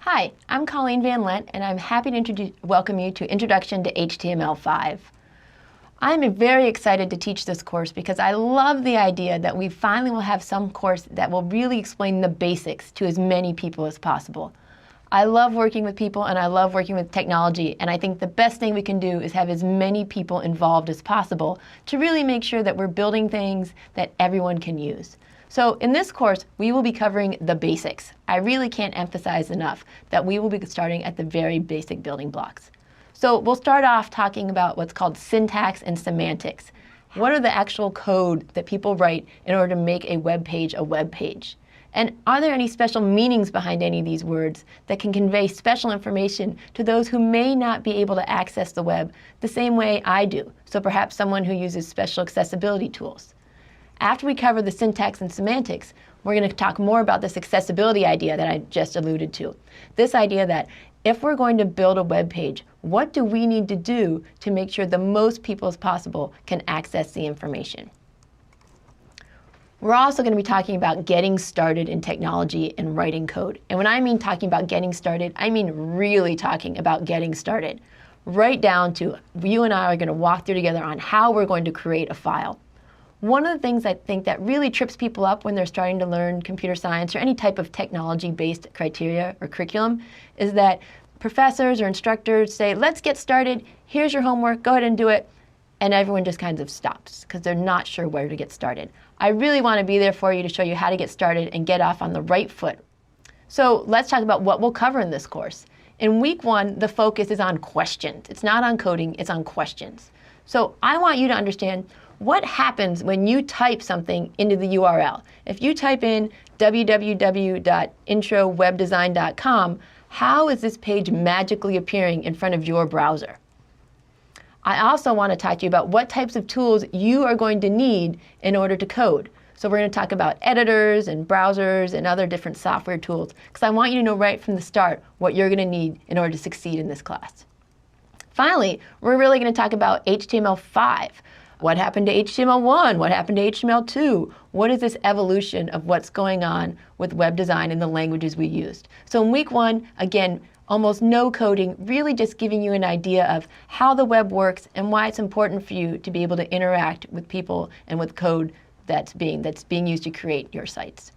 Hi, I'm Colleen Van Lent, and I'm happy to welcome you to Introduction to HTML5. I'm very excited to teach this course because I love the idea that we finally will have some course that will really explain the basics to as many people as possible. I love working with people and I love working with technology, and I think the best thing we can do is have as many people involved as possible to really make sure that we're building things that everyone can use. So in this course, we will be covering the basics. I really can't emphasize enough that we will be starting at the very basic building blocks. So we'll start off talking about what's called syntax and semantics. What are the actual code that people write in order to make a web page a web page? And are there any special meanings behind any of these words that can convey special information to those who may not be able to access the web the same way I do? So perhaps someone who uses special accessibility tools. After we cover the syntax and semantics, we're going to talk more about this accessibility idea that I just alluded to. This idea that if we're going to build a web page, what do we need to do to make sure the most people as possible can access the information? We're also going to be talking about getting started in technology and writing code. And when I mean talking about getting started, I mean really talking about getting started. Right down to you and I are going to walk through together on how we're going to create a file. One of the things I think that really trips people up when they're starting to learn computer science or any type of technology-based criteria or curriculum is that professors or instructors say, let's get started, here's your homework, go ahead and do it, and everyone just kind of stops because they're not sure where to get started. I really want to be there for you to show you how to get started and get off on the right foot. So let's talk about what we'll cover in this course. In week one, the focus is on questions. It's not on coding, it's on questions. So I want you to understand what happens when you type something into the URL. If you type in www.introwebdesign.com, how is this page magically appearing in front of your browser? I also want to talk to you about what types of tools you are going to need in order to code. So we're going to talk about editors and browsers and other different software tools, because I want you to know right from the start what you're going to need in order to succeed in this class. Finally, we're really going to talk about HTML5. What happened to HTML1? What happened to HTML2? What is this evolution of what's going on with web design and the languages we used? So in week one, again, almost no coding, really just giving you an idea of how the web works and why it's important for you to be able to interact with people and with code that's being used to create your sites.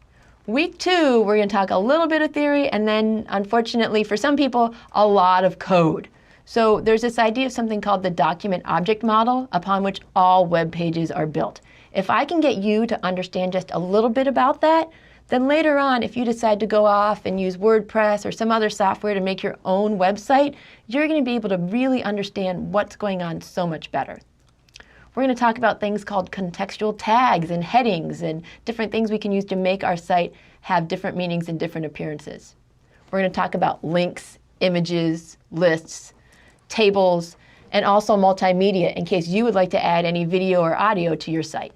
Week two, we're going to talk a little bit of theory and then, unfortunately for some people, a lot of code. So there's this idea of something called the document object model upon which all web pages are built. If I can get you to understand just a little bit about that, then later on, if you decide to go off and use WordPress or some other software to make your own website, you're going to be able to really understand what's going on so much better. We're going to talk about things called contextual tags and headings and different things we can use to make our site have different meanings and different appearances. We're going to talk about links, images, lists, tables, and also multimedia in case you would like to add any video or audio to your site.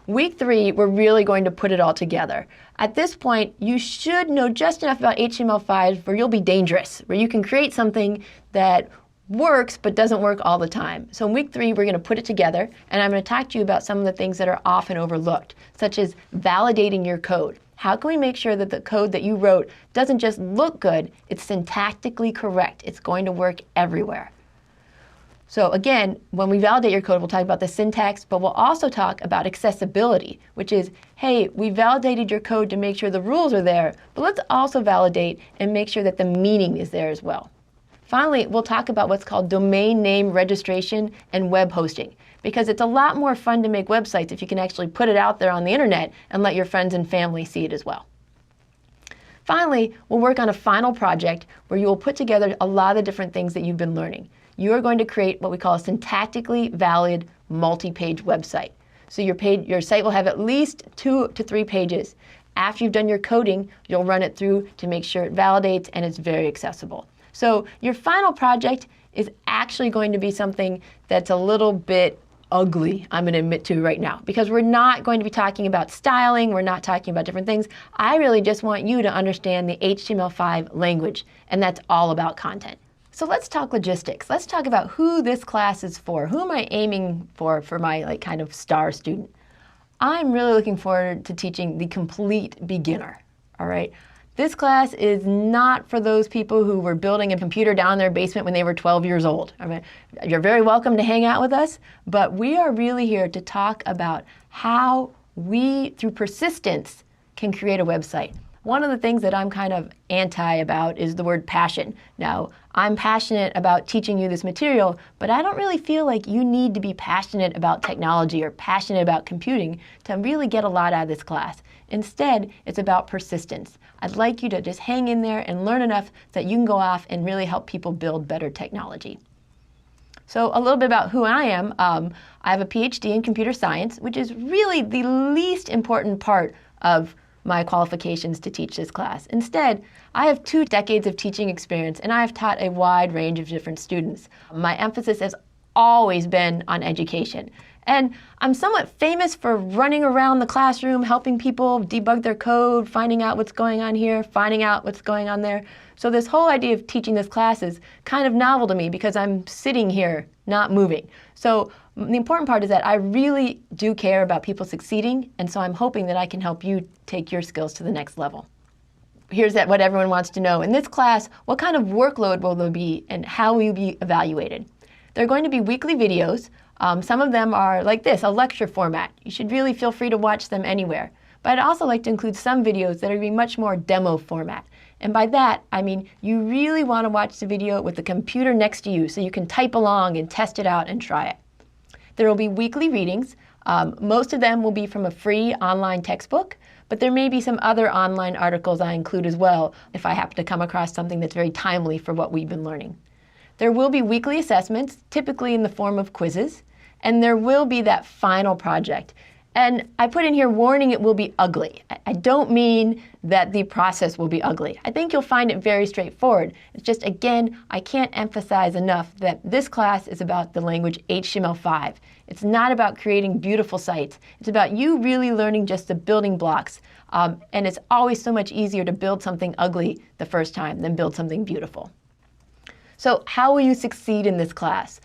Week three, we're really going to put it all together. At this point, you should know just enough about HTML5 where you'll be dangerous, where you can create something that works but doesn't work all the time. So in week three, we're going to put it together, and I'm going to talk to you about some of the things that are often overlooked, such as validating your code. How can we make sure that the code that you wrote doesn't just look good, it's syntactically correct, it's going to work everywhere? So again, when we validate your code, we'll talk about the syntax, but we'll also talk about accessibility, which is, hey, we validated your code to make sure the rules are there, but let's also validate and make sure that the meaning is there as well. Finally, we'll talk about what's called domain name registration and web hosting, because it's a lot more fun to make websites if you can actually put it out there on the internet and let your friends and family see it as well. Finally, we'll work on a final project where you will put together a lot of different things that you've been learning. You are going to create what we call a syntactically valid multi-page website. So your site will have at least 2 to 3 pages. After you've done your coding, you'll run it through to make sure it validates and it's very accessible. So your final project is actually going to be something that's a little bit ugly, I'm going to admit to right now, because we're not going to be talking about styling, we're not talking about different things. I really just want you to understand the HTML5 language, and that's all about content. So let's talk logistics. Let's talk about who this class is for. Who am I aiming for my kind of star student? I'm really looking forward to teaching the complete beginner, all right? This class is not for those people who were building a computer down in their basement when they were 12 years old. I mean, you're very welcome to hang out with us, but we are really here to talk about how we, through persistence, can create a website. One of the things that I'm kind of anti about is the word passion. Now, I'm passionate about teaching you this material, but I don't really feel like you need to be passionate about technology or passionate about computing to really get a lot out of this class. Instead, it's about persistence. I'd like you to just hang in there and learn enough that you can go off and really help people build better technology. So a little bit about who I am. I have a PhD in computer science, which is really the least important part of my qualifications to teach this class. Instead, I have 2 decades of teaching experience and I have taught a wide range of different students. My emphasis has always been on education. And I'm somewhat famous for running around the classroom, helping people debug their code, finding out what's going on here, finding out what's going on there. So this whole idea of teaching this class is kind of novel to me because I'm sitting here, not moving. So the important part is that I really do care about people succeeding, and so I'm hoping that I can help you take your skills to the next level. Here's what everyone wants to know. In this class, what kind of workload will there be and how will you be evaluated? There are going to be weekly videos. Some of them are like this, a lecture format. You should really feel free to watch them anywhere. But I'd also like to include some videos that are going to be much more demo format. And by that, I mean you really want to watch the video with the computer next to you so you can type along and test it out and try it. There will be weekly readings. Most of them will be from a free online textbook, but there may be some other online articles I include as well if I happen to come across something that's very timely for what we've been learning. There will be weekly assessments, typically in the form of quizzes, and there will be that final project. And I put in here, warning, it will be ugly. I don't mean that the process will be ugly. I think you'll find it very straightforward. It's just, again, I can't emphasize enough that this class is about the language HTML5. It's not about creating beautiful sites. It's about you really learning just the building blocks. And it's always so much easier to build something ugly the first time than build something beautiful. So how will you succeed in this class?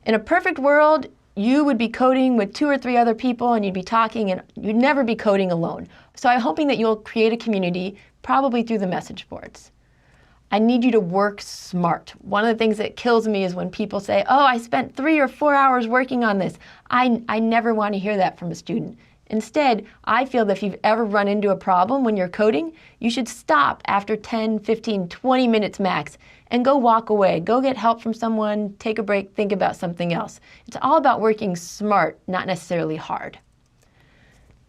In a perfect world, you would be coding with 2 or 3 other people and you'd be talking and you'd never be coding alone. So I'm hoping that you'll create a community, probably through the message boards. I need you to work smart. One of the things that kills me is when people say, oh, I spent 3 or 4 hours working on this. I never want to hear that from a student. Instead, I feel that if you've ever run into a problem when you're coding, you should stop after 10, 15, 20 minutes max and go walk away. Go get help from someone, take a break, think about something else. It's all about working smart, not necessarily hard.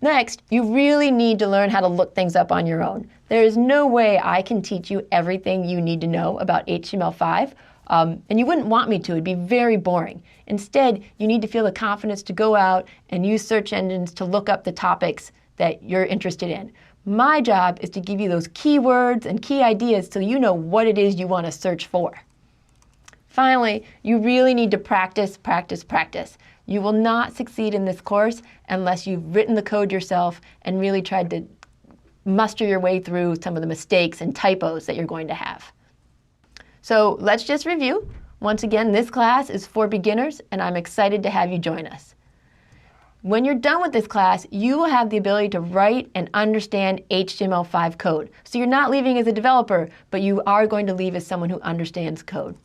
Next, you really need to learn how to look things up on your own. There is no way I can teach you everything you need to know about HTML5, and you wouldn't want me to. It'd be very boring. Instead, you need to feel the confidence to go out and use search engines to look up the topics that you're interested in. My job is to give you those keywords and key ideas so you know what it is you want to search for. Finally, you really need to practice, practice, practice. You will not succeed in this course unless you've written the code yourself and really tried to muster your way through some of the mistakes and typos that you're going to have. So let's just review. Once again, this class is for beginners, and I'm excited to have you join us. When you're done with this class, you will have the ability to write and understand HTML5 code. So you're not leaving as a developer, but you are going to leave as someone who understands code.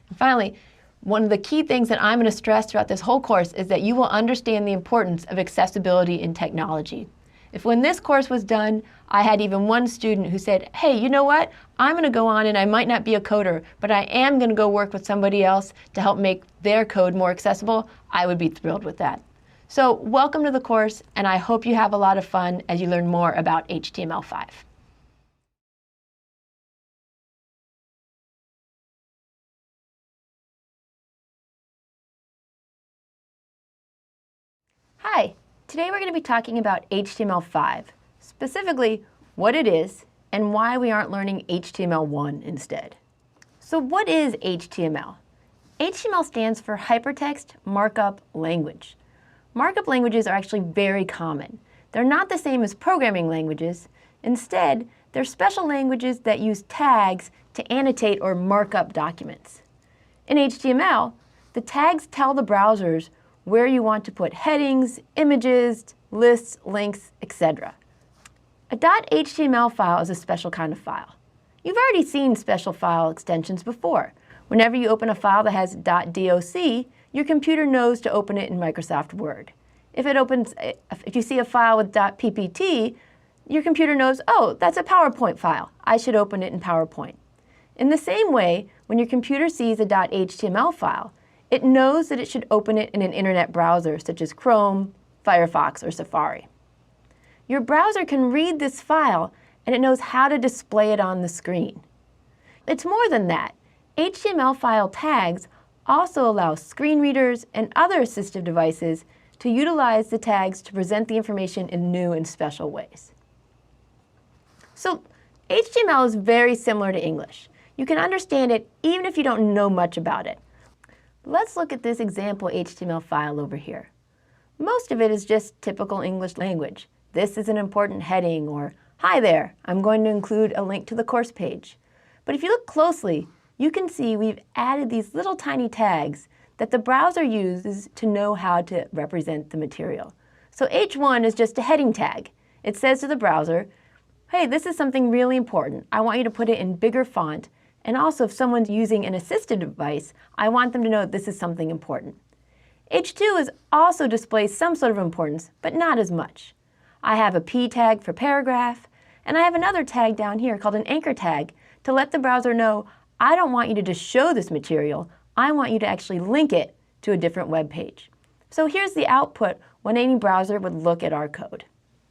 And finally, one of the key things that I'm going to stress throughout this whole course is that you will understand the importance of accessibility in technology. If when this course was done, I had even one student who said, hey, you know what? I'm going to go on and I might not be a coder, but I am going to go work with somebody else to help make their code more accessible, I would be thrilled with that. So welcome to the course, and I hope you have a lot of fun as you learn more about HTML5. Hi, today we're going to be talking about HTML5, specifically what it is and why we aren't learning HTML1 instead. So what is HTML? HTML stands for Hypertext Markup Language. Markup languages are actually very common. They're not the same as programming languages. Instead, they're special languages that use tags to annotate or mark up documents. In HTML, the tags tell the browsers where you want to put headings, images, lists, links, etc. A .html file is a special kind of file. You've already seen special file extensions before. Whenever you open a file that has .doc, your computer knows to open it in Microsoft Word. If you see a file with .ppt, your computer knows, oh, that's a PowerPoint file. I should open it in PowerPoint. In the same way, when your computer sees a .html file, it knows that it should open it in an internet browser such as Chrome, Firefox, or Safari. Your browser can read this file and it knows how to display it on the screen. It's more than that. HTML file tags also allow screen readers and other assistive devices to utilize the tags to present the information in new and special ways. So HTML is very similar to English. You can understand it even if you don't know much about it. Let's look at this example HTML file over here. Most of it is just typical English language. This is an important heading, or hi there, I'm going to include a link to the course page. But if you look closely, you can see we've added these little tiny tags that the browser uses to know how to represent the material. So H1 is just a heading tag. It says to the browser, hey, this is something really important. I want you to put it in bigger font, and also if someone's using an assistive device, I want them to know this is something important. H2 is also displays some sort of importance, but not as much. I have a P tag for paragraph, and I have another tag down here called an anchor tag to let the browser know I don't want you to just show this material, I want you to actually link it to a different web page. So here's the output when any browser would look at our code.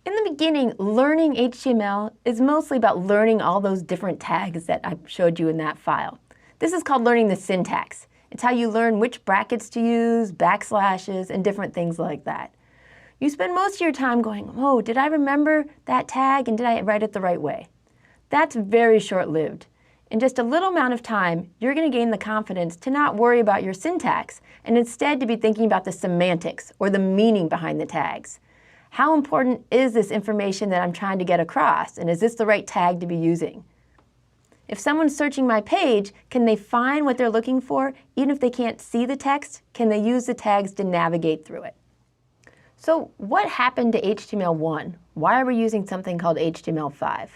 In the beginning, learning HTML is mostly about learning all those different tags that I showed you in that file. This is called learning the syntax. It's how you learn which brackets to use, backslashes, and different things like that. You spend most of your time going, oh, did I remember that tag and did I write it the right way? That's very short-lived. In just a little amount of time, you're going to gain the confidence to not worry about your syntax and instead to be thinking about the semantics or the meaning behind the tags. How important is this information that I'm trying to get across, and is this the right tag to be using? If someone's searching my page, can they find what they're looking for even if they can't see the text? Can they use the tags to navigate through it? So what happened to HTML1? Why are we using something called HTML5?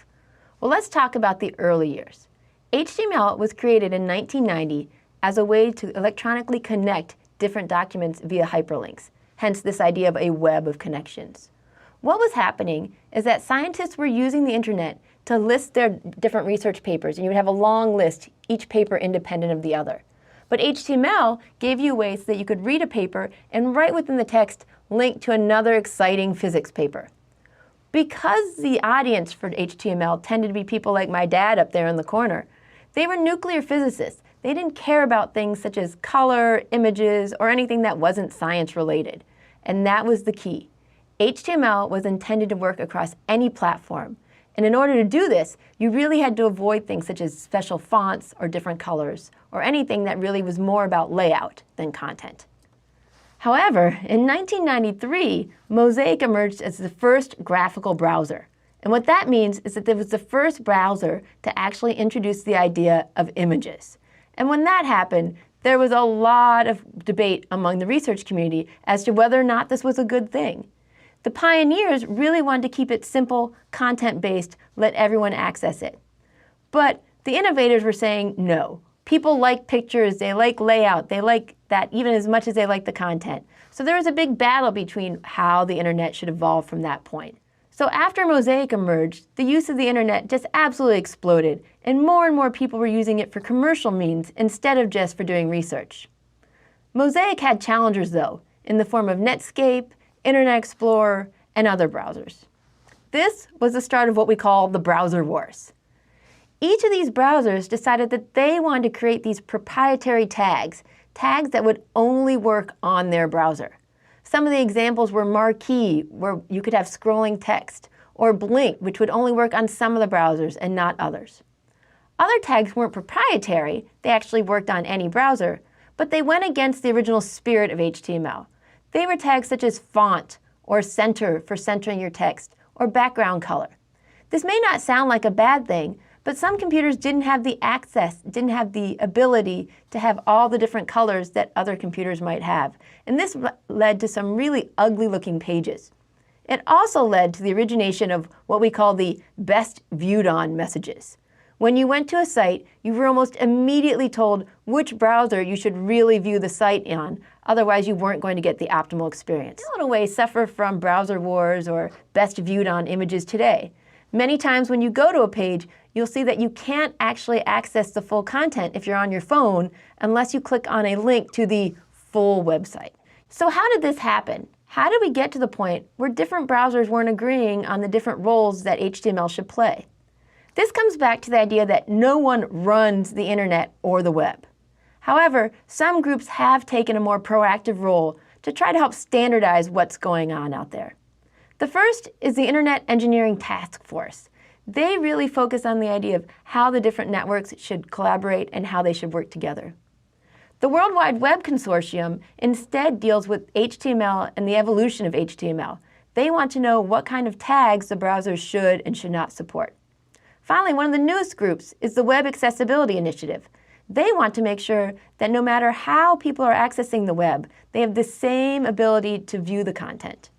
Well, let's talk about the early years. HTML was created in 1990 as a way to electronically connect different documents via hyperlinks, hence this idea of a web of connections. What was happening is that scientists were using the internet to list their different research papers, and you would have a long list, each paper independent of the other. But HTML gave you ways that you could read a paper and right within the text link to another exciting physics paper. Because the audience for HTML tended to be people like my dad up there in the corner, they were nuclear physicists. They didn't care about things such as color, images, or anything that wasn't science related. And that was the key. HTML was intended to work across any platform. And in order to do this, you really had to avoid things such as special fonts or different colors, or anything that really was more about layout than content. However, in 1993, Mosaic emerged as the first graphical browser. And what that means is that it was the first browser to actually introduce the idea of images. And when that happened, there was a lot of debate among the research community as to whether or not this was a good thing. The pioneers really wanted to keep it simple, content-based, let everyone access it. But the innovators were saying no. People like pictures, they like layout, they like that even as much as they like the content. So there was a big battle between how the internet should evolve from that point. So after Mosaic emerged, the use of the internet just absolutely exploded, and more people were using it for commercial means instead of just for doing research. Mosaic had challengers though, in the form of Netscape, Internet Explorer, and other browsers. This was the start of what we call the browser wars. Each of these browsers decided that they wanted to create these proprietary tags that would only work on their browser. Some of the examples were Marquee, where you could have scrolling text, or Blink, which would only work on some of the browsers and not others. Other tags weren't proprietary, they actually worked on any browser, but they went against the original spirit of HTML. They were tags such as font, or center for centering your text, or background color. This may not sound like a bad thing, but some computers didn't have the access, didn't have the ability to have all the different colors that other computers might have. And this led to some really ugly looking pages. It also led to the origination of what we call the best viewed on messages. When you went to a site, you were almost immediately told which browser you should really view the site on, otherwise you weren't going to get the optimal experience. We in a way suffer from browser wars or best viewed on images today. Many times when you go to a page, you'll see that you can't actually access the full content if you're on your phone unless you click on a link to the full website. So how did this happen? How did we get to the point where different browsers weren't agreeing on the different roles that HTML should play? This comes back to the idea that no one runs the internet or the web. However, some groups have taken a more proactive role to try to help standardize what's going on out there. The first is the Internet Engineering Task Force. They really focus on the idea of how the different networks should collaborate and how they should work together. The World Wide Web Consortium instead deals with HTML and the evolution of HTML. They want to know what kind of tags the browsers should and should not support. Finally, one of the newest groups is the Web Accessibility Initiative. They want to make sure that no matter how people are accessing the web, they have the same ability to view the content.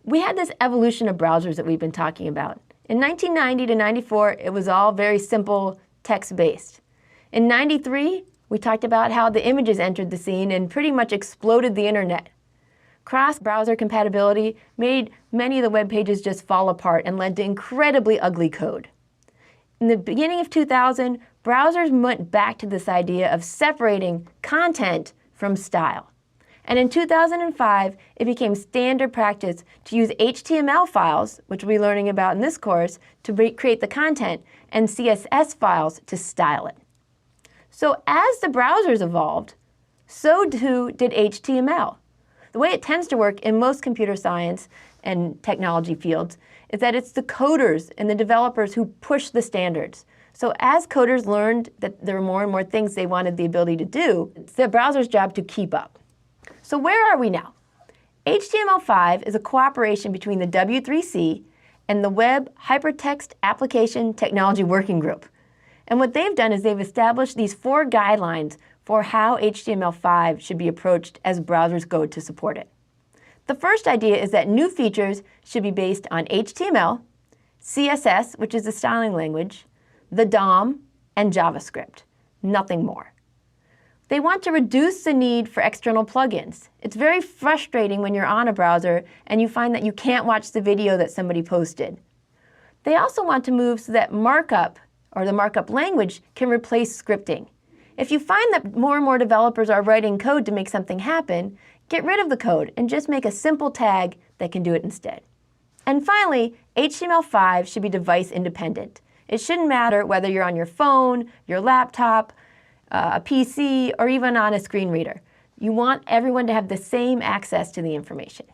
We had this evolution of browsers that we've been talking about. In 1990 to 94, it was all very simple, text-based. In 93, we talked about how the images entered the scene and pretty much exploded the internet. Cross-browser compatibility made many of the web pages just fall apart and led to incredibly ugly code. In the beginning of 2000, browsers went back to this idea of separating content from style. And in 2005, it became standard practice to use HTML files, which we'll be learning about in this course, to create the content, and CSS files to style it. So as the browsers evolved, so too did HTML. The way it tends to work in most computer science and technology fields is that it's the coders and the developers who push the standards. So as coders learned that there were more and more things they wanted the ability to do, it's the browser's job to keep up. So where are we now? HTML5 is a cooperation between the W3C and the Web Hypertext Application Technology Working Group. And what they've done is they've established these 4 guidelines for how HTML5 should be approached as browsers go to support it. The first idea is that new features should be based on HTML, CSS, which is the styling language, the DOM, and JavaScript, nothing more. They want to reduce the need for external plugins. It's very frustrating when you're on a browser and you find that you can't watch the video that somebody posted. They also want to move so that markup, or the markup language, can replace scripting. If you find that more and more developers are writing code to make something happen, get rid of the code and just make a simple tag that can do it instead. And finally, HTML5 should be device independent. It shouldn't matter whether you're on your phone, your laptop, a PC, or even on a screen reader. You want everyone to have the same access to the information.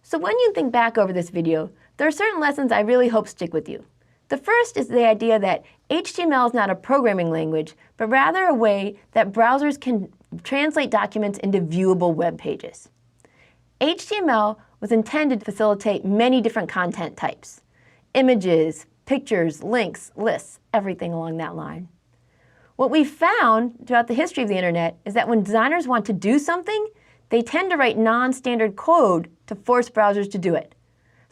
So when you think back over this video, there are certain lessons I really hope stick with you. The first is the idea that HTML is not a programming language, but rather a way that browsers can translate documents into viewable web pages. HTML was intended to facilitate many different content types: images, pictures, links, lists, everything along that line. What we've found throughout the history of the internet is that when designers want to do something, they tend to write non-standard code to force browsers to do it.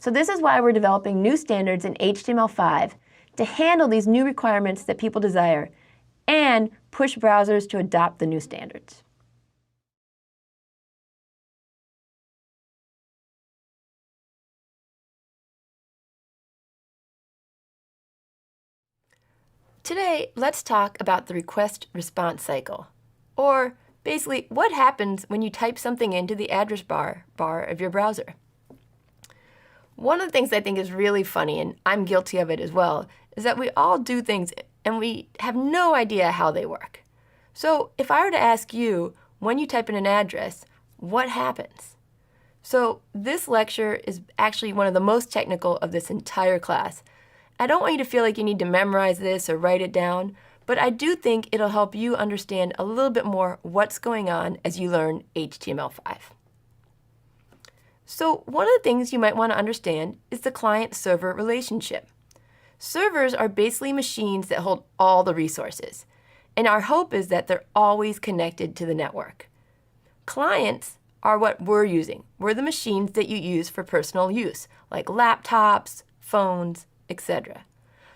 So this is why we're developing new standards in HTML5 to handle these new requirements that people desire and push browsers to adopt the new standards. Today, let's talk about the request-response cycle, or basically what happens when you type something into the address bar of your browser. One of the things I think is really funny, and I'm guilty of it as well, is that we all do things and we have no idea how they work. So if I were to ask you, when you type in an address, what happens? So this lecture is actually one of the most technical of this entire class. I don't want you to feel like you need to memorize this or write it down, but I do think it'll help you understand a little bit more what's going on as you learn HTML5. So one of the things you might want to understand is the client-server relationship. Servers are basically machines that hold all the resources, and our hope is that they're always connected to the network. Clients are what we're using. We're the machines that you use for personal use, like laptops, phones, etc.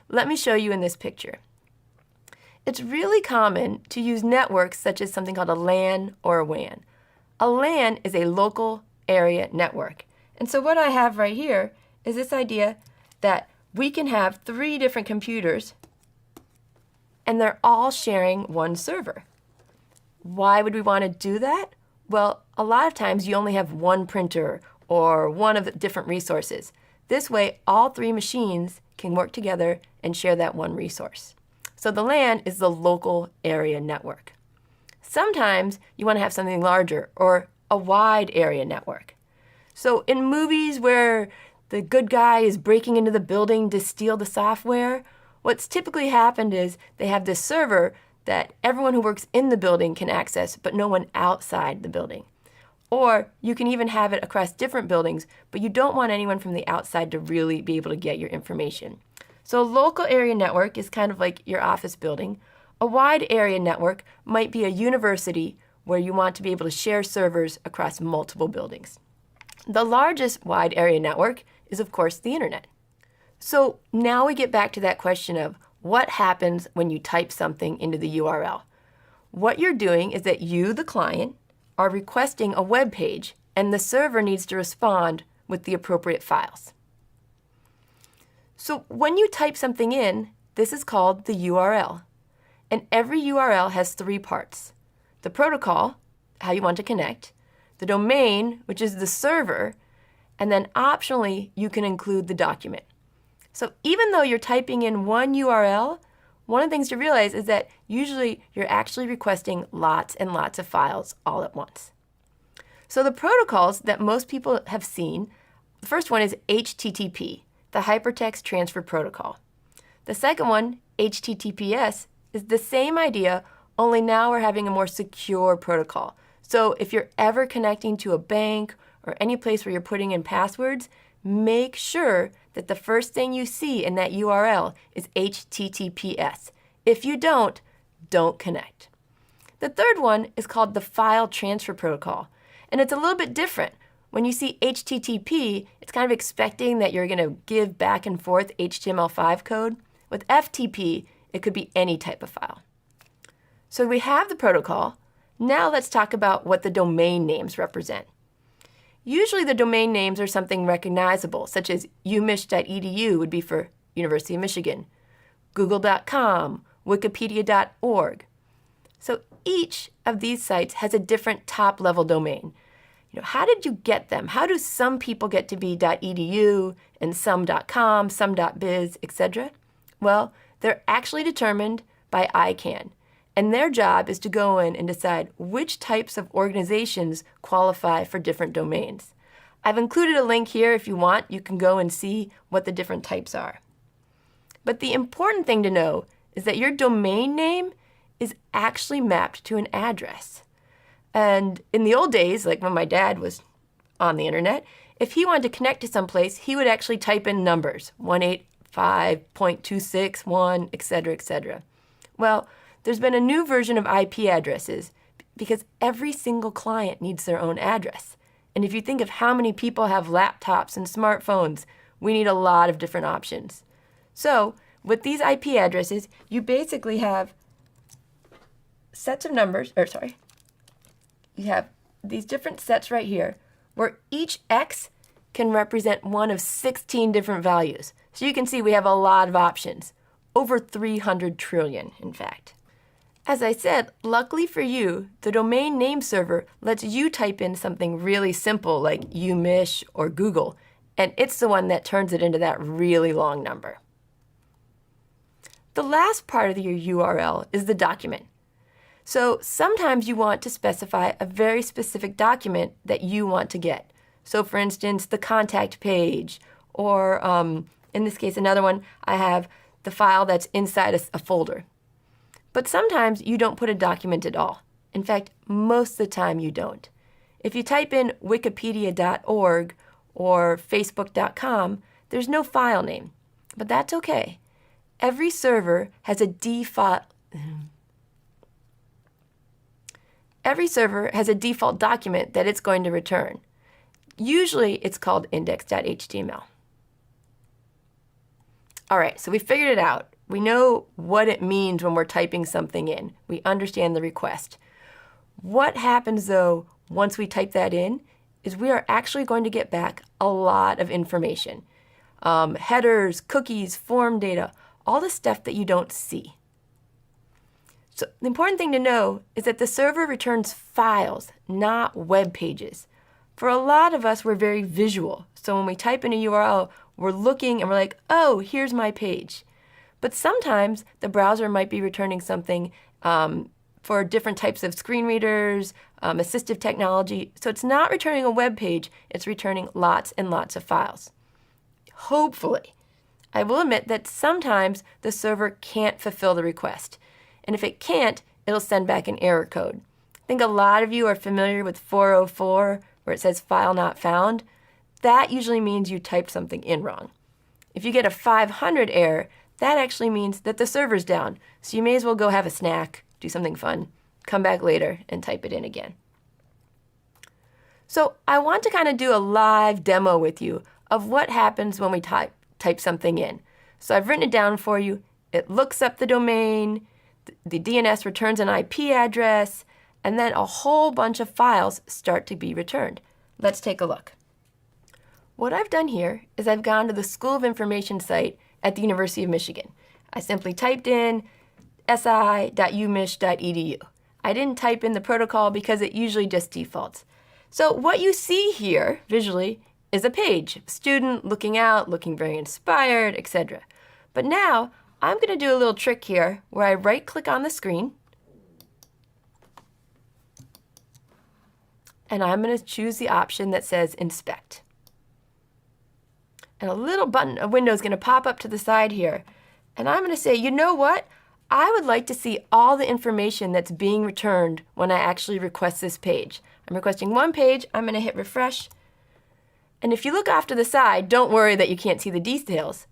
Let me show you in this picture. It's really common to use networks such as something called a LAN or a WAN. A LAN is a local area network. And so what I have right here is this idea that we can have 3 different computers and they're all sharing one server. Why would we want to do that? Well, a lot of times you only have one printer or one of the different resources. This way, all 3 machines can work together and share that one resource. So the LAN is the local area network. Sometimes you want to have something larger or a wide area network. So in movies where the good guy is breaking into the building to steal the software, what's typically happened is they have this server that everyone who works in the building can access, but no one outside the building. Or you can even have it across different buildings, but you don't want anyone from the outside to really be able to get your information. So a local area network is kind of like your office building. A wide area network might be a university where you want to be able to share servers across multiple buildings. The largest wide area network is, of course, the internet. So now we get back to that question of what happens when you type something into the URL. What you're doing is that you, the client, are requesting a web page, and the server needs to respond with the appropriate files. So when you type something in, this is called the URL. And every URL has 3 parts. The protocol, how you want to connect, the domain, which is the server, and then optionally you can include the document. So even though you're typing in one URL, one of the things to realize is that usually you're actually requesting lots and lots of files all at once. So the protocols that most people have seen, the first one is HTTP, the Hypertext Transfer Protocol. The second one, HTTPS, is the same idea, only now we're having a more secure protocol. So if you're ever connecting to a bank or any place where you're putting in passwords, make sure that the first thing you see in that URL is HTTPS. If you don't connect. The third one is called the File Transfer Protocol, and it's a little bit different. When you see HTTP, it's kind of expecting that you're going to give back and forth HTML5 code. With FTP, it could be any type of file. So we have the protocol. Now let's talk about what the domain names represent. Usually the domain names are something recognizable, such as umich.edu would be for University of Michigan, google.com, wikipedia.org. So each of these sites has a different top-level domain. How did you get them? How do some people get to be .edu and some .com, some .biz, etc.? Well, they're actually determined by ICANN, and their job is to go in and decide which types of organizations qualify for different domains. I've included a link here if you want. You can go and see what the different types are. But the important thing to know is that your domain name is actually mapped to an address. And in the old days, like when my dad was on the internet, if he wanted to connect to someplace, he would actually type in numbers, 185.261, etc., etc. Well, there's been a new version of IP addresses because every single client needs their own address. And if you think of how many people have laptops and smartphones, we need a lot of different options. So with these IP addresses, you basically have sets of numbers, you have these different sets right here where each X can represent one of 16 different values. So you can see we have a lot of options, over 300 trillion, in fact. As I said, luckily for you, the domain name server lets you type in something really simple like umich or Google, and it's the one that turns it into that really long number. The last part of your URL is the document. So sometimes you want to specify a very specific document that you want to get. So for instance, the contact page, or in this case, another one, I have the file that's inside a folder. But sometimes you don't put a document at all. In fact, most of the time you don't. If you type in wikipedia.org or facebook.com, there's no file name, but that's okay. Every server has a default every server has a default document that it's going to return. Usually it's called index.html. All right, so we figured it out. We know what it means when we're typing something in. We understand the request. What happens though once we type that in is we are actually going to get back a lot of information. Headers, cookies, form data, all the stuff that you don't see. So the important thing to know is that the server returns files, not web pages. For a lot of us, we're very visual. So when we type in a URL, we're looking and we're like, oh, here's my page. But sometimes the browser might be returning something for different types of screen readers, assistive technology. So it's not returning a web page, it's returning lots and lots of files. Hopefully. I will admit that sometimes the server can't fulfill the request. And if it can't, it'll send back an error code. I think a lot of you are familiar with 404, where it says file not found. That usually means you typed something in wrong. If you get a 500 error, that actually means that the server's down. So you may as well go have a snack, do something fun, come back later and type it in again. So I want to kind of do a live demo with you of what happens when we type something in. So I've written it down for you. It looks up the domain, the DNS returns an IP address, and then a whole bunch of files start to be returned. Let's take a look. What I've done here is I've gone to the School of Information site at the University of Michigan. I simply typed in si.umich.edu. I didn't type in the protocol because it usually just defaults. So what you see here visually is a page, student looking out, looking very inspired, etc. But now I'm going to do a little trick here where I right-click on the screen and I'm going to choose the option that says Inspect. And a little button, a window is going to pop up to the side here. And I'm going to say, you know what? I would like to see all the information that's being returned when I actually request this page. I'm requesting one page. I'm going to hit refresh. And if you look off to the side, don't worry that you can't see the details.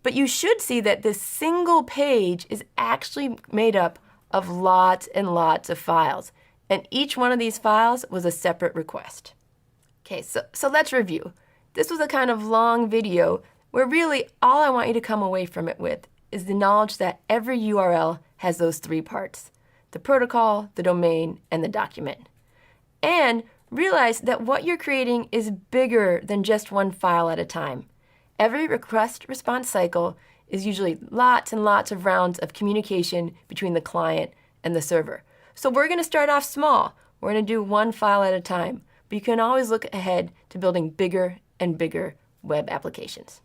But you should see that this single page is actually made up of lots and lots of files. And each one of these files was a separate request. Okay, so let's review. This was a kind of long video where really all I want you to come away from it with is the knowledge that every URL has those three parts: the protocol, the domain, and the document. And realize that what you're creating is bigger than just one file at a time. Every request-response cycle is usually lots and lots of rounds of communication between the client and the server. So we're going to start off small. We're going to do one file at a time. But you can always look ahead to building bigger and bigger web applications.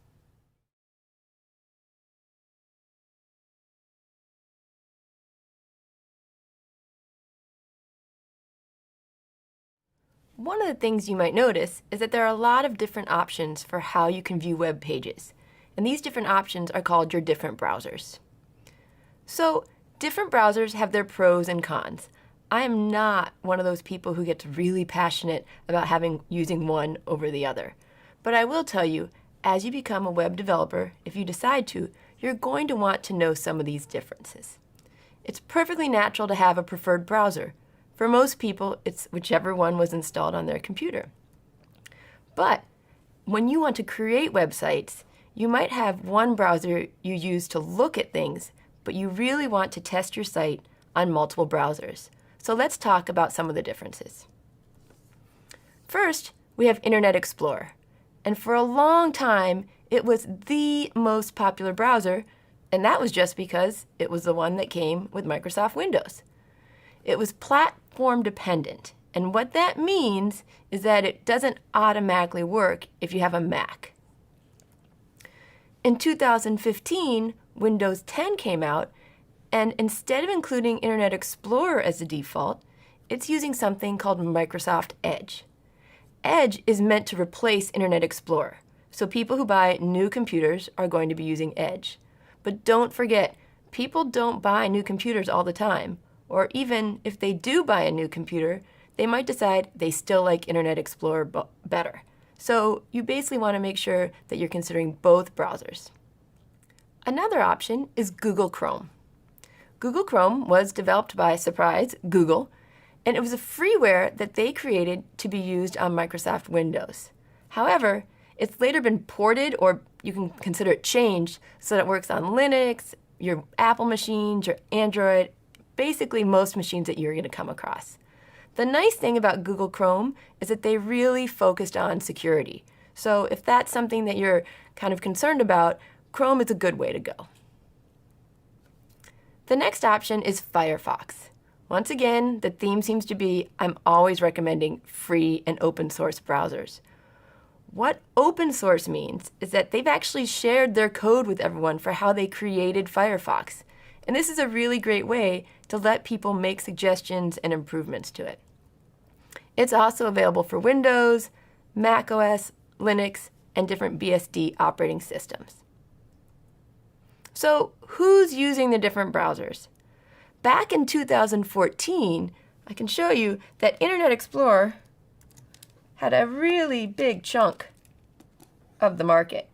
One of the things you might notice is that there are a lot of different options for how you can view web pages. And these different options are called your different browsers. So different browsers have their pros and cons. I am not one of those people who gets really passionate about using one over the other. But I will tell you, as you become a web developer, if you decide to, you're going to want to know some of these differences. It's perfectly natural to have a preferred browser. For most people, it's whichever one was installed on their computer. But when you want to create websites, you might have one browser you use to look at things, but you really want to test your site on multiple browsers. So let's talk about some of the differences. First, we have Internet Explorer. And for a long time, it was the most popular browser, and that was just because it was the one that came with Microsoft Windows. It was platform dependent, and what that means is that it doesn't automatically work if you have a Mac. In 2015, Windows 10 came out, and instead of including Internet Explorer as the default, it's using something called Microsoft Edge. Edge is meant to replace Internet Explorer, so people who buy new computers are going to be using Edge. But don't forget, people don't buy new computers all the time, or even if they do buy a new computer, they might decide they still like Internet Explorer better. So you basically want to make sure that you're considering both browsers. Another option is Google Chrome. Google Chrome was developed by, surprise, Google, and it was a freeware that they created to be used on Microsoft Windows. However, it's later been ported, or you can consider it changed, so that it works on Linux, your Apple machines, your Android, basically most machines that you're going to come across. The nice thing about Google Chrome is that they really focused on security. So if that's something that you're kind of concerned about, Chrome is a good way to go. The next option is Firefox. Once again, the theme seems to be I'm always recommending free and open source browsers. What open source means is that they've actually shared their code with everyone for how they created Firefox. And this is a really great way to let people make suggestions and improvements to it. It's also available for Windows, Mac OS, Linux, and different BSD operating systems. So who's using the different browsers? Back in 2014, I can show you that Internet Explorer had a really big chunk of the market,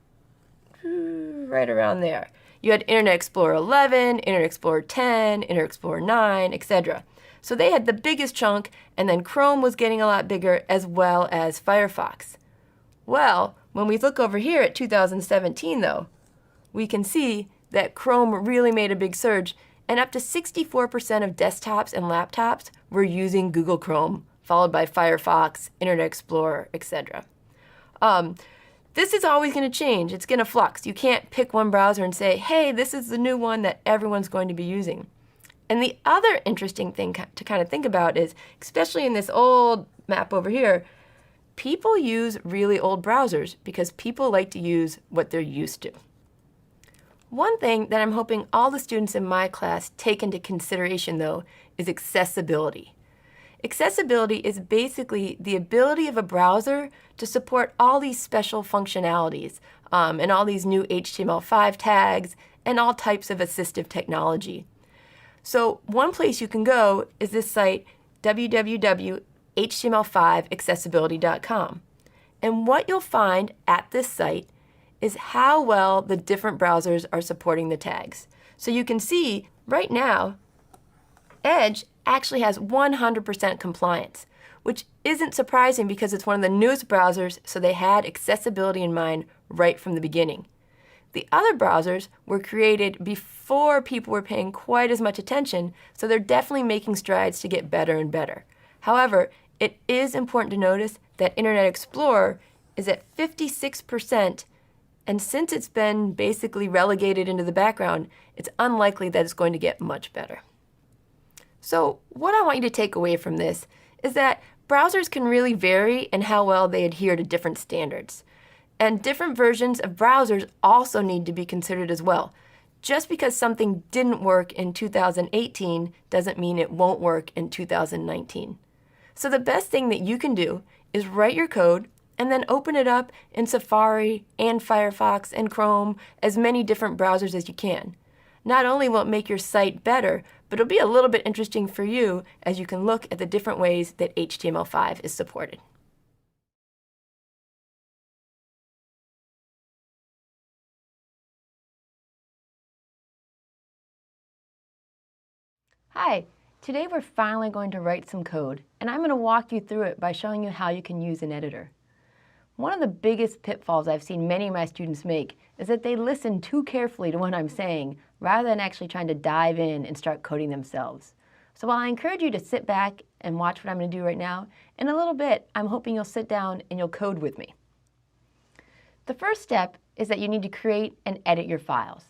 right around there. You had Internet Explorer 11, Internet Explorer 10, Internet Explorer 9, etc. So they had the biggest chunk, and then Chrome was getting a lot bigger, as well as Firefox. Well, when we look over here at 2017, though, we can see that Chrome really made a big surge, and up to 64% of desktops and laptops were using Google Chrome, followed by Firefox, Internet Explorer, etc. This is always going to change. It's going to flux. You can't pick one browser and say, hey, this is the new one that everyone's going to be using. And the other interesting thing to kind of think about is, especially in this old map over here, people use really old browsers because people like to use what they're used to. One thing that I'm hoping all the students in my class take into consideration, though, is accessibility. Accessibility is basically the ability of a browser to support all these special functionalities and all these new HTML5 tags and all types of assistive technology. So one place you can go is this site, www.html5accessibility.com. And what you'll find at this site is how well the different browsers are supporting the tags. So you can see right now, Edge actually has 100% compliance, which isn't surprising because it's one of the newest browsers, so they had accessibility in mind right from the beginning. The other browsers were created before people were paying quite as much attention, so they're definitely making strides to get better and better. However, it is important to notice that Internet Explorer is at 56%, and since it's been basically relegated into the background, it's unlikely that it's going to get much better. So what I want you to take away from this is that browsers can really vary in how well they adhere to different standards. And different versions of browsers also need to be considered as well. Just because something didn't work in 2018 doesn't mean it won't work in 2019. So the best thing that you can do is write your code and then open it up in Safari and Firefox and Chrome, as many different browsers as you can. Not only will it make your site better, but it'll be a little bit interesting for you as you can look at the different ways that HTML5 is supported. Hi, today we're finally going to write some code, and I'm going to walk you through it by showing you how you can use an editor. One of the biggest pitfalls I've seen many of my students make is that they listen too carefully to what I'm saying rather than actually trying to dive in and start coding themselves. So while I encourage you to sit back and watch what I'm going to do right now, in a little bit I'm hoping you'll sit down and you'll code with me. The first step is that you need to create and edit your files.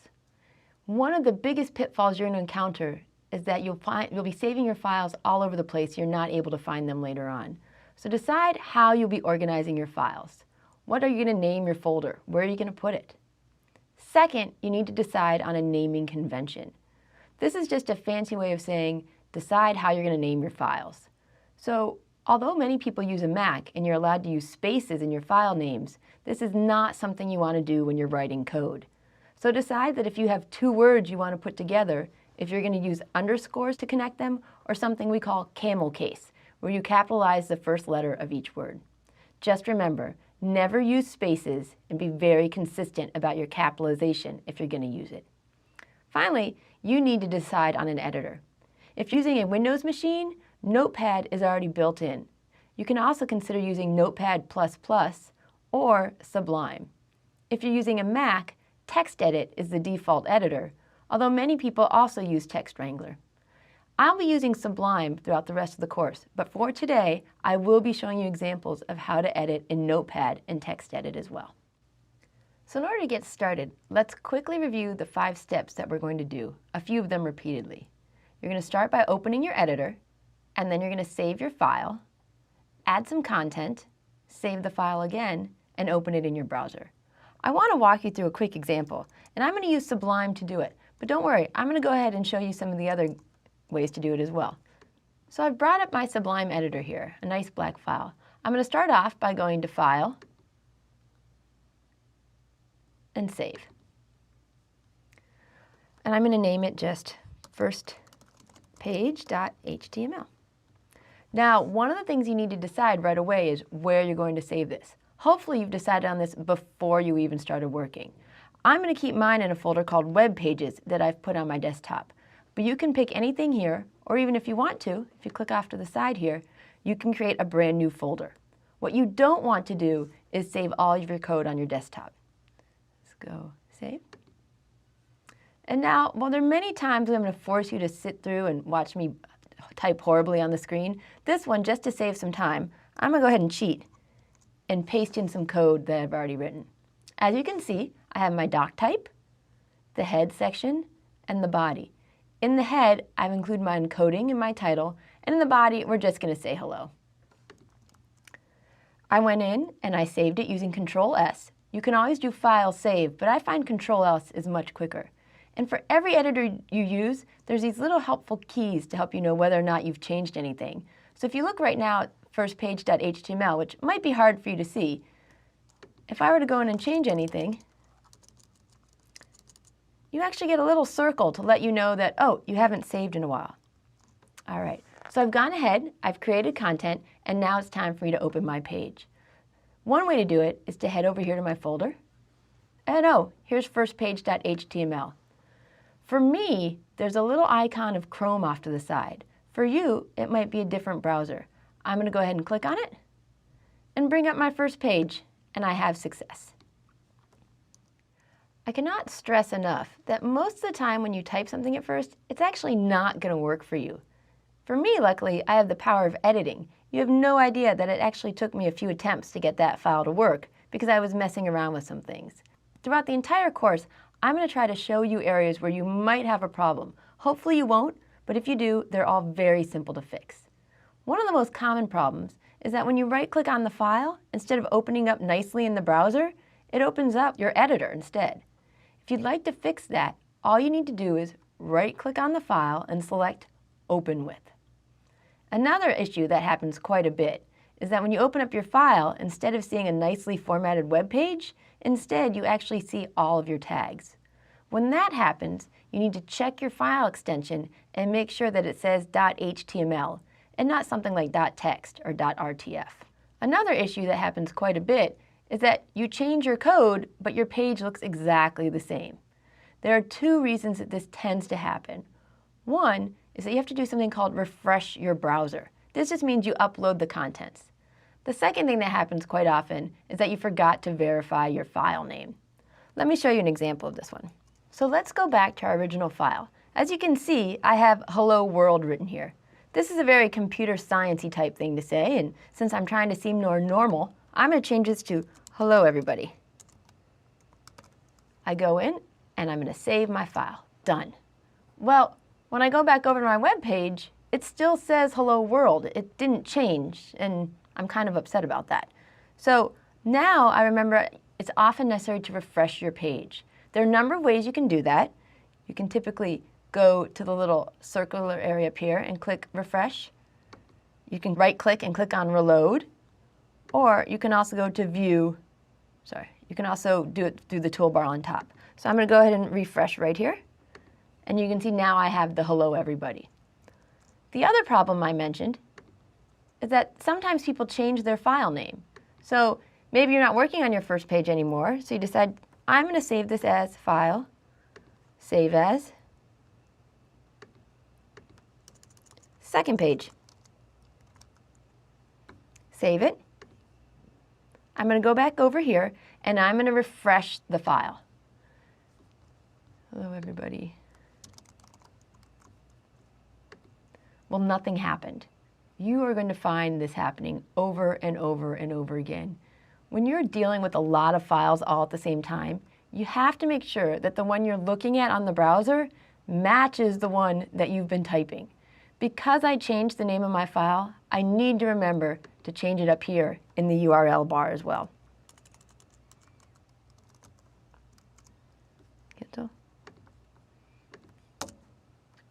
One of the biggest pitfalls you're going to encounter is that you'll be saving your files all over the place. You're not able to find them later on. So decide how you'll be organizing your files. What are you going to name your folder? Where are you going to put it? Second, you need to decide on a naming convention. This is just a fancy way of saying decide how you're going to name your files. So although many people use a Mac and you're allowed to use spaces in your file names, this is not something you want to do when you're writing code. So decide that if you have two words you want to put together, if you're going to use underscores to connect them, or something we call camel case, where you capitalize the first letter of each word. Just remember, never use spaces and be very consistent about your capitalization if you're going to use it. Finally, you need to decide on an editor. If using a Windows machine, Notepad is already built in. You can also consider using Notepad++ or Sublime. If you're using a Mac, TextEdit is the default editor, although many people also use Text Wrangler. I'll be using Sublime throughout the rest of the course, but for today, I will be showing you examples of how to edit in Notepad and TextEdit as well. So in order to get started, let's quickly review the 5 steps that we're going to do, a few of them repeatedly. You're going to start by opening your editor, and then you're going to save your file, add some content, save the file again, and open it in your browser. I want to walk you through a quick example, and I'm going to use Sublime to do it, but don't worry, I'm going to go ahead and show you some of the other ways to do it as well. So I've brought up my Sublime editor here, a nice black file. I'm going to start off by going to File and Save. And I'm going to name it just firstpage.html. Now, one of the things you need to decide right away is where you're going to save this. Hopefully you've decided on this before you even started working. I'm going to keep mine in a folder called Web Pages that I've put on my desktop. But you can pick anything here, or even if you want to, if you click off to the side here, you can create a brand new folder. What you don't want to do is save all of your code on your desktop. Let's go save. And now, while there are many times I'm going to force you to sit through and watch me type horribly on the screen, this one, just to save some time, I'm going to go ahead and cheat and paste in some code that I've already written. As you can see, I have my doc type, the head section, and the body. In the head, I've included my encoding in my title, and in the body, we're just going to say hello. I went in and I saved it using Control-S. You can always do File Save, but I find Control-S is much quicker. And for every editor you use, there's these little helpful keys to help you know whether or not you've changed anything. So if you look right now at firstpage.html, which might be hard for you to see, if I were to go in and change anything, you actually get a little circle to let you know that, oh, you haven't saved in a while. All right, so I've gone ahead, I've created content, and now it's time for me to open my page. One way to do it is to head over here to my folder, and oh, here's firstpage.html. For me, there's a little icon of Chrome off to the side. For you, it might be a different browser. I'm going to go ahead and click on it and bring up my first page, and I have success. I cannot stress enough that most of the time when you type something at first, it's actually not going to work for you. For me, luckily, I have the power of editing. You have no idea that it actually took me a few attempts to get that file to work because I was messing around with some things. Throughout the entire course, I'm going to try to show you areas where you might have a problem. Hopefully you won't, but if you do, they're all very simple to fix. One of the most common problems is that when you right-click on the file, instead of opening up nicely in the browser, it opens up your editor instead. If you'd like to fix that, all you need to do is right-click on the file and select Open With. Another issue that happens quite a bit is that when you open up your file, instead of seeing a nicely formatted web page, instead you actually see all of your tags. When that happens, you need to check your file extension and make sure that it says .html and not something like .text or .rtf. Another issue that happens quite a bit is that you change your code, but your page looks exactly the same. There are 2 reasons that this tends to happen. One is that you have to do something called refresh your browser. This just means you upload the contents. The second thing that happens quite often is that you forgot to verify your file name. Let me show you an example of this one. So let's go back to our original file. As you can see, I have hello world written here. This is a very computer science-y type thing to say, and since I'm trying to seem more normal, I'm going to change this to hello everybody. I go in and I'm going to save my file. Done. Well, when I go back over to my web page, it still says hello world. It didn't change, and I'm kind of upset about that. So now I remember it's often necessary to refresh your page. There are a number of ways you can do that. You can typically go to the little circular area up here and click refresh. You can right-click and click on reload, or you can also go to view. You can also do it through the toolbar on top. So I'm going to go ahead and refresh right here, and you can see now I have the hello everybody. The other problem I mentioned is that sometimes people change their file name. So maybe you're not working on your first page anymore, so you decide, I'm going to save this as file, save as, second page. save it. I'm going to go back over here, and I'm going to refresh the file. Hello, everybody. Well, nothing happened. You are going to find this happening over and over and over again. When you're dealing with a lot of files all at the same time, you have to make sure that the one you're looking at on the browser matches the one that you've been typing. Because I changed the name of my file, I need to remember to change it up here in the URL bar as well.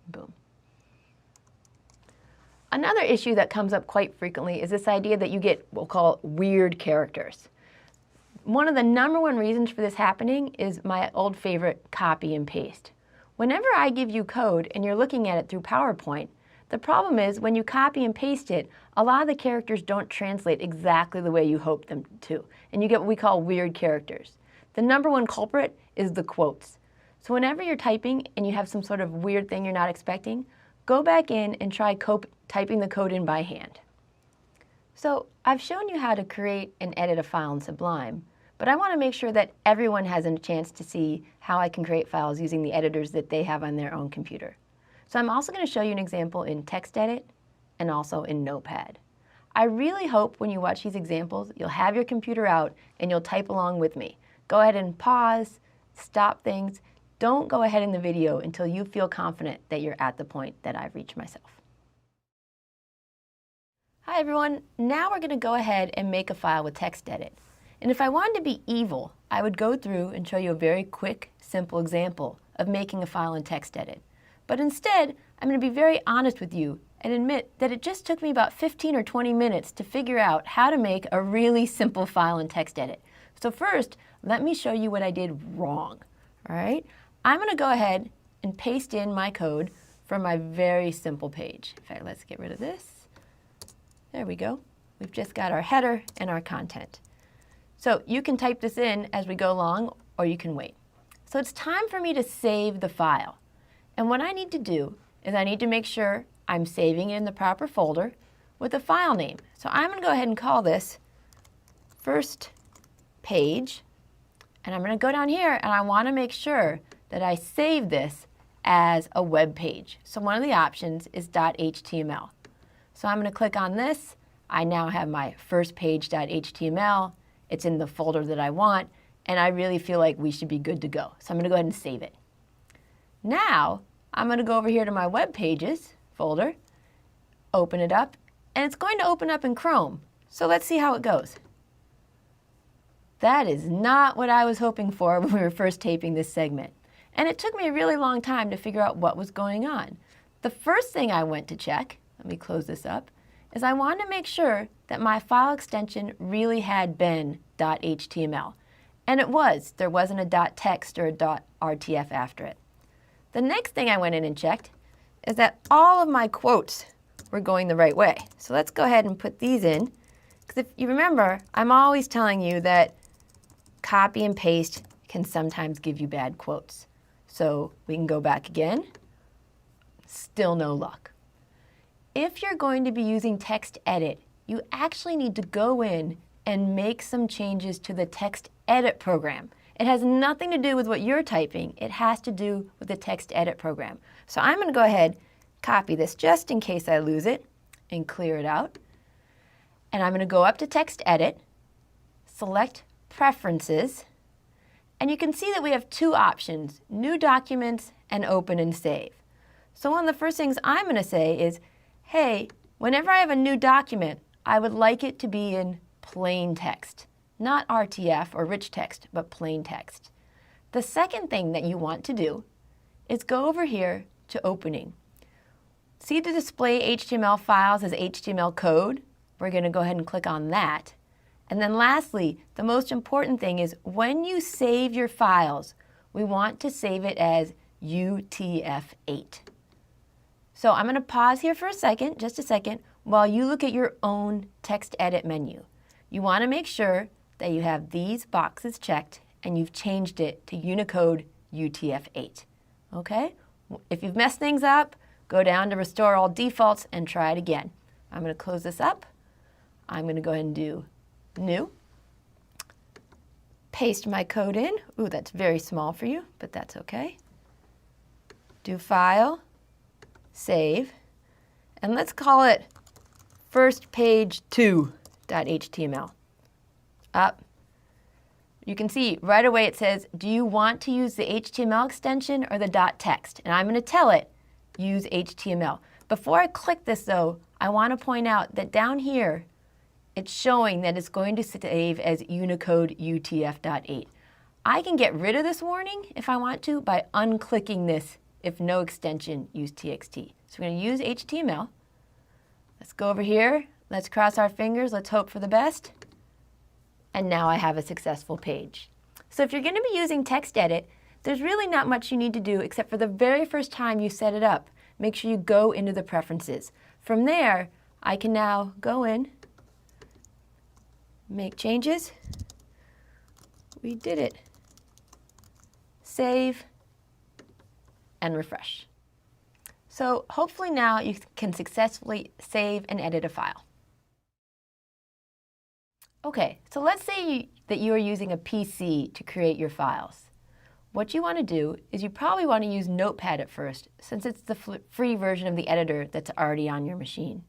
Boom. Another issue that comes up quite frequently is this idea that you get, we'll call, weird characters. One of the #1 reasons for this happening is my old favorite, copy and paste. Whenever I give you code and you're looking at it through PowerPoint, the problem is when you copy and paste it, a lot of the characters don't translate exactly the way you hope them to, and you get what we call weird characters. The #1 culprit is the quotes. So whenever you're typing and you have some sort of weird thing you're not expecting, go back in and try typing the code in by hand. So I've shown you how to create and edit a file in Sublime, but I want to make sure that everyone has a chance to see how I can create files using the editors that they have on their own computer. So I'm also going to show you an example in TextEdit and also in Notepad. I really hope when you watch these examples, you'll have your computer out and you'll type along with me. Go ahead and pause, stop things. Don't go ahead in the video until you feel confident that you're at the point that I've reached myself. Hi everyone, now we're going to go ahead and make a file with TextEdit. And if I wanted to be evil, I would go through and show you a very quick, simple example of making a file in TextEdit. But instead, I'm going to be very honest with you and admit that it just took me about 15 or 20 minutes to figure out how to make a really simple file in TextEdit. So first, let me show you what I did wrong. All right? I'm going to go ahead and paste in my code from my very simple page. In fact, let's get rid of this. There we go. We've just got our header and our content. So you can type this in as we go along, or you can wait. So it's time for me to save the file. And what I need to do is I need to make sure I'm saving it in the proper folder with a file name. So I'm going to go ahead and call this first page. And I'm going to go down here and I want to make sure that I save this as a web page. So one of the options is .html. So I'm going to click on this. I now have my first page.html. It's in the folder that I want, and I really feel like we should be good to go. So I'm going to go ahead and save it. Now, I'm going to go over here to my web pages folder, open it up, and it's going to open up in Chrome. So let's see how it goes. That is not what I was hoping for when we were first taping this segment. And it took me a really long time to figure out what was going on. The first thing I went to check, let me close this up, is I wanted to make sure that my file extension really had been .html. And it was. There wasn't a .text or a .rtf after it. The next thing I went in and checked is that all of my quotes were going the right way. So let's go ahead and put these in. Because if you remember, I'm always telling you that copy and paste can sometimes give you bad quotes. So we can go back again. Still no luck. If you're going to be using TextEdit, you actually need to go in and make some changes to the TextEdit program. It has nothing to do with what you're typing. It has to do with the TextEdit program. So I'm going to go ahead, copy this just in case I lose it, and clear it out. And I'm going to go up to TextEdit, select Preferences, and you can see that we have two options, New Documents and Open and Save. So one of the first things I'm going to say is, hey, whenever I have a new document, I would like it to be in plain text. Not RTF or rich text, but plain text. The second thing that you want to do is go over here to Opening. See the display HTML files as HTML code? We're going to go ahead and click on that. And then lastly, the most important thing is when you save your files, we want to save it as UTF-8. So I'm going to pause here for a second, just a second, while you look at your own TextEdit menu. You want to make sure that you have these boxes checked and you've changed it to Unicode UTF-8. Okay? If you've messed things up, go down to Restore All Defaults and try it again. I'm going to close this up. I'm going to go ahead and do new. Paste my code in. Ooh, that's very small for you, but that's okay. Do file, save, and let's call it first page 2.html. Up. You can see right away it says, do you want to use the HTML extension or the .text? And I'm going to tell it, use HTML. Before I click this though, I want to point out that down here, it's showing that it's going to save as Unicode UTF.8. I can get rid of this warning if I want to by unclicking this if no extension use TXT. So we're going to use HTML. Let's go over here. Let's cross our fingers. Let's hope for the best. And now I have a successful page. So if you're going to be using text edit, there's really not much you need to do except for the very first time you set it up. Make sure you go into the preferences. From there, I can now go in, make changes. We did it. Save and refresh. So hopefully now you can successfully save and edit a file. Okay, so let's say that you are using a PC to create your files. What you want to do is you probably want to use Notepad at first, since it's the free version of the editor that's already on your machine.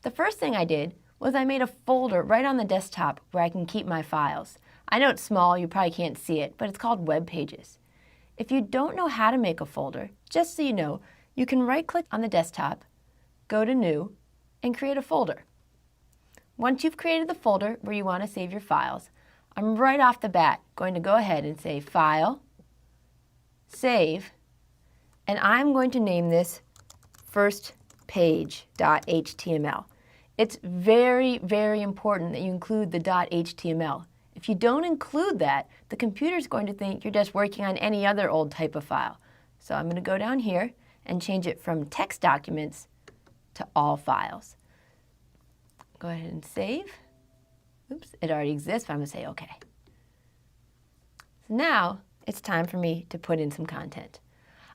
The first thing I did was I made a folder right on the desktop where I can keep my files. I know it's small, you probably can't see it, but it's called Web Pages. If you don't know how to make a folder, just so you know, you can right-click on the desktop, go to New, and create a folder. Once you've created the folder where you want to save your files, I'm right off the bat going to go ahead and say File, Save, and I'm going to name this first page.html. It's very, very important that you include the .html. If you don't include that, the computer's going to think you're just working on any other old type of file. So I'm going to go down here and change it from text documents to all files. Go ahead and save. Oops, it already exists, but I'm going to say OK. So now it's time for me to put in some content.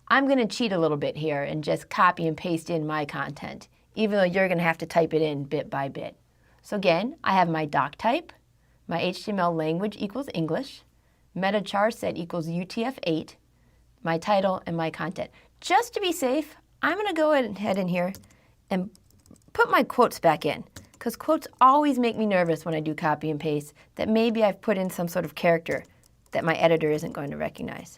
I'm going to cheat a little bit here and just copy and paste in my content, even though you're going to have to type it in bit by bit. So again, I have my doc type, my HTML language equals English, meta char set equals UTF-8, my title, and my content. Just to be safe, I'm going to go ahead in here and put my quotes back in, because quotes always make me nervous when I do copy and paste, that maybe I've put in some sort of character that my editor isn't going to recognize.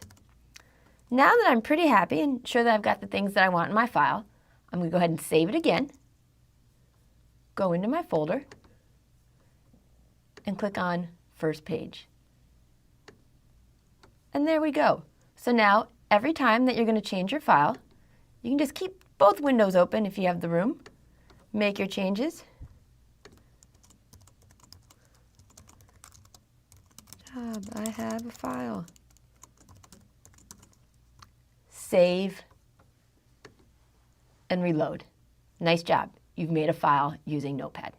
Now that I'm pretty happy and sure that I've got the things that I want in my file, I'm going to go ahead and save it again, go into my folder, and click on First Page. And there we go. So now, every time that you're going to change your file, you can just keep both windows open if you have the room, make your changes. I have a file. Save and reload. Nice job. You've made a file using Notepad.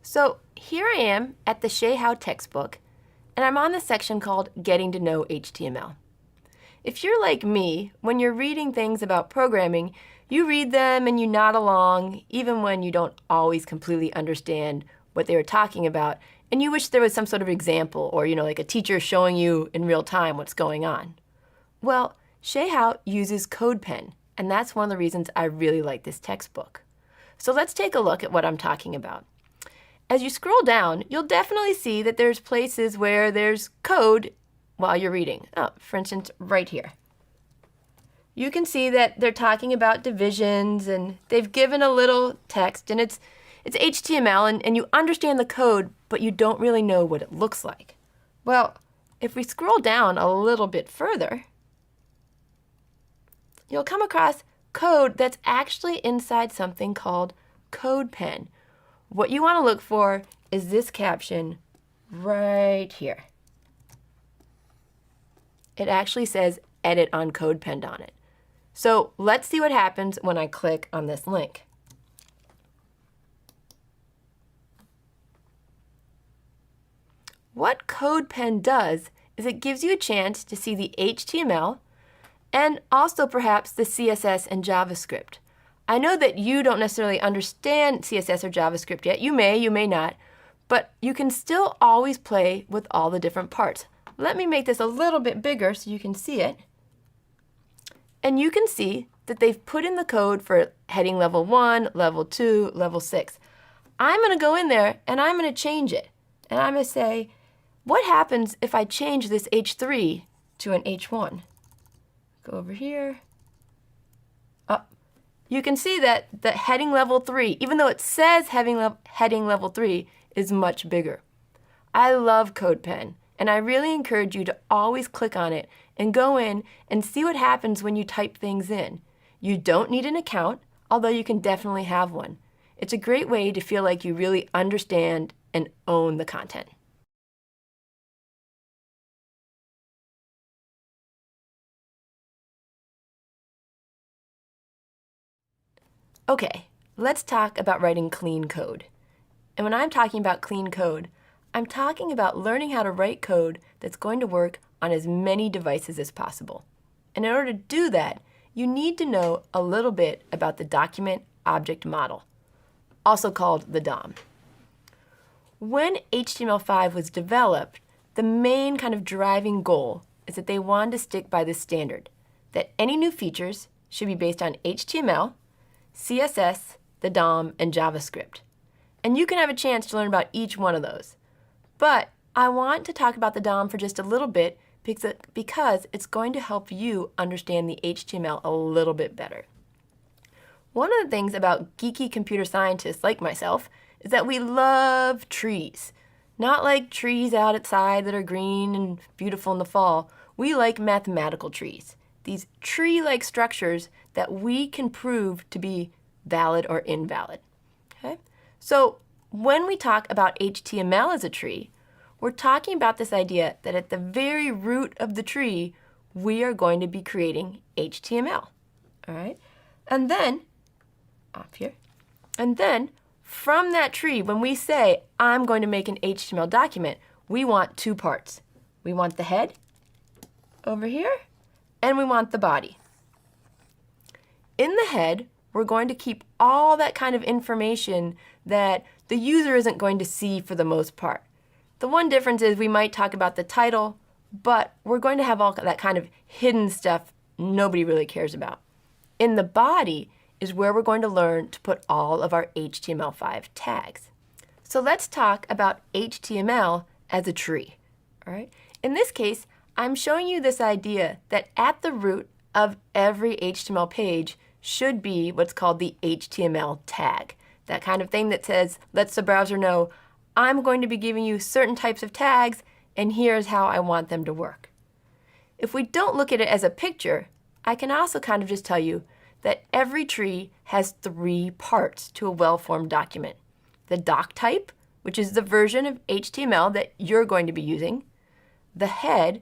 So here I am at the Shay Howe textbook, and I'm on the section called Getting to Know HTML. If you're like me, when you're reading things about programming, you read them and you nod along, even when you don't always completely understand what they were talking about, and you wish there was some sort of example or, like a teacher showing you in real time what's going on. Well, Shay Howe uses CodePen, and that's one of the reasons I really like this textbook. So let's take a look at what I'm talking about. As you scroll down, you'll definitely see that there's places where there's code while you're reading. Oh, for instance, right here. You can see that they're talking about divisions, and they've given a little text, and it's HTML, and you understand the code, but you don't really know what it looks like. Well, if we scroll down a little bit further, you'll come across code that's actually inside something called CodePen. What you want to look for is this caption right here. It actually says Edit on CodePen on it. So let's see what happens when I click on this link. What CodePen does is it gives you a chance to see the HTML and also perhaps the CSS and JavaScript. I know that you don't necessarily understand CSS or JavaScript yet. You may not, but you can still always play with all the different parts. Let me make this a little bit bigger so you can see it. And you can see that they've put in the code for heading level 1, level 2, level 6. I'm going to go in there and I'm going to change it. And I'm going to say, what happens if I change this H3 to an H1? Go over here. Up. You can see that the heading level 3, even though it says heading level 3, is much bigger. I love CodePen, and I really encourage you to always click on it and go in and see what happens when you type things in. You don't need an account, although you can definitely have one. It's a great way to feel like you really understand and own the content. Okay, let's talk about writing clean code. And when I'm talking about clean code, I'm talking about learning how to write code that's going to work on as many devices as possible. And in order to do that, you need to know a little bit about the document object model, also called the DOM. When HTML5 was developed, the main kind of driving goal is that they wanted to stick by this standard, that any new features should be based on HTML, CSS, the DOM, and JavaScript. And you can have a chance to learn about each one of those. But I want to talk about the DOM for just a little bit because it's going to help you understand the HTML a little bit better. One of the things about geeky computer scientists like myself is that we love trees. Not like trees outside that are green and beautiful in the fall. We like mathematical trees. These tree-like structures that we can prove to be valid or invalid. Okay? So when we talk about HTML as a tree, we're talking about this idea that at the very root of the tree, we are going to be creating HTML. All right? And then, off here, and then from that tree, when we say, I'm going to make an HTML document, we want two parts. We want the head over here, and we want the body. In the head, we're going to keep all that kind of information that the user isn't going to see for the most part. The one difference is we might talk about the title, but we're going to have all that kind of hidden stuff nobody really cares about. In the body is where we're going to learn to put all of our HTML5 tags. So let's talk about HTML as a tree. All right? In this case, I'm showing you this idea that at the root of every HTML page should be what's called the HTML tag. That kind of thing that says, lets the browser know, I'm going to be giving you certain types of tags, and here's how I want them to work. If we don't look at it as a picture, I can also kind of just tell you that every tree has three parts to a well-formed document. The doc type, which is the version of HTML that you're going to be using. The head,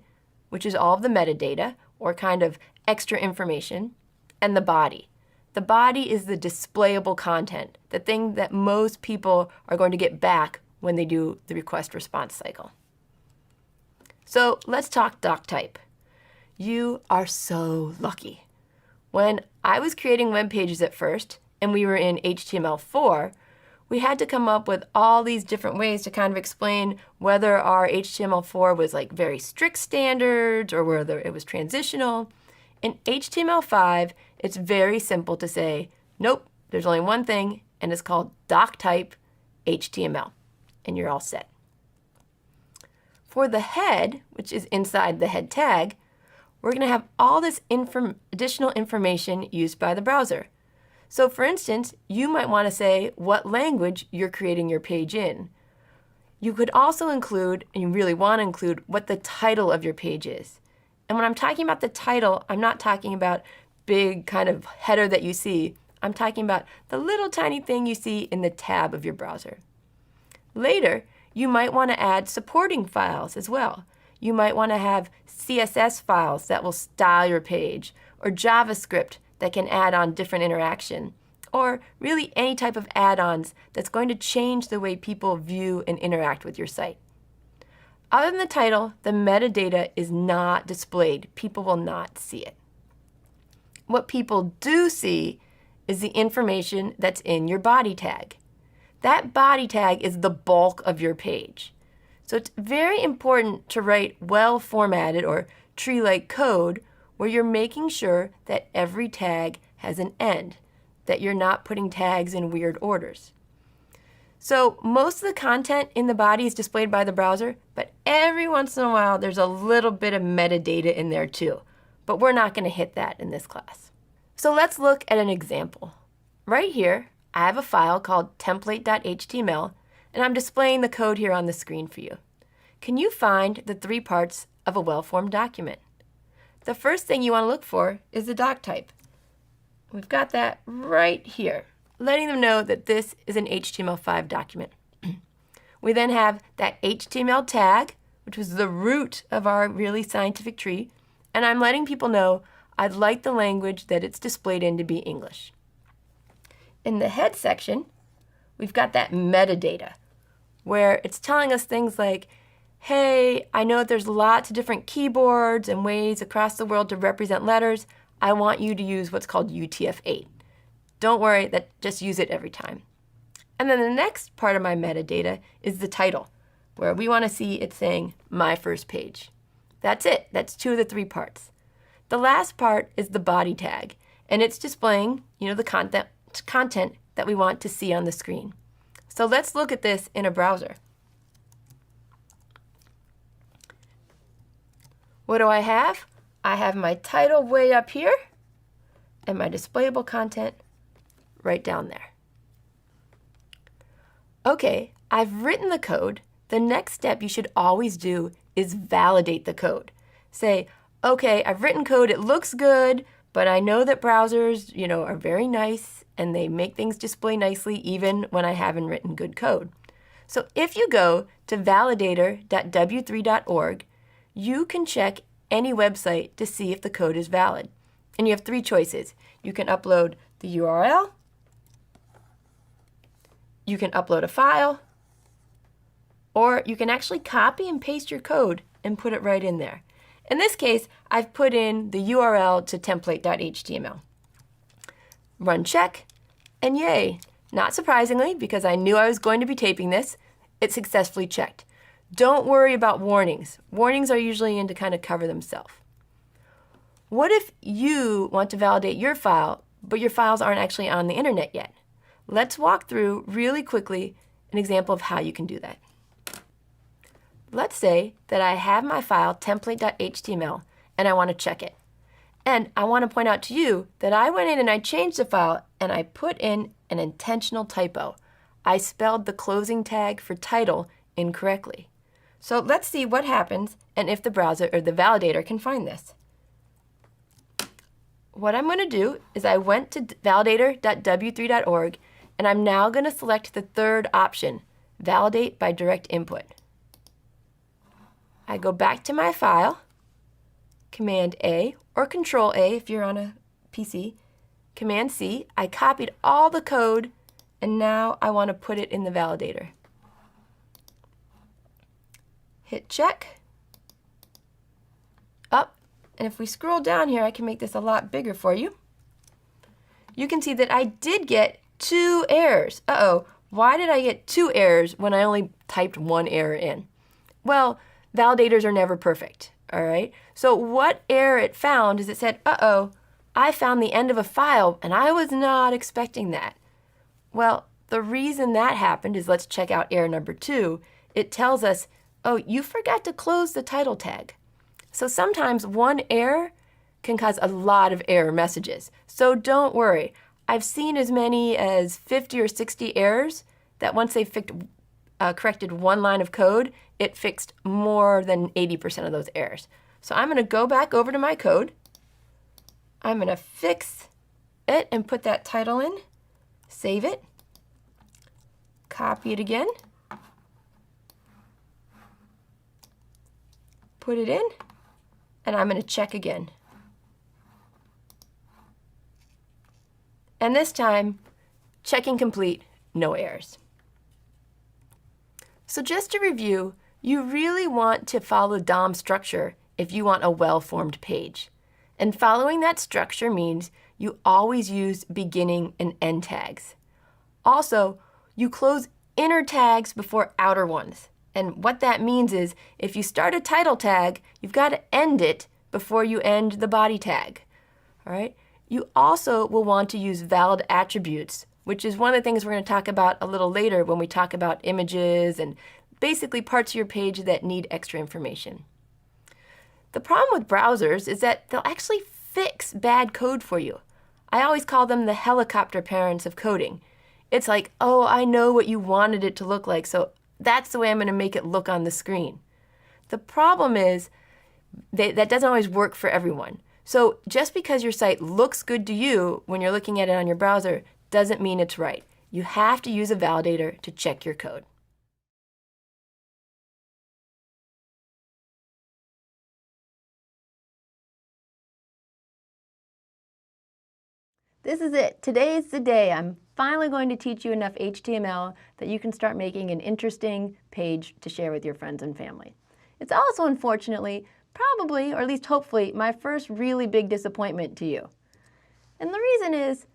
which is all of the metadata, or kind of extra information. And the body. The body is the displayable content, the thing that most people are going to get back when they do the request response cycle. So let's talk doc type. You are so lucky. When I was creating web pages at first, and we were in HTML4, we had to come up with all these different ways to kind of explain whether our HTML4 was like very strict standards or whether it was transitional. In HTML5, it's very simple to say, nope, there's only one thing, and it's called doc type HTML, and you're all set. For the head, which is inside the head tag, we're going to have all this additional information used by the browser. So for instance, you might want to say what language you're creating your page in. You could also include, and you really want to include, what the title of your page is. And when I'm talking about the title, I'm not talking about big kind of header that you see. I'm talking about the little tiny thing you see in the tab of your browser. Later, you might want to add supporting files as well. You might want to have CSS files that will style your page, or JavaScript that can add on different interaction, or really any type of add-ons that's going to change the way people view and interact with your site. Other than the title, the metadata is not displayed. People will not see it. What people do see is the information that's in your body tag. That body tag is the bulk of your page. So it's very important to write well-formatted or tree-like code where you're making sure that every tag has an end, that you're not putting tags in weird orders. So most of the content in the body is displayed by the browser, but every once in a while there's a little bit of metadata in there too. But we're not going to hit that in this class. So let's look at an example. Right here, I have a file called template.html, and I'm displaying the code here on the screen for you. Can you find the three parts of a well-formed document? The first thing you want to look for is the doc type. We've got that right here, letting them know that this is an HTML5 document. We then have that HTML tag, which was the root of our really scientific tree, and I'm letting people know I'd like the language that it's displayed in to be English. In the head section, we've got that metadata, where it's telling us things like, hey, I know that there's lots of different keyboards and ways across the world to represent letters. I want you to use what's called UTF-8. Don't worry, just use it every time. And then the next part of my metadata is the title, where we want to see it saying my first page. That's it. That's two of the three parts. The last part is the body tag, and it's displaying, the content that we want to see on the screen. So let's look at this in a browser. What do I have? I have my title way up here and my displayable content right down there. Okay, I've written the code. The next step you should always do is validate the code. Say, okay, I've written code, it looks good, but I know that browsers, are very nice and they make things display nicely even when I haven't written good code. So if you go to validator.w3.org, you can check any website to see if the code is valid. And you have three choices. You can upload the URL, you can upload a file, or you can actually copy and paste your code and put it right in there. In this case, I've put in the URL to template.html. Run check, and yay! Not surprisingly, because I knew I was going to be taping this, it successfully checked. Don't worry about warnings. Warnings are usually in to kind of cover themselves. What if you want to validate your file, but your files aren't actually on the internet yet? Let's walk through really quickly an example of how you can do that. Let's say that I have my file template.html and I want to check it. And I want to point out to you that I went in and I changed the file and I put in an intentional typo. I spelled the closing tag for title incorrectly. So let's see what happens and if the browser or the validator can find this. What I'm going to do is I went to validator.w3.org and I'm now going to select the third option, validate by direct input. I go back to my file, Command A or Control A if you're on a PC, Command C. I copied all the code and now I want to put it in the validator. Hit check, up, and if we scroll down here, I can make this a lot bigger for you. You can see that I did get 2 errors. Uh-oh, why did I get 2 errors when I only typed 1 error in? Well, validators are never perfect, all right? So what error it found is it said, uh-oh, I found the end of a file and I was not expecting that. Well, the reason that happened is let's check out error number 2. It tells us, oh, you forgot to close the title tag. So sometimes one error can cause a lot of error messages. So don't worry. I've seen as many as 50 or 60 errors that once they corrected one line of code, it fixed more than 80% of those errors. So I'm going to go back over to my code. I'm going to fix it and put that title in, save it, copy it again, put it in, and I'm going to check again. And this time, checking complete, no errors. So just to review, You really want to follow DOM structure if you want a well-formed page. And following that structure means you always use beginning and end tags. Also, you close inner tags before outer ones. And what that means is if you start a title tag, you've got to end it before you end the body tag. All right? You also will want to use valid attributes, which is one of the things we're going to talk about a little later when we talk about images and basically parts of your page that need extra information. The problem with browsers is that they'll actually fix bad code for you. I always call them the helicopter parents of coding. It's like, oh, I know what you wanted it to look like, so that's the way I'm going to make it look on the screen. The problem is that doesn't always work for everyone. So just because your site looks good to you when you're looking at it on your browser doesn't mean it's right. You have to use a validator to check your code. This is it. Today's the day. I'm finally going to teach you enough HTML that you can start making an interesting page to share with your friends and family. It's also, unfortunately, probably, or at least hopefully, my first really big disappointment to you. And the reason is,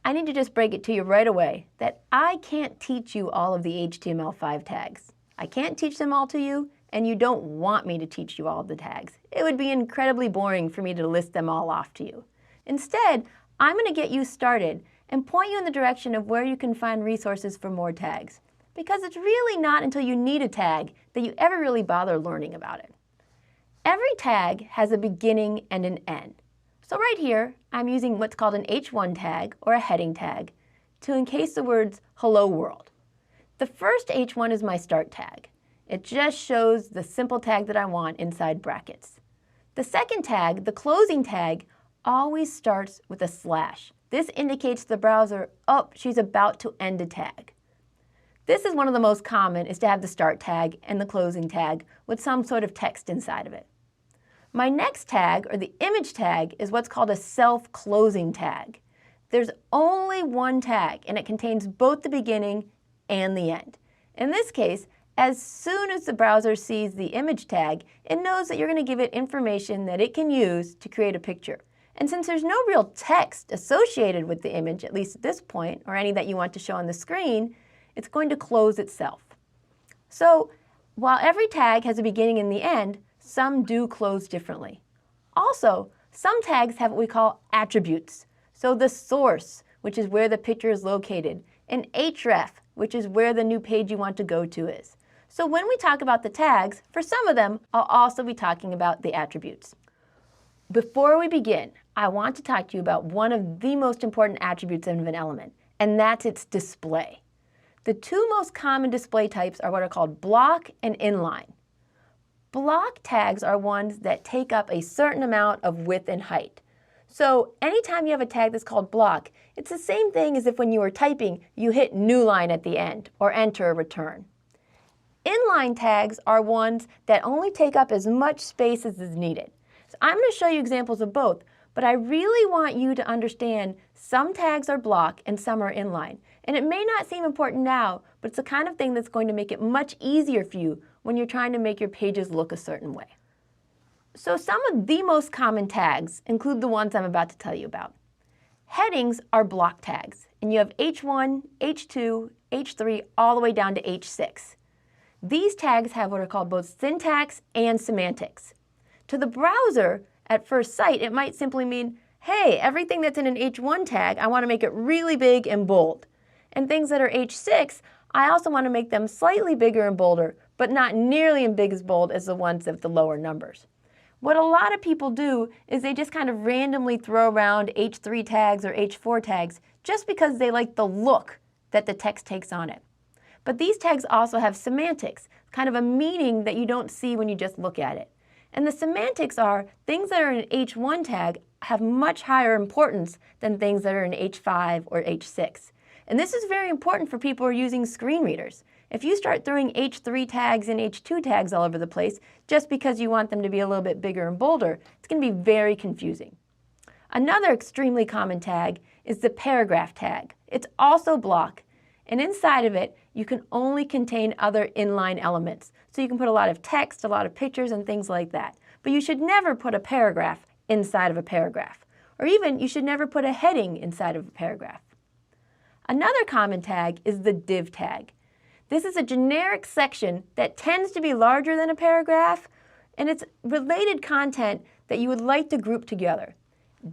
I need to just break it to you right away that I can't teach you all of the HTML5 tags. I can't teach them all to you, and you don't want me to teach you all of the tags. It would be incredibly boring for me to list them all off to you. Instead, I'm going to get you started and point you in the direction of where you can find resources for more tags. Because it's really not until you need a tag that you ever really bother learning about it. Every tag has a beginning and an end. So right here, I'm using what's called an H1 tag or a heading tag to encase the words hello world. The first H1 is my start tag. It just shows the simple tag that I want inside brackets. The second tag, the closing tag, always starts with a slash. This indicates to the browser, oh, she's about to end a tag. This is one of the most common, is to have the start tag and the closing tag with some sort of text inside of it. My next tag, or the image tag, is what's called a self-closing tag. There's only one tag, and it contains both the beginning and the end. In this case, as soon as the browser sees the image tag, it knows that you're going to give it information that it can use to create a picture. And since there's no real text associated with the image, at least at this point, or any that you want to show on the screen, it's going to close itself. So while every tag has a beginning and the end, some do close differently. Also, some tags have what we call attributes. So the source, which is where the picture is located, and href, which is where the new page you want to go to is. So when we talk about the tags, for some of them, I'll also be talking about the attributes. Before we begin, I want to talk to you about one of the most important attributes of an element, and that's its display. The two most common display types are what are called block and inline. Block tags are ones that take up a certain amount of width and height. So anytime you have a tag that's called block, it's the same thing as if when you were typing, you hit new line at the end, or enter or return. Inline tags are ones that only take up as much space as is needed. So I'm going to show you examples of both, but I really want you to understand some tags are block and some are inline. And it may not seem important now, but it's the kind of thing that's going to make it much easier for you when you're trying to make your pages look a certain way. So some of the most common tags include the ones I'm about to tell you about. Headings are block tags, and you have H1, H2, H3, all the way down to H6. These tags have what are called both syntax and semantics. To the browser, at first sight, it might simply mean, hey, everything that's in an H1 tag, I want to make it really big and bold. And things that are H6, I also want to make them slightly bigger and bolder, but not nearly as big as bold as the ones with the lower numbers. What a lot of people do is they just kind of randomly throw around H3 tags or H4 tags just because they like the look that the text takes on it. But these tags also have semantics, kind of a meaning that you don't see when you just look at it. And the semantics are things that are in an H1 tag have much higher importance than things that are in H5 or H6. And this is very important for people who are using screen readers. If you start throwing H3 tags and H2 tags all over the place just because you want them to be a little bit bigger and bolder, it's going to be very confusing. Another extremely common tag is the paragraph tag. It's also block, and inside of it you can only contain other inline elements. So you can put a lot of text, a lot of pictures, and things like that. But you should never put a paragraph inside of a paragraph. Or even, you should never put a heading inside of a paragraph. Another common tag is the div tag. This is a generic section that tends to be larger than a paragraph, and it's related content that you would like to group together.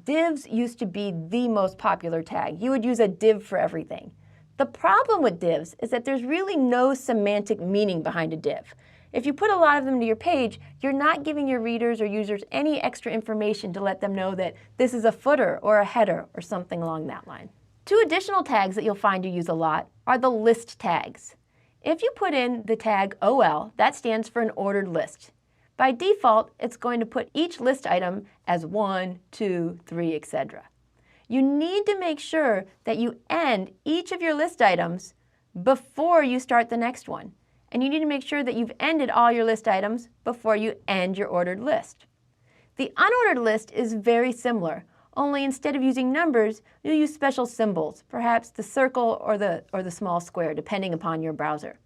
Divs used to be the most popular tag. You would use a div for everything. The problem with divs is that there's really no semantic meaning behind a div. If you put a lot of them to your page, you're not giving your readers or users any extra information to let them know that this is a footer or a header or something along that line. Two additional tags that you'll find you use a lot are the list tags. If you put in the tag OL, that stands for an ordered list. By default, it's going to put each list item as 1, 2, 3, etc. You need to make sure that you end each of your list items before you start the next one. And you need to make sure that you've ended all your list items before you end your ordered list. The unordered list is very similar, only instead of using numbers, you'll use special symbols, perhaps the circle or the small square, depending upon your browser.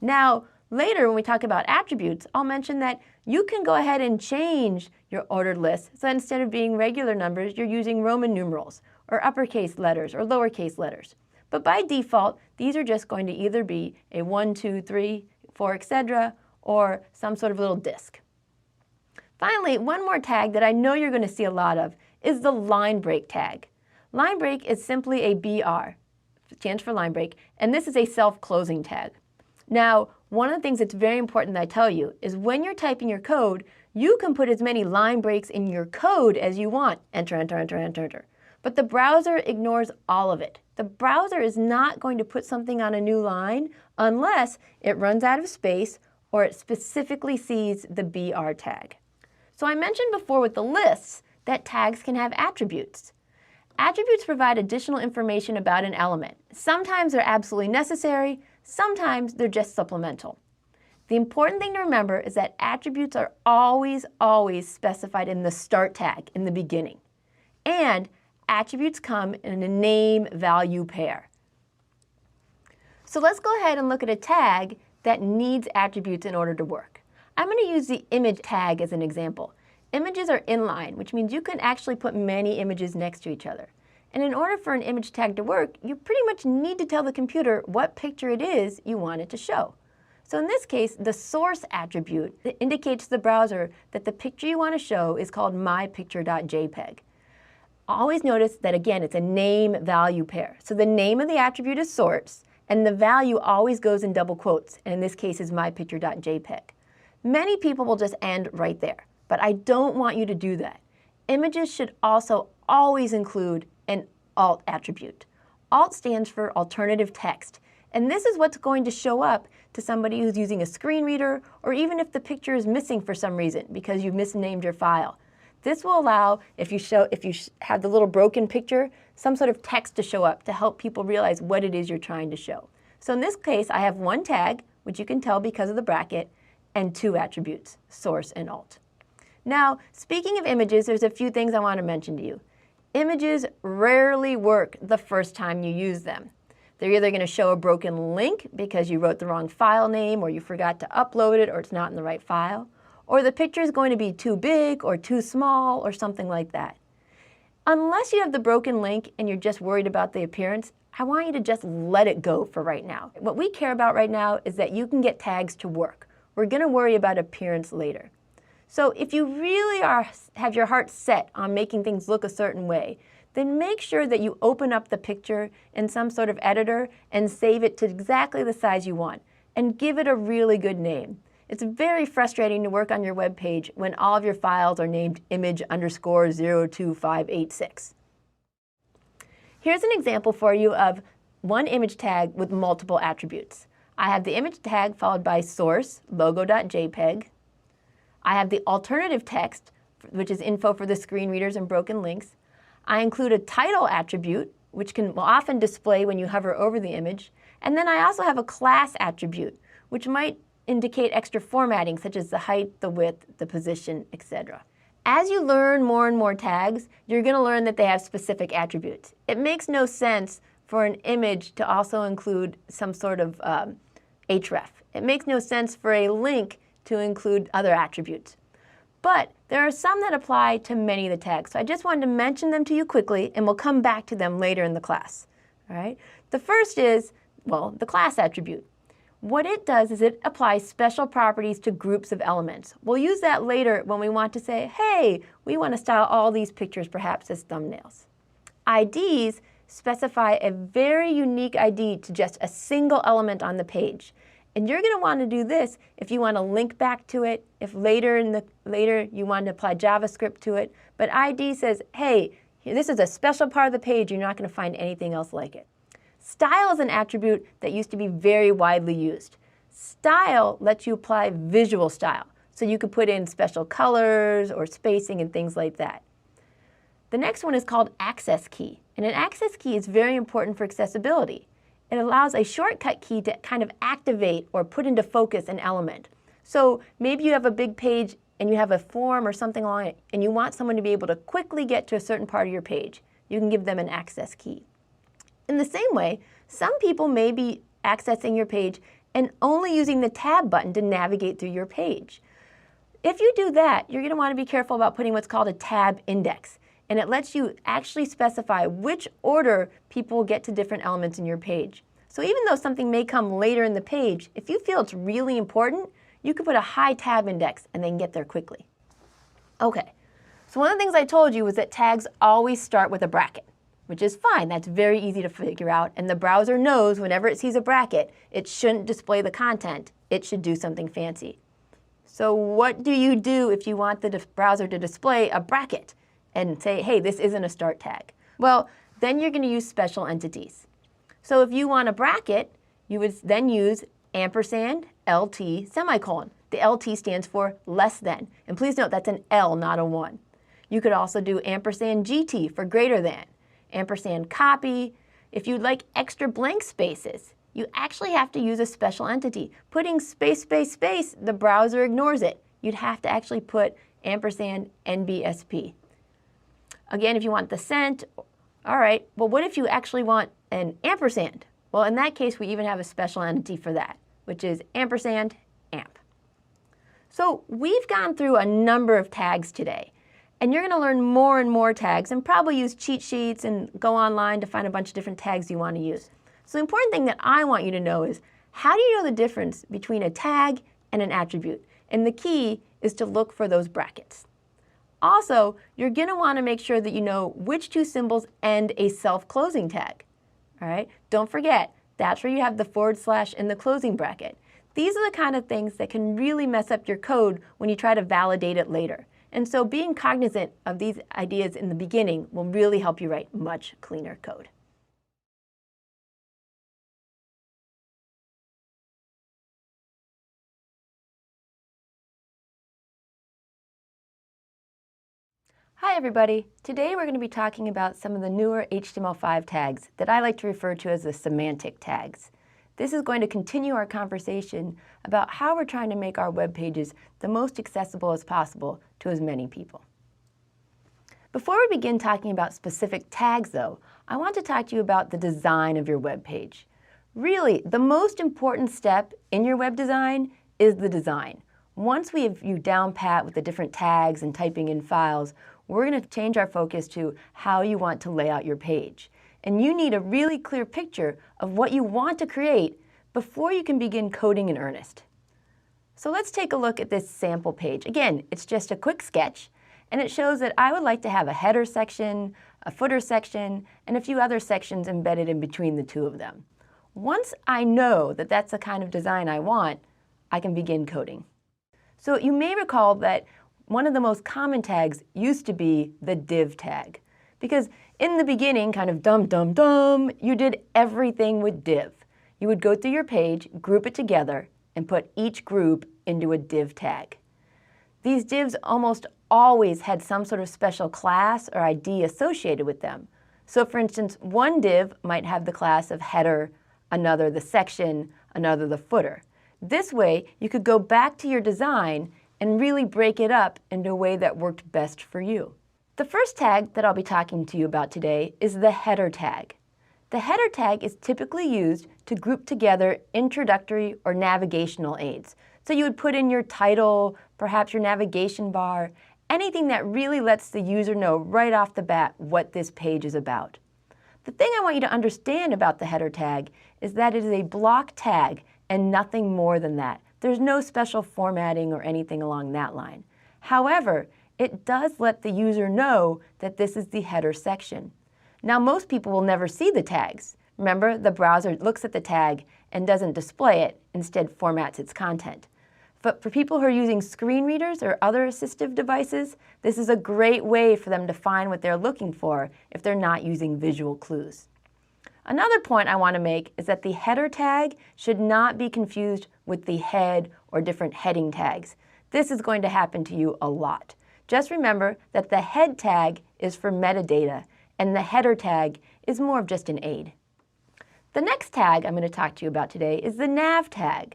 Now, later when we talk about attributes, I'll mention that you can go ahead and change your ordered list so that instead of being regular numbers, you're using Roman numerals or uppercase letters or lowercase letters. But by default, these are just going to either be a 1, 2, 3, 4, etc., or some sort of little disk. Finally, one more tag that I know you're going to see a lot of is the line break tag. Line break is simply a BR, it stands for line break, and this is a self-closing tag. Now, one of the things that's very important that I tell you is when you're typing your code, you can put as many line breaks in your code as you want. Enter, enter, enter, enter, enter. But the browser ignores all of it. The browser is not going to put something on a new line unless it runs out of space or it specifically sees the BR tag. So I mentioned before with the lists that tags can have attributes. Attributes provide additional information about an element. Sometimes they're absolutely necessary, sometimes they're just supplemental. The important thing to remember is that attributes are always specified in the start tag in the beginning. And attributes come in a name-value pair. So let's go ahead and look at a tag that needs attributes in order to work. I'm going to use the image tag as an example. Images are inline, which means you can actually put many images next to each other. And in order for an image tag to work, you pretty much need to tell the computer what picture it is you want it to show. So in this case, the source attribute indicates to the browser that the picture you want to show is called mypicture.jpg. Always notice that, again, it's a name-value pair. So the name of the attribute is source, and the value always goes in double quotes, and in this case is mypicture.jpg. Many people will just end right there, but I don't want you to do that. Images should also always include an alt attribute. Alt stands for alternative text, and this is what's going to show up to somebody who's using a screen reader, or even if the picture is missing for some reason because you misnamed your file. This will allow, if you have the little broken picture, some sort of text to show up to help people realize what it is you're trying to show. So in this case, I have one tag, which you can tell because of the bracket, and two attributes, source and alt. Now, speaking of images, there's a few things I want to mention to you. Images rarely work the first time you use them. They're either going to show a broken link because you wrote the wrong file name or you forgot to upload it or it's not in the right file, or the picture is going to be too big or too small or something like that. Unless you have the broken link and you're just worried about the appearance, I want you to just let it go for right now. What we care about right now is that you can get tags to work. We're going to worry about appearance later. So if you really have your heart set on making things look a certain way, then make sure that you open up the picture in some sort of editor and save it to exactly the size you want, and give it a really good name. It's very frustrating to work on your web page when all of your files are named image_02586. Here's an example for you of one image tag with multiple attributes. I have the image tag followed by source, logo.jpg. I have the alternative text, which is info for the screen readers and broken links. I include a title attribute, which will often display when you hover over the image. And then I also have a class attribute, which might indicate extra formatting, such as the height, the width, the position, etc. As you learn more and more tags, you're going to learn that they have specific attributes. It makes no sense for an image to also include some sort of href. It makes no sense for a link to include other attributes. But there are some that apply to many of the tags. So I just wanted to mention them to you quickly, and we'll come back to them later in the class. All right? The first is, well, the class attribute. What it does is it applies special properties to groups of elements. We'll use that later when we want to say, hey, we want to style all these pictures perhaps as thumbnails. IDs specify a very unique ID to just a single element on the page. And you're going to want to do this if you want to link back to it, if later you want to apply JavaScript to it. But ID says, hey, this is a special part of the page. You're not going to find anything else like it. Style is an attribute that used to be very widely used. Style lets you apply visual style. So you could put in special colors or spacing and things like that. The next one is called access key. And an access key is very important for accessibility. It allows a shortcut key to kind of activate or put into focus an element. So maybe you have a big page and you have a form or something along it, and you want someone to be able to quickly get to a certain part of your page. You can give them an access key. In the same way, some people may be accessing your page and only using the tab button to navigate through your page. If you do that, you're going to want to be careful about putting what's called a tab index. And it lets you actually specify which order people will get to different elements in your page. So even though something may come later in the page, if you feel it's really important, you can put a high tab index and then get there quickly. Okay, so one of the things I told you was that tags always start with a bracket, which is fine. That's very easy to figure out. And the browser knows whenever it sees a bracket, it shouldn't display the content. It should do something fancy. So what do you do if you want the browser to display a bracket and say, hey, this isn't a start tag? Well, then you're going to use special entities. So if you want a bracket, you would then use ampersand LT semicolon. The LT stands for less than. And please note that's an L, not a 1. You could also do ampersand GT for greater than, ampersand copy. If you'd like extra blank spaces, you actually have to use a special entity. Putting space, space, space, the browser ignores it. You'd have to actually put ampersand NBSP. Again, if you want the cent, all right, well, what if you actually want an ampersand? Well, in that case, we even have a special entity for that, which is ampersand amp. So we've gone through a number of tags today, and you're going to learn more and more tags and probably use cheat sheets and go online to find a bunch of different tags you want to use. So the important thing that I want you to know is, how do you know the difference between a tag and an attribute? And the key is to look for those brackets. Also, you're going to want to make sure that you know which two symbols end a self-closing tag. All right? Don't forget, that's where you have the / in the closing bracket. These are the kind of things that can really mess up your code when you try to validate it later. And so being cognizant of these ideas in the beginning will really help you write much cleaner code. Hi everybody! Today we're going to be talking about some of the newer HTML5 tags that I like to refer to as the semantic tags. This is going to continue our conversation about how we're trying to make our web pages the most accessible as possible to as many people. Before we begin talking about specific tags though, I want to talk to you about the design of your web page. Really, the most important step in your web design is the design. Once we have you down pat with the different tags and typing in files, we're going to change our focus to how you want to lay out your page. And you need a really clear picture of what you want to create before you can begin coding in earnest. So let's take a look at this sample page. Again, it's just a quick sketch, and it shows that I would like to have a header section, a footer section, and a few other sections embedded in between the two of them. Once I know that that's the kind of design I want, I can begin coding. So you may recall that one of the most common tags used to be the div tag. Because in the beginning, kind of dumb, you did everything with div. You would go through your page, group it together, and put each group into a div tag. These divs almost always had some sort of special class or ID associated with them. So for instance, one div might have the class of header, another the section, another the footer. This way, you could go back to your design and really break it up into a way that worked best for you. The first tag that I'll be talking to you about today is the header tag. The header tag is typically used to group together introductory or navigational aids. So you would put in your title, perhaps your navigation bar, anything that really lets the user know right off the bat what this page is about. The thing I want you to understand about the header tag is that it is a block tag and nothing more than that. There's no special formatting or anything along that line. However, it does let the user know that this is the header section. Now, most people will never see the tags. Remember, the browser looks at the tag and doesn't display it, instead formats its content. But for people who are using screen readers or other assistive devices, this is a great way for them to find what they're looking for if they're not using visual clues. Another point I want to make is that the header tag should not be confused with the head or different heading tags. This is going to happen to you a lot. Just remember that the head tag is for metadata and the header tag is more of just an aid. The next tag I'm going to talk to you about today is the nav tag.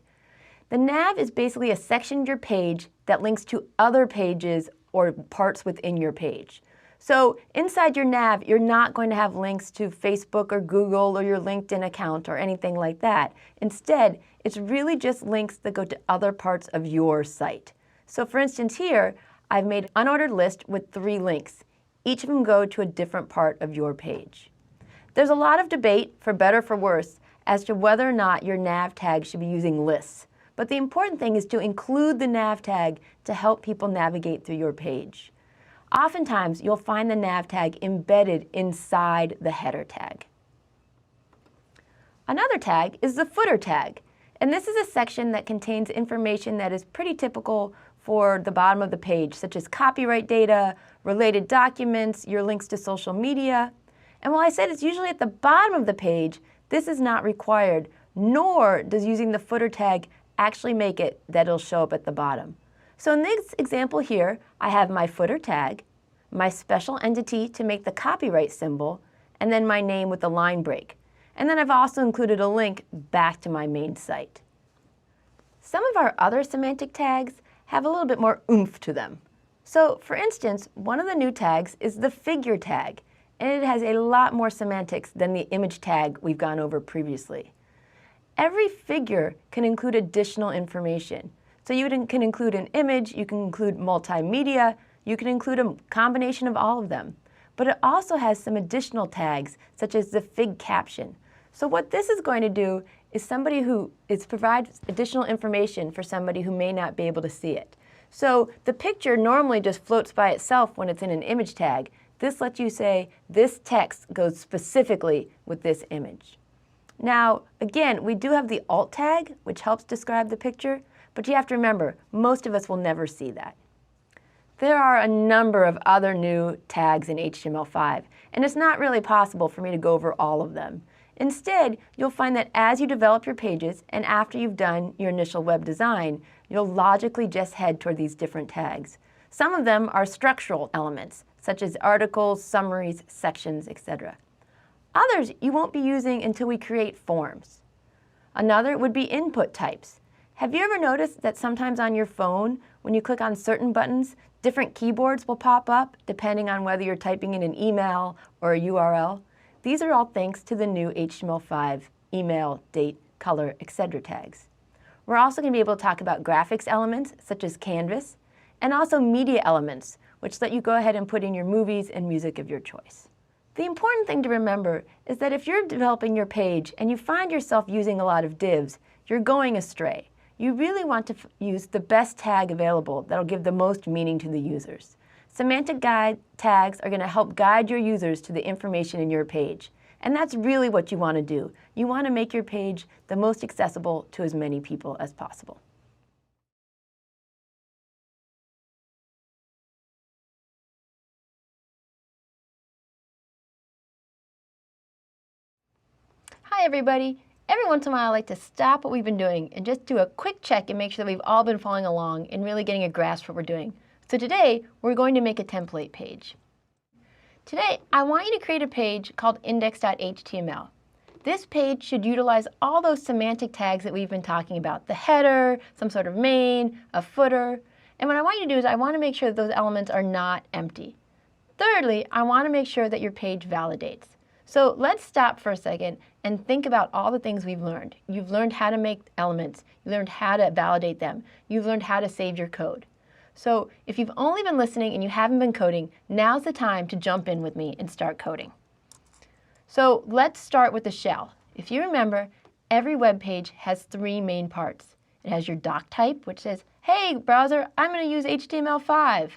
The nav is basically a section of your page that links to other pages or parts within your page. So inside your nav, you're not going to have links to Facebook or Google or your LinkedIn account or anything like that. Instead, it's really just links that go to other parts of your site. So for instance here, I've made an unordered list with 3 links. Each of them go to a different part of your page. There's a lot of debate, for better or for worse, as to whether or not your nav tag should be using lists. But the important thing is to include the nav tag to help people navigate through your page. Oftentimes, you'll find the nav tag embedded inside the header tag. Another tag is the footer tag. And this is a section that contains information that is pretty typical for the bottom of the page, such as copyright data, related documents, your links to social media. And while I said it's usually at the bottom of the page, this is not required, nor does using the footer tag actually make it that it'll show up at the bottom. So in this example here, I have my footer tag, my special entity to make the copyright symbol, and then my name with the line break. And then I've also included a link back to my main site. Some of our other semantic tags have a little bit more oomph to them. So for instance, one of the new tags is the figure tag, and it has a lot more semantics than the image tag we've gone over previously. Every figure can include additional information. So you can include an image, you can include multimedia, you can include a combination of all of them. But it also has some additional tags, such as the fig caption. So what this is going to do is provide additional information for somebody who may not be able to see it. So the picture normally just floats by itself when it's in an image tag. This lets you say, this text goes specifically with this image. Now, again, we do have the alt tag, which helps describe the picture, but you have to remember, most of us will never see that. There are a number of other new tags in HTML5, and it's not really possible for me to go over all of them. Instead, you'll find that as you develop your pages and after you've done your initial web design, you'll logically just head toward these different tags. Some of them are structural elements, such as articles, summaries, sections, etc. Others you won't be using until we create forms. Another would be input types. Have you ever noticed that sometimes on your phone, when you click on certain buttons, different keyboards will pop up depending on whether you're typing in an email or a URL? These are all thanks to the new HTML5 email, date, color, etc. tags. We're also going to be able to talk about graphics elements such as canvas, and also media elements, which let you go ahead and put in your movies and music of your choice. The important thing to remember is that if you're developing your page and you find yourself using a lot of divs, you're going astray. You really want to use the best tag available that'll give the most meaning to the users. Semantic guide tags are going to help guide your users to the information in your page. And that's really what you want to do. You want to make your page the most accessible to as many people as possible. Hi everybody. Every once in a while I like to stop what we've been doing and just do a quick check and make sure that we've all been following along and really getting a grasp of what we're doing. So today we're going to make a template page. Today I want you to create a page called index.html. This page should utilize all those semantic tags that we've been talking about. The header, some sort of main, a footer. And what I want you to do is I want to make sure that those elements are not empty. Thirdly, I want to make sure that your page validates. So let's stop for a second and think about all the things we've learned. You've learned how to make elements. You learned how to validate them. You've learned how to save your code. So if you've only been listening and you haven't been coding, now's the time to jump in with me and start coding. So let's start with the shell. If you remember, every web page has three main parts. It has your doc type, which says, hey, browser, I'm going to use HTML5.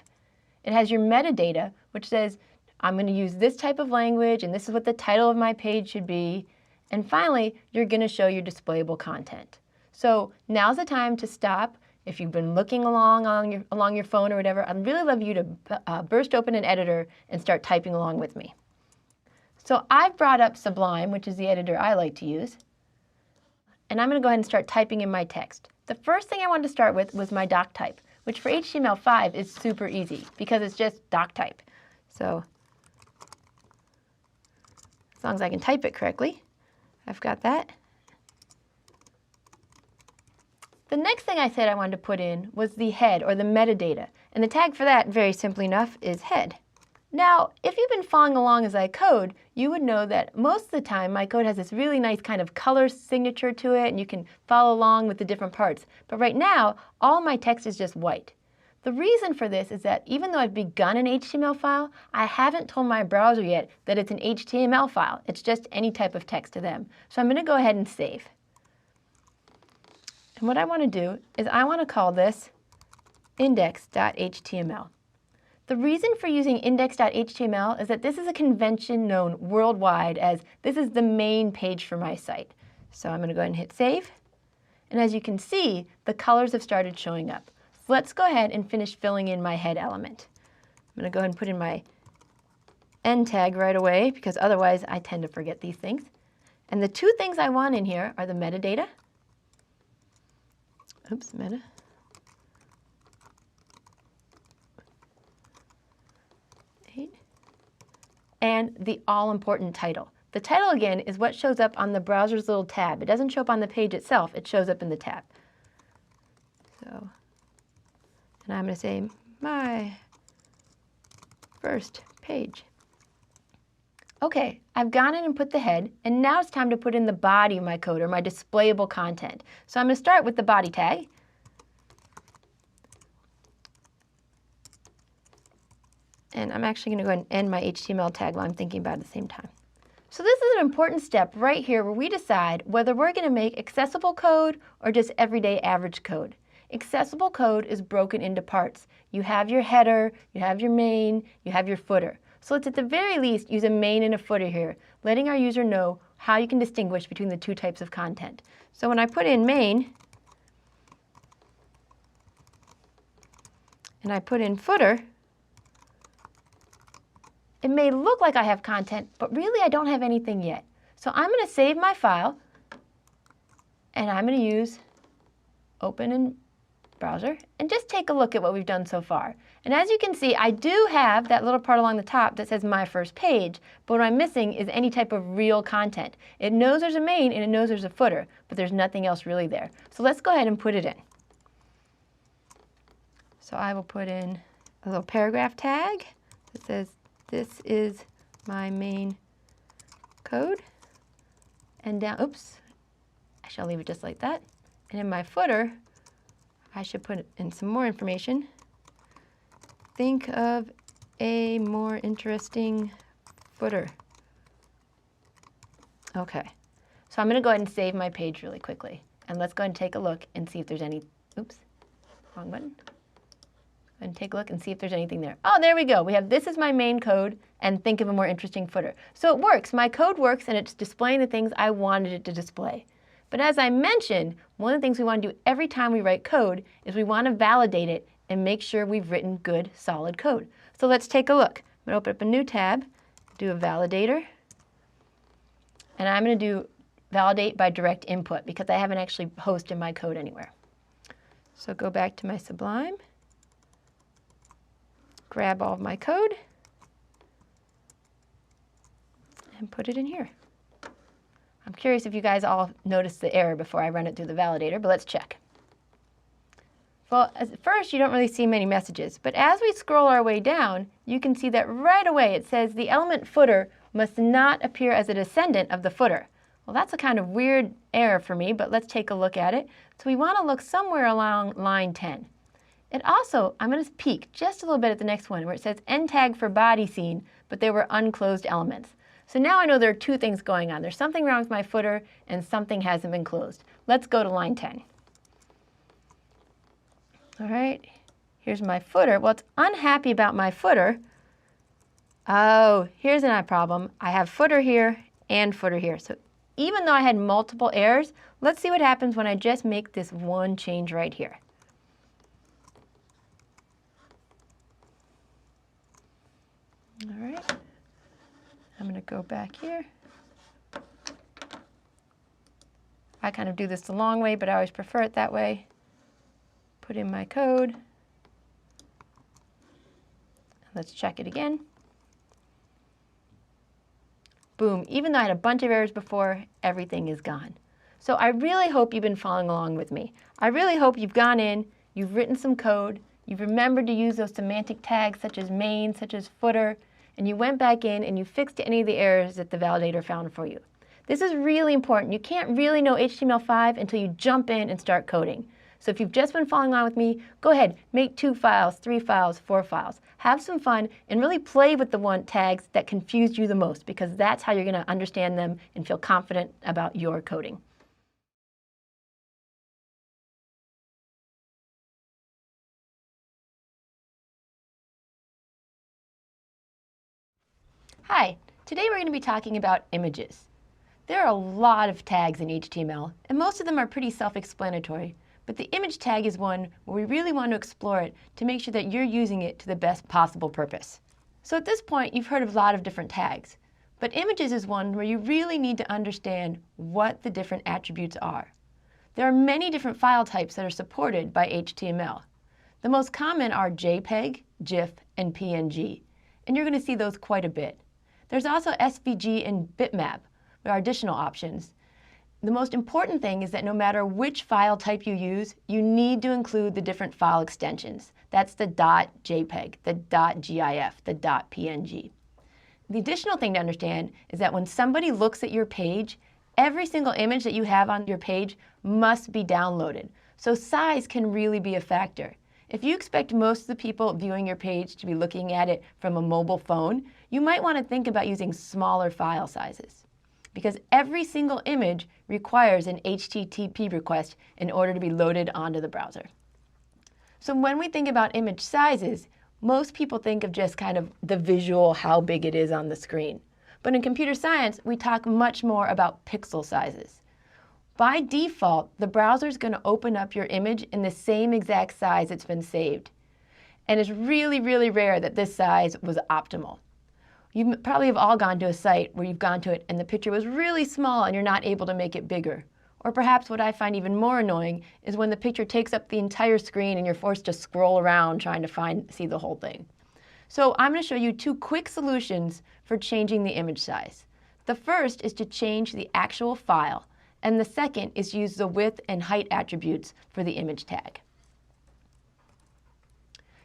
It has your metadata, which says, I'm going to use this type of language, and this is what the title of my page should be. And finally, you're going to show your displayable content. So now's the time to stop. If you've been looking along your phone or whatever, I'd really love you to burst open an editor and start typing along with me. So I've brought up Sublime, which is the editor I like to use. And I'm going to go ahead and start typing in my text. The first thing I wanted to start with was my doc type, which for HTML5 is super easy because it's just doc type. So as long as I can type it correctly, I've got that. The next thing I said I wanted to put in was the head, or the metadata. And the tag for that, very simply enough, is head. Now, if you've been following along as I code, you would know that most of the time my code has this really nice kind of color signature to it, and you can follow along with the different parts. But right now, all my text is just white. The reason for this is that even though I've begun an HTML file, I haven't told my browser yet that it's an HTML file. It's just any type of text to them. So I'm going to go ahead and save. And what I want to do is I want to call this index.html. The reason for using index.html is that this is a convention known worldwide as this is the main page for my site. So I'm going to go ahead and hit save. And as you can see, the colors have started showing up. So let's go ahead and finish filling in my head element. I'm going to go ahead and put in my end tag right away because otherwise I tend to forget these things. And the two things I want in here are the metadata. Oops, meta. And the all-important title. The title, again, is what shows up on the browser's little tab. It doesn't show up on the page itself. It shows up in the tab. So, and I'm going to say, my first page. Okay, I've gone in and put the head, and now it's time to put in the body of my code, or my displayable content. So I'm going to start with the body tag. And I'm actually going to go ahead and end my HTML tag while I'm thinking about it at the same time. So this is an important step right here where we decide whether we're going to make accessible code or just everyday average code. Accessible code is broken into parts. You have your header, you have your main, you have your footer. So let's at the very least use a main and a footer here, letting our user know how you can distinguish between the two types of content. So when I put in main and I put in footer, it may look like I have content, but really I don't have anything yet. So I'm going to save my file, and I'm going to use open in browser, and just take a look at what we've done so far. And as you can see, I do have that little part along the top that says my first page, but what I'm missing is any type of real content. It knows there's a main and it knows there's a footer, but there's nothing else really there. So let's go ahead and put it in. So I will put in a little paragraph tag that says, this is my main code, and down, oops, I shall leave it just like that. And in my footer, I should put in some more information. Think of a more interesting footer. Okay, so I'm going to go ahead and save my page really quickly. And let's go ahead and take a look and see if there's any, oops, wrong button. And take a look and see if there's anything there. Oh, there we go. We have this is my main code and think of a more interesting footer. So it works. My code works and it's displaying the things I wanted it to display. But as I mentioned, one of the things we want to do every time we write code is we want to validate it and make sure we've written good, solid code. So let's take a look. I'm going to open up a new tab, do a validator, and I'm going to do validate by direct input because I haven't actually hosted my code anywhere. So go back to my Sublime. Grab all of my code and put it in here. I'm curious if you guys all noticed the error before I run it through the validator, but let's check. Well, at first you don't really see many messages, but as we scroll our way down, you can see that right away it says the element footer must not appear as a descendant of the footer. Well, that's a kind of weird error for me, but let's take a look at it. So we want to look somewhere along line 10. It also, I'm going to peek just a little bit at the next one where it says end tag for body scene, but they were unclosed elements. So now I know there are two things going on. There's something wrong with my footer and something hasn't been closed. Let's go to line 10. All right, here's my footer. Well, it's unhappy about my footer. Oh, here's a problem. I have footer here and footer here. So even though I had multiple errors, let's see what happens when I just make this one change right here. All right, I'm going to go back here. I kind of do this the long way, but I always prefer it that way. Put in my code. Let's check it again. Boom, even though I had a bunch of errors before, everything is gone. So I really hope you've been following along with me. I really hope you've gone in, you've written some code, you've remembered to use those semantic tags such as main, such as footer, and you went back in and you fixed any of the errors that the validator found for you. This is really important. You can't really know HTML5 until you jump in and start coding. So if you've just been following along with me, go ahead, make 2 files, 3 files, 4 files. Have some fun and really play with the tags that confused you the most, because that's how you're going to understand them and feel confident about your coding. Hi, today we're going to be talking about images. There are a lot of tags in HTML, and most of them are pretty self-explanatory, but the image tag is one where we really want to explore it to make sure that you're using it to the best possible purpose. So at this point, you've heard of a lot of different tags, but images is one where you really need to understand what the different attributes are. There are many different file types that are supported by HTML. The most common are JPEG, GIF, and PNG, and you're going to see those quite a bit. There's also SVG and bitmap. There are additional options. The most important thing is that no matter which file type you use, you need to include the different file extensions. That's the .jpeg, the .gif, the .png. The additional thing to understand is that when somebody looks at your page, every single image that you have on your page must be downloaded. So size can really be a factor. If you expect most of the people viewing your page to be looking at it from a mobile phone, you might want to think about using smaller file sizes, because every single image requires an HTTP request in order to be loaded onto the browser. So when we think about image sizes, most people think of just kind of the visual, how big it is on the screen. But in computer science, we talk much more about pixel sizes. By default, the browser is going to open up your image in the same exact size it's been saved. And it's really, really rare that this size was optimal. You probably have all gone to a site where you've gone to it and the picture was really small and you're not able to make it bigger. Or perhaps what I find even more annoying is when the picture takes up the entire screen and you're forced to scroll around trying to see the whole thing. So I'm going to show you 2 quick solutions for changing the image size. The first is to change the actual file, and the second is use the width and height attributes for the image tag.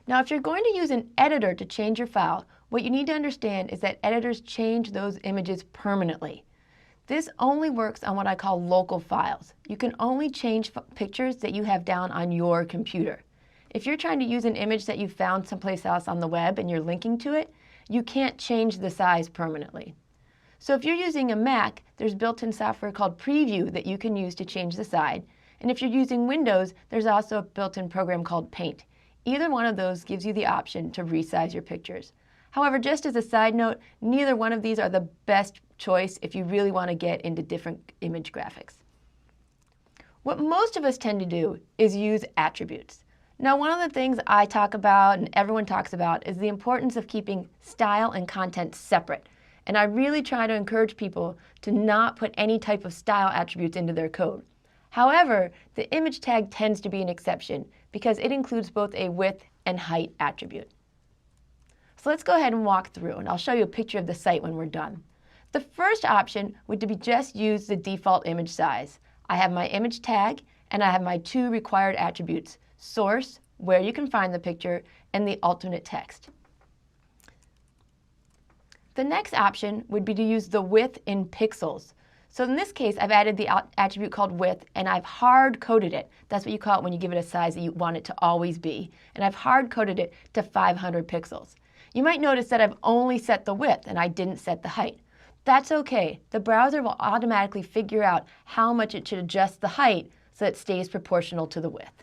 Now, if you're going to use an editor to change your file, what you need to understand is that editors change those images permanently. This only works on what I call local files. You can only change pictures that you have down on your computer. If you're trying to use an image that you found someplace else on the web and you're linking to it, you can't change the size permanently. So if you're using a Mac, there's built-in software called Preview that you can use to change the size. And if you're using Windows, there's also a built-in program called Paint. Either one of those gives you the option to resize your pictures. However, just as a side note, neither one of these are the best choice if you really want to get into different image graphics. What most of us tend to do is use attributes. Now, one of the things I talk about and everyone talks about is the importance of keeping style and content separate. And I really try to encourage people to not put any type of style attributes into their code. However, the image tag tends to be an exception because it includes both a width and height attribute. So let's go ahead and walk through, and I'll show you a picture of the site when we're done. The first option would be just use the default image size. I have my image tag, and I have my 2 required attributes: source, where you can find the picture, and the alternate text. The next option would be to use the width in pixels. So in this case, I've added the attribute called width, and I've hard-coded it. That's what you call it when you give it a size that you want it to always be. And I've hard-coded it to 500 pixels. You might notice that I've only set the width, and I didn't set the height. That's okay. The browser will automatically figure out how much it should adjust the height so it stays proportional to the width.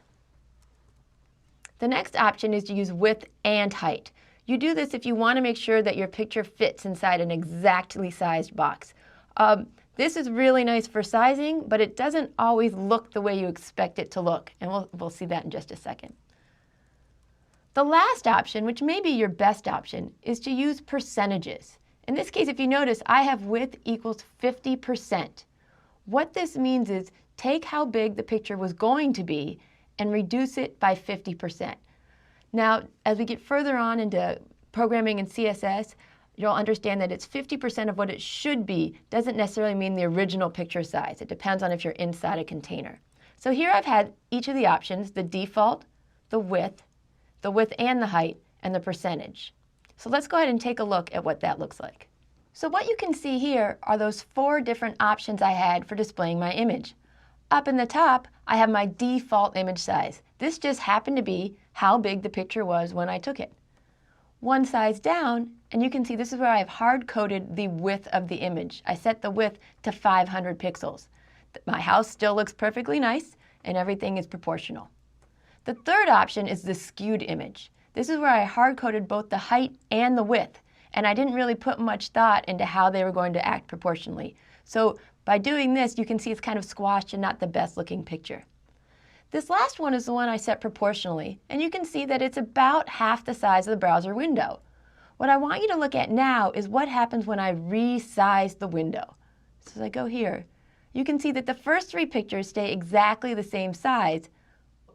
The next option is to use width and height. You do this if you want to make sure that your picture fits inside an exactly sized box. This is really nice for sizing, but it doesn't always look the way you expect it to look, and we'll see that in just a second. The last option, which may be your best option, is to use percentages. In this case, if you notice, I have width equals 50%. What this means is take how big the picture was going to be and reduce it by 50%. Now, as we get further on into programming in CSS, you'll understand that it's 50% of what it should be doesn't necessarily mean the original picture size. It depends on if you're inside a container. So here I've had each of the options, the default, the width and the height, and the percentage. So let's go ahead and take a look at what that looks like. So what you can see here are those 4 different options I had for displaying my image. Up in the top, I have my default image size. This just happened to be how big the picture was when I took it. One size down, and you can see this is where I have hard-coded the width of the image. I set the width to 500 pixels. My house still looks perfectly nice, and everything is proportional. The third option is the skewed image. This is where I hard-coded both the height and the width, and I didn't really put much thought into how they were going to act proportionally. So by doing this, you can see it's kind of squashed and not the best looking picture. This last one is the one I set proportionally, and you can see that it's about half the size of the browser window. What I want you to look at now is what happens when I resize the window. So as I go here, you can see that the first 3 pictures stay exactly the same size,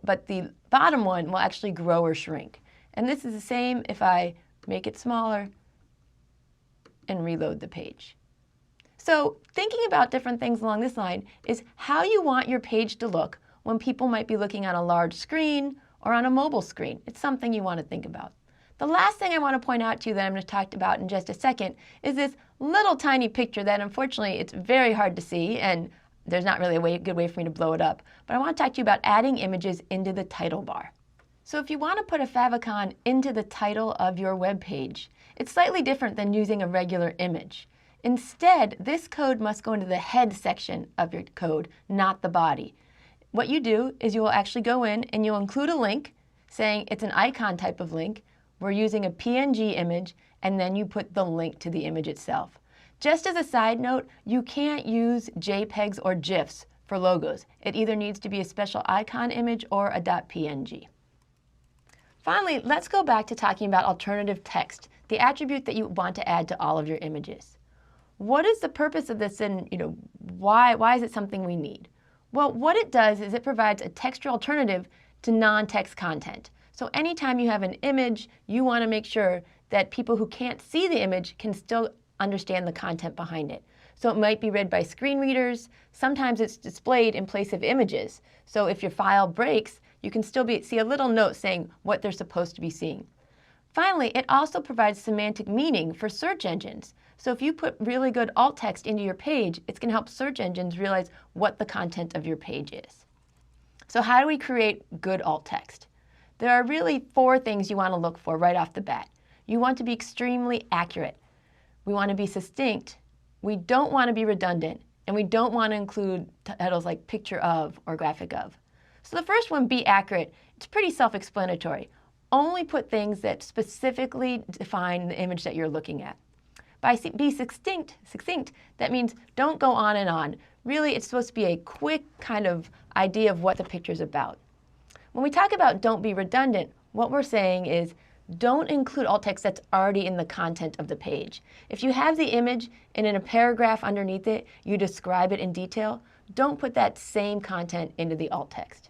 but the bottom one will actually grow or shrink. And this is the same if I make it smaller and reload the page. So thinking about different things along this line is how you want your page to look when people might be looking on a large screen or on a mobile screen. It's something you want to think about. The last thing I want to point out to you that I'm going to talk about in just a second is this little tiny picture that unfortunately it's very hard to see, and there's not really a good way for me to blow it up. But I want to talk to you about adding images into the title bar. So if you want to put a favicon into the title of your web page, it's slightly different than using a regular image. Instead, this code must go into the head section of your code, not the body. What you do is you will actually go in and you'll include a link saying it's an icon type of link. We're using a PNG image, and then you put the link to the image itself. Just as a side note, you can't use JPEGs or GIFs for logos. It either needs to be a special icon image or a .png. Finally, let's go back to talking about alternative text, the attribute that you want to add to all of your images. What is the purpose of this, and why is it something we need? Well, what it does is it provides a textual alternative to non-text content. So anytime you have an image, you want to make sure that people who can't see the image can still understand the content behind it. So it might be read by screen readers. Sometimes it's displayed in place of images. So if your file breaks, you can still see a little note saying what they're supposed to be seeing. Finally, it also provides semantic meaning for search engines. So if you put really good alt text into your page, it's going to help search engines realize what the content of your page is. So how do we create good alt text? There are really 4 things you want to look for right off the bat. You want to be extremely accurate. We want to be succinct. We don't want to be redundant. And we don't want to include titles like picture of or graphic of. So the first one, be accurate. It's pretty self-explanatory. Only put things that specifically define the image that you're looking at. By be succinct, that means don't go on and on. Really, it's supposed to be a quick kind of idea of what the picture's about. When we talk about don't be redundant, what we're saying is don't include alt text that's already in the content of the page. If you have the image and in a paragraph underneath it, you describe it in detail, don't put that same content into the alt text.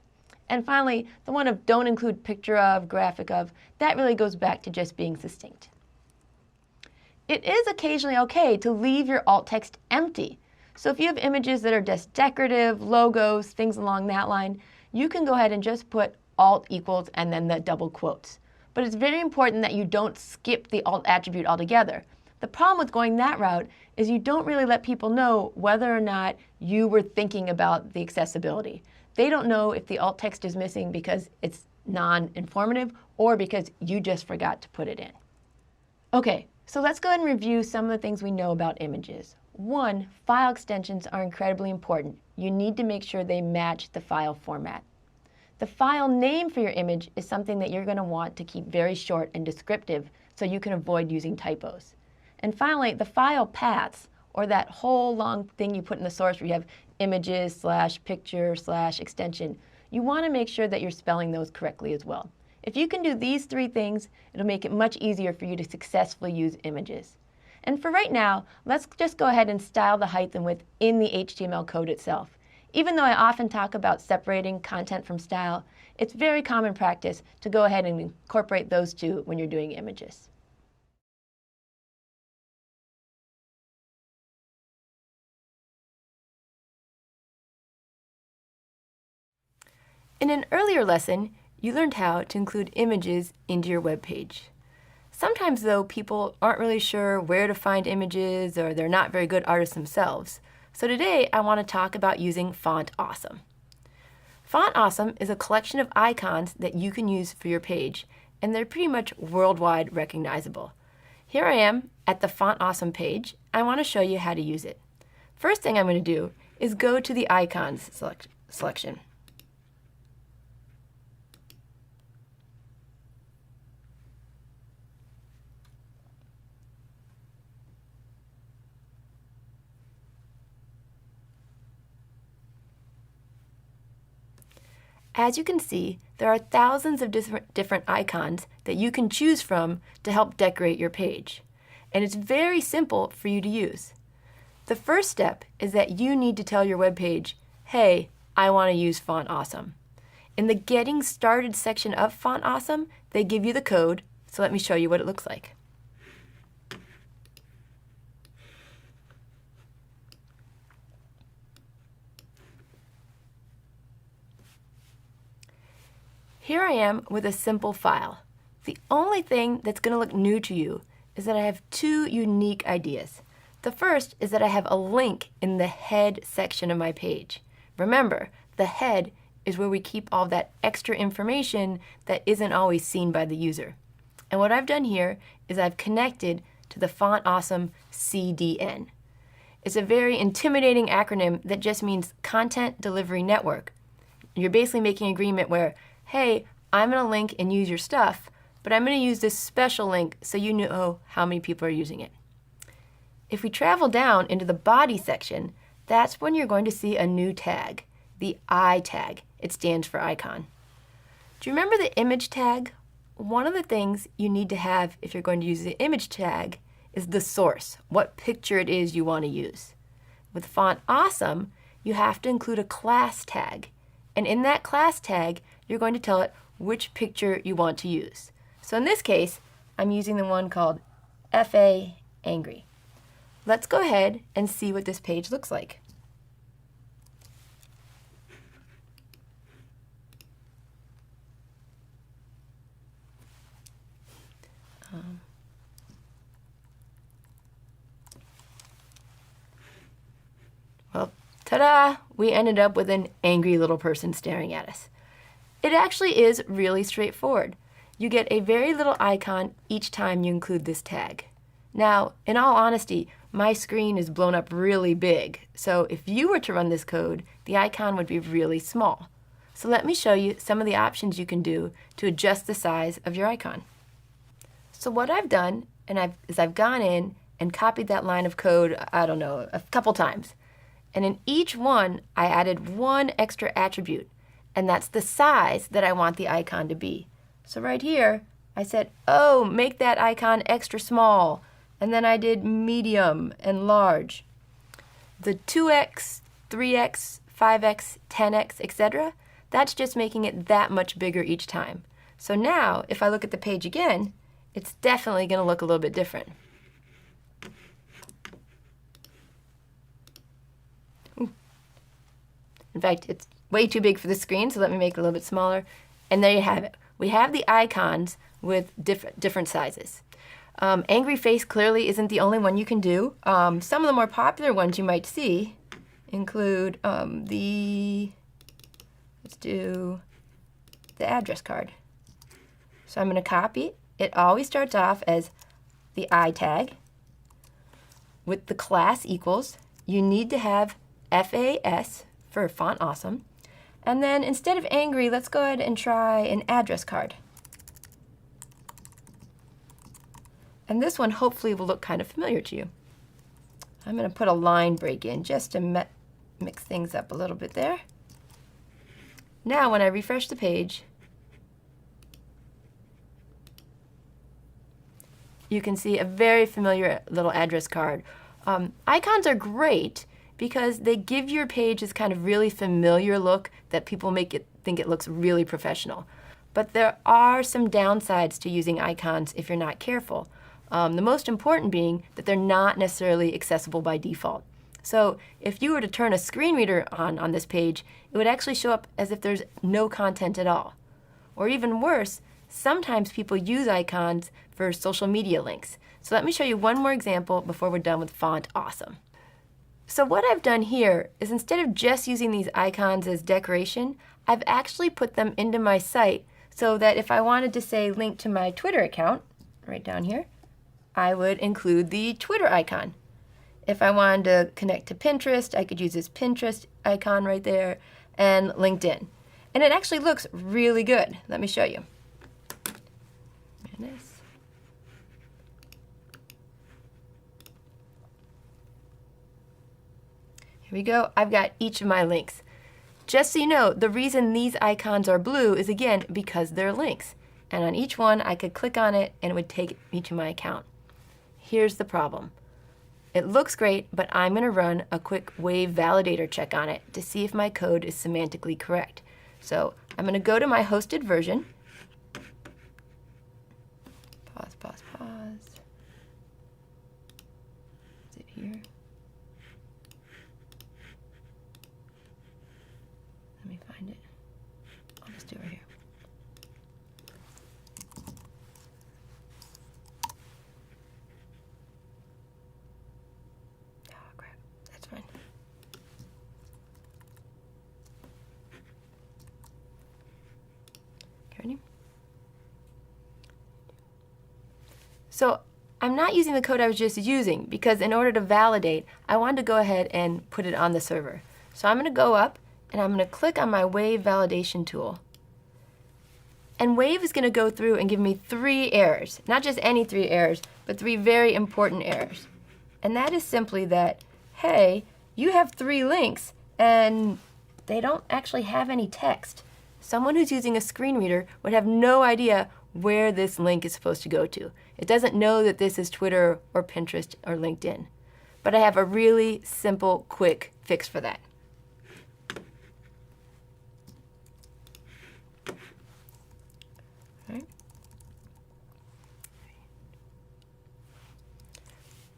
And finally, the one of don't include picture of, graphic of, that really goes back to just being succinct. It is occasionally okay to leave your alt text empty. So if you have images that are just decorative, logos, things along that line, you can go ahead and just put alt equals and then the double quotes. But it's very important that you don't skip the alt attribute altogether. The problem with going that route is you don't really let people know whether or not you were thinking about the accessibility. They don't know if the alt text is missing because it's non-informative or because you just forgot to put it in. Okay, so let's go ahead and review some of the things we know about images. One, file extensions are incredibly important. You need to make sure they match the file format. The file name for your image is something that you're going to want to keep very short and descriptive so you can avoid using typos. And finally, the file paths, or that whole long thing you put in the source where you have images / picture / extension, you want to make sure that you're spelling those correctly as well. If you can do these three things, it'll make it much easier for you to successfully use images. And for right now, let's just go ahead and style the height and width in the HTML code itself. Even though I often talk about separating content from style, it's very common practice to go ahead and incorporate those two when you're doing images. In an earlier lesson, you learned how to include images into your web page. Sometimes, though, people aren't really sure where to find images or they're not very good artists themselves. So today, I want to talk about using Font Awesome. Font Awesome is a collection of icons that you can use for your page, and they're pretty much worldwide recognizable. Here I am at the Font Awesome page. I want to show you how to use it. First thing I'm going to do is go to the Icons selection. As you can see, there are thousands of different icons that you can choose from to help decorate your page. And it's very simple for you to use. The first step is that you need to tell your web page, hey, I want to use Font Awesome. In the Getting Started section of Font Awesome, they give you the code, so let me show you what it looks like. Here I am with a simple file. The only thing that's going to look new to you is that I have two unique ideas. The first is that I have a link in the head section of my page. Remember, the head is where we keep all that extra information that isn't always seen by the user. And what I've done here is I've connected to the Font Awesome CDN. It's a very intimidating acronym that just means Content Delivery Network. You're basically making an agreement where, hey, I'm going to link and use your stuff, but I'm going to use this special link so you know how many people are using it. If we travel down into the body section, that's when you're going to see a new tag, the I tag. It stands for icon. Do you remember the image tag? One of the things you need to have if you're going to use the image tag is the source, what picture it is you want to use. With Font Awesome, you have to include a class tag. And in that class tag, you're going to tell it which picture you want to use. So in this case, I'm using the one called FA Angry. Let's go ahead and see what this page looks like. Well, ta-da! We ended up with an angry little person staring at us. It actually is really straightforward. You get a very little icon each time you include this tag. Now, in all honesty, my screen is blown up really big, so if you were to run this code, the icon would be really small. So let me show you some of the options you can do to adjust the size of your icon. So what I've done is I've gone in and copied that line of code, I don't know, a couple times. And in each one, I added one extra attribute, and that's the size that I want the icon to be. So right here, I said, oh, make that icon extra small. And then I did medium and large. The 2x, 3x, 5x, 10x, etc., that's just making it that much bigger each time. So now, if I look at the page again, it's definitely going to look a little bit different. In fact, it's way too big for the screen, so let me make it a little bit smaller. And there you have it. We have the icons with different sizes. Angry face clearly isn't the only one you can do. Some of the more popular ones you might see include let's do the address card. So I'm going to copy. It always starts off as the I tag with the class equals. You need to have FAS for font awesome. And then instead of angry, let's go ahead and try an address card. And this one hopefully will look kind of familiar to you. I'm going to put a line break in just to mix things up a little bit there. Now when I refresh the page, you can see a very familiar little address card. Icons are great because they give your page this kind of really familiar look that people think it looks really professional. But there are some downsides to using icons if you're not careful. The most important being that they're not necessarily accessible by default. So if you were to turn a screen reader on this page, it would actually show up as if there's no content at all. Or even worse, sometimes people use icons for social media links. So let me show you one more example before we're done with font awesome. So what I've done here is instead of just using these icons as decoration, I've actually put them into my site so that if I wanted to say link to my Twitter account, right down here, I would include the Twitter icon. If I wanted to connect to Pinterest, I could use this Pinterest icon right there, and LinkedIn. And it actually looks really good. Let me show you. Here we go. I've got each of my links. Just so you know, the reason these icons are blue is again because they're links. And on each one, I could click on it and it would take me to my account. Here's the problem. It looks great, but I'm going to run a quick wave validator check on it to see if my code is semantically correct. So I'm going to go to my hosted version. Pause. Is it here? Let me find it. I'll just do it here. Oh, crap. That's fine. Ready? So I'm not using the code I was just using because in order to validate, I wanted to go ahead and put it on the server. So I'm going to go up and I'm going to click on my Wave validation tool. And Wave is going to go through and give me 3 errors. Not just any 3 errors, but 3 very important errors. And that is simply that, hey, you have 3 links and they don't actually have any text. Someone who's using a screen reader would have no idea where this link is supposed to go to. It doesn't know that this is Twitter or Pinterest or LinkedIn. But I have a really simple, quick fix for that. All right.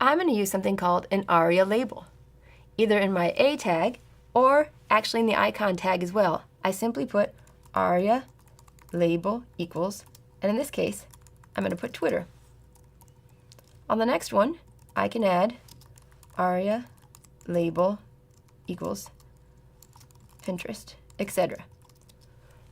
I'm going to use something called an ARIA label. Either in my A tag or actually in the icon tag as well. I simply put ARIA label equals, and in this case, I'm going to put Twitter. On the next one, I can add ARIA label equals Pinterest, etc.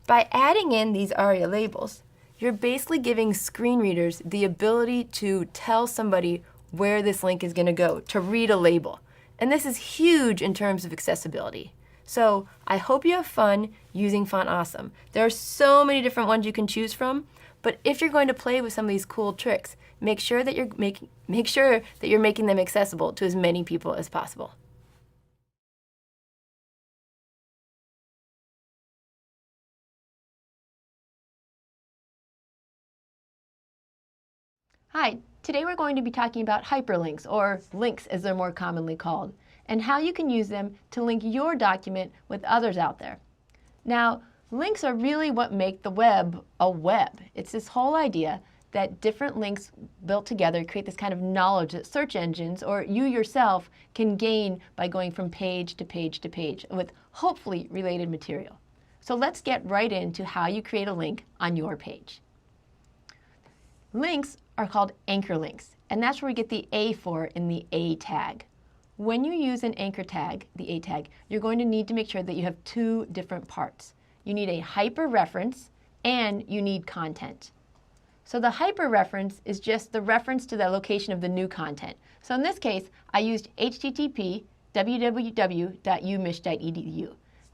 By adding in these ARIA labels, you're basically giving screen readers the ability to tell somebody where this link is going to go, to read a label. And this is huge in terms of accessibility. So I hope you have fun using Font Awesome. There are so many different ones you can choose from, but if you're going to play with some of these cool tricks, make sure that you're making them accessible to as many people as possible. Hi, today we're going to be talking about hyperlinks, or links as they're more commonly called, and how you can use them to link your document with others out there. Now, links are really what make the web a web. It's this whole idea that different links built together create this kind of knowledge that search engines, or you yourself, can gain by going from page to page to page with hopefully related material. So let's get right into how you create a link on your page. Links are called anchor links, and that's where we get the A for in the A tag. When you use an anchor tag, the A tag, you're going to need to make sure that you have two different parts. You need a hyperreference and you need content. So the hyperreference is just the reference to the location of the new content. So in this case, I used http www.umich.edu.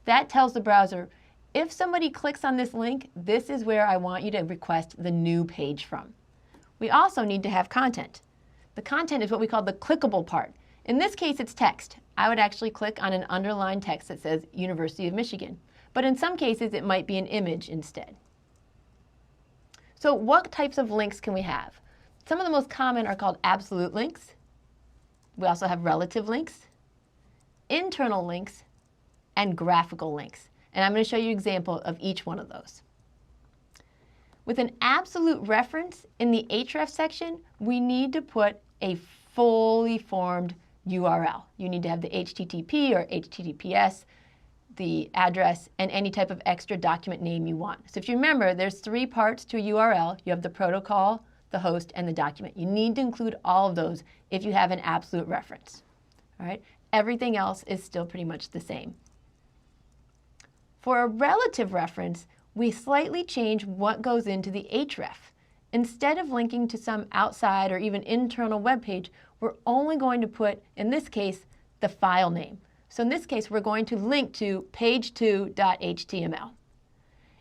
That tells the browser, if somebody clicks on this link, this is where I want you to request the new page from. We also need to have content. The content is what we call the clickable part. In this case, it's text. I would actually click on an underlined text that says University of Michigan. But in some cases, it might be an image instead. So what types of links can we have? Some of the most common are called absolute links. We also have relative links, internal links, and graphical links. And I'm going to show you an example of each one of those. With an absolute reference in the href section, we need to put a fully formed URL. You need to have the HTTP or HTTPS, the address, and any type of extra document name you want. So if you remember, there's three parts to a URL. You have the protocol, the host, and the document. You need to include all of those if you have an absolute reference. All right? Everything else is still pretty much the same. For a relative reference, we slightly change what goes into the href. Instead of linking to some outside or even internal web page, we're only going to put, in this case, the file name. So in this case, we're going to link to page2.html.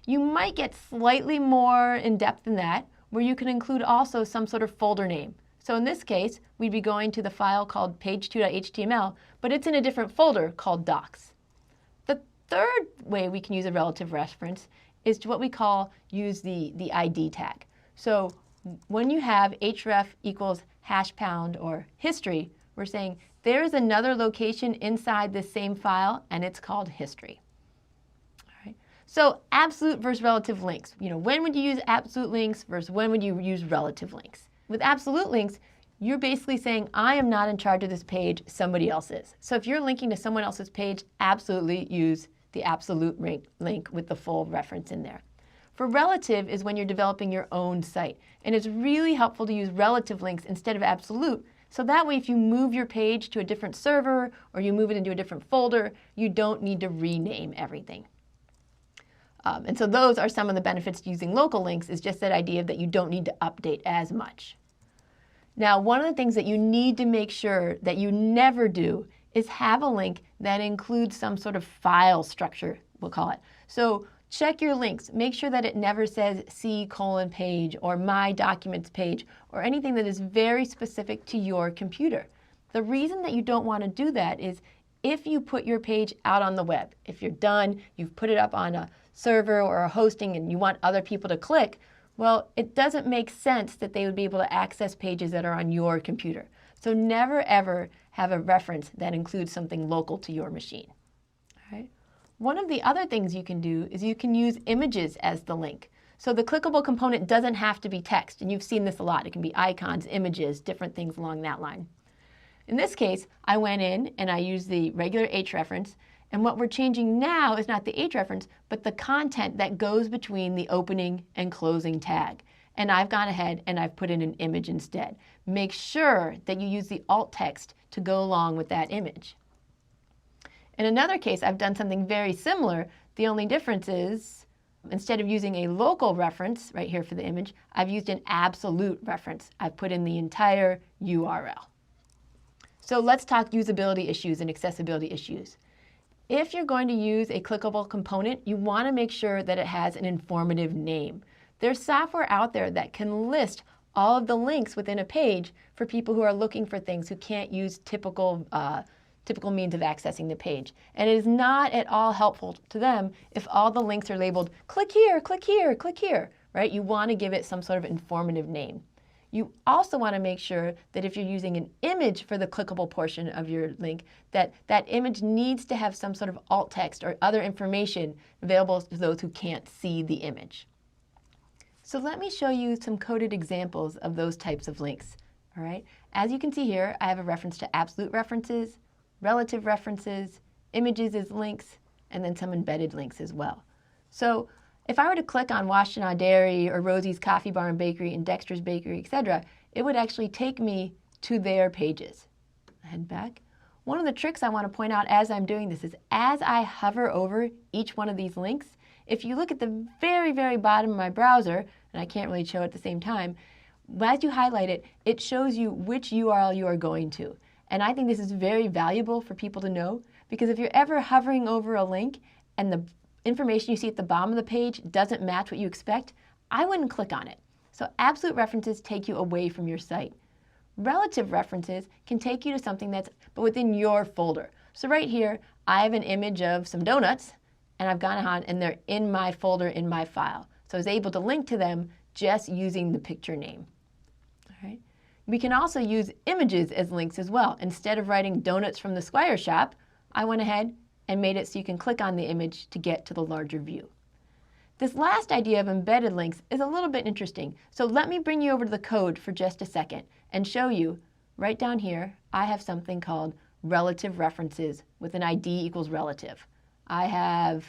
You might get slightly more in depth than that, where you can include also some sort of folder name. So in this case, we'd be going to the file called page2.html, but it's in a different folder called docs. The third way we can use a relative reference is to what we call use the ID tag. So when you have href equals ## or history, we're saying there is another location inside this same file, and it's called history. All right. So absolute versus relative links. When would you use absolute links versus when would you use relative links? With absolute links, you're basically saying, I am not in charge of this page, somebody else is. So if you're linking to someone else's page, absolutely use the absolute link with the full reference in there. For relative is when you're developing your own site. And it's really helpful to use relative links instead of absolute. So that way, if you move your page to a different server or you move it into a different folder, you don't need to rename everything. And so those are some of the benefits to using local links, is just that idea that you don't need to update as much. Now, one of the things that you need to make sure that you never do is have a link that includes some sort of file structure, we'll call it. So check your links. Make sure that it never says C:"page or my documents page or anything that is very specific to your computer. The reason that you don't want to do that is if you put your page out on the web, if you're done, you've put it up on a server or a hosting and you want other people to click, well, it doesn't make sense that they would be able to access pages that are on your computer. So never ever have a reference that includes something local to your machine. All right? One of the other things you can do is you can use images as the link. So the clickable component doesn't have to be text, and you've seen this a lot. It can be icons, images, different things along that line. In this case, I went in and I used the regular href, and what we're changing now is not the href, but the content that goes between the opening and closing tag. And I've gone ahead and I've put in an image instead. Make sure that you use the alt text to go along with that image. In another case, I've done something very similar. The only difference is, instead of using a local reference right here for the image, I've used an absolute reference. I've put in the entire URL. So let's talk usability issues and accessibility issues. If you're going to use a clickable component, you want to make sure that it has an informative name. There's software out there that can list all of the links within a page for people who are looking for things who can't use typical means of accessing the page. And it is not at all helpful to them if all the links are labeled, click here, click here, click here, right? You want to give it some sort of informative name. You also want to make sure that if you're using an image for the clickable portion of your link, that that image needs to have some sort of alt text or other information available to those who can't see the image. So let me show you some coded examples of those types of links. All right. As you can see here, I have a reference to absolute references, relative references, images as links, and then some embedded links as well. So If I were to click on Washtenaw Dairy or Rosie's Coffee Bar and Bakery and Dexter's Bakery, etc., it would actually take me to their pages. Head back. One of the tricks I want to point out as I'm doing this is as I hover over each one of these links, if you look at the very, very bottom of my browser, and I can't really show it at the same time, as you highlight it, it shows you which URL you are going to. And I think this is very valuable for people to know, because if you're ever hovering over a link and the information you see at the bottom of the page doesn't match what you expect, I wouldn't click on it. So absolute references take you away from your site. Relative references can take you to something that's within your folder. So right here, I have an image of some donuts, and I've gone on and they're in my folder in my file. So I was able to link to them just using the picture name. All right. We can also use images as links as well. Instead of writing donuts from the Squire shop, I went ahead and made it so you can click on the image to get to the larger view. This last idea of embedded links is a little bit interesting. So let me bring you over to the code for just a second and show you right down here, I have something called relative references with an ID equals relative. I have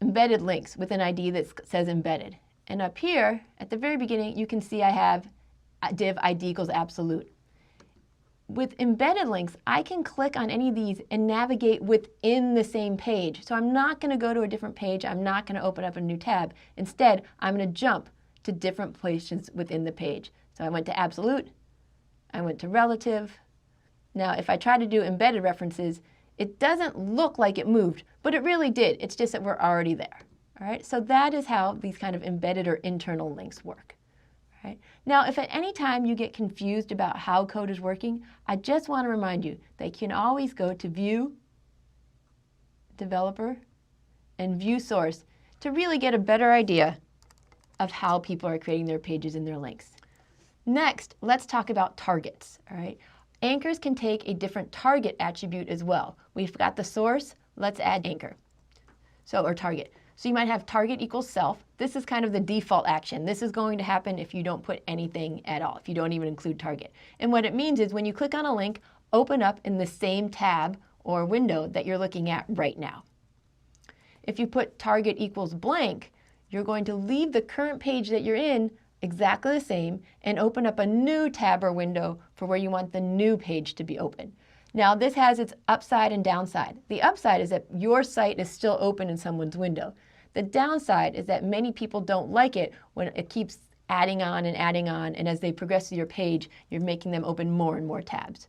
embedded links with an ID that says embedded. And up here at the very beginning, you can see I have div ID equals absolute. With embedded links, I can click on any of these and navigate within the same page. So I'm not going to go to a different page. I'm not going to open up a new tab. Instead, I'm going to jump to different places within the page. So I went to absolute. I went to relative. Now, if I try to do embedded references, it doesn't look like it moved, but it really did. It's just that we're already there. All right? So that is how these kind of embedded or internal links work. Right? Now, if at any time you get confused about how code is working, I just want to remind you that you can always go to View, Developer, and View Source to really get a better idea of how people are creating their pages and their links. Next, let's talk about targets. All right? Anchors can take a different target attribute as well. We've got the source, let's add anchor, or target. So you might have target equals self. This is kind of the default action. This is going to happen if you don't put anything at all, if you don't even include target. And what it means is when you click on a link, open up in the same tab or window that you're looking at right now. If you put target equals blank, you're going to leave the current page that you're in exactly the same and open up a new tab or window for where you want the new page to be open. Now this has its upside and downside. The upside is that your site is still open in someone's window. The downside is that many people don't like it when it keeps adding on, and as they progress through your page, you're making them open more and more tabs.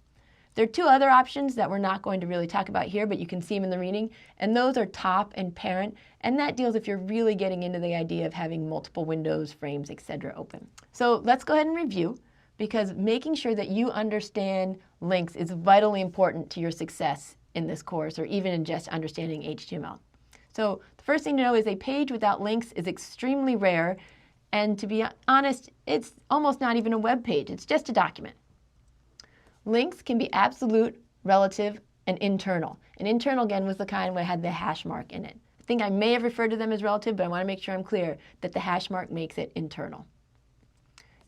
There are two other options that we're not going to really talk about here, but you can see them in the reading, and those are top and parent, and that deals if you're really getting into the idea of having multiple windows, frames, etc. open. So let's go ahead and review, because making sure that you understand links is vitally important to your success in this course, or even in just understanding HTML. So the first thing to know is a page without links is extremely rare, and to be honest, it's almost not even a web page, it's just a document. Links can be absolute, relative, and internal. And internal, again, was the kind where it had the hash mark in it. I think I may have referred to them as relative, but I want to make sure I'm clear that the hash mark makes it internal.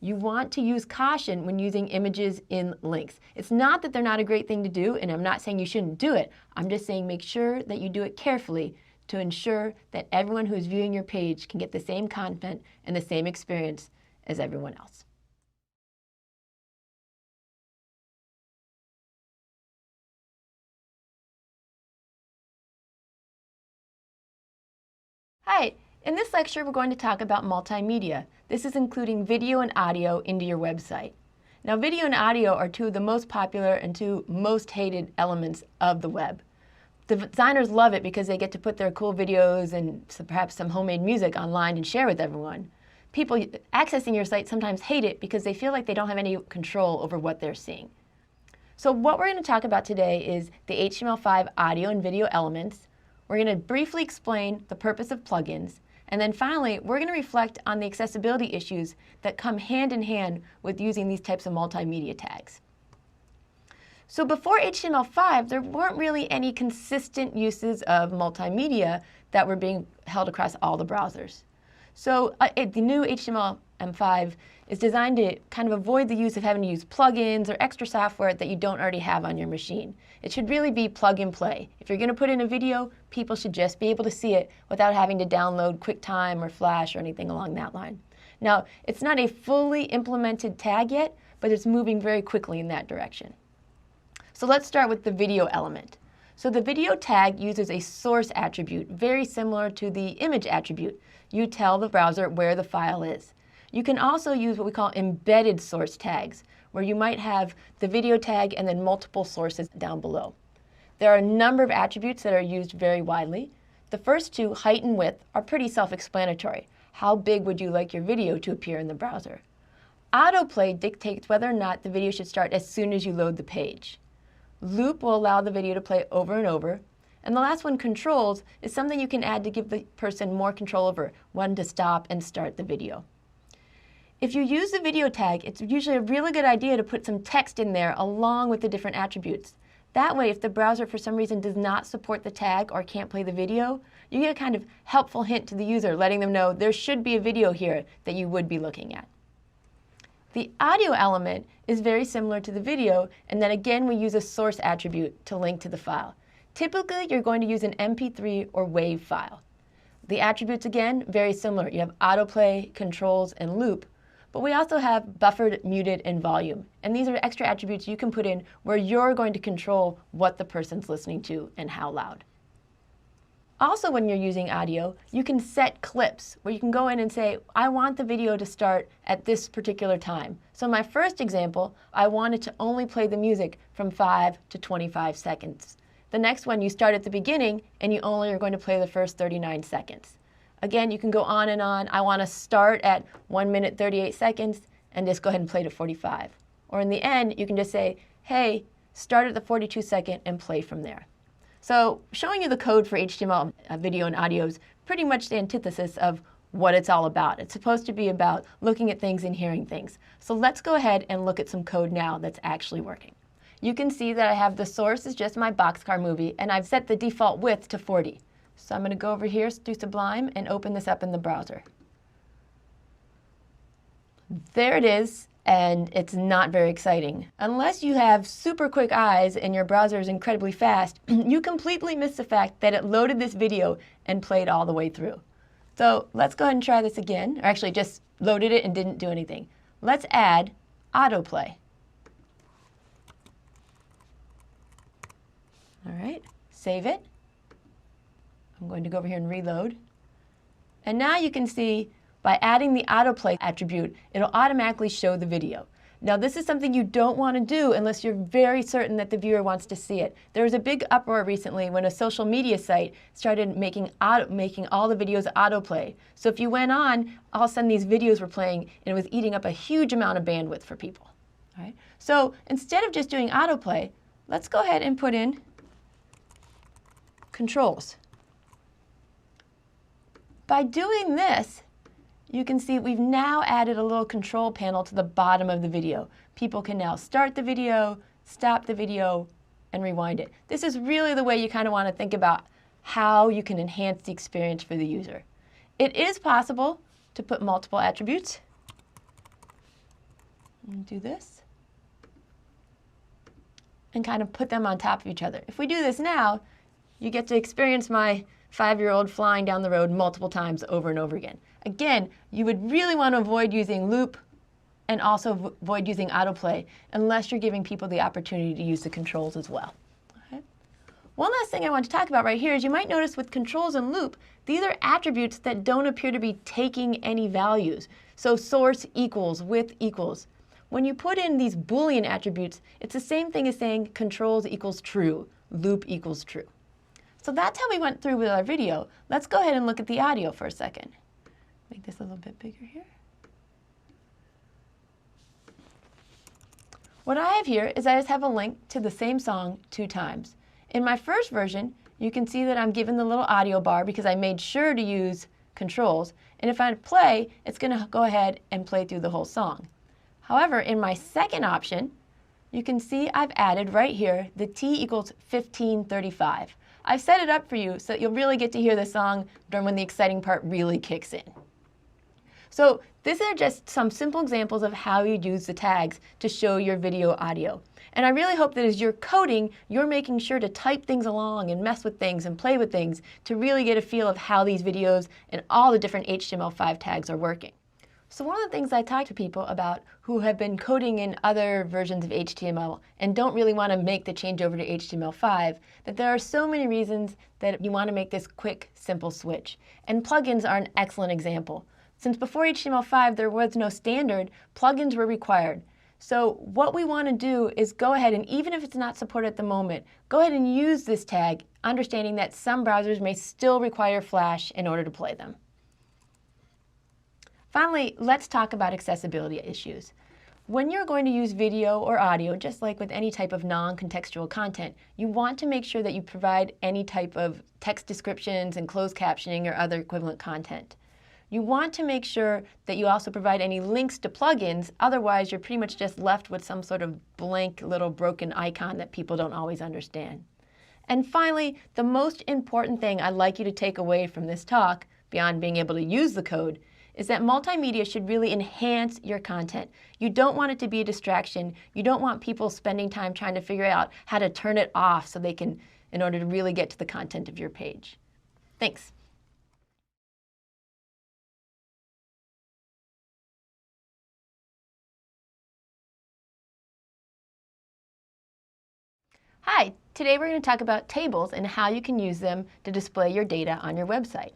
You want to use caution when using images in links. It's not that they're not a great thing to do, and I'm not saying you shouldn't do it. I'm just saying make sure that you do it carefully to ensure that everyone who's viewing your page can get the same content and the same experience as everyone else. Hi, in this lecture we're going to talk about multimedia. This is including video and audio into your website. Now video and audio are two of the most popular and two most hated elements of the web. The designers love it because they get to put their cool videos and perhaps some homemade music online and share with everyone. People accessing your site sometimes hate it because they feel like they don't have any control over what they're seeing. So what we're going to talk about today is the HTML5 audio and video elements. We're going to briefly explain the purpose of plugins, and then finally we're going to reflect on the accessibility issues that come hand in hand with using these types of multimedia tags. So before HTML5, there weren't really any consistent uses of multimedia that were being held across all the browsers. So the new HTML HTML5 is designed to kind of avoid the use of having to use plugins or extra software that you don't already have on your machine. It should really be plug and play. If you're going to put in a video, people should just be able to see it without having to download QuickTime or Flash or anything along that line. Now, it's not a fully implemented tag yet, but it's moving very quickly in that direction. So let's start with the video element. So the video tag uses a source attribute, very similar to the image attribute. You tell the browser where the file is. You can also use what we call embedded source tags, where you might have the video tag and then multiple sources down below. There are a number of attributes that are used very widely. The first two, height and width, are pretty self-explanatory. How big would you like your video to appear in the browser? Autoplay dictates whether or not the video should start as soon as you load the page. Loop will allow the video to play over and over. And the last one, controls, is something you can add to give the person more control over when to stop and start the video. If you use the video tag, it's usually a really good idea to put some text in there along with the different attributes. That way, if the browser for some reason does not support the tag or can't play the video, you get a kind of helpful hint to the user, letting them know there should be a video here that you would be looking at. The audio element is very similar to the video, and then again we use a source attribute to link to the file. Typically, you're going to use an MP3 or WAV file. The attributes, again, very similar. You have autoplay, controls, and loop, but we also have buffered, muted, and volume. And these are extra attributes you can put in where you're going to control what the person's listening to and how loud. Also, when you're using audio, you can set clips where you can go in and say, I want the video to start at this particular time. So in my first example, I wanted to only play the music from 5 to 25 seconds. The next one, you start at the beginning and you only are going to play the first 39 seconds. Again, you can go on and on. I want to start at 1 minute 38 seconds and just go ahead and play to 45. Or in the end, you can just say, hey, start at the 42 second and play from there. So showing you the code for HTML video and audio is pretty much the antithesis of what it's all about. It's supposed to be about looking at things and hearing things. So let's go ahead and look at some code now that's actually working. You can see that I have the source is just my boxcar movie, and I've set the default width to 40. So I'm going to go over here to Sublime and open this up in the browser. There it is. And it's not very exciting. Unless you have super quick eyes and your browser is incredibly fast, you completely miss the fact that it loaded this video and played all the way through. So let's go ahead and try this again, or actually just loaded it and didn't do anything. Let's add autoplay. All right, save it. I'm going to go over here and reload. And now you can see by adding the autoplay attribute, it'll automatically show the video. Now this is something you don't want to do unless you're very certain that the viewer wants to see it. There was a big uproar recently when a social media site started making all the videos autoplay. So if you went on, all of a sudden these videos were playing and it was eating up a huge amount of bandwidth for people. All right? So instead of just doing autoplay, let's go ahead and put in controls. By doing this, you can see we've now added a little control panel to the bottom of the video. People can now start the video, stop the video, and rewind it. This is really the way you kind of want to think about how you can enhance the experience for the user. It is possible to put multiple attributes. And do this. And kind of put them on top of each other. If we do this now, you get to experience my 5-year-old flying down the road multiple times over and over again. Again, you would really want to avoid using loop and also avoid using autoplay unless you're giving people the opportunity to use the controls as well. Okay. One last thing I want to talk about right here is you might notice with controls and loop, these are attributes that don't appear to be taking any values. So source equals, width equals. When you put in these Boolean attributes, it's the same thing as saying controls equals true, loop equals true. So that's how we went through with our video. Let's go ahead and look at the audio for a second. Make this a little bit bigger here. What I have here is I just have a link to the same song 2 times. In my first version, you can see that I'm given the little audio bar because I made sure to use controls. And if I play, it's going to go ahead and play through the whole song. However, in my second option, you can see I've added right here the T equals 1535. I've set it up for you so that you'll really get to hear the song during when the exciting part really kicks in. So these are just some simple examples of how you use the tags to show your video audio. And I really hope that as you're coding, you're making sure to type things along and mess with things and play with things to really get a feel of how these videos and all the different HTML5 tags are working. So one of the things I talk to people about who have been coding in other versions of HTML and don't really want to make the change over to HTML5, that there are so many reasons that you want to make this quick, simple switch. And plugins are an excellent example. Since before HTML5 there was no standard, plugins were required. So what we want to do is go ahead and, even if it's not supported at the moment, go ahead and use this tag, understanding that some browsers may still require Flash in order to play them. Finally, let's talk about accessibility issues. When you're going to use video or audio, just like with any type of non-contextual content, you want to make sure that you provide any type of text descriptions and closed captioning or other equivalent content. You want to make sure that you also provide any links to plugins, otherwise you're pretty much just left with some sort of blank little broken icon that people don't always understand. And finally, the most important thing I'd like you to take away from this talk, beyond being able to use the code, is that multimedia should really enhance your content. You don't want it to be a distraction. You don't want people spending time trying to figure out how to turn it off so they can, in order to really get to the content of your page. Thanks. Hi, today we're going to talk about tables and how you can use them to display your data on your website.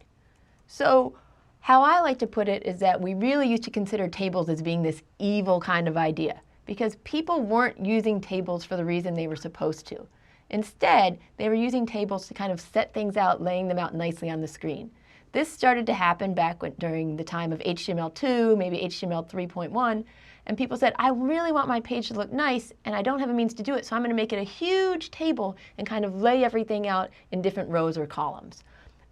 So, how I like to put it is that we really used to consider tables as being this evil kind of idea, because people weren't using tables for the reason they were supposed to. Instead, they were using tables to kind of set things out, laying them out nicely on the screen. This started to happen back during the time of HTML2, maybe HTML3.1, and people said, I really want my page to look nice, and I don't have a means to do it, so I'm going to make it a huge table and kind of lay everything out in different rows or columns.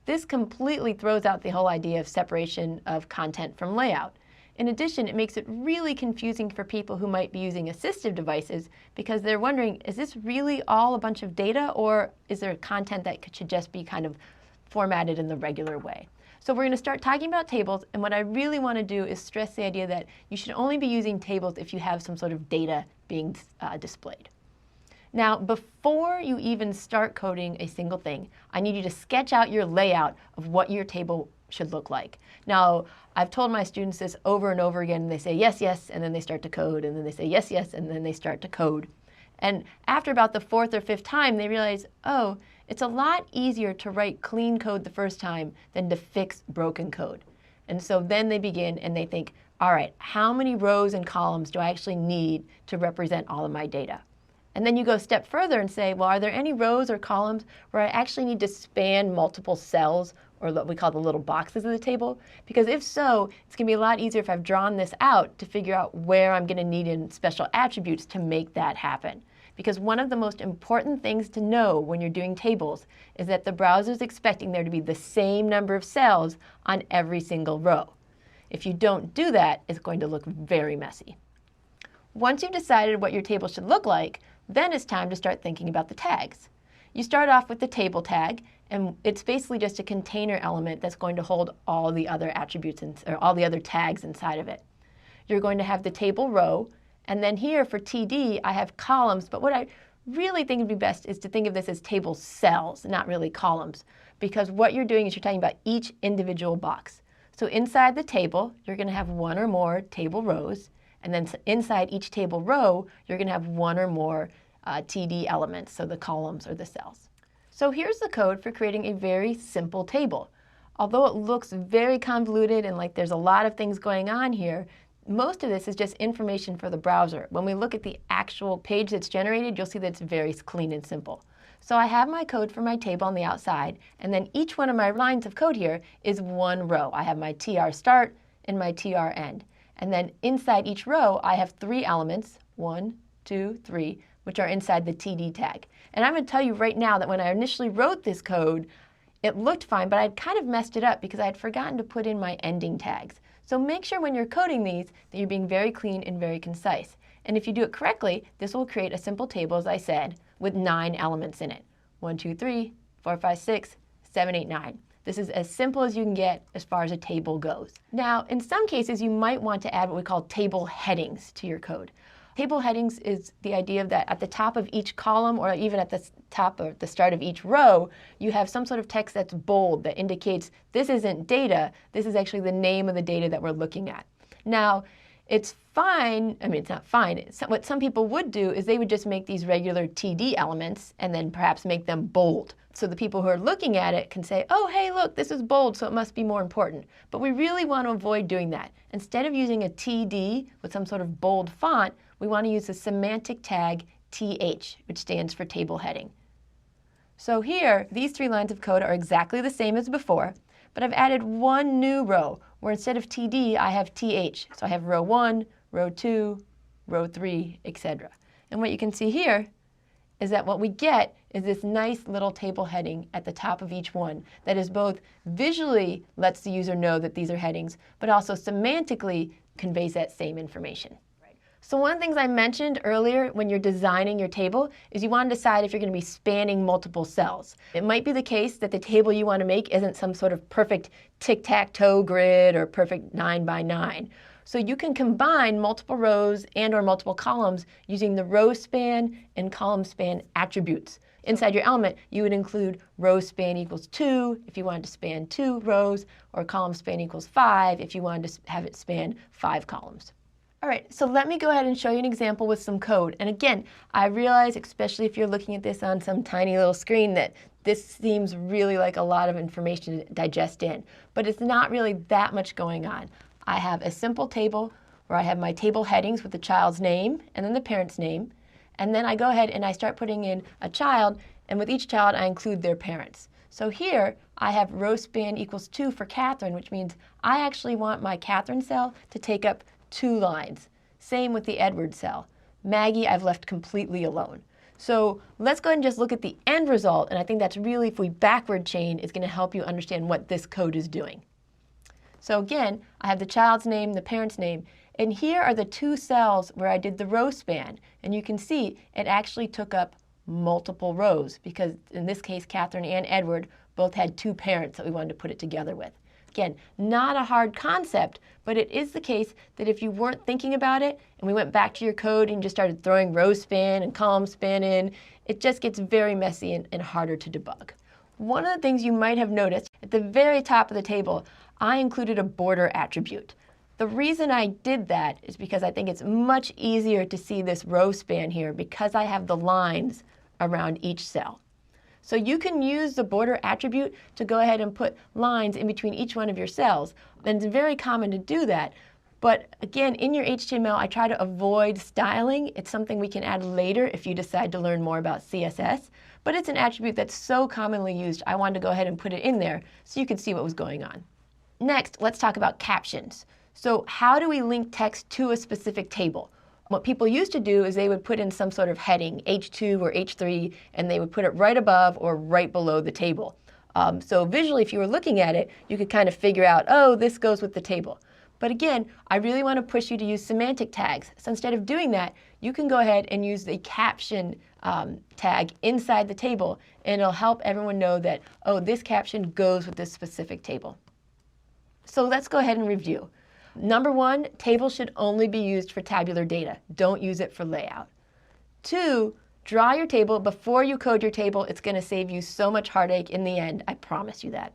This completely throws out the whole idea of separation of content from layout. In addition, it makes it really confusing for people who might be using assistive devices, because they're wondering, is this really all a bunch of data, or is there content that should just be kind of formatted in the regular way? So we're going to start talking about tables, and what I really want to do is stress the idea that you should only be using tables if you have some sort of data being displayed. Now, before you even start coding a single thing, I need you to sketch out your layout of what your table should look like. Now, I've told my students this over and over again, and they say yes, yes, and then they start to code, and then they say yes, yes, and then they start to code. And after about the fourth or fifth time, they realize, oh, it's a lot easier to write clean code the first time than to fix broken code. And so then they begin and they think, all right, how many rows and columns do I actually need to represent all of my data? And then you go a step further and say, well, are there any rows or columns where I actually need to span multiple cells, or what we call the little boxes of the table? Because if so, it's going to be a lot easier if I've drawn this out to figure out where I'm going to need in special attributes to make that happen. Because one of the most important things to know when you're doing tables is that the browser is expecting there to be the same number of cells on every single row. If you don't do that, it's going to look very messy. Once you've decided what your table should look like, then it's time to start thinking about the tags. You start off with the table tag, and it's basically just a container element that's going to hold all the other attributes or all the other tags inside of it. You're going to have the table row, and then here for TD, I have columns, but what I really think would be best is to think of this as table cells, not really columns, because what you're doing is you're talking about each individual box. So inside the table, you're going to have one or more table rows, and then inside each table row, you're going to have one or more TD elements, so the columns or the cells. So here's the code for creating a very simple table. Although it looks very convoluted and like there's a lot of things going on here, most of this is just information for the browser. When we look at the actual page that's generated, you'll see that it's very clean and simple. So I have my code for my table on the outside, and then each one of my lines of code here is one row. I have my tr start and my tr end. And then inside each row, I have three elements, 1, 2, 3, which are inside the TD tag. And I'm going to tell you right now that when I initially wrote this code, it looked fine, but I'd kind of messed it up because I had forgotten to put in my ending tags. So make sure when you're coding these that you're being very clean and very concise. And if you do it correctly, this will create a simple table, as I said, with 9 elements in it. 1, 2, 3, 4, 5, 6, 7, 8, 9. This is as simple as you can get as far as a table goes. Now, in some cases, you might want to add what we call table headings to your code. Table headings is the idea that at the top of each column, or even at the top or the start of each row, you have some sort of text that's bold that indicates this isn't data, this is actually the name of the data that we're looking at. Now, it's fine, I mean, it's not fine. What some people would do is they would just make these regular TD elements and then perhaps make them bold. So the people who are looking at it can say, oh, hey, look, this is bold, so it must be more important. But we really want to avoid doing that. Instead of using a TD with some sort of bold font, we want to use the semantic tag TH, which stands for table heading. So here, these 3 lines of code are exactly the same as before, but I've added one new row where instead of TD, I have TH. So I have row 1, row 2, row 3, etc. And what you can see here is that what we get is this nice little table heading at the top of each one that is both visually lets the user know that these are headings, but also semantically conveys that same information. So one of the things I mentioned earlier when you're designing your table is you want to decide if you're going to be spanning multiple cells. It might be the case that the table you want to make isn't some sort of perfect tic-tac-toe grid or perfect 9 by 9. So you can combine multiple rows and or multiple columns using the row span and column span attributes. Inside your element, you would include row span equals 2 if you wanted to span 2 rows, or column span equals 5 if you wanted to have it span 5 columns. All right, so let me go ahead and show you an example with some code. And again, I realize, especially if you're looking at this on some tiny little screen, that this seems really like a lot of information to digest in. But it's not really that much going on. I have a simple table where I have my table headings with the child's name and then the parent's name. And then I go ahead and I start putting in a child, and with each child I include their parents. So here I have row span equals 2 for Catherine, which means I actually want my Catherine cell to take up 2 lines. Same with the Edward cell. Maggie I've left completely alone. So let's go ahead and just look at the end result, and I think that's really, if we backward chain, is going to help you understand what this code is doing. So again, I have the child's name, the parent's name, and here are the 2 cells where I did the row span, and you can see it actually took up multiple rows because in this case Catherine and Edward both had 2 parents that we wanted to put it together with. Again, not a hard concept, but it is the case that if you weren't thinking about it and we went back to your code and just started throwing row span and column span in, it just gets very messy and harder to debug. One of the things you might have noticed, at the very top of the table, I included a border attribute. The reason I did that is because I think it's much easier to see this row span here because I have the lines around each cell. So you can use the border attribute to go ahead and put lines in between each one of your cells. And it's very common to do that. But again, in your HTML, I try to avoid styling. It's something we can add later if you decide to learn more about CSS. But it's an attribute that's so commonly used, I wanted to go ahead and put it in there so you could see what was going on. Next, let's talk about captions. So how do we link text to a specific table? What people used to do is they would put in some sort of heading, H2 or H3, and they would put it right above or right below the table. So visually, if you were looking at it, you could kind of figure out, oh, this goes with the table. But again, I really want to push you to use semantic tags. So instead of doing that, you can go ahead and use the caption tag inside the table, and it'll help everyone know that, oh, this caption goes with this specific table. So let's go ahead and review. Number 1, tables should only be used for tabular data. Don't use it for layout. 2, draw your table before you code your table. It's going to save you so much heartache in the end. I promise you that.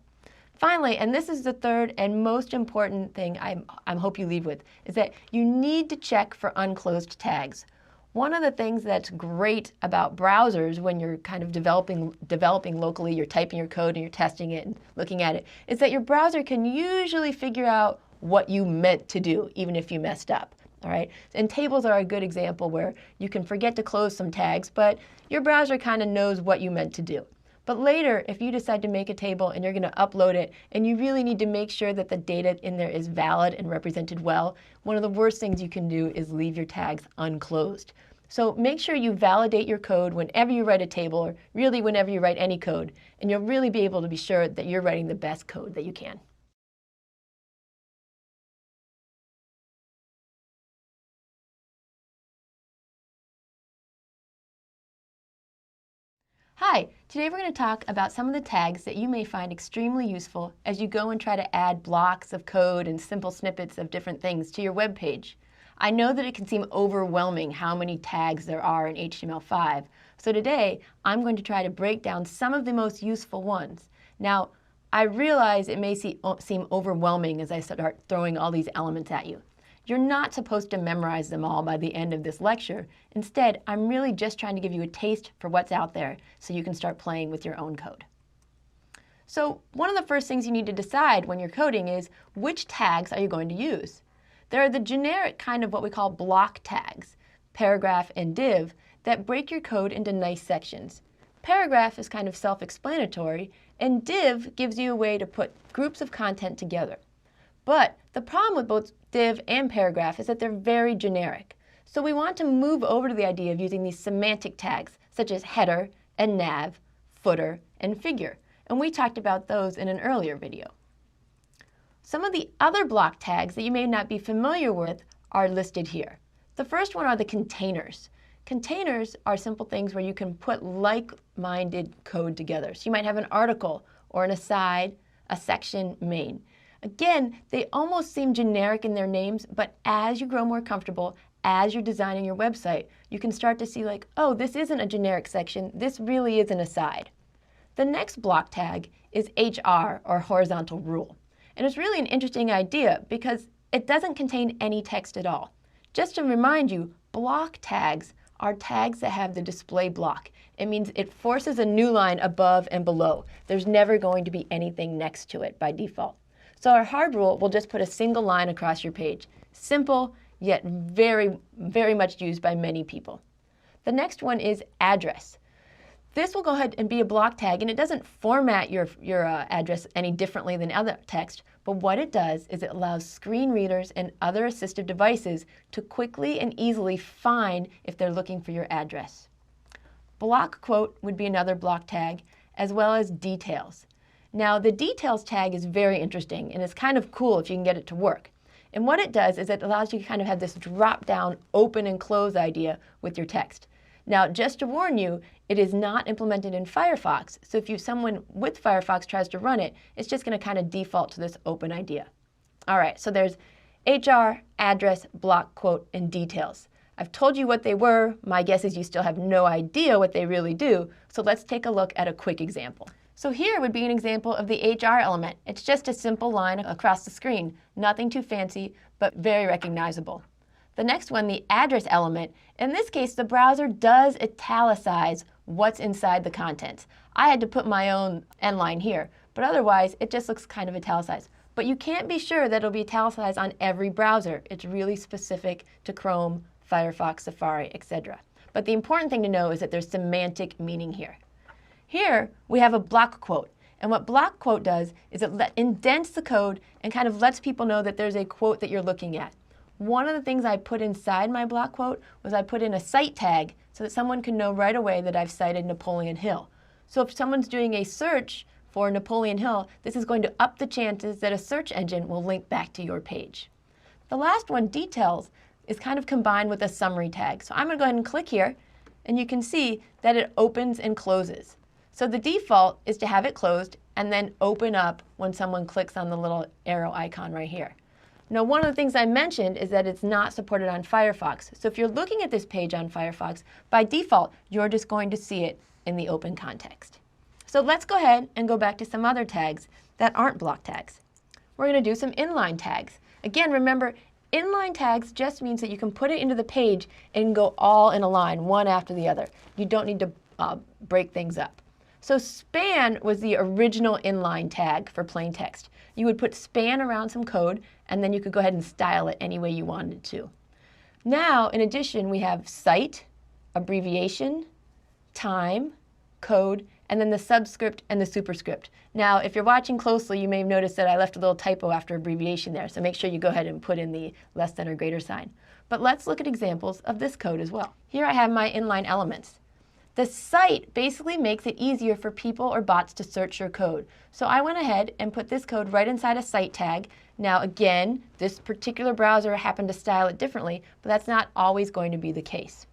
Finally, and this is the third and most important thing I hope you leave with, is that you need to check for unclosed tags. One of the things that's great about browsers when you're kind of developing locally, you're typing your code and you're testing it and looking at it, is that your browser can usually figure out what you meant to do, even if you messed up. All right? And tables are a good example where you can forget to close some tags, but your browser kind of knows what you meant to do. But later, if you decide to make a table and you're going to upload it, and you really need to make sure that the data in there is valid and represented well, one of the worst things you can do is leave your tags unclosed. So make sure you validate your code whenever you write a table, or really whenever you write any code, and you'll really be able to be sure that you're writing the best code that you can. Hi, today we're going to talk about some of the tags that you may find extremely useful as you go and try to add blocks of code and simple snippets of different things to your web page. I know that it can seem overwhelming how many tags there are in HTML5, so today I'm going to try to break down some of the most useful ones. Now, I realize it may seem overwhelming as I start throwing all these elements at you. You're not supposed to memorize them all by the end of this lecture. Instead, I'm really just trying to give you a taste for what's out there so you can start playing with your own code. So one of the first things you need to decide when you're coding is which tags are you going to use. There are the generic kind of what we call block tags, paragraph and div, that break your code into nice sections. Paragraph is kind of self-explanatory, and div gives you a way to put groups of content together. But the problem with both div and paragraph is that they're very generic. So we want to move over to the idea of using these semantic tags, such as header and nav, footer, and figure. And we talked about those in an earlier video. Some of the other block tags that you may not be familiar with are listed here. The first one are the containers. Containers are simple things where you can put like-minded code together. So you might have an article or an aside, a section, main. Again, they almost seem generic in their names, but as you grow more comfortable, as you're designing your website, you can start to see like, oh, this isn't a generic section, this really is an aside. The next block tag is HR, or horizontal rule. And it's really an interesting idea because it doesn't contain any text at all. Just to remind you, block tags are tags that have the display block. It means it forces a new line above and below. There's never going to be anything next to it by default. So our hard rule will just put a single line across your page. Simple, yet very, very much used by many people. The next one is address. This will go ahead and be a block tag, and it doesn't format your address any differently than other text, but what it does is it allows screen readers and other assistive devices to quickly and easily find if they're looking for your address. Block quote would be another block tag, as well as details. Now, the details tag is very interesting, and it's kind of cool if you can get it to work. And what it does is it allows you to kind of have this drop-down open and close idea with your text. Now, just to warn you, it is not implemented in Firefox, so if someone with Firefox tries to run it, it's just going to kind of default to this open idea. All right, so there's HR, address, block quote, and details. I've told you what they were. My guess is you still have no idea what they really do, so let's take a look at a quick example. So here would be an example of the HR element. It's just a simple line across the screen, nothing too fancy, but very recognizable. The next one, the address element, in this case, the browser does italicize what's inside the contents. I had to put my own end line here, but otherwise, it just looks kind of italicized. But you can't be sure that it'll be italicized on every browser. It's really specific to Chrome, Firefox, Safari, etc. But the important thing to know is that there's semantic meaning here. Here, we have a block quote. And what block quote does is it indents the code and kind of lets people know that there's a quote that you're looking at. One of the things I put inside my block quote was I put in a cite tag so that someone can know right away that I've cited Napoleon Hill. So if someone's doing a search for Napoleon Hill, this is going to up the chances that a search engine will link back to your page. The last one, details, is kind of combined with a summary tag. So I'm going to go ahead and click here, and you can see that it opens and closes. So the default is to have it closed and then open up when someone clicks on the little arrow icon right here. Now, one of the things I mentioned is that it's not supported on Firefox. So if you're looking at this page on Firefox, by default, you're just going to see it in the open context. So let's go ahead and go back to some other tags that aren't block tags. We're going to do some inline tags. Again, remember, inline tags just means that you can put it into the page and go all in a line, one after the other. You don't need to break things up. So span was the original inline tag for plain text. You would put span around some code, and then you could go ahead and style it any way you wanted to. Now, in addition, we have cite, abbreviation, time, code, and then the subscript and the superscript. Now, if you're watching closely, you may have noticed that I left a little typo after abbreviation there, so make sure you go ahead and put in the less than or greater sign. But let's look at examples of this code as well. Here I have my inline elements. The cite basically makes it easier for people or bots to search your code. So I went ahead and put this code right inside a cite tag. Now again, this particular browser happened to style it differently, but that's not always going to be the case.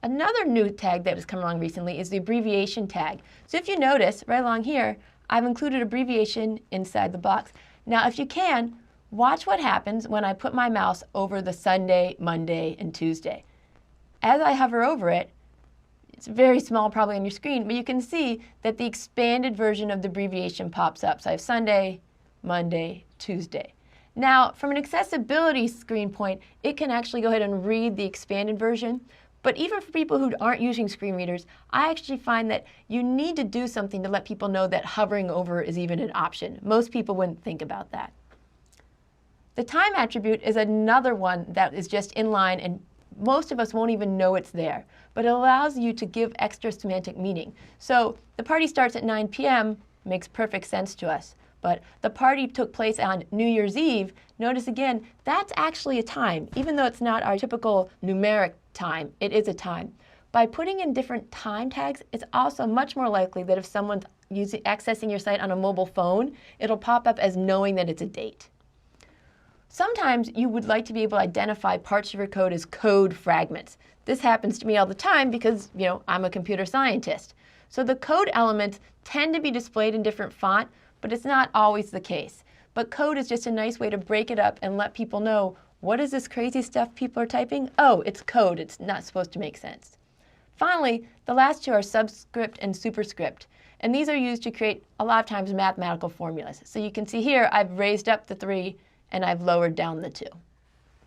Another new tag that has come along recently is the abbreviation tag. So if you notice, right along here, I've included abbreviation inside the box. Now, if you can, watch what happens when I put my mouse over the Sunday, Monday, and Tuesday. As I hover over it, it's very small probably on your screen, but you can see that the expanded version of the abbreviation pops up. So I have Sunday, Monday, Tuesday. Now, from an accessibility screen point, it can actually go ahead and read the expanded version. But even for people who aren't using screen readers, I actually find that you need to do something to let people know that hovering over is even an option. Most people wouldn't think about that. The time attribute is another one that is just inline, and most of us won't even know it's there. But it allows you to give extra semantic meaning. So the party starts at 9 p.m. makes perfect sense to us. But the party took place on New Year's Eve. Notice again, that's actually a time. Even though it's not our typical numeric time, it is a time. By putting in different time tags, it's also much more likely that if someone's accessing your site on a mobile phone, it'll pop up as knowing that it's a date. Sometimes you would like to be able to identify parts of your code as code fragments. This happens to me all the time because, I'm a computer scientist. So the code elements tend to be displayed in different font, but it's not always the case. But code is just a nice way to break it up and let people know, what is this crazy stuff people are typing? Oh, it's code. It's not supposed to make sense. Finally, the last two are subscript and superscript. And these are used to create, a lot of times, mathematical formulas. So you can see here, I've raised up the 3 and I've lowered down the 2.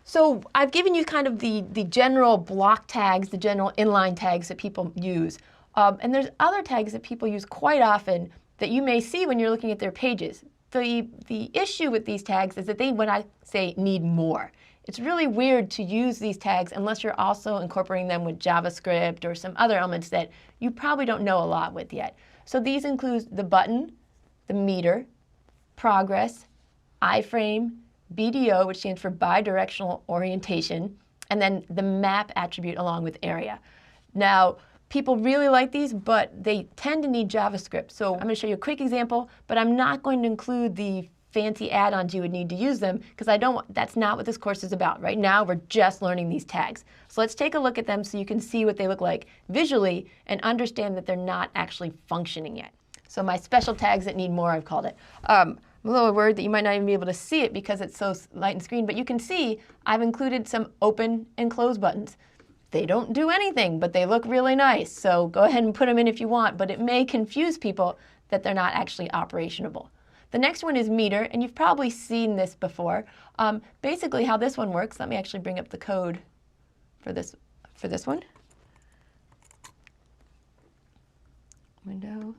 So I've given you kind of the general block tags, the general inline tags that people use. And there's other tags that people use quite often that you may see when you're looking at their pages. The issue with these tags is that they, when I say need more, it's really weird to use these tags unless you're also incorporating them with JavaScript or some other elements that you probably don't know a lot with yet. So these include the button, the meter, progress, iframe, BDO, which stands for bidirectional orientation, and then the map attribute along with area. Now, people really like these, but they tend to need JavaScript. So I'm going to show you a quick example, but I'm not going to include the fancy add-ons you would need to use them because that's not what this course is about. Right now, we're just learning these tags. So let's take a look at them so you can see what they look like visually and understand that they're not actually functioning yet. So my special tags that need more, I've called it. I'm a little worried that you might not even be able to see it because it's so light in screen, but you can see I've included some open and close buttons. They don't do anything, but they look really nice. So go ahead and put them in if you want, but it may confuse people that they're not actually operationable. The next one is meter, and you've probably seen this before. Basically how this one works, let me actually bring up the code for this one. Window.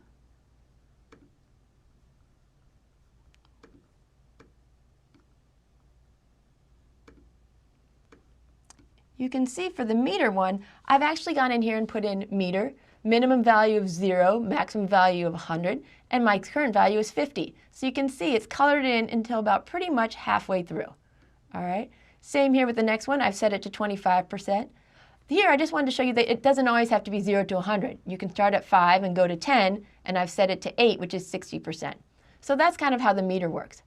You can see for the meter one, I've actually gone in here and put in meter, minimum value of 0, maximum value of 100, and my current value is 50. So you can see it's colored in until about pretty much halfway through. All right. Same here with the next one. I've set it to 25%. Here, I just wanted to show you that it doesn't always have to be 0 to 100. You can start at 5 and go to 10, and I've set it to 8, which is 60%. So that's kind of how the meter works.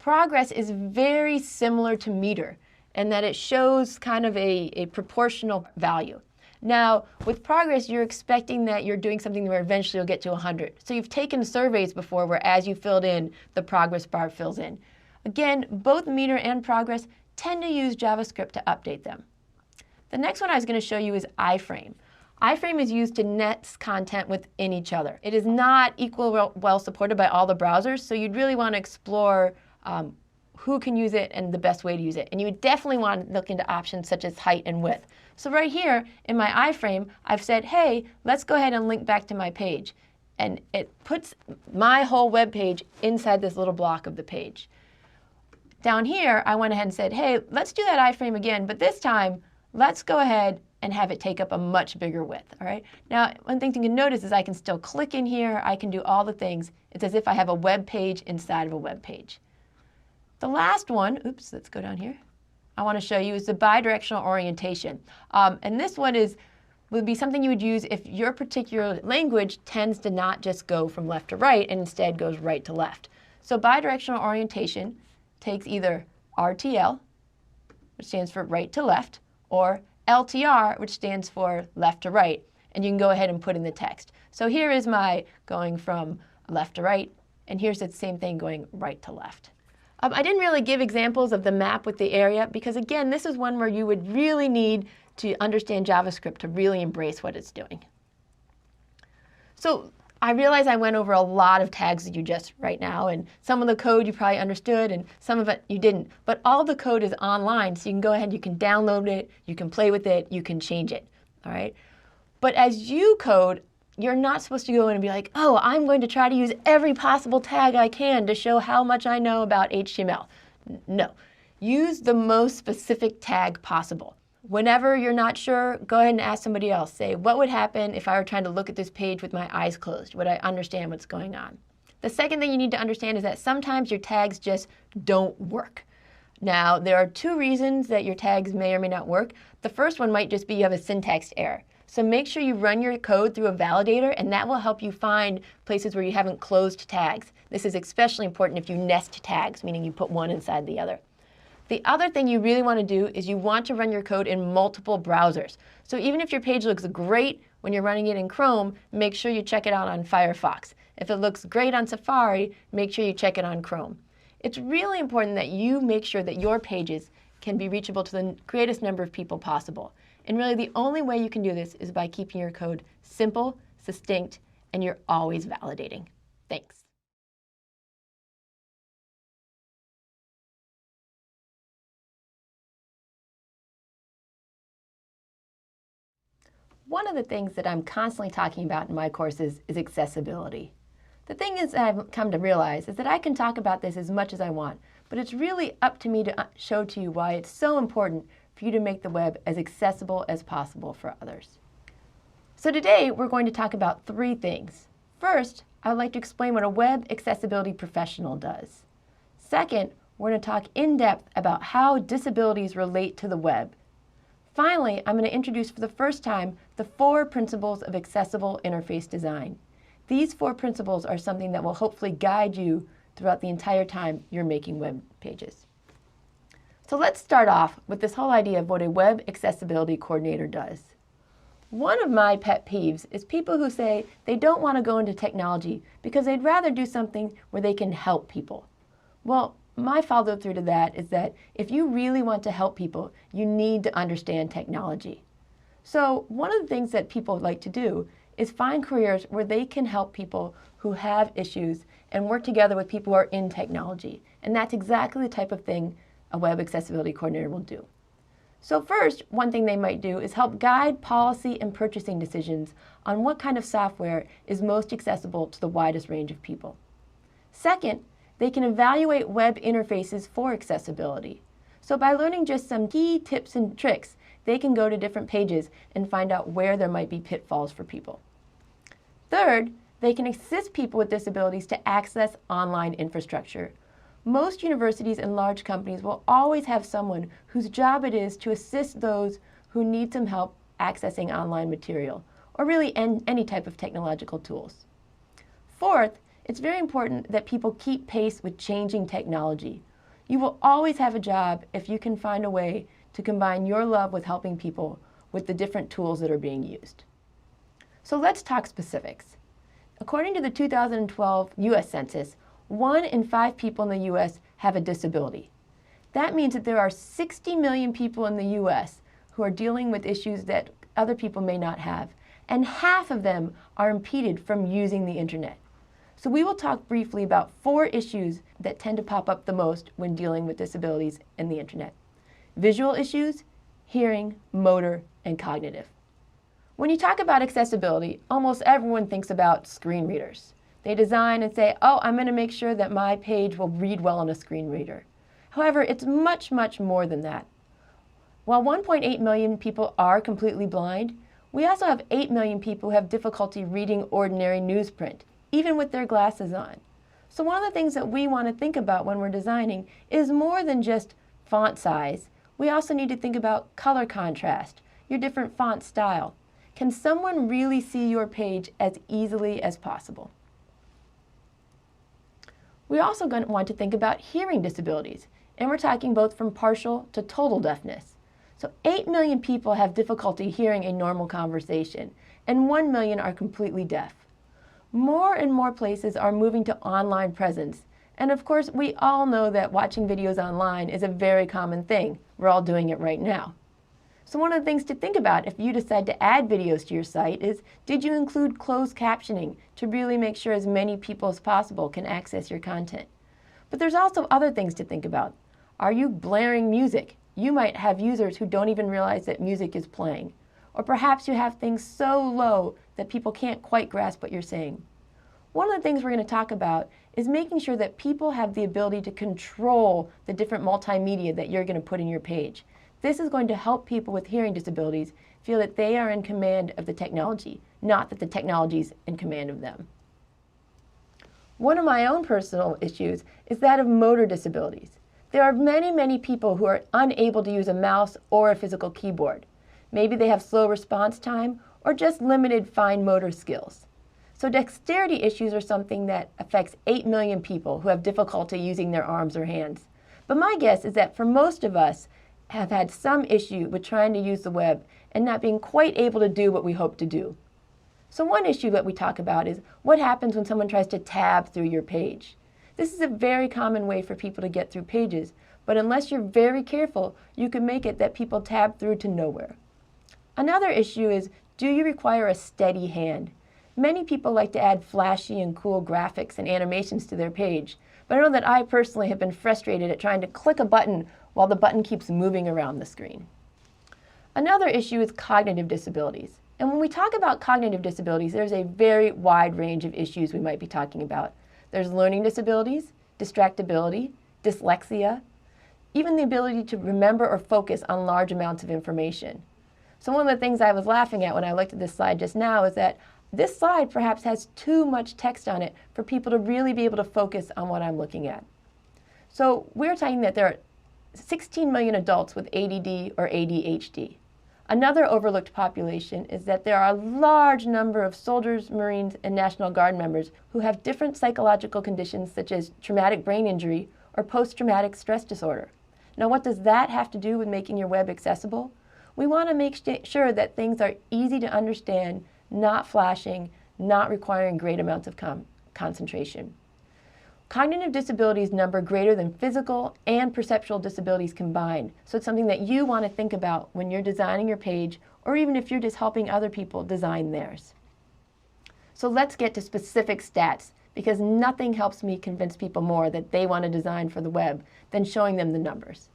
Progress is very similar to meter, and that it shows kind of a proportional value. Now, with progress, you're expecting that you're doing something where eventually you'll get to 100. So you've taken surveys before where as you filled in, the progress bar fills in. Again, both meter and progress tend to use JavaScript to update them. The next one I was going to show you is iframe. iframe is used to net content within each other. It is not equally well supported by all the browsers, so you'd really want to explore who can use it and the best way to use it. And you would definitely want to look into options such as height and width. So right here in my iframe, I've said, hey, let's go ahead and link back to my page. And it puts my whole web page inside this little block of the page. Down here, I went ahead and said, hey, let's do that iframe again, but this time, let's go ahead and have it take up a much bigger width, all right? Now, one thing you can notice is I can still click in here, I can do all the things. It's as if I have a web page inside of a web page. The last one, oops, let's go down here. I want to show you is the bidirectional orientation. And this one would be something you would use if your particular language tends to not just go from left to right and instead goes right to left. So bidirectional orientation takes either RTL, which stands for right to left, or LTR, which stands for left to right, and you can go ahead and put in the text. So here is my going from left to right, and here's the same thing going right to left. I didn't really give examples of the map with the area because, again, this is one where you would really need to understand JavaScript to really embrace what it's doing. So I realize I went over a lot of tags with you just right now, and some of the code you probably understood and some of it you didn't. But all the code is online, so you can go ahead, you can download it, you can play with it, you can change it, all right? But as you code, you're not supposed to go in and be like, oh, I'm going to try to use every possible tag I can to show how much I know about HTML. No. Use the most specific tag possible. Whenever you're not sure, go ahead and ask somebody else. Say, what would happen if I were trying to look at this page with my eyes closed? Would I understand what's going on? The second thing you need to understand is that sometimes your tags just don't work. Now, there are two reasons that your tags may or may not work. The first one might just be you have a syntax error. So make sure you run your code through a validator, and that will help you find places where you haven't closed tags. This is especially important if you nest tags, meaning you put one inside the other. The other thing you really want to do is you want to run your code in multiple browsers. So even if your page looks great when you're running it in Chrome, make sure you check it out on Firefox. If it looks great on Safari, make sure you check it on Chrome. It's really important that you make sure that your pages can be reachable to the greatest number of people possible. And really the only way you can do this is by keeping your code simple, succinct, and you're always validating. Thanks. One of the things that I'm constantly talking about in my courses is accessibility. The thing is that I've come to realize is that I can talk about this as much as I want, but it's really up to me to show to you why it's so important for you to make the web as accessible as possible for others. So today we're going to talk about three things. First, I would like to explain what a web accessibility professional does. Second, we're going to talk in depth about how disabilities relate to the web. Finally, I'm going to introduce for the first time the 4 principles of accessible interface design. These 4 principles are something that will hopefully guide you throughout the entire time you're making web pages. So let's start off with this whole idea of what a web accessibility coordinator does. One of my pet peeves is people who say they don't want to go into technology because they'd rather do something where they can help people. Well, my follow-through to that is that if you really want to help people, you need to understand technology. So one of the things that people like to do is find careers where they can help people who have issues and work together with people who are in technology. And that's exactly the type of thing a web accessibility coordinator will do. So first, one thing they might do is help guide policy and purchasing decisions on what kind of software is most accessible to the widest range of people. Second, they can evaluate web interfaces for accessibility. So by learning just some key tips and tricks, they can go to different pages and find out where there might be pitfalls for people. Third, they can assist people with disabilities to access online infrastructure. Most universities and large companies will always have someone whose job it is to assist those who need some help accessing online material, or really any type of technological tools. Fourth, it's very important that people keep pace with changing technology. You will always have a job if you can find a way to combine your love with helping people with the different tools that are being used. So let's talk specifics. According to the 2012 U.S. Census, 1 in 5 people in the U.S. have a disability. That means that there are 60 million people in the U.S. who are dealing with issues that other people may not have, and half of them are impeded from using the internet. So we will talk briefly about 4 issues that tend to pop up the most when dealing with disabilities and the internet: visual issues, hearing, motor, and cognitive. When you talk about accessibility, almost everyone thinks about screen readers. They design and say, oh, I'm going to make sure that my page will read well on a screen reader. However, it's much, much more than that. While 1.8 million people are completely blind, we also have 8 million people who have difficulty reading ordinary newsprint, even with their glasses on. So one of the things that we want to think about when we're designing is more than just font size. We also need to think about color contrast, your different font style. Can someone really see your page as easily as possible? We also want to think about hearing disabilities, and we're talking both from partial to total deafness. So 8 million people have difficulty hearing a normal conversation, and 1 million are completely deaf. More and more places are moving to online presence, and of course we all know that watching videos online is a very common thing. We're all doing it right now. So one of the things to think about if you decide to add videos to your site is, did you include closed captioning to really make sure as many people as possible can access your content? But there's also other things to think about. Are you blaring music? You might have users who don't even realize that music is playing. Or perhaps you have things so low that people can't quite grasp what you're saying. One of the things we're going to talk about is making sure that people have the ability to control the different multimedia that you're going to put in your page. This is going to help people with hearing disabilities feel that they are in command of the technology, not that the technology is in command of them. One of my own personal issues is that of motor disabilities. There are many, many people who are unable to use a mouse or a physical keyboard. Maybe they have slow response time or just limited fine motor skills. So dexterity issues are something that affects 8 million people who have difficulty using their arms or hands. But my guess is that for most of us, have had some issue with trying to use the web and not being quite able to do what we hope to do. So one issue that we talk about is what happens when someone tries to tab through your page. This is a very common way for people to get through pages, but unless you're very careful, you can make it that people tab through to nowhere. Another issue is, do you require a steady hand? Many people like to add flashy and cool graphics and animations to their page, but I know that I personally have been frustrated at trying to click a button while the button keeps moving around the screen. Another issue is cognitive disabilities. And when we talk about cognitive disabilities, there's a very wide range of issues we might be talking about. There's learning disabilities, distractibility, dyslexia, even the ability to remember or focus on large amounts of information. So one of the things I was laughing at when I looked at this slide just now is that this slide perhaps has too much text on it for people to really be able to focus on what I'm looking at. So we're talking that there are 16 million adults with ADD or ADHD. Another overlooked population is that there are a large number of soldiers, Marines, and National Guard members who have different psychological conditions such as traumatic brain injury or post-traumatic stress disorder. Now, what does that have to do with making your web accessible? We want to make sure that things are easy to understand, not flashing, not requiring great amounts of concentration. Cognitive disabilities number greater than physical and perceptual disabilities combined, so it's something that you want to think about when you're designing your page, or even if you're just helping other people design theirs. So let's get to specific stats, because nothing helps me convince people more that they want to design for the web than showing them the numbers.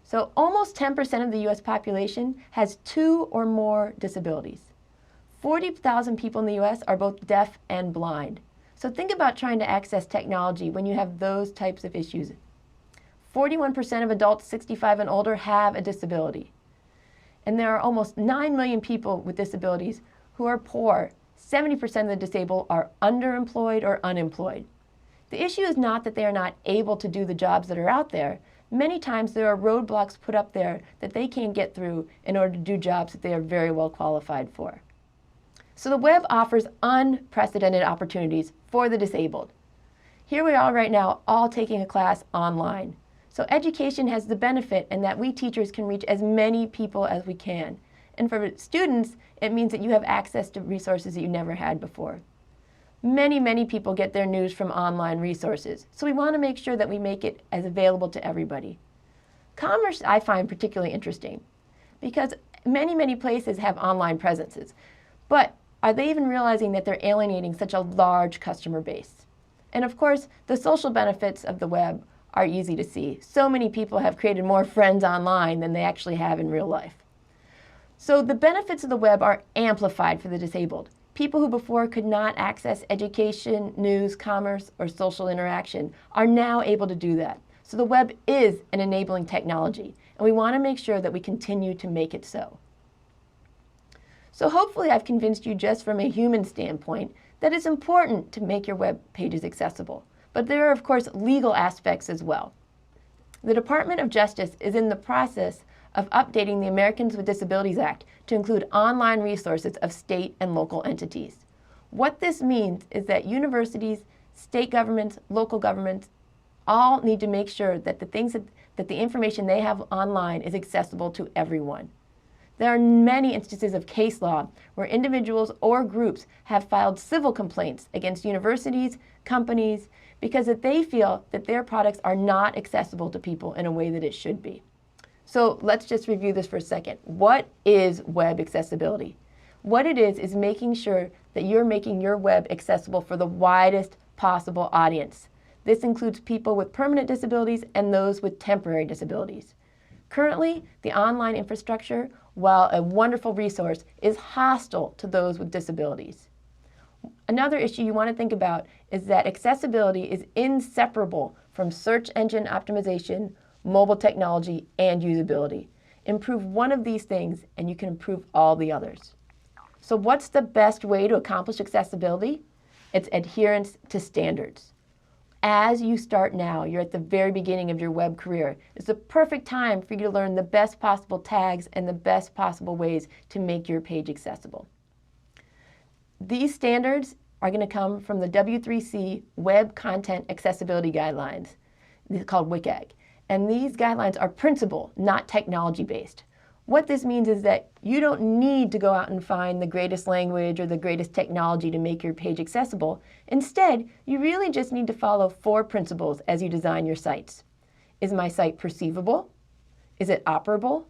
So almost 10% of the US population has 2 or more disabilities. 40,000 people in the US are both deaf and blind. So think about trying to access technology when you have those types of issues. 41% of adults 65 and older have a disability. And there are almost 9 million people with disabilities who are poor. 70% of the disabled are underemployed or unemployed. The issue is not that they are not able to do the jobs that are out there. Many times there are roadblocks put up there that they can't get through in order to do jobs that they are very well qualified for. So the web offers unprecedented opportunities for the disabled. Here we are right now, all taking a class online. So education has the benefit in that we teachers can reach as many people as we can. And for students, it means that you have access to resources that you never had before. Many, many people get their news from online resources, so we want to make sure that we make it as available to everybody. Commerce I find particularly interesting because many, many places have online presences, but are they even realizing that they're alienating such a large customer base? And of course, the social benefits of the web are easy to see. So many people have created more friends online than they actually have in real life. So the benefits of the web are amplified for the disabled. People who before could not access education, news, commerce, or social interaction are now able to do that. So the web is an enabling technology, and we want to make sure that we continue to make it so. So hopefully I've convinced you just from a human standpoint that it's important to make your web pages accessible. But there are, of course, legal aspects as well. The Department of Justice is in the process of updating the Americans with Disabilities Act to include online resources of state and local entities. What this means is that universities, state governments, local governments, all need to make sure that the things that that the information they have online is accessible to everyone. There are many instances of case law where individuals or groups have filed civil complaints against universities, companies, because that they feel that their products are not accessible to people in a way that it should be. So let's just review this for a second. What is web accessibility? What it is making sure that you're making your web accessible for the widest possible audience. This includes people with permanent disabilities and those with temporary disabilities. Currently, the online infrastructure, while a wonderful resource, is hostile to those with disabilities. Another issue you want to think about is that accessibility is inseparable from search engine optimization, mobile technology, and usability. Improve one of these things and you can improve all the others. So what's the best way to accomplish accessibility? It's adherence to standards. As you start now, you're at the very beginning of your web career. It's the perfect time for you to learn the best possible tags and the best possible ways to make your page accessible. These standards are going to come from the W3C Web Content Accessibility Guidelines. These are called WCAG. And these guidelines are principle, not technology-based. What this means is that you don't need to go out and find the greatest language or the greatest technology to make your page accessible. Instead, you really just need to follow 4 principles as you design your sites. Is my site perceivable? Is it operable?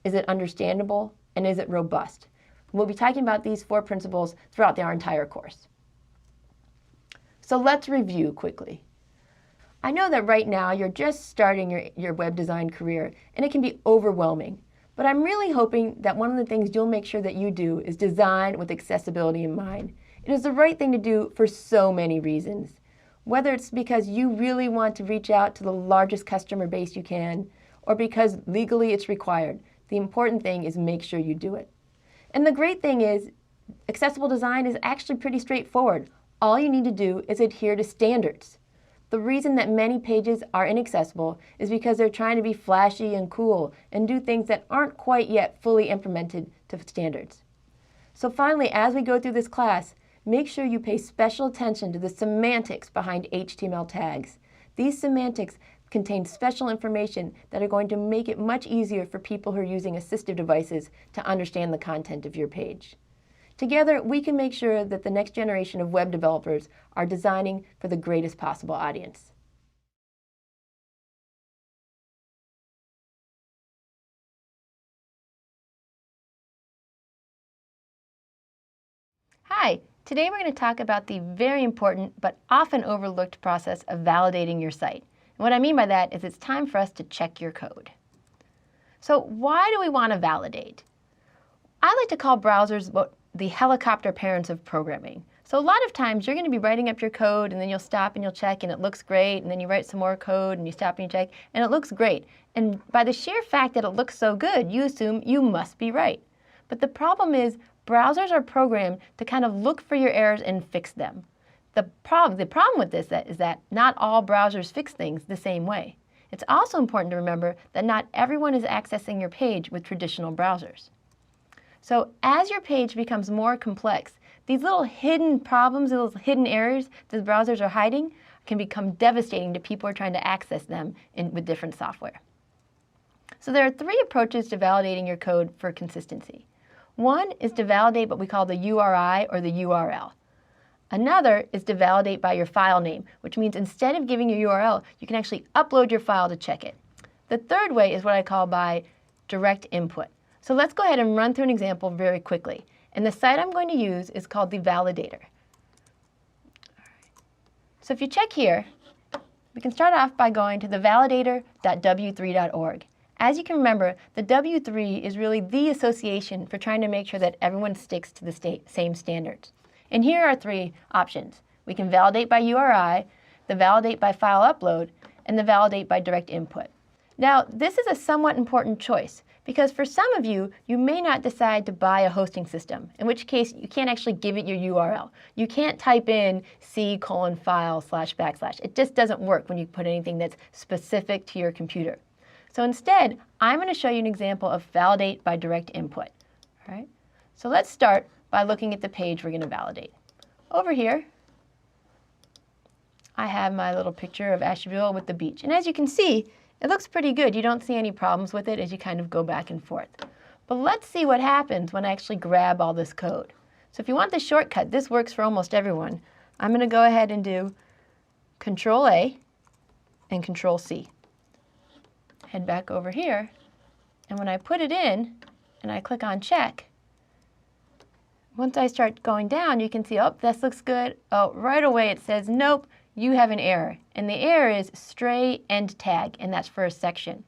Is it understandable? And is it robust? We'll be talking about these 4 principles throughout our entire course. So let's review quickly. I know that right now you're just starting your web design career and it can be overwhelming. But I'm really hoping that one of the things you'll make sure that you do is design with accessibility in mind. It is the right thing to do for so many reasons. Whether it's because you really want to reach out to the largest customer base you can, or because legally it's required, the important thing is make sure you do it. And the great thing is, accessible design is actually pretty straightforward. All you need to do is adhere to standards. The reason that many pages are inaccessible is because they're trying to be flashy and cool and do things that aren't quite yet fully implemented to standards. So finally, as we go through this class, make sure you pay special attention to the semantics behind HTML tags. These semantics contain special information that are going to make it much easier for people who are using assistive devices to understand the content of your page. Together, we can make sure that the next generation of web developers are designing for the greatest possible audience. Hi, today we're going to talk about the very important but often overlooked process of validating your site. And what I mean by that is it's time for us to check your code. So why do we want to validate? I like to call browsers the helicopter parents of programming. So a lot of times you're going to be writing up your code and then you'll stop and you'll check and it looks great, and then you write some more code and you stop and you check and it looks great. And by the sheer fact that it looks so good, you assume you must be right. But the problem is browsers are programmed to kind of look for your errors and fix them. The problem with this is that not all browsers fix things the same way. It's also important to remember that not everyone is accessing your page with traditional browsers. So as your page becomes more complex, these little hidden problems, those hidden errors that the browsers are hiding can become devastating to people who are trying to access them with different software. So there are 3 approaches to validating your code for consistency. One is to validate what we call the URI or the URL. Another is to validate by your file name, which means instead of giving your URL, you can actually upload your file to check it. The third way is what I call by direct input. So let's go ahead and run through an example very quickly. And the site I'm going to use is called the validator. So if you check here, we can start off by going to the validator.w3.org. As you can remember, the W3 is really the association for trying to make sure that everyone sticks to the same standards. And here are 3 options. We can validate by URI, the validate by file upload, and the validate by direct input. Now, this is a somewhat important choice, because for some of you, you may not decide to buy a hosting system, in which case you can't actually give it your URL. You can't type in c://. It just doesn't work when you put anything that's specific to your computer. So instead, I'm going to show you an example of validate by direct input. All right? So let's start by looking at the page we're going to validate. Over here, I have my little picture of Asheville with the beach. And as you can see, It looks pretty good. You don't see any problems with it as you kind of go back and forth. But let's see what happens when I actually grab all this code. So if you want the shortcut, this works for almost everyone. I'm going to go ahead and do Control A and Control C. Head back over here, and when I put it in and I click on check, once I start going down, you can see, oh, this looks good. Oh, right away it says, nope, you have an error. And the error is stray end tag, and that's for a section.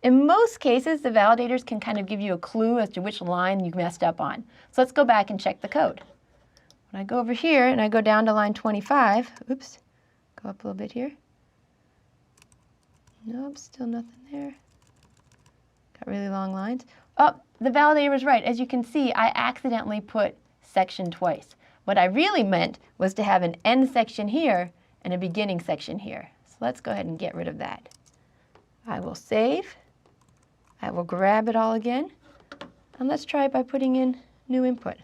In most cases, the validators can kind of give you a clue as to which line you messed up on. So let's go back and check the code. When I go over here and I go down to line 25, oops, go up a little bit here. Nope, still nothing there. Got really long lines. Oh, the validator was right. As you can see, I accidentally put section twice. What I really meant was to have an end section here and a beginning section here. So let's go ahead and get rid of that. I will save. I will grab it all again. And let's try it by putting in new input.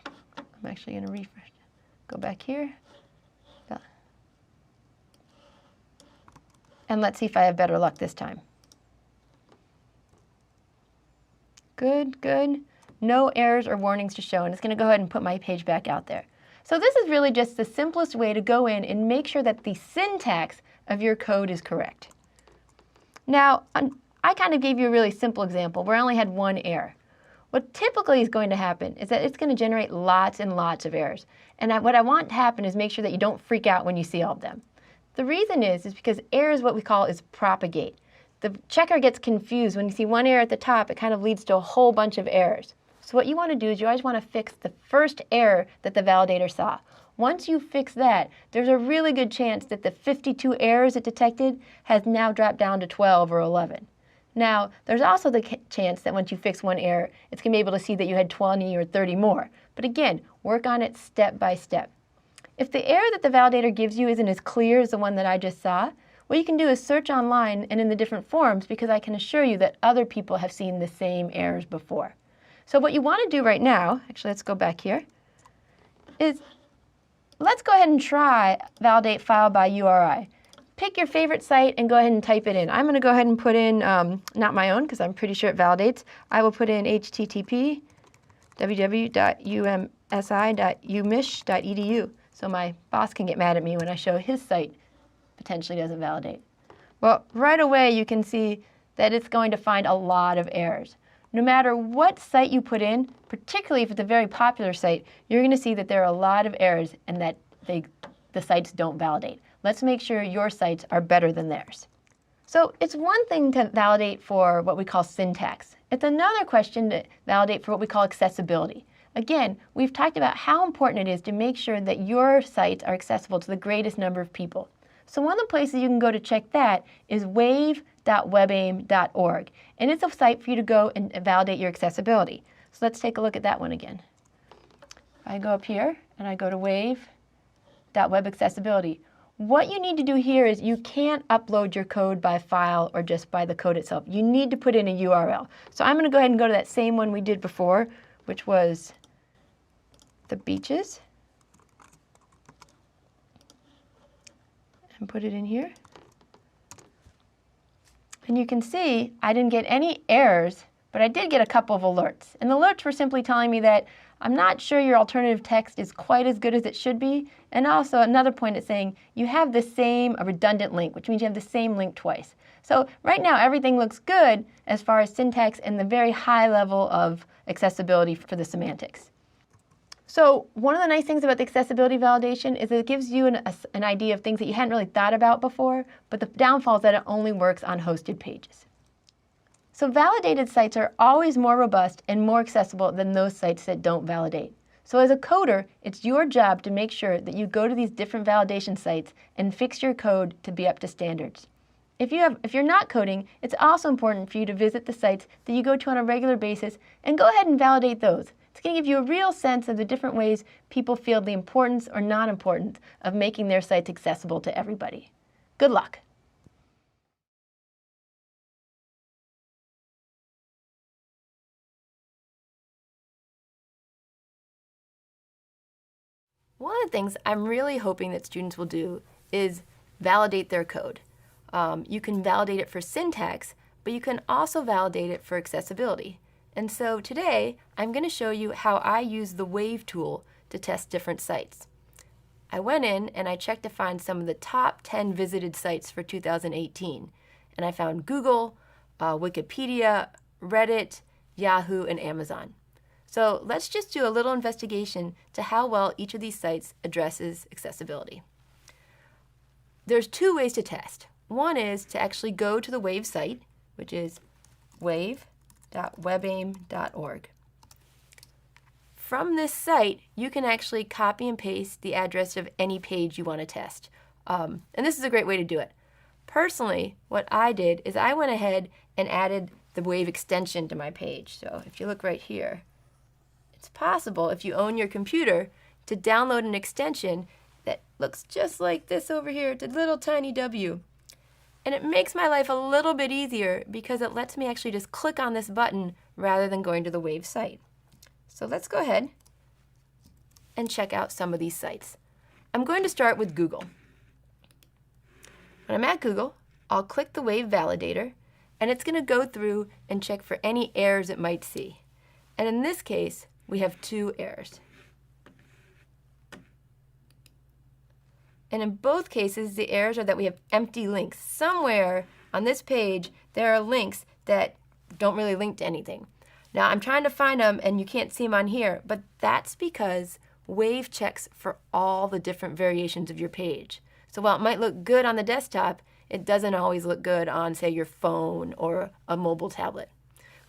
I'm actually going to refresh. Go back here. And let's see if I have better luck this time. Good, good. No errors or warnings to show, and it's going to go ahead and put my page back out there. So this is really just the simplest way to go in and make sure that the syntax of your code is correct. Now, I kind of gave you a really simple example where I only had one error. What typically is going to happen is that it's going to generate lots and lots of errors. And what I want to happen is make sure that you don't freak out when you see all of them. The reason is because errors, what we call, is propagate. The checker gets confused. When you see one error at the top, it kind of leads to a whole bunch of errors. So what you want to do is you always want to fix the first error that the validator saw. Once you fix that, there's a really good chance that the 52 errors it detected has now dropped down to 12 or 11. Now, there's also the chance that once you fix one error, it's going to be able to see that you had 20 or 30 more. But again, work on it step by step. If the error that the validator gives you isn't as clear as the one that I just saw, what you can do is search online and in the different forums, because I can assure you that other people have seen the same errors before. So what you want to do right now, actually let's go back here, is let's go ahead and try validate file by URI. Pick your favorite site and go ahead and type it in. I'm going to go ahead and put in, not my own because I'm pretty sure it validates. I will put in http www.umsi.umich.edu. So my boss can get mad at me when I show his site potentially doesn't validate. Well, right away you can see that it's going to find a lot of errors. No matter what site you put in, particularly if it's a very popular site, you're going to see that there are a lot of errors and that the sites don't validate. Let's make sure your sites are better than theirs. So it's one thing to validate for what we call syntax. It's another question to validate for what we call accessibility. Again, we've talked about how important it is to make sure that your sites are accessible to the greatest number of people. So one of the places you can go to check that is wave.webaim.org. And it's a site for you to go and validate your accessibility. So let's take a look at that one again. I go up here and I go to wave.webaccessibility. What you need to do here is you can't upload your code by file or just by the code itself. You need to put in a URL. So I'm going to go ahead and go to that same one we did before, which was the beaches, and put it in here. And you can see I didn't get any errors, but I did get a couple of alerts. And the alerts were simply telling me that I'm not sure your alternative text is quite as good as it should be. And also another point is saying you have the same redundant link, which means you have the same link twice. So right now everything looks good as far as syntax and the very high level of accessibility for the semantics. So one of the nice things about the accessibility validation is that it gives you an idea of things that you hadn't really thought about before, but the downfall is that it only works on hosted pages. So validated sites are always more robust and more accessible than those sites that don't validate. So as a coder, it's your job to make sure that you go to these different validation sites and fix your code to be up to standards. If you're not coding, it's also important for you to visit the sites that you go to on a regular basis and go ahead and validate those. It's going to give you a real sense of the different ways people feel the importance or non-importance of making their sites accessible to everybody. Good luck. One of the things I'm really hoping that students will do is validate their code. You can validate it for syntax, but you can also validate it for accessibility. And so today, I'm going to show you how I use the Wave tool to test different sites. I went in and I checked to find some of the top 10 visited sites for 2018. And I found Google, Wikipedia, Reddit, Yahoo, and Amazon. So let's just do a little investigation to how well each of these sites addresses accessibility. There's two ways to test. One is to actually go to the Wave site, which is wave.webaim.org. From this site, you can actually copy and paste the address of any page you want to test. And this is a great way to do it. Personally, what I did is I went ahead and added the Wave extension to my page. So if you look right here, it's possible, if you own your computer, to download an extension that looks just like this over here. It's a little tiny W. And it makes my life a little bit easier because it lets me actually just click on this button rather than going to the Wave site. So let's go ahead and check out some of these sites. I'm going to start with Google. When I'm at Google, I'll click the Wave validator, and it's going to go through and check for any errors it might see. And in this case, we have 2 errors. And in both cases, the errors are that we have empty links. Somewhere on this page, there are links that don't really link to anything. Now, I'm trying to find them, and you can't see them on here, but that's because Wave checks for all the different variations of your page. So while it might look good on the desktop, it doesn't always look good on, say, your phone or a mobile tablet.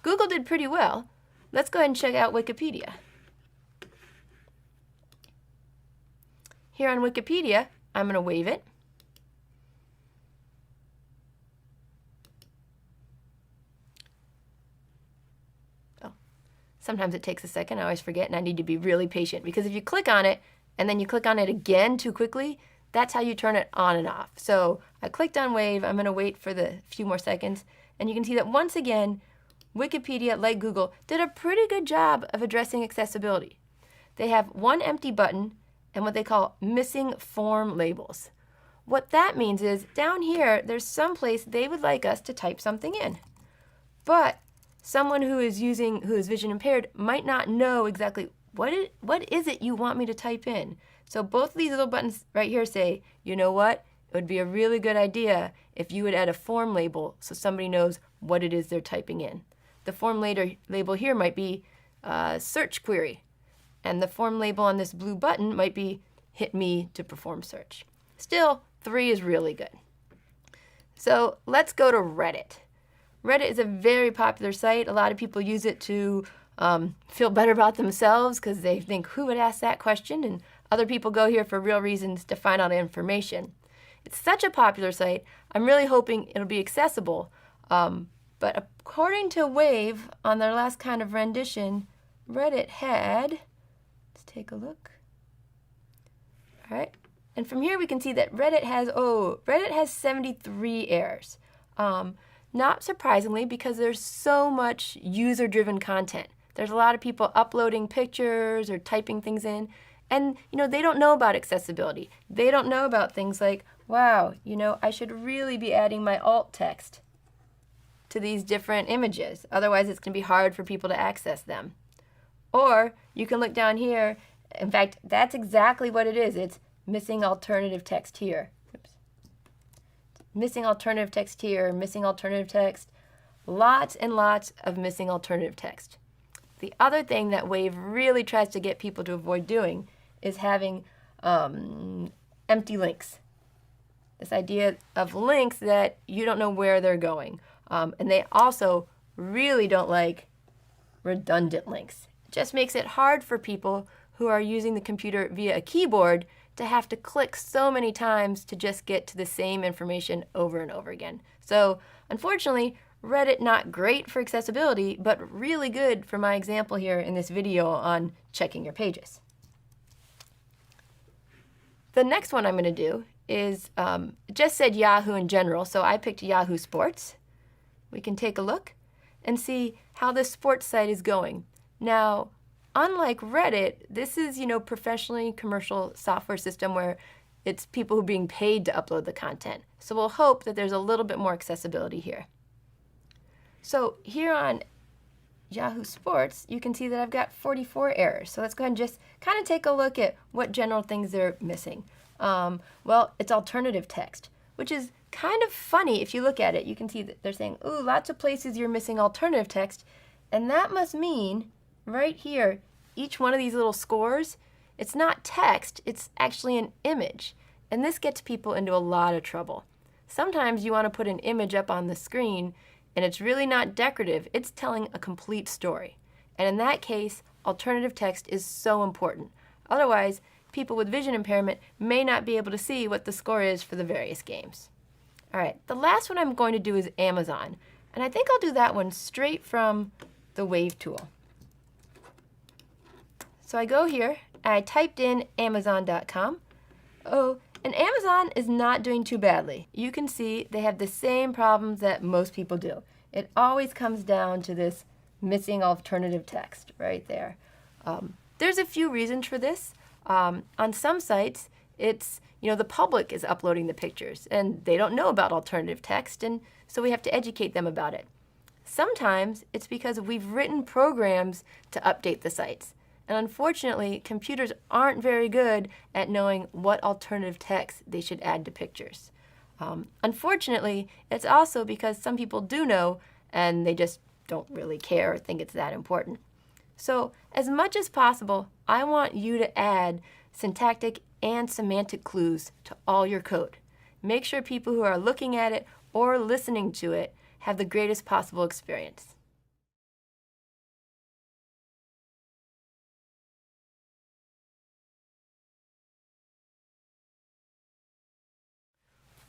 Google did pretty well. Let's go ahead and check out Wikipedia. Here on Wikipedia, I'm going to wave it. Sometimes it takes a second. I always forget, and I need to be really patient because if you click on it and then you click on it again too quickly, that's how you turn it on and off. So I clicked on Wave. I'm going to wait for the few more seconds, and you can see that once again, Wikipedia, like Google, did a pretty good job of addressing accessibility. They have one empty button and what they call missing form labels. What that means is down here, there's some place they would like us to type something in, but someone who is vision impaired might not know exactly what is it you want me to type in. So both of these little buttons right here say, you know what? It would be a really good idea if you would add a form label so somebody knows what it is they're typing in. The form label here might be search query, and the form label on this blue button might be hit me to perform search. Still, 3 is really good. So let's go to Reddit. Reddit is a very popular site. A lot of people use it to feel better about themselves because they think, who would ask that question? And other people go here for real reasons to find out information. It's such a popular site. I'm really hoping it'll be accessible. But according to Wave, on their last kind of rendition, Reddit had, let's take a look. All right. And from here we can see that Reddit has 73 errors. Not surprisingly, because there's so much user-driven content. There's a lot of people uploading pictures or typing things in, and they don't know about accessibility. They don't know about things like, wow, I should really be adding my alt text to these different images. Otherwise, it's going to be hard for people to access them. Or you can look down here. In fact, that's exactly what it is. It's missing alternative text here. Missing alternative text here, missing alternative text, lots and lots of missing alternative text. The other thing that Wave really tries to get people to avoid doing is having empty links. This idea of links that you don't know where they're going. And they also really don't like redundant links. It just makes it hard for people who are using the computer via a keyboard to have to click so many times to just get to the same information over and over again. So unfortunately, Reddit not great for accessibility, but really good for my example here in this video on checking your pages. The next one I'm going to do is, it just said Yahoo in general, so I picked Yahoo Sports. We can take a look and see how this sports site is going. Now, unlike Reddit, this is, professionally commercial software system where It's people who are being paid to upload the content. So we'll hope that there's a little bit more accessibility here. So here on Yahoo Sports, you can see that I've got 44 errors. So let's go ahead and just kind of take a look at what general things they're missing. Well, it's alternative text, which is kind of funny if you look at it. You can see that they're saying, ooh, lots of places you're missing alternative text. And that must mean right here, each one of these little scores, it's not text, it's actually an image. And this gets people into a lot of trouble. Sometimes you want to put an image up on the screen and it's really not decorative, it's telling a complete story. And in that case, alternative text is so important. Otherwise, people with vision impairment may not be able to see what the score is for the various games. All right, the last one I'm going to do is Amazon. And I think I'll do that one straight from the Wave tool. So I go here, and I typed in Amazon.com. Oh, and Amazon is not doing too badly. You can see they have the same problems that most people do. It always comes down to this missing alternative text right there. There's a few reasons for this. On some sites, it's, the public is uploading the pictures and they don't know about alternative text, and so we have to educate them about it. Sometimes it's because we've written programs to update the sites. And unfortunately, computers aren't very good at knowing what alternative text they should add to pictures. Unfortunately, it's also because some people do know and they just don't really care or think it's that important. So as much as possible, I want you to add syntactic and semantic clues to all your code. Make sure people who are looking at it or listening to it have the greatest possible experience.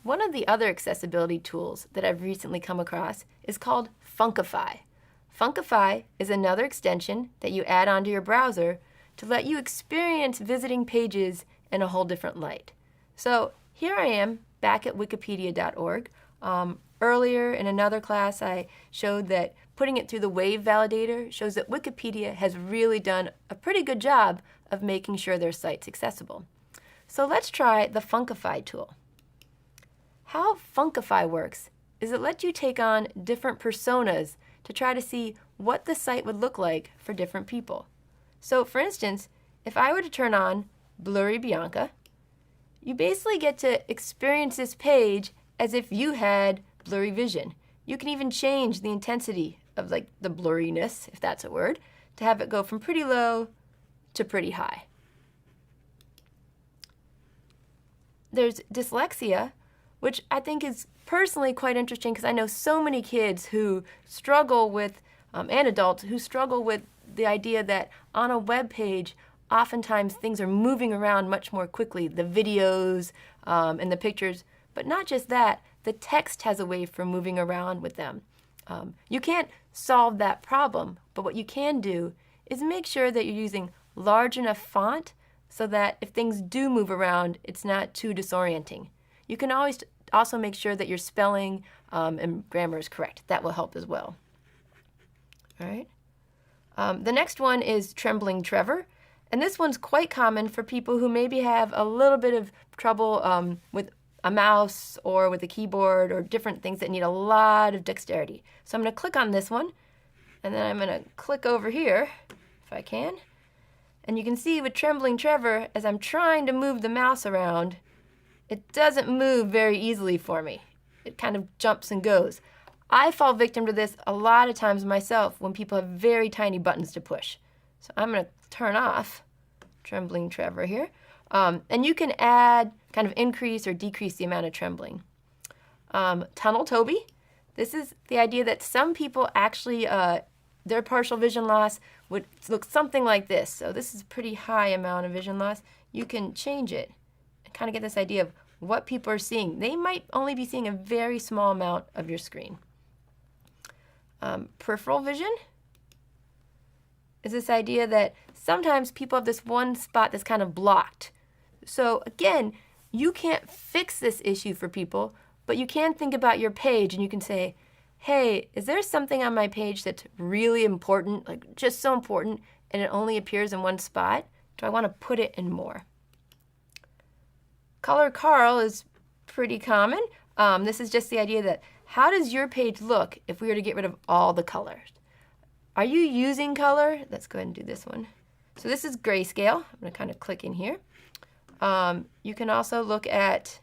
One of the other accessibility tools that I've recently come across is called Funkify. Funkify is another extension that you add onto your browser to let you experience visiting pages in a whole different light. So here I am back at wikipedia.org. Earlier in another class I showed that putting it through the Wave validator shows that Wikipedia has really done a pretty good job of making sure their site's accessible. So let's try the Funkify tool. How Funkify works is it lets you take on different personas to try to see what the site would look like for different people. So for instance, if I were to turn on Blurry Bianca, you basically get to experience this page as if you had blurry vision. You can even change the intensity of the blurriness, if that's a word, to have it go from pretty low to pretty high. There's dyslexia, which I think is personally quite interesting because I know so many kids who struggle with, and adults who struggle with the idea that on a web page, oftentimes things are moving around much more quickly, the videos and the pictures, but not just that, the text has a way for moving around with them. You can't solve that problem, but what you can do is make sure that you're using large enough font so that if things do move around, it's not too disorienting. You can always also make sure that your spelling and grammar is correct. That will help as well. All right. The next one is Trembling Trevor. And this one's quite common for people who maybe have a little bit of trouble with a mouse or with a keyboard or different things that need a lot of dexterity. So I'm going to click on this one, and then I'm going to click over here, if I can. And you can see with Trembling Trevor, as I'm trying to move the mouse around, it doesn't move very easily for me. It kind of jumps and goes. I fall victim to this a lot of times myself when people have very tiny buttons to push. So I'm going to turn off Trembling Trevor here. And you can add, kind of increase or decrease the amount of trembling. Tunnel Toby. This is the idea that some people actually, their partial vision loss would look something like this. So this is a pretty high amount of vision loss. You can change it and kind of get this idea of what people are seeing. They might only be seeing a very small amount of your screen. Peripheral vision is this idea that sometimes people have this one spot that's kind of blocked. So again, you can't fix this issue for people, but you can think about your page and you can say, hey, is there something on my page that's really important, like just so important, and it only appears in one spot? Do I want to put it in more? Color Carl is pretty common. This is just the idea that how does your page look if we were to get rid of all the colors? Are you using color? Let's go ahead and do this one. So this is grayscale. I'm going to kind of click in here. You can also look at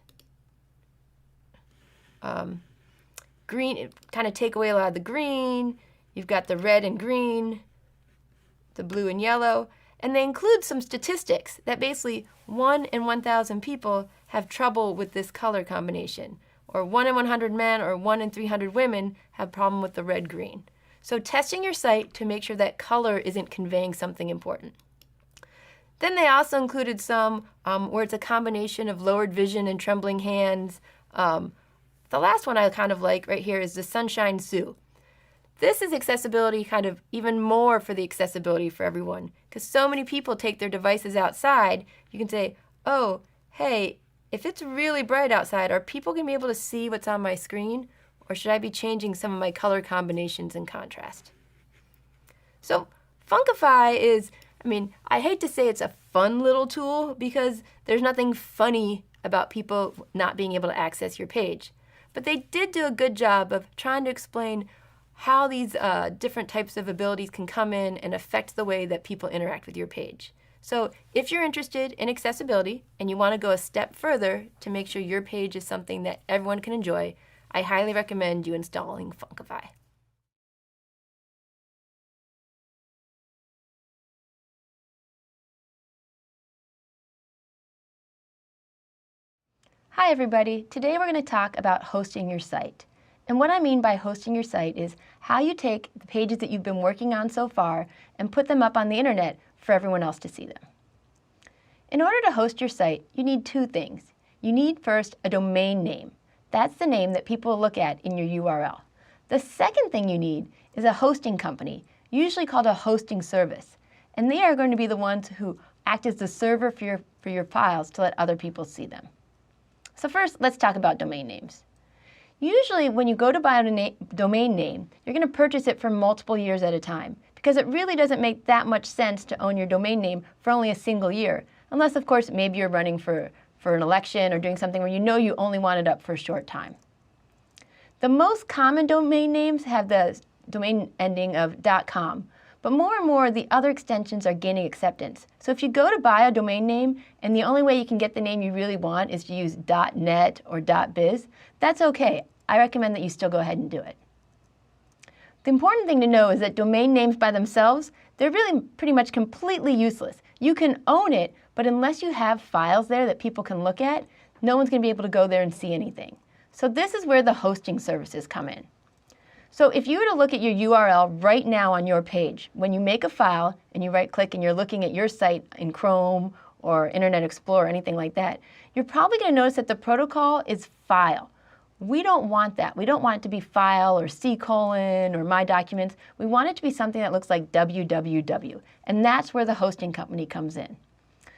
green, kind of take away a lot of the green. You've got the red and green, the blue and yellow, and they include some statistics that basically 1 in 1,000 people have trouble with this color combination, or 1 in 100 men or 1 in 300 women have problem with the red-green. So testing your site to make sure that color isn't conveying something important. Then they also included some where it's a combination of lowered vision and trembling hands. The last one I kind of like right here is the Sunshine Sue. This is accessibility kind of even more for the accessibility for everyone, because so many people take their devices outside. You can say, oh, hey, if it's really bright outside, are people going to be able to see what's on my screen? Or should I be changing some of my color combinations and contrast? So Funkify is, I hate to say it's a fun little tool because there's nothing funny about people not being able to access your page. But they did do a good job of trying to explain how these different types of abilities can come in and affect the way that people interact with your page. So if you're interested in accessibility and you want to go a step further to make sure your page is something that everyone can enjoy, I highly recommend you installing Funkify. Hi everybody, today we're going to talk about hosting your site. And what I mean by hosting your site is how you take the pages that you've been working on so far and put them up on the internet for everyone else to see them. In order to host your site, you need two things. You need first a domain name. That's the name that people look at in your URL. The second thing you need is a hosting company, usually called a hosting service. And they are going to be the ones who act as the server for your files to let other people see them. So first, let's talk about domain names. Usually when you go to buy a domain name, you're going to purchase it for multiple years at a time because it really doesn't make that much sense to own your domain name for only a single year, unless of course maybe you're running for an election or doing something where you know you only want it up for a short time. The most common domain names have the domain ending of .com, but more and more the other extensions are gaining acceptance. So if you go to buy a domain name and the only way you can get the name you really want is to use .net or .biz, that's okay. I recommend that you still go ahead and do it. The important thing to know is that domain names by themselves, they're really pretty much completely useless. You can own it, but unless you have files there that people can look at, no one's going to be able to go there and see anything. So this is where the hosting services come in. So if you were to look at your URL right now on your page, when you make a file and you right-click and you're looking at your site in Chrome or Internet Explorer or anything like that, you're probably going to notice that the protocol is file. We don't want that. We don't want it to be file or C:, or My Documents. We want it to be something that looks like www, and that's where the hosting company comes in.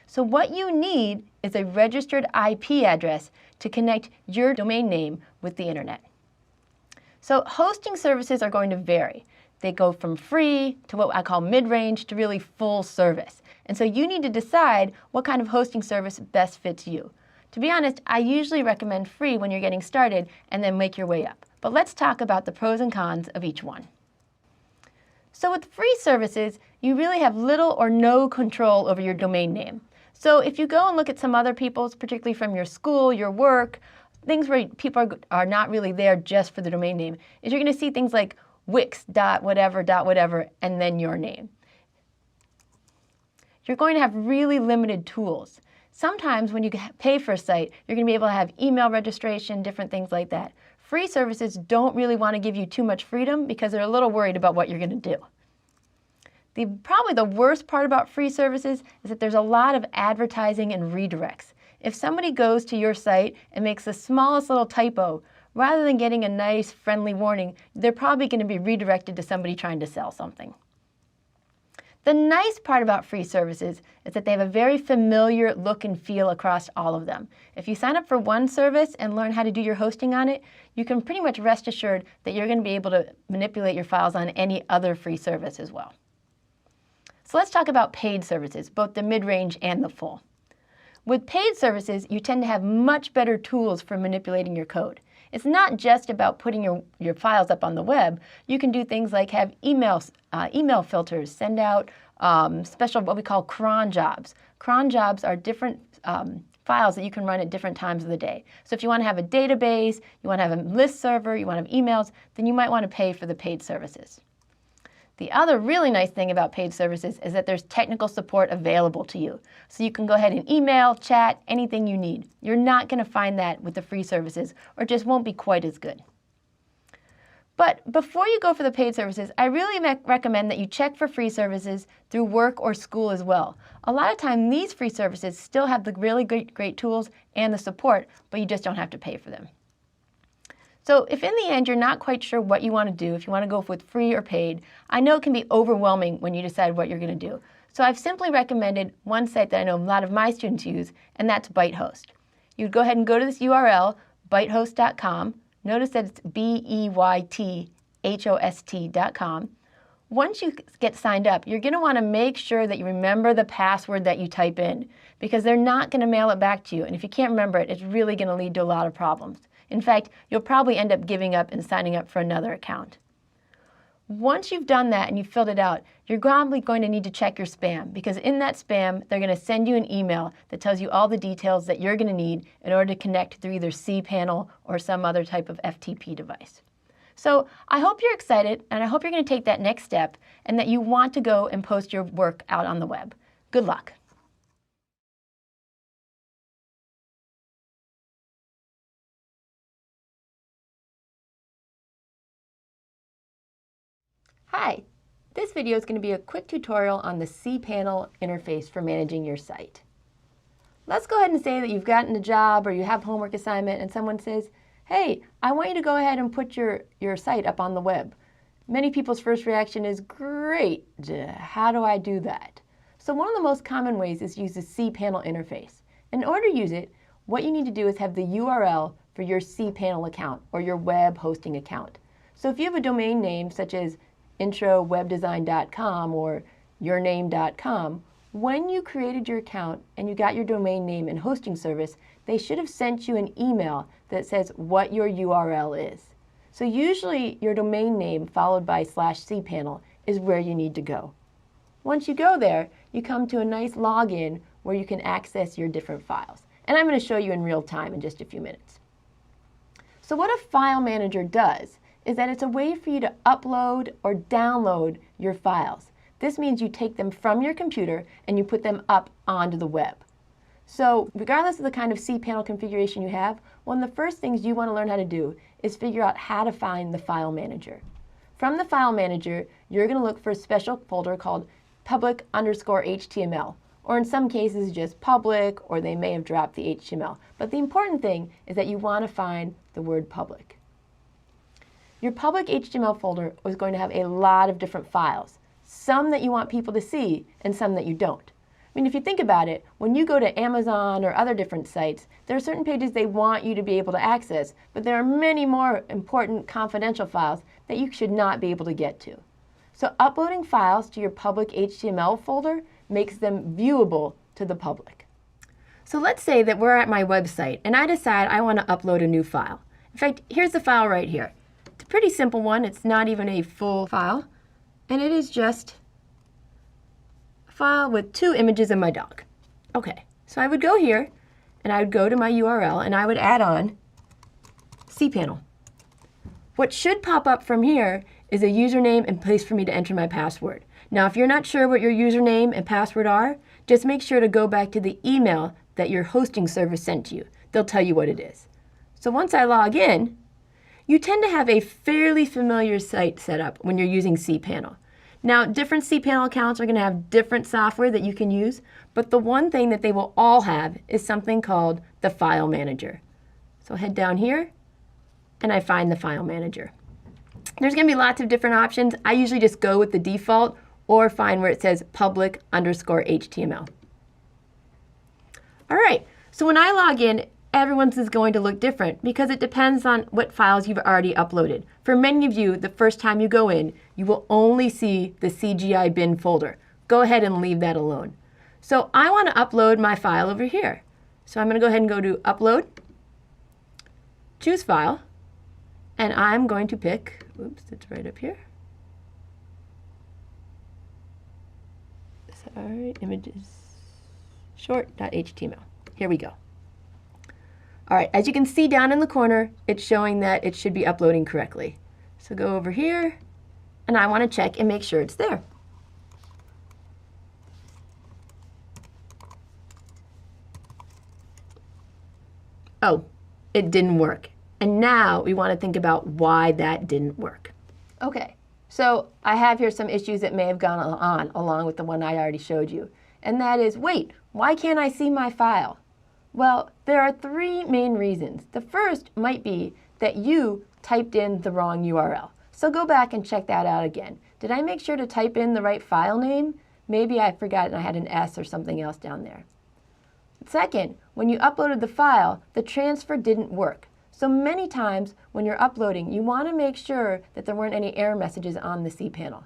So what you need is a registered IP address to connect your domain name with the internet. So hosting services are going to vary. They go from free to what I call mid-range to really full service. And so you need to decide what kind of hosting service best fits you. To be honest, I usually recommend free when you're getting started and then make your way up. But let's talk about the pros and cons of each one. So with free services, you really have little or no control over your domain name. So if you go and look at some other people's, particularly from your school, your work, things where people are not really there just for the domain name, is you're going to see things like wix.whatever, and then your name. You're going to have really limited tools. Sometimes when you pay for a site, you're going to be able to have email registration, different things like that. Free services don't really want to give you too much freedom because they're a little worried about what you're going to do. Probably the worst part about free services is that there's a lot of advertising and redirects. If somebody goes to your site and makes the smallest little typo, rather than getting a nice friendly warning, they're probably going to be redirected to somebody trying to sell something. The nice part about free services is that they have a very familiar look and feel across all of them. If you sign up for one service and learn how to do your hosting on it, you can pretty much rest assured that you're going to be able to manipulate your files on any other free service as well. So let's talk about paid services, both the mid-range and the full. With paid services, you tend to have much better tools for manipulating your code. It's not just about putting your files up on the web. You can do things like have email filters, send out special what we call cron jobs. Cron jobs are different files that you can run at different times of the day. So if you want to have a database, you want to have a list server, you want to have emails, then you might want to pay for the paid services. The other really nice thing about paid services is that there's technical support available to you. So you can go ahead and email, chat, anything you need. You're not going to find that with the free services, or it just won't be quite as good. But before you go for the paid services, I really recommend that you check for free services through work or school as well. A lot of time, these free services still have the really great tools and the support, but you just don't have to pay for them. So if in the end you're not quite sure what you want to do, if you want to go with free or paid, I know it can be overwhelming when you decide what you're going to do. So I've simply recommended one site that I know a lot of my students use, and that's ByteHost. You'd go ahead and go to this URL, bytehost.com. Notice that it's BEYTHOST.com. Once you get signed up, you're going to want to make sure that you remember the password that you type in, because they're not going to mail it back to you. And if you can't remember it, it's really going to lead to a lot of problems. In fact, you'll probably end up giving up and signing up for another account. Once you've done that and you've filled it out, you're probably going to need to check your spam, because in that spam, they're going to send you an email that tells you all the details that you're going to need in order to connect through either cPanel or some other type of FTP device. So I hope you're excited, and I hope you're going to take that next step and that you want to go and post your work out on the web. Good luck. Hi, this video is going to be a quick tutorial on the cPanel interface for managing your site. Let's go ahead and say that you've gotten a job or you have homework assignment and someone says, hey, I want you to go ahead and put your site up on the web. Many people's first reaction is, great, how do I do that? So one of the most common ways is to use the cPanel interface. In order to use it, what you need to do is have the URL for your cPanel account or your web hosting account. So if you have a domain name such as introwebdesign.com or yourname.com, when you created your account and you got your domain name and hosting service, they should have sent you an email that says what your URL is. So usually your domain name followed by /cPanel is where you need to go. Once you go there, you come to a nice login where you can access your different files. And I'm going to show you in real time in just a few minutes. So what a file manager does is that it's a way for you to upload or download your files. This means you take them from your computer and you put them up onto the web. So regardless of the kind of cPanel configuration you have, one of the first things you want to learn how to do is figure out how to find the file manager. From the file manager, you're going to look for a special folder called public_HTML, or in some cases just public, or they may have dropped the HTML. But the important thing is that you want to find the word public. Your public HTML folder is going to have a lot of different files, some that you want people to see and some that you don't. I mean, if you think about it, when you go to Amazon or other different sites, there are certain pages they want you to be able to access, but there are many more important confidential files that you should not be able to get to. So uploading files to your public HTML folder makes them viewable to the public. So let's say that we're at my website and I decide I want to upload a new file. In fact, here's the file right here. It's a pretty simple one. It's not even a full file, and it is just a file with 2 images of my dog. Okay, so I would go here and I would go to my URL and I would add on cPanel. What should pop up from here is a username and place for me to enter my password. Now, if you're not sure what your username and password are, just make sure to go back to the email that your hosting service sent to you. They'll tell you what it is. So once I log in, you tend to have a fairly familiar site set up when you're using cPanel. Now, different cPanel accounts are going to have different software that you can use, but the one thing that they will all have is something called the File Manager. So head down here, and I find the File Manager. There's going to be lots of different options. I usually just go with the default or find where it says public_HTML. All right, so when I log in, everyone's is going to look different because it depends on what files you've already uploaded. For many of you, the first time you go in, you will only see the CGI bin folder. Go ahead and leave that alone. So I want to upload my file over here. So I'm going to go ahead and go to Upload, choose File, and I'm going to pick, oops, it's right up here. Sorry, images, short.html. Here we go. All right, as you can see down in the corner, it's showing that it should be uploading correctly. So go over here, and I want to check and make sure it's there. Oh, it didn't work. And now we want to think about why that didn't work. Okay, so I have here some issues that may have gone on along with the one I already showed you. And that is, wait, why can't I see my file? Well, there are three main reasons. The first might be that you typed in the wrong URL. So go back and check that out again. Did I make sure to type in the right file name? Maybe I forgot and I had an S or something else down there. Second, when you uploaded the file, the transfer didn't work. So many times when you're uploading, you want to make sure that there weren't any error messages on the cPanel.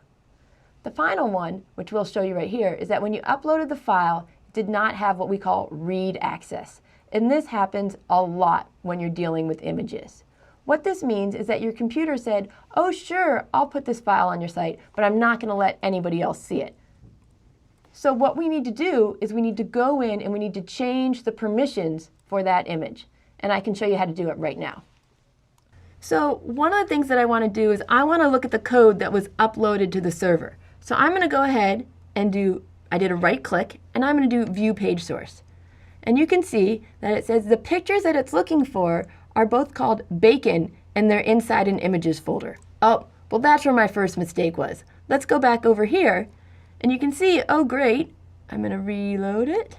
The final one, which we'll show you right here, is that when you uploaded the file, it did not have what we call read access. And this happens a lot when you're dealing with images. What this means is that your computer said, oh sure, I'll put this file on your site, but I'm not going to let anybody else see it. So what we need to do is we need to go in and we need to change the permissions for that image. And I can show you how to do it right now. So one of the things that I want to do is I want to look at the code that was uploaded to the server. So I'm going to go ahead and I did a right click, and I'm going to do View Page Source. And you can see that it says the pictures that it's looking for are both called Bacon, and they're inside an Images folder. Oh, well that's where my first mistake was. Let's go back over here. And you can see, oh great, I'm going to reload it.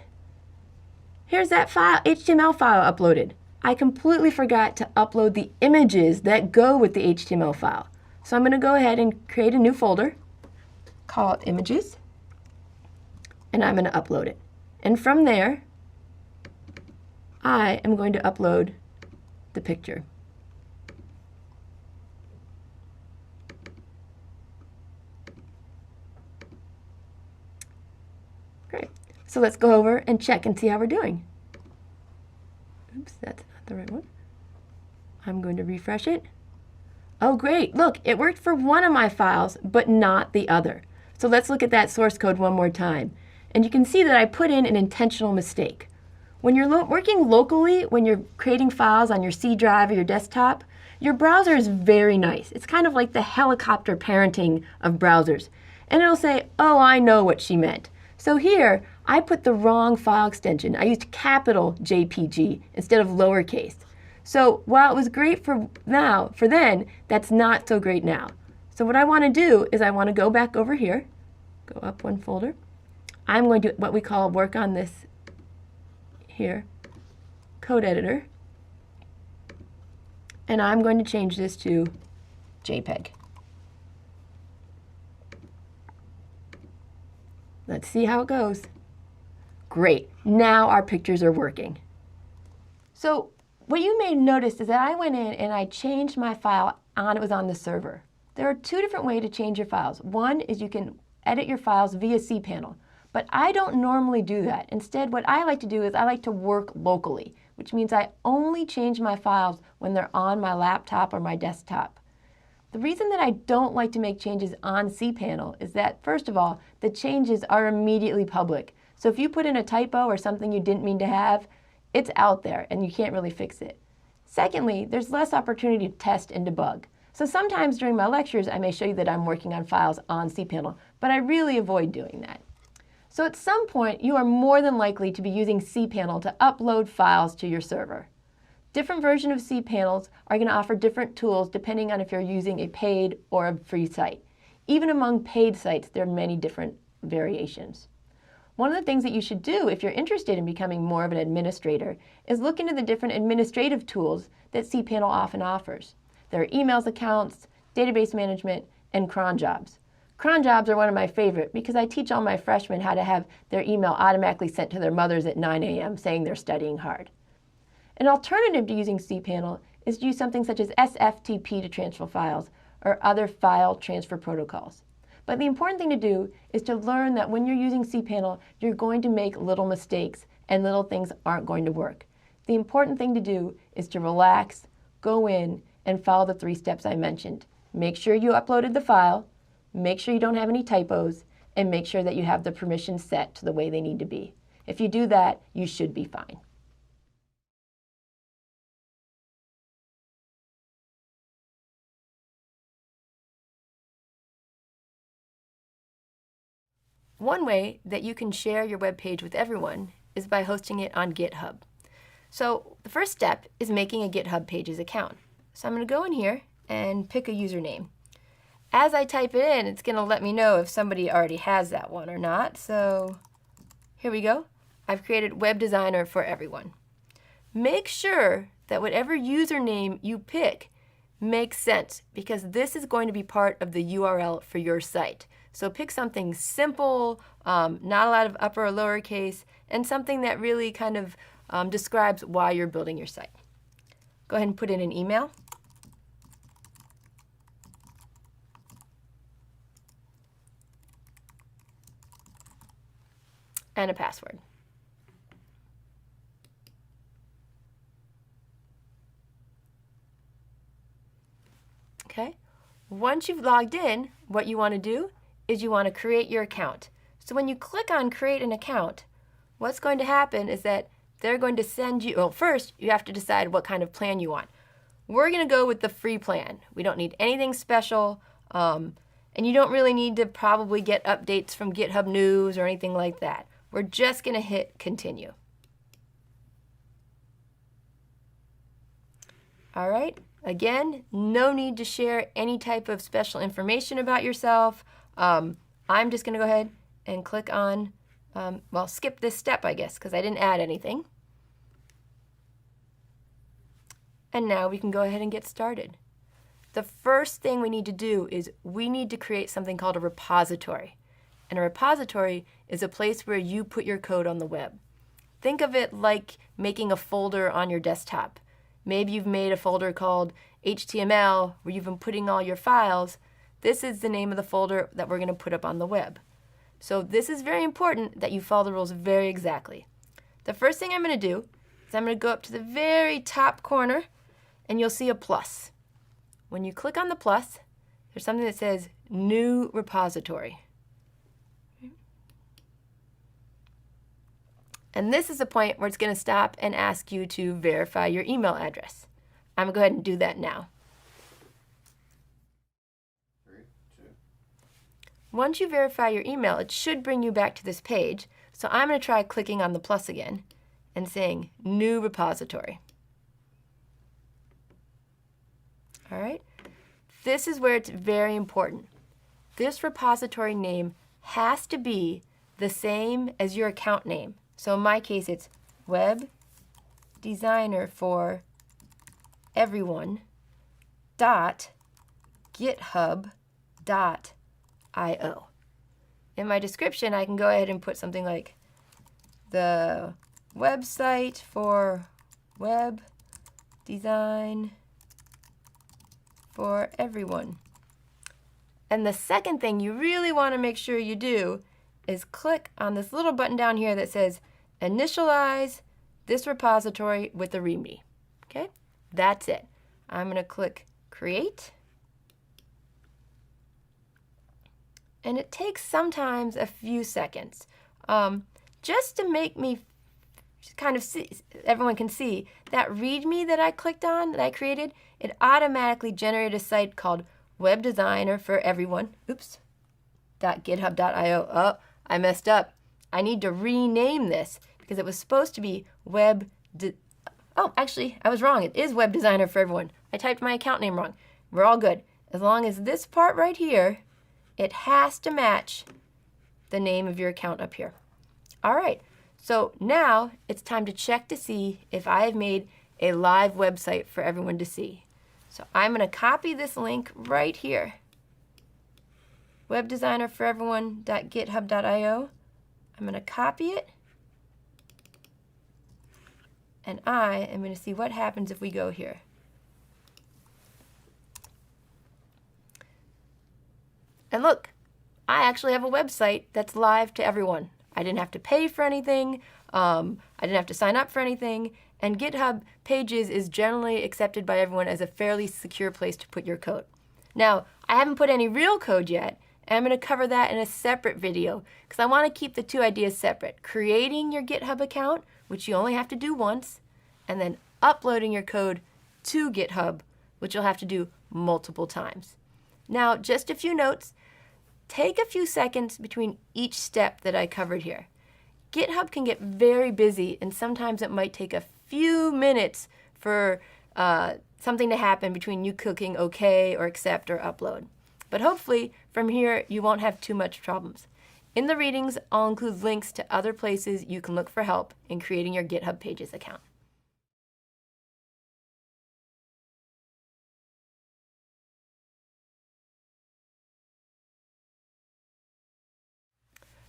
Here's that file, HTML file uploaded. I completely forgot to upload the images that go with the HTML file. So I'm going to go ahead and create a new folder, call it Images, and I'm going to upload it. And from there, I am going to upload the picture. Great. So let's go over and check and see how we're doing. Oops, that's not the right one. I'm going to refresh it. Oh, great. Look, it worked for one of my files, but not the other. So let's look at that source code one more time. And you can see that I put in an intentional mistake. When you're working locally, when you're creating files on your C drive or your desktop, your browser is very nice. It's kind of like the helicopter parenting of browsers. And it'll say, oh, I know what she meant. So here, I put the wrong file extension. I used capital JPG instead of lowercase. So while it was great for then, that's not so great now. So what I want to do is I want to go back over here, go up one folder. I'm going to what we call work on this here, code editor. And I'm going to change this to JPEG. Let's see how it goes. Great, now our pictures are working. So what you may notice is that I went in and I changed my file it was on the server. There are two different ways to change your files. One is you can edit your files via cPanel, but I don't normally do that. Instead, what I like to do is I like to work locally, which means I only change my files when they're on my laptop or my desktop. The reason that I don't like to make changes on cPanel is that, first of all, the changes are immediately public. So if you put in a typo or something you didn't mean to have, it's out there and you can't really fix it. Secondly, there's less opportunity to test and debug. So sometimes during my lectures, I may show you that I'm working on files on cPanel, but I really avoid doing that. So at some point, you are more than likely to be using cPanel to upload files to your server. Different versions of cPanels are going to offer different tools depending on if you're using a paid or a free site. Even among paid sites, there are many different variations. One of the things that you should do if you're interested in becoming more of an administrator is look into the different administrative tools that cPanel often offers. There are emails accounts, database management, and cron jobs. Cron jobs are one of my favorite because I teach all my freshmen how to have their email automatically sent to their mothers at 9 a.m. saying they're studying hard. An alternative to using cPanel is to use something such as SFTP to transfer files or other file transfer protocols. But the important thing to do is to learn that when you're using cPanel, you're going to make little mistakes and little things aren't going to work. The important thing to do is to relax, go in, and follow the 3 steps I mentioned. Make sure you uploaded the file, make sure you don't have any typos, and make sure that you have the permissions set to the way they need to be. If you do that, you should be fine. One way that you can share your web page with everyone is by hosting it on GitHub. So the first step is making a GitHub Pages account. So I'm going to go in here and pick a username. As I type it in, it's going to let me know if somebody already has that one or not. So here we go. I've created Web Designer for Everyone. Make sure that whatever username you pick makes sense, because this is going to be part of the URL for your site. So pick something simple, not a lot of upper or lowercase, and something that really kind of describes why you're building your site. Go ahead and put in an email. And a password. Okay. Once you've logged in, what you want to do is you want to create your account. So when you click on create an account, what's going to happen is that they're going to send you, well, first you have to decide what kind of plan you want. We're going to go with the free plan. We don't need anything special, and you don't really need to probably get updates from GitHub News or anything like that. We're just going to hit continue. All right, again, no need to share any type of special information about yourself. I'm just going to go ahead and click on, well, skip this step, I guess, because I didn't add anything. And now we can go ahead and get started. The first thing we need to do is we need to create something called a repository. And a repository is a place where you put your code on the web. Think of it like making a folder on your desktop. Maybe you've made a folder called HTML where you've been putting all your files. This is the name of the folder that we're going to put up on the web. So this is very important that you follow the rules very exactly. The first thing I'm going to do is I'm going to go up to the very top corner and you'll see a plus. When you click on the plus, there's something that says New Repository. And this is the point where it's going to stop and ask you to verify your email address. I'm going to go ahead and do that now. 3, 2. Once you verify your email, it should bring you back to this page. So I'm going to try clicking on the plus again and saying New Repository. All right. This is where it's very important. This repository name has to be the same as your account name. So in my case, it's Web Designer for Everyone .github.io. In my description, I can go ahead and put something like the website for web design for everyone. And the second thing you really want to make sure you do is click on this little button down here that says initialize this repository with a README. Okay, that's it. I'm going to click create. And it takes sometimes a few seconds just to make me kind of see, everyone can see that README that I clicked on, that I created, it automatically generated a site called Web Designer for Everyone. Oops. .github.io. Oh, I messed up. I need to rename this because it was supposed to be oh, actually, I was wrong. It is Web Designer for Everyone. I typed my account name wrong. We're all good. As long as this part right here, it has to match the name of your account up here. All right. So now it's time to check to see if I have made a live website for everyone to see. So I'm going to copy this link right here. webdesignerforeveryone.github.io. I'm going to copy it. And I am going to see what happens if we go here. And look, I actually have a website that's live to everyone. I didn't have to pay for anything. I didn't have to sign up for anything, and GitHub Pages is generally accepted by everyone as a fairly secure place to put your code. Now, I haven't put any real code yet, and I'm going to cover that in a separate video because I want to keep the two ideas separate. Creating your GitHub account, which you only have to do once, and then uploading your code to GitHub, which you'll have to do multiple times. Now, just a few notes. Take a few seconds between each step that I covered here. GitHub can get very busy, and sometimes it might take a few minutes for something to happen between you clicking OK or accept or upload. But hopefully, from here, you won't have too much problems. In the readings, I'll include links to other places you can look for help in creating your GitHub Pages account.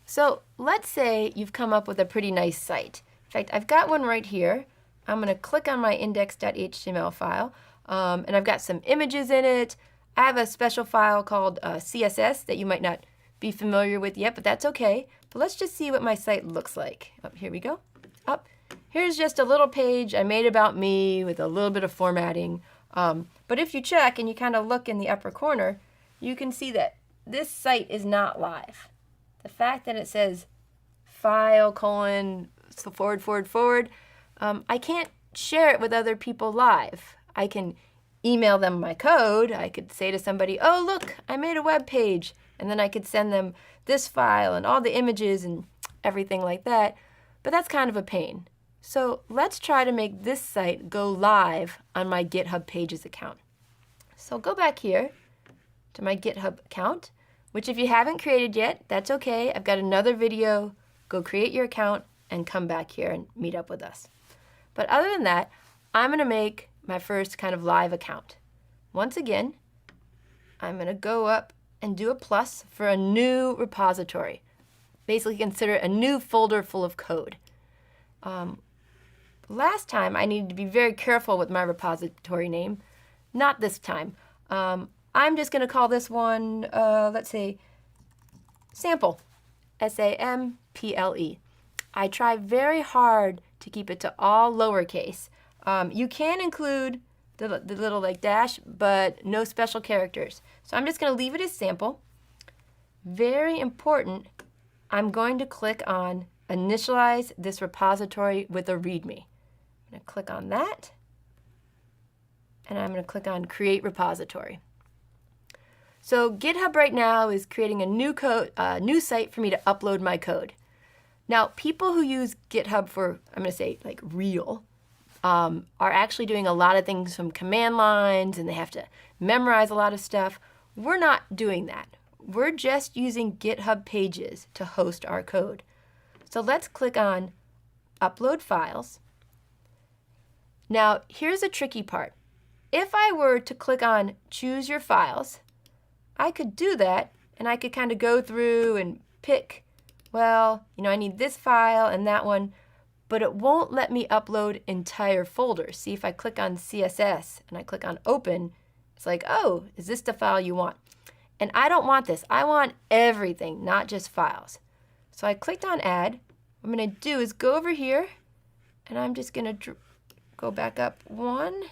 So let's say you've come up with a pretty nice site. In fact, I've got one right here. I'm going to click on my index.html file, and I've got some images in it. I have a special file called CSS that you might not be familiar with yet, but that's okay. But let's just see what my site looks like. Here we go. Here's just a little page I made about me with a little bit of formatting. But if you check and you kind of look in the upper corner, you can see that this site is not live. The fact that it says file : forward, I can't share it with other people live. I can email them my code. I could say to somebody, oh, look, I made a web page. And then I could send them this file and all the images and everything like that. But that's kind of a pain. So let's try to make this site go live on my GitHub Pages account. So go back here to my GitHub account, which if you haven't created yet, that's okay. I've got another video. Go create your account and come back here and meet up with us. But other than that, I'm going to make my first kind of live account. Once again, I'm going to go up and do a plus for a new repository. Basically consider it a new folder full of code. Last time, I needed to be very careful with my repository name. Not this time. I'm just going to call this one, let's say, sample, S-A-M-P-L-E. I try very hard to keep it to all lowercase. You can include the little like dash, but no special characters. So I'm just going to leave it as sample. Very important, I'm going to click on initialize this repository with a README. I'm going to click on that, and I'm going to click on create repository. So GitHub right now is creating a new site for me to upload my code. Now, people who use GitHub for, I'm going to say, like real, are actually doing a lot of things from command lines, and they have to memorize a lot of stuff. We're not doing that. We're just using GitHub Pages to host our code. So let's click on Upload Files. Now, here's a tricky part. If I were to click on Choose Your Files, I could do that, and I could kind of go through and pick, well, I need this file and that one, but it won't let me upload entire folders. See, if I click on CSS and I click on Open, it's like, oh, is this the file you want? And I don't want this. I want everything, not just files. So I clicked on Add. What I'm going to do is go over here, and I'm just going to go back up one.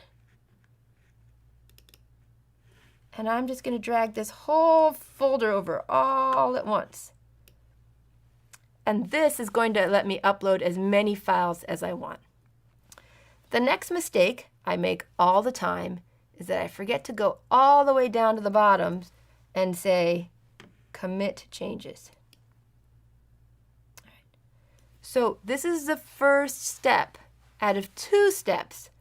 And I'm just going to drag this whole folder over all at once. And this is going to let me upload as many files as I want. The next mistake I make all the time is that I forget to go all the way down to the bottom and say commit changes. All right. So this is the first step out of 2 steps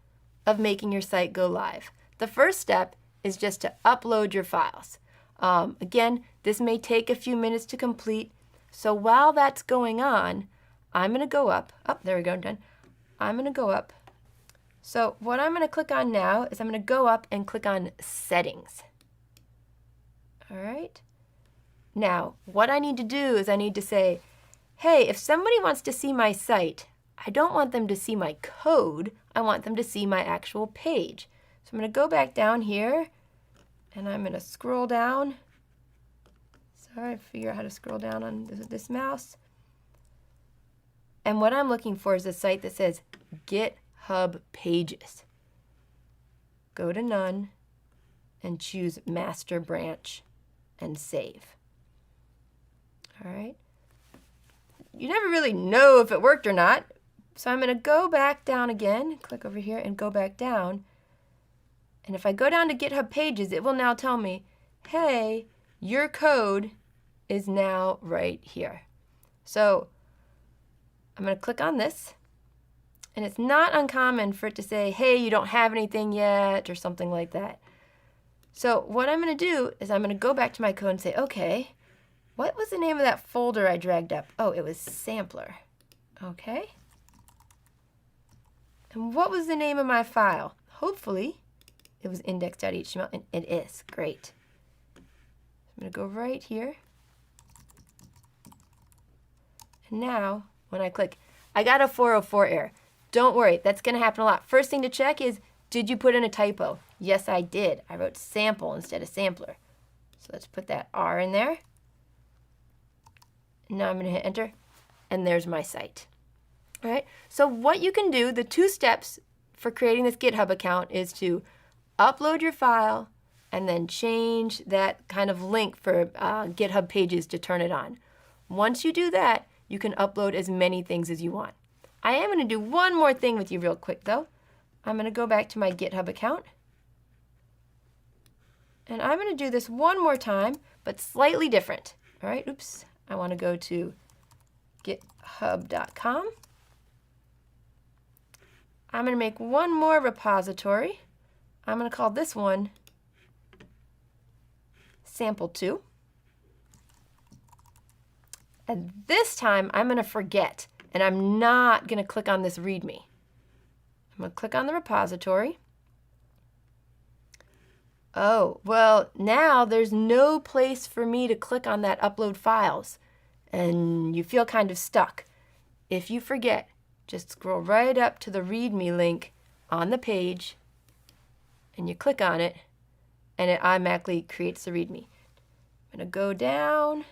of making your site go live. The first step is just to upload your files. Again, this may take a few minutes to complete. So while that's going on, I'm going to go up. Oh, there we go, done. I'm going to go up. So what I'm going to click on now is I'm going to go up and click on Settings. All right. Now, what I need to do is I need to say, hey, if somebody wants to see my site, I don't want them to see my code. I want them to see my actual page. So I'm going to go back down here, and I'm going to scroll down. Sorry, figure out how to scroll down on this mouse. And what I'm looking for is a site that says GitHub Pages. Go to None and choose Master Branch and save. All right. You never really know if it worked or not. So I'm going to go back down again, click over here and go back down. And if I go down to GitHub Pages, it will now tell me, hey, your code is now right here. So I'm going to click on this. And it's not uncommon for it to say, hey, you don't have anything yet, or something like that. So what I'm going to do is I'm going to go back to my code and say, okay, what was the name of that folder I dragged up? Oh, it was sampler. Okay. And what was the name of my file? Hopefully, it was index.html, and it is. Great. I'm going to go right here. And now, when I click, I got a 404 error. Don't worry, that's going to happen a lot. First thing to check is, did you put in a typo? Yes, I did. I wrote sample instead of sampler. So let's put that R in there. Now I'm going to hit enter, and there's my site. All right, so what you can do, the 2 steps for creating this GitHub account is to upload your file and then change that kind of link for GitHub Pages to turn it on. Once you do that, you can upload as many things as you want. I am going to do one more thing with you real quick though. I'm going to go back to my GitHub account. And I'm going to do this one more time, but slightly different. All right, oops. I want to go to github.com. I'm going to make one more repository. I'm going to call this one sample2. And this time I'm going to forget, and I'm not going to click on this README. I'm going to click on the repository. Oh, well, now there's no place for me to click on that upload files, and you feel kind of stuck. If you forget, just scroll right up to the README link on the page, and you click on it, and it automatically creates the README. I'm going to go down.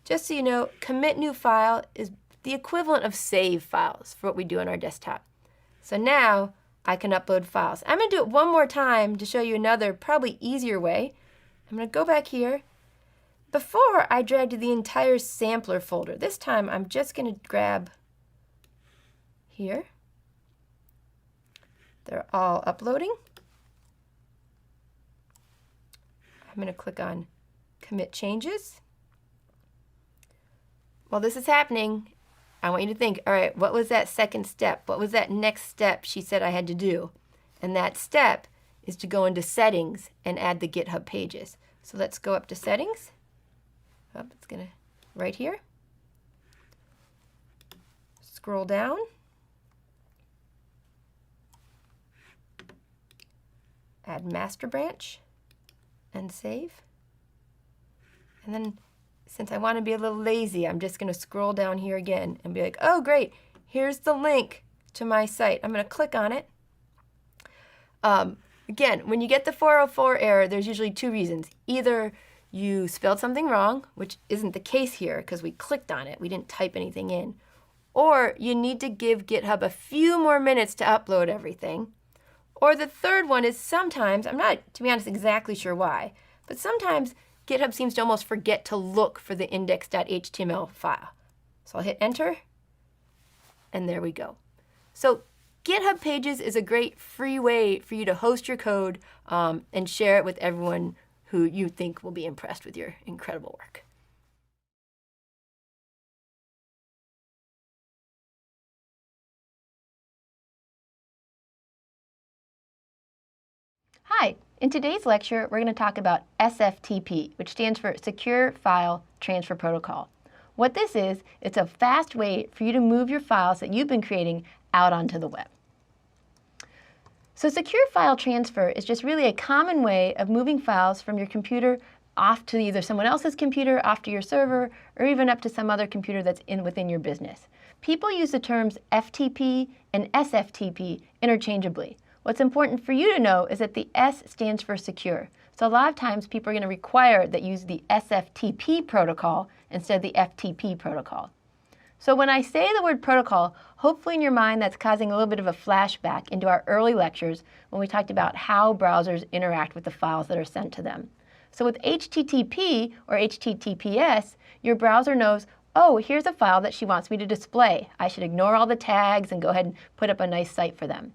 Just so you know, commit new file is the equivalent of save files for what we do on our desktop. So now I can upload files. I'm going to do it one more time to show you another, probably easier way. I'm going to go back here. Before, I dragged the entire sampler folder. This time, I'm just going to grab here. They're all uploading. I'm going to click on Commit Changes. While this is happening, I want you to think, all right, what was that second step? What was that next step she said I had to do? And that step is to go into Settings and add the GitHub Pages. So let's go up to Settings. Oh, it's going to, right here. Scroll down. Add Master Branch and save. And then, since I want to be a little lazy, I'm just going to scroll down here again and be like, oh, great, here's the link to my site. I'm going to click on it. Again, when you get the 404 error, there's usually 2 reasons. Either you spelled something wrong, which isn't the case here because we clicked on it. We didn't type anything in. Or you need to give GitHub a few more minutes to upload everything. Or the third one is sometimes, I'm not, to be honest, exactly sure why, but sometimes GitHub seems to almost forget to look for the index.html file. So I'll hit enter, and there we go. So GitHub Pages is a great free way for you to host your code and share it with everyone who you think will be impressed with your incredible work. Hi, in today's lecture, we're going to talk about SFTP, which stands for Secure File Transfer Protocol. What this is, it's a fast way for you to move your files that you've been creating out onto the web. So secure file transfer is just really a common way of moving files from your computer off to either someone else's computer, off to your server, or even up to some other computer that's within your business. People use the terms FTP and SFTP interchangeably. What's important for you to know is that the S stands for secure. So a lot of times people are going to require that you use the SFTP protocol instead of the FTP protocol. So when I say the word protocol, hopefully in your mind that's causing a little bit of a flashback into our early lectures when we talked about how browsers interact with the files that are sent to them. So with HTTP or HTTPS, your browser knows, oh, here's a file that she wants me to display. I should ignore all the tags and go ahead and put up a nice site for them.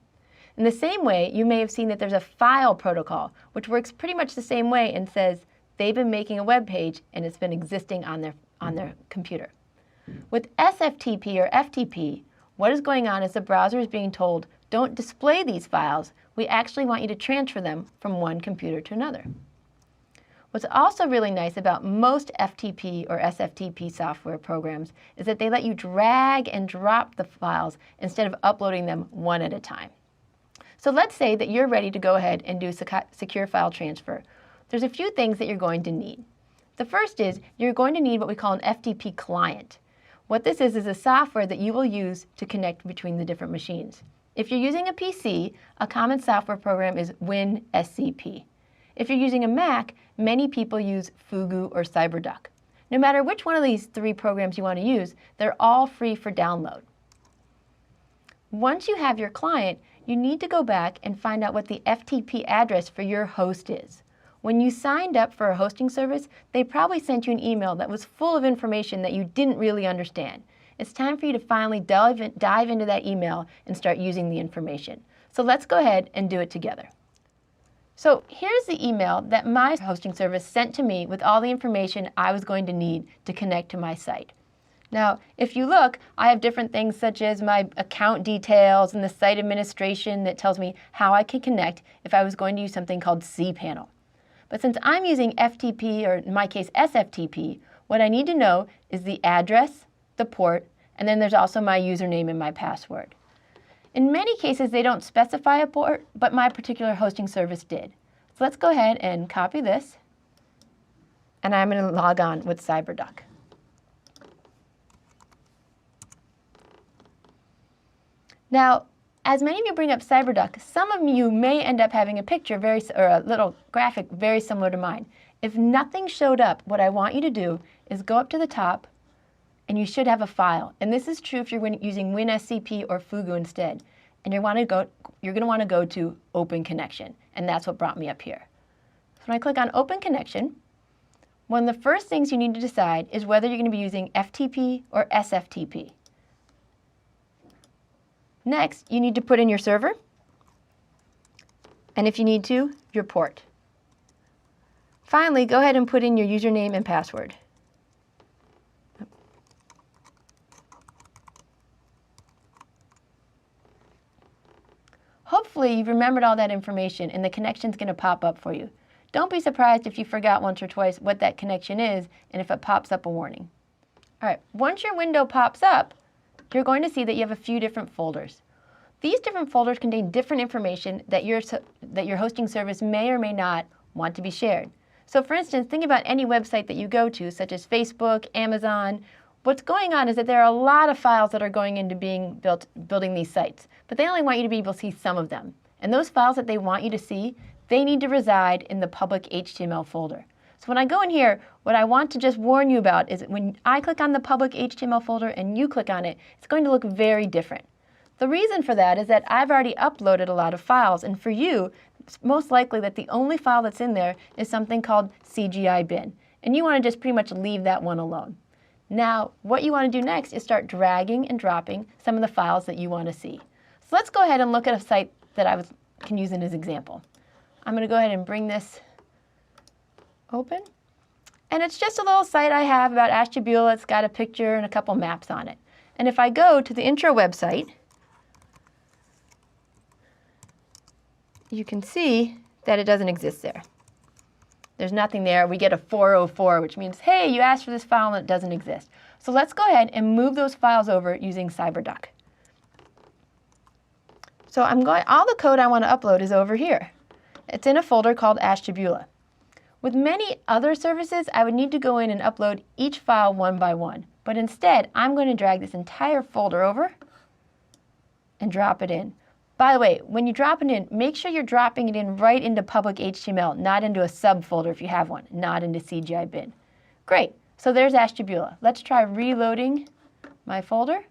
In the same way, you may have seen that there's a file protocol, which works pretty much the same way and says they've been making a web page and it's been existing on their computer. With SFTP or FTP, what is going on is the browser is being told, don't display these files. We actually want you to transfer them from one computer to another. What's also really nice about most FTP or SFTP software programs is that they let you drag and drop the files instead of uploading them one at a time. So let's say that you're ready to go ahead and do secure file transfer. There's a few things that you're going to need. The first is you're going to need what we call an FTP client. What this is a software that you will use to connect between the different machines. If you're using a PC, a common software program is WinSCP. If you're using a Mac, many people use Fugu or CyberDuck. No matter which one of these three programs you want to use, they're all free for download. Once you have your client, you need to go back and find out what the FTP address for your host is. When you signed up for a hosting service, they probably sent you an email that was full of information that you didn't really understand. It's time for you to finally dive into that email and start using the information. So let's go ahead and do it together. So here's the email that my hosting service sent to me with all the information I was going to need to connect to my site. Now, if you look, I have different things such as my account details and the site administration that tells me how I can connect if I was going to use something called cPanel. But since I'm using FTP, or in my case SFTP, what I need to know is the address, the port, and then there's also my username and my password. In many cases, they don't specify a port, but my particular hosting service did. So let's go ahead and copy this, and I'm going to log on with CyberDuck. Now, as many of you bring up CyberDuck, some of you may end up having a picture or a little graphic very similar to mine. If nothing showed up, what I want you to do is go up to the top, and you should have a file. And this is true if you're using WinSCP or Fugu instead. And you're going to want to go to Open Connection, and that's what brought me up here. So when I click on Open Connection, one of the first things you need to decide is whether you're going to be using FTP or SFTP. Next, you need to put in your server, and if you need to, your port. Finally, go ahead and put in your username and password. Hopefully, you've remembered all that information and the connection's going to pop up for you. Don't be surprised if you forgot once or twice what that connection is and if it pops up a warning. All right, once your window pops up, you're going to see that you have a few different folders. These different folders contain different information that your hosting service may or may not want to be shared. So for instance, think about any website that you go to, such as Facebook, Amazon. What's going on is that there are a lot of files that are going into building these sites, but they only want you to be able to see some of them. And those files that they want you to see, they need to reside in the public HTML folder. So when I go in here, what I want to just warn you about is that when I click on the public HTML folder and you click on it, it's going to look very different. The reason for that is that I've already uploaded a lot of files, and for you, it's most likely that the only file that's in there is something called CGI bin, and you want to just pretty much leave that one alone. Now, what you want to do next is start dragging and dropping some of the files that you want to see. So let's go ahead and look at a site that I can use as an example. I'm going to go ahead and bring this open. And it's just a little site I have about Ashtabula. It's got a picture and a couple maps on it. And if I go to the intro website, you can see that it doesn't exist there. There's nothing there. We get a 404, which means, hey, you asked for this file and it doesn't exist. So let's go ahead and move those files over using CyberDuck. So all the code I want to upload is over here. It's in a folder called Ashtabula. With many other services, I would need to go in and upload each file one by one. But instead, I'm going to drag this entire folder over and drop it in. By the way, when you drop it in, make sure you're dropping it in right into public HTML, not into a subfolder if you have one, not into CGI bin. Great, so there's Ashtabula. Let's try reloading my folder,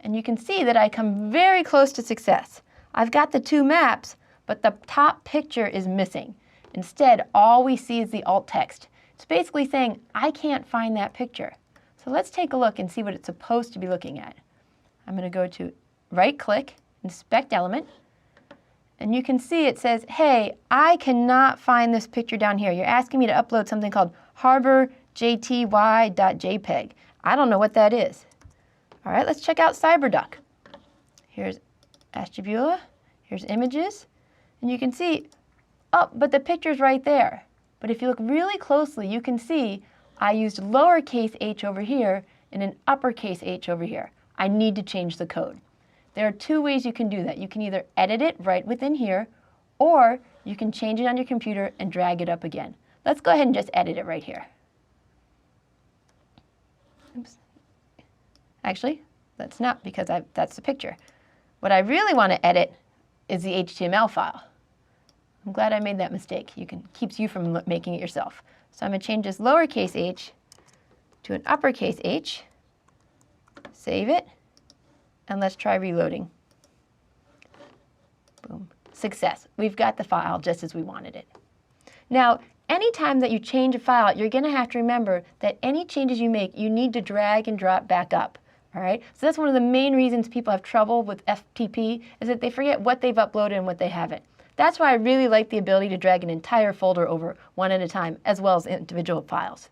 and you can see that I come very close to success. I've got the two maps, but the top picture is missing. Instead, all we see is the alt text. It's basically saying, I can't find that picture. So let's take a look and see what it's supposed to be looking at. I'm going to go to right-click, Inspect Element, and you can see it says, hey, I cannot find this picture down here. You're asking me to upload something called harborjty.jpg. I don't know what that is. All right, let's check out CyberDuck. Here's Ashtabula, here's images, and you can see, oh, but the picture's right there. But if you look really closely, you can see I used lowercase h over here and an uppercase h over here. I need to change the code. There are two ways you can do that. You can either edit it right within here, or you can change it on your computer and drag it up again. Let's go ahead and just edit it right here. Oops. Actually, let's not, because that's the picture. What I really want to edit is the HTML file. I'm glad I made that mistake. Keeps you from making it yourself. So I'm going to change this lowercase h to an uppercase h, save it, and let's try reloading. Boom. Success. We've got the file just as we wanted it. Now, anytime that you change a file, you're going to have to remember that any changes you make, you need to drag and drop back up. All right? So that's one of the main reasons people have trouble with FTP, is that they forget what they've uploaded and what they haven't. That's why I really like the ability to drag an entire folder over one at a time, as well as individual files.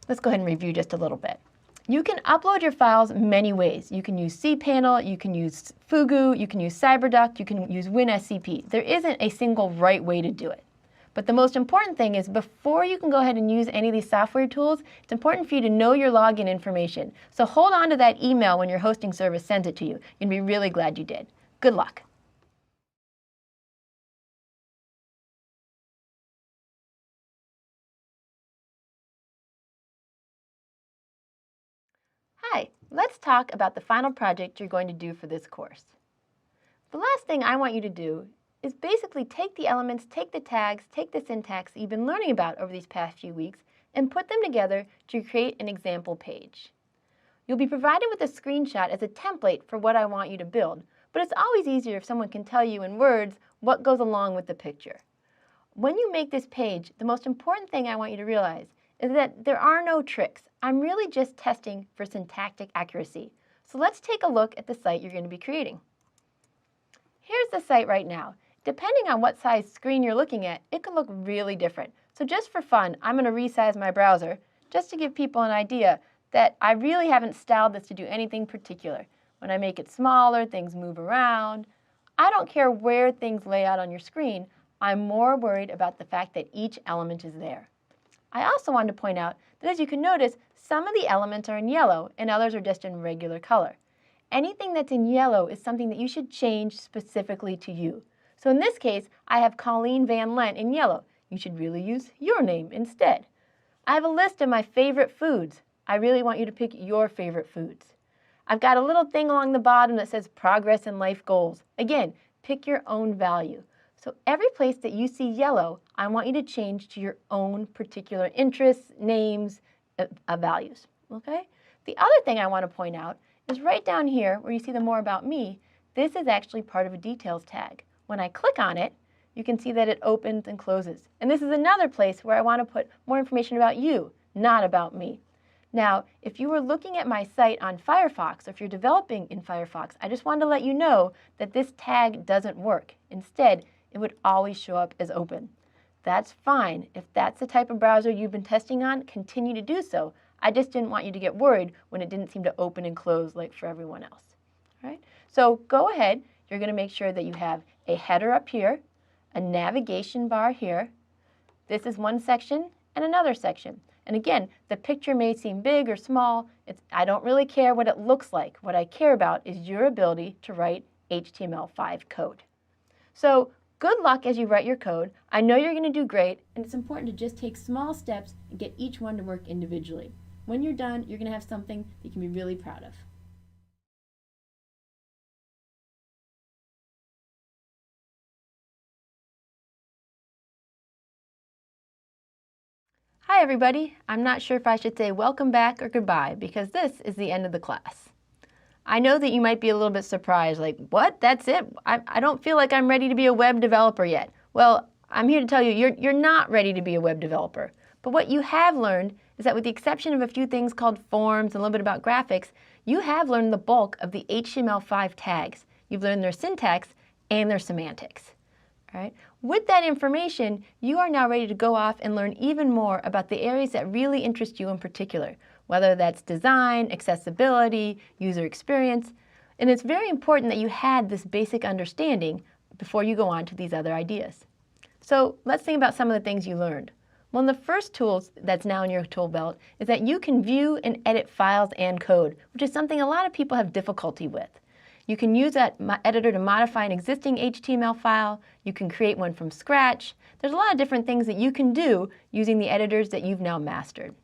Let's go ahead and review just a little bit. You can upload your files many ways. You can use cPanel, you can use Fugu, you can use CyberDuck, you can use WinSCP. There isn't a single right way to do it. But the most important thing is, before you can go ahead and use any of these software tools, it's important for you to know your login information. So hold on to that email when your hosting service sends it to you. You'll be really glad you did. Good luck. Hi, let's talk about the final project you're going to do for this course. The last thing I want you to do is basically take the elements, take the tags, take the syntax that you've been learning about over these past few weeks, and put them together to create an example page. You'll be provided with a screenshot as a template for what I want you to build, but it's always easier if someone can tell you in words what goes along with the picture. When you make this page, the most important thing I want you to realize is that there are no tricks. I'm really just testing for syntactic accuracy. So let's take a look at the site you're going to be creating. Here's the site right now. Depending on what size screen you're looking at, it can look really different. So just for fun, I'm going to resize my browser just to give people an idea that I really haven't styled this to do anything particular. When I make it smaller, things move around. I don't care where things lay out on your screen. I'm more worried about the fact that each element is there. I also wanted to point out that, as you can notice, some of the elements are in yellow and others are just in regular color. Anything that's in yellow is something that you should change specifically to you. So in this case, I have Colleen Van Lent in yellow. You should really use your name instead. I have a list of my favorite foods. I really want you to pick your favorite foods. I've got a little thing along the bottom that says progress and life goals. Again, pick your own value. So every place that you see yellow, I want you to change to your own particular interests, names, values. Okay? The other thing I want to point out is right down here where you see the more about me, this is actually part of a details tag. When I click on it, you can see that it opens and closes. And this is another place where I want to put more information about you, not about me. Now, if you were looking at my site on Firefox, or if you're developing in Firefox, I just wanted to let you know that this tag doesn't work. Instead, it would always show up as open. That's fine. If that's the type of browser you've been testing on, continue to do so. I just didn't want you to get worried when it didn't seem to open and close like for everyone else. All right? So go ahead. You're going to make sure that you have a header up here, a navigation bar here. This is one section and another section. And again, the picture may seem big or small. I don't really care what it looks like. What I care about is your ability to write HTML5 code. So good luck as you write your code. I know you're going to do great, and it's important to just take small steps and get each one to work individually. When you're done, you're going to have something that you can be really proud of. Hi everybody. I'm not sure if I should say welcome back or goodbye because this is the end of the class. I know that you might be a little bit surprised, like, what? That's it? I don't feel like I'm ready to be a web developer yet. Well, I'm here to tell you you're not ready to be a web developer. But what you have learned is that with the exception of a few things called forms and a little bit about graphics, you have learned the bulk of the HTML5 tags. You've learned their syntax and their semantics. All right? With that information, you are now ready to go off and learn even more about the areas that really interest you in particular, whether that's design, accessibility, user experience. And it's very important that you had this basic understanding before you go on to these other ideas. So let's think about some of the things you learned. One of the first tools that's now in your tool belt is that you can view and edit files and code, which is something a lot of people have difficulty with. You can use that editor to modify an existing HTML file. You can create one from scratch. There's a lot of different things that you can do using the editors that you've now mastered.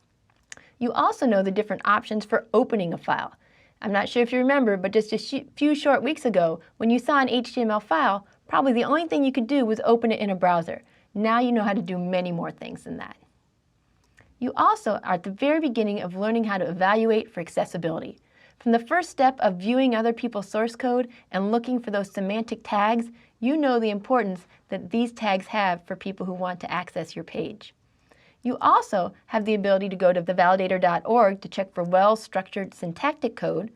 You also know the different options for opening a file. I'm not sure if you remember, but just a few short weeks ago, when you saw an HTML file, probably the only thing you could do was open it in a browser. Now you know how to do many more things than that. You also are at the very beginning of learning how to evaluate for accessibility. From the first step of viewing other people's source code and looking for those semantic tags, you know the importance that these tags have for people who want to access your page. You also have the ability to go to thevalidator.org to check for well-structured syntactic code,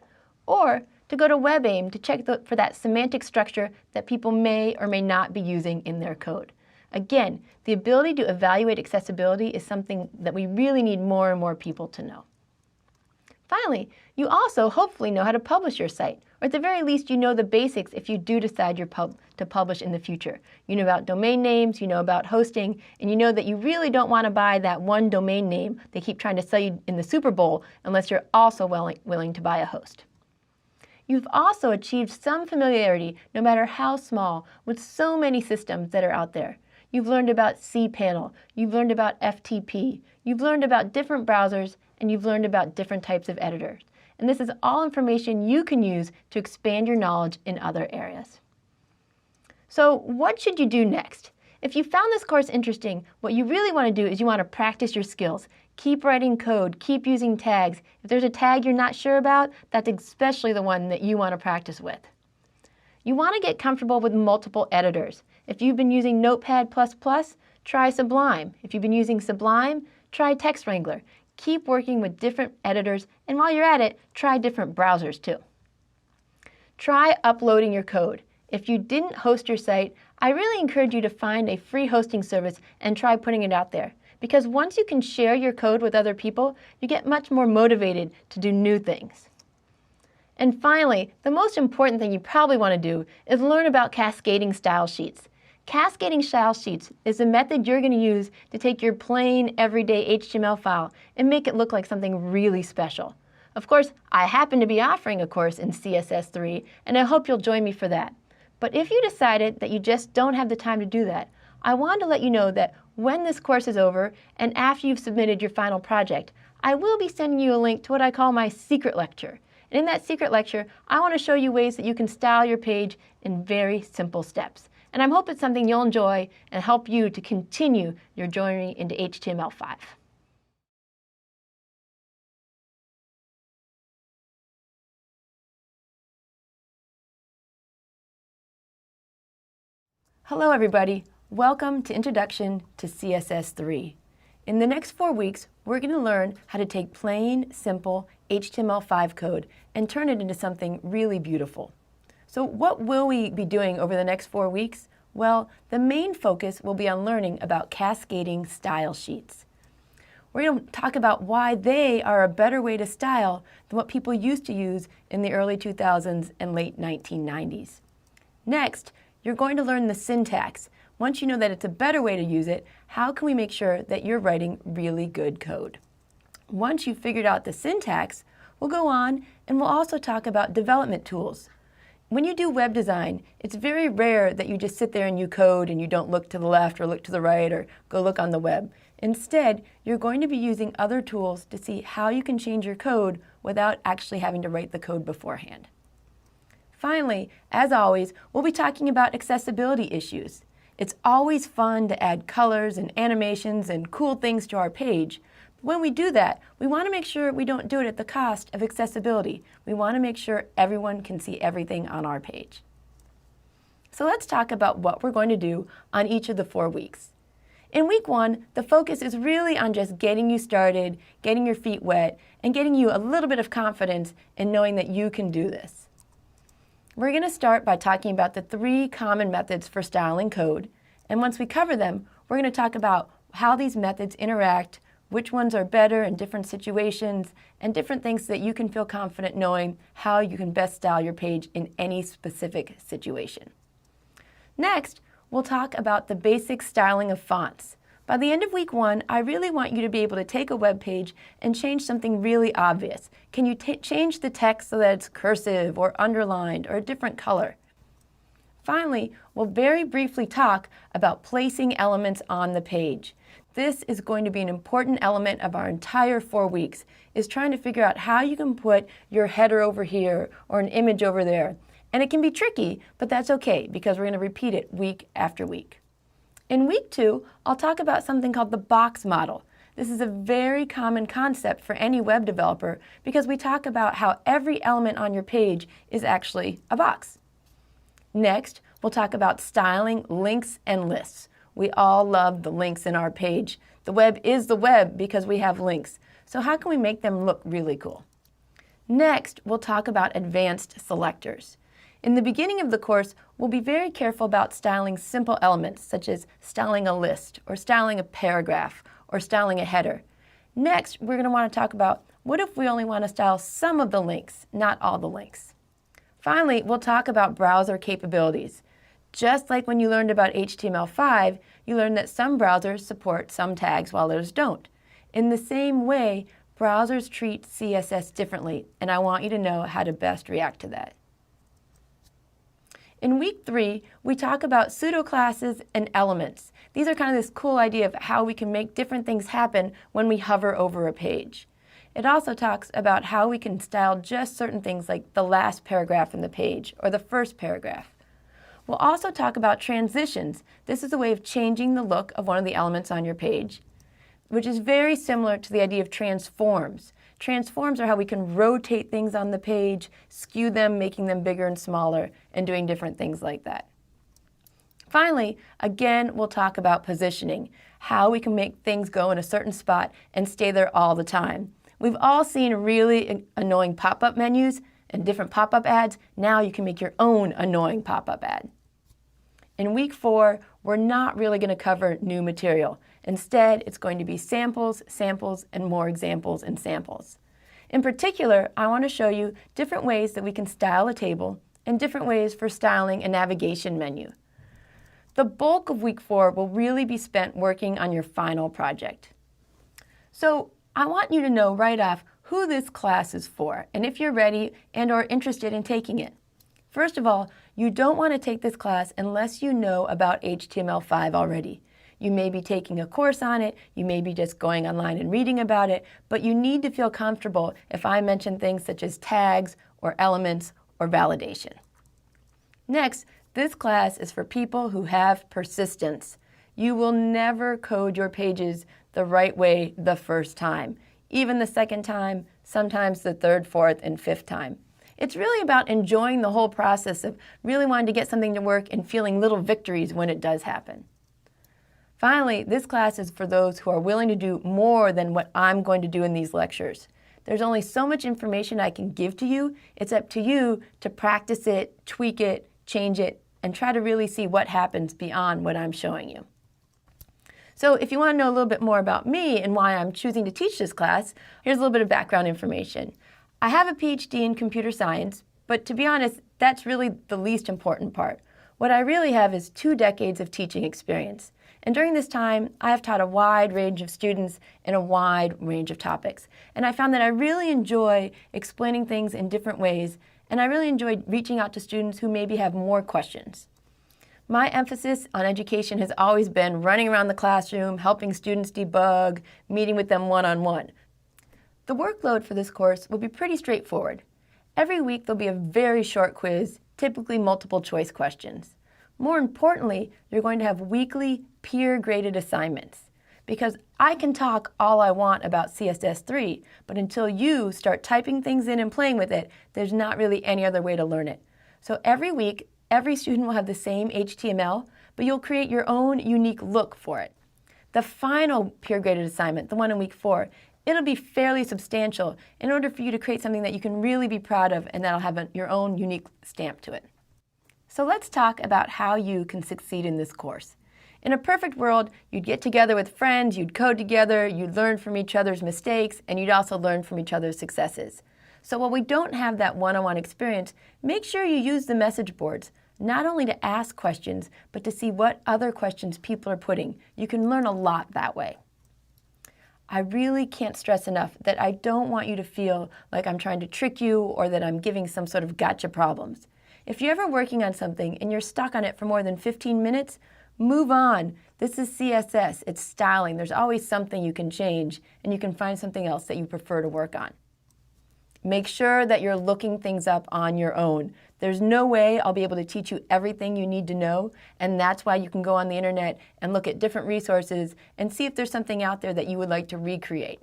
or to go to WebAIM to check for that semantic structure that people may or may not be using in their code. Again, the ability to evaluate accessibility is something that we really need more and more people to know. Finally, you also hopefully know how to publish your site, or at the very least you know the basics if you do decide to publish in the future. You know about domain names, you know about hosting, and you know that you really don't want to buy that one domain name they keep trying to sell you in the Super Bowl unless you're also willing to buy a host. You've also achieved some familiarity, no matter how small, with so many systems that are out there. You've learned about cPanel, you've learned about FTP, you've learned about different browsers, and you've learned about different types of editors. And this is all information you can use to expand your knowledge in other areas. So what should you do next? If you found this course interesting, what you really want to do is you want to practice your skills. Keep writing code, keep using tags. If there's a tag you're not sure about, that's especially the one that you want to practice with. You want to get comfortable with multiple editors. If you've been using Notepad++, try Sublime. If you've been using Sublime, try Text Wrangler. Keep working with different editors, and while you're at it, try different browsers too. Try uploading your code. If you didn't host your site, I really encourage you to find a free hosting service and try putting it out there. Because once you can share your code with other people, you get much more motivated to do new things. And finally, the most important thing you probably want to do is learn about cascading style sheets. Cascading style sheets is the method you're going to use to take your plain, everyday HTML file and make it look like something really special. Of course, I happen to be offering a course in CSS3, and I hope you'll join me for that. But if you decided that you just don't have the time to do that, I want to let you know that when this course is over and after you've submitted your final project, I will be sending you a link to what I call my secret lecture. And in that secret lecture, I want to show you ways that you can style your page in very simple steps. And I hope it's something you'll enjoy and help you to continue your journey into HTML5. Hello everybody, welcome to Introduction to CSS3. In the next 4 weeks, we're going to learn how to take plain, simple HTML5 code and turn it into something really beautiful. So what will we be doing over the next 4 weeks? Well, the main focus will be on learning about cascading style sheets. We're going to talk about why they are a better way to style than what people used to use in the early 2000s and late 1990s. Next, you're going to learn the syntax. Once you know that it's a better way to use it, how can we make sure that you're writing really good code? Once you've figured out the syntax, we'll go on and we'll also talk about development tools. When you do web design, it's very rare that you just sit there and you code and you don't look to the left or look to the right or go look on the web. Instead, you're going to be using other tools to see how you can change your code without actually having to write the code beforehand. Finally, as always, we'll be talking about accessibility issues. It's always fun to add colors and animations and cool things to our page. But when we do that, we want to make sure we don't do it at the cost of accessibility. We want to make sure everyone can see everything on our page. So let's talk about what we're going to do on each of the 4 weeks. In week 1, the focus is really on just getting you started, getting your feet wet, and getting you a little bit of confidence in knowing that you can do this. We're going to start by talking about the 3 common methods for styling code, and once we cover them, we're going to talk about how these methods interact, which ones are better in different situations, and different things so that you can feel confident knowing how you can best style your page in any specific situation. Next, we'll talk about the basic styling of fonts. By the end of week 1, I really want you to be able to take a web page and change something really obvious. Can you change the text so that it's cursive or underlined or a different color? Finally, we'll very briefly talk about placing elements on the page. This is going to be an important element of our entire 4 weeks, is trying to figure out how you can put your header over here or an image over there. And it can be tricky, but that's okay because we're going to repeat it week after week. In week 2, I'll talk about something called the box model. This is a very common concept for any web developer because we talk about how every element on your page is actually a box. Next, we'll talk about styling links and lists. We all love the links in our page. The web is the web because we have links. So how can we make them look really cool? Next, we'll talk about advanced selectors. In the beginning of the course, we'll be very careful about styling simple elements, such as styling a list, or styling a paragraph, or styling a header. Next, we're going to want to talk about what if we only want to style some of the links, not all the links. Finally, we'll talk about browser capabilities. Just like when you learned about HTML5, you learned that some browsers support some tags while others don't. In the same way, browsers treat CSS differently, and I want you to know how to best react to that. In week 3, we talk about pseudo-classes and elements. These are kind of this cool idea of how we can make different things happen when we hover over a page. It also talks about how we can style just certain things like the last paragraph in the page or the first paragraph. We'll also talk about transitions. This is a way of changing the look of one of the elements on your page, which is very similar to the idea of transforms. Transforms are how we can rotate things on the page, skew them, making them bigger and smaller, and doing different things like that. Finally, again, we'll talk about positioning, how we can make things go in a certain spot and stay there all the time. We've all seen really annoying pop-up menus and different pop-up ads. Now you can make your own annoying pop-up ad. In week 4, we're not really going to cover new material. Instead, it's going to be samples, samples, and more examples and samples. In particular, I want to show you different ways that we can style a table and different ways for styling a navigation menu. The bulk of week 4 will really be spent working on your final project. So I want you to know right off who this class is for and if you're ready and or interested in taking it. First of all, you don't want to take this class unless you know about HTML5 already. You may be taking a course on it, you may be just going online and reading about it, but you need to feel comfortable if I mention things such as tags or elements or validation. Next, this class is for people who have persistence. You will never code your pages the right way the first time, even the second time, sometimes the third, fourth, and fifth time. It's really about enjoying the whole process of really wanting to get something to work and feeling little victories when it does happen. Finally, this class is for those who are willing to do more than what I'm going to do in these lectures. There's only so much information I can give to you. It's up to you to practice it, tweak it, change it, and try to really see what happens beyond what I'm showing you. So if you want to know a little bit more about me and why I'm choosing to teach this class, here's a little bit of background information. I have a PhD in computer science, but to be honest, that's really the least important part. What I really have is 2 decades of teaching experience. And during this time, I have taught a wide range of students in a wide range of topics. And I found that I really enjoy explaining things in different ways, and I really enjoyed reaching out to students who maybe have more questions. My emphasis on education has always been running around the classroom, helping students debug, meeting with them one-on-one. The workload for this course will be pretty straightforward. Every week there'll be a very short quiz, typically multiple choice questions. More importantly, you're going to have weekly peer-graded assignments. Because I can talk all I want about CSS3, but until you start typing things in and playing with it, there's not really any other way to learn it. So every week, every student will have the same HTML, but you'll create your own unique look for it. The final peer-graded assignment, the one in week 4, it'll be fairly substantial in order for you to create something that you can really be proud of and that'll have your own unique stamp to it. So let's talk about how you can succeed in this course. In a perfect world, you'd get together with friends, you'd code together, you'd learn from each other's mistakes, and you'd also learn from each other's successes. So while we don't have that one-on-one experience, make sure you use the message boards, not only to ask questions, but to see what other questions people are putting. You can learn a lot that way. I really can't stress enough that I don't want you to feel like I'm trying to trick you or that I'm giving some sort of gotcha problems. If you're ever working on something and you're stuck on it for more than 15 minutes, move on. This is CSS, it's styling. There's always something you can change and you can find something else that you prefer to work on. Make sure that you're looking things up on your own. There's no way I'll be able to teach you everything you need to know, and that's why you can go on the internet and look at different resources and see if there's something out there that you would like to recreate.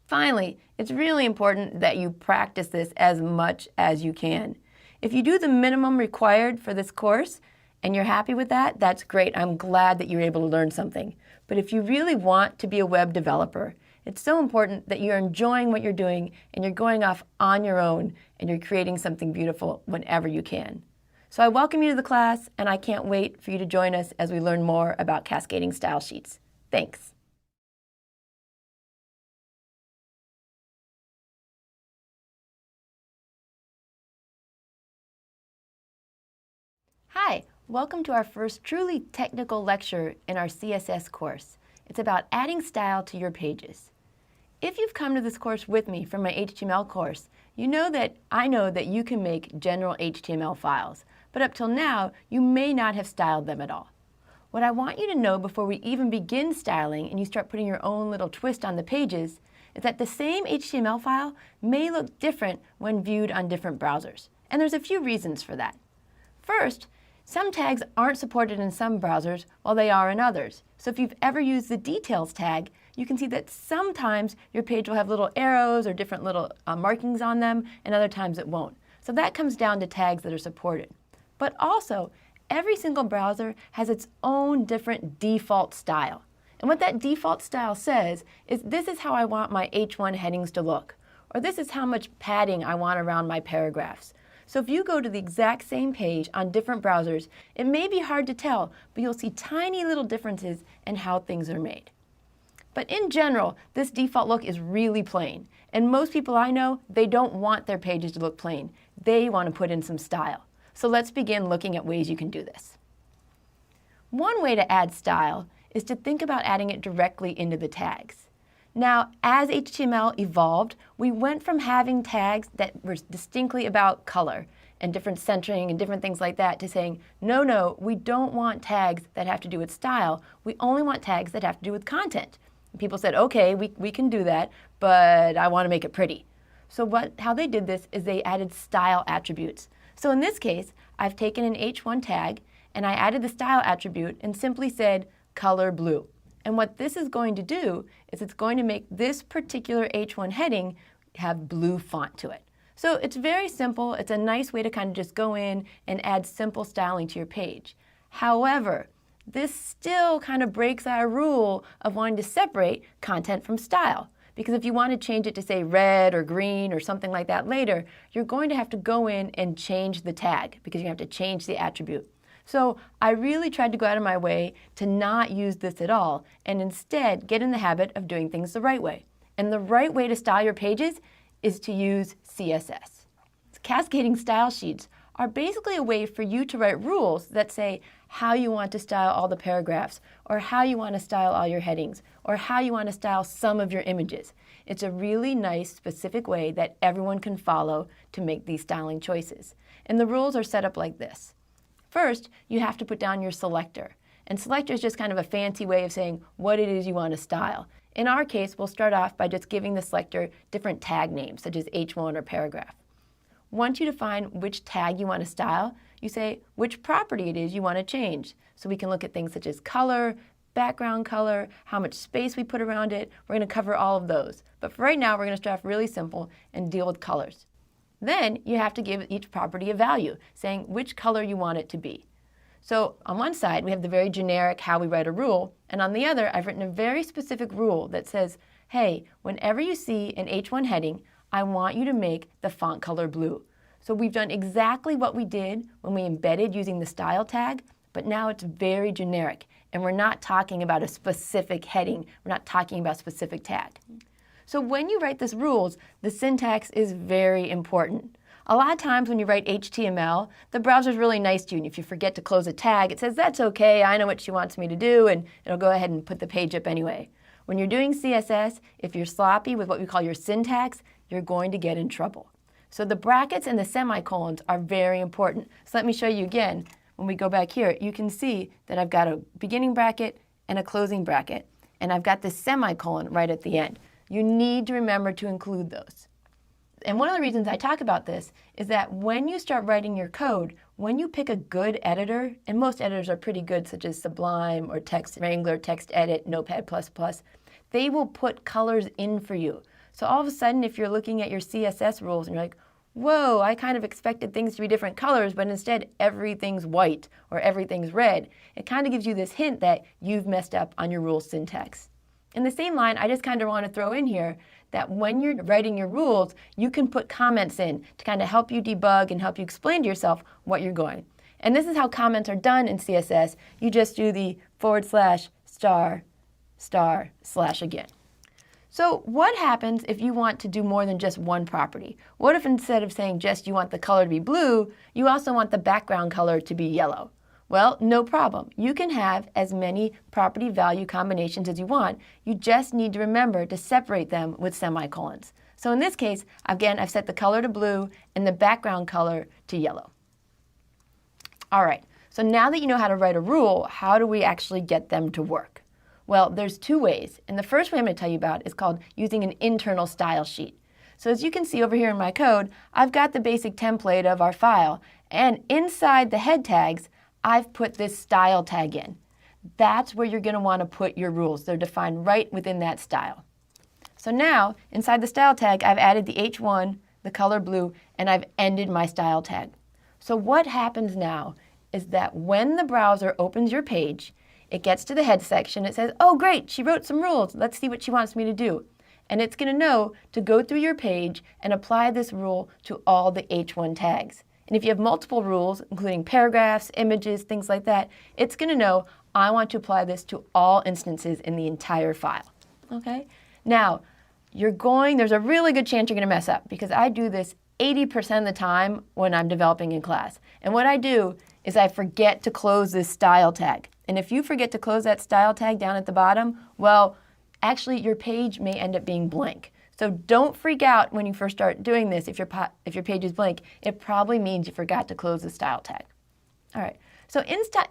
Finally, it's really important that you practice this as much as you can. If you do the minimum required for this course, and you're happy with that, that's great. I'm glad that you're able to learn something. But if you really want to be a web developer, it's so important that you're enjoying what you're doing and you're going off on your own and you're creating something beautiful whenever you can. So I welcome you to the class, and I can't wait for you to join us as we learn more about cascading style sheets. Thanks. Hi. Welcome to our first truly technical lecture in our CSS course. It's about adding style to your pages. If you've come to this course with me from my HTML course, you know that I know that you can make general HTML files, but up till now, you may not have styled them at all. What I want you to know before we even begin styling and you start putting your own little twist on the pages is that the same HTML file may look different when viewed on different browsers. And there's a few reasons for that. First, some tags aren't supported in some browsers while they are in others. So if you've ever used the details tag, you can see that sometimes your page will have little arrows or different little markings on them, and other times it won't. So that comes down to tags that are supported. But also, every single browser has its own different default style. And what that default style says is, this is how I want my H1 headings to look, or this is how much padding I want around my paragraphs. So if you go to the exact same page on different browsers, it may be hard to tell, but you'll see tiny little differences in how things are made. But in general, this default look is really plain. And most people I know, they don't want their pages to look plain. They want to put in some style. So let's begin looking at ways you can do this. One way to add style is to think about adding it directly into the tags. Now, as HTML evolved, we went from having tags that were distinctly about color and different centering and different things like that to saying, no, we don't want tags that have to do with style. We only want tags that have to do with content. And people said, okay, we can do that, but I want to make it pretty. So how they did this is they added style attributes. So in this case, I've taken an H1 tag and I added the style attribute and simply said color blue. And what this is going to do is it's going to make this particular H1 heading have blue font to it. So it's very simple. It's a nice way to kind of just go in and add simple styling to your page. However, this still kind of breaks our rule of wanting to separate content from style. Because if you want to change it to say red or green or something like that later, you're going to have to go in and change the tag because you have to change the attribute. So I really tried to go out of my way to not use this at all and instead get in the habit of doing things the right way. And the right way to style your pages is to use CSS. Cascading style sheets are basically a way for you to write rules that say how you want to style all the paragraphs, or how you want to style all your headings, or how you want to style some of your images. It's a really nice, specific way that everyone can follow to make these styling choices. And the rules are set up like this. First, you have to put down your selector. And selector is just kind of a fancy way of saying what it is you want to style. In our case, we'll start off by just giving the selector different tag names, such as H1 or paragraph. Once you define which tag you want to style, you say which property it is you want to change. So we can look at things such as color, background color, how much space we put around it. We're going to cover all of those. But for right now, we're going to start off really simple and deal with colors. Then you have to give each property a value, saying which color you want it to be. So on one side, we have the very generic how we write a rule, and on the other, I've written a very specific rule that says, hey, whenever you see an H1 heading, I want you to make the font color blue. So we've done exactly what we did when we embedded using the style tag, but now it's very generic, and we're not talking about a specific heading. We're not talking about a specific tag. So when you write these rules, the syntax is very important. A lot of times when you write HTML, the browser's really nice to you, and if you forget to close a tag, it says, that's okay, I know what she wants me to do, and it'll go ahead and put the page up anyway. When you're doing CSS, if you're sloppy with what we call your syntax, you're going to get in trouble. So the brackets and the semicolons are very important. So let me show you again. When we go back here, you can see that I've got a beginning bracket and a closing bracket, and I've got this semicolon right at the end. You need to remember to include those. And one of the reasons I talk about this is that when you start writing your code, when you pick a good editor, and most editors are pretty good, such as Sublime or Text Wrangler, Text Edit, Notepad++, they will put colors in for you. So all of a sudden, if you're looking at your CSS rules and you're like, whoa, I kind of expected things to be different colors, but instead everything's white or everything's red, it kind of gives you this hint that you've messed up on your rule syntax. In the same line, I just kind of want to throw in here that when you're writing your rules, you can put comments in to kind of help you debug and help you explain to yourself what you're going. And this is how comments are done in CSS. You just do the /*/ again. So what happens if you want to do more than just one property? What if instead of saying just you want the color to be blue, you also want the background color to be yellow? Well, no problem. You can have as many property value combinations as you want. You just need to remember to separate them with semicolons. So in this case, again, I've set the color to blue and the background color to yellow. All right, so now that you know how to write a rule, how do we actually get them to work? Well, there's two ways, and the first way I'm going to tell you about is called using an internal style sheet. So as you can see over here in my code, I've got the basic template of our file, and inside the head tags, I've put this style tag in. That's where you're going to want to put your rules. They're defined right within that style. So now, inside the style tag, I've added the H1, the color blue, and I've ended my style tag. So what happens now is that when the browser opens your page, it gets to the head section, it says, oh great, she wrote some rules, let's see what she wants me to do. And it's going to know to go through your page and apply this rule to all the H1 tags. And if you have multiple rules, including paragraphs, images, things like that, it's going to know, I want to apply this to all instances in the entire file. Okay? Now, there's a really good chance you're going to mess up, because I do this 80% of the time when I'm developing in class. And what I do is I forget to close this style tag. And if you forget to close that style tag down at the bottom, well, actually your page may end up being blank. So don't freak out when you first start doing this. If your page is blank, it probably means you forgot to close the style tag. All right, so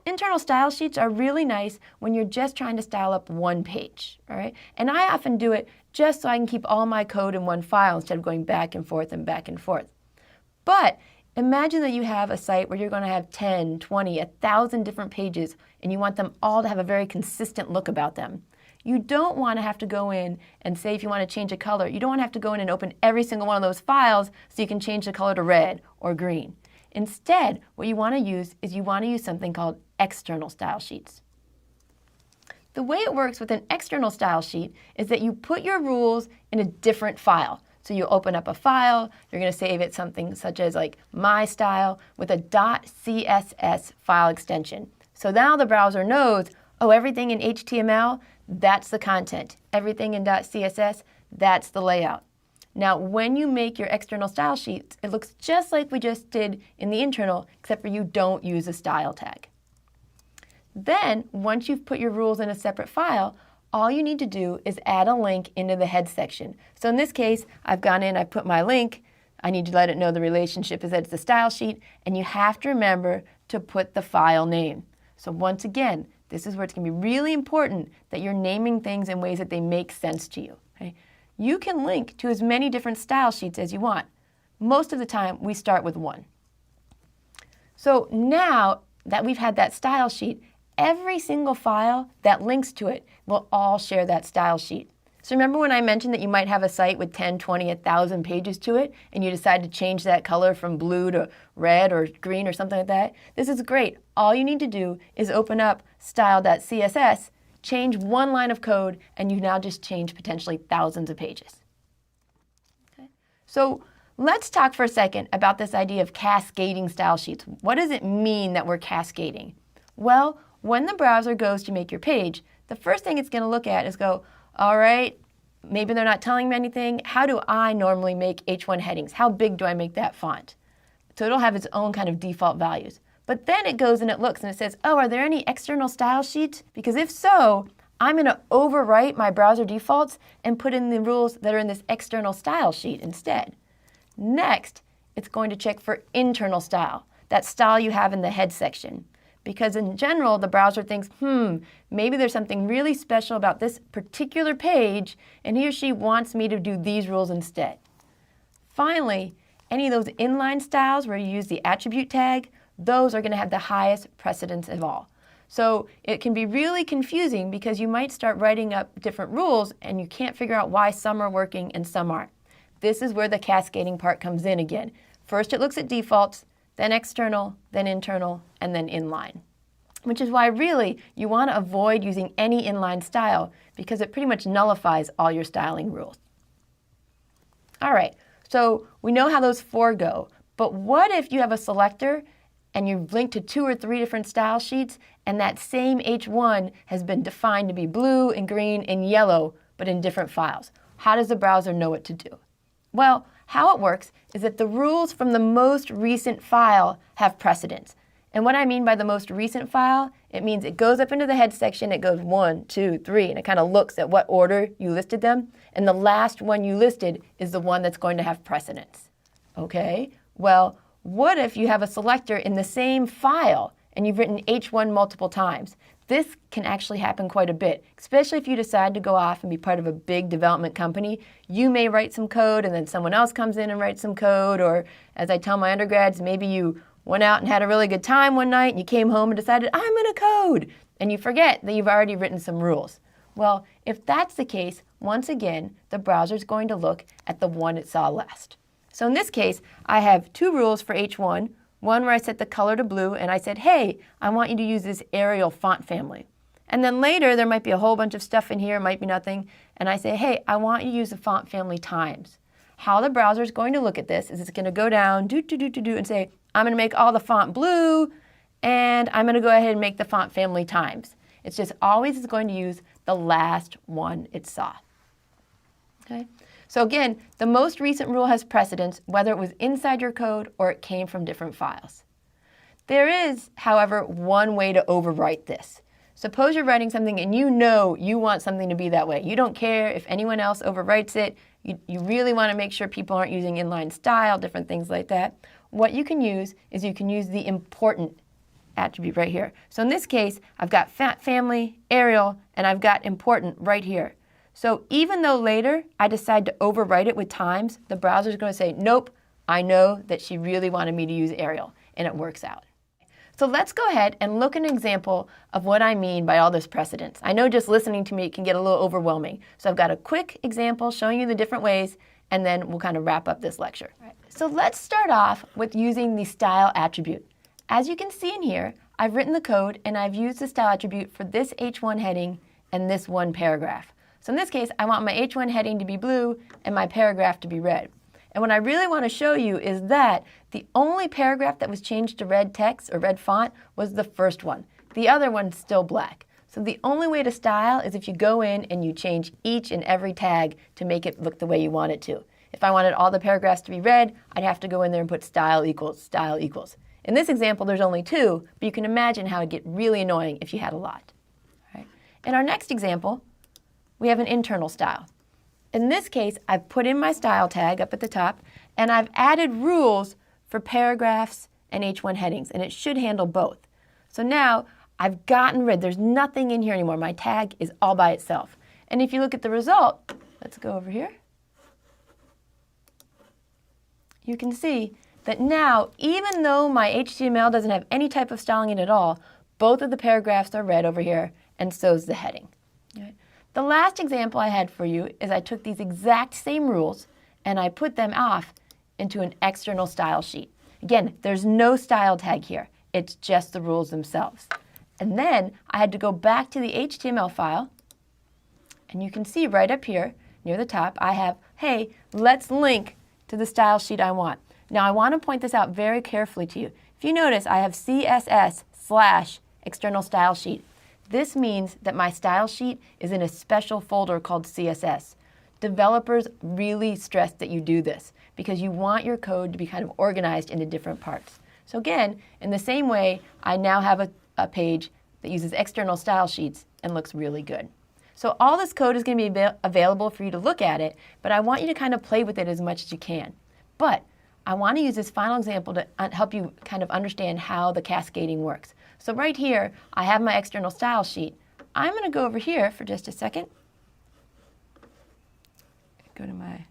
internal style sheets are really nice when you're just trying to style up one page, all right? And I often do it just so I can keep all my code in one file instead of going back and forth and back and forth. But imagine that you have a site where you're going to have 10, 20, 1,000 different pages, and you want them all to have a very consistent look about them. You don't want to have to go in and say if you want to change a color, you don't want to have to go in and open every single one of those files so you can change the color to red or green. Instead, what you want to use is you want to use something called external style sheets. The way it works with an external style sheet is that you put your rules in a different file. So you open up a file, you're going to save it something such as like my style with a .css file extension. So now the browser knows, oh, everything in HTML, that's the content. Everything in .css, that's the layout. Now, when you make your external style sheets, it looks just like we just did in the internal, except for you don't use a style tag. Then, once you've put your rules in a separate file, all you need to do is add a link into the head section. So in this case, I've gone in, I've put my link. I need to let it know the relationship is that it's a style sheet, and you have to remember to put the file name. So once again, this is where it's going to be really important that you're naming things in ways that they make sense to you. Okay? You can link to as many different style sheets as you want. Most of the time, we start with one. So now that we've had that style sheet, every single file that links to it will all share that style sheet. So remember when I mentioned that you might have a site with 10, 20, 1,000 pages to it, and you decide to change that color from blue to red or green or something like that? This is great. All you need to do is open up style.css, change one line of code, and you now just change potentially thousands of pages. Okay. So let's talk for a second about this idea of cascading style sheets. What does it mean that we're cascading? Well, when the browser goes to make your page, the first thing it's going to look at is go, all right, maybe they're not telling me anything. How do I normally make H1 headings? How big do I make that font? So it'll have its own kind of default values. But then it goes and it looks and it says, oh, are there any external style sheets? Because if so, I'm going to overwrite my browser defaults and put in the rules that are in this external style sheet instead. Next, it's going to check for internal style, that style you have in the head section. Because in general, the browser thinks, maybe there's something really special about this particular page, and he or she wants me to do these rules instead. Finally, any of those inline styles where you use the attribute tag, those are going to have the highest precedence of all. So it can be really confusing because you might start writing up different rules and you can't figure out why some are working and some aren't. This is where the cascading part comes in again. First it looks at defaults, then external, then internal, and then inline. Which is why really you want to avoid using any inline style because it pretty much nullifies all your styling rules. All right, so we know how those four go, but what if you have a selector and you've linked to 2 or 3 different style sheets and that same H1 has been defined to be blue and green and yellow, but in different files? How does the browser know what to do? Well, how it works is that the rules from the most recent file have precedence. And what I mean by the most recent file, it means it goes up into the head section, it goes 1, 2, 3, and it kind of looks at what order you listed them, and the last one you listed is the one that's going to have precedence. Okay, well, what if you have a selector in the same file and you've written H1 multiple times? This can actually happen quite a bit, especially if you decide to go off and be part of a big development company. You may write some code and then someone else comes in and writes some code, or as I tell my undergrads, maybe you went out and had a really good time one night and you came home and decided, I'm going to code, and you forget that you've already written some rules. Well, if that's the case, once again, the browser's going to look at the one it saw last. So in this case, I have 2 rules for H1, one where I set the color to blue and I said, hey, I want you to use this Arial font family. And then later there might be a whole bunch of stuff in here, might be nothing, and I say, hey, I want you to use the font family times. How the browser is going to look at this is it's going to go down, and say, I'm going to make all the font blue, and I'm going to go ahead and make the font family times. It's just always going to use the last one it saw. Okay? So again, the most recent rule has precedence, whether it was inside your code or it came from different files. There is, however, one way to overwrite this. Suppose you're writing something and you know you want something to be that way. You don't care if anyone else overwrites it. You really want to make sure people aren't using inline style, different things like that. What you can use is you can use the important attribute right here. So in this case, I've got family, Arial, and I've got important right here. So even though later I decide to overwrite it with times, the browser is going to say, nope, I know that she really wanted me to use Arial, and it works out. So let's go ahead and look at an example of what I mean by all this precedence. I know just listening to me can get a little overwhelming. So I've got a quick example showing you the different ways, and then we'll kind of wrap up this lecture. Right. So let's start off with using the style attribute. As you can see in here, I've written the code and I've used the style attribute for this H1 heading and this one paragraph. So in this case, I want my H1 heading to be blue and my paragraph to be red. And what I really want to show you is that the only paragraph that was changed to red text or red font was the first one. The other one's still black. So the only way to style is if you go in and you change each and every tag to make it look the way you want it to. If I wanted all the paragraphs to be red, I'd have to go in there and put style equals, style equals. In this example, there's only 2, but you can imagine how it'd get really annoying if you had a lot. All right. In our next example, we have an internal style. In this case, I've put in my style tag up at the top, and I've added rules for paragraphs and H1 headings, and it should handle both. So now I've gotten rid, there's nothing in here anymore. My tag is all by itself. And if you look at the result, let's go over here. You can see that now, even though my HTML doesn't have any type of styling in it at all, both of the paragraphs are red over here, and so is the heading. Right? The last example I had for you is I took these exact same rules and I put them off into an external style sheet. Again, there's no style tag here. It's just the rules themselves. And then I had to go back to the HTML file, and you can see right up here near the top, I have, hey, let's link to the style sheet I want. Now I want to point this out very carefully to you. If you notice, I have CSS/external style sheet. This means that my style sheet is in a special folder called CSS. Developers really stress that you do this because you want your code to be kind of organized into different parts. So again, in the same way, I now have a page that uses external style sheets and looks really good. So all this code is going to be available for you to look at it, but I want you to kind of play with it as much as you can. But I want to use this final example to help you kind of understand how the cascading works. So right here, I have my external style sheet. I'm going to go over here for just a second. Go to my,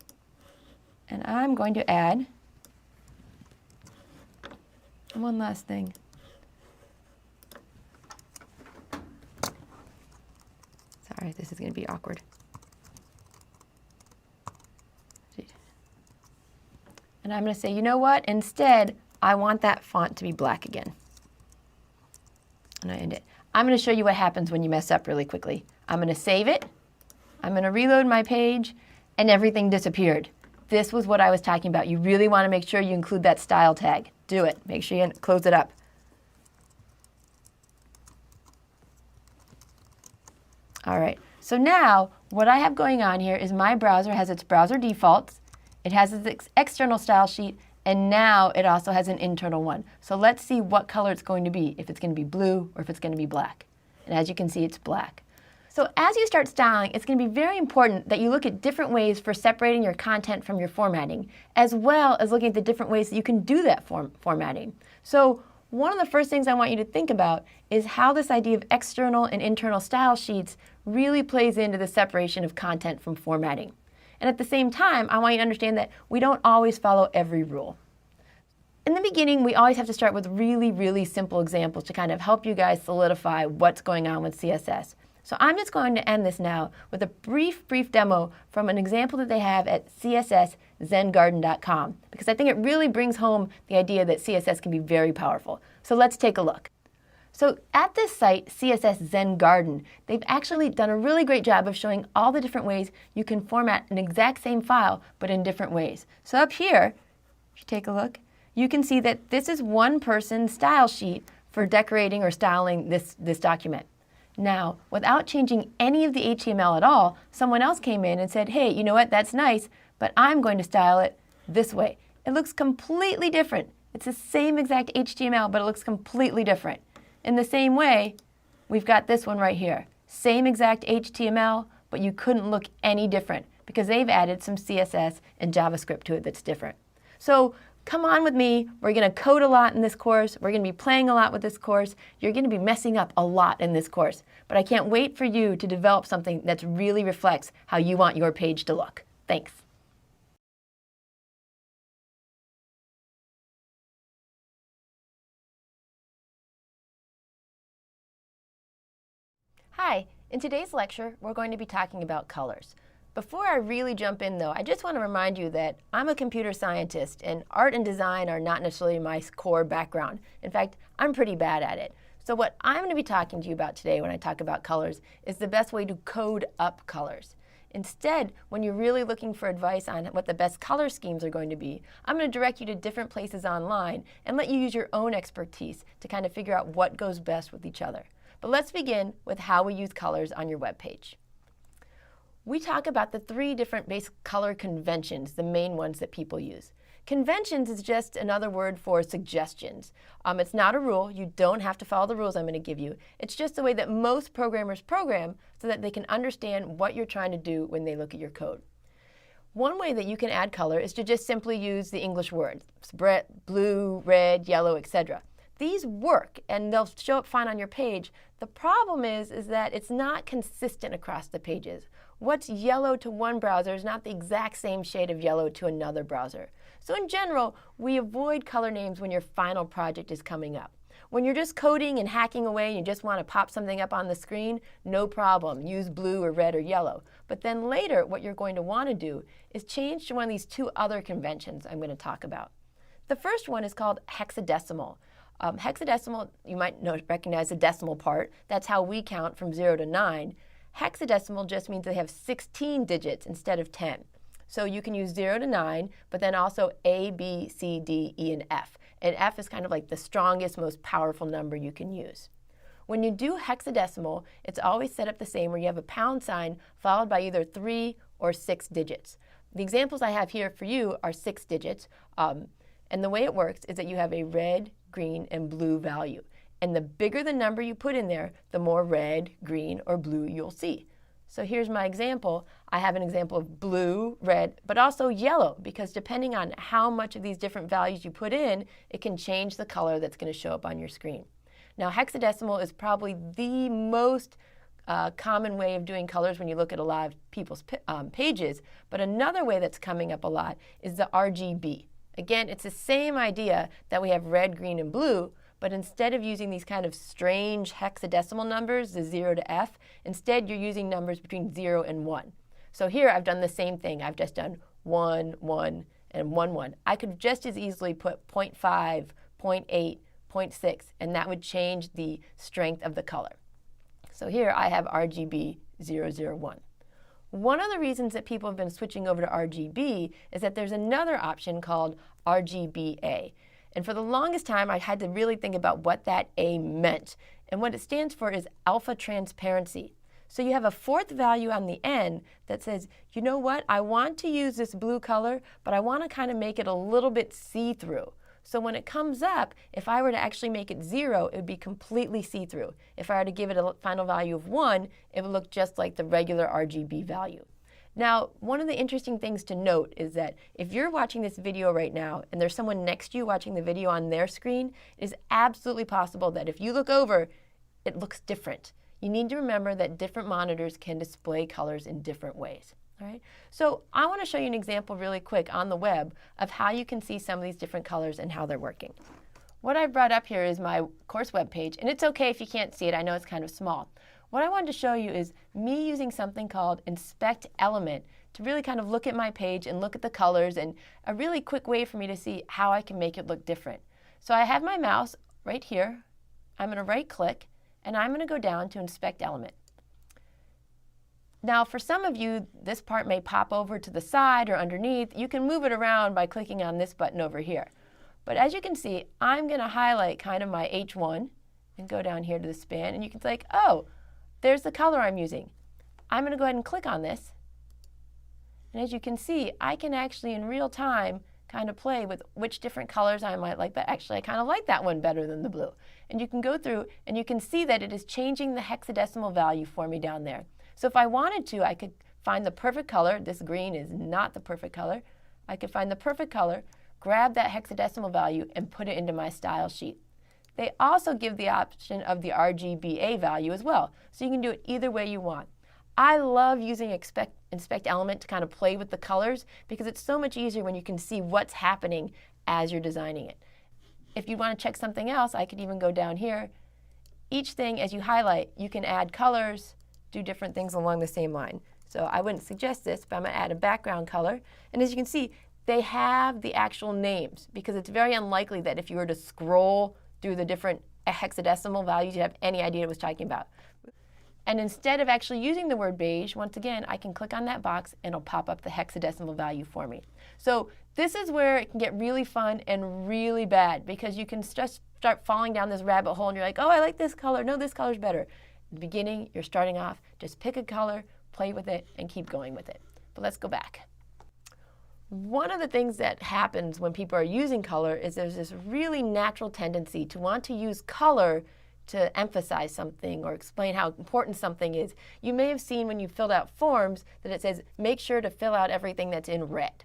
and I'm going to add one last thing. Sorry, this is going to be awkward. And I'm going to say, you know what? Instead, I want that font to be black again. And I end it. I'm going to show you what happens when you mess up really quickly. I'm going to save it. I'm going to reload my page, and everything disappeared. This was what I was talking about. You really want to make sure you include that style tag. Do it. Make sure you close it up. All right. So now, what I have going on here is my browser has its browser defaults. It has its external style sheet, and now it also has an internal one. So let's see what color it's going to be, if it's going to be blue or if it's going to be black. And as you can see, it's black. So as you start styling, it's going to be very important that you look at different ways for separating your content from your formatting, as well as looking at the different ways that you can do that formatting. So one of the first things I want you to think about is how this idea of external and internal style sheets really plays into the separation of content from formatting. And at the same time, I want you to understand that we don't always follow every rule. In the beginning, we always have to start with really, really simple examples to kind of help you guys solidify what's going on with CSS. So I'm just going to end this now with a brief demo from an example that they have at csszengarden.com, because I think it really brings home the idea that CSS can be very powerful. So let's take a look. So at this site, CSS Zen Garden, they've actually done a really great job of showing all the different ways you can format an exact same file, but in different ways. So up here, if you take a look, you can see that this is one person's style sheet for decorating or styling this document. Now, without changing any of the HTML at all, someone else came in and said, hey, you know what, that's nice, but I'm going to style it this way. It looks completely different. It's the same exact HTML, but it looks completely different. In the same way, we've got this one right here. Same exact HTML, but you couldn't look any different because they've added some CSS and JavaScript to it that's different. So come on with me. We're going to code a lot in this course. We're going to be playing a lot with this course. You're going to be messing up a lot in this course. But I can't wait for you to develop something that really reflects how you want your page to look. Thanks. Hi, in today's lecture, we're going to be talking about colors. Before I really jump in though, I just want to remind you that I'm a computer scientist and art and design are not necessarily my core background. In fact, I'm pretty bad at it. So what I'm going to be talking to you about today when I talk about colors is the best way to code up colors. Instead, when you're really looking for advice on what the best color schemes are going to be, I'm going to direct you to different places online and let you use your own expertise to kind of figure out what goes best with each other. But let's begin with how we use colors on your web page. We talk about the 3 different basic color conventions, the main ones that people use. Conventions is just another word for suggestions. It's not a rule. You don't have to follow the rules I'm going to give you. It's just the way that most programmers program so that they can understand what you're trying to do when they look at your code. One way that you can add color is to just simply use the English words, blue, red, yellow, etc. These work and they'll show up fine on your page. The problem is that it's not consistent across the pages. What's yellow to one browser is not the exact same shade of yellow to another browser. So in general, we avoid color names when your final project is coming up. When you're just coding and hacking away and you just want to pop something up on the screen, no problem. Use blue or red or yellow. But then later, what you're going to want to do is change to one of these two other conventions I'm going to talk about. The first one is called hexadecimal. Hexadecimal, you might recognize the decimal part. That's how we count from 0 to 9. Hexadecimal just means they have 16 digits instead of 10. So you can use 0 to 9, but then also A, B, C, D, E, and F. And F is kind of like the strongest, most powerful number you can use. When you do hexadecimal, it's always set up the same, where you have a pound sign followed by either 3 or 6 digits. The examples I have here for you are 6 digits. And the way it works is that you have a red, green, and blue value. And the bigger the number you put in there, the more red, green, or blue you'll see. So here's my example. I have an example of blue, red, but also yellow, because depending on how much of these different values you put in, it can change the color that's going to show up on your screen. Now, hexadecimal is probably the most common way of doing colors when you look at a lot of people's pages, but another way that's coming up a lot is the RGB. Again, it's the same idea that we have red, green, and blue, but instead of using these kind of strange hexadecimal numbers, the 0 to F, instead you're using numbers between 0 and 1. So here I've done the same thing. I've just done 1, 1, and 1, 1. I could just as easily put 0.5, 0.8, 0.6, and that would change the strength of the color. So here I have RGB 001. One of the reasons that people have been switching over to RGB is that there's another option called RGBA. And for the longest time, I had to really think about what that A meant. And what it stands for is alpha transparency. So you have a fourth value on the end that says, you know what, I want to use this blue color, but I want to kind of make it a little bit see-through. So when it comes up, if I were to actually make it 0, it would be completely see-through. If I were to give it a final value of 1, it would look just like the regular RGB value. Now, one of the interesting things to note is that if you're watching this video right now and there's someone next to you watching the video on their screen, it is absolutely possible that if you look over, it looks different. You need to remember that different monitors can display colors in different ways. All right? So I want to show you an example really quick on the web of how you can see some of these different colors and how they're working. What I've brought up here is my course web page, and it's okay if you can't see it. I know it's kind of small. What I wanted to show you is me using something called Inspect Element to really kind of look at my page and look at the colors, and a really quick way for me to see how I can make it look different. So I have my mouse right here. I'm going to right click, and I'm going to go down to Inspect Element. Now, for some of you, this part may pop over to the side or underneath. You can move it around by clicking on this button over here. But as you can see, I'm going to highlight kind of my H1 and go down here to the span, and you can say, oh, there's the color I'm using. I'm going to go ahead and click on this. And as you can see, I can actually in real time kind of play with which different colors I might like, but actually I kind of like that one better than the blue. And you can go through and you can see that it is changing the hexadecimal value for me down there. So if I wanted to, I could find the perfect color. This green is not the perfect color. I could find the perfect color, grab that hexadecimal value, and put it into my style sheet. They also give the option of the RGBA value as well, so you can do it either way you want. I love using Inspect Element to kind of play with the colors because it's so much easier when you can see what's happening as you're designing it. If you want to check something else, I could even go down here. Each thing, as you highlight, you can add colors, do different things along the same line. So I wouldn't suggest this, but I'm going to add a background color. And as you can see, they have the actual names because it's very unlikely that if you were to scroll through the different hexadecimal values, you'd have any idea what it was talking about. And instead of actually using the word beige, once again, I can click on that box and it'll pop up the hexadecimal value for me. So this is where it can get really fun and really bad because you can just start falling down this rabbit hole and you're like, oh, I like this color. No, this color's better. In the beginning, you're starting off, just pick a color, play with it, and keep going with it. But let's go back. One of the things that happens when people are using color is there's this really natural tendency to want to use color to emphasize something or explain how important something is. You may have seen when you filled out forms that it says, make sure to fill out everything that's in red.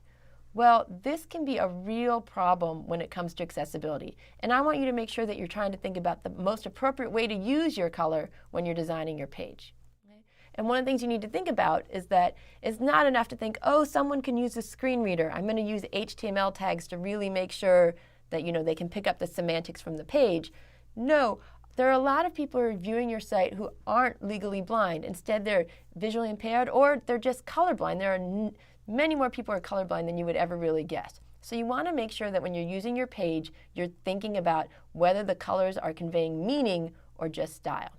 Well, this can be a real problem when it comes to accessibility. And I want you to make sure that you're trying to think about the most appropriate way to use your color when you're designing your page. Okay? And one of the things you need to think about is that it's not enough to think, oh, someone can use a screen reader. I'm going to use HTML tags to really make sure that they can pick up the semantics from the page. No, there are a lot of people who are viewing your site who aren't legally blind. Instead, they're visually impaired or they're just colorblind. There are many more people who are colorblind than you would ever really guess. So you want to make sure that when you're using your page, you're thinking about whether the colors are conveying meaning or just style.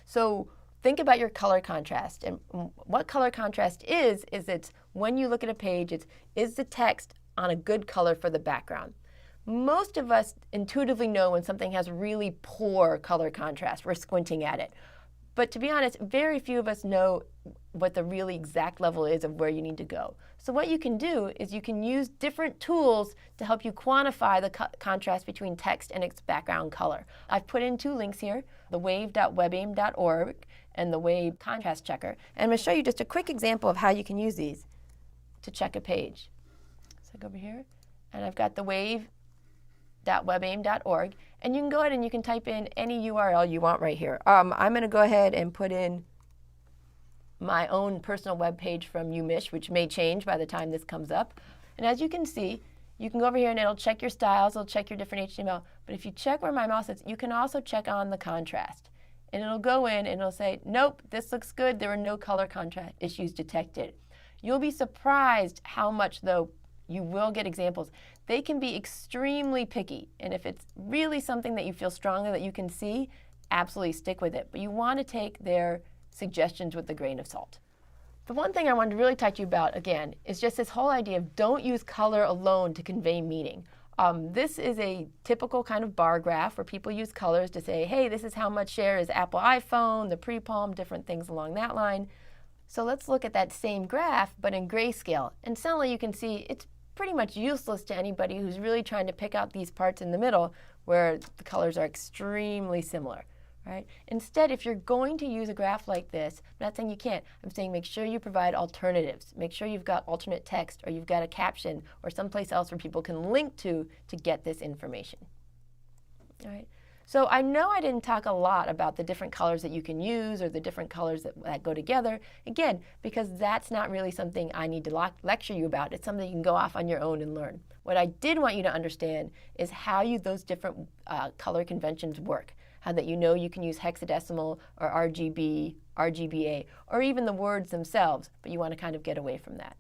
So think about your color contrast. And what color contrast is it's when you look at a page, is the text on a good color for the background? Most of us intuitively know when something has really poor color contrast. We're squinting at it. But to be honest, very few of us know what the really exact level is of where you need to go. So what you can do is you can use different tools to help you quantify the contrast between text and its background color. I've put in 2 links here, the wave.webaim.org and the Wave Contrast Checker. And I'm going to show you just a quick example of how you can use these to check a page. So I go over here, and I've got the wave.webaim.org, and you can go ahead and you can type in any URL you want right here. I'm going to go ahead and put in my own personal web page from UMich, which may change by the time this comes up. And as you can see, you can go over here and it'll check your styles, it'll check your different HTML. But if you check where my mouse is, you can also check on the contrast. And it'll go in and it'll say, nope, this looks good. There are no color contrast issues detected. You'll be surprised how much, though, you will get examples. They can be extremely picky. And if it's really something that you feel strongly that you can see, absolutely stick with it. But you want to take their suggestions with a grain of salt. The one thing I wanted to really talk to you about, again, is just this whole idea of don't use color alone to convey meaning. This is a typical kind of bar graph where people use colors to say, hey, this is how much share is Apple iPhone, the pre-palm, different things along that line. So let's look at that same graph, but in grayscale. And suddenly you can see it's pretty much useless to anybody who's really trying to pick out these parts in the middle where the colors are extremely similar. Right? Instead, if you're going to use a graph like this, I'm not saying you can't, I'm saying make sure you provide alternatives. Make sure you've got alternate text or you've got a caption or someplace else where people can link to get this information. All right? So I know I didn't talk a lot about the different colors that you can use or the different colors that go together, again, because that's not really something I need to lecture you about. It's something you can go off on your own and learn. What I did want you to understand is how those different color conventions work. How that you can use hexadecimal or RGB, RGBA, or even the words themselves, but you want to kind of get away from that.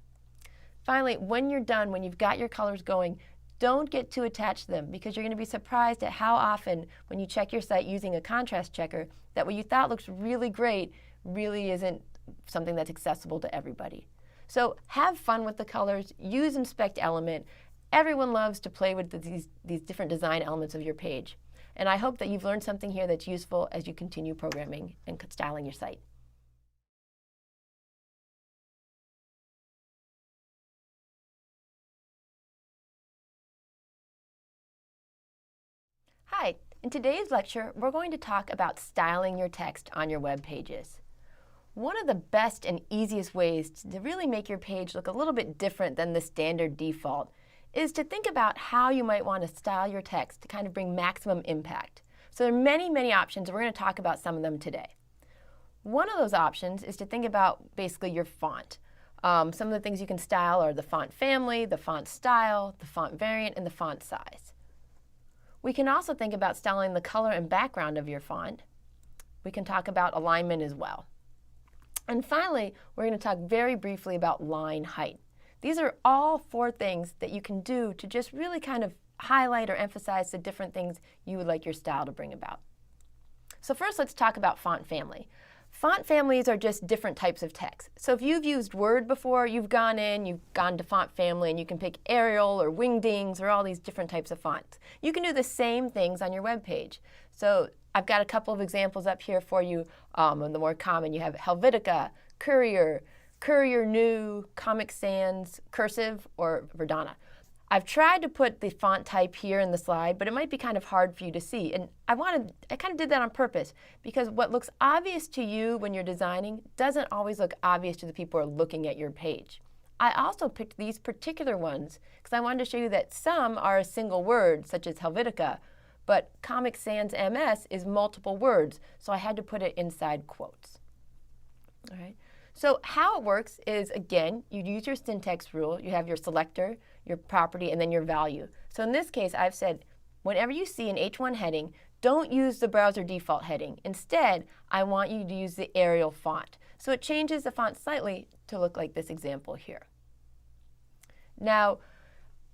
Finally, when you're done, when you've got your colors going, don't get too attached to them because you're going to be surprised at how often when you check your site using a contrast checker that what you thought looks really great really isn't something that's accessible to everybody. So have fun with the colors, use Inspect Element. Everyone loves to play with these different design elements of your page. And I hope that you've learned something here that's useful as you continue programming and styling your site. Hi, in today's lecture, we're going to talk about styling your text on your web pages. One of the best and easiest ways to really make your page look a little bit different than the standard default is to think about how you might want to style your text to kind of bring maximum impact. So there are many, many options, and we're going to talk about some of them today. One of those options is to think about basically your font. Some of the things you can style are the font family, the font style, the font variant, and the font size. We can also think about styling the color and background of your font. We can talk about alignment as well. And finally, we're going to talk very briefly about line height. These are all 4 things that you can do to just really kind of highlight or emphasize the different things you would like your style to bring about. So first, let's talk about font family. Font families are just different types of text. So if you've used Word before, you've gone to font family, and you can pick Arial or Wingdings or all these different types of fonts. You can do the same things on your web page. So I've got a couple of examples up here for you. The more common, you have Helvetica, Courier, Courier New, Comic Sans, Cursive, or Verdana. I've tried to put the font type here in the slide, but it might be kind of hard for you to see. And I kind of did that on purpose because what looks obvious to you when you're designing doesn't always look obvious to the people who are looking at your page. I also picked these particular ones because I wanted to show you that some are a single word, such as Helvetica, but Comic Sans MS is multiple words, so I had to put it inside quotes. So how it works is, again, you use your syntax rule. You have your selector, your property, and then your value. So in this case, I've said, whenever you see an H1 heading, don't use the browser default heading. Instead, I want you to use the Arial font. So it changes the font slightly to look like this example here. Now,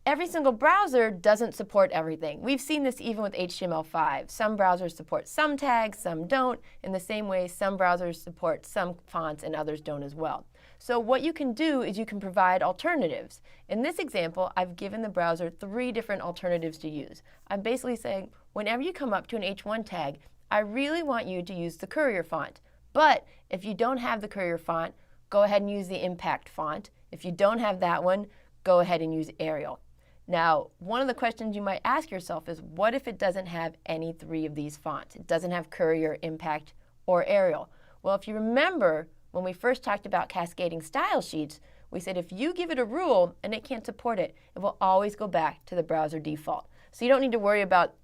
every single browser doesn't support everything. We've seen this even with HTML5. Some browsers support some tags, some don't. In the same way, some browsers support some fonts and others don't as well. So what you can do is you can provide alternatives. In this example, I've given the browser 3 different alternatives to use. I'm basically saying, whenever you come up to an H1 tag, I really want you to use the Courier font. But if you don't have the Courier font, go ahead and use the Impact font. If you don't have that one, go ahead and use Arial. Now, one of the questions you might ask yourself is, what if it doesn't have any 3 of these fonts? It doesn't have Courier, Impact, or Arial. Well, if you remember, when we first talked about cascading style sheets, we said if you give it a rule and it can't support it, it will always go back to the browser default. So you don't need to worry about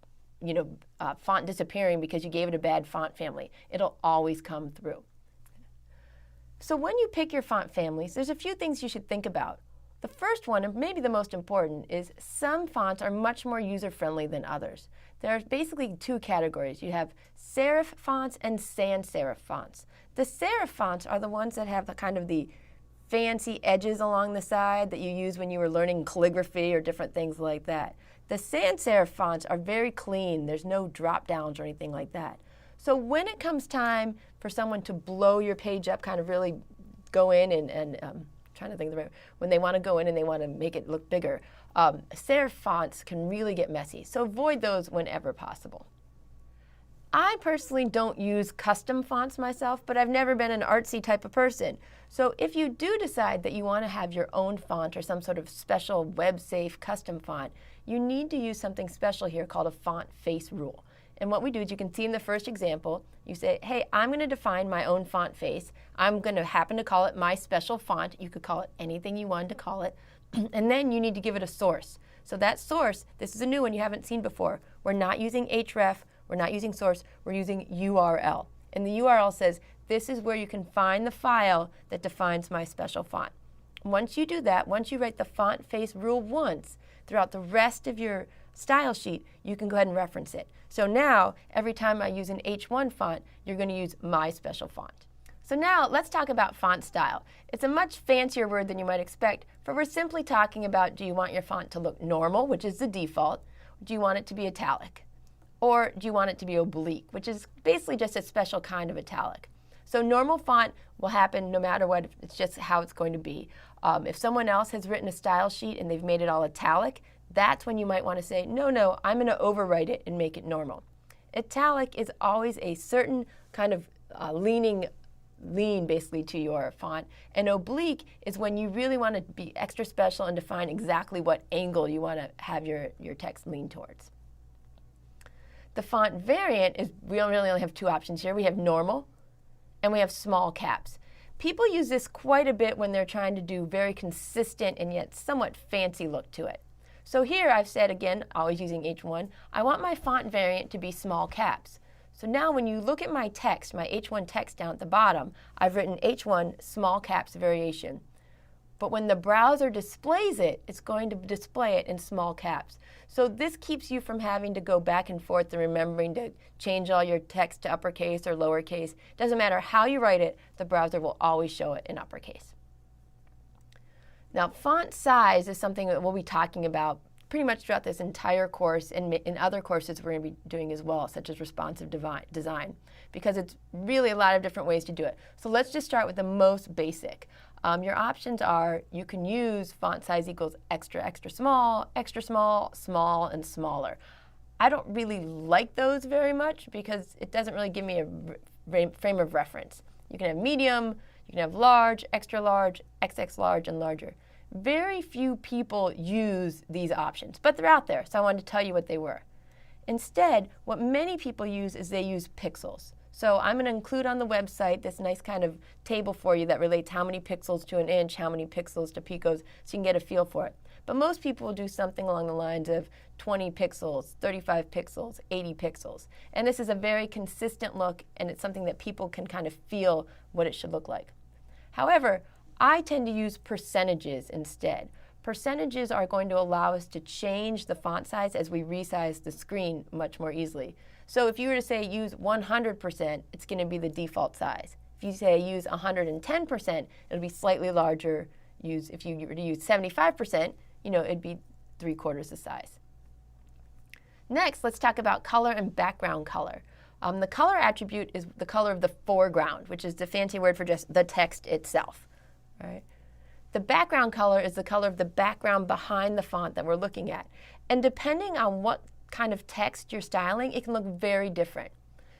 font disappearing because you gave it a bad font family. It'll always come through. So when you pick your font families, there's a few things you should think about. The first one, and maybe the most important, is some fonts are much more user-friendly than others. There are basically 2 categories. You have serif fonts and sans serif fonts. The serif fonts are the ones that have the fancy edges along the side that you use when you were learning calligraphy or different things like that. The sans serif fonts are very clean. There's no drop downs or anything like that. So when it comes time for someone to blow your page up, kind of really go in and trying to think of the right, when they want to go in and they want to make it look bigger, serif fonts can really get messy. So avoid those whenever possible. I personally don't use custom fonts myself, but I've never been an artsy type of person. So if you do decide that you want to have your own font or some sort of special web-safe custom font, you need to use something special here called a font face rule. And what we do is, you can see in the first example, you say, hey, I'm going to define my own font face. I'm going to happen to call it my special font. You could call it anything you wanted to call it. And then you need to give it a source. So that source, this is a new one you haven't seen before. We're not using href. We're not using source. We're using URL. And the URL says, this is where you can find the file that defines my special font. Once you do that, once you write the font face rule once, throughout the rest of your style sheet, you can go ahead and reference it. So now, every time I use an H1 font, you're going to use my special font. So now, let's talk about font style. It's a much fancier word than you might expect, but we're simply talking about, do you want your font to look normal, which is the default? Do you want it to be italic? Or do you want it to be oblique, which is basically just a special kind of italic? So normal font will happen no matter what. It's just how it's going to be. If someone else has written a style sheet and they've made it all italic, that's when you might want to say, no, I'm going to overwrite it and make it normal. Italic is always a certain kind of lean basically to your font. And oblique is when you really want to be extra special and define exactly what angle you want to have your text lean towards. The font variant is, we really only have 2 options here. We have normal and we have small caps. People use this quite a bit when they're trying to do very consistent and yet somewhat fancy look to it. So here I've said, again, always using H1, I want my font variant to be small caps. So now when you look at my text, my H1 text down at the bottom, I've written H1 small caps variation. But when the browser displays it, it's going to display it in small caps. So this keeps you from having to go back and forth and remembering to change all your text to uppercase or lowercase. It doesn't matter how you write it, the browser will always show it in uppercase. Now, font size is something that we'll be talking about pretty much throughout this entire course, and in other courses we're going to be doing as well, such as responsive design, because it's really a lot of different ways to do it. So let's just start with the most basic. Your options are, you can use font size equals extra, extra small, small, and smaller. I don't really like those very much because it doesn't really give me a frame of reference. You can have medium, you can have large, XX large, and larger. Very few people use these options, but they're out there, so I wanted to tell you what they were. Instead, what many people use is they use pixels. So I'm going to include on the website this nice kind of table for you that relates how many pixels to an inch, how many pixels to picos, so you can get a feel for it. But most people will do something along the lines of 20 pixels, 35 pixels, 80 pixels. And this is a very consistent look, and it's something that people can kind of feel what it should look like. However, I tend to use percentages instead. Percentages are going to allow us to change the font size as we resize the screen much more easily. So if you were to say use 100%, it's going to be the default size. If you say use 110%, it'll be slightly larger. If you were to use 75%, it'd be 3/4 the size. Next, let's talk about color and background color. The color attribute is the color of the foreground, which is the fancy word for just the text itself. Right? The background color is the color of the background behind the font that we're looking at. And depending on what kind of text you're styling, it can look very different.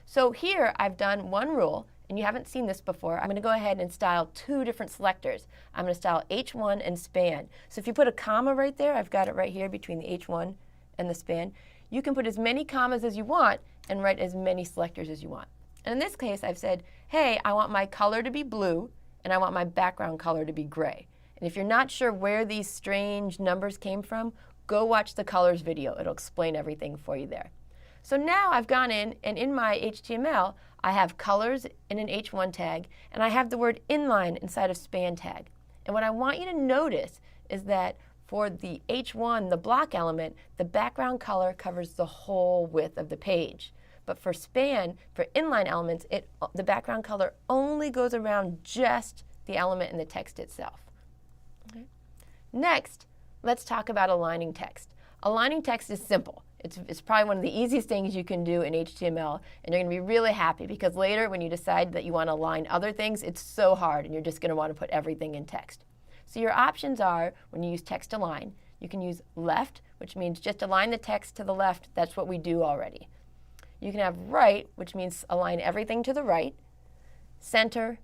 So here I've done one rule, and you haven't seen this before. I'm going to go ahead and style 2 different selectors. I'm going to style H1 and span. So if you put a comma right there, I've got it right here between the H1 and the span. You can put as many commas as you want and write as many selectors as you want. And in this case, I've said, hey, I want my color to be blue, and I want my background color to be gray. And if you're not sure where these strange numbers came from, go watch the colors video. It'll explain everything for you there. So now I've gone in, and in my HTML, I have colors in an H1 tag, and I have the word inline inside of span tag. And what I want you to notice is that for the H1, the block element, the background color covers the whole width of the page. But for span, for inline elements, the background color only goes around just the element in the text itself. Okay. Next, let's talk about aligning text. Aligning text is simple. It's probably one of the easiest things you can do in HTML, and you're going to be really happy because later when you decide that you want to align other things, it's so hard and you're just going to want to put everything in text. So your options are, when you use text align, you can use left, which means just align the text to the left. That's what we do already. You can have right, which means align everything to the right, center,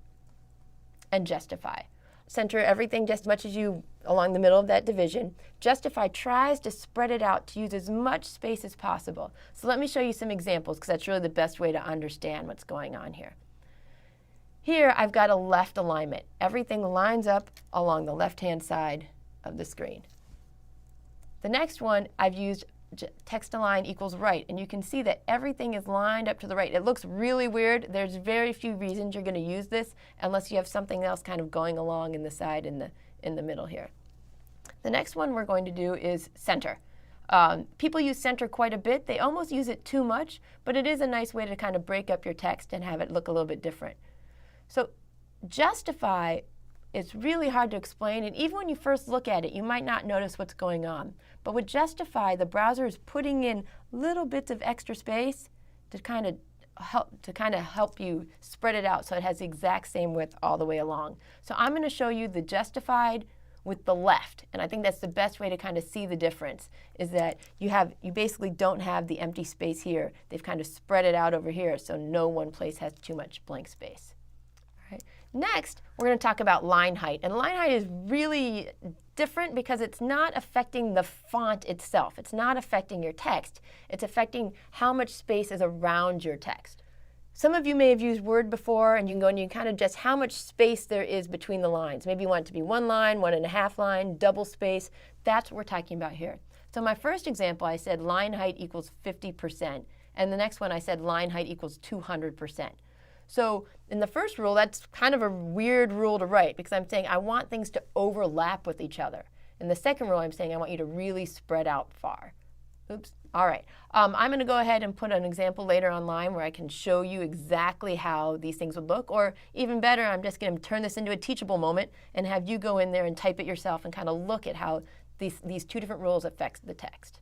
and justify. Center everything just as much as you along the middle of that division. Justify tries to spread it out to use as much space as possible. So let me show you some examples because that's really the best way to understand what's going on here. Here I've got a left alignment. Everything lines up along the left-hand side of the screen. The next one I've used text align equals right, and you can see that everything is lined up to the right. It looks really weird. There's very few reasons you're going to use this unless you have something else kind of going along in the side in the middle here. The next one we're going to do is center. People use center quite a bit. They almost use it too much, but it is a nice way to kind of break up your text and have it look a little bit different. So justify is really hard to explain, and even when you first look at it, you might not notice what's going on. But with justify, the browser is putting in little bits of extra space to kind of help you spread it out so it has the exact same width all the way along. So I'm going to show you the justified with the left, and I think that's the best way to kind of see the difference, is that you basically don't have the empty space here. They've kind of spread it out over here, so no one place has too much blank space. All right. Next, we're going to talk about line height, and line height is really different because it's not affecting the font itself. It's not affecting your text. It's affecting how much space is around your text. Some of you may have used Word before, and you can go and you can kind of adjust how much space there is between the lines. Maybe you want it to be 1 line, 1.5 line, double space. That's what we're talking about here. So my first example, I said line height equals 50%, and the next one I said line height equals 200%. So in the first rule, that's kind of a weird rule to write because I'm saying I want things to overlap with each other. In the second rule, I'm saying I want you to really spread out far. Oops. All right. I'm going to go ahead and put an example later online where I can show you exactly how these things would look. Or even better, I'm just going to turn this into a teachable moment and have you go in there and type it yourself and kind of look at how these two different rules affect the text.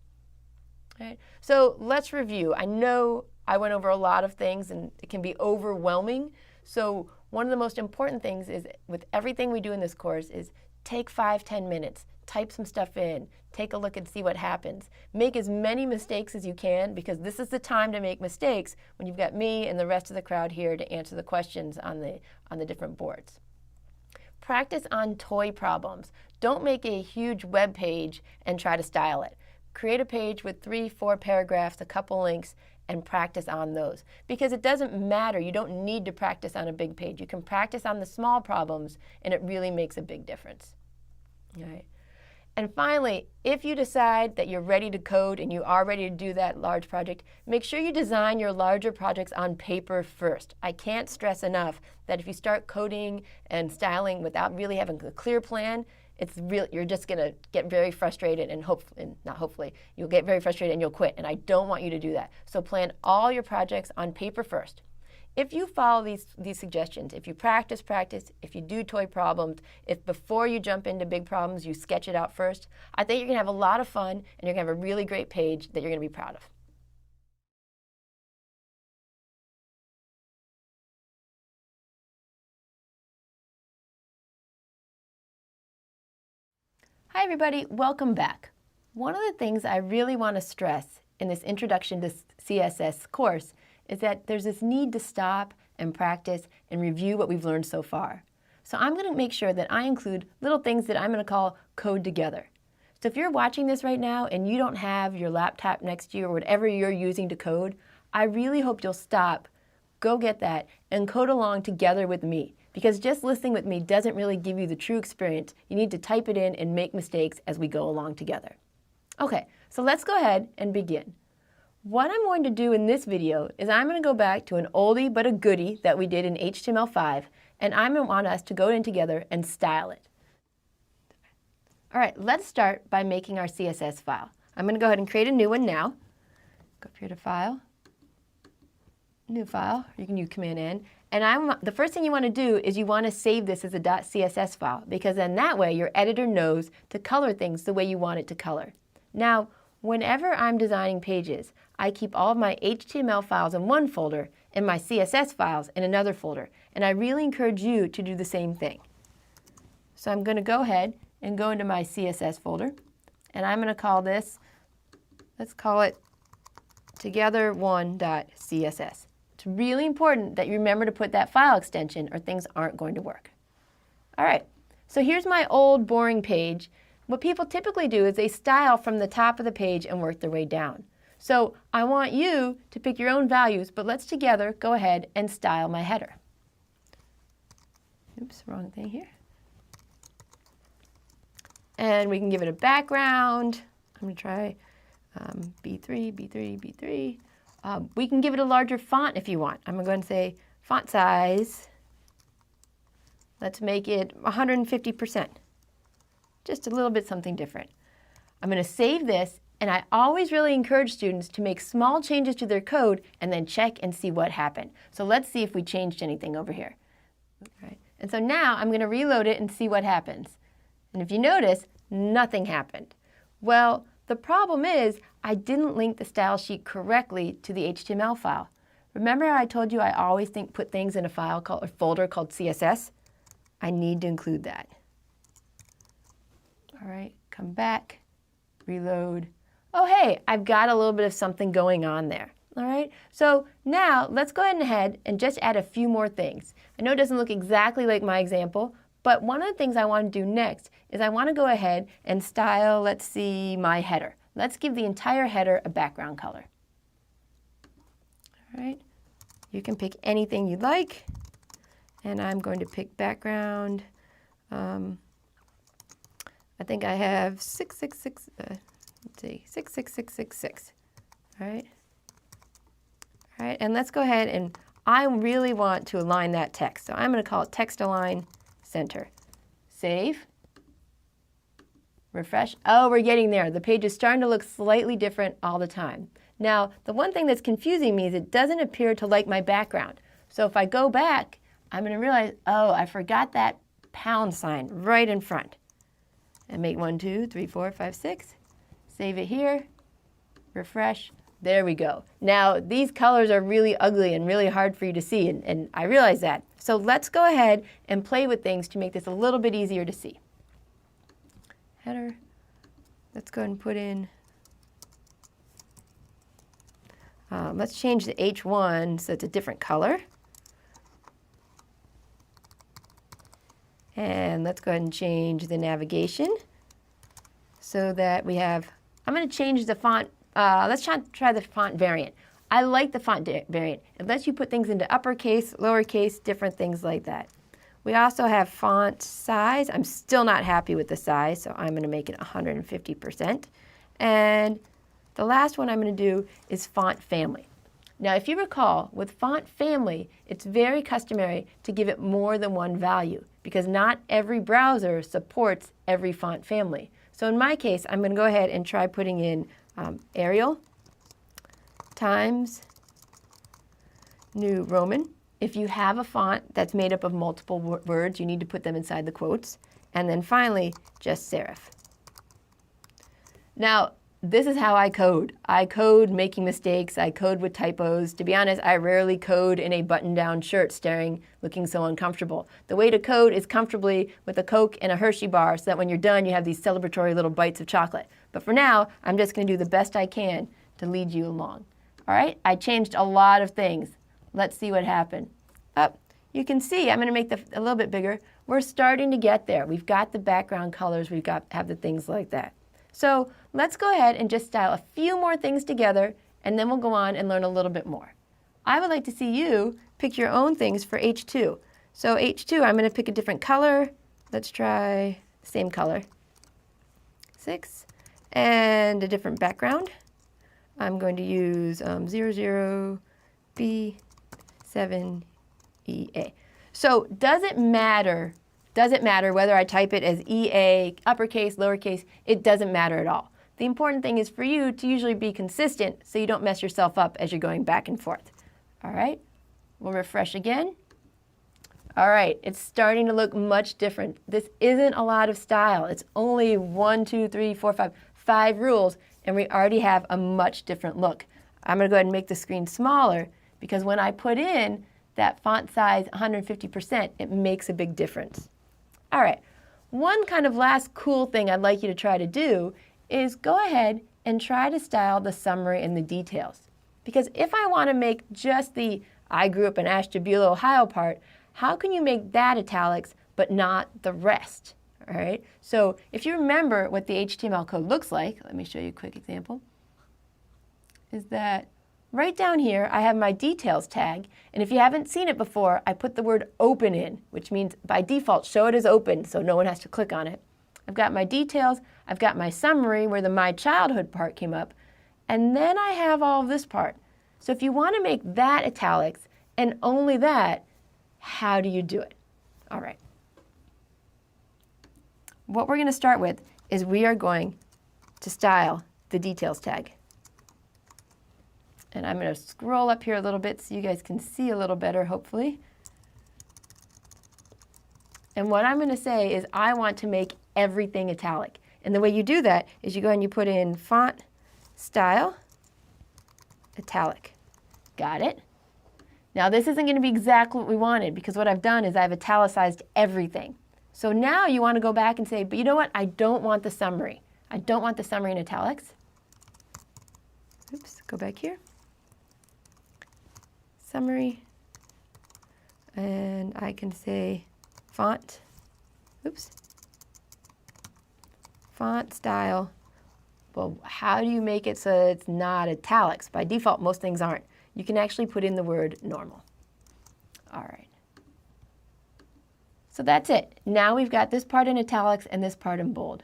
All right. So let's review. I know I went over a lot of things and it can be overwhelming. So one of the most important things is with everything we do in this course is take 5-10 minutes, type some stuff in, take a look and see what happens. Make as many mistakes as you can because this is the time to make mistakes when you've got me and the rest of the crowd here to answer the questions on the different boards. Practice on toy problems. Don't make a huge web page and try to style it. Create a page with 3-4 paragraphs, a couple links, and practice on those. Because it doesn't matter. You don't need to practice on a big page. You can practice on the small problems, and it really makes a big difference. All right. And finally, if you decide that you're ready to code and you are ready to do that large project, make sure you design your larger projects on paper first. I can't stress enough that if you start coding and styling without really having a clear plan, you're just going to get very frustrated and you'll get very frustrated and you'll quit. And I don't want you to do that. So plan all your projects on paper first. If you follow these suggestions, if you practice, if you do toy problems, if before you jump into big problems you sketch it out first, I think you're going to have a lot of fun and you're going to have a really great page that you're going to be proud of. Hi everybody, welcome back. One of the things I really want to stress in this Introduction to CSS course is that there's this need to stop and practice and review what we've learned so far. So I'm going to make sure that I include little things that I'm going to call code together. So if you're watching this right now and you don't have your laptop next to you or whatever you're using to code, I really hope you'll stop, go get that, and code along together with me. Because just listening with me doesn't really give you the true experience. You need to type it in and make mistakes as we go along together. Okay, so let's go ahead and begin. What I'm going to do in this video is I'm going to go back to an oldie but a goodie that we did in HTML5, and I'm going to want us to go in together and style it. All right, let's start by making our CSS file. I'm going to go ahead and create a new one now. Go up here to File, New File, you can use Command N. And the first thing you want to do is you want to save this as a .css file, because then that way your editor knows to color things the way you want it to color. Now, whenever I'm designing pages, I keep all of my HTML files in one folder and my CSS files in another folder. And I really encourage you to do the same thing. So I'm going to go ahead and go into my CSS folder. And I'm going to call this, let's call it together1.css. It's really important that you remember to put that file extension or things aren't going to work. All right, so here's my old boring page. What people typically do is they style from the top of the page and work their way down. So I want you to pick your own values, but let's together go ahead and style my header. Oops, wrong thing here. And we can give it a background. I'm going to try B3, B3, B3. We can give it a larger font if you want. I'm going to go ahead and say font size. Let's make it 150%. Just a little bit something different. I'm going to save this, and I always really encourage students to make small changes to their code and then check and see what happened. So let's see if we changed anything over here. All right. And so now I'm going to reload it and see what happens. And if you notice, nothing happened. Well, the problem is I didn't link the style sheet correctly to the HTML file. Remember how I told you I always put things in a folder called CSS? I need to include that. All right, come back, reload. Oh, hey, I've got a little bit of something going on there. All right, so now let's go ahead and just add a few more things. I know it doesn't look exactly like my example, but one of the things I want to do next is I want to go ahead and style, let's see, my header. Let's give the entire header a background color. All right, you can pick anything you'd like, and I'm going to pick background. I think I have 666, let's see, 66666. All right. All right, and let's go ahead and I really want to align that text. So I'm going to call it text align center. Save. Refresh. Oh, we're getting there. The page is starting to look slightly different all the time. Now, the one thing that's confusing me is it doesn't appear to like my background. So if I go back, I'm going to realize, oh, I forgot that pound sign right in front. And make 1, 2, 3, 4, 5, 6. Save it here. Refresh. There we go. Now, these colors are really ugly and really hard for you to see, and I realize that. So let's go ahead and play with things to make this a little bit easier to see. Header. Let's go ahead and put in, let's change the H1 so it's a different color. And let's go ahead and change the navigation so that we have, I'm going to change the font. Let's try the font variant. I like the font variant. It lets you put things into uppercase, lowercase, different things like that. We also have font size. I'm still not happy with the size, so I'm going to make it 150%. And the last one I'm going to do is font family. Now, if you recall, with font family, it's very customary to give it more than one value because not every browser supports every font family. So in my case, I'm going to go ahead and try putting in Arial times New Roman. If you have a font that's made up of multiple words, you need to put them inside the quotes. And then finally, just serif. Now, this is how I code. I code making mistakes. I code with typos. To be honest, I rarely code in a button-down shirt looking so uncomfortable. The way to code is comfortably with a Coke and a Hershey bar so that when you're done, you have these celebratory little bites of chocolate. But for now, I'm just going to do the best I can to lead you along. All right, I changed a lot of things. Let's see what happened. You can see, I'm going to make a little bit bigger. We're starting to get there. We've got the background colors. Have the things like that. So let's go ahead and just style a few more things together, and then we'll go on and learn a little bit more. I would like to see you pick your own things for H2. So H2, I'm going to pick a different color. Let's try same color. 6. And a different background. I'm going to use 00B7EA. So does it matter whether I type it as EA, uppercase, lowercase? It doesn't matter at all. The important thing is for you to usually be consistent so you don't mess yourself up as you're going back and forth. All right, we'll refresh again. All right, it's starting to look much different. This isn't a lot of style. It's only 1, 2, 3, 4, 5 rules, and we already have a much different look. I'm going to go ahead and make the screen smaller because when I put in that font size 150%, it makes a big difference. All right, one kind of last cool thing I'd like you to try to do is go ahead and try to style the summary and the details. Because if I want to make just the I grew up in Ashtabula, Ohio part, how can you make that italics but not the rest? All right, so if you remember what the HTML code looks like, let me show you a quick example, is that right down here, I have my details tag, and if you haven't seen it before, I put the word open in, which means by default, show it as open so no one has to click on it. I've got my details, I've got my summary where the my childhood part came up, and then I have all of this part. So if you want to make that italics and only that, how do you do it? All right. What we're going to start with is we are going to style the details tag. And I'm going to scroll up here a little bit so you guys can see a little better, hopefully. And what I'm going to say is I want to make everything italic. And the way you do that is you go and you put in font style italic. Got it? Now this isn't going to be exactly what we wanted because what I've done is I've italicized everything. So now you want to go back and say, but you know what? I don't want the summary. I don't want the summary in italics. Oops, go back here. Summary, and I can say font, font style. Well, how do you make it so it's not italics? By default, most things aren't. You can actually put in the word normal. All right. So that's it. Now we've got this part in italics and this part in bold.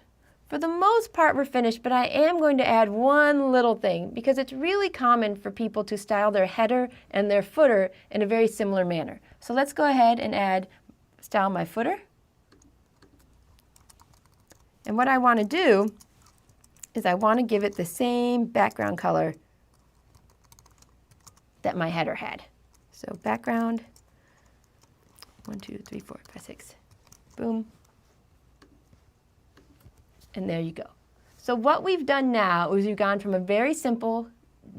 For the most part, we're finished, but I am going to add one little thing because it's really common for people to style their header and their footer in a very similar manner. So let's go ahead and style my footer. And what I want to do is I want to give it the same background color that my header had. So background, 1, 2, 3, 4, 5, 6, boom. And there you go. So what we've done now is we've gone from a very simple,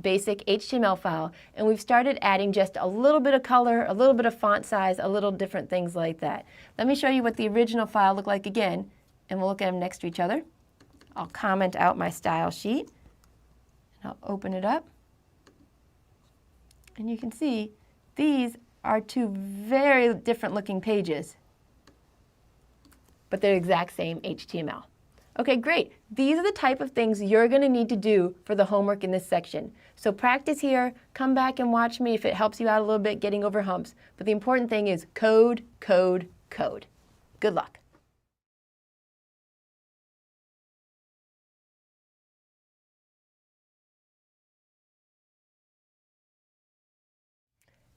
basic HTML file, and we've started adding just a little bit of color, a little bit of font size, a little different things like that. Let me show you what the original file looked like again, and we'll look at them next to each other. I'll comment out my style sheet, and I'll open it up. And you can see these are two very different looking pages, but they're the exact same HTML. Okay, great. These are the type of things you're going to need to do for the homework in this section. So practice here, come back and watch me if it helps you out a little bit getting over humps. But the important thing is code, code, code. Good luck.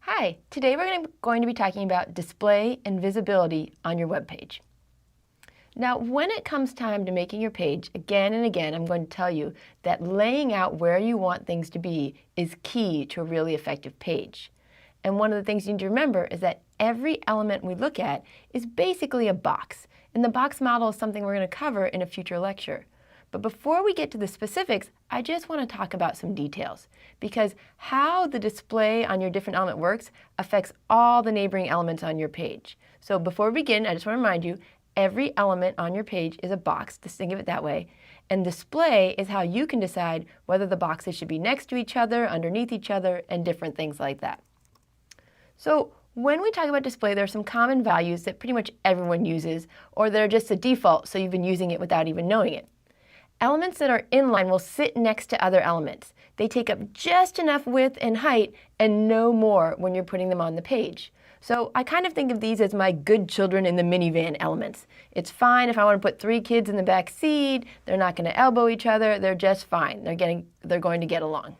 Hi, today we're going to be talking about display and visibility on your web page. Now, when it comes time to making your page, again and again, I'm going to tell you that laying out where you want things to be is key to a really effective page. And one of the things you need to remember is that every element we look at is basically a box. And the box model is something we're going to cover in a future lecture. But before we get to the specifics, I just want to talk about some details, because how the display on your different element works affects all the neighboring elements on your page. So before we begin, I just want to remind you, every element on your page is a box, just think of it that way, and display is how you can decide whether the boxes should be next to each other, underneath each other, and different things like that. So when we talk about display, there are some common values that pretty much everyone uses, or they're just the default, so you've been using it without even knowing it. Elements that are inline will sit next to other elements. They take up just enough width and height and no more when you're putting them on the page. So I kind of think of these as my good children in the minivan elements. It's fine if I want to put 3 kids in the back seat. They're not going to elbow each other. They're just fine. They're going to get along.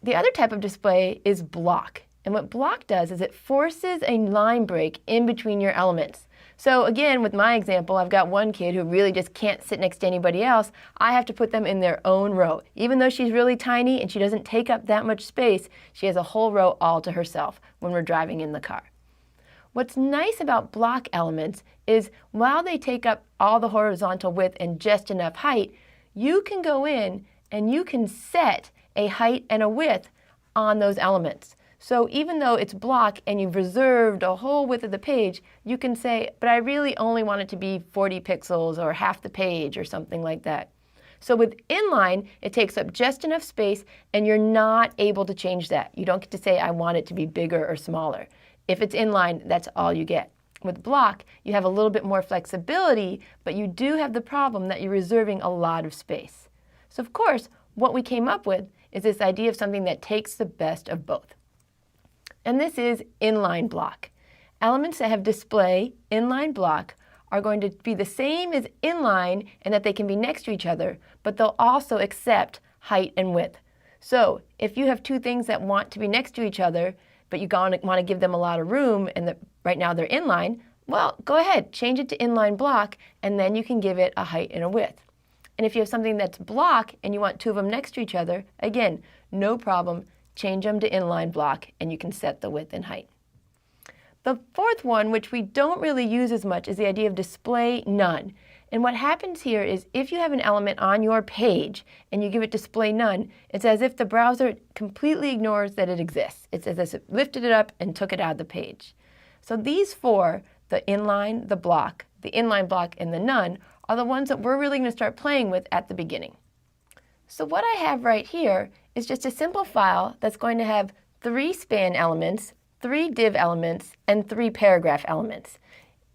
The other type of display is block. And what block does is it forces a line break in between your elements. So again, with my example, I've got one kid who really just can't sit next to anybody else. I have to put them in their own row. Even though she's really tiny and she doesn't take up that much space, she has a whole row all to herself when we're driving in the car. What's nice about block elements is while they take up all the horizontal width and just enough height, you can go in and you can set a height and a width on those elements. So even though it's block and you've reserved a whole width of the page, you can say, but I really only want it to be 40 pixels or half the page or something like that. So with inline, it takes up just enough space and you're not able to change that. You don't get to say, I want it to be bigger or smaller. If it's inline, that's all you get. With block, you have a little bit more flexibility, but you do have the problem that you're reserving a lot of space. So of course, what we came up with is this idea of something that takes the best of both. And this is inline block. Elements that have display inline block are going to be the same as inline in that they can be next to each other, but they'll also accept height and width. So if you have 2 things that want to be next to each other, but you want to give them a lot of room and right now they're inline, well, go ahead, change it to inline block, and then you can give it a height and a width. And if you have something that's block and you want 2 of them next to each other, again, no problem. Change them to inline block and you can set the width and height. The fourth one, which we don't really use as much, is the idea of display none. And what happens here is if you have an element on your page and you give it display none, it's as if the browser completely ignores that it exists. It's as if it lifted it up and took it out of the page. So these 4, the inline, the inline block, and the none, are the ones that we're really going to start playing with at the beginning. So what I have right here is just a simple file that's going to have 3 span elements, 3 div elements, and 3 paragraph elements.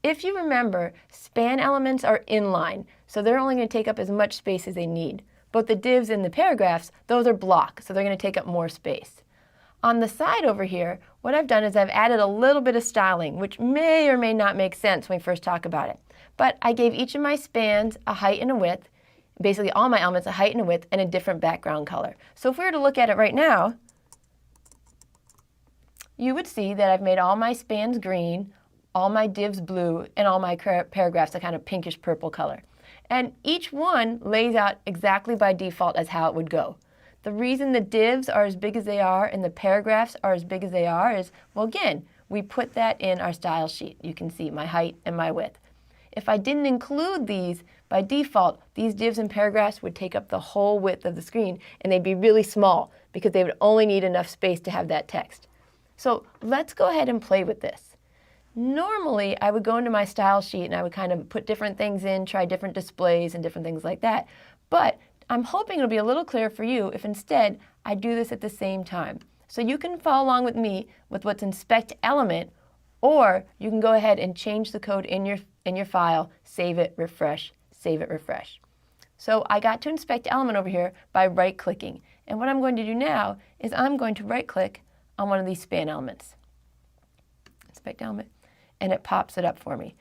If you remember, span elements are inline, so they're only going to take up as much space as they need. Both the divs and the paragraphs, those are block, so they're going to take up more space. On the side over here, what I've done is I've added a little bit of styling, which may or may not make sense when we first talk about it. But I gave each of my spans a height and a width, basically all my elements a height and a width, and a different background color. So if we were to look at it right now, you would see that I've made all my spans green, all my divs blue, and all my paragraphs a kind of pinkish purple color. And each one lays out exactly by default as how it would go. The reason the divs are as big as they are and the paragraphs are as big as they are is, well, again, we put that in our style sheet. You can see my height and my width. If I didn't include these, by default, these divs and paragraphs would take up the whole width of the screen, and they'd be really small because they would only need enough space to have that text. So let's go ahead and play with this. Normally, I would go into my style sheet and I would kind of put different things in, try different displays and different things like that. But I'm hoping it'll be a little clearer for you if instead I do this at the same time. So you can follow along with me with what's inspect element, or you can go ahead and change the code in your file, save it, refresh, save it, refresh. So I got to inspect element over here by right-clicking. And what I'm going to do now is I'm going to right-click on one of these span elements. Inspect element. and it pops it up for me.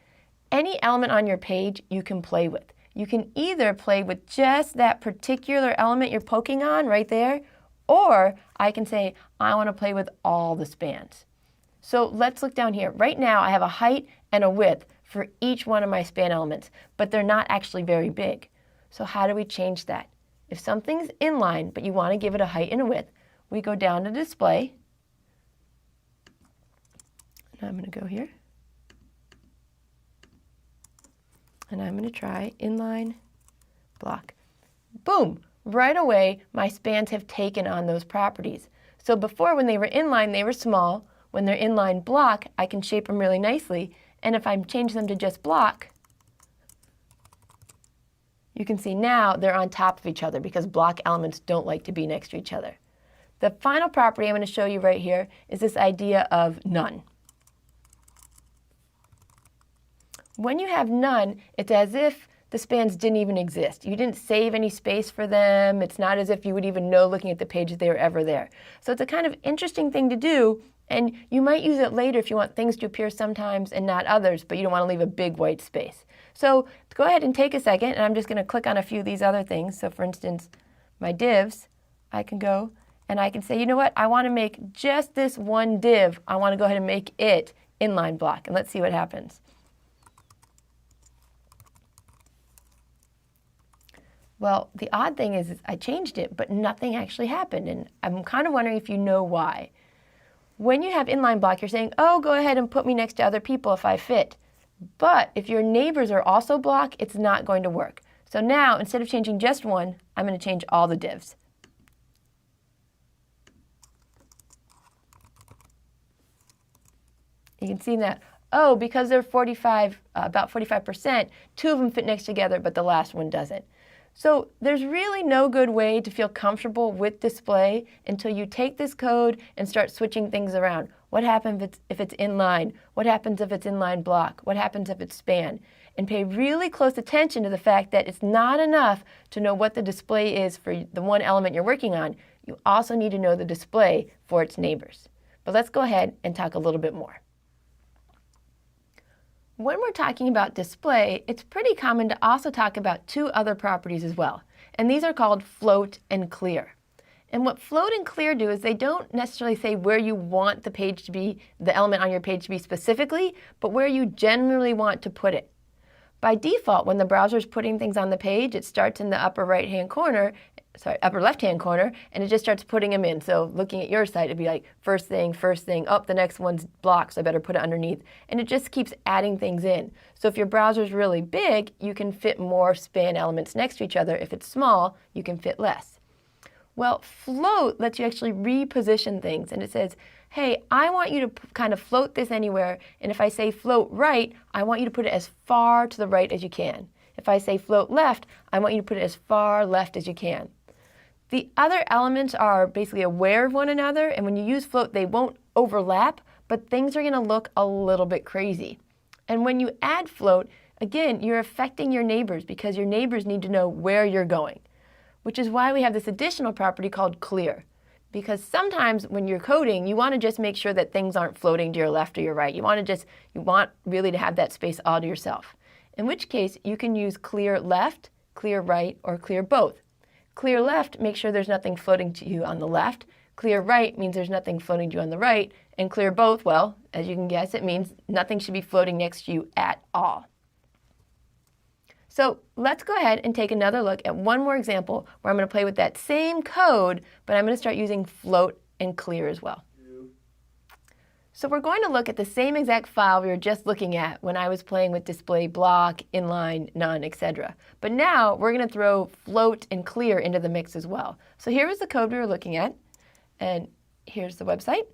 Any element on your page you can play with. You can either play with just that particular element you're poking on right there, or I can say, I want to play with all the spans. So let's look down here. Right now I have a height and a width for each one of my span elements, but they're not actually very big. So how do we change that? If something's inline, but you want to give it a height and a width, we go down to display. And I'm going to go here. And I'm going to try inline block. Boom! Right away, my spans have taken on those properties. So before, when they were inline, they were small. When they're inline block, I can shape them really nicely. And if I change them to just block, you can see now they're on top of each other because block elements don't like to be next to each other. The final property I'm going to show you right here is this idea of none. When you have none, it's as if the spans didn't even exist. You didn't save any space for them. It's not as if you would even know looking at the page that they were ever there. So it's a kind of interesting thing to do, and you might use it later if you want things to appear sometimes and not others, but you don't want to leave a big white space. So go ahead and take a second, and I'm just going to click on a few of these other things. So for instance, my divs, I can go and I can say, you know what, I want to make just this one div. I want to go ahead and make it inline block, and let's see what happens. Well, the odd thing is I changed it, but nothing actually happened, and I'm kind of wondering if you know why. When you have inline block, you're saying, oh, go ahead and put me next to other people if I fit. But if your neighbors are also block, it's not going to work. So now, instead of changing just one, I'm going to change all the divs. You can see that, oh, because they're about 45%, two of them fit next together, but the last one doesn't. So there's really no good way to feel comfortable with display until you take this code and start switching things around. What happens if it's inline? What happens if it's inline block? What happens if it's span? And pay really close attention to the fact that it's not enough to know what the display is for the one element you're working on. You also need to know the display for its neighbors. But let's go ahead and talk a little bit more. When we're talking about display, it's pretty common to also talk about two other properties as well, and these are called float and clear. And what float and clear do is they don't necessarily say where you want the page to be, the element on your page to be specifically, but where you generally want to put it. By default, when the browser is putting things on the page, it starts in the upper left-hand corner, and it just starts putting them in. So looking at your site, it'd be like first thing, oh, the next one's blocked, so I better put it underneath. And it just keeps adding things in. So if your browser's really big, you can fit more span elements next to each other. If it's small, you can fit less. Well, float lets you actually reposition things, and it says, hey, I want you to kind of float this anywhere, and if I say float right, I want you to put it as far to the right as you can. If I say float left, I want you to put it as far left as you can. The other elements are basically aware of one another, and when you use float, they won't overlap, but things are going to look a little bit crazy. And when you add float, again, you're affecting your neighbors because your neighbors need to know where you're going, which is why we have this additional property called clear. Because sometimes when you're coding, you want to just make sure that things aren't floating to your left or your right. You want really to have that space all to yourself. In which case, you can use clear left, clear right, or clear both. Clear left makes sure there's nothing floating to you on the left. Clear right means there's nothing floating to you on the right. And clear both, well, as you can guess, it means nothing should be floating next to you at all. So let's go ahead and take another look at one more example where I'm going to play with that same code, but I'm going to start using float and clear as well. So we're going to look at the same exact file we were just looking at when I was playing with display block, inline, none, etc. But now we're going to throw float and clear into the mix as well. So here was the code we were looking at, and here's the website.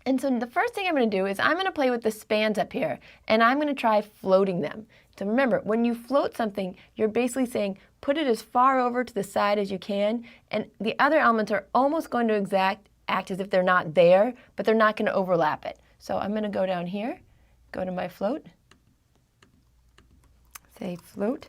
And so the first thing I'm going to do is I'm going to play with the spans up here, and I'm going to try floating them. So remember, when you float something, you're basically saying put it as far over to the side as you can, and the other elements are almost going to act as if they're not there, but they're not going to overlap it. So I'm going to go down here, go to my float, say float.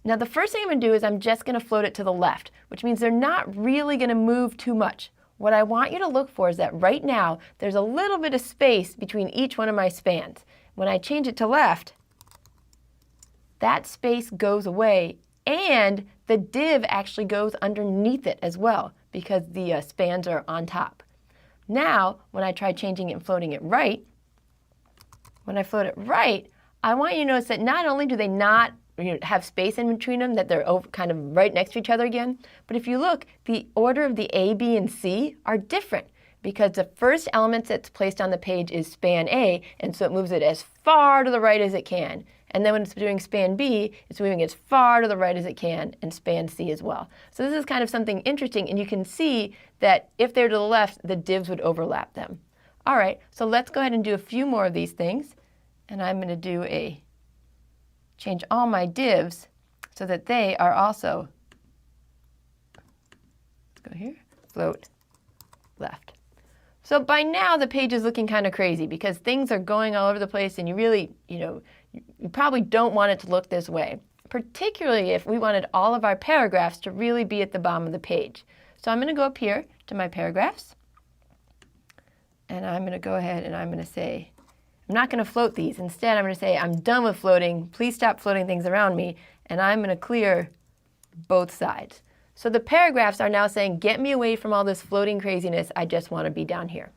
Now the first thing I'm going to do is I'm just going to float it to the left, which means they're not really going to move too much. What I want you to look for is that right now there's a little bit of space between each one of my spans. when I change it to left, that space goes away and the div actually goes underneath it as well because the spans are on top. Now, when I try changing it and floating it right, when I float it right, I want you to notice that not only do they not have space in between them, that they're kind of right next to each other again, but if you look, the order of the A, B, and C are different because the first element that's placed on the page is span A, and so it moves it as far to the right as it can. And then when it's doing span B, it's moving as far to the right as it can, and span C as well. So this is kind of something interesting, and you can see that if they're to the left, the divs would overlap them. All right, so let's go ahead and do a few more of these things. And I'm going to change all my divs so that they are also, let's go here, float left. So by now the page is looking kind of crazy because things are going all over the place and you really, you probably don't want it to look this way, particularly if we wanted all of our paragraphs to really be at the bottom of the page. So I'm going to go up here to my paragraphs and I'm going to go ahead and I'm going to say, I'm not going to float these. Instead, I'm going to say, I'm done with floating. Please stop floating things around me. And I'm going to clear both sides. So the paragraphs are now saying, get me away from all this floating craziness. I just want to be down here.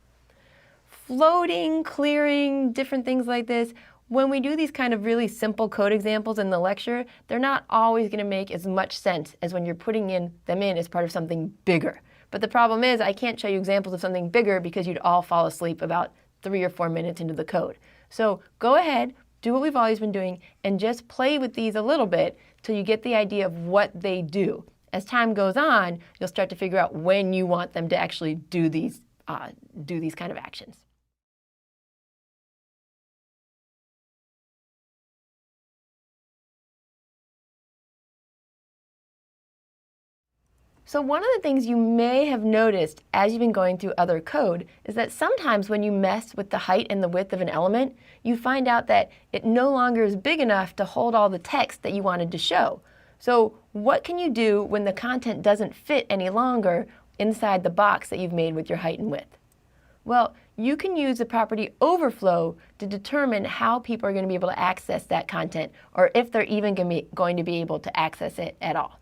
Floating, clearing, different things like this. When we do these kind of really simple code examples in the lecture, they're not always going to make as much sense as when you're putting them in as part of something bigger. But the problem is, I can't show you examples of something bigger because you'd all fall asleep about 3 or 4 minutes into the code. So go ahead, do what we've always been doing, and just play with these a little bit till you get the idea of what they do. As time goes on, you'll start to figure out when you want them to actually do these kind of actions. So one of the things you may have noticed as you've been going through other code is that sometimes when you mess with the height and the width of an element, you find out that it no longer is big enough to hold all the text that you wanted to show. So what can you do when the content doesn't fit any longer inside the box that you've made with your height and width? Well, you can use the property overflow to determine how people are going to be able to access that content, or if they're even going to be able to access it at all.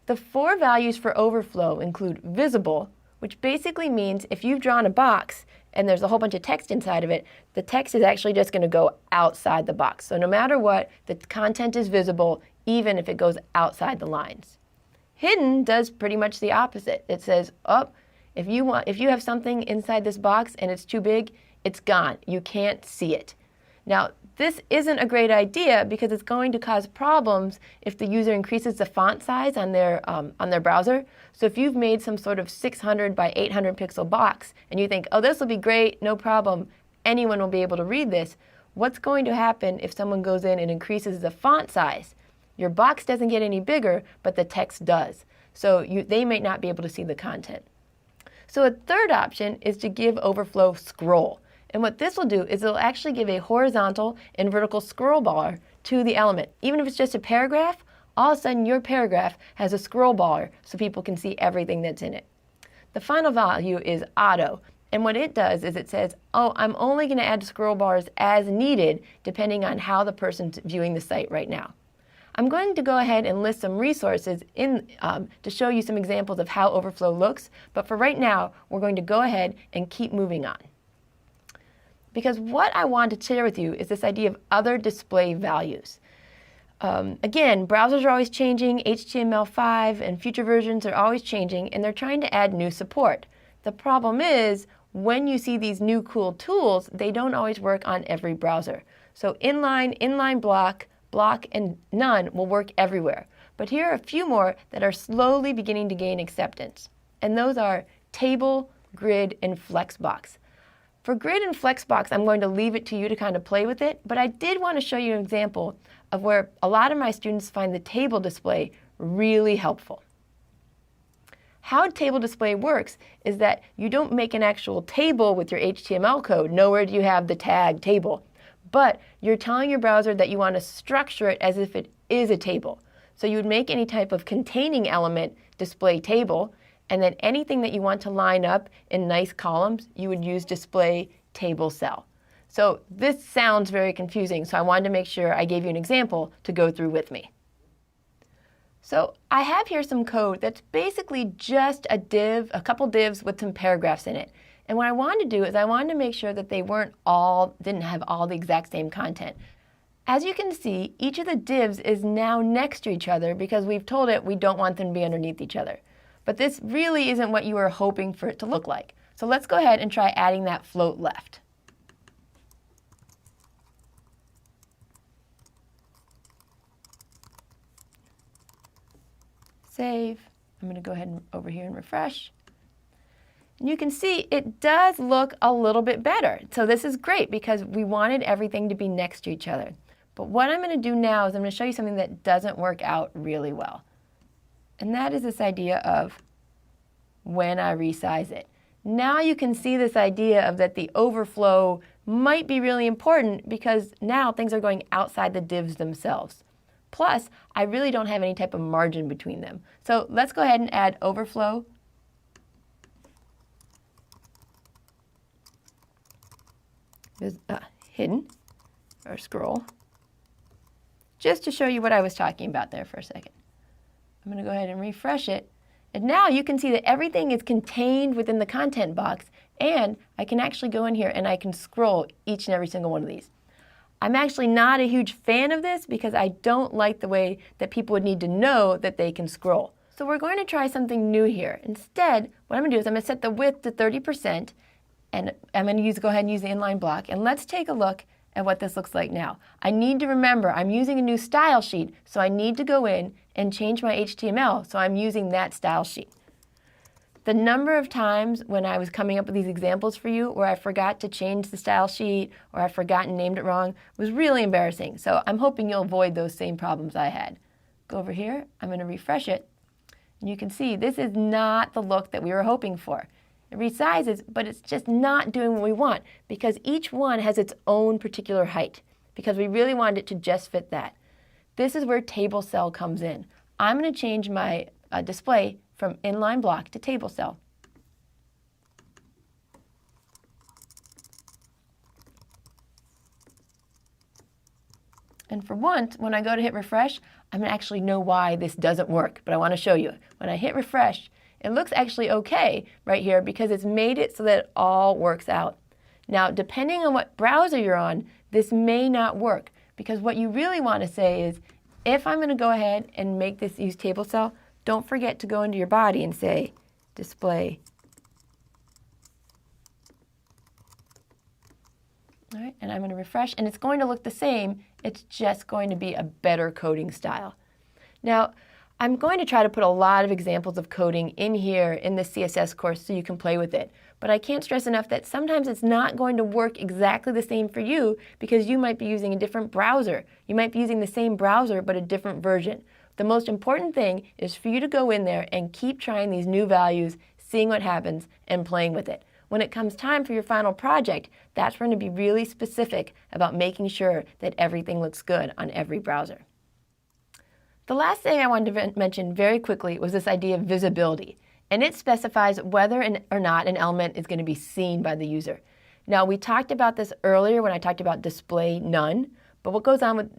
The 4 values for overflow include visible, which basically means if you've drawn a box and there's a whole bunch of text inside of it, the text is actually just going to go outside the box. So no matter what, the content is visible even if it goes outside the lines. Hidden does pretty much the opposite. It says, oh, if you have something inside this box and it's too big, it's gone. You can't see it. Now, this isn't a great idea because it's going to cause problems if the user increases the font size on their browser. So if you've made some sort of 600 by 800 pixel box and you think, oh, this will be great, no problem, anyone will be able to read this, what's going to happen if someone goes in and increases the font size? Your box doesn't get any bigger, but the text does. So they might not be able to see the content. So a third option is to give overflow scroll. And what this will do is it'll actually give a horizontal and vertical scroll bar to the element. Even if it's just a paragraph, all of a sudden your paragraph has a scroll bar so people can see everything that's in it. The final value is auto. And what it does is it says, oh, I'm only going to add scroll bars as needed depending on how the person's viewing the site right now. I'm going to go ahead and list some resources to show you some examples of how overflow looks. But for right now, we're going to go ahead and keep moving on. Because what I want to share with you is this idea of other display values. Again, browsers are always changing, HTML5 and future versions are always changing, and they're trying to add new support. The problem is, when you see these new cool tools, they don't always work on every browser. So inline block, and none will work everywhere. But here are a few more that are slowly beginning to gain acceptance. And those are table, grid, and flexbox. For grid and flexbox, I'm going to leave it to you to kind of play with it, but I did want to show you an example of where a lot of my students find the table display really helpful. How table display works is that you don't make an actual table with your HTML code. Nowhere do you have the tag table. But you're telling your browser that you want to structure it as if it is a table. So you would make any type of containing element display table, and then anything that you want to line up in nice columns, you would use display table cell. So this sounds very confusing, so I wanted to make sure I gave you an example to go through with me. So I have here some code that's basically just a div, a couple divs with some paragraphs in it. And what I wanted to do is I wanted to make sure that they didn't have all the exact same content. As you can see, each of the divs is now next to each other because we've told it we don't want them to be underneath each other. But this really isn't what you were hoping for it to look like. So let's go ahead and try adding that float left. Save. I'm going to go ahead and over here and refresh. And you can see it does look a little bit better. So this is great because we wanted everything to be next to each other. But what I'm going to do now is I'm going to show you something that doesn't work out really well. And that is this idea of when I resize it. Now you can see this idea of that the overflow might be really important because now things are going outside the divs themselves. Plus, I really don't have any type of margin between them. So let's go ahead and add overflow. Hidden, or scroll, just to show you what I was talking about there for a second. I'm going to go ahead and refresh it. And now you can see that everything is contained within the content box, and I can actually go in here and I can scroll each and every single one of these. I'm actually not a huge fan of this because I don't like the way that people would need to know that they can scroll. So we're going to try something new here. Instead, what I'm going to do is I'm going to set the width to 30%, and I'm going to go ahead and use the inline block. And let's take a look at what this looks like now. I need to remember I'm using a new style sheet, so I need to go in and change my HTML, so I'm using that style sheet. The number of times when I was coming up with these examples for you where I forgot to change the style sheet or I forgot and named it wrong was really embarrassing. So I'm hoping you'll avoid those same problems I had. Go over here, I'm going to refresh it, and you can see this is not the look that we were hoping for. It resizes, but it's just not doing what we want because each one has its own particular height because we really wanted it to just fit that. This is where table cell comes in. I'm going to change my display from inline block to table cell. And for once, when I go to hit refresh, I'm going to actually know why this doesn't work, but I want to show you. When I hit refresh, it looks actually okay right here because it's made it so that it all works out. Now, depending on what browser you're on, this may not work because what you really want to say is, if I'm going to go ahead and make this use table cell, don't forget to go into your body and say display. All right, and I'm going to refresh, and it's going to look the same. It's just going to be a better coding style. Now, I'm going to try to put a lot of examples of coding in here in the CSS course so you can play with it. But I can't stress enough that sometimes it's not going to work exactly the same for you because you might be using a different browser. You might be using the same browser but a different version. The most important thing is for you to go in there and keep trying these new values, seeing what happens, and playing with it. When it comes time for your final project, that's when to be really specific about making sure that everything looks good on every browser. The last thing I wanted to mention very quickly was this idea of visibility, and it specifies whether or not an element is going to be seen by the user. Now, we talked about this earlier when I talked about display none, but what goes on with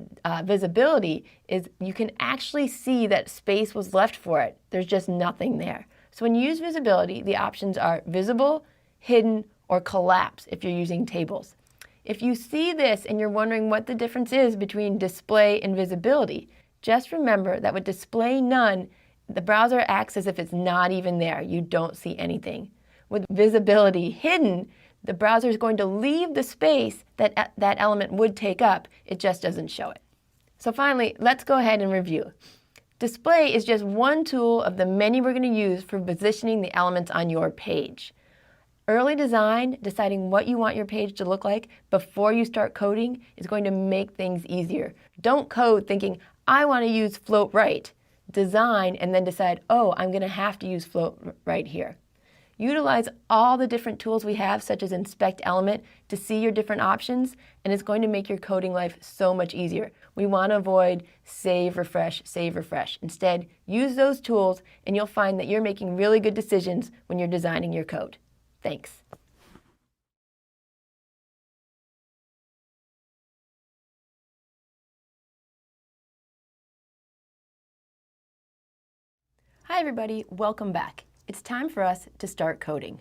visibility is you can actually see that space was left for it. There's just nothing there. So when you use visibility, the options are visible, hidden, or collapse if you're using tables. If you see this and you're wondering what the difference is between display and visibility, just remember that with display none, the browser acts as if it's not even there. You don't see anything. With visibility hidden, the browser is going to leave the space that that element would take up. It just doesn't show it. So finally, let's go ahead and review. Display is just one tool of the many we're going to use for positioning the elements on your page. Early design, deciding what you want your page to look like before you start coding, is going to make things easier. Don't code thinking, I want to use float right. Design and then decide, oh, I'm going to have to use float right here. Utilize all the different tools we have, such as inspect element, to see your different options, and it's going to make your coding life so much easier. We want to avoid save, refresh, save, refresh. Instead, use those tools, and you'll find that you're making really good decisions when you're designing your code. Thanks. Hi everybody, welcome back. It's time for us to start coding.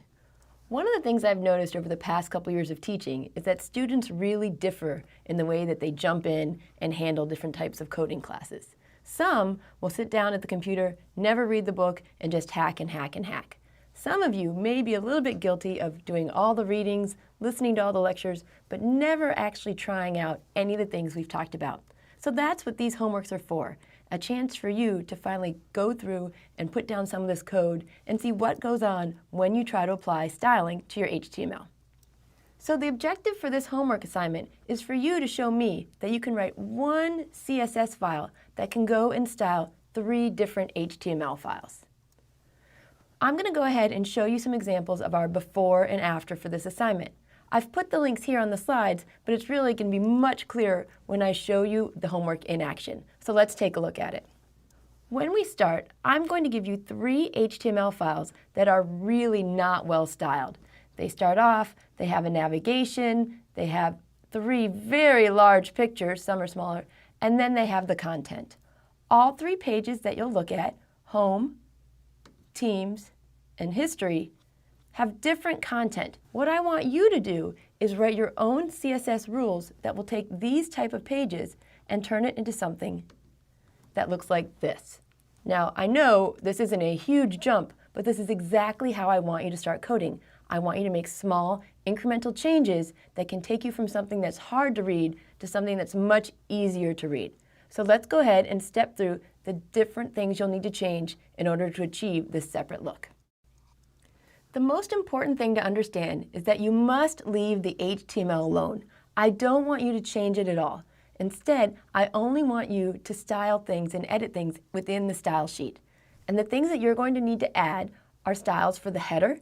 One of the things I've noticed over the past couple years of teaching is that students really differ in the way that they jump in and handle different types of coding classes. Some will sit down at the computer, never read the book, and just hack and hack and hack. Some of you may be a little bit guilty of doing all the readings, listening to all the lectures, but never actually trying out any of the things we've talked about. So that's what these homeworks are for. A chance for you to finally go through and put down some of this code and see what goes on when you try to apply styling to your HTML. So the objective for this homework assignment is for you to show me that you can write one CSS file that can go and style 3 different HTML files. I'm going to go ahead and show you some examples of our before and after for this assignment. I've put the links here on the slides, but it's really going to be much clearer when I show you the homework in action. So let's take a look at it. When we start, I'm going to give you 3 HTML files that are really not well styled. They start off, they have a navigation, they have 3 very large pictures, some are smaller, and then they have the content. All 3 pages that you'll look at, home, teams, and history, have different content. What I want you to do is write your own CSS rules that will take these type of pages and turn it into something that looks like this. Now, I know this isn't a huge jump, but this is exactly how I want you to start coding. I want you to make small, incremental changes that can take you from something that's hard to read to something that's much easier to read. So let's go ahead and step through the different things you'll need to change in order to achieve this separate look. The most important thing to understand is that you must leave the HTML alone. I don't want you to change it at all. Instead, I only want you to style things and edit things within the style sheet. And the things that you're going to need to add are styles for the header,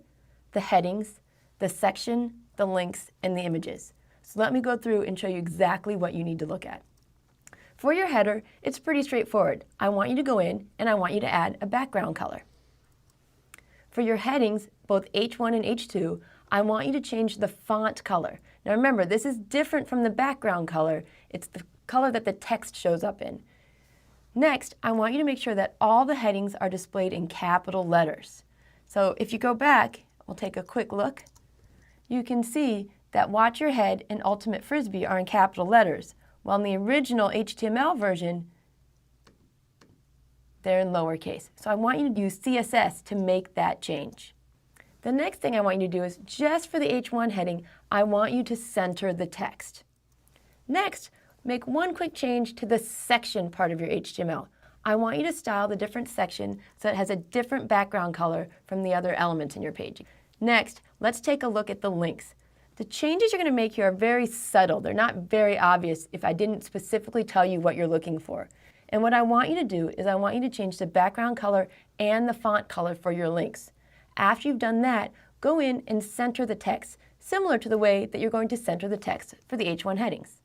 the headings, the section, the links, and the images. So let me go through and show you exactly what you need to look at. For your header, it's pretty straightforward. I want you to go in and I want you to add a background color. For your headings, both H1 and H2, I want you to change the font color. Now remember, this is different from the background color. It's the color that the text shows up in. Next, I want you to make sure that all the headings are displayed in capital letters. So if you go back, we'll take a quick look. You can see that Watch Your Head and Ultimate Frisbee are in capital letters, while in the original HTML version, they're in lowercase. So I want you to use CSS to make that change. The next thing I want you to do is, just for the H1 heading, I want you to center the text. Next, make one quick change to the section part of your HTML. I want you to style the different section so it has a different background color from the other elements in your page. Next, let's take a look at the links. The changes you're going to make here are very subtle. They're not very obvious if I didn't specifically tell you what you're looking for. And what I want you to do is I want you to change the background color and the font color for your links. After you've done that, go in and center the text, similar to the way that you're going to center the text for the H1 headings.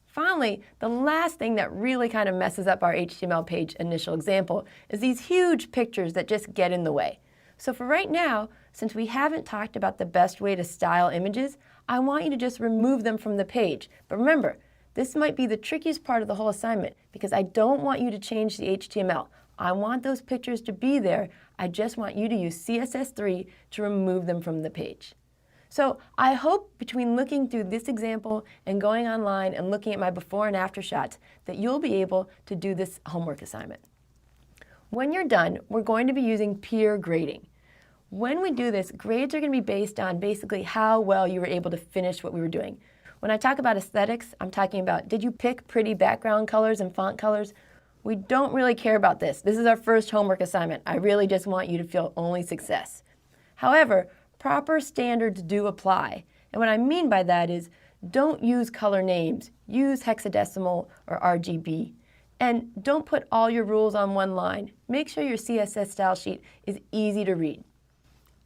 Finally, the last thing that really kind of messes up our HTML page initial example is these huge pictures that just get in the way. So for right now, since we haven't talked about the best way to style images, I want you to just remove them from the page. But remember, this might be the trickiest part of the whole assignment because I don't want you to change the HTML. I want those pictures to be there. I just want you to use CSS3 to remove them from the page. So I hope between looking through this example and going online and looking at my before and after shots that you'll be able to do this homework assignment. When you're done, we're going to be using peer grading. When we do this, grades are going to be based on basically how well you were able to finish what we were doing. When I talk about aesthetics, I'm talking about, did you pick pretty background colors and font colors? We don't really care about this. This is our first homework assignment. I really just want you to feel only success. However, proper standards do apply. And what I mean by that is, don't use color names. Use hexadecimal or RGB. And don't put all your rules on one line. Make sure your CSS style sheet is easy to read.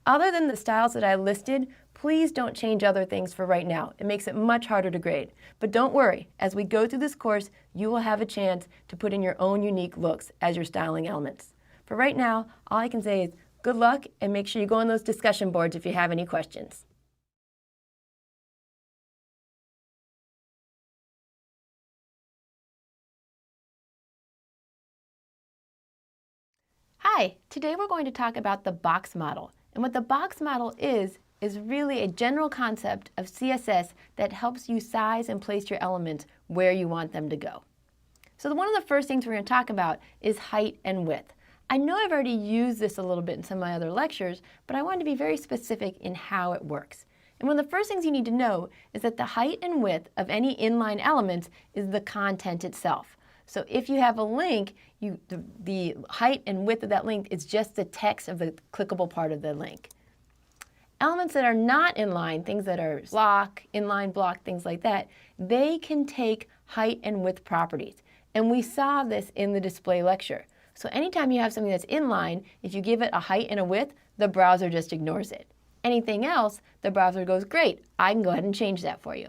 Other than the styles that I listed, please don't change other things for right now. It makes it much harder to grade. But don't worry, as we go through this course, you will have a chance to put in your own unique looks as your styling elements. For right now, all I can say is good luck and make sure you go on those discussion boards if you have any questions. Hi, Hi, today we're going to talk about the box model. And what the box model is really a general concept of CSS that helps you size and place your elements where you want them to go. So one of the first things we're going to talk about is height and width. I know I've already used this a little bit in some of my other lectures, but I wanted to be very specific in how it works. And one of the first things you need to know is that the height and width of any inline elements is the content itself. So if you have a link, the height and width of that link is just the text of the clickable part of the link. Elements that are not inline, things that are block, inline block, things like that, they can take height and width properties. And we saw this in the display lecture. So anytime you have something that's inline, if you give it a height and a width, the browser just ignores it. Anything else, the browser goes, great, I can go ahead and change that for you.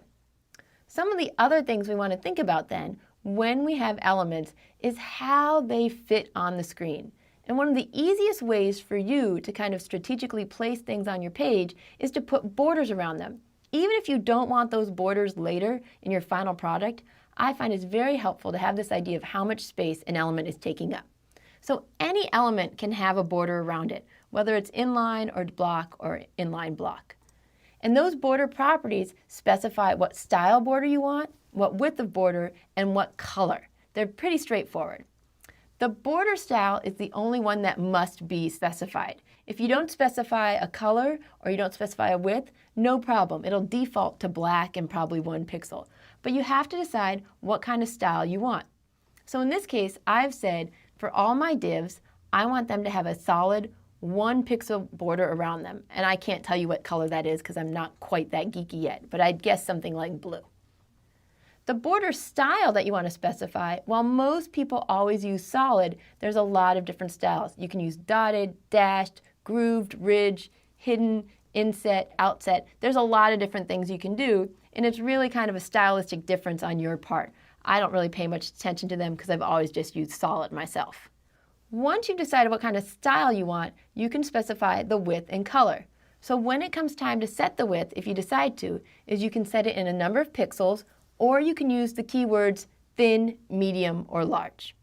Some of the other things we want to think about then, when we have elements, is how they fit on the screen. And one of the easiest ways for you to kind of strategically place things on your page is to put borders around them. Even if you don't want those borders later in your final product, I find it's very helpful to have this idea of how much space an element is taking up. So any element can have a border around it, whether it's inline or block or inline block. And those border properties specify what style border you want, what width of border, and what color. They're pretty straightforward. The border style is the only one that must be specified. If you don't specify a color or you don't specify a width, no problem. It'll default to black and probably 1 pixel. But you have to decide what kind of style you want. So in this case, I've said for all my divs, I want them to have a solid 1 pixel border around them. And I can't tell you what color that is because I'm not quite that geeky yet, but I'd guess something like blue. The border style that you want to specify, while most people always use solid, there's a lot of different styles. You can use dotted, dashed, grooved, ridged, hidden, inset, outset. There's a lot of different things you can do, and it's really kind of a stylistic difference on your part. I don't really pay much attention to them because I've always just used solid myself. Once you've decided what kind of style you want, you can specify the width and color. So when it comes time to set the width, if you decide to, is you can set it in a number of pixels, or you can use the keywords thin, medium, or large.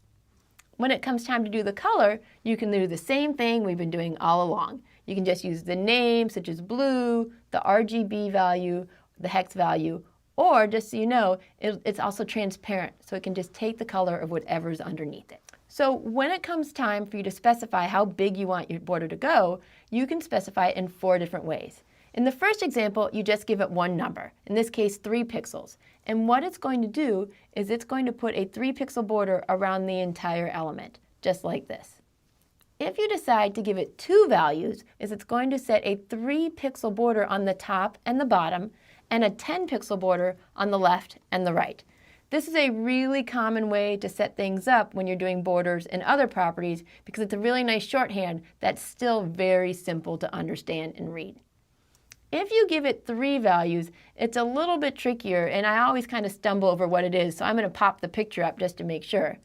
When it comes time to do the color, you can do the same thing we've been doing all along. You can just use the name, such as blue, the RGB value, the hex value, or just so you know, it's also transparent, so it can just take the color of whatever's underneath it. So when it comes time for you to specify how big you want your border to go, you can specify it in 4 different ways. In the first example, you just give it 1 number, in this case 3 pixels. And what it's going to do is it's going to put a 3 pixel border around the entire element, just like this. If you decide to give it 2 values, it's going to set a 3 pixel border on the top and the bottom, and a 10 pixel border on the left and the right. This is a really common way to set things up when you're doing borders and other properties because it's a really nice shorthand that's still very simple to understand and read. If you give it 3 values, it's a little bit trickier, and I always kind of stumble over what it is, so I'm going to pop the picture up just to make sure.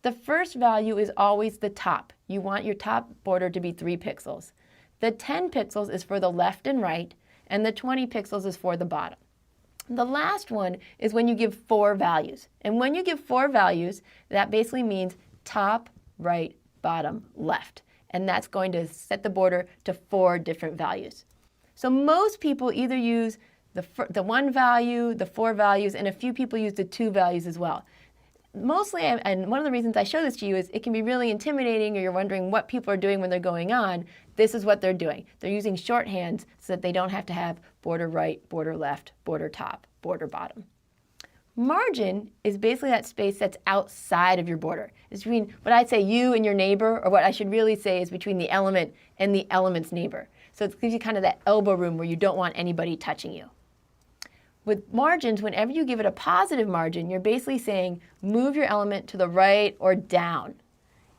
The first value is always the top. You want your top border to be 3 pixels. The 10 pixels is for the left and right, and the 20 pixels is for the bottom. The last one is when you give 4 values. And when you give 4 values, that basically means top, right, bottom, left. And that's going to set the border to 4 different values. So most people either use the 1 value, the 4 values, and a few people use the 2 values as well. Mostly, and one of the reasons I show this to you is it can be really intimidating, or you're wondering what people are doing when they're going on. This is what they're doing. They're using shorthands so that they don't have to have border right, border left, border top, border bottom. Margin is basically that space that's outside of your border. It's between what I'd say you and your neighbor, or what I should really say is between the element and the element's neighbor. So it gives you kind of that elbow room where you don't want anybody touching you. With margins, whenever you give it a positive margin, you're basically saying move your element to the right or down.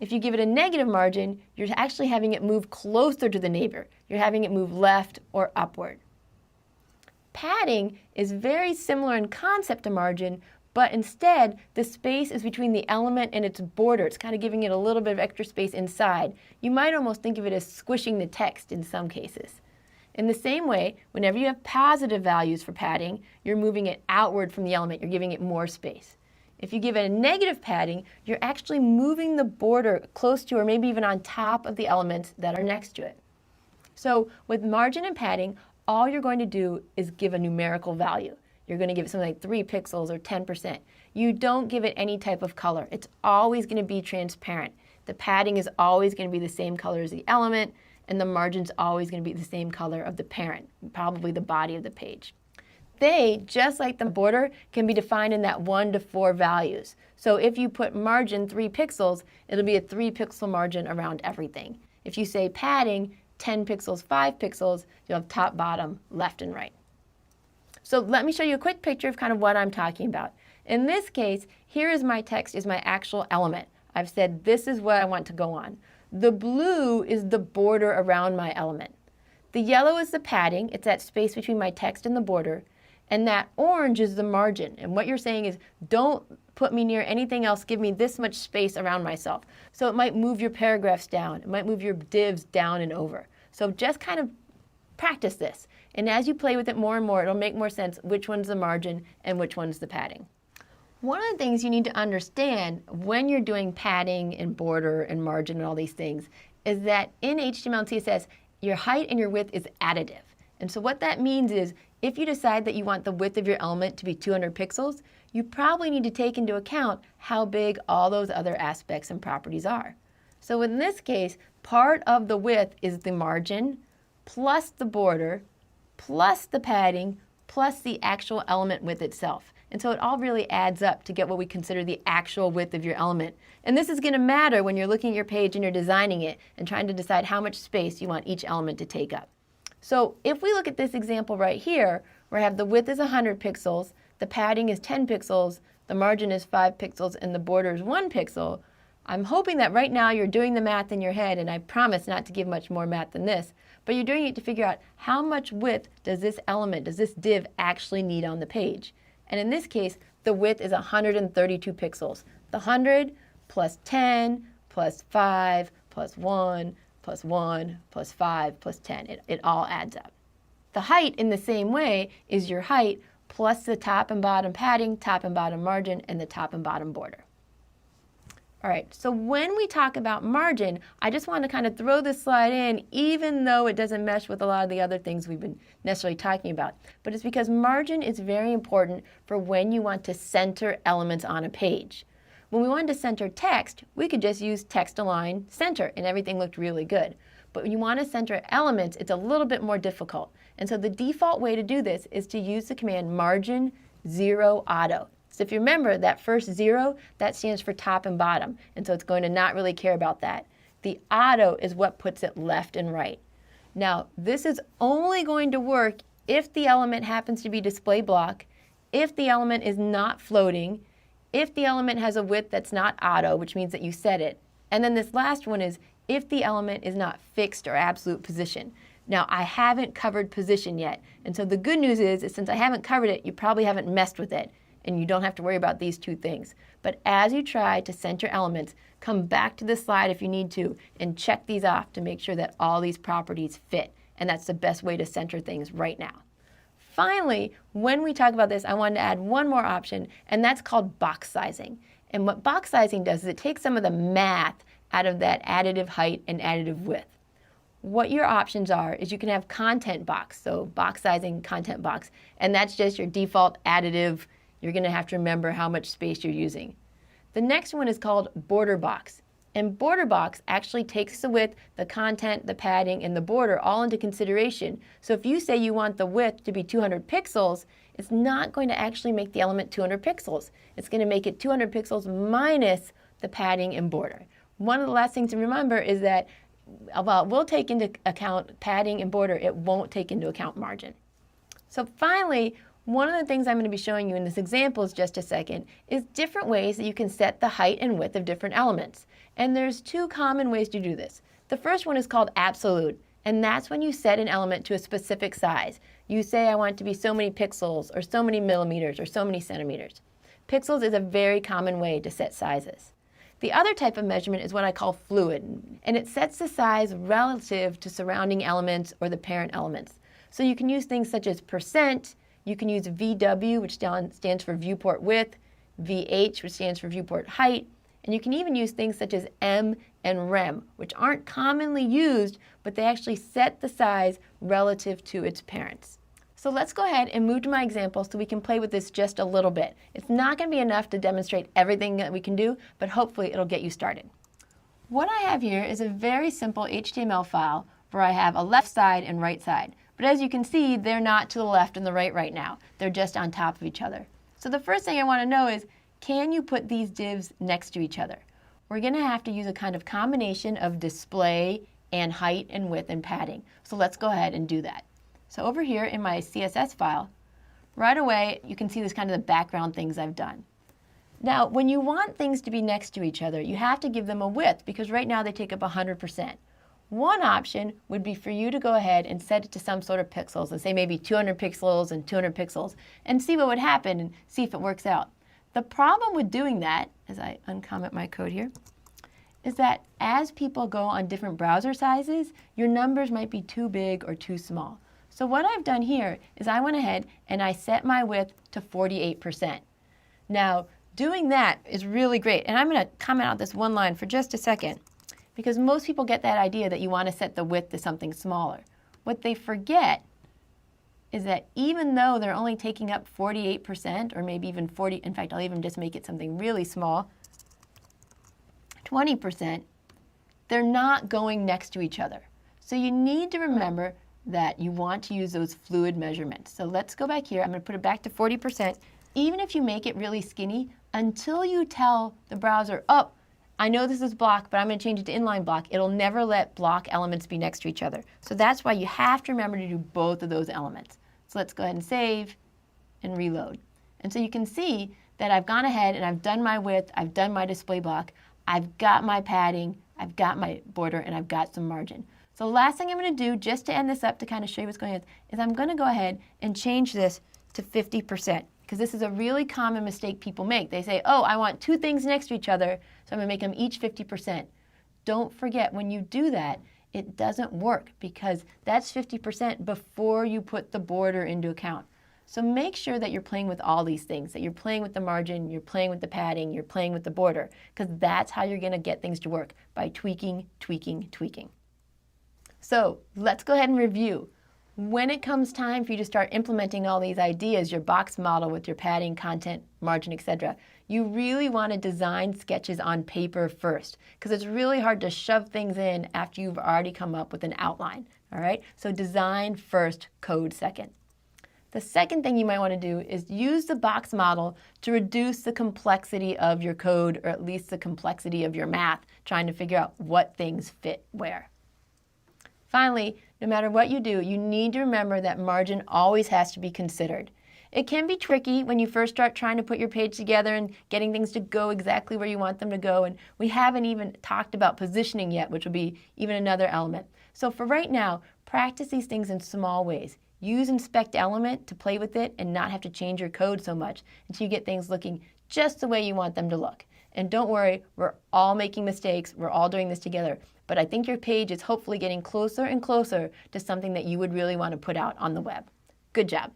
If you give it a negative margin, you're actually having it move closer to the neighbor. You're having it move left or upward. Padding is very similar in concept to margin, but instead the space is between the element and its border. It's kind of giving it a little bit of extra space inside. You might almost think of it as squishing the text in some cases. In the same way, whenever you have positive values for padding, you're moving it outward from the element. You're giving it more space. If you give it a negative padding, you're actually moving the border close to or maybe even on top of the elements that are next to it. So with margin and padding, all you're going to do is give a numerical value. You're going to give it something like 3 pixels or 10%. You don't give it any type of color. It's always going to be transparent. The padding is always going to be the same color as the element, and the margin's always going to be the same color of the parent, probably the body of the page. They, just like the border, can be defined in that 1 to 4 values. So if you put margin 3 pixels, it'll be a 3 pixel margin around everything. If you say padding, 10 pixels, 5 pixels, you'll have top, bottom, left, and right. So let me show you a quick picture of kind of what I'm talking about. In this case, here is my text, is my actual element. I've said this is what I want to go on. The blue is the border around my element. The yellow is the padding. It's that space between my text and the border. And that orange is the margin. And what you're saying is, don't put me near anything else. Give me this much space around myself. So it might move your paragraphs down. It might move your divs down and over. So just kind of practice this. And as you play with it more and more, it'll make more sense which one's the margin and which one's the padding. One of the things you need to understand when you're doing padding and border and margin and all these things is that in HTML and CSS, your height and your width is additive. And so what that means is if you decide that you want the width of your element to be 200 pixels, you probably need to take into account how big all those other aspects and properties are. So in this case, part of the width is the margin plus the border plus the padding plus the actual element width itself. And so it all really adds up to get what we consider the actual width of your element. And this is going to matter when you're looking at your page and you're designing it and trying to decide how much space you want each element to take up. So if we look at this example right here, where I have the width is 100 pixels, the padding is 10 pixels, the margin is 5 pixels, and the border is 1 pixel, I'm hoping that right now you're doing the math in your head, and I promise not to give much more math than this, but you're doing it to figure out how much width does this element, does this div actually need on the page. And in this case, the width is 132 pixels. The 100 plus 10 plus 5 plus 1 plus 1 plus 5 plus 10. It all adds up. The height in the same way is your height plus the top and bottom padding, top and bottom margin, and the top and bottom border. All right, so when we talk about margin, I just want to kind of throw this slide in, even though it doesn't mesh with a lot of the other things we've been necessarily talking about. But it's because margin is very important for when you want to center elements on a page. When we wanted to center text, we could just use text align center, and everything looked really good. But when you want to center elements, it's a little bit more difficult. And so the default way to do this is to use the command margin 0 auto. So if you remember that first 0, that stands for top and bottom, and so it's going to not really care about that. The auto is what puts it left and right. Now, this is only going to work if the element happens to be display block, if the element is not floating, if the element has a width that's not auto, which means that you set it. And then this last one is if the element is not fixed or absolute position. Now, I haven't covered position yet, and so the good news is since I haven't covered it, you probably haven't messed with it, and you don't have to worry about these two things. But as you try to center elements, come back to this slide if you need to and check these off to make sure that all these properties fit. And that's the best way to center things right now. Finally, when we talk about this, I wanted to add one more option, and that's called box sizing. And what box sizing does is it takes some of the math out of that additive height and additive width. What your options are is you can have content box, so box sizing, content box, and that's just your default additive. You're going to have to remember how much space you're using. The next one is called border box. And border box actually takes the width, the content, the padding, and the border all into consideration. So if you say you want the width to be 200 pixels, it's not going to actually make the element 200 pixels. It's going to make it 200 pixels minus the padding and border. One of the last things to remember is that while it will take into account padding and border, it won't take into account margin. So finally, one of the things I'm going to be showing you in this example is just a second is different ways that you can set the height and width of different elements. And there's two common ways to do this. The first one is called absolute, and that's when you set an element to a specific size. You say I want it to be so many pixels or so many millimeters or so many centimeters. Pixels is a very common way to set sizes. The other type of measurement is what I call fluid, and it sets the size relative to surrounding elements or the parent elements. So you can use things such as percent, you can use VW, which stands for viewport width, VH, which stands for viewport height, and you can even use things such as M and rem, which aren't commonly used, but they actually set the size relative to its parents. So let's go ahead and move to my example so we can play with this just a little bit. It's not going to be enough to demonstrate everything that we can do, but hopefully it'll get you started. What I have here is a very simple HTML file where I have a left side and right side. But as you can see, they're not to the left and the right now. They're just on top of each other. So the first thing I want to know is, can you put these divs next to each other? We're going to have to use a kind of combination of display and height and width and padding. So let's go ahead and do that. So over here in my CSS file, right away you can see this kind of the background things I've done. Now when you want things to be next to each other, you have to give them a width because right now they take up 100%. One option would be for you to go ahead and set it to some sort of pixels, and say maybe 200 pixels and 200 pixels, and see what would happen and see if it works out. The problem with doing that, as I uncomment my code here, is that as people go on different browser sizes, your numbers might be too big or too small. So what I've done here is I went ahead and I set my width to 48%. Now, doing that is really great, and I'm going to comment out this one line for just a second, because most people get that idea that you want to set the width to something smaller. What they forget is that even though they're only taking up 48%, or maybe even 40, in fact, I'll even just make it something really small, 20%, they're not going next to each other. So you need to remember that you want to use those fluid measurements. So let's go back here. I'm going to put it back to 40%. Even if you make it really skinny, until you tell the browser, oh, I know this is block, but I'm going to change it to inline block, it'll never let block elements be next to each other. So that's why you have to remember to do both of those elements. So let's go ahead and save and reload. And so you can see that I've gone ahead and I've done my width, I've done my display block, I've got my padding, I've got my border, and I've got some margin. So the last thing I'm going to do, just to end this up to kind of show you what's going on, is I'm going to go ahead and change this to 50%, because this is a really common mistake people make. They say, oh, I want two things next to each other, so I'm going to make them each 50%. Don't forget, when you do that, it doesn't work, because that's 50% before you put the border into account. So make sure that you're playing with all these things, that you're playing with the margin, you're playing with the padding, you're playing with the border, because that's how you're going to get things to work, by tweaking, tweaking, tweaking. So let's go ahead and review. When it comes time for you to start implementing all these ideas, your box model with your padding, content, margin, etc., you really want to design sketches on paper first, because it's really hard to shove things in after you've already come up with an outline. All right? So design first, code second. The second thing you might want to do is use the box model to reduce the complexity of your code, or at least the complexity of your math, trying to figure out what things fit where. Finally, no matter what you do, you need to remember that margin always has to be considered. It can be tricky when you first start trying to put your page together and getting things to go exactly where you want them to go, and we haven't even talked about positioning yet, which will be even another element. So for right now, practice these things in small ways. Use inspect element to play with it and not have to change your code so much until you get things looking just the way you want them to look. And don't worry, we're all making mistakes, we're all doing this together. But I think your page is hopefully getting closer and closer to something that you would really want to put out on the web. Good job.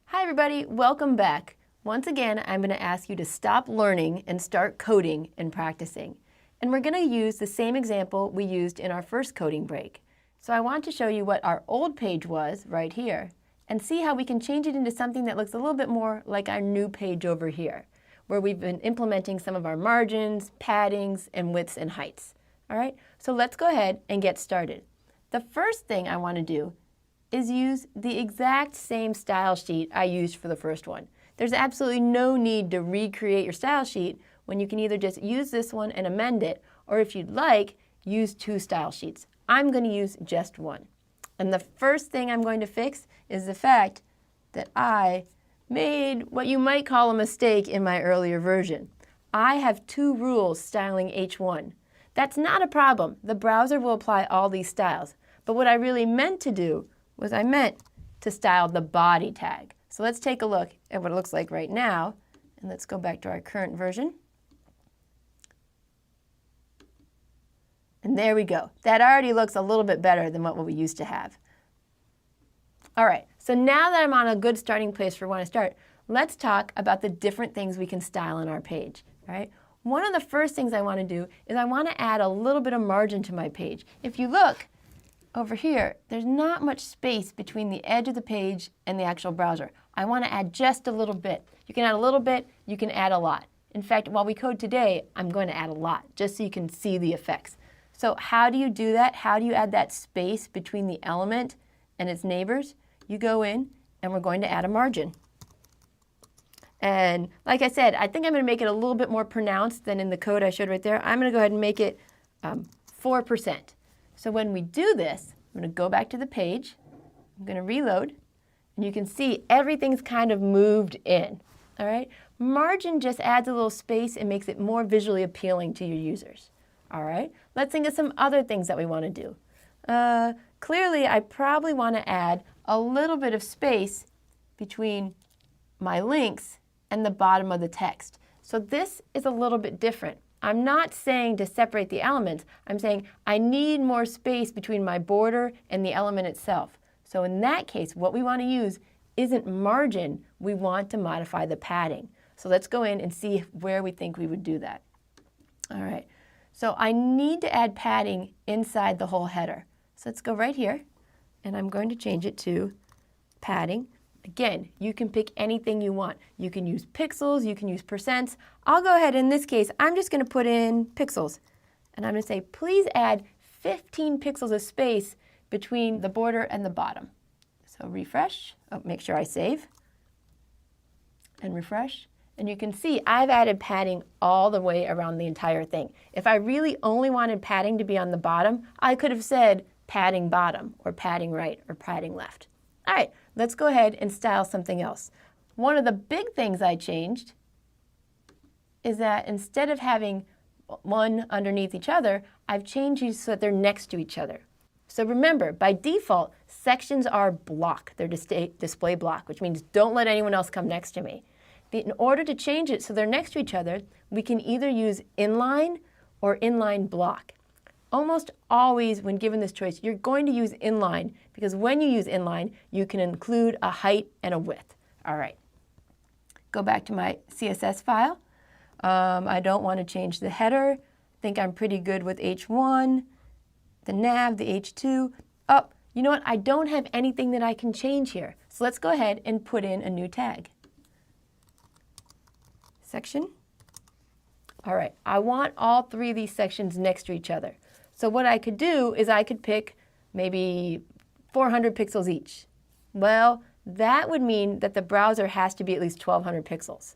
Hi everybody, welcome back. Once again, I'm going to ask you to stop learning and start coding and practicing. And we're going to use the same example we used in our first coding break. So I want to show you what our old page was right here, and see how we can change it into something that looks a little bit more like our new page over here, where we've been implementing some of our margins, paddings, and widths and heights. All right, so let's go ahead and get started. The first thing I want to do is use the exact same style sheet I used for the first one. There's absolutely no need to recreate your style sheet when you can either just use this one and amend it, or if you'd like, use two style sheets. I'm going to use just one. And the first thing I'm going to fix is the fact that I made what you might call a mistake in my earlier version. I have two rules styling H1. That's not a problem. The browser will apply all these styles. But what I really meant to do was I meant to style the body tag. So let's take a look at what it looks like right now. And let's go back to our current version. And there we go. That already looks a little bit better than what we used to have. All right, so now that I'm on a good starting place for when I start, let's talk about the different things we can style on our page, all right? One of the first things I want to do is I want to add a little bit of margin to my page. If you look over here, there's not much space between the edge of the page and the actual browser. I want to add just a little bit. You can add a little bit, you can add a lot. In fact, while we code today, I'm going to add a lot, just so you can see the effects. So how do you do that? How do you add that space between the element and its neighbors? You go in, and we're going to add a margin. And like I said, I think I'm going to make it a little bit more pronounced than in the code I showed right there. I'm going to go ahead and make it 4%. So when we do this, I'm going to go back to the page. I'm going to reload. And you can see everything's kind of moved in. All right? Margin just adds a little space and makes it more visually appealing to your users. All right? Let's think of some other things that we want to do. Clearly, I probably want to add a little bit of space between my links and the bottom of the text. So this is a little bit different. I'm not saying to separate the elements. I'm saying I need more space between my border and the element itself. So in that case, what we want to use isn't margin. We want to modify the padding. So let's go in and see where we think we would do that. All right. So I need to add padding inside the whole header. So let's go right here, and I'm going to change it to padding. Again, you can pick anything you want. You can use pixels, you can use percents. I'll go ahead, in this case, I'm just going to put in pixels. And I'm going to say, please add 15 pixels of space between the border and the bottom. So refresh, make sure I save, and refresh. And you can see I've added padding all the way around the entire thing. If I really only wanted padding to be on the bottom, I could have said padding bottom, or padding right, or padding left. All right, let's go ahead and style something else. One of the big things I changed is that instead of having one underneath each other, I've changed these so that they're next to each other. So remember, by default, sections are block. They're display block, which means don't let anyone else come next to me. In order to change it so they're next to each other, we can either use inline or inline block. Almost always, when given this choice, you're going to use inline, because when you use inline, you can include a height and a width. All right. Go back to my CSS file. I don't want to change the header. I think I'm pretty good with H1, the nav, the H2. Oh, you know what? I don't have anything that I can change here. So let's go ahead and put in a new tag. Section. All right, I want all three of these sections next to each other. So what I could do is I could pick maybe 400 pixels each. Well, that would mean that the browser has to be at least 1,200 pixels.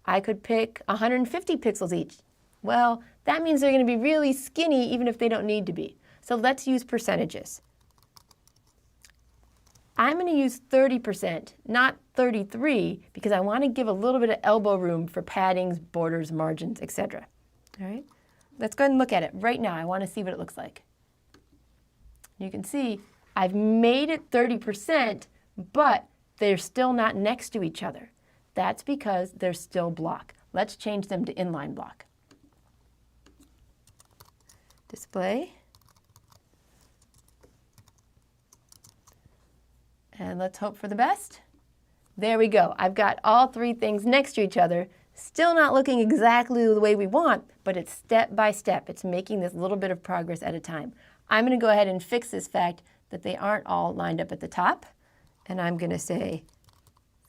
I could pick 150 pixels each. Well, that means they're going to be really skinny even if they don't need to be. So let's use percentages. I'm going to use 30%, not 33, because I want to give a little bit of elbow room for paddings, borders, margins, etc. All right? Let's go ahead and look at it right now. I want to see what it looks like. You can see I've made it 30%, but they're still not next to each other. That's because they're still block. Let's change them to inline block. Display. And let's hope for the best. There we go. I've got all three things next to each other, still not looking exactly the way we want, but it's step by step. It's making this little bit of progress at a time. I'm going to go ahead and fix this fact that they aren't all lined up at the top. And I'm going to say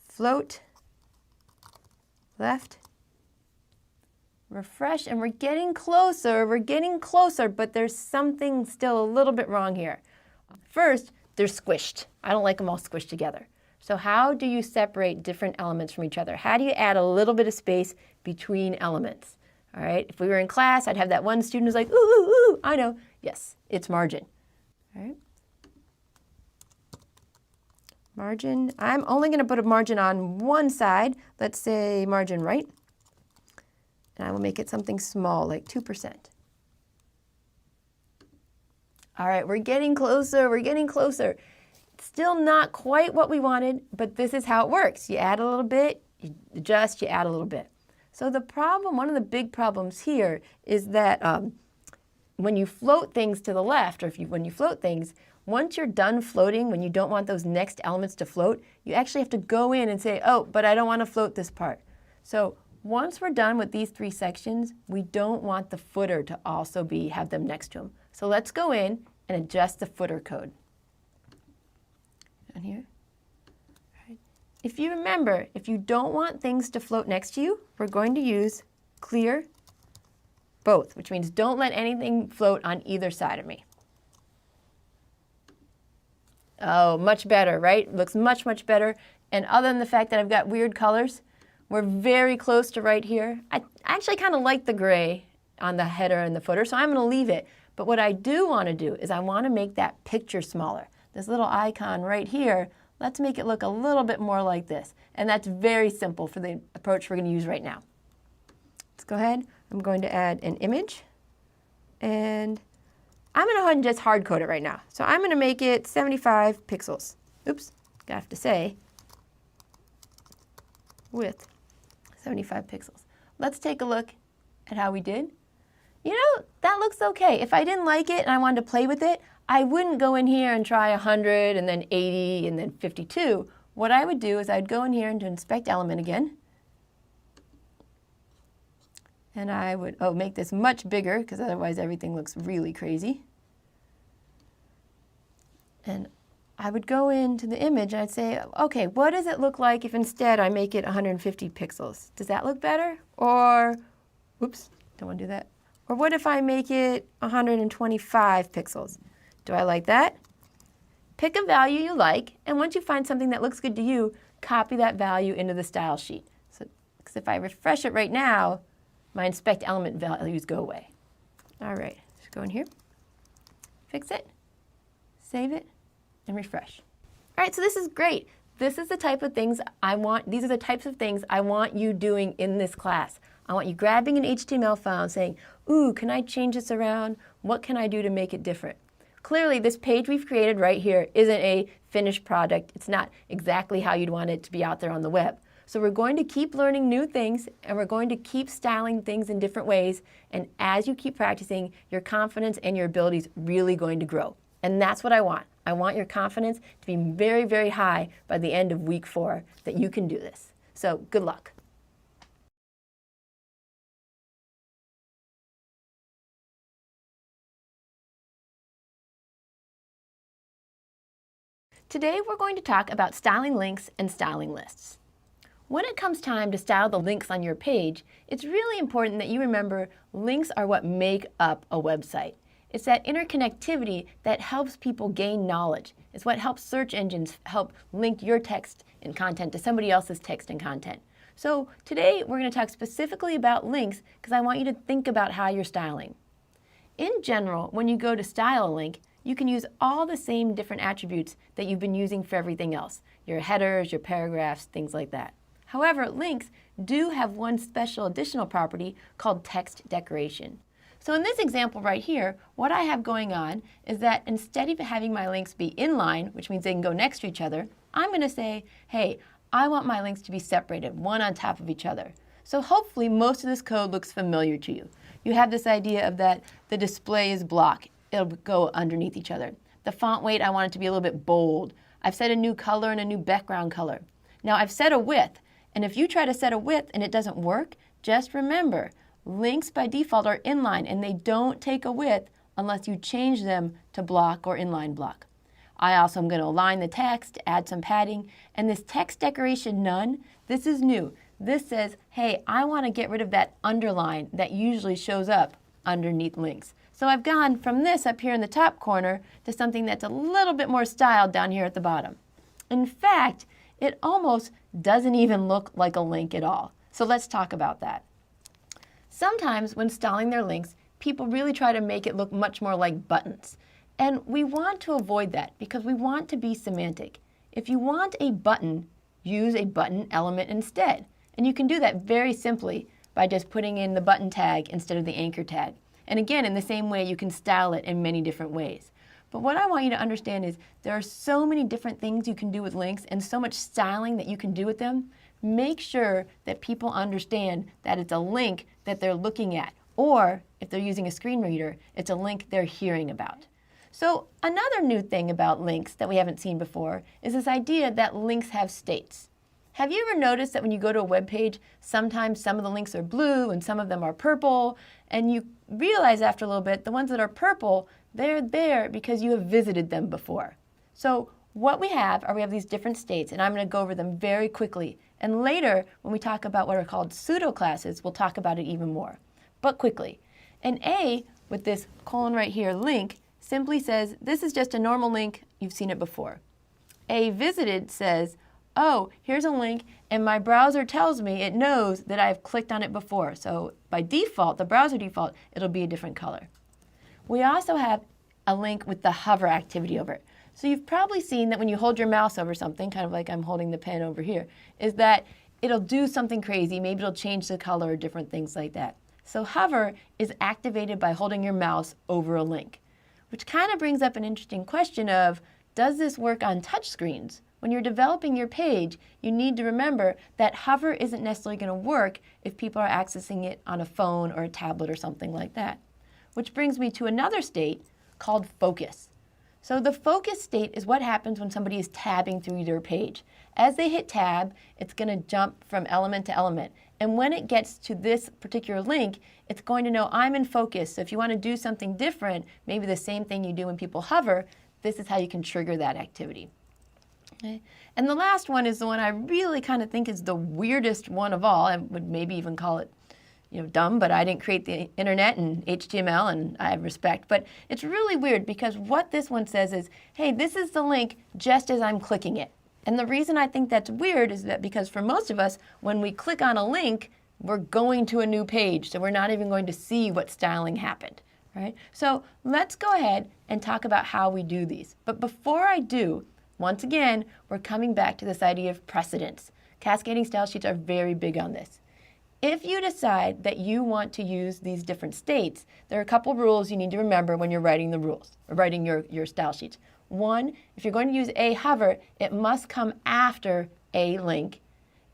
float, left, refresh, and we're getting closer, but there's something still a little bit wrong here. First, they're squished. I don't like them all squished together. So how do you separate different elements from each other? How do you add a little bit of space between elements? All right, if we were in class, I'd have that one student who's like, ooh, ooh, ooh, I know. Yes, it's margin. All right. Margin, I'm only going to put a margin on one side. Let's say margin right. And I will make it something small, like 2%. All right, we're getting closer, Still not quite what we wanted, but this is how it works. You add a little bit, you adjust, you add a little bit. So the problem, one of the big problems here is that when you float things to the left, or when you float things, once you're done floating, when you don't want those next elements to float, you actually have to go in and say, oh, but I don't want to float this part. So once we're done with these 3 sections, we don't want the footer to also have them next to them. So let's go in and adjust the footer code. Down here. Right. If you remember, if you don't want things to float next to you, we're going to use clear both, which means don't let anything float on either side of me. Oh, much better, right? Looks much, much better. And other than the fact that I've got weird colors, we're very close to right here. I actually kind of like the gray on the header and the footer, so I'm going to leave it. But what I do want to do is I want to make that picture smaller. This little icon right here, let's make it look a little bit more like this. And that's very simple for the approach we're going to use right now. Let's go ahead. I'm going to add an image. And I'm going to go ahead and just hard code it right now. So I'm going to make it 75 pixels. Oops, I have to say width 75 pixels. Let's take a look at how we did. You know, that looks okay. If I didn't like it and I wanted to play with it, I wouldn't go in here and try 100 and then 80 and then 52. What I would do is I'd go in here and inspect element again. And I would, make this much bigger because otherwise everything looks really crazy. And I would go into the image and I'd say, okay, what does it look like if instead I make it 150 pixels? Does that look better? Or, oops, don't want to do that. Or what if I make it 125 pixels? Do I like that? Pick a value you like, and once you find something that looks good to you, copy that value into the style sheet. So, because if I refresh it right now, my inspect element values go away. All right, just go in here, fix it, save it, and refresh. All right, so this is great. This is the type of things I want, these are the types of things I want you doing in this class. I want you grabbing an HTML file and saying, ooh, can I change this around? What can I do to make it different? Clearly, this page we've created right here isn't a finished product. It's not exactly how you'd want it to be out there on the web. So we're going to keep learning new things, and we're going to keep styling things in different ways. And as you keep practicing, your confidence and your ability is really going to grow. And that's what I want. I want your confidence to be very, very high by the end of week 4 that you can do this. So good luck. Today we're going to talk about styling links and styling lists. When it comes time to style the links on your page, it's really important that you remember links are what make up a website. It's that interconnectivity that helps people gain knowledge. It's what helps search engines help link your text and content to somebody else's text and content. So today we're going to talk specifically about links because I want you to think about how you're styling. In general, when you go to style a link, you can use all the same different attributes that you've been using for everything else. Your headers, your paragraphs, things like that. However, links do have one special additional property called text decoration. So in this example right here, what I have going on is that instead of having my links be inline, which means they can go next to each other, I'm going to say, hey, I want my links to be separated, one on top of each other. So hopefully most of this code looks familiar to you. You have this idea of that the display is block. It'll go underneath each other. The font weight, I want it to be a little bit bold. I've set a new color and a new background color. Now I've set a width. And if you try to set a width and it doesn't work, just remember, links by default are inline and they don't take a width unless you change them to block or inline block. I also am going to align the text, add some padding, and this text decoration none, this is new. This says, hey, I want to get rid of that underline that usually shows up underneath links. So I've gone from this up here in the top corner to something that's a little bit more styled down here at the bottom. In fact, it almost doesn't even look like a link at all. So let's talk about that. Sometimes when styling their links, people really try to make it look much more like buttons. And we want to avoid that because we want to be semantic. If you want a button, use a button element instead. And you can do that very simply by just putting in the button tag instead of the anchor tag. And again, in the same way, you can style it in many different ways. But what I want you to understand is there are so many different things you can do with links and so much styling that you can do with them. Make sure that people understand that it's a link that they're looking at, Or if they're using a screen reader, it's a link they're hearing about. So another new thing about links that we haven't seen before is this idea that links have states. Have you ever noticed that when you go to a web page, sometimes some of the links are blue and some of them are purple, and you realize after a little bit the ones that are purple, they're there because you have visited them before. So what we have these different states, and I'm going to go over them very quickly. And later, when we talk about what are called pseudo classes, we'll talk about it even more. But quickly, an A with this colon right here, link, simply says this is just a normal link, you've seen it before. A visited says, oh, here's a link, and my browser tells me it knows that I've clicked on it before. So by default, the browser default, it'll be a different color. We also have a link with the hover activity over it. So you've probably seen that when you hold your mouse over something, kind of like I'm holding the pen over here, is that it'll do something crazy. Maybe it'll change the color or different things like that. So hover is activated by holding your mouse over a link, which kind of brings up an interesting question of, does this work on touch screens? When you're developing your page, you need to remember that hover isn't necessarily going to work if people are accessing it on a phone or a tablet or something like that. Which brings me to another state called focus. So the focus state is what happens when somebody is tabbing through their page. As they hit tab, it's going to jump from element to element. And when it gets to this particular link, it's going to know I'm in focus. So if you want to do something different, maybe the same thing you do when people hover, this is how you can trigger that activity. Okay. And the last one is the one I really kind of think is the weirdest one of all. I would maybe even call it, dumb, but I didn't create the internet and HTML, and I have respect. But it's really weird because what this one says is, hey, this is the link just as I'm clicking it. And the reason I think that's weird is that because for most of us, when we click on a link, we're going to a new page, so we're not even going to see what styling happened, right? So let's go ahead and talk about how we do these. But before I do, once again, we're coming back to this idea of precedence. Cascading style sheets are very big on this. If you decide that you want to use these different states, there are a couple rules you need to remember when you're writing the rules, or writing your style sheets. One, if you're going to use a hover, it must come after a link.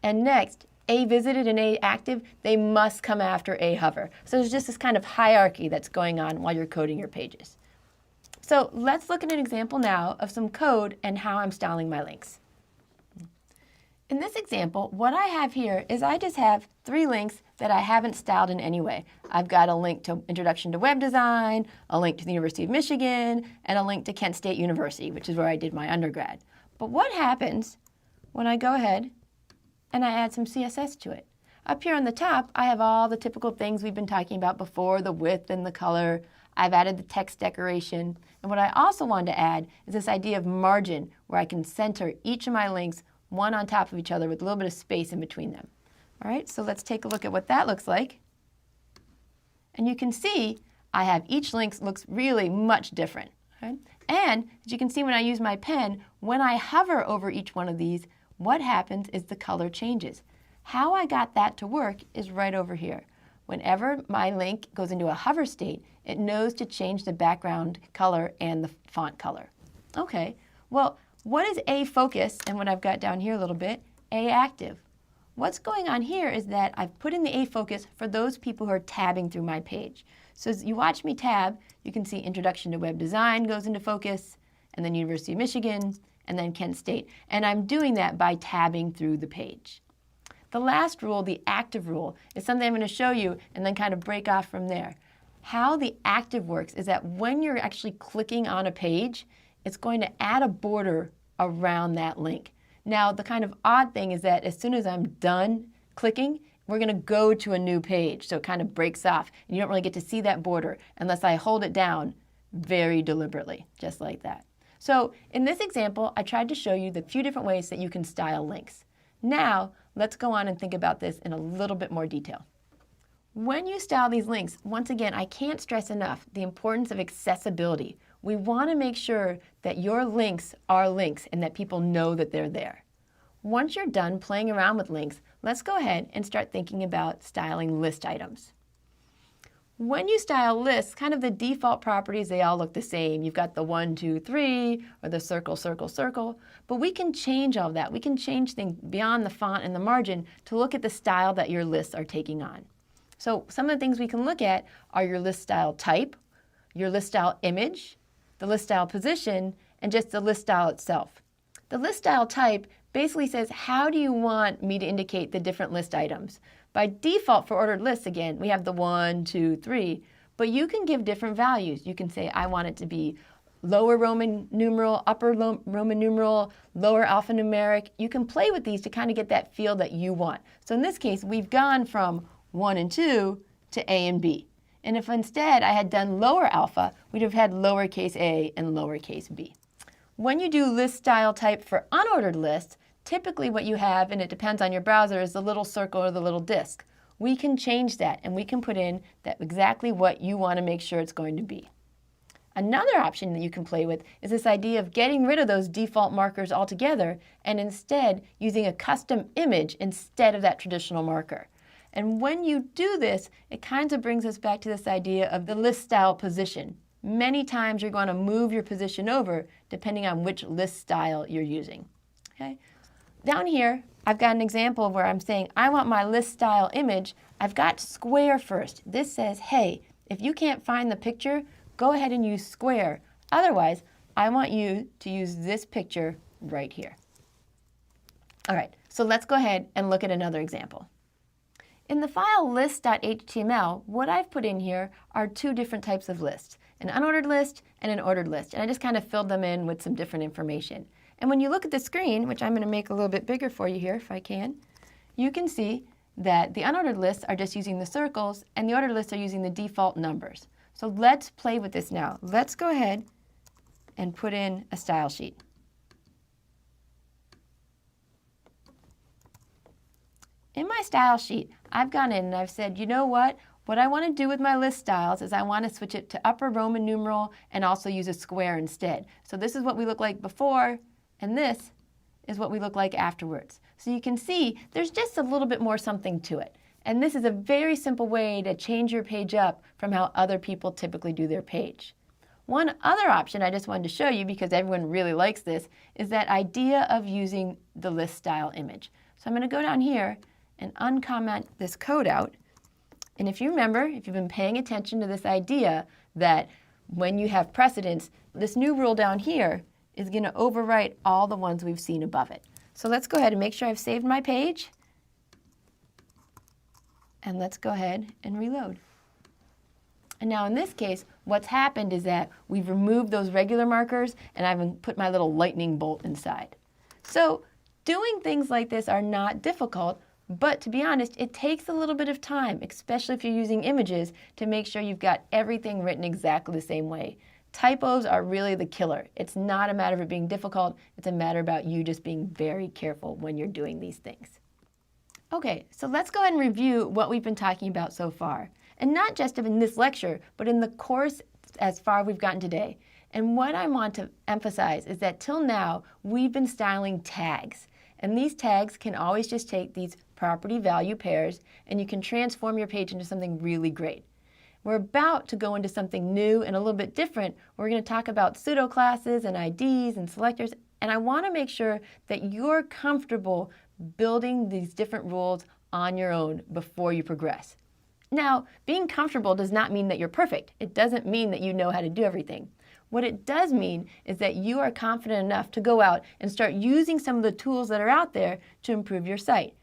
And next, a visited and a active, they must come after a hover. So there's just this kind of hierarchy that's going on while you're coding your pages. So let's look at an example now of some code and how I'm styling my links. In this example, what I have here is I just have 3 links that I haven't styled in any way. I've got a link to Introduction to Web Design, a link to the University of Michigan, and a link to Kent State University, which is where I did my undergrad. But what happens when I go ahead and I add some CSS to it? Up here on the top, I have all the typical things we've been talking about before, the width and the color. I've added the text decoration. And what I also wanted to add is this idea of margin, where I can center each of my links one on top of each other with a little bit of space in between them. All right, so let's take a look at what that looks like. And you can see I have each link looks really much different. Okay? And as you can see when I use my pen, when I hover over each one of these, what happens is the color changes. How I got that to work is right over here. Whenever my link goes into a hover state, it knows to change the background color and the font color. Okay, well, what is a focus, and what I've got down here a little bit, a active. What's going on here is that I've put in the a focus for those people who are tabbing through my page. So as you watch me tab, you can see Introduction to Web Design goes into focus, and then University of Michigan, and then Kent State. And I'm doing that by tabbing through the page. The last rule, the active rule, is something I'm going to show you and then kind of break off from there. How the active works is that when you're actually clicking on a page, it's going to add a border around that link. Now, the kind of odd thing is that as soon as I'm done clicking, we're going to go to a new page. So it kind of breaks off. And you don't really get to see that border unless I hold it down very deliberately, just like that. So in this example, I tried to show you the few different ways that you can style links. Now, let's go on and think about this in a little bit more detail. When you style these links, once again, I can't stress enough the importance of accessibility. We want to make sure that your links are links and that people know that they're there. Once you're done playing around with links, let's go ahead and start thinking about styling list items. When you style lists, kind of the default properties, they all look the same. You've got the 1, 2, 3, or the circle, circle, circle. But we can change all that. We can change things beyond the font and the margin to look at the style that your lists are taking on. So some of the things we can look at are your list style type, your list style image, the list style position, and just the list style itself. The list style type basically says, how do you want me to indicate the different list items? By default for ordered lists, again, we have the 1, 2, 3, but you can give different values. You can say, I want it to be lower Roman numeral, upper Roman numeral, lower alphanumeric. You can play with these to kind of get that feel that you want. So in this case, we've gone from 1 and 2 to A and B. And if instead I had done lower alpha, we'd have had lowercase a and lowercase b. When you do list style type for unordered lists, typically what you have, and it depends on your browser, is the little circle or the little disk. We can change that and we can put in that exactly what you want to make sure it's going to be. Another option that you can play with is this idea of getting rid of those default markers altogether and instead using a custom image instead of that traditional marker. And when you do this, it kind of brings us back to this idea of the list style position. Many times you're going to move your position over depending on which list style you're using. Okay? Down here, I've got an example of where I'm saying I want my list style image. I've got square first. This says, hey, if you can't find the picture, go ahead and use square. Otherwise, I want you to use this picture right here. All right, so let's go ahead and look at another example. In the file list.html, what I've put in here are two different types of lists, an unordered list and an ordered list, and I just kind of filled them in with some different information. And when you look at the screen, which I'm going to make a little bit bigger for you here if I can, you can see that the unordered lists are just using the circles and the ordered lists are using the default numbers. So let's play with this now. Let's go ahead and put in a style sheet. In my style sheet, I've gone in and I've said, you know what? What I want to do with my list styles is I want to switch it to upper Roman numeral and also use a square instead. So this is what we look like before, and this is what we look like afterwards. So you can see there's just a little bit more something to it. And this is a very simple way to change your page up from how other people typically do their page. One other option I just wanted to show you, because everyone really likes this, is that idea of using the list style image. So I'm going to go down here and uncomment this code out. And if you remember, if you've been paying attention to this idea that when you have precedence, this new rule down here is going to overwrite all the ones we've seen above it. So let's go ahead and make sure I've saved my page. And let's go ahead and reload. And now in this case, what's happened is that we've removed those regular markers and I've put my little lightning bolt inside. So doing things like this are not difficult, but to be honest, it takes a little bit of time, especially if you're using images, to make sure you've got everything written exactly the same way. Typos are really the killer. It's not a matter of it being difficult, it's a matter about you just being very careful when you're doing these things. Okay, so let's go ahead and review what we've been talking about so far. And not just in this lecture, but in the course as far we've gotten today. And what I want to emphasize is that till now, we've been styling tags. And these tags can always just take these property value pairs and you can transform your page into something really great. We're about to go into something new and a little bit different. We're going to talk about pseudo classes and IDs and selectors, and I want to make sure that you're comfortable building these different rules on your own before you progress. Now, being comfortable does not mean that you're perfect. It doesn't mean that you know how to do everything. What it does mean is that you are confident enough to go out and start using some of the tools that are out there to improve your site.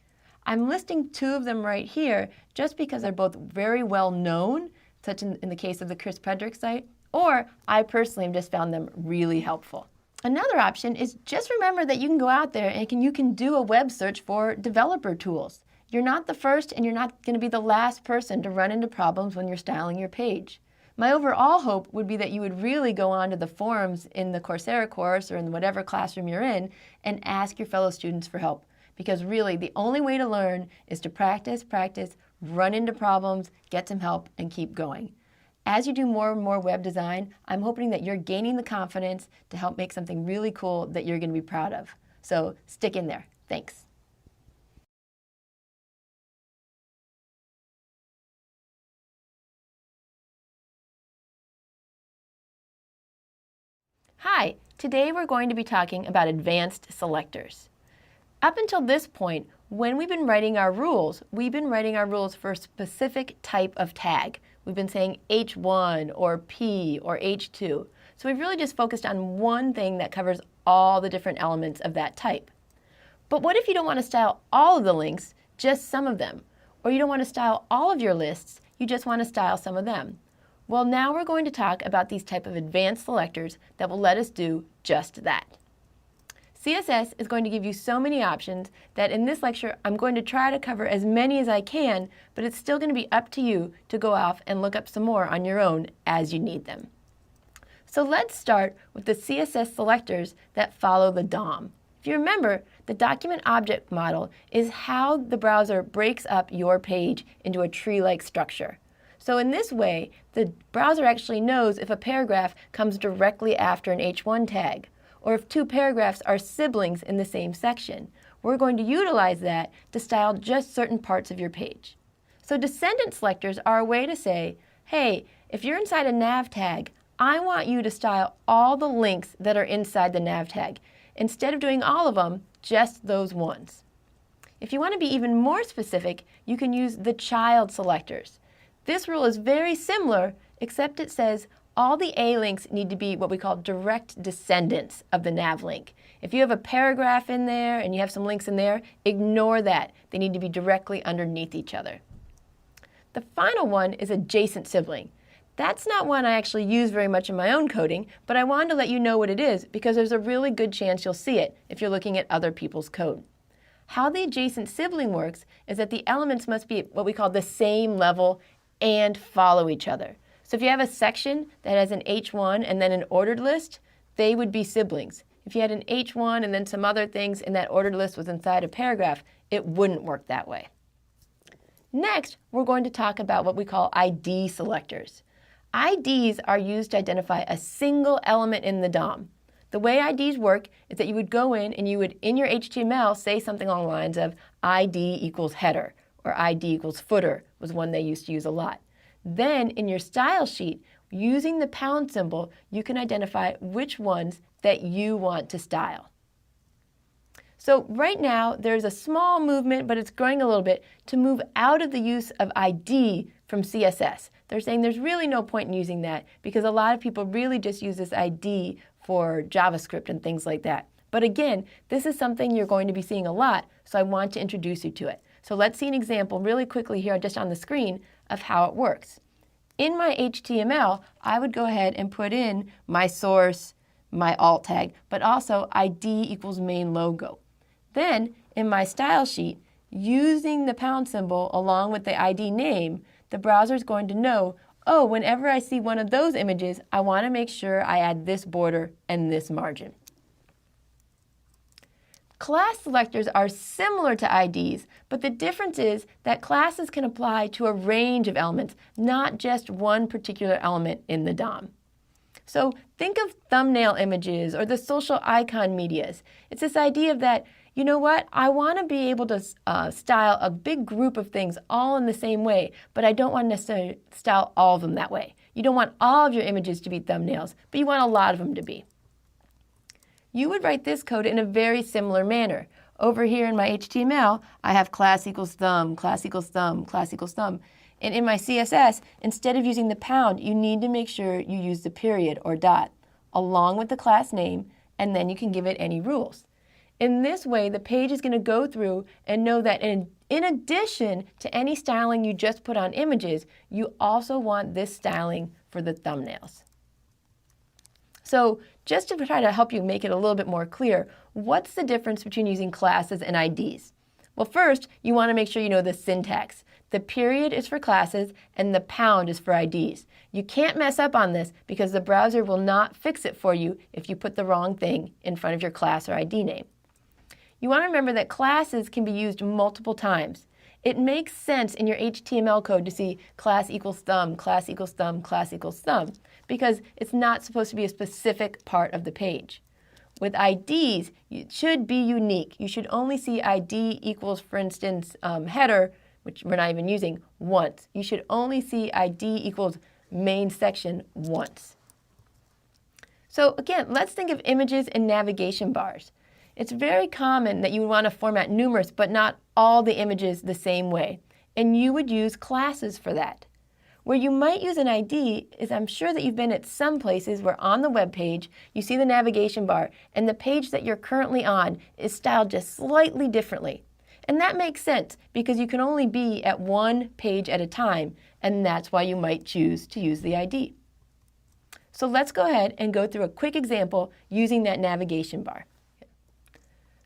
I'm listing two of them right here just because they're both very well known, such in the case of the Chris Predrick site, or I personally have just found them really helpful. Another option is just remember that you can go out there and you can do a web search for developer tools. You're not the first and you're not going to be the last person to run into problems when you're styling your page. My overall hope would be that you would really go onto the forums in the Coursera course or in whatever classroom you're in and ask your fellow students for help. Because really, the only way to learn is to practice, run into problems, get some help, and keep going. As you do more and more web design, I'm hoping that you're gaining the confidence to help make something really cool that you're going to be proud of. So stick in there. Thanks. Hi, today we're going to be talking about advanced selectors. Up until this point, when we've been writing our rules, we've been writing our rules for a specific type of tag. We've been saying H1 or P or H2. So we've really just focused on one thing that covers all the different elements of that type. But what if you don't want to style all of the links, just some of them? Or you don't want to style all of your lists, you just want to style some of them? Well, now we're going to talk about these type of advanced selectors that will let us do just that. CSS is going to give you so many options that in this lecture I'm going to try to cover as many as I can, but it's still going to be up to you to go off and look up some more on your own as you need them. So let's start with the CSS selectors that follow the DOM. If you remember, the document object model is how the browser breaks up your page into a tree-like structure. So in this way, the browser actually knows if a paragraph comes directly after an H1 tag, or if two paragraphs are siblings in the same section. We're going to utilize that to style just certain parts of your page. So descendant selectors are a way to say, hey, if you're inside a nav tag, I want you to style all the links that are inside the nav tag. Instead of doing all of them, just those ones. If you want to be even more specific, you can use the child selectors. This rule is very similar, except it says all the A links need to be what we call direct descendants of the nav link. If you have a paragraph in there and you have some links in there, ignore that. They need to be directly underneath each other. The final one is adjacent sibling. That's not one I actually use very much in my own coding, but I wanted to let you know what it is because there's a really good chance you'll see it if you're looking at other people's code. How the adjacent sibling works is that the elements must be what we call the same level and follow each other. So if you have a section that has an H1 and then an ordered list, they would be siblings. If you had an H1 and then some other things and that ordered list was inside a paragraph, it wouldn't work that way. Next, we're going to talk about what we call ID selectors. IDs are used to identify a single element in the DOM. The way IDs work is that you would go in and you would, in your HTML, say something along the lines of ID equals header or ID equals footer was one they used to use a lot. Then in your style sheet, using the pound symbol, you can identify which ones that you want to style. So right now, there's a small movement, but it's growing a little bit, to move out of the use of ID from CSS. They're saying there's really no point in using that because a lot of people really just use this ID for JavaScript and things like that. But again, this is something you're going to be seeing a lot, so I want to introduce you to it. So let's see an example really quickly here just on the screen of how it works. In my HTML, I would go ahead and put in my source, my alt tag, but also ID equals main logo. Then in my style sheet, using the pound symbol along with the ID name, the browser is going to know, oh, whenever I see one of those images, I want to make sure I add this border and this margin. Class selectors are similar to IDs, but the difference is that classes can apply to a range of elements, not just one particular element in the DOM. So think of thumbnail images or the social icon medias. It's this idea of that, you know what, I want to be able to style a big group of things all in the same way, but I don't want to necessarily style all of them that way. You don't want all of your images to be thumbnails, but you want a lot of them to be. You would write this code in a very similar manner. Over here in my HTML, I have class equals thumb, class equals thumb, class equals thumb. And in my CSS, instead of using the pound, you need to make sure you use the period or dot along with the class name, and then you can give it any rules. In this way, the page is going to go through and know that in addition to any styling you just put on images, you also want this styling for the thumbnails. So just to try to help you make it a little bit more clear, what's the difference between using classes and IDs? Well, first, you want to make sure you know the syntax. The period is for classes and the pound is for IDs. You can't mess up on this because the browser will not fix it for you if you put the wrong thing in front of your class or ID name. You want to remember that classes can be used multiple times. It makes sense in your HTML code to see class equals thumb, class equals thumb, class equals thumb, because it's not supposed to be a specific part of the page. With IDs, it should be unique. You should only see ID equals, for instance, header, which we're not even using, once. You should only see ID equals main section once. So again, let's think of images and navigation bars. It's very common that you would want to format numerous but not all the images the same way, and you would use classes for that. Where you might use an ID is I'm sure that you've been at some places where on the web page you see the navigation bar and the page that you're currently on is styled just slightly differently. And that makes sense because you can only be at one page at a time, and that's why you might choose to use the ID. So let's go ahead and go through a quick example using that navigation bar.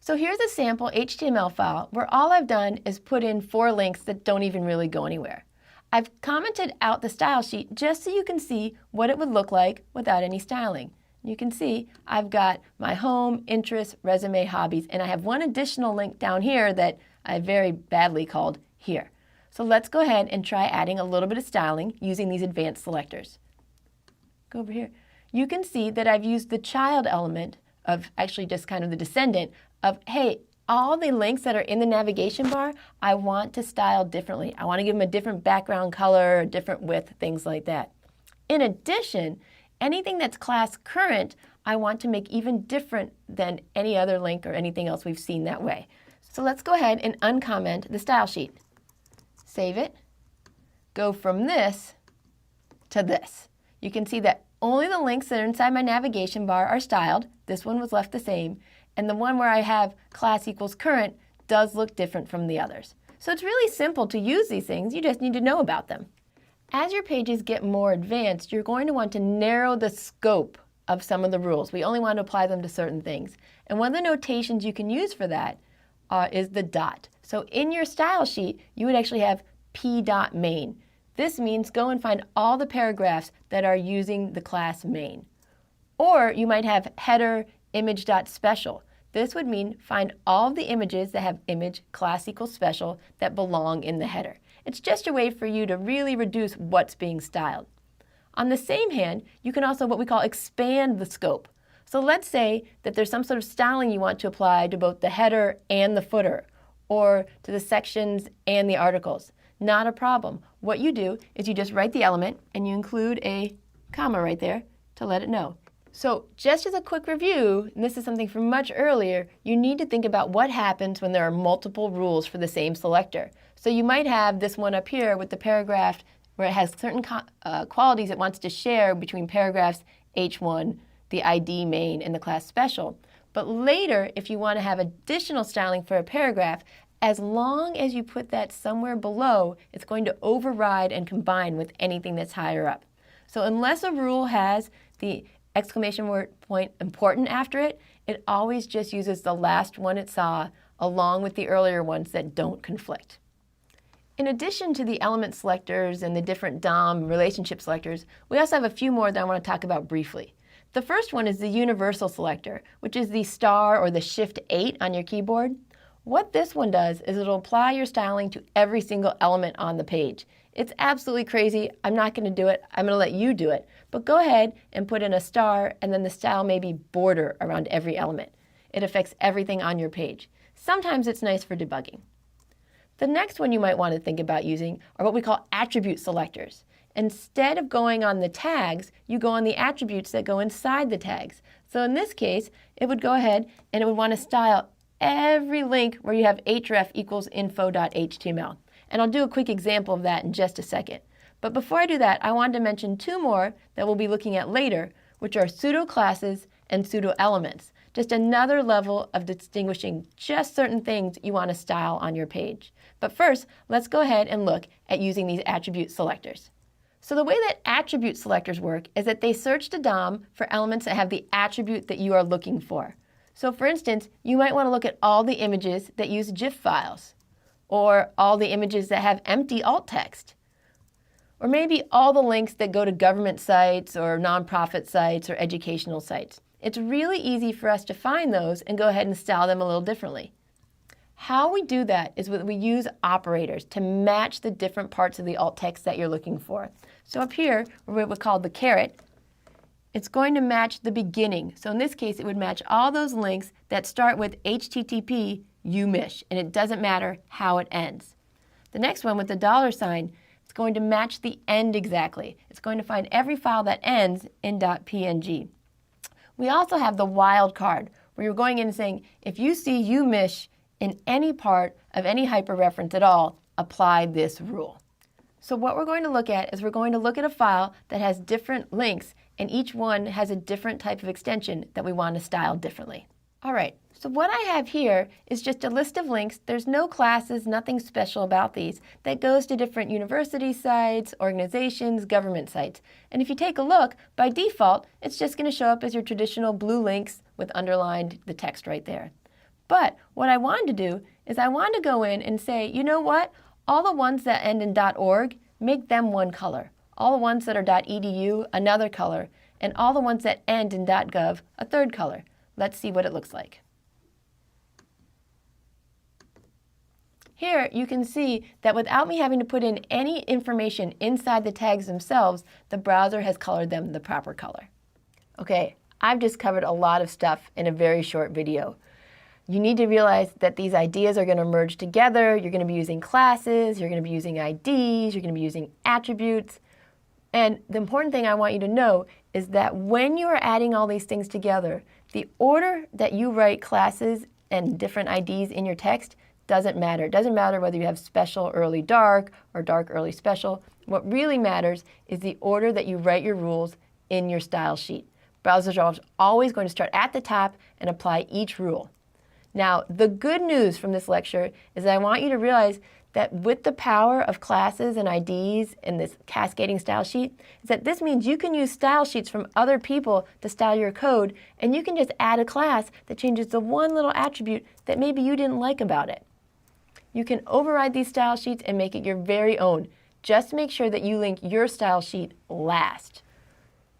So here's a sample HTML file where all I've done is put in 4 links that don't even really go anywhere. I've commented out the style sheet just so you can see what it would look like without any styling. You can see I've got my home, interests, resume, hobbies, and I have one additional link down here that I very badly called here. So let's go ahead and try adding a little bit of styling using these advanced selectors. Go over here. You can see that I've used the child element of actually just kind of the descendant of, hey, all the links that are in the navigation bar, I want to style differently. I want to give them a different background color, a different width, things like that. In addition, anything that's class current, I want to make even different than any other link or anything else we've seen that way. So let's go ahead and uncomment the style sheet. Save it. Go from this to this. You can see that only the links that are inside my navigation bar are styled. This one was left the same. And the one where I have class equals current does look different from the others. So it's really simple to use these things. You just need to know about them. As your pages get more advanced, you're going to want to narrow the scope of some of the rules. We only want to apply them to certain things. And one of the notations you can use for that is the dot. So in your style sheet, you would actually have p.main. This means go and find all the paragraphs that are using the class main. Or you might have header image.special. This would mean find all of the images that have image class equals special that belong in the header. It's just a way for you to really reduce what's being styled. On the same hand, you can also what we call expand the scope. So let's say that there's some sort of styling you want to apply to both the header and the footer, or to the sections and the articles. Not a problem. What you do is you just write the element and you include a comma right there to let it know. So just as a quick review, and this is something from much earlier, you need to think about what happens when there are multiple rules for the same selector. So you might have this one up here with the paragraph where it has certain qualities it wants to share between paragraphs H1, the ID main, and the class special. But later, if you want to have additional styling for a paragraph, as long as you put that somewhere below, it's going to override and combine with anything that's higher up. So unless a rule has the exclamation point important after it, it always just uses the last one it saw along with the earlier ones that don't conflict. In addition to the element selectors and the different DOM relationship selectors, we also have a few more that I want to talk about briefly. The first one is the universal selector, which is the star or the shift 8 on your keyboard. What this one does is it'll apply your styling to every single element on the page. It's absolutely crazy. I'm not going to do it. I'm going to let you do it. But go ahead and put in a star, and then the style may be border around every element. It affects everything on your page. Sometimes it's nice for debugging. The next one you might want to think about using are what we call attribute selectors. Instead of going on the tags, you go on the attributes that go inside the tags. So in this case, it would go ahead and it would want to style every link where you have href equals info.html. And I'll do a quick example of that in just a second. But before I do that, I wanted to mention 2 more that we'll be looking at later, which are pseudo classes and pseudo elements. Just another level of distinguishing just certain things you want to style on your page. But first, let's go ahead and look at using these attribute selectors. So the way that attribute selectors work is that they search the DOM for elements that have the attribute that you are looking for. So for instance, you might want to look at all the images that use GIF files, or all the images that have empty alt text, or maybe all the links that go to government sites or nonprofit sites or educational sites. It's really easy for us to find those and go ahead and style them a little differently. How we do that is we use operators to match the different parts of the alt text that you're looking for. So up here, where we call the caret, it's going to match the beginning. So in this case, it would match all those links that start with HTTP UMISH, and it doesn't matter how it ends. The next one with the $, it's going to match the end exactly. It's going to find every file that ends in .png. We also have the wildcard, where you're going in and saying, if you see UMISH in any part of any hyperreference at all, apply this rule. So what we're going to look at is we're going to look at a file that has different links, and each one has a different type of extension that we want to style differently. All right, so what I have here is just a list of links. There's no classes, nothing special about these, that goes to different university sites, organizations, government sites. And if you take a look, by default, it's just going to show up as your traditional blue links with underlined the text right there. But what I wanted to do is I wanted to go in and say, you know what? All the ones that end in .org, make them one color. All the ones that are .edu, another color. And all the ones that end in .gov, a third color. Let's see what it looks like. Here you can see that without me having to put in any information inside the tags themselves, the browser has colored them the proper color. Okay, I've just covered a lot of stuff in a very short video. You need to realize that these ideas are going to merge together. You're going to be using classes, you're going to be using IDs, you're going to be using attributes. And the important thing I want you to know is that when you are adding all these things together, the order that you write classes and different IDs in your text doesn't matter. It doesn't matter whether you have special early dark or dark early special. What really matters is the order that you write your rules in your style sheet. Browsers are always going to start at the top and apply each rule. Now, the good news from this lecture is that I want you to realize that with the power of classes and IDs and this cascading style sheet, is that this means you can use style sheets from other people to style your code, and you can just add a class that changes the one little attribute that maybe you didn't like about it. You can override these style sheets and make it your very own. Just make sure that you link your style sheet last.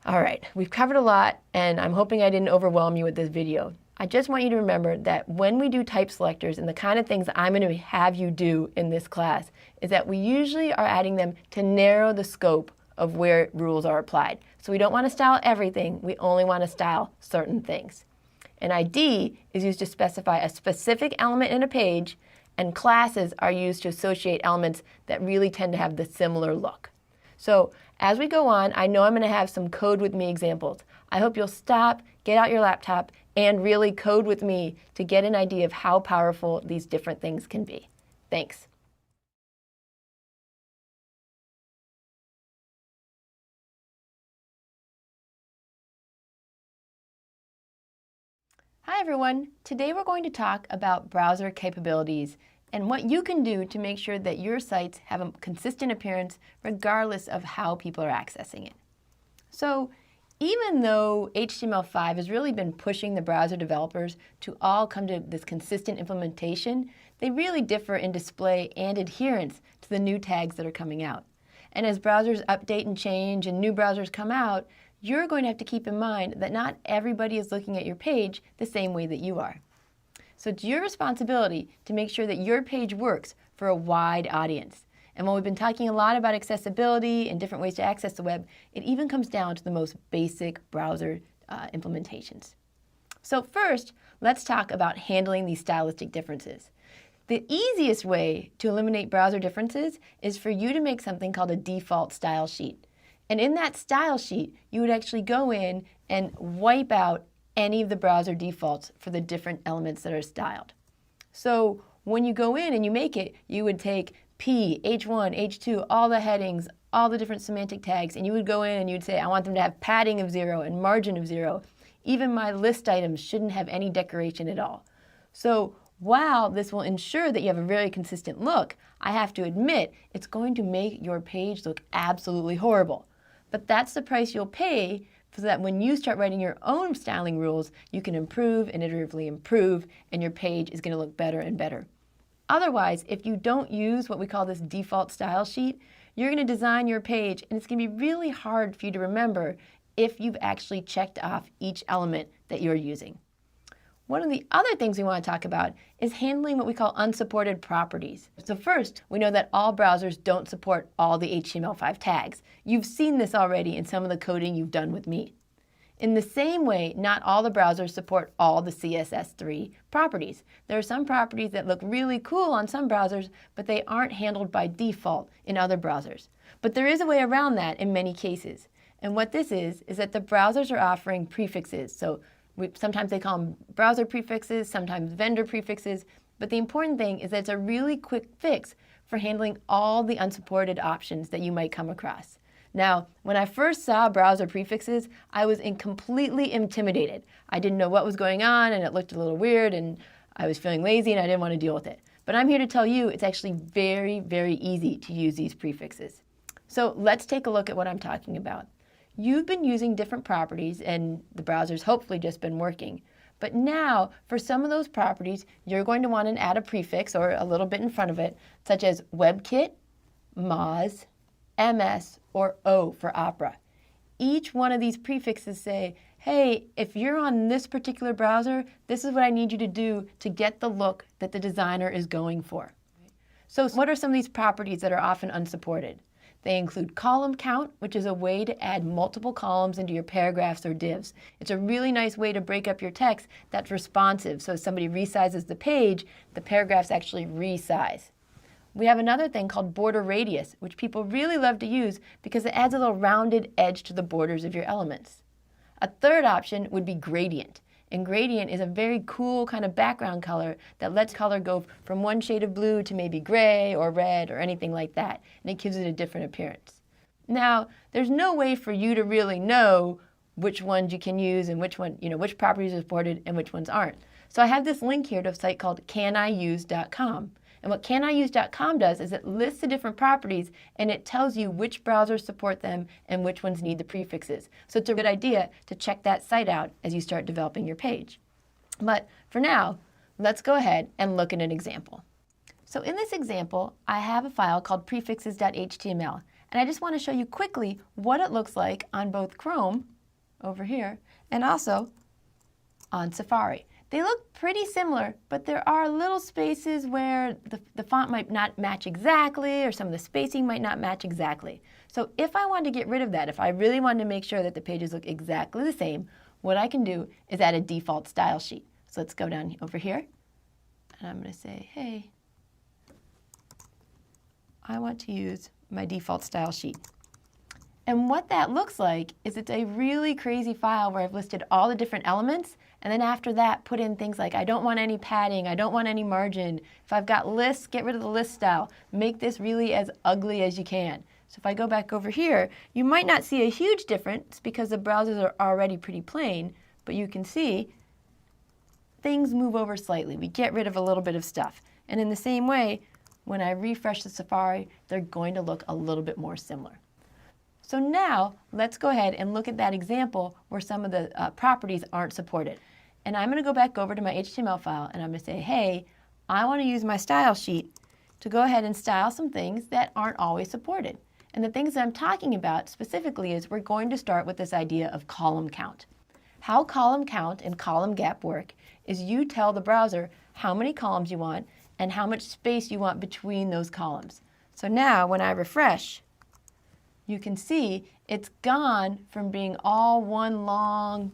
All right, we've covered a lot, and I'm hoping I didn't overwhelm you with this video. I just want you to remember that when we do type selectors and the kind of things I'm going to have you do in this class is that we usually are adding them to narrow the scope of where rules are applied. So we don't want to style everything, we only want to style certain things. An ID is used to specify a specific element in a page, and classes are used to associate elements that really tend to have the similar look. So as we go on, I know I'm going to have some code with me examples. I hope you'll stop, get out your laptop, and really code with me to get an idea of how powerful these different things can be. Thanks. Hi everyone. Today we're going to talk about browser capabilities and what you can do to make sure that your sites have a consistent appearance regardless of how people are accessing it. So, even though HTML5 has really been pushing the browser developers to all come to this consistent implementation, they really differ in display and adherence to the new tags that are coming out. And as browsers update and change and new browsers come out, you're going to have to keep in mind that not everybody is looking at your page the same way that you are. So it's your responsibility to make sure that your page works for a wide audience. And while we've been talking a lot about accessibility and different ways to access the web, it even comes down to the most basic browser implementations. So first, let's talk about handling these stylistic differences. The easiest way to eliminate browser differences is for you to make something called a default style sheet. And in that style sheet, you would actually go in and wipe out any of the browser defaults for the different elements that are styled. So when you go in and you make it, you would take P, H1, H2, all the headings, all the different semantic tags, and you would go in and you'd say, I want them to have padding of 0 and margin of 0. Even my list items shouldn't have any decoration at all. So while this will ensure that you have a very consistent look, I have to admit it's going to make your page look absolutely horrible. But that's the price you'll pay so that when you start writing your own styling rules, you can improve and iteratively improve, and your page is going to look better and better. Otherwise, if you don't use what we call this default style sheet, you're going to design your page, and it's going to be really hard for you to remember if you've actually checked off each element that you're using. One of the other things we want to talk about is handling what we call unsupported properties. So first, we know that all browsers don't support all the HTML5 tags. You've seen this already in some of the coding you've done with me. In the same way, not all the browsers support all the CSS3 properties. There are some properties that look really cool on some browsers, but they aren't handled by default in other browsers. But there is a way around that in many cases. And what this is that the browsers are offering prefixes. So Sometimes they call them browser prefixes, sometimes vendor prefixes, but the important thing is that it's a really quick fix for handling all the unsupported options that you might come across. Now, when I first saw browser prefixes, I was completely intimidated. I didn't know what was going on, and it looked a little weird, and I was feeling lazy, and I didn't want to deal with it. But I'm here to tell you it's actually very, very easy to use these prefixes. So let's take a look at what I'm talking about. You've been using different properties, and the browser's hopefully just been working. But now, for some of those properties, you're going to want to add a prefix or a little bit in front of it, such as WebKit, Moz, MS, or O for Opera. Each one of these prefixes say, hey, if you're on this particular browser, this is what I need you to do to get the look that the designer is going for. So what are some of these properties that are often unsupported? They include column count, which is a way to add multiple columns into your paragraphs or divs. It's a really nice way to break up your text that's responsive. So if somebody resizes the page, the paragraphs actually resize. We have another thing called border radius, which people really love to use because it adds a little rounded edge to the borders of your elements. A third option would be gradient. And gradient is a very cool kind of background color that lets color go from one shade of blue to maybe gray or red or anything like that. And it gives it a different appearance. Now, there's no way for you to really know which ones you can use and which properties are supported and which ones aren't. So I have this link here to a site called caniuse.com. And what caniuse.com does is it lists the different properties and it tells you which browsers support them and which ones need the prefixes. So it's a good idea to check that site out as you start developing your page. But for now, let's go ahead and look at an example. So in this example, I have a file called prefixes.html, and I just want to show you quickly what it looks like on both Chrome, over here, and also on Safari. They look pretty similar, but there are little spaces where the font might not match exactly, or some of the spacing might not match exactly. So if I wanted to get rid of that, if I really wanted to make sure that the pages look exactly the same, what I can do is add a default style sheet. So let's go down over here, and I'm going to say, hey, I want to use my default style sheet. And what that looks like is it's a really crazy file where I've listed all the different elements, and then after that put in things like I don't want any padding, I don't want any margin. If I've got lists, get rid of the list style. Make this really as ugly as you can. So if I go back over here, you might not see a huge difference because the browsers are already pretty plain, but you can see things move over slightly. We get rid of a little bit of stuff. And in the same way, when I refresh the Safari, they're going to look a little bit more similar. So now, let's go ahead and look at that example where some of the properties aren't supported. And I'm going to go back over to my HTML file, and I'm going to say, hey, I want to use my style sheet to go ahead and style some things that aren't always supported. And the things that I'm talking about specifically is we're going to start with this idea of column count. How column count and column gap work is you tell the browser how many columns you want and how much space you want between those columns. So now, when I refresh, you can see it's gone from being all one long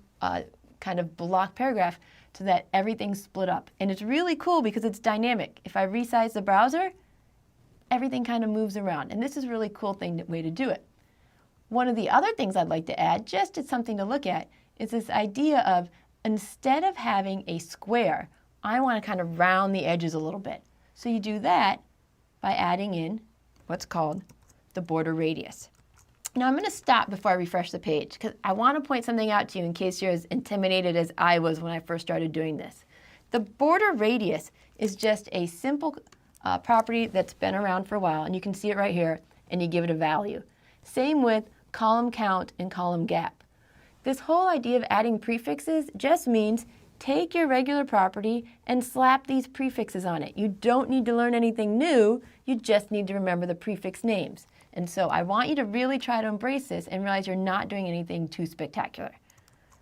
kind of block paragraph to that everything's split up. And it's really cool because it's dynamic. If I resize the browser, everything kind of moves around. And this is a really cool way to do it. One of the other things I'd like to add, just as something to look at, is this idea of instead of having a square, I want to kind of round the edges a little bit. So you do that by adding in what's called the border radius. Now I'm going to stop before I refresh the page because I want to point something out to you in case you're as intimidated as I was when I first started doing this. The border radius is just a simple property that's been around for a while, and you can see it right here, and you give it a value. Same with column count and column gap. This whole idea of adding prefixes just means take your regular property and slap these prefixes on it. You don't need to learn anything new, you just need to remember the prefix names. And so I want you to really try to embrace this and realize you're not doing anything too spectacular.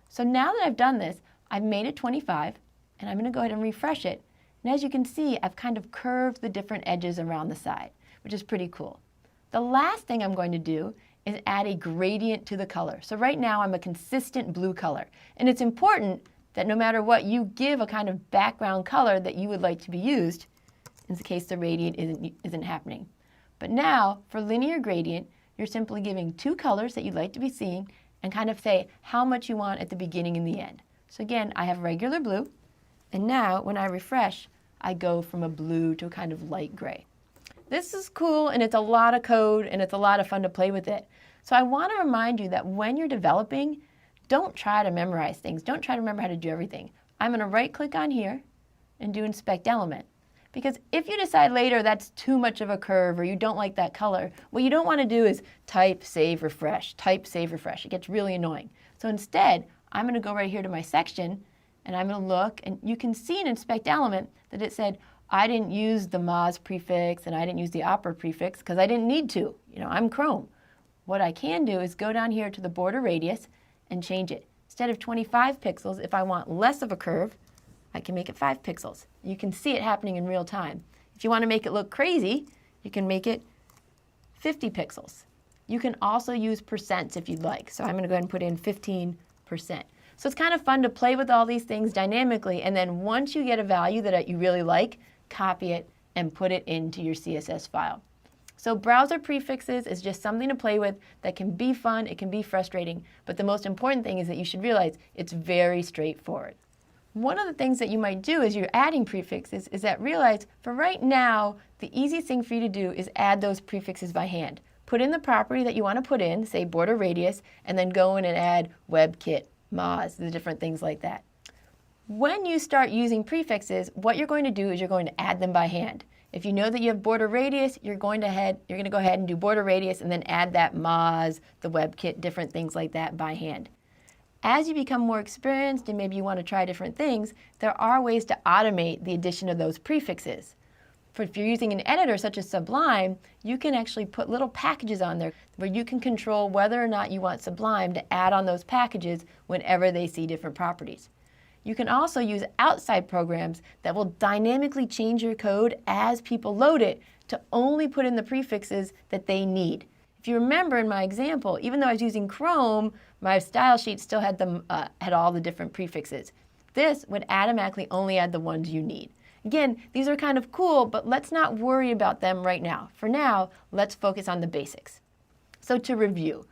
So now that I've done this, I've made it 25, and I'm going to go ahead and refresh it. And as you can see, I've kind of curved the different edges around the side, which is pretty cool. The last thing I'm going to do is add a gradient to the color. So right now I'm a consistent blue color. And it's important that no matter what, you give a kind of background color that you would like to be used in case the gradient isn't happening. But now, for linear gradient, you're simply giving two colors that you'd like to be seeing and kind of say how much you want at the beginning and the end. So again, I have regular blue, and now when I refresh, I go from a blue to a kind of light gray. This is cool, and it's a lot of code, and it's a lot of fun to play with it. So I want to remind you that when you're developing, don't try to memorize things. Don't try to remember how to do everything. I'm going to right-click on here and do Inspect Element. Because if you decide later that's too much of a curve or you don't like that color, what you don't want to do is type, save, refresh, type, save, refresh. It gets really annoying. So instead, I'm going to go right here to my section, and I'm going to look, and you can see in Inspect Element that it said, I didn't use the Moz prefix and I didn't use the Opera prefix because I didn't need to. I'm Chrome. What I can do is go down here to the border radius and change it. Instead of 25 pixels, if I want less of a curve, I can make it 5 pixels. You can see it happening in real time. If you want to make it look crazy, you can make it 50 pixels. You can also use percents if you'd like. So I'm going to go ahead and put in 15%. So it's kind of fun to play with all these things dynamically, and then once you get a value that you really like, copy it and put it into your CSS file. So browser prefixes is just something to play with that can be fun, it can be frustrating, but the most important thing is that you should realize it's very straightforward. One of the things that you might do as you're adding prefixes is that realize for right now, the easiest thing for you to do is add those prefixes by hand. Put in the property that you want to put in, say border radius, and then go in and add WebKit, Moz, the different things like that. When you start using prefixes, what you're going to do is you're going to add them by hand. If you know that you have border radius, you're going to go ahead and do border radius and then add that Moz, the WebKit, different things like that by hand. As you become more experienced and maybe you want to try different things, there are ways to automate the addition of those prefixes. If you're using an editor such as Sublime, you can actually put little packages on there where you can control whether or not you want Sublime to add on those packages whenever they see different properties. You can also use outside programs that will dynamically change your code as people load it to only put in the prefixes that they need. If you remember in my example, even though I was using Chrome, my style sheet still had all the different prefixes. This would automatically only add the ones you need. Again, these are kind of cool, but let's not worry about them right now. For now, let's focus on the basics. So to review,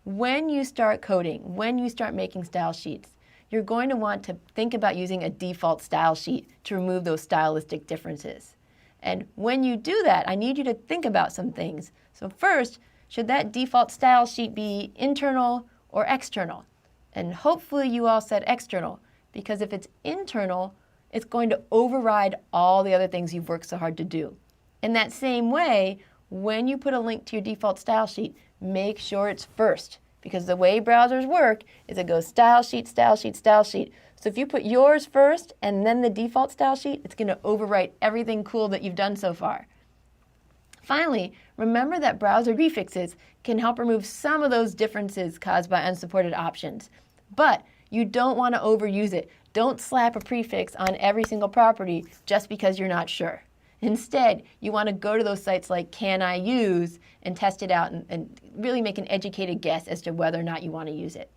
when you start coding, when you start making style sheets, you're going to want to think about using a default style sheet to remove those stylistic differences. And when you do that, I need you to think about some things. So first, should that default style sheet be internal or external? And hopefully you all said external, because if it's internal, it's going to override all the other things you've worked so hard to do. In that same way, when you put a link to your default style sheet, make sure it's first. Because the way browsers work is it goes style sheet, style sheet, style sheet. So if you put yours first and then the default style sheet, it's going to overwrite everything cool that you've done so far. Finally, remember that browser prefixes can help remove some of those differences caused by unsupported options. But you don't want to overuse it. Don't slap a prefix on every single property just because you're not sure. Instead, you want to go to those sites like Can I Use and test it out and really make an educated guess as to whether or not you want to use it.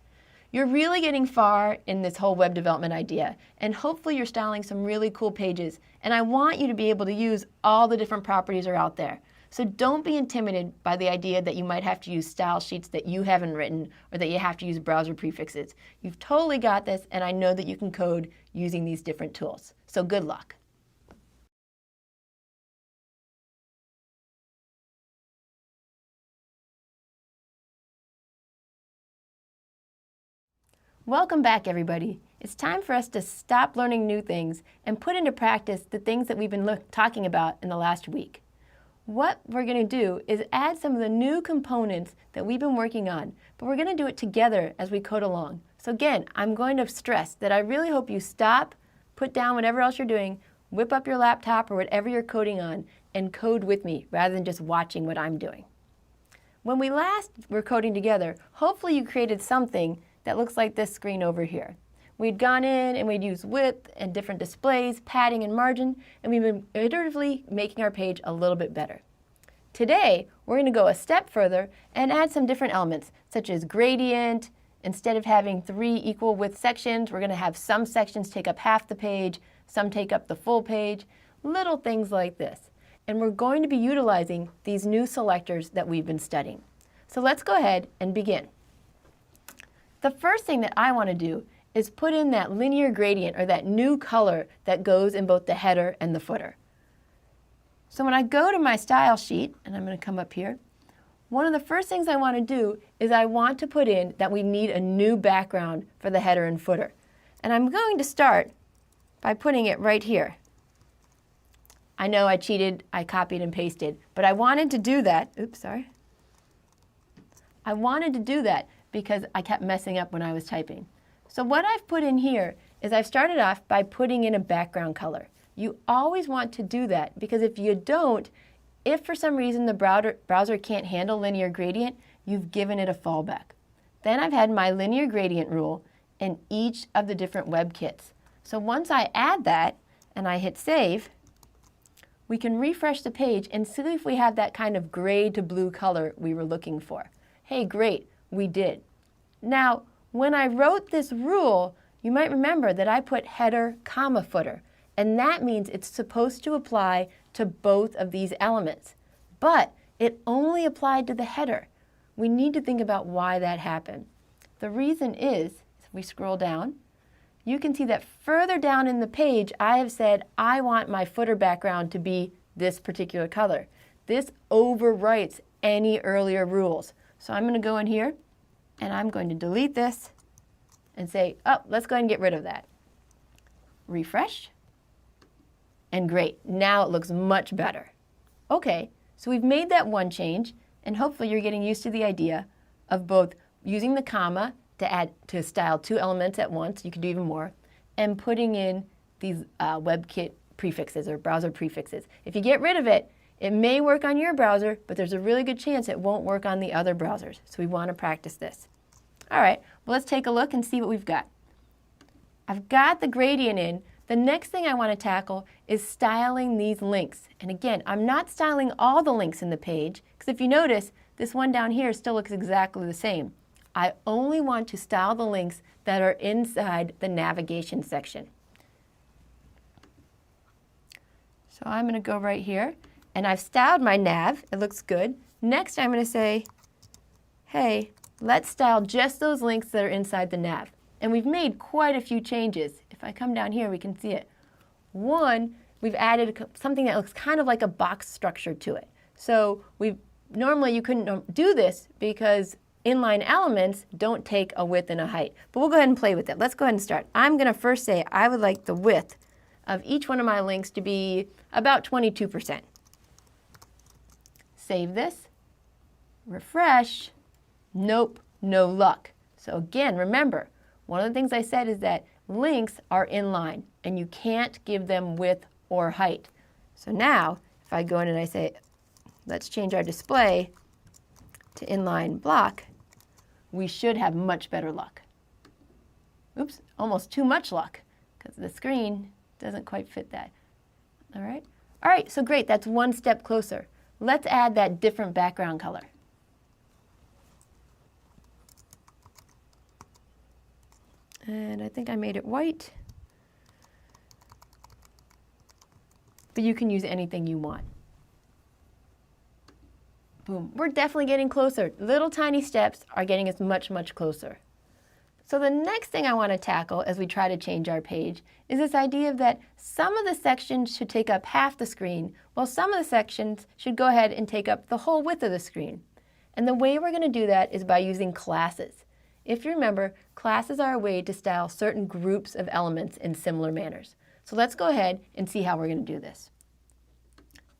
You're really getting far in this whole web development idea, and hopefully you're styling some really cool pages, and I want you to be able to use all the different properties are out there. So don't be intimidated by the idea that you might have to use style sheets that you haven't written or that you have to use browser prefixes. You've totally got this, and I know that you can code using these different tools. So good luck. Welcome back, everybody. It's time for us to stop learning new things and put into practice the things that we've been talking about in the last week. What we're going to do is add some of the new components that we've been working on, but we're going to do it together as we code along. So again, I'm going to stress that I really hope you stop, put down whatever else you're doing, whip up your laptop or whatever you're coding on, and code with me rather than just watching what I'm doing. When we last were coding together, hopefully you created something that looks like this screen over here. We'd gone in and we'd used width and different displays, padding and margin, and we've been iteratively making our page a little bit better. Today, we're going to go a step further and add some different elements, such as gradient. Instead of having 3 equal width sections, we're going to have some sections take up half the page, some take up the full page, little things like this. And we're going to be utilizing these new selectors that we've been studying. So let's go ahead and begin. The first thing that I want to do is put in that linear gradient, or that new color that goes in both the header and the footer. So when I go to my style sheet, and I'm going to come up here, one of the first things I want to do is I want to put in that we need a new background for the header and footer. And I'm going to start by putting it right here. I know I cheated, I copied and pasted, but I wanted to do that. Oops, sorry. I wanted to do that because I kept messing up when I was typing. So what I've put in here is I've started off by putting in a background color. You always want to do that because if you don't, if for some reason the browser can't handle linear gradient, you've given it a fallback. Then I've had my linear gradient rule in each of the different web kits. So once I add that and I hit save, we can refresh the page and see if we have that kind of gray to blue color we were looking for. Hey, great, we did. Now, when I wrote this rule, you might remember that I put header, comma, footer, and that means it's supposed to apply to both of these elements. But it only applied to the header. We need to think about why that happened. The reason is, if we scroll down, you can see that further down in the page, I have said I want my footer background to be this particular color. This overwrites any earlier rules. So I'm going to go in here, and I'm going to delete this and say, oh, let's go ahead and get rid of that. Refresh. And great, now it looks much better. Okay, so we've made that one change, and hopefully you're getting used to the idea of both using the comma to style two elements at once, you could do even more, and putting in these WebKit prefixes or browser prefixes. If you get rid of it, it may work on your browser, but there's a really good chance it won't work on the other browsers. So we want to practice this. All right, well, let's take a look and see what we've got. I've got the gradient in. The next thing I want to tackle is styling these links. And again, I'm not styling all the links in the page, because if you notice, this one down here still looks exactly the same. I only want to style the links that are inside the navigation section. So I'm going to go right here, and I've styled my nav. It looks good. Next, I'm going to say, hey, let's style just those links that are inside the nav. And we've made quite a few changes. If I come down here, we can see it. One, we've added something that looks kind of like a box structure to it. So normally you couldn't do this because inline elements don't take a width and a height. But we'll go ahead and play with it. Let's go ahead and start. I'm going to first say I would like the width of each one of my links to be about 22%. Save this. Refresh. Nope, no luck. So again, remember, one of the things I said is that links are inline, and you can't give them width or height. So now, if I go in and I say, let's change our display to inline block, we should have much better luck. Oops, almost too much luck, because the screen doesn't quite fit that. All right, so great, that's one step closer. Let's add that different background color. And I think I made it white. But you can use anything you want. Boom. We're definitely getting closer. Little tiny steps are getting us much, much closer. So the next thing I want to tackle as we try to change our page is this idea that some of the sections should take up half the screen, while some of the sections should go ahead and take up the whole width of the screen. And the way we're going to do that is by using classes. If you remember, classes are a way to style certain groups of elements in similar manners. So let's go ahead and see how we're going to do this.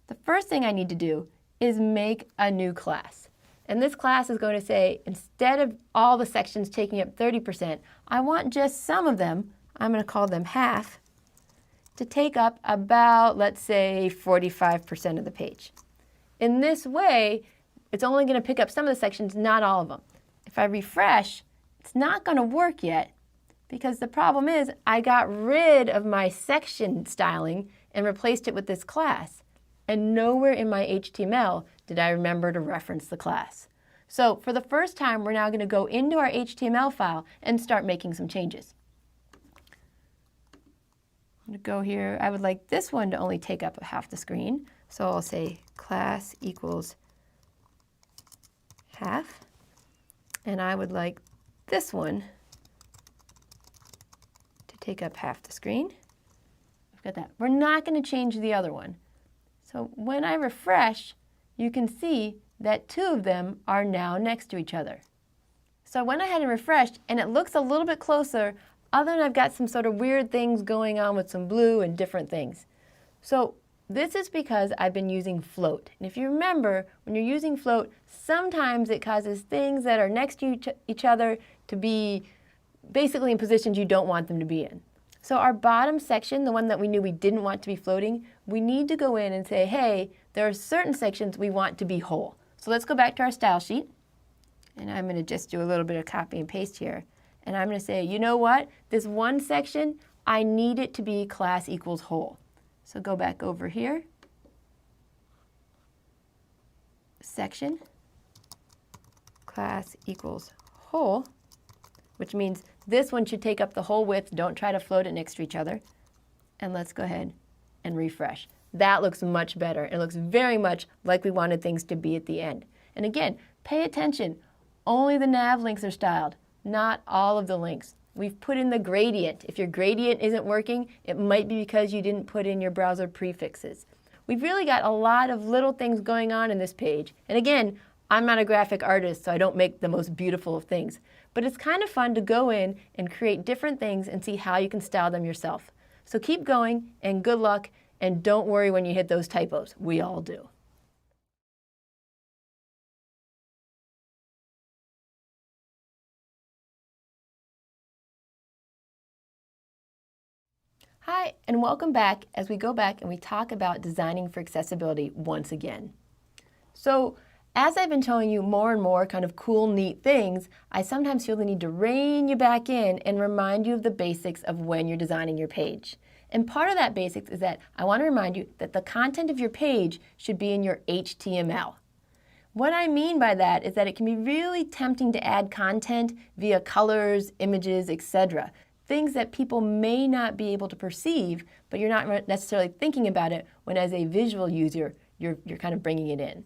The first thing I need to do is make a new class. And this class is going to say, instead of all the sections taking up 30%, I want just some of them, I'm going to call them half, to take up about, let's say, 45% of the page. In this way, it's only going to pick up some of the sections, not all of them. If I refresh, it's not going to work yet because the problem is I got rid of my section styling and replaced it with this class. And nowhere in my HTML did I remember to reference the class. So for the first time, we're now going to go into our HTML file and start making some changes. I'm going to go here. I would like this one to only take up half the screen. So I'll say class equals half. And I would like this one take up half the screen. I've got that. We're not going to change the other one. So when I refresh, you can see that two of them are now next to each other. So I went ahead and refreshed, and it looks a little bit closer, other than I've got some sort of weird things going on with some blue and different things. So this is because I've been using float. And if you remember, when you're using float, sometimes it causes things that are next to each other to be basically in positions you don't want them to be in. So our bottom section, the one that we knew we didn't want to be floating, we need to go in and say, hey, there are certain sections we want to be whole. So let's go back to our style sheet. And I'm going to just do a little bit of copy and paste here. And I'm going to say, you know what? This one section, I need it to be class equals whole. So go back over here. Section, class equals whole, which means this one should take up the whole width. Don't try to float it next to each other. And let's go ahead and refresh. That looks much better. It looks very much like we wanted things to be at the end. And again, pay attention. Only the nav links are styled, not all of the links. We've put in the gradient. If your gradient isn't working, it might be because you didn't put in your browser prefixes. We've really got a lot of little things going on in this page. And again, I'm not a graphic artist, so I don't make the most beautiful of things. But it's kind of fun to go in and create different things and see how you can style them yourself. So keep going, and good luck, and don't worry when you hit those typos. We all do. Hi, and welcome back as we go back and we talk about designing for accessibility once again. So, as I've been telling you more and more kind of cool, neat things, I sometimes feel the need to rein you back in and remind you of the basics of when you're designing your page. And part of that basics is that I want to remind you that the content of your page should be in your HTML. What I mean by that is that it can be really tempting to add content via colors, images, etc. Things that people may not be able to perceive, but you're not necessarily thinking about it when as a visual user, you're kind of bringing it in.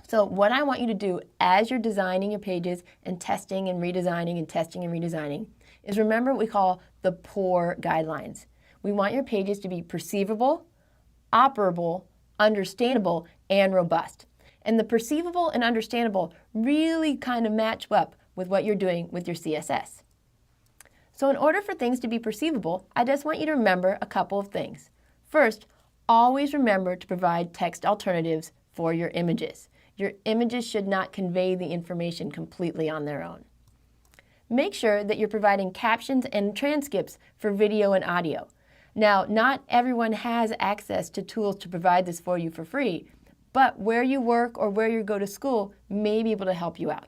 So what I want you to do as you're designing your pages and testing and redesigning and testing and redesigning is remember what we call the POUR guidelines. We want your pages to be perceivable, operable, understandable, and robust. And the perceivable and understandable really kind of match up with what you're doing with your CSS. So in order for things to be perceivable, I just want you to remember a couple of things. First, always remember to provide text alternatives for your images. Your images should not convey the information completely on their own. Make sure that you're providing captions and transcripts for video and audio. Now, not everyone has access to tools to provide this for you for free, but where you work or where you go to school may be able to help you out.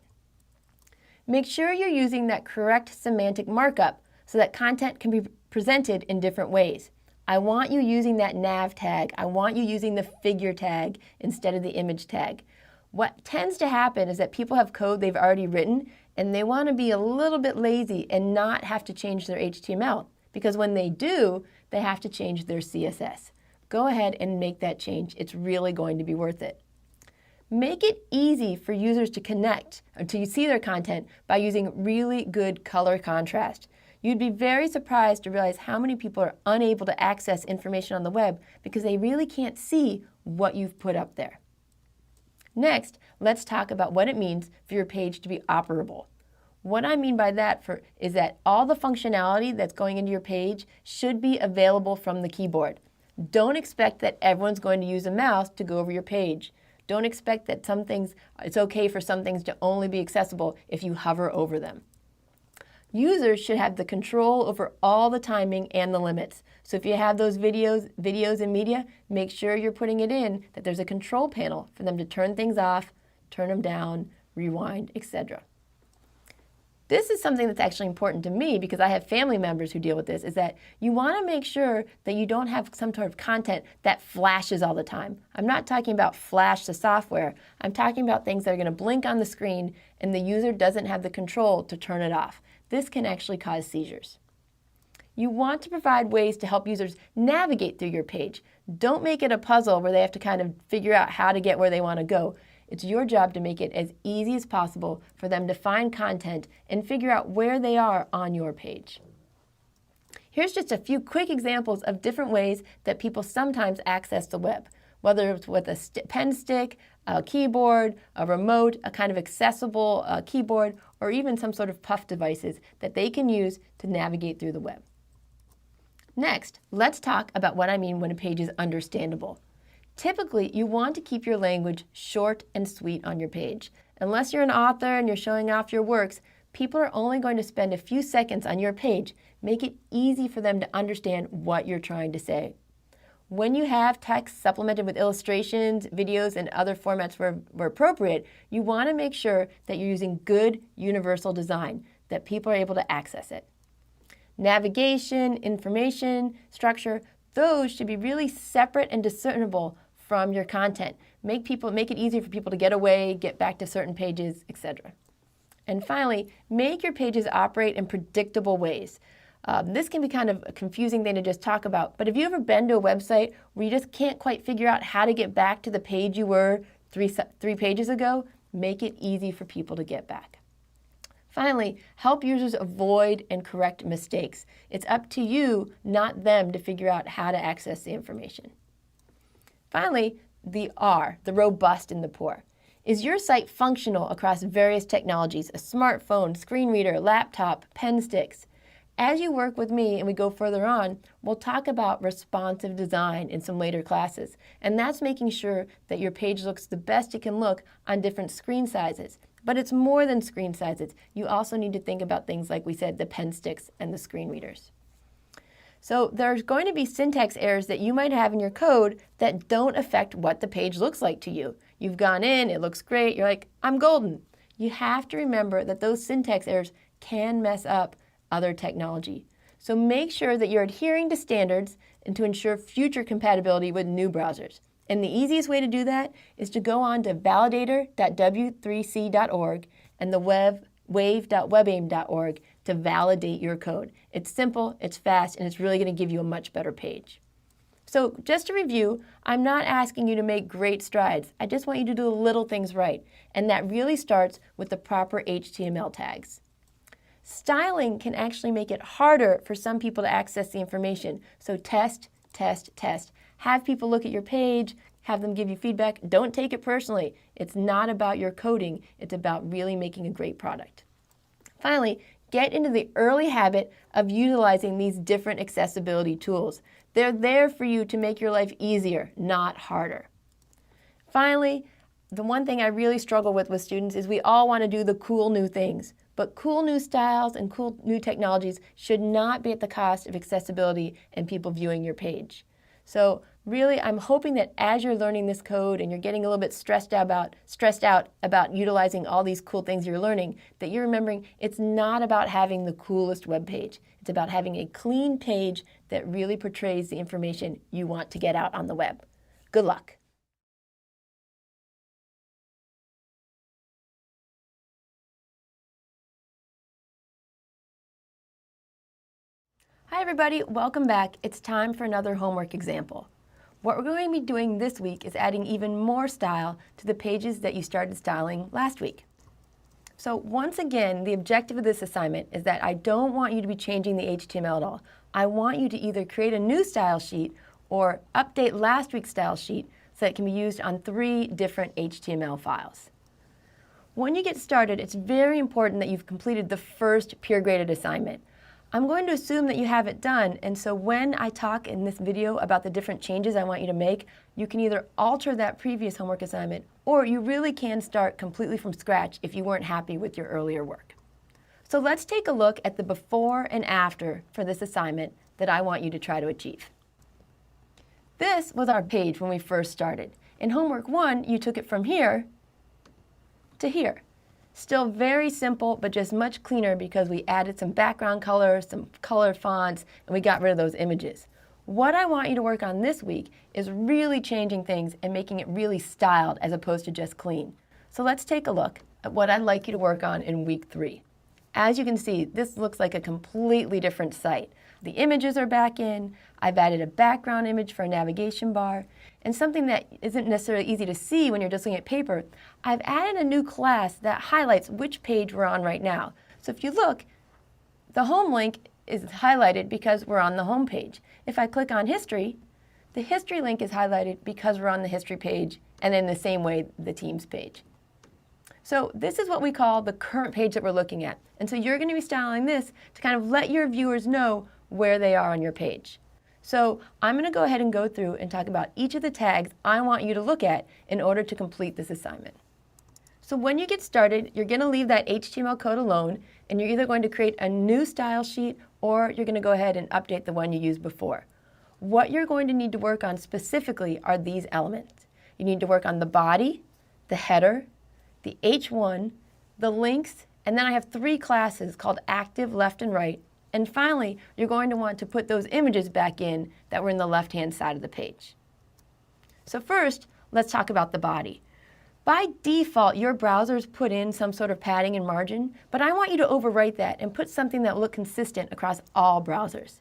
Make sure you're using that correct semantic markup so that content can be presented in different ways. I want you using that nav tag. I want you using the figure tag instead of the image tag. What tends to happen is that people have code they've already written and they want to be a little bit lazy and not have to change their HTML, because when they do, they have to change their CSS. Go ahead and make that change. It's really going to be worth it. Make it easy for users to connect or to see their content by using really good color contrast. You'd be very surprised to realize how many people are unable to access information on the web because they really can't see what you've put up there. Next, let's talk about what it means for your page to be operable. What I mean by that is that all the functionality that's going into your page should be available from the keyboard. Don't expect that everyone's going to use a mouse to go over your page. Don't expect that it's okay for some things to only be accessible if you hover over them. Users should have the control over all the timing and the limits. So if you have those videos and media, make sure you're putting it in that there's a control panel for them to turn things off, turn them down, rewind, etc. This is something that's actually important to me because I have family members who deal with this, is that you want to make sure that you don't have some sort of content that flashes all the time. I'm not talking about flash the software. I'm talking about things that are going to blink on the screen and the user doesn't have the control to turn it off. This can actually cause seizures. You want to provide ways to help users navigate through your page. Don't make it a puzzle where they have to kind of figure out how to get where they want to go. It's your job to make it as easy as possible for them to find content and figure out where they are on your page. Here's just a few quick examples of different ways that people sometimes access the web, whether it's with a pen stick, a keyboard, a remote, a kind of accessible keyboard, or even some sort of puff devices that they can use to navigate through the web. Next, let's talk about what I mean when a page is understandable. Typically, you want to keep your language short and sweet on your page. Unless you're an author and you're showing off your works, people are only going to spend a few seconds on your page. Make it easy for them to understand what you're trying to say. When you have text supplemented with illustrations, videos, and other formats where appropriate, you want to make sure that you're using good universal design, that people are able to access it. Navigation, information, structure, those should be really separate and discernible from your content. Make it easier for people to get away, get back to certain pages, etc. And finally, make your pages operate in predictable ways. This can be kind of a confusing thing to just talk about, but have you ever been to a website where you just can't quite figure out how to get back to the page you were three pages ago? Make it easy for people to get back. Finally, help users avoid and correct mistakes. It's up to you, not them, to figure out how to access the information. Finally, the R, the robust and the poor. Is your site functional across various technologies, a smartphone, screen reader, laptop, pen sticks? As you work with me and we go further on, we'll talk about responsive design in some later classes. And that's making sure that your page looks the best it can look on different screen sizes. But it's more than screen sizes. You also need to think about things like we said, the pen sticks and the screen readers. So there's going to be syntax errors that you might have in your code that don't affect what the page looks like to you. You've gone in, it looks great, you're like, I'm golden. You have to remember that those syntax errors can mess up other technology. So make sure that you're adhering to standards and to ensure future compatibility with new browsers. And the easiest way to do that is to go on to validator.w3c.org and the wave.webaim.org to validate your code. It's simple, it's fast, and it's really going to give you a much better page. So just to review, I'm not asking you to make great strides. I just want you to do the little things right. And that really starts with the proper HTML tags. Styling can actually make it harder for some people to access the information. So test, test, test. Have people look at your page, have them give you feedback. Don't take it personally. It's not about your coding. It's about really making a great product. Finally, get into the early habit of utilizing these different accessibility tools. They're there for you to make your life easier, not harder. Finally, the one thing I really struggle with students is we all want to do the cool new things. But cool new styles and cool new technologies should not be at the cost of accessibility and people viewing your page. So really, I'm hoping that as you're learning this code and you're getting a little bit stressed out about utilizing all these cool things you're learning, that you're remembering it's not about having the coolest web page. It's about having a clean page that really portrays the information you want to get out on the web. Good luck. Hi everybody, welcome back. It's time for another homework example. What we're going to be doing this week is adding even more style to the pages that you started styling last week. So once again, the objective of this assignment is that I don't want you to be changing the HTML at all. I want you to either create a new style sheet or update last week's style sheet so that it can be used on 3 different HTML files. When you get started, it's very important that you've completed the first peer graded assignment. I'm going to assume that you have it done, and so when I talk in this video about the different changes I want you to make, you can either alter that previous homework assignment, or you really can start completely from scratch if you weren't happy with your earlier work. So let's take a look at the before and after for this assignment that I want you to try to achieve. This was our page when we first started. In homework 1, you took it from here to here. Still very simple, but just much cleaner because we added some background colors, some color fonts, and we got rid of those images. What I want you to work on this week is really changing things and making it really styled as opposed to just clean. So let's take a look at what I'd like you to work on in week 3. As you can see, this looks like a completely different site. The images are back in, I've added a background image for a navigation bar, and something that isn't necessarily easy to see when you're just looking at paper, I've added a new class that highlights which page we're on right now. So if you look, the home link is highlighted because we're on the home page. If I click on history, the history link is highlighted because we're on the history page, and in the same way, the teams page. So this is what we call the current page that we're looking at. And so you're going to be styling this to kind of let your viewers know where they are on your page. So I'm going to go ahead and go through and talk about each of the tags I want you to look at in order to complete this assignment. So when you get started, you're going to leave that HTML code alone, and you're either going to create a new style sheet or you're going to go ahead and update the one you used before. What you're going to need to work on specifically are these elements. You need to work on the body, the header, the H1, the links, and then I have 3 classes called active, left, and right. And finally, you're going to want to put those images back in that were in the left-hand side of the page. So first, let's talk about the body. By default, your browsers put in some sort of padding and margin, but I want you to overwrite that and put something that will look consistent across all browsers.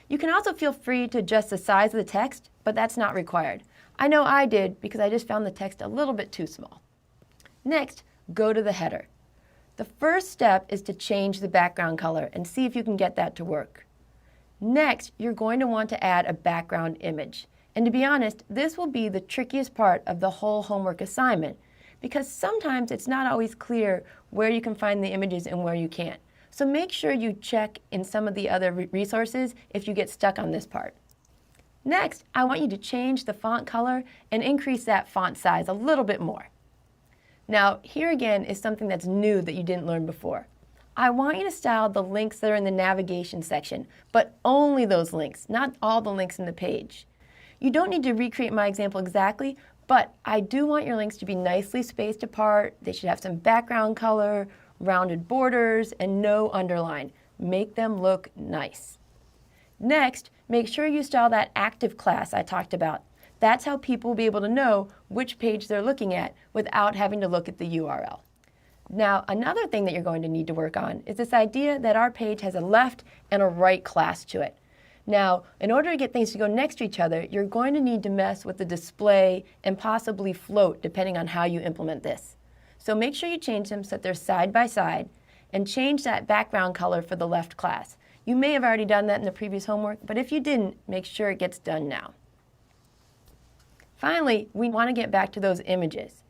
You can also feel free to adjust the size of the text, but that's not required. I know I did because I just found the text a little bit too small. Next, go to the header. The first step is to change the background color and see if you can get that to work. Next, you're going to want to add a background image. And to be honest, this will be the trickiest part of the whole homework assignment because sometimes it's not always clear where you can find the images and where you can't. So make sure you check in some of the other resources if you get stuck on this part. Next, I want you to change the font color and increase that font size a little bit more. Now, here again is something that's new that you didn't learn before. I want you to style the links that are in the navigation section, but only those links, not all the links in the page. You don't need to recreate my example exactly, but I do want your links to be nicely spaced apart. They should have some background color, rounded borders, and no underline. Make them look nice. Next, make sure you style that active class I talked about. That's how people will be able to know which page they're looking at without having to look at the URL. Now, another thing that you're going to need to work on is this idea that our page has a left and a right class to it. Now, in order to get things to go next to each other, you're going to need to mess with the display and possibly float, depending on how you implement this. So make sure you change them so that they're side by side, and change that background color for the left class. You may have already done that in the previous homework, but if you didn't, make sure it gets done now. Finally, we want to get back to those images.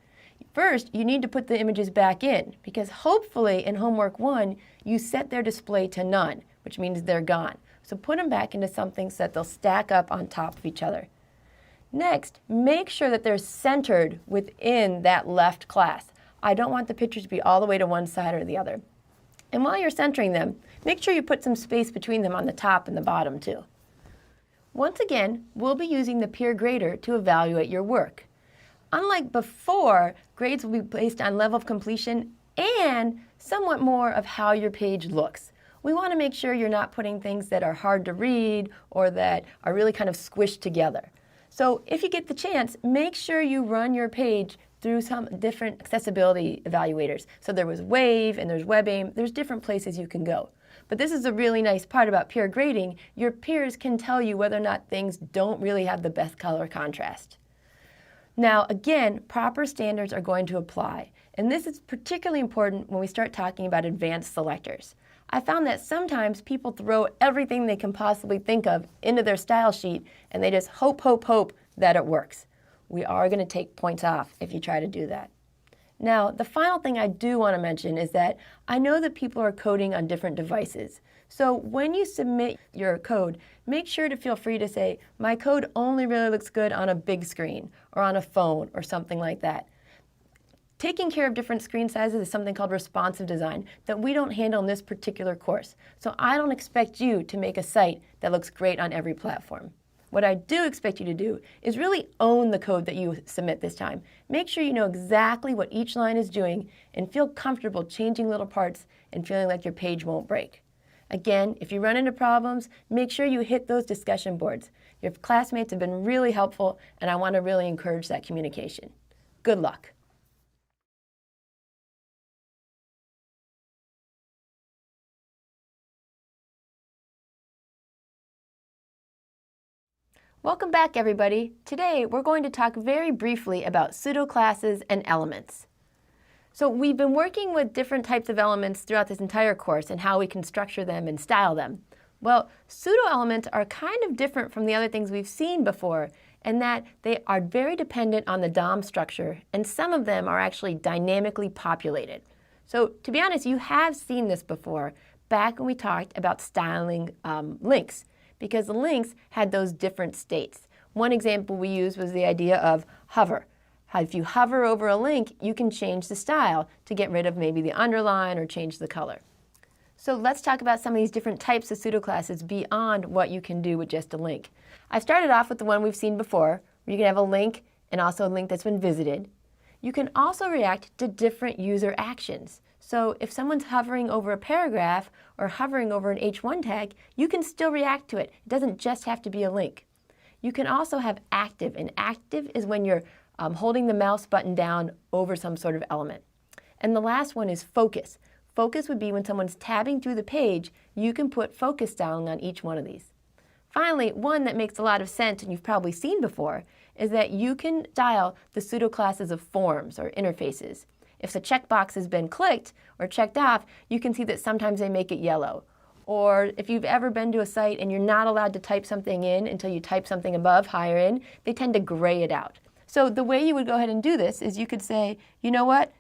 First, you need to put the images back in, because hopefully in homework 1, you set their display to none, which means they're gone. So put them back into something so that they'll stack up on top of each other. Next, make sure that they're centered within that left class. I don't want the pictures to be all the way to one side or the other. And while you're centering them, make sure you put some space between them on the top and the bottom too. Once again, we'll be using the peer grader to evaluate your work. Unlike before, grades will be based on level of completion and somewhat more of how your page looks. We want to make sure you're not putting things that are hard to read or that are really kind of squished together. So if you get the chance, make sure you run your page through some different accessibility evaluators. So there was Wave and there's WebAIM. There's different places you can go. But this is a really nice part about peer grading. Your peers can tell you whether or not things don't really have the best color contrast. Now, again, proper standards are going to apply. And this is particularly important when we start talking about advanced selectors. I found that sometimes people throw everything they can possibly think of into their style sheet and they just hope that it works. We are going to take points off if you try to do that. Now, the final thing I do want to mention is that I know that people are coding on different devices. So when you submit your code, make sure to feel free to say, my code only really looks good on a big screen or on a phone or something like that. Taking care of different screen sizes is something called responsive design that we don't handle in this particular course. So I don't expect you to make a site that looks great on every platform. What I do expect you to do is really own the code that you submit this time. Make sure you know exactly what each line is doing and feel comfortable changing little parts and feeling like your page won't break. Again, if you run into problems, make sure you hit those discussion boards. Your classmates have been really helpful, and I want to really encourage that communication. Good luck. Welcome back, everybody. Today, we're going to talk very briefly about pseudo-classes and elements. So we've been working with different types of elements throughout this entire course and how we can structure them and style them. Well, pseudo elements are kind of different from the other things we've seen before in that they are very dependent on the DOM structure, and some of them are actually dynamically populated. So to be honest, you have seen this before back when we talked about styling links, because the links had those different states. One example we used was the idea of hover. If you hover over a link, you can change the style to get rid of maybe the underline or change the color. So let's talk about some of these different types of pseudoclasses beyond what you can do with just a link. I started off with the one we've seen before, where you can have a link and also a link that's been visited. You can also react to different user actions. So if someone's hovering over a paragraph or hovering over an H1 tag, you can still react to it. It doesn't just have to be a link. You can also have active, and active is when you're holding the mouse button down over some sort of element. And the last one is focus. Focus would be when someone's tabbing through the page, you can put focus styling on each one of these. Finally, one that makes a lot of sense and you've probably seen before is that you can style the pseudoclasses of forms or interfaces. If the checkbox has been clicked or checked off, you can see that sometimes they make it yellow. Or if you've ever been to a site and you're not allowed to type something in until you type something above, higher in, they tend to gray it out. So the way you would go ahead and do this is you could say, you know what,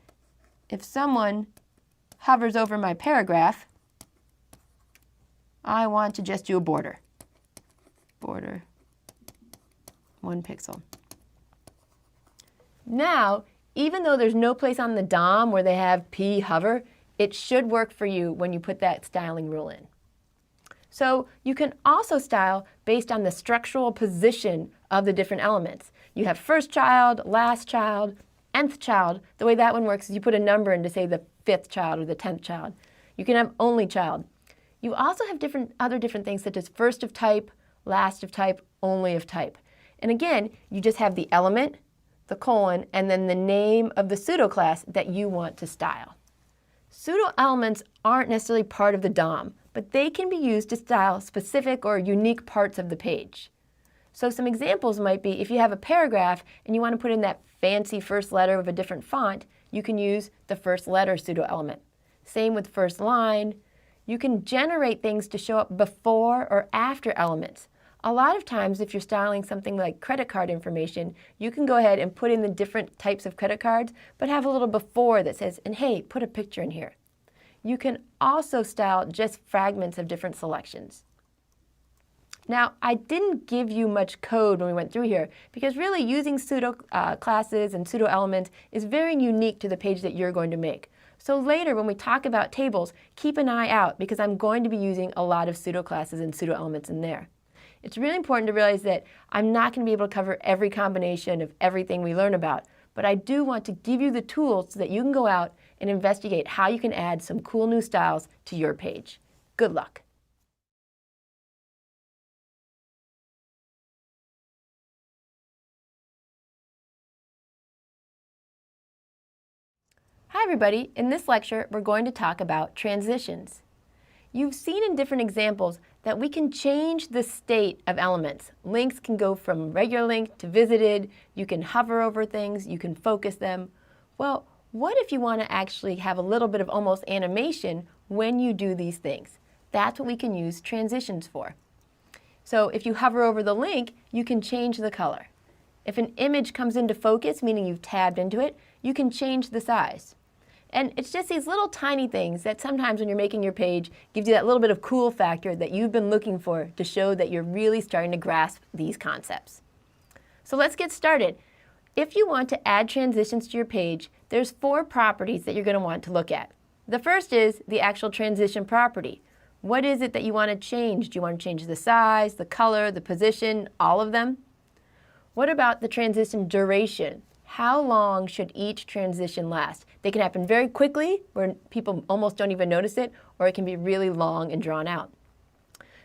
if someone hovers over my paragraph, I want to just do a border. Border, 1 pixel. Now, even though there's no place on the DOM where they have p hover, it should work for you when you put that styling rule in. So you can also style based on the structural position of the different elements. You have first child, last child, nth child. The way that one works is you put a number in to say the 5th child or the 10th child. You can have only child. You also have other different things such as first of type, last of type, only of type. And again, you just have the element, the colon, and then the name of the pseudoclass that you want to style. Pseudo elements aren't necessarily part of the DOM, but they can be used to style specific or unique parts of the page. So some examples might be if you have a paragraph and you want to put in that fancy first letter of a different font, you can use the first letter pseudo element. Same with first line. You can generate things to show up before or after elements. A lot of times if you're styling something like credit card information, you can go ahead and put in the different types of credit cards, but have a little before that says, and hey, put a picture in here. You can also style just fragments of different selections. Now, I didn't give you much code when we went through here because really using pseudo classes and pseudo elements is very unique to the page that you're going to make. So later when we talk about tables, keep an eye out because I'm going to be using a lot of pseudo classes and pseudo elements in there. It's really important to realize that I'm not going to be able to cover every combination of everything we learn about, but I do want to give you the tools so that you can go out and investigate how you can add some cool new styles to your page. Good luck. Hi everybody, in this lecture we're going to talk about transitions. You've seen in different examples that we can change the state of elements. Links can go from regular link to visited, you can hover over things, you can focus them. Well, what if you want to actually have a little bit of almost animation when you do these things? That's what we can use transitions for. So if you hover over the link, you can change the color. If an image comes into focus, meaning you've tabbed into it, you can change the size. And it's just these little tiny things that sometimes when you're making your page gives you that little bit of cool factor that you've been looking for to show that you're really starting to grasp these concepts. So let's get started. If you want to add transitions to your page, there's 4 properties that you're going to want to look at. The first is the actual transition property. What is it that you want to change? Do you want to change the size, the color, the position, all of them? What about the transition duration? How long should each transition last? They can happen very quickly, where people almost don't even notice it, or it can be really long and drawn out.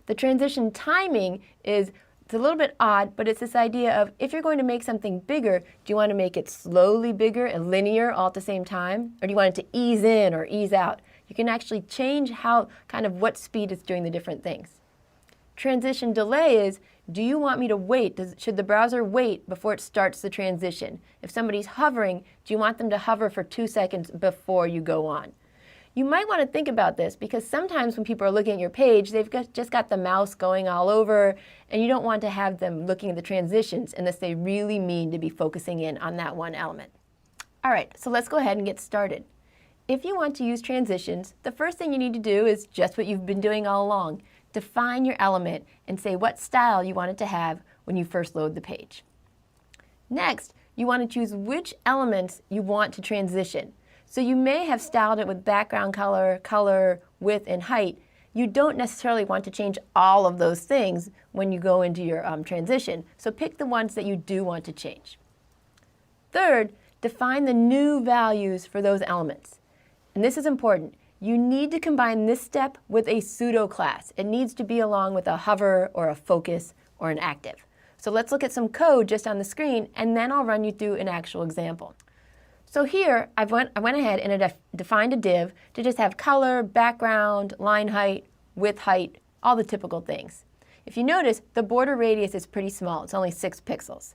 The transition timing is it's a little bit odd, but it's this idea of if you're going to make something bigger, do you want to make it slowly bigger and linear all at the same time? Or do you want it to ease in or ease out? You can actually change what speed it's doing the different things. Transition delay is, do you want me to wait? Should the browser wait before it starts the transition? If somebody's hovering, do you want them to hover for 2 seconds before you go on? You might want to think about this because sometimes when people are looking at your page, they've just got the mouse going all over, and you don't want to have them looking at the transitions unless they really mean to be focusing in on that one element. All right, so let's go ahead and get started. If you want to use transitions, the first thing you need to do is just what you've been doing all along. Define your element and say what style you want it to have when you first load the page. Next, you want to choose which elements you want to transition. So you may have styled it with background color, color, width, and height. You don't necessarily want to change all of those things when you go into your transition. So pick the ones that you do want to change. Third, define the new values for those elements. And this is important. You need to combine this step with a pseudo class. It needs to be along with a hover or a focus or an active. So let's look at some code just on the screen, and then I'll run you through an actual example. So here, I went ahead and I defined a div to just have color, background, line height, width height, all the typical things. If you notice, the border radius is pretty small. It's only 6 pixels.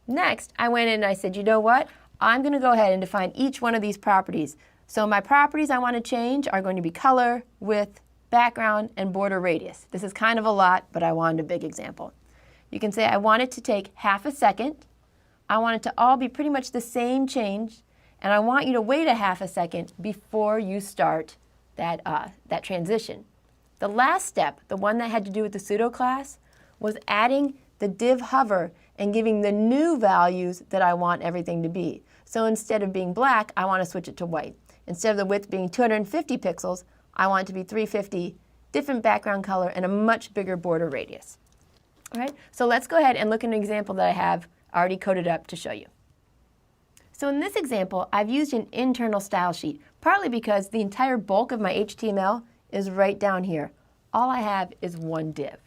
Next, I went in and I said, you know what? I'm going to go ahead and define each one of these properties. So my properties I want to change are going to be color, width, background, and border radius. This is kind of a lot, but I wanted a big example. You can say I want it to take half a second. I want it to all be pretty much the same change, and I want you to wait a half a second before you start that transition. The last step, the one that had to do with the pseudo class, was adding the div hover and giving the new values that I want everything to be. So instead of being black, I want to switch it to white. Instead of the width being 250 pixels, I want it to be 350, different background color, and a much bigger border radius. All right, so let's go ahead and look at an example that I have already coded up to show you. So in this example, I've used an internal style sheet, partly because the entire bulk of my HTML is right down here. All I have is one div.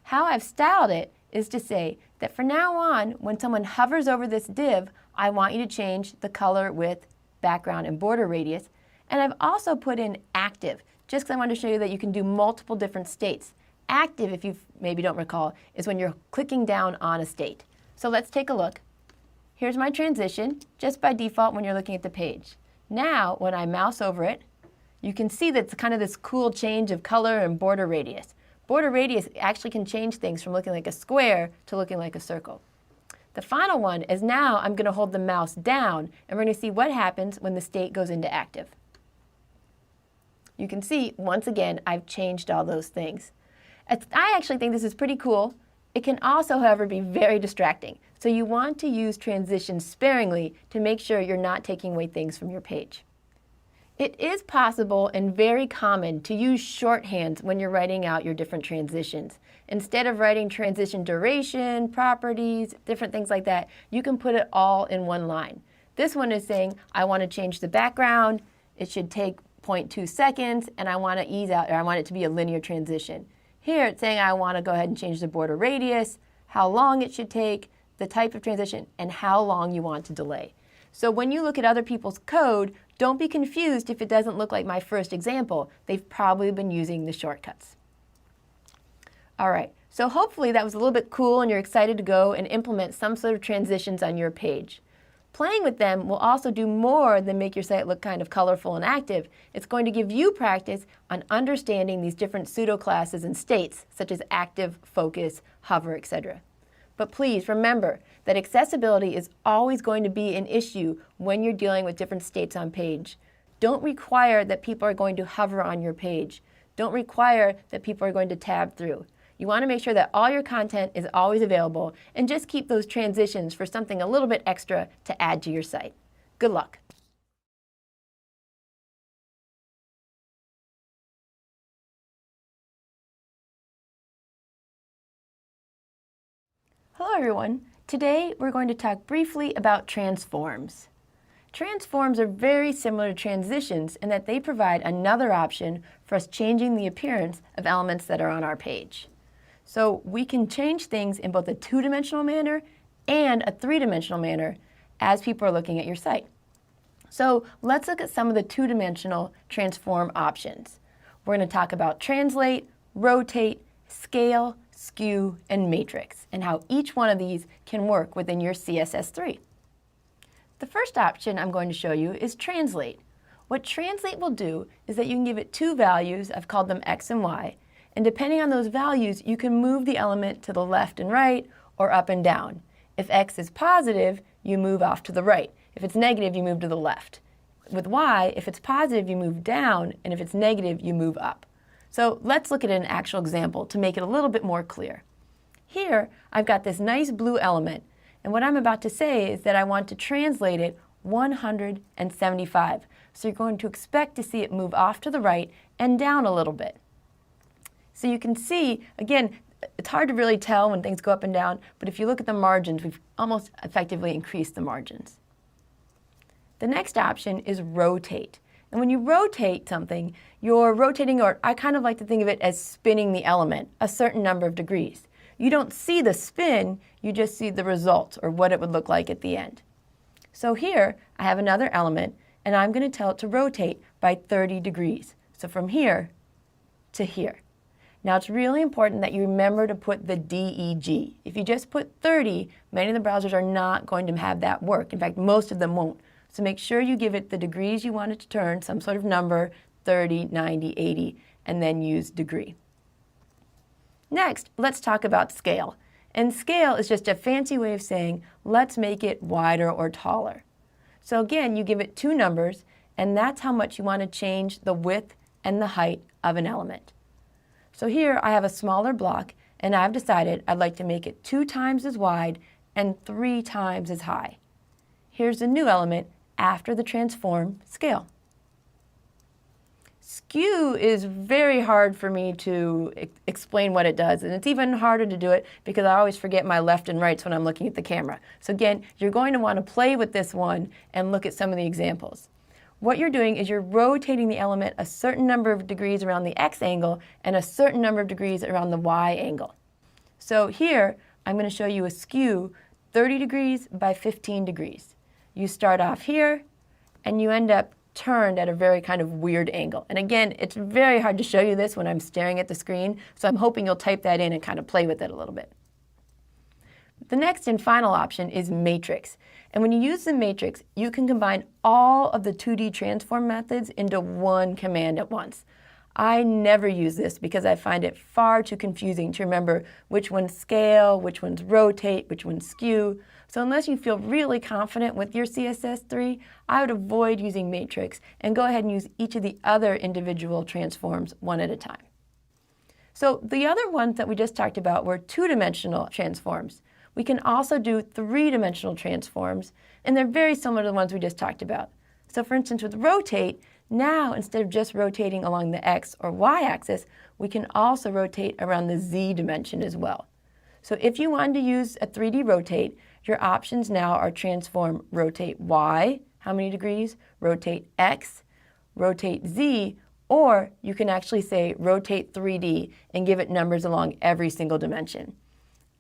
How I've styled it is to say that from now on, when someone hovers over this div, I want you to change the color, width, background, and border radius. And I've also put in active, just because I want to show you that you can do multiple different states. Active, if you maybe don't recall, is when you're clicking down on a state. So let's take a look. Here's my transition, just by default when you're looking at the page. Now, when I mouse over it, you can see that it's kind of this cool change of color and border radius. Border radius actually can change things from looking like a square to looking like a circle. The final one is now I'm going to hold the mouse down, and we're going to see what happens when the state goes into active. You can see, once again, I've changed all those things. I actually think this is pretty cool. It can also, however, be very distracting. So you want to use transitions sparingly to make sure you're not taking away things from your page. It is possible and very common to use shorthands when you're writing out your different transitions. Instead of writing transition duration, properties, different things like that, you can put it all in one line. This one is saying, I want to change the background, it should take 0.2 seconds, and I want to ease out, or I want it to be a linear transition. Here it's saying I want to go ahead and change the border radius, how long it should take, the type of transition, and how long you want to delay. So when you look at other people's code, don't be confused if it doesn't look like my first example. They've probably been using the shortcuts. All right, so hopefully that was a little bit cool and you're excited to go and implement some sort of transitions on your page. Playing with them will also do more than make your site look kind of colorful and active. It's going to give you practice on understanding these different pseudo classes and states, such as active, focus, hover, etc. But please remember that accessibility is always going to be an issue when you're dealing with different states on page. Don't require that people are going to hover on your page. Don't require that people are going to tab through. You want to make sure that all your content is always available, and just keep those transitions for something a little bit extra to add to your site. Good luck. Hello everyone. Today we're going to talk briefly about transforms. Transforms are very similar to transitions in that they provide another option for us changing the appearance of elements that are on our page. So we can change things in both a two-dimensional manner and a three-dimensional manner as people are looking at your site. So let's look at some of the two-dimensional transform options. We're going to talk about translate, rotate, scale, skew, and matrix, and how each one of these can work within your CSS3. The first option I'm going to show you is translate. What translate will do is that you can give it two values, I've called them x and y, and depending on those values, you can move the element to the left and right or up and down. If x is positive, you move off to the right. If it's negative, you move to the left. With y, if it's positive, you move down, and if it's negative, you move up. So let's look at an actual example to make it a little bit more clear. Here, I've got this nice blue element, and what I'm about to say is that I want to translate it 175. So you're going to expect to see it move off to the right and down a little bit. So you can see, again, it's hard to really tell when things go up and down, but if you look at the margins, we've almost effectively increased the margins. The next option is rotate. And when you rotate something, you're rotating, or I kind of like to think of it as spinning the element a certain number of degrees. You don't see the spin, you just see the result, or what it would look like at the end. So here, I have another element, and I'm going to tell it to rotate by 30 degrees. So from here to here. Now it's really important that you remember to put the DEG. If you just put 30, many of the browsers are not going to have that work. In fact, most of them won't. So make sure you give it the degrees you want it to turn, some sort of number, 30, 90, 80, and then use degree. Next, let's talk about scale. And scale is just a fancy way of saying, let's make it wider or taller. So again, you give it two numbers, and that's how much you want to change the width and the height of an element. So here I have a smaller block, and I've decided I'd like to make it 2 times as wide and 3 times as high. Here's the new element after the transform scale. Skew is very hard for me to explain what it does, and it's even harder to do it because I always forget my left and rights when I'm looking at the camera. So again, you're going to want to play with this one and look at some of the examples. What you're doing is you're rotating the element a certain number of degrees around the x angle and a certain number of degrees around the y angle. So here, I'm going to show you a skew 30 degrees by 15 degrees. You start off here, and you end up turned at a very kind of weird angle. And again, it's very hard to show you this when I'm staring at the screen, so I'm hoping you'll type that in and kind of play with it a little bit. The next and final option is matrix. And when you use the matrix, you can combine all of the 2D transform methods into one command at once. I never use this because I find it far too confusing to remember which ones scale, which ones rotate, which ones skew. So unless you feel really confident with your CSS3, I would avoid using matrix and go ahead and use each of the other individual transforms one at a time. So the other ones that we just talked about were two-dimensional transforms. We can also do three-dimensional transforms, and they're very similar to the ones we just talked about. So for instance, with rotate, now instead of just rotating along the x or y axis, we can also rotate around the z dimension as well. So if you wanted to use a 3D rotate, your options now are transform rotate y, how many degrees, rotate x, rotate z, or you can actually say rotate 3D and give it numbers along every single dimension.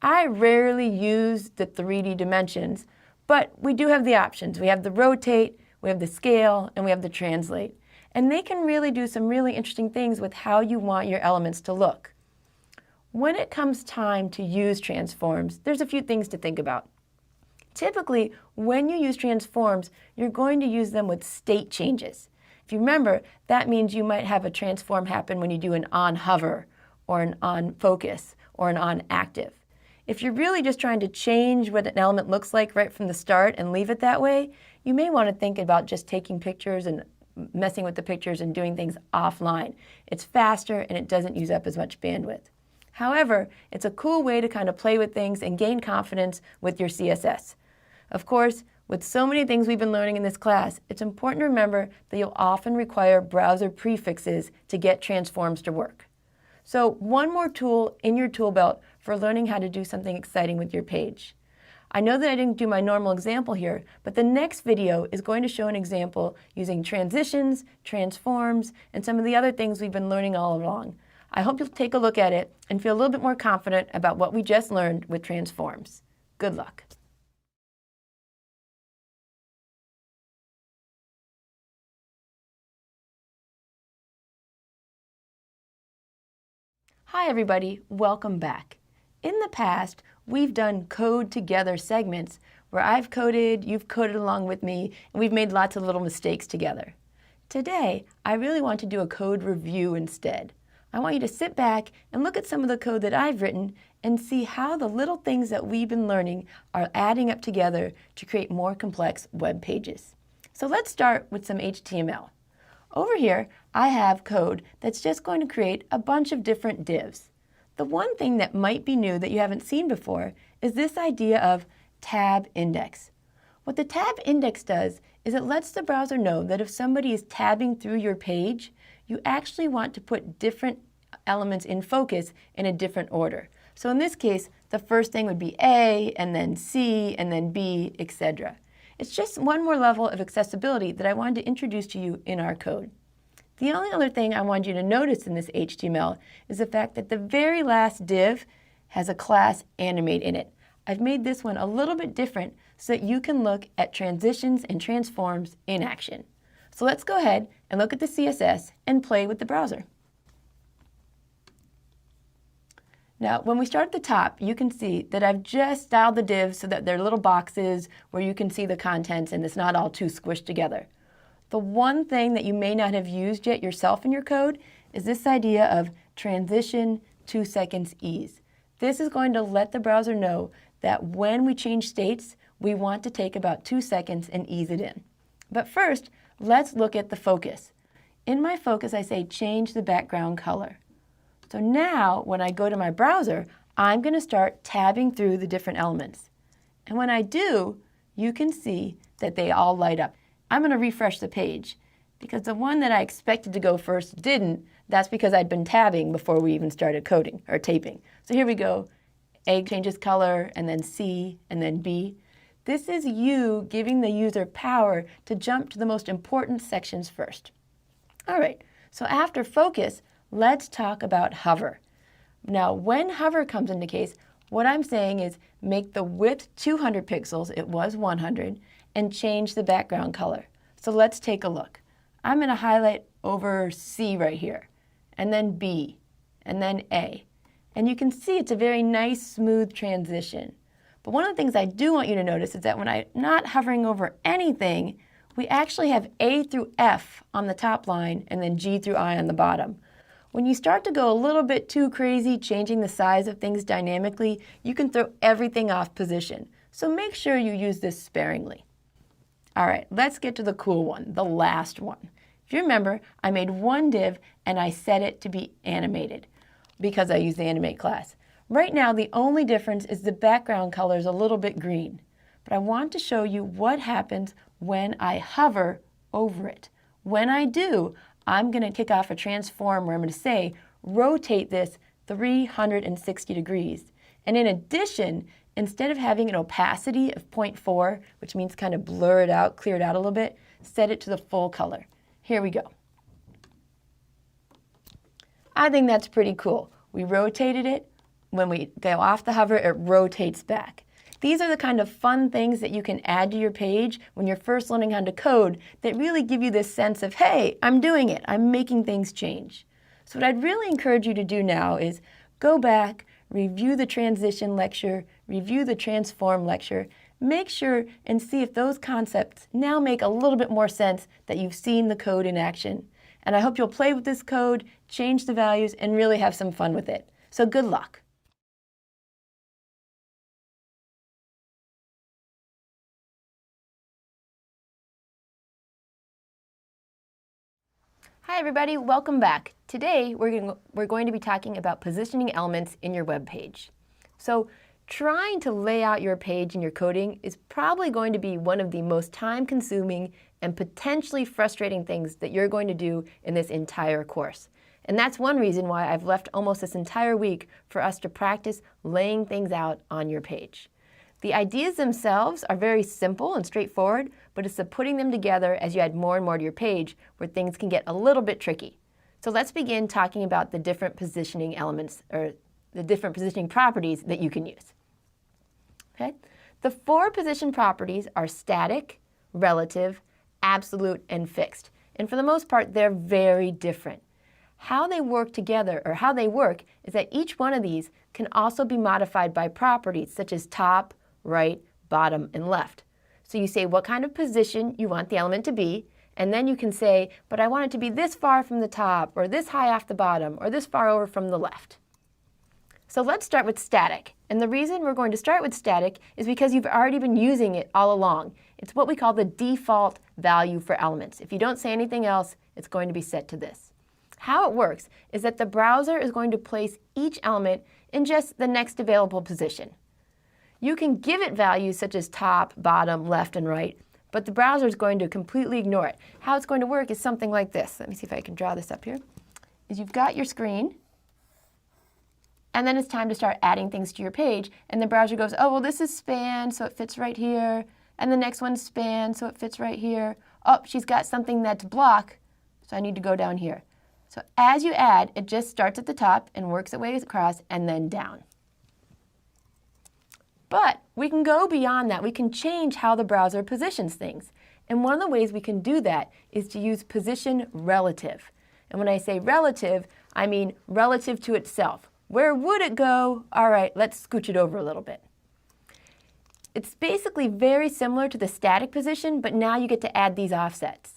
I rarely use the 3D dimensions, but we do have the options. We have the rotate, we have the scale, and we have the translate. And they can really do some really interesting things with how you want your elements to look. When it comes time to use transforms, there's a few things to think about. Typically, when you use transforms, you're going to use them with state changes. If you remember, that means you might have a transform happen when you do an on hover, or an on focus, or an on active. If you're really just trying to change what an element looks like right from the start and leave it that way, you may want to think about just taking pictures and messing with the pictures and doing things offline. It's faster and it doesn't use up as much bandwidth. However, it's a cool way to kind of play with things and gain confidence with your CSS. Of course, with so many things we've been learning in this class, it's important to remember that you'll often require browser prefixes to get transforms to work. So one more tool in your tool belt for learning how to do something exciting with your page. I know that I didn't do my normal example here, but the next video is going to show an example using transitions, transforms, and some of the other things we've been learning all along. I hope you'll take a look at it and feel a little bit more confident about what we just learned with transforms. Good luck. Hi everybody, welcome back. In the past, we've done code together segments where I've coded, you've coded along with me, and we've made lots of little mistakes together. Today, I really want to do a code review instead. I want you to sit back and look at some of the code that I've written and see how the little things that we've been learning are adding up together to create more complex web pages. So let's start with some HTML. Over here, I have code that's just going to create a bunch of different divs. The one thing that might be new that you haven't seen before is this idea of tab index. What the tab index does is it lets the browser know that if somebody is tabbing through your page, you actually want to put different elements in focus in a different order. So in this case, the first thing would be A, and then C, and then B, etc. It's just one more level of accessibility that I wanted to introduce to you in our code. The only other thing I want you to notice in this HTML is the fact that the very last div has a class animate in it. I've made this one a little bit different so that you can look at transitions and transforms in action. So let's go ahead and look at the CSS and play with the browser. Now, when we start at the top, you can see that I've just styled the divs so that they're little boxes where you can see the contents and it's not all too squished together. The one thing that you may not have used yet yourself in your code is this idea of transition 2 seconds ease. This is going to let the browser know that when we change states, we want to take about 2 seconds and ease it in. But first, let's look at the focus. In my focus, I say change the background color. So now, when I go to my browser, I'm going to start tabbing through the different elements. And when I do, you can see that they all light up. I'm going to refresh the page because the one that I expected to go first didn't. That's because I'd been tabbing before we even started coding or taping. So here we go. A changes color, and then C, and then B. This is you giving the user power to jump to the most important sections first. All right, so after focus, let's talk about hover. Now, when hover comes into case, what I'm saying is make the width 200 pixels, it was 100, and change the background color. So let's take a look. I'm going to highlight over C right here, and then B, and then A. And you can see it's a very nice, smooth transition. But one of the things I do want you to notice is that when I'm not hovering over anything, we actually have A through F on the top line and then G through I on the bottom. When you start to go a little bit too crazy changing the size of things dynamically, you can throw everything off position. So make sure you use this sparingly. All right, let's get to the cool one, the last one. If you remember, I made one div and I set it to be animated because I used the animate class. Right now, the only difference is the background color is a little bit green. But I want to show you what happens when I hover over it. When I do, I'm going to kick off a transform where I'm going to say, rotate this 360 degrees. And in addition, instead of having an opacity of 0.4, which means kind of blur it out, clear it out a little bit, set it to the full color. Here we go. I think that's pretty cool. We rotated it. When we go off the hover, it rotates back. These are the kind of fun things that you can add to your page when you're first learning how to code that really give you this sense of, hey, I'm doing it. I'm making things change. So what I'd really encourage you to do now is go back, review the transition lecture, review the transform lecture, make sure and see if those concepts now make a little bit more sense that you've seen the code in action. And I hope you'll play with this code, change the values, and really have some fun with it. So good luck. Hi everybody, welcome back. Today we're going to be talking about positioning elements in your web page. So trying to lay out your page in your coding is probably going to be one of the most time-consuming and potentially frustrating things that you're going to do in this entire course. And that's one reason why I've left almost this entire week for us to practice laying things out on your page. The ideas themselves are very simple and straightforward, but it's the putting them together as you add more and more to your page where things can get a little bit tricky. So let's begin talking about the different positioning elements, or the different positioning properties that you can use. Okay? The 4 position properties are static, relative, absolute, and fixed. And for the most part, they're very different. How they work together, or how they work, is that each one of these can also be modified by properties such as top, right, bottom, and left. So you say what kind of position you want the element to be, And then you can say, but I want it to be this far from the top, or this high off the bottom, or this far over from the left. So let's start with static. And the reason we're going to start with static is because you've already been using it all along. It's what we call the default value for elements. If you don't say anything else, it's going to be set to this. How it works is that the browser is going to place each element in just the next available position. You can give it values such as top, bottom, left, and right, but the browser is going to completely ignore it. How it's going to work is something like this. Let me see if I can draw this up here. Is you've got your screen, and then it's time to start adding things to your page, and the browser goes, oh, well, this is span, so it fits right here, and the next one's span, so it fits right here. Oh, she's got something that's block, so I need to go down here. So as you add, it just starts at the top and works its way across and then down. But we can go beyond that. We can change how the browser positions things. And one of the ways we can do that is to use position relative. And when I say relative, I mean relative to itself. Where would it go? All right, let's scooch it over a little bit. It's basically very similar to the static position, but now you get to add these offsets.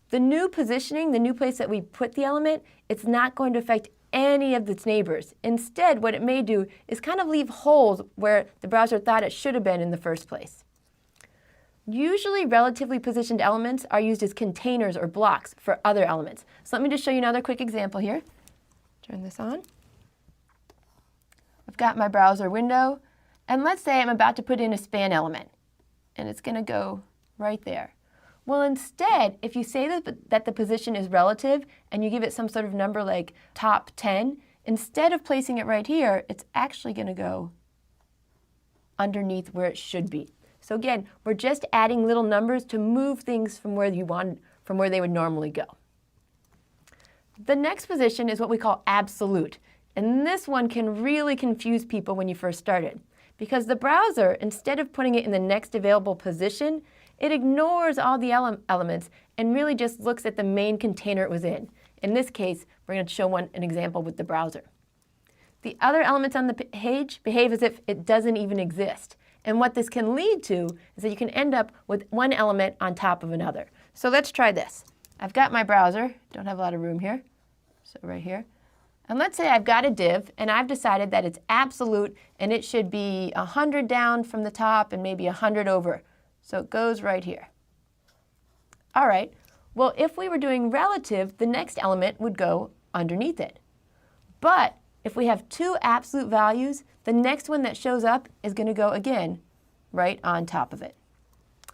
The new positioning, the new place that we put the element, it's not going to affect any of its neighbors. Instead, what it may do is kind of leave holes where the browser thought it should have been in the first place. Usually, relatively positioned elements are used as containers or blocks for other elements. So let me just show you another quick example here. Turn this on. I've got my browser window, and let's say I'm about to put in a span element, and it's going to go right there. Well, instead, if you say that the position is relative and you give it some sort of number like top 10, instead of placing it right here, it's actually going to go underneath where it should be. So again, we're just adding little numbers to move things from where they would normally go. The next position is what we call absolute. And this one can really confuse people when you first started. Because the browser, instead of putting it in the next available position, it ignores all the elements and really just looks at the main container it was in. In this case, we're going to show an example with the browser. The other elements on the page behave as if it doesn't even exist. And what this can lead to is that you can end up with one element on top of another. So let's try this. I've got my browser. Don't have a lot of room here. So right here. And let's say I've got a div, and I've decided that it's absolute, and it should be 100 down from the top and maybe 100 over. So it goes right here. All right, well, if we were doing relative, the next element would go underneath it. But if we have two absolute values, the next one that shows up is going to go again right on top of it.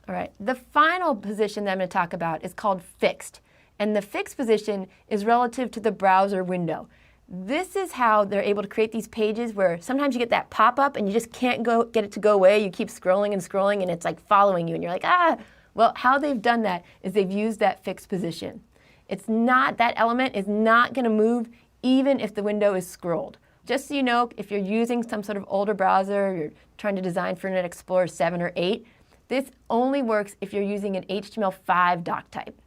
All right, the final position that I'm going to talk about is called fixed. And the fixed position is relative to the browser window. This is how they're able to create these pages where sometimes you get that pop-up and you just can't get it to go away. You keep scrolling and scrolling and it's like following you and you're like, ah. Well, how they've done that is they've used that fixed position. That element is not going to move even if the window is scrolled. Just so you know, if you're using some sort of older browser, you're trying to design for Internet Explorer 7 or 8, this only works if you're using an HTML5 doc type.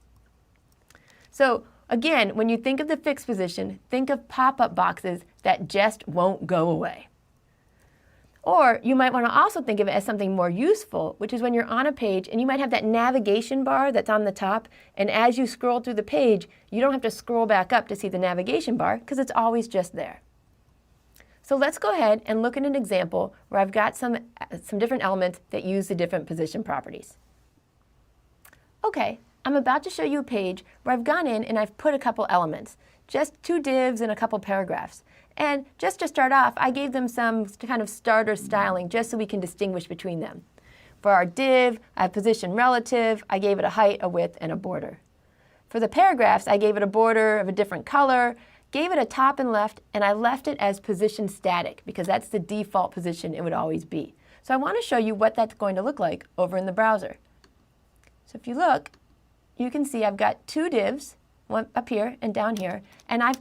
So again, when you think of the fixed position, think of pop-up boxes that just won't go away. Or you might want to also think of it as something more useful, which is when you're on a page and you might have that navigation bar that's on the top, and as you scroll through the page, you don't have to scroll back up to see the navigation bar because it's always just there. So let's go ahead and look at an example where I've got some different elements that use the different position properties. Okay, I'm about to show you a page where I've gone in and I've put a couple elements, just 2 divs and a couple paragraphs. And just to start off, I gave them some kind of starter styling just so we can distinguish between them. For our div, I have position relative. I gave it a height, a width, and a border. For the paragraphs, I gave it a border of a different color, gave it a top and left, and I left it as position static because that's the default position it would always be. So I want to show you what that's going to look like over in the browser. So if you look, you can see I've got 2 divs, one up here and down here, and I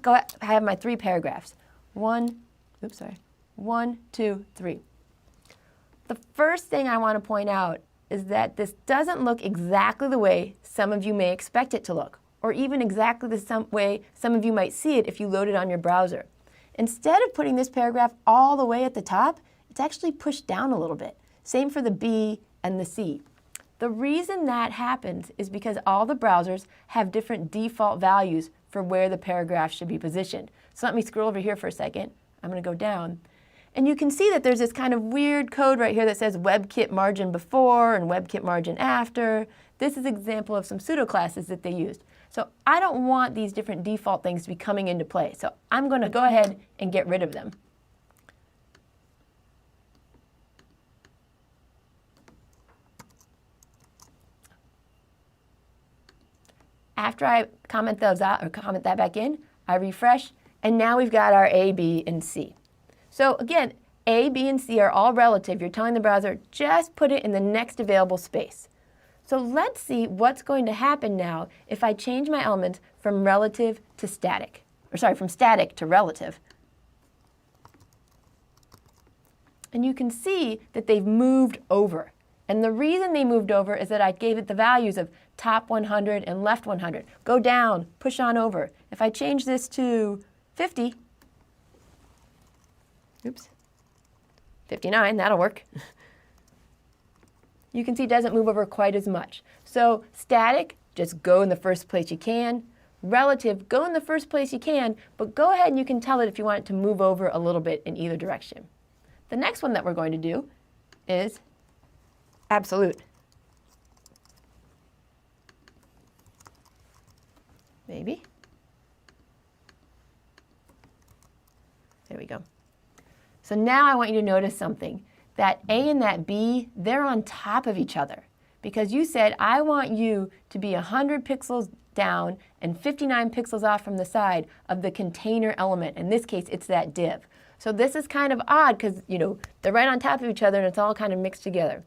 have my 3 paragraphs. 1, 2, 3. The first thing I want to point out is that this doesn't look exactly the way some of you may expect it to look, or even exactly the way some of you might see it if you load it on your browser. Instead of putting this paragraph all the way at the top, it's actually pushed down a little bit. Same for the B and the C. The reason that happens is because all the browsers have different default values for where the paragraph should be positioned. So let me scroll over here for a second. I'm going to go down. And you can see that there's this kind of weird code right here that says WebKit margin before and WebKit margin after. This is an example of some pseudo classes that they used. So I don't want these different default things to be coming into play. So I'm going to go ahead and get rid of them. After I comment those out, or comment that back in, I refresh, and now we've got our A, B, and C. So again, A, B, and C are all relative. You're telling the browser, just put it in the next available space. So let's see what's going to happen now if I change my elements from relative to static. Or sorry, from static to relative. And you can see that they've moved over. And the reason they moved over is that I gave it the values of top 100 and left 100. Go down, push on over. If I change this to 50, oops, 59, that'll work. You can see it doesn't move over quite as much. So static, just go in the first place you can. Relative, go in the first place you can, but go ahead and you can tell it if you want it to move over a little bit in either direction. The next one that we're going to do is absolute. Maybe. There we go. So now I want you to notice something. That A and that B, they're on top of each other. Because you said, I want you to be 100 pixels down and 59 pixels off from the side of the container element. In this case, it's that div. So this is kind of odd because, they're right on top of each other and it's all kind of mixed together.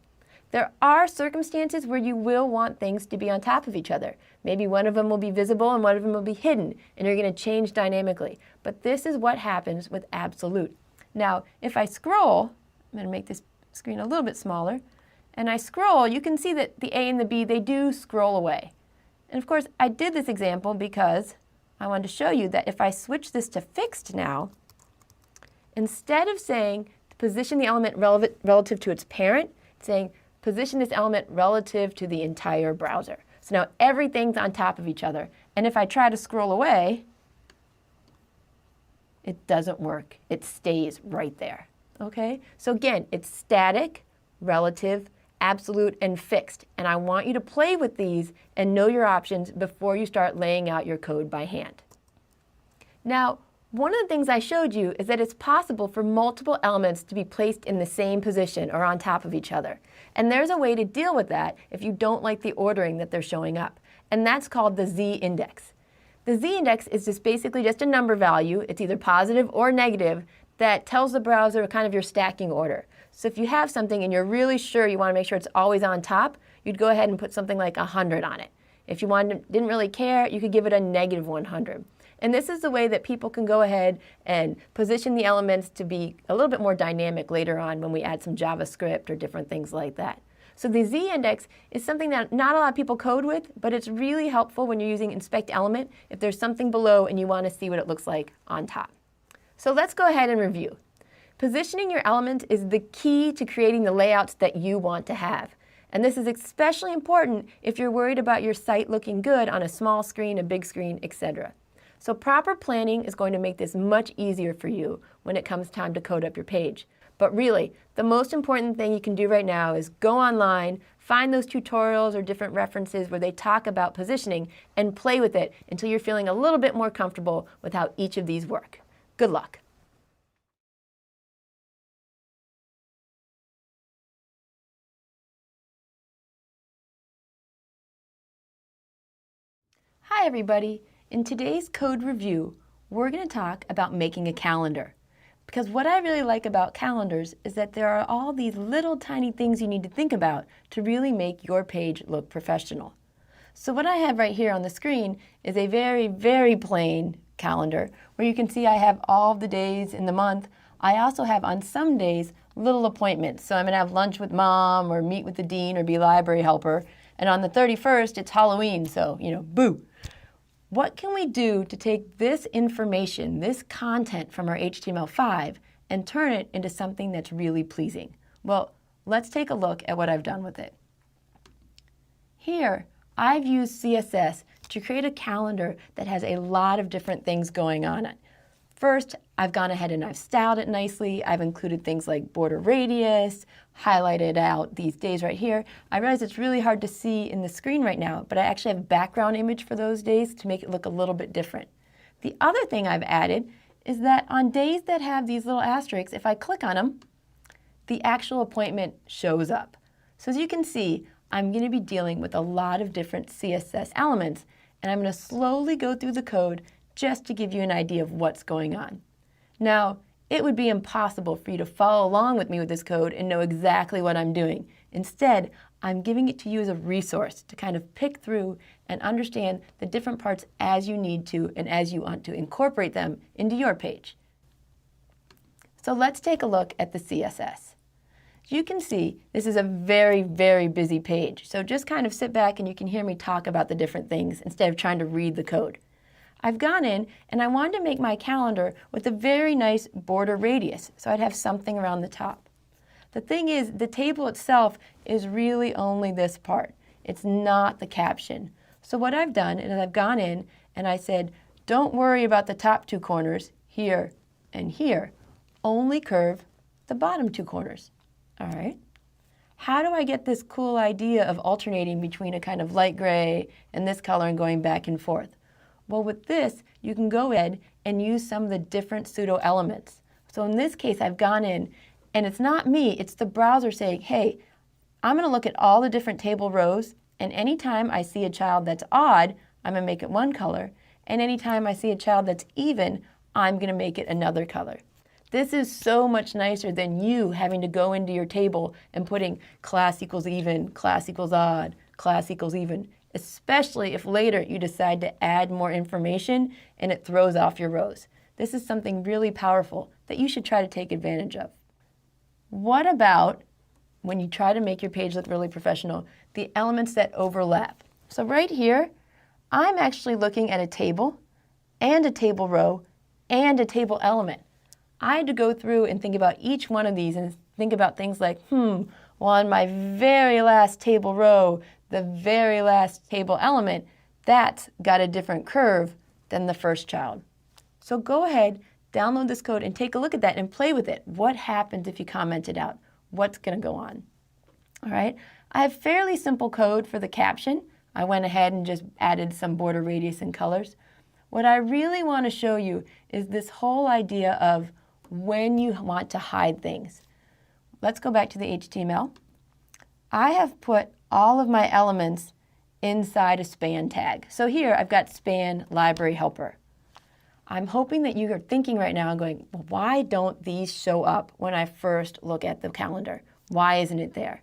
There are circumstances where you will want things to be on top of each other. Maybe one of them will be visible and one of them will be hidden, and you're going to change dynamically. But this is what happens with absolute. Now, if I scroll, I'm going to make this screen a little bit smaller, and I scroll, you can see that the A and the B, they do scroll away. And of course, I did this example because I wanted to show you that if I switch this to fixed now, instead of saying position the element relative to its parent, it's saying position this element relative to the entire browser. So now everything's on top of each other. And if I try to scroll away, it doesn't work. It stays right there. Okay? So again, it's static, relative, absolute, and fixed. And I want you to play with these and know your options before you start laying out your code by hand. Now, one of the things I showed you is that it's possible for multiple elements to be placed in the same position or on top of each other. And there's a way to deal with that if you don't like the ordering that they're showing up. And that's called the z-index. The z-index is just basically just a number value. It's either positive or negative that tells the browser kind of your stacking order. So if you have something and you're really sure you want to make sure it's always on top, you'd go ahead and put something like 100 on it. If you didn't really care, you could give it a negative 100. And this is the way that people can go ahead and position the elements to be a little bit more dynamic later on when we add some JavaScript or different things like that. So the z-index is something that not a lot of people code with, but it's really helpful when you're using inspect element if there's something below and you want to see what it looks like on top. So let's go ahead and review. Positioning your element is the key to creating the layouts that you want to have. And this is especially important if you're worried about your site looking good on a small screen, a big screen, etc. So proper planning is going to make this much easier for you when it comes time to code up your page. But really, the most important thing you can do right now is go online, find those tutorials or different references where they talk about positioning, and play with it until you're feeling a little bit more comfortable with how each of these work. Good luck. Hi everybody. In today's code review, we're going to talk about making a calendar. Because what I really like about calendars is that there are all these little tiny things you need to think about to really make your page look professional. So what I have right here on the screen is a very, very plain calendar where you can see I have all the days in the month. I also have on some days little appointments. So I'm going to have lunch with mom or meet with the dean or be library helper. And on the 31st, it's Halloween, so, boo. What can we do to take this information, this content from our HTML5 and turn it into something that's really pleasing? Well, let's take a look at what I've done with it. Here, I've used CSS to create a calendar that has a lot of different things going on it. First, I've gone ahead and I've styled it nicely. I've included things like border radius, highlighted out these days right here. I realize it's really hard to see in the screen right now, but I actually have a background image for those days to make it look a little bit different. The other thing I've added is that on days that have these little asterisks, if I click on them, the actual appointment shows up. So as you can see, I'm going to be dealing with a lot of different CSS elements, and I'm going to slowly go through the code just to give you an idea of what's going on. Now, it would be impossible for you to follow along with me with this code and know exactly what I'm doing. Instead, I'm giving it to you as a resource to kind of pick through and understand the different parts as you need to and as you want to incorporate them into your page. So let's take a look at the CSS. As you can see, this is a very, very busy page. So just kind of sit back and you can hear me talk about the different things instead of trying to read the code. I've gone in and I wanted to make my calendar with a very nice border radius, so I'd have something around the top. The thing is, the table itself is really only this part. It's not the caption. So what I've done is I've gone in and I said, don't worry about the top two corners, here and here. Only curve the bottom two corners. All right. How do I get this cool idea of alternating between a kind of light gray and this color and going back and forth? Well, with this, you can go ahead and use some of the different pseudo elements. So in this case, I've gone in, and it's not me, it's the browser saying, hey, I'm going to look at all the different table rows, and anytime I see a child that's odd, I'm going to make it one color, and anytime I see a child that's even, I'm going to make it another color. This is so much nicer than you having to go into your table and putting class equals even, class equals odd, class equals even, especially if later you decide to add more information and it throws off your rows. This is something really powerful that you should try to take advantage of. What about when you try to make your page look really professional, the elements that overlap? So right here, I'm actually looking at a table and a table row and a table element. I had to go through and think about each one of these and think about things like, well, on my very last table row, the very last table element, that's got a different curve than the first child. So go ahead, download this code and take a look at that and play with it. What happens if you comment it out? What's going to go on? All right. I have fairly simple code for the caption. I went ahead and just added some border radius and colors. What I really want to show you is this whole idea of when you want to hide things. Let's go back to the HTML. I have put all of my elements inside a span tag. So here I've got span library helper. I'm hoping that you are thinking right now and going, well, why don't these show up when I first look at the calendar? Why isn't it there?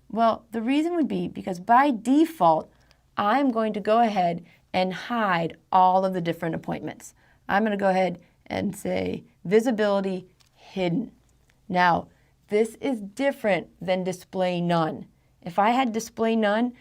Well, the reason would be because by default, I'm going to go ahead and hide all of the different appointments. I'm going to go ahead and say visibility hidden. Now, this is different than display none. If I had display none,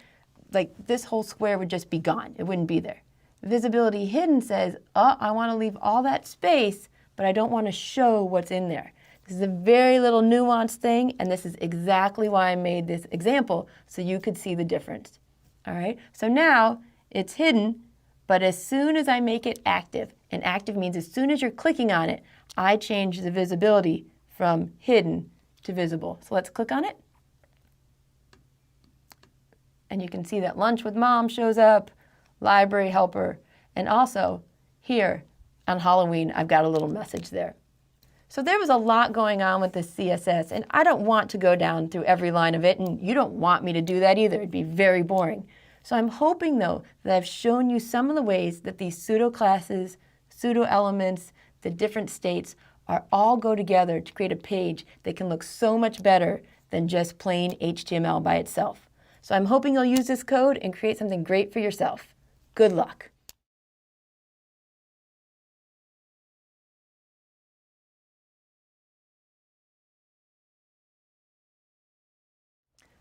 like this whole square would just be gone. It wouldn't be there. Visibility hidden says, oh, I want to leave all that space, but I don't want to show what's in there. This is a very little nuanced thing, and this is exactly why I made this example, so you could see the difference. All right, so now it's hidden, but as soon as I make it active, and active means as soon as you're clicking on it, I change the visibility from hidden to visible. So let's click on it. And you can see that lunch with mom shows up, library helper, and also here on Halloween, I've got a little message there. So there was a lot going on with this CSS, and I don't want to go down through every line of it, and you don't want me to do that either. It'd be very boring. So I'm hoping, though, that I've shown you some of the ways that these pseudo classes, pseudo elements, the different states are all go together to create a page that can look so much better than just plain HTML by itself. So I'm hoping you'll use this code and create something great for yourself. Good luck.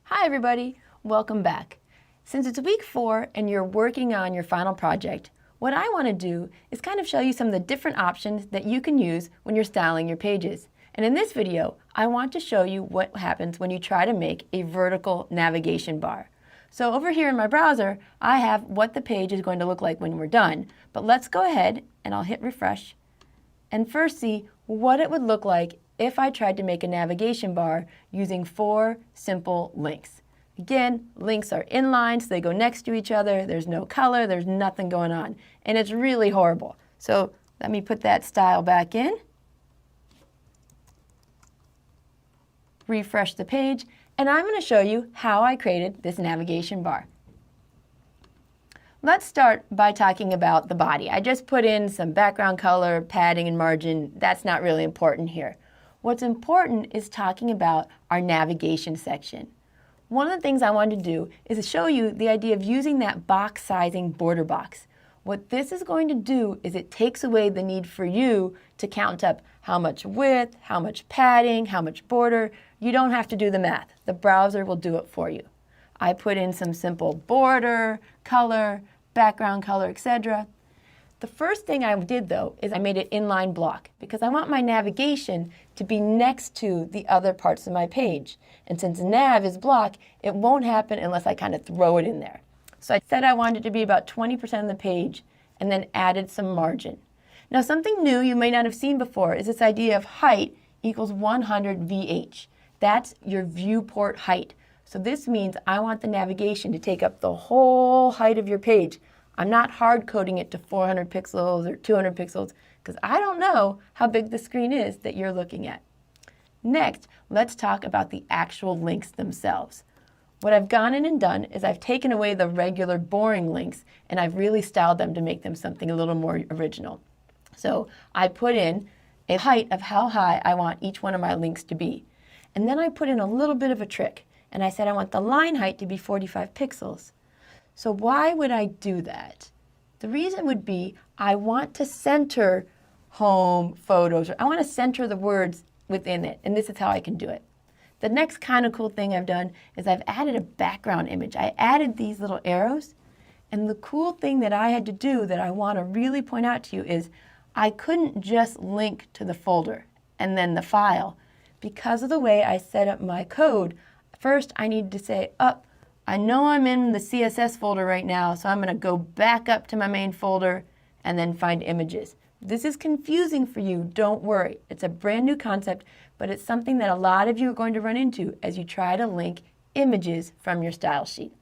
Hi everybody, welcome back. Since it's week 4 and you're working on your final project, what I want to do is kind of show you some of the different options that you can use when you're styling your pages. And in this video, I want to show you what happens when you try to make a vertical navigation bar. So over here in my browser, I have what the page is going to look like when we're done. But let's go ahead and I'll hit refresh and first see what it would look like if I tried to make a navigation bar using 4 simple links. Again, links are inline, so they go next to each other. There's no color, there's nothing going on. And it's really horrible. So let me put that style back in. Refresh the page, and I'm going to show you how I created this navigation bar. Let's start by talking about the body. I just put in some background color, padding, and margin. That's not really important here. What's important is talking about our navigation section. One of the things I wanted to do is to show you the idea of using that box sizing border box. What this is going to do is it takes away the need for you to count up how much width, how much padding, how much border. You don't have to do the math. The browser will do it for you. I put in some simple border, color, background color, etc. The first thing I did though is I made it inline block because I want my navigation to be next to the other parts of my page. And since nav is block, it won't happen unless I kind of throw it in there. So I said I wanted it to be about 20% of the page and then added some margin. Now something new you may not have seen before is this idea of height equals 100 VH. That's your viewport height. So this means I want the navigation to take up the whole height of your page. I'm not hard coding it to 400 pixels or 200 pixels because I don't know how big the screen is that you're looking at. Next, let's talk about the actual links themselves. What I've gone in and done is I've taken away the regular boring links and I've really styled them to make them something a little more original. So I put in a height of how high I want each one of my links to be. And then I put in a little bit of a trick and I said I want the line height to be 45 pixels. So why would I do that? The reason would be I want to center home, photos, or I want to center the words within it, and this is how I can do it. The next kind of cool thing I've done is I've added a background image. I added these little arrows, and the cool thing that I had to do that I want to really point out to you is I couldn't just link to the folder and then the file. Because of the way I set up my code, first I need to say, I know I'm in the CSS folder right now, so I'm going to go back up to my main folder and then find images. This is confusing for you, don't worry. It's a brand new concept, but it's something that a lot of you are going to run into as you try to link images from your style sheet.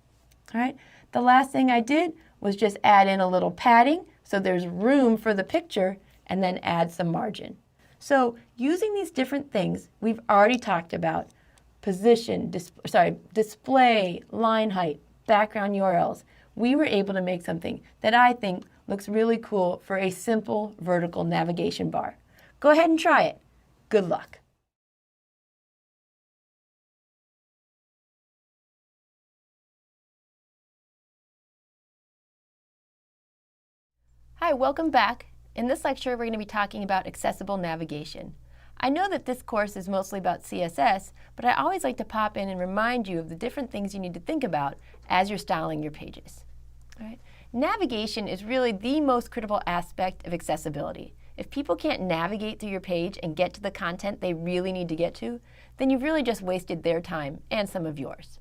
All right. The last thing I did was just add in a little padding so there's room for the picture and then add some margin. So using these different things we've already talked about, position, display, line height, background URLs, we were able to make something that I think looks really cool for a simple vertical navigation bar. Go ahead and try it. Good luck. Hi, welcome back. In this lecture, we're going to be talking about accessible navigation. I know that this course is mostly about CSS, but I always like to pop in and remind you of the different things you need to think about as you're styling your pages. All right. Navigation is really the most critical aspect of accessibility. If people can't navigate through your page and get to the content they really need to get to, then you've really just wasted their time and some of yours.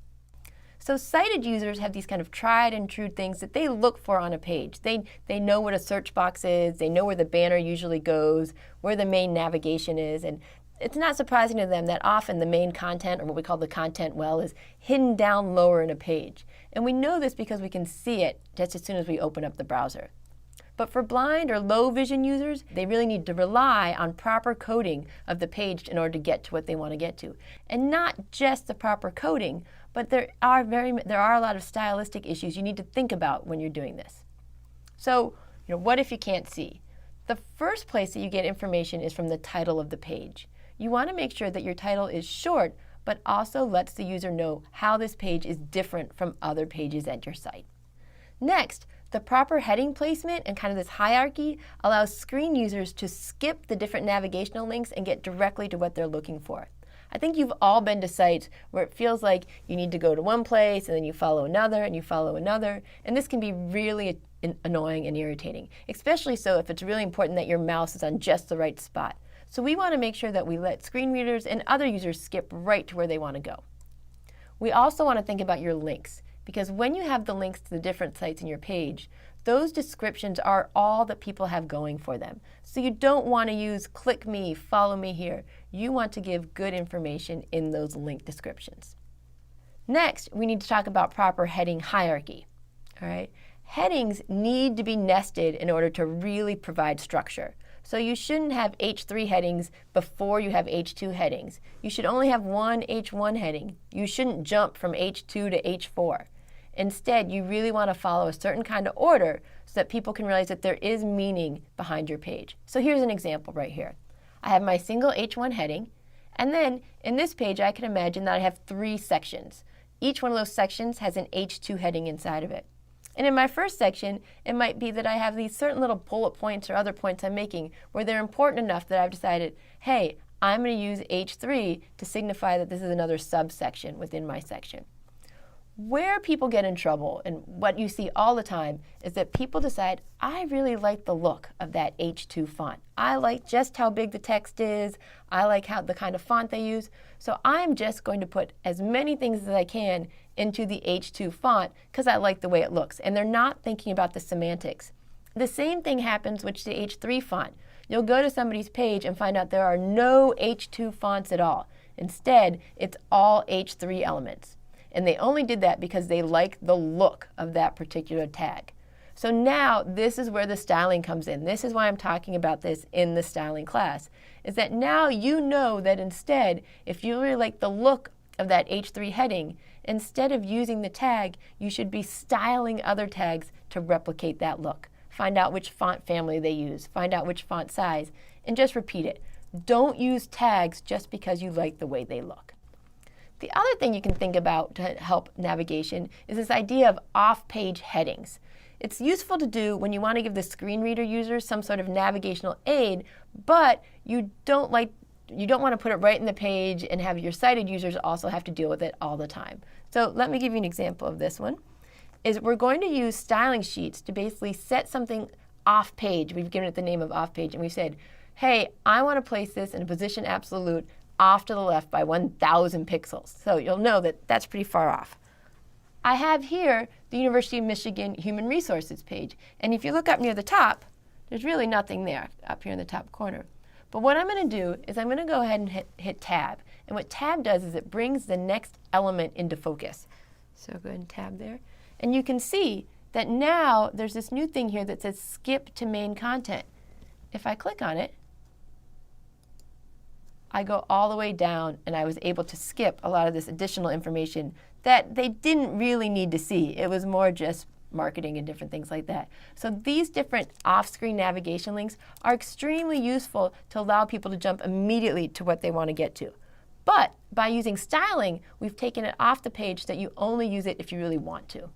So sighted users have these kind of tried and true things that they look for on a page. They know what a search box is, they know where the banner usually goes, where the main navigation is, and it's not surprising to them that often the main content, or what we call the content well, is hidden down lower in a page. And we know this because we can see it just as soon as we open up the browser. But for blind or low vision users, they really need to rely on proper coding of the page in order to get to what they want to get to. And not just the proper coding, but there are a lot of stylistic issues you need to think about when you're doing this. So, what if you can't see? The first place that you get information is from the title of the page. You want to make sure that your title is short, but also lets the user know how this page is different from other pages at your site. Next, the proper heading placement and kind of this hierarchy allows screen users to skip the different navigational links and get directly to what they're looking for. I think you've all been to sites where it feels like you need to go to one place and then you follow another and you follow another, and this can be really annoying and irritating, especially so if it's really important that your mouse is on just the right spot. So we want to make sure that we let screen readers and other users skip right to where they want to go. We also want to think about your links. because when you have the links to the different sites in your page, those descriptions are all that people have going for them. So you don't want to use click me, follow me here. You want to give good information in those link descriptions. Next, we need to talk about proper heading hierarchy. All right? Headings need to be nested in order to really provide structure. So you shouldn't have H3 headings before you have H2 headings. You should only have one H1 heading. You shouldn't jump from H2 to H4. Instead, you really want to follow a certain kind of order so that people can realize that there is meaning behind your page. So here's an example right here. I have my single H1 heading, and then in this page I can imagine that I have 3 sections. Each one of those sections has an H2 heading inside of it. And in my first section, it might be that I have these certain little bullet points or other points I'm making where they're important enough that I've decided, hey, I'm going to use H3 to signify that this is another subsection within my section. Where people get in trouble, and what you see all the time, is that people decide, I really like the look of that H2 font. I like just how big the text is. I like how the kind of font they use. So I'm just going to put as many things as I can into the H2 font because I like the way it looks. And they're not thinking about the semantics. The same thing happens with the H3 font. You'll go to somebody's page and find out there are no H2 fonts at all. Instead, it's all H3 elements. And they only did that because they like the look of that particular tag. So now this is where the styling comes in. This is why I'm talking about this in the styling class, is that now you know that instead, if you really like the look of that H3 heading, instead of using the tag, you should be styling other tags to replicate that look. Find out which font family they use, find out which font size, and just repeat it. Don't use tags just because you like the way they look. The other thing you can think about to help navigation is this idea of off-page headings. It's useful to do when you want to give the screen reader users some sort of navigational aid, but you don't want to put it right in the page and have your sighted users also have to deal with it all the time. So let me give you an example of this one. We're going to use styling sheets to basically set something off page. We've given it the name of off page, and we've said, hey, I want to place this in a position absolute off to the left by 1,000 pixels. So you'll know that that's pretty far off. I have here the University of Michigan Human Resources page. And if you look up near the top, there's really nothing there up here in the top corner. But what I'm going to do is I'm going to go ahead and hit Tab. And what Tab does is it brings the next element into focus. So go ahead and tab there. And you can see that now there's this new thing here that says Skip to Main Content. If I click on it, I go all the way down and I was able to skip a lot of this additional information that they didn't really need to see. It was more just marketing and different things like that. So these different off-screen navigation links are extremely useful to allow people to jump immediately to what they want to get to. But by using styling, we've taken it off the page so that you only use it if you really want to.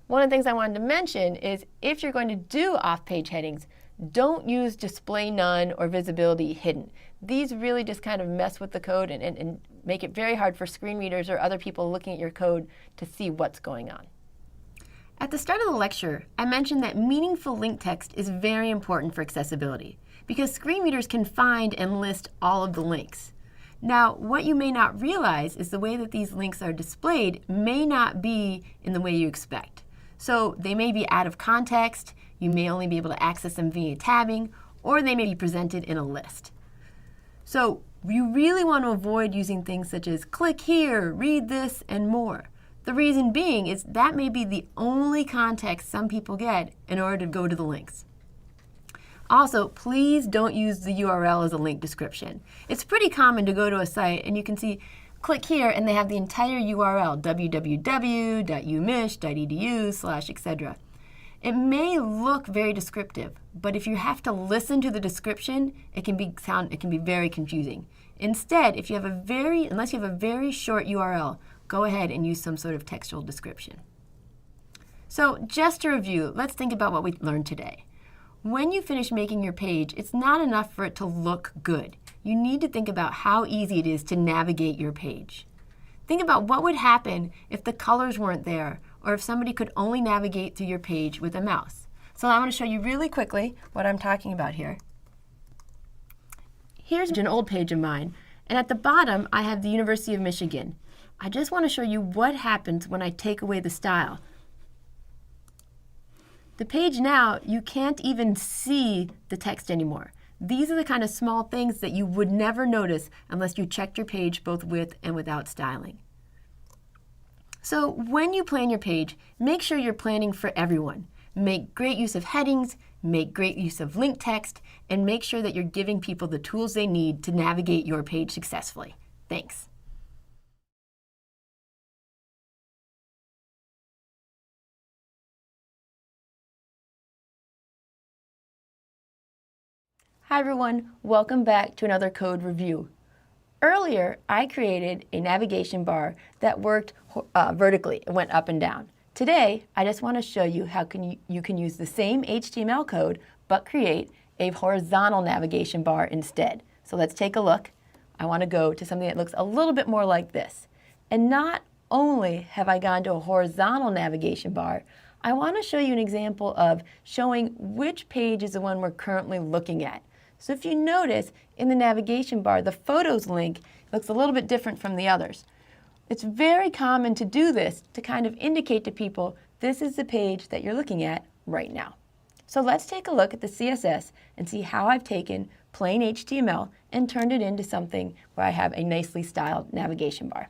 One of the things I wanted to mention is if you're going to do off-page headings, don't use display none or visibility hidden. These really just kind of mess with the code and make it very hard for screen readers or other people looking at your code to see what's going on. At the start of the lecture, I mentioned that meaningful link text is very important for accessibility because screen readers can find and list all of the links. Now, what you may not realize is the way that these links are displayed may not be in the way you expect. So they may be out of context, you may only be able to access them via tabbing, or they may be presented in a list. So you really want to avoid using things such as click here, read this, and more. The reason being is that may be the only context some people get in order to go to the links. Also, please don't use the URL as a link description. It's pretty common to go to a site and you can see click here and they have the entire URL, www.umich.edu/etc. It may look very descriptive, but if you have to listen to the description, it can be very confusing. Instead, unless you have a very short URL, go ahead and use some sort of textual description. So just to review, let's think about what we learned today. When you finish making your page, it's not enough for it to look good. You need to think about how easy it is to navigate your page. Think about what would happen if the colors weren't there, or if somebody could only navigate through your page with a mouse. So I'm going to show you really quickly what I'm talking about here. Here's an old page of mine, and at the bottom I have the University of Michigan. I just want to show you what happens when I take away the style. The page now, you can't even see the text anymore. These are the kind of small things that you would never notice unless you checked your page both with and without styling. So when you plan your page, make sure you're planning for everyone. Make great use of headings, make great use of link text, and make sure that you're giving people the tools they need to navigate your page successfully. Thanks. Hi everyone, welcome back to another code review. Earlier, I created a navigation bar that worked vertically. It went up and down. Today, I just want to show you how you can use the same HTML code but create a horizontal navigation bar instead. So let's take a look. I want to go to something that looks a little bit more like this. And not only have I gone to a horizontal navigation bar, I want to show you an example of showing which page is the one we're currently looking at. So if you notice, in the navigation bar, the Photos link looks a little bit different from the others. It's very common to do this to kind of indicate to people this is the page that you're looking at right now. So let's take a look at the CSS and see how I've taken plain HTML and turned it into something where I have a nicely styled navigation bar.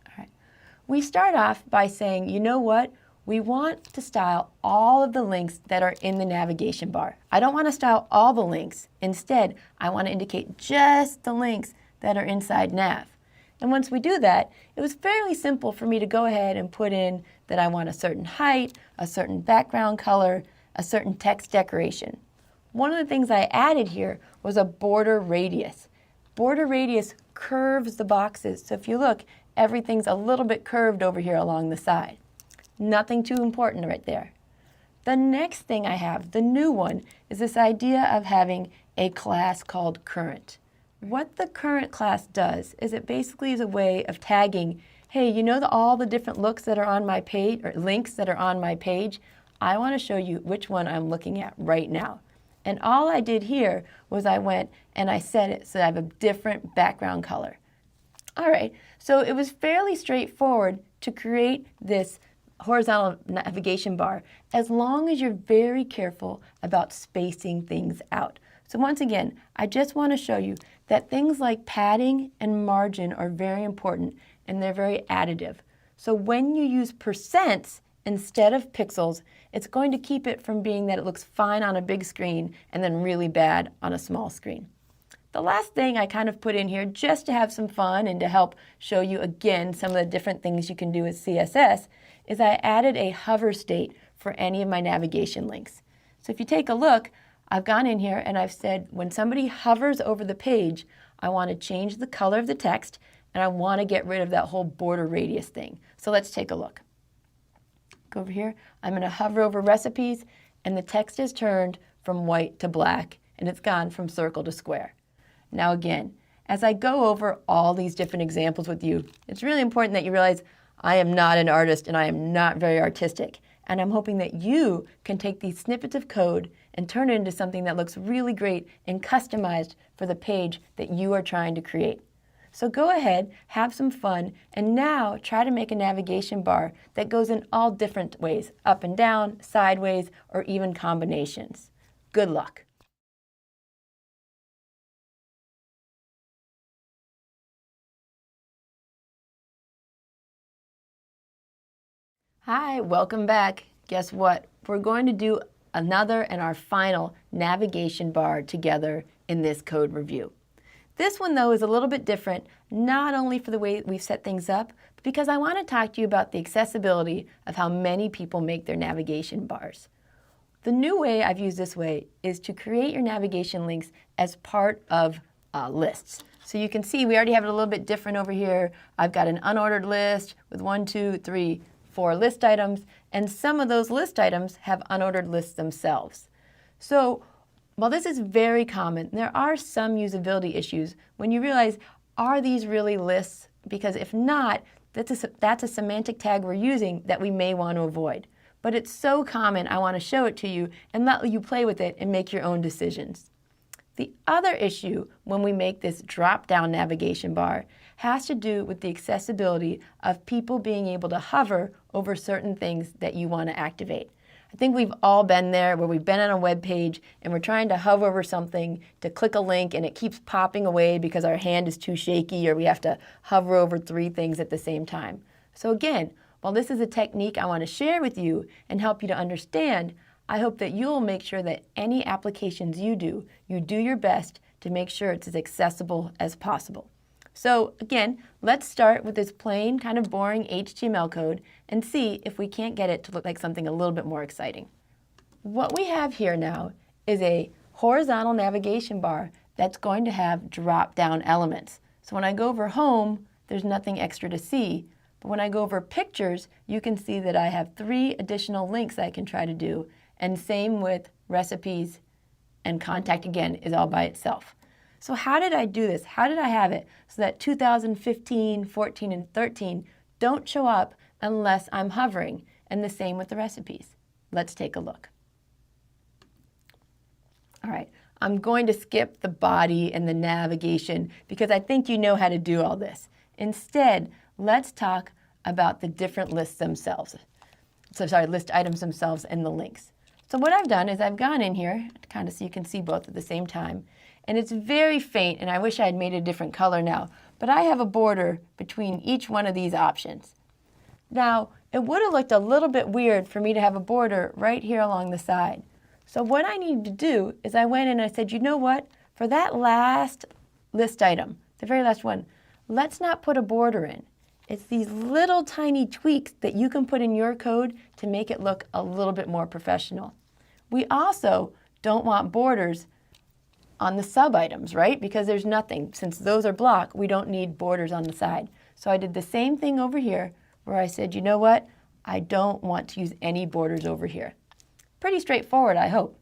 All right. We start off by saying, you know what? We want to style all of the links that are in the navigation bar. I don't want to style all the links. Instead, I want to indicate just the links that are inside nav. And once we do that, it was fairly simple for me to go ahead and put in that I want a certain height, a certain background color, a certain text decoration. One of the things I added here was a border radius. Border radius curves the boxes. So if you look, everything's a little bit curved over here along the side. Nothing too important right there. The next thing I have, the new one, is this idea of having a class called current. What the current class does is it basically is a way of tagging, hey, you know all the different looks that are on my page, or links that are on my page? I want to show you which one I'm looking at right now. And all I did here was I went and I set it so I have a different background color. All right, so it was fairly straightforward to create this horizontal navigation bar as long as you're very careful about spacing things out. So once again, I just want to show you that things like padding and margin are very important and they're very additive. So when you use percents instead of pixels, it's going to keep it from being that it looks fine on a big screen and then really bad on a small screen. The last thing I kind of put in here just to have some fun and to help show you again some of the different things you can do with CSS is I added a hover state for any of my navigation links. So if you take a look, I've gone in here and I've said when somebody hovers over the page, I want to change the color of the text and I want to get rid of that whole border radius thing. So let's take a look. Go over here. I'm going to hover over recipes and the text is turned from white to black and it's gone from circle to square. Now again, as I go over all these different examples with you, it's really important that you realize I am not an artist and I am not very artistic. And I'm hoping that you can take these snippets of code and turn it into something that looks really great and customized for the page that you are trying to create. So go ahead, have some fun, and now try to make a navigation bar that goes in all different ways, up and down, sideways, or even combinations. Good luck. Hi, welcome back. Guess what? We're going to do another and our final navigation bar together in this code review. This one, though, is a little bit different, not only for the way we've set things up, but because I want to talk to you about the accessibility of how many people make their navigation bars. The new way I've used this way is to create your navigation links as part of lists. So you can see we already have it a little bit different over here. I've got an unordered list with 1, 2, 3, 4 list items, and some of those list items have unordered lists themselves. So while this is very common, there are some usability issues when you realize, are these really lists? Because if not, that's a semantic tag we're using that we may want to avoid. But it's so common, I want to show it to you and let you play with it and make your own decisions. The other issue when we make this drop-down navigation bar has to do with the accessibility of people being able to hover over certain things that you want to activate. I think we've all been there where we've been on a web page and we're trying to hover over something to click a link and it keeps popping away because our hand is too shaky or we have to hover over 3 things at the same time. So again, while this is a technique I want to share with you and help you to understand, I hope that you'll make sure that any applications you do your best to make sure it's as accessible as possible. So again, let's start with this plain, kind of boring HTML code and see if we can't get it to look like something a little bit more exciting. What we have here now is a horizontal navigation bar that's going to have drop-down elements. So when I go over home, there's nothing extra to see. But when I go over pictures, you can see that I have 3 additional links I can try to do. And same with recipes, and contact again is all by itself. So how did I do this? How did I have it so that 2015, 14, and 13 don't show up unless I'm hovering? And the same with the recipes. Let's take a look. All right, I'm going to skip the body and the navigation because I think you know how to do all this. Instead, let's talk about the different lists themselves. List items themselves and the links. So what I've done is I've gone in here, kind of so you can see both at the same time, and it's very faint, and I wish I had made a different color now, but I have a border between each one of these options. Now, it would have looked a little bit weird for me to have a border right here along the side. So what I needed to do is I went in and I said, you know what, for that last list item, the very last one, let's not put a border in. It's these little tiny tweaks that you can put in your code to make it look a little bit more professional. We also don't want borders on the sub-items, right? Because there's nothing. Since those are block, we don't need borders on the side. So I did the same thing over here where I said, you know what? I don't want to use any borders over here. Pretty straightforward, I hope.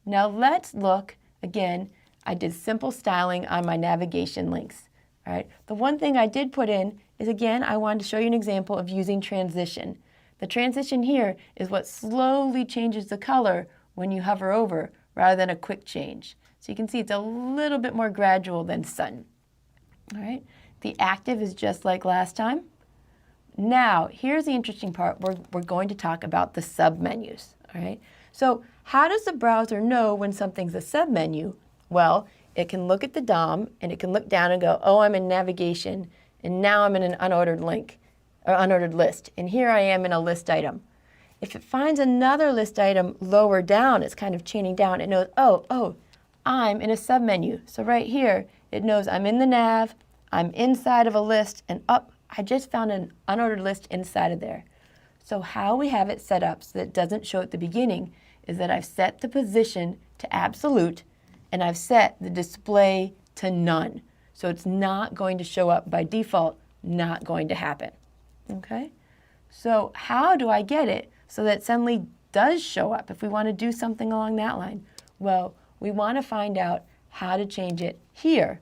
Now let's look, again, I did simple styling on my navigation links. All right. The one thing I did put in is, again, I wanted to show you an example of using transition. The transition here is what slowly changes the color when you hover over rather than a quick change. So you can see it's a little bit more gradual than sudden. All right. The active is just like last time. Now, here's the interesting part. We're going to talk about the submenus. All right. So how does the browser know when something's a submenu? Well, it can look at the DOM and it can look down and go, oh, I'm in navigation, and now I'm in an unordered link or unordered list, and here I am in a list item. If it finds another list item lower down, it's kind of chaining down, it knows, oh, I'm in a submenu. So right here, it knows I'm in the nav, I'm inside of a list, and I just found an unordered list inside of there. So how we have it set up so that it doesn't show at the beginning is that I've set the position to absolute, and I've set the display to none. So it's not going to show up by default, not going to happen. Okay? So how do I get it so that it suddenly does show up if we want to do something along that line? Well, we want to find out how to change it here.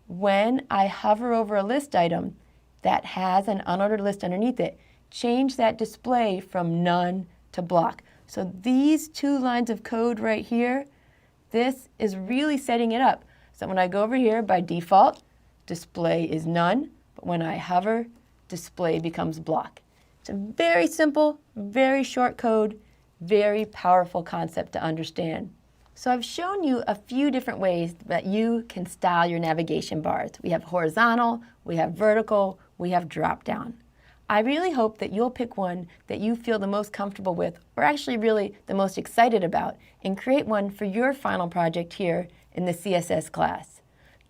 When I hover over a list item that has an unordered list underneath it, change that display from none to block. So these 2 lines of code right here, this is really setting it up. So when I go over here, by default, display is none, but when I hover, display becomes block. It's a very simple, very short code, very powerful concept to understand. So I've shown you a few different ways that you can style your navigation bars. We have horizontal, we have vertical, we have drop down. I really hope that you'll pick one that you feel the most comfortable with, or actually really the most excited about, and create one for your final project here in the CSS class.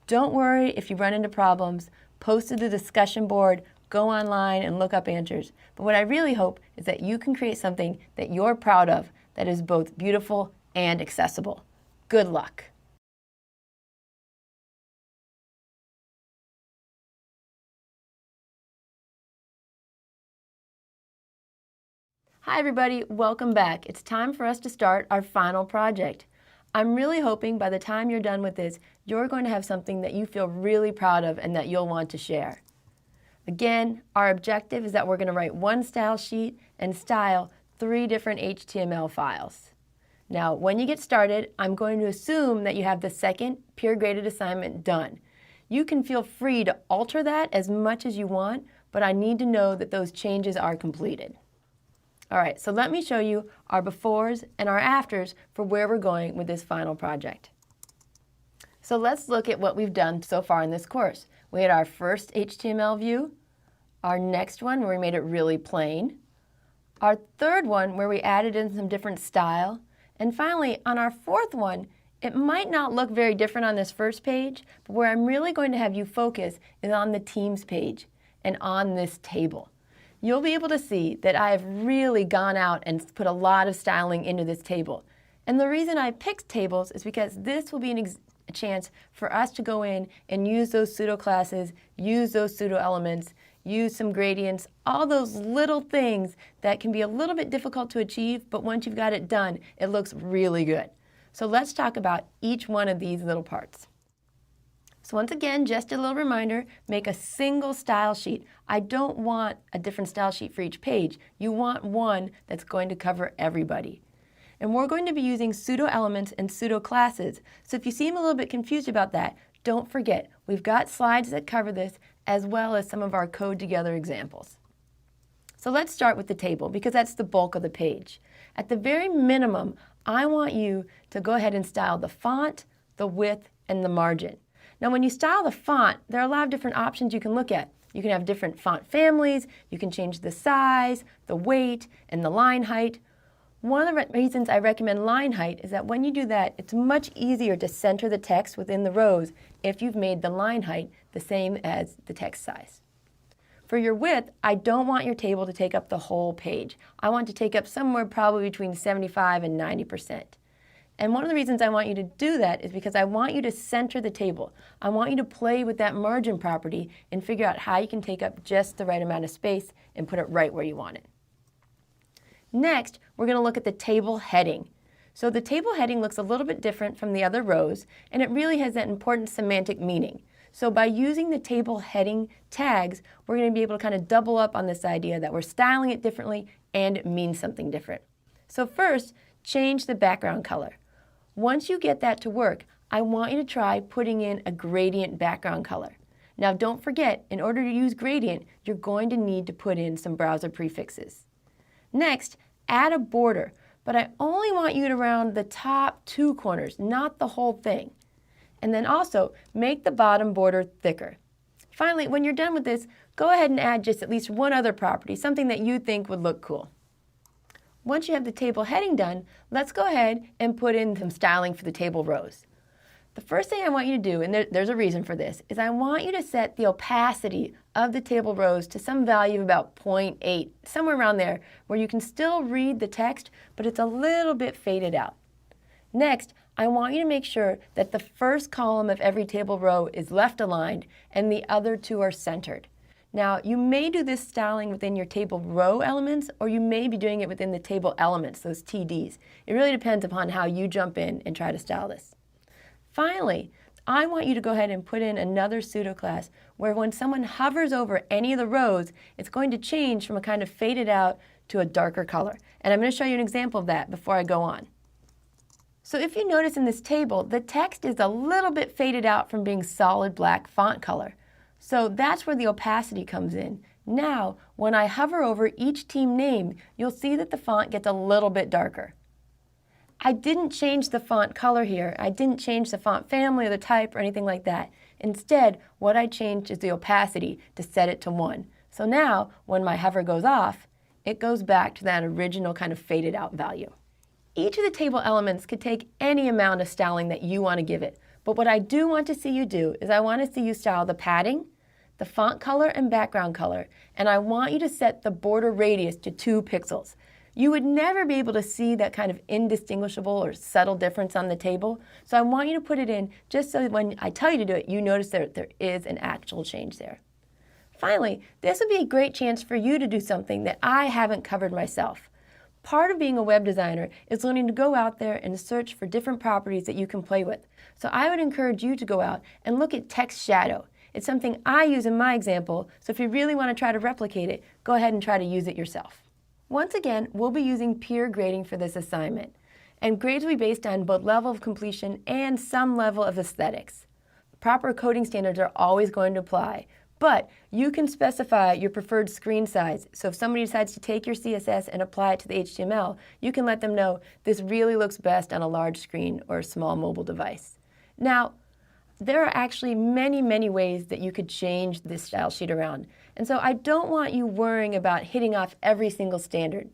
Don't worry if you run into problems, post to the discussion board, go online and look up answers. But what I really hope is that you can create something that you're proud of that is both beautiful and accessible. Good luck. Hi everybody, welcome back. It's time for us to start our final project. I'm really hoping by the time you're done with this, you're going to have something that you feel really proud of and that you'll want to share. Again, our objective is that we're going to write one style sheet and style 3 different HTML files. Now, when you get started, I'm going to assume that you have the second peer-graded assignment done. You can feel free to alter that as much as you want, but I need to know that those changes are completed. All right, so let me show you our befores and our afters for where we're going with this final project. So let's look at what we've done so far in this course. We had our first HTML view, our next one where we made it really plain, our third one where we added in some different style, and finally on our fourth one, it might not look very different on this first page, but where I'm really going to have you focus is on the Teams page and on this table. You'll be able to see that I have really gone out and put a lot of styling into this table. And the reason I picked tables is because this will be a chance for us to go in and use those pseudo classes, use those pseudo elements, use some gradients, all those little things that can be a little bit difficult to achieve, but once you've got it done, it looks really good. So let's talk about each one of these little parts. So once again, just a little reminder, make a single style sheet. I don't want a different style sheet for each page. You want one that's going to cover everybody. And we're going to be using pseudo elements and pseudo classes. So if you seem a little bit confused about that, don't forget, we've got slides that cover this as well as some of our code together examples. So let's start with the table because that's the bulk of the page. At the very minimum, I want you to go ahead and style the font, the width, and the margin. Now when you style the font, there are a lot of different options you can look at. You can have different font families, you can change the size, the weight, and the line height. One of the reasons I recommend line height is that when you do that, it's much easier to center the text within the rows if you've made the line height the same as the text size. For your width, I don't want your table to take up the whole page. I want to take up somewhere probably between 75 and 90%. And one of the reasons I want you to do that is because I want you to center the table. I want you to play with that margin property and figure out how you can take up just the right amount of space and put it right where you want it. Next, we're going to look at the table heading. So the table heading looks a little bit different from the other rows, and it really has that important semantic meaning. So by using the table heading tags, we're going to be able to kind of double up on this idea that we're styling it differently and it means something different. So first, change the background color. Once you get that to work, I want you to try putting in a gradient background color. Now don't forget, in order to use gradient, you're going to need to put in some browser prefixes. Next, add a border, but I only want you to round the top 2 corners, not the whole thing. And then also, make the bottom border thicker. Finally, when you're done with this, go ahead and add just at least one other property, something that you think would look cool. Once you have the table heading done, let's go ahead and put in some styling for the table rows. The first thing I want you to do, and there's a reason for this, is I want you to set the opacity of the table rows to some value of about 0.8, somewhere around there, where you can still read the text, but it's a little bit faded out. Next, I want you to make sure that the first column of every table row is left aligned and the other 2 are centered. Now, you may do this styling within your table row elements, or you may be doing it within the table elements, those TDs. It really depends upon how you jump in and try to style this. Finally, I want you to go ahead and put in another pseudo class where when someone hovers over any of the rows, it's going to change from a kind of faded out to a darker color. And I'm going to show you an example of that before I go on. So if you notice in this table, the text is a little bit faded out from being solid black font color. So that's where the opacity comes in. Now, when I hover over each team name, you'll see that the font gets a little bit darker. I didn't change the font color here. I didn't change the font family or the type or anything like that. Instead, what I changed is the opacity to set it to 1. So now, when my hover goes off, it goes back to that original kind of faded out value. Each of the table elements could take any amount of styling that you want to give it. But what I do want to see you do is I want to see you style the padding, the font color and background color, and I want you to set the border radius to 2 pixels. You would never be able to see that kind of indistinguishable or subtle difference on the table, so I want you to put it in just so when I tell you to do it, you notice that there is an actual change there. Finally, this would be a great chance for you to do something that I haven't covered myself. Part of being a web designer is learning to go out there and search for different properties that you can play with. So I would encourage you to go out and look at text shadow. It's something I use in my example, so if you really want to try to replicate it, go ahead and try to use it yourself. Once again, we'll be using peer grading for this assignment. And grades will be based on both level of completion and some level of aesthetics. Proper coding standards are always going to apply, but you can specify your preferred screen size. So if somebody decides to take your CSS and apply it to the HTML, you can let them know this really looks best on a large screen or a small mobile device. Now, there are actually many, many ways that you could change this style sheet around. And so I don't want you worrying about hitting off every single standard.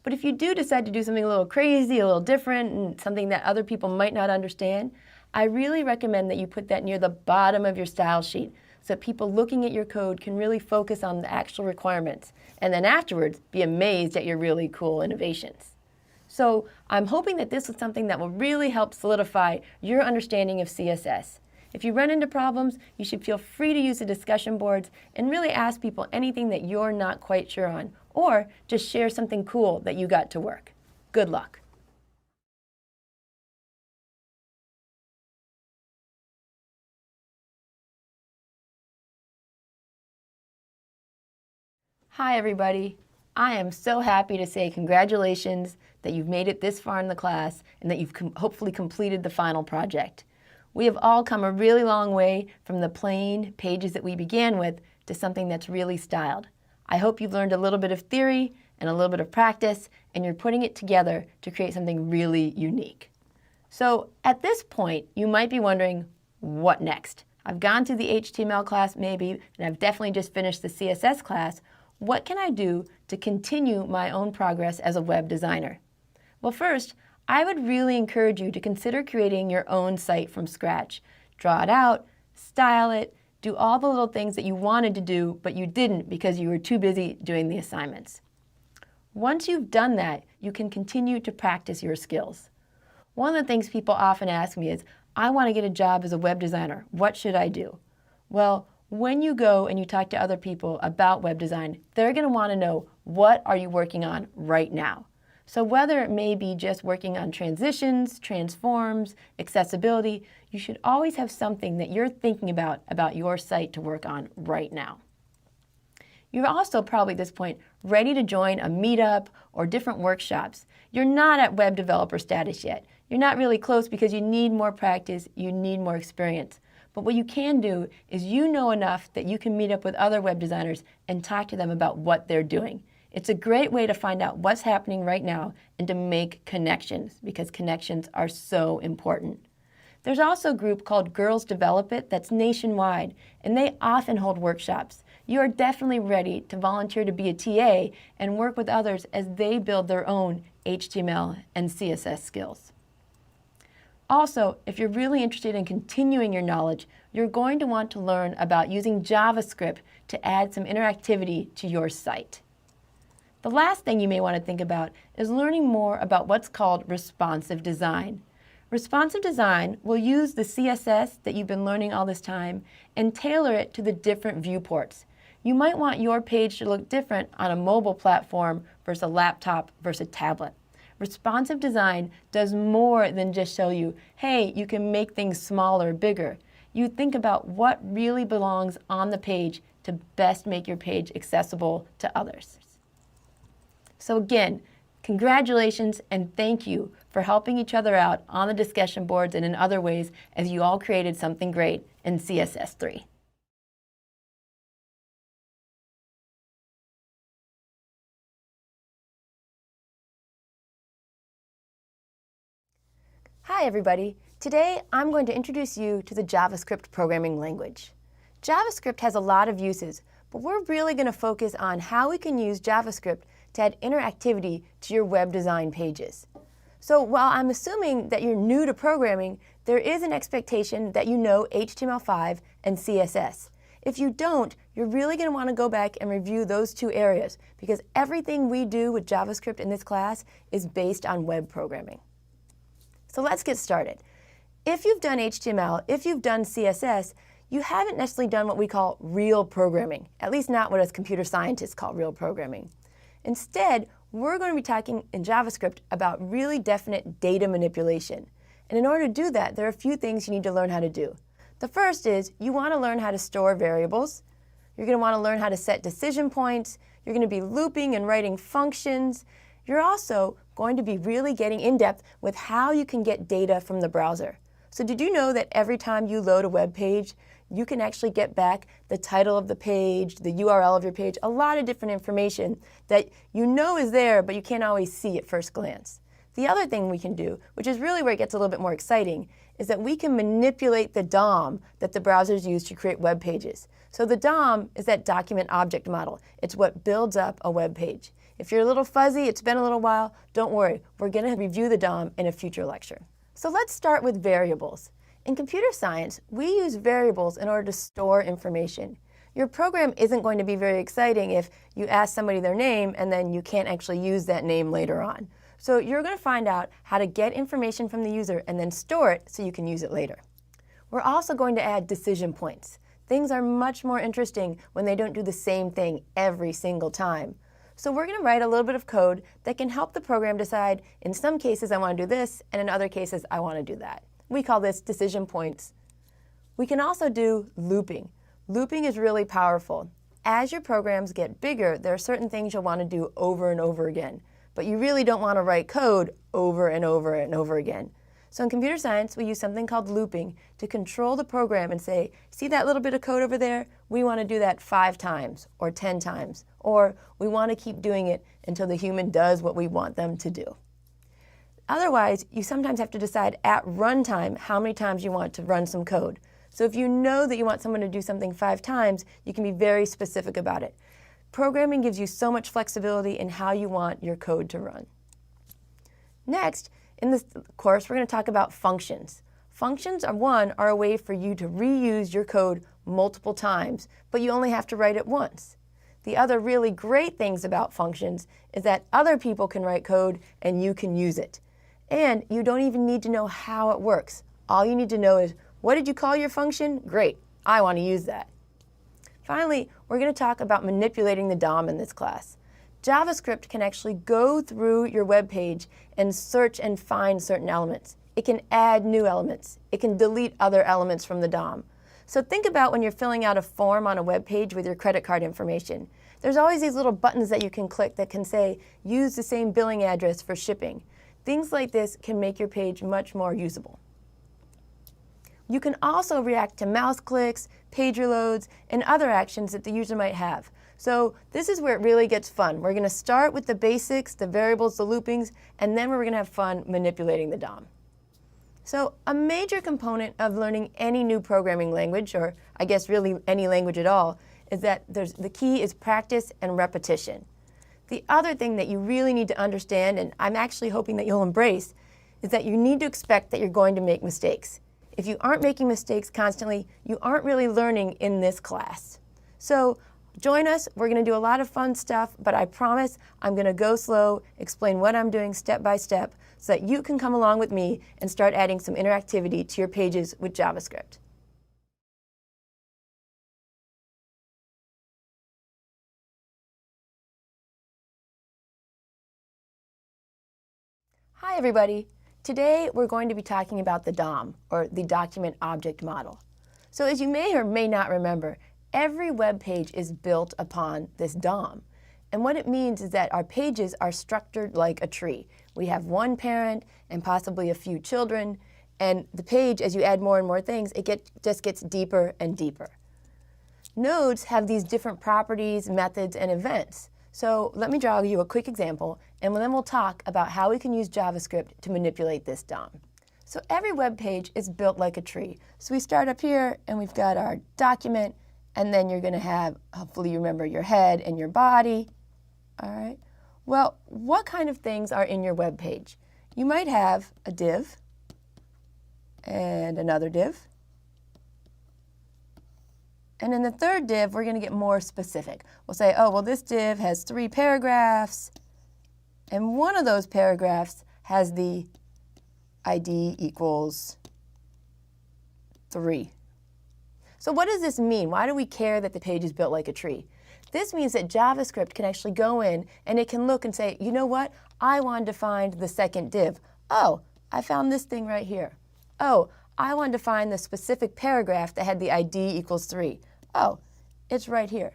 But if you do decide to do something a little crazy, a little different, and something that other people might not understand, I really recommend that you put that near the bottom of your style sheet so that people looking at your code can really focus on the actual requirements and then afterwards be amazed at your really cool innovations. So I'm hoping that this is something that will really help solidify your understanding of CSS. If you run into problems, you should feel free to use the discussion boards and really ask people anything that you're not quite sure on, or just share something cool that you got to work. Good luck. Hi everybody. I am so happy to say congratulations that you've made it this far in the class and that you've hopefully completed the final project. We have all come a really long way from the plain pages that we began with to something that's really styled. I hope you've learned a little bit of theory and a little bit of practice, and you're putting it together to create something really unique. So at this point, you might be wondering, what next? I've gone through the HTML class maybe, and I've definitely just finished the CSS class. What can I do to continue my own progress as a web designer? Well, first, I would really encourage you to consider creating your own site from scratch. Draw it out, style it, do all the little things that you wanted to do, but you didn't because you were too busy doing the assignments. Once you've done that, you can continue to practice your skills. One of the things people often ask me is, I want to get a job as a web designer. What should I do? Well, when you go and you talk to other people about web design, they're going to want to know, what are you working on right now? So whether it may be just working on transitions, transforms, accessibility, you should always have something that you're thinking about your site to work on right now. You're also probably at this point ready to join a meetup or different workshops. You're not at web developer status yet. You're not really close because you need more practice, you need more experience. But what you can do is you know enough that you can meet up with other web designers and talk to them about what they're doing. It's a great way to find out what's happening right now and to make connections, because connections are so important. There's also a group called Girls Develop It that's nationwide, and they often hold workshops. You are definitely ready to volunteer to be a TA and work with others as they build their own HTML and CSS skills. Also, if you're really interested in continuing your knowledge, you're going to want to learn about using JavaScript to add some interactivity to your site. The last thing you may want to think about is learning more about what's called responsive design. Responsive design will use the CSS that you've been learning all this time and tailor it to the different viewports. You might want your page to look different on a mobile platform versus a laptop versus a tablet. Responsive design does more than just show you, hey, you can make things smaller, bigger. You think about what really belongs on the page to best make your page accessible to others. So again, congratulations and thank you for helping each other out on the discussion boards and in other ways as you all created something great in CSS3. Hi everybody. Today I'm going to introduce you to the JavaScript programming language. JavaScript has a lot of uses, but we're really going to focus on how we can use JavaScript to add interactivity to your web design pages. So while I'm assuming that you're new to programming, there is an expectation that you know HTML5 and CSS. If you don't, you're really going to want to go back and review those two areas, because everything we do with JavaScript in this class is based on web programming. So let's get started. If you've done HTML, if you've done CSS, you haven't necessarily done what we call real programming, at least not what us computer scientists call real programming. Instead, we're going to be talking in JavaScript about really definite data manipulation. And in order to do that, there are a few things you need to learn how to do. The first is you want to learn how to store variables. You're going to want to learn how to set decision points. You're going to be looping and writing functions. You're also going to be really getting in depth with how you can get data from the browser. So did you know that every time you load a web page, you can actually get back the title of the page, the URL of your page, a lot of different information that you know is there, but you can't always see at first glance. The other thing we can do, which is really where it gets a little bit more exciting, is that we can manipulate the DOM that the browsers use to create web pages. So the DOM is that document object model. It's what builds up a web page. If you're a little fuzzy, it's been a little while, don't worry. We're going to review the DOM in a future lecture. So let's start with variables. In computer science, we use variables in order to store information. Your program isn't going to be very exciting if you ask somebody their name and then you can't actually use that name later on. So you're going to find out how to get information from the user and then store it so you can use it later. We're also going to add decision points. Things are much more interesting when they don't do the same thing every single time. So we're going to write a little bit of code that can help the program decide, in some cases I want to do this, and in other cases I want to do that. We call this decision points. We can also do looping. Looping is really powerful. As your programs get bigger, there are certain things you'll want to do over and over again, but you really don't want to write code over and over and over again. So in computer science, we use something called looping to control the program and say, see that little bit of code over there? We want to do that 5 times or 10 times, or we want to keep doing it until the human does what we want them to do. Otherwise, you sometimes have to decide at runtime how many times you want to run some code. So if you know that you want someone to do something 5 times, you can be very specific about it. Programming gives you so much flexibility in how you want your code to run. Next, in this course, we're going to talk about functions. Functions are a way for you to reuse your code multiple times, but you only have to write it once. The other really great things about functions is that other people can write code and you can use it. And you don't even need to know how it works. All you need to know is, what did you call your function? Great, I want to use that. Finally, we're going to talk about manipulating the DOM in this class. JavaScript can actually go through your web page and search and find certain elements. It can add new elements. It can delete other elements from the DOM. So think about when you're filling out a form on a web page with your credit card information. There's always these little buttons that you can click that can say, use the same billing address for shipping. Things like this can make your page much more usable. You can also react to mouse clicks, page reloads, and other actions that the user might have. So this is where it really gets fun. We're going to start with the basics, the variables, the loopings, and then we're going to have fun manipulating the DOM. So a major component of learning any new programming language, or I guess really any language at all, is that the key is practice and repetition. The other thing that you really need to understand, and I'm actually hoping that you'll embrace, is that you need to expect that you're going to make mistakes. If you aren't making mistakes constantly, you aren't really learning in this class. So join us. We're going to do a lot of fun stuff, but I promise I'm going to go slow, explain what I'm doing step by step, so that you can come along with me and start adding some interactivity to your pages with JavaScript. Hi everybody. Today we're going to be talking about the DOM, or the Document Object Model. So as you may or may not remember, every web page is built upon this DOM. And what it means is that our pages are structured like a tree. We have one parent and possibly a few children, and the page, as you add more and more things, just gets deeper and deeper. Nodes have these different properties, methods, and events. So let me draw you a quick example, and then we'll talk about how we can use JavaScript to manipulate this DOM. So every web page is built like a tree. So we start up here, and we've got our document, and then you're going to have, hopefully you remember, your head and your body. All right. Well, what kind of things are in your web page? You might have a div and another div. And in the third div, we're going to get more specific. We'll say, oh, well, this div has 3 paragraphs, and one of those paragraphs has the ID equals 3. So what does this mean? Why do we care that the page is built like a tree? This means that JavaScript can actually go in and it can look and say, you know what? I wanted to find the second div. Oh, I found this thing right here. Oh, I wanted to find the specific paragraph that had the ID equals 3. Oh, it's right here.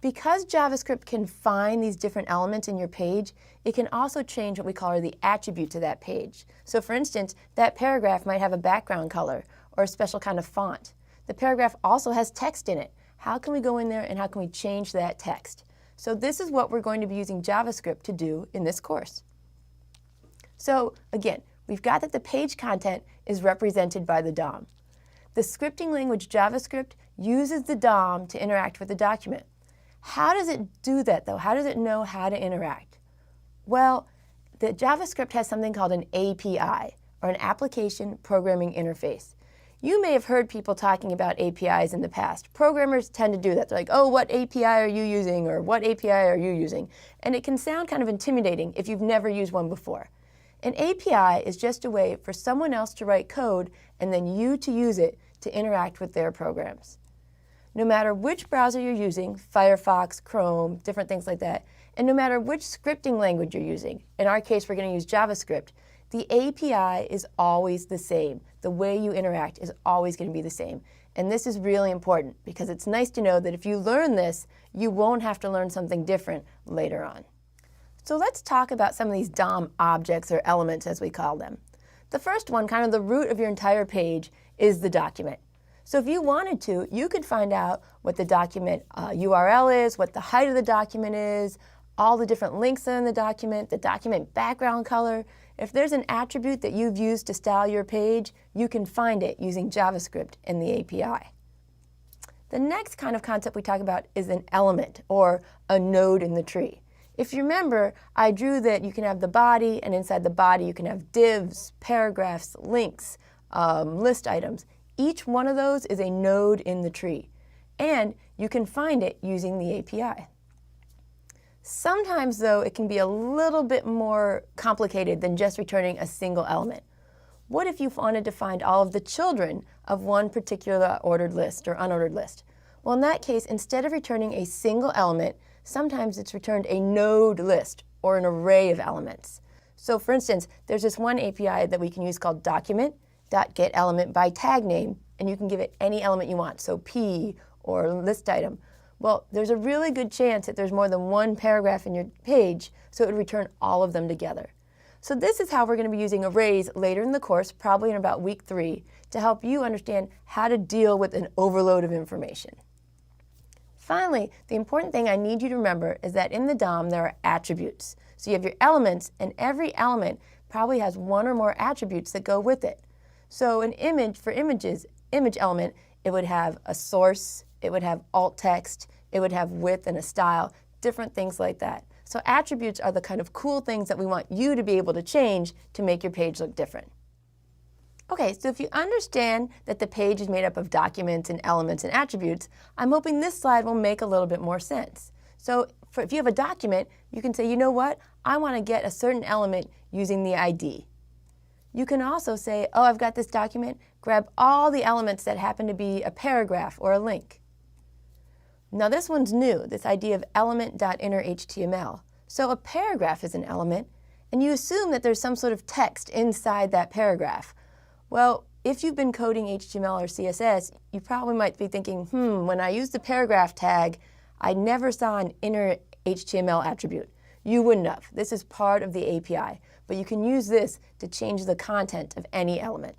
Because JavaScript can find these different elements in your page, it can also change what we call the attributes of that page. So for instance, that paragraph might have a background color or a special kind of font. The paragraph also has text in it. How can we go in there and how can we change that text? So this is what we're going to be using JavaScript to do in this course. So again, we've got that the page content is represented by the DOM. The scripting language JavaScript uses the DOM to interact with the document. How does it do that though? How does it know how to interact? Well, the JavaScript has something called an API, or an Application Programming Interface. You may have heard people talking about APIs in the past. Programmers tend to do that. They're like, oh, what API are you using, or what API are you using? And it can sound kind of intimidating if you've never used one before. An API is just a way for someone else to write code and then you to use it to interact with their programs. No matter which browser you're using, Firefox, Chrome, different things like that, and no matter which scripting language you're using, in our case we're going to use JavaScript, the API is always the same. The way you interact is always going to be the same. And this is really important because it's nice to know that if you learn this, you won't have to learn something different later on. So let's talk about some of these DOM objects, or elements as we call them. The first one, kind of the root of your entire page, is the document. So if you wanted to, you could find out what the document URL is, what the height of the document is, all the different links in the document background color. If there's an attribute that you've used to style your page, you can find it using JavaScript in the API. The next kind of concept we talk about is an element, or a node in the tree. If you remember, I drew that you can have the body, and inside the body you can have divs, paragraphs, links, list items. Each one of those is a node in the tree, and you can find it using the API. Sometimes, though, it can be a little bit more complicated than just returning a single element. What if you wanted to find all of the children of one particular ordered list or unordered list? Well, in that case, instead of returning a single element, sometimes it's returned a node list, or an array of elements. So for instance, there's this one API that we can use called document.getElementByTagName, and you can give it any element you want, so P or list item. Well, there's a really good chance that there's more than one paragraph in your page, so it would return all of them together. So this is how we're going to be using arrays later in the course, probably in about week 3, to help you understand how to deal with an overload of information. Finally, the important thing I need you to remember is that in the DOM there are attributes. So you have your elements, and every element probably has one or more attributes that go with it. So an image, for images, image element, it would have a source, it would have alt text, it would have width and a style, different things like that. So attributes are the kind of cool things that we want you to be able to change to make your page look different. Okay, so if you understand that the page is made up of documents and elements and attributes, I'm hoping this slide will make a little bit more sense. So if you have a document, you can say, you know what, I want to get a certain element using the ID. You can also say, oh, I've got this document, grab all the elements that happen to be a paragraph or a link. Now this one's new, this idea of element.innerHTML. So a paragraph is an element, and you assume that there's some sort of text inside that paragraph. Well, if you've been coding HTML or CSS, you probably might be thinking, when I use the paragraph tag, I never saw an inner HTML attribute. You wouldn't have. This is part of the API, but you can use this to change the content of any element.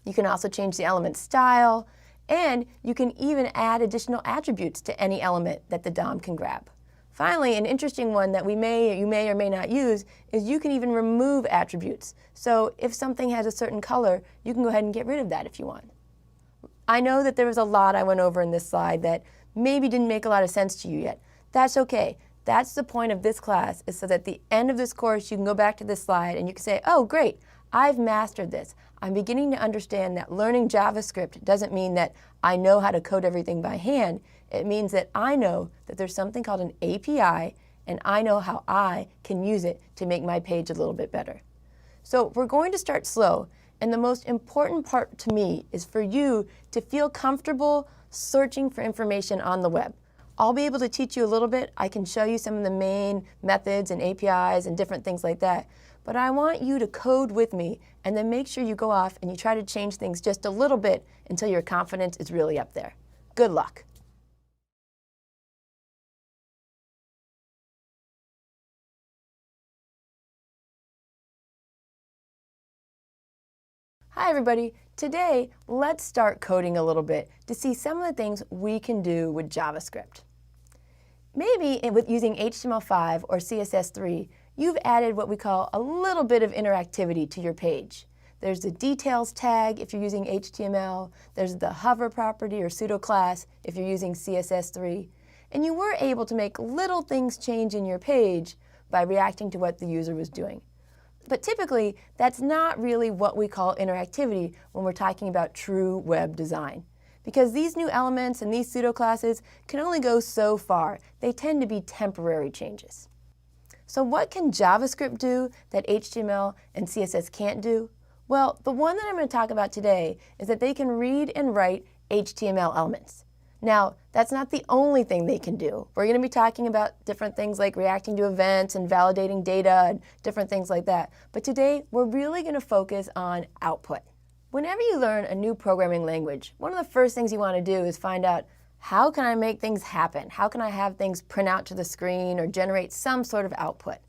You can also change the element style, and you can even add additional attributes to any element that the DOM can grab. Finally, an interesting one that you may or may not use is you can even remove attributes. So if something has a certain color, you can go ahead and get rid of that if you want. I know that there was a lot I went over in this slide that maybe didn't make a lot of sense to you yet. That's okay. That's the point of this class, is so that at the end of this course you can go back to this slide and you can say, oh great, I've mastered this. I'm beginning to understand that learning JavaScript doesn't mean that I know how to code everything by hand. It means that I know that there's something called an API, and I know how I can use it to make my page a little bit better. So we're going to start slow, and the most important part to me is for you to feel comfortable searching for information on the web. I'll be able to teach you a little bit. I can show you some of the main methods and APIs and different things like that. But I want you to code with me and then make sure you go off and you try to change things just a little bit until your confidence is really up there. Good luck. Hi everybody. Today, let's start coding a little bit to see some of the things we can do with JavaScript. Maybe with using HTML5 or CSS3, you've added what we call a little bit of interactivity to your page. There's the details tag if you're using HTML, there's the hover property or pseudo class if you're using CSS3, and you were able to make little things change in your page by reacting to what the user was doing. But typically, that's not really what we call interactivity when we're talking about true web design. Because these new elements and these pseudo classes can only go so far. They tend to be temporary changes. So what can JavaScript do that HTML and CSS can't do? Well, the one that I'm going to talk about today is that they can read and write HTML elements. Now, that's not the only thing they can do. We're going to be talking about different things like reacting to events and validating data and different things like that. But today, we're really going to focus on output. Whenever you learn a new programming language, one of the first things you want to do is find out, how can I make things happen? How can I have things print out to the screen or generate some sort of output?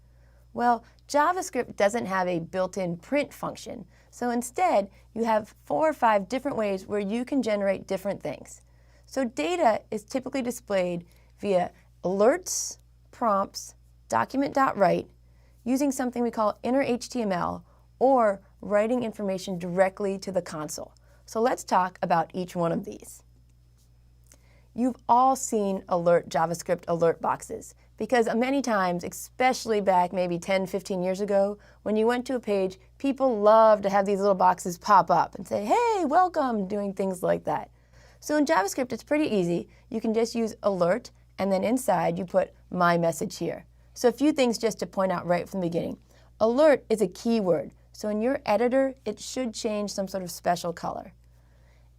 Well, JavaScript doesn't have a built-in print function. So instead, you have 4 or 5 different ways where you can generate different things. So data is typically displayed via alerts, prompts, document.write, using something we call inner HTML, or writing information directly to the console. So let's talk about each one of these. You've all seen JavaScript alert boxes, because many times, especially back maybe 10, 15 years ago, when you went to a page, people loved to have these little boxes pop up and say, hey, welcome, doing things like that. So in JavaScript, it's pretty easy. You can just use alert, and then inside you put my message here. So a few things just to point out right from the beginning. Alert is a keyword. So in your editor, it should change some sort of special color.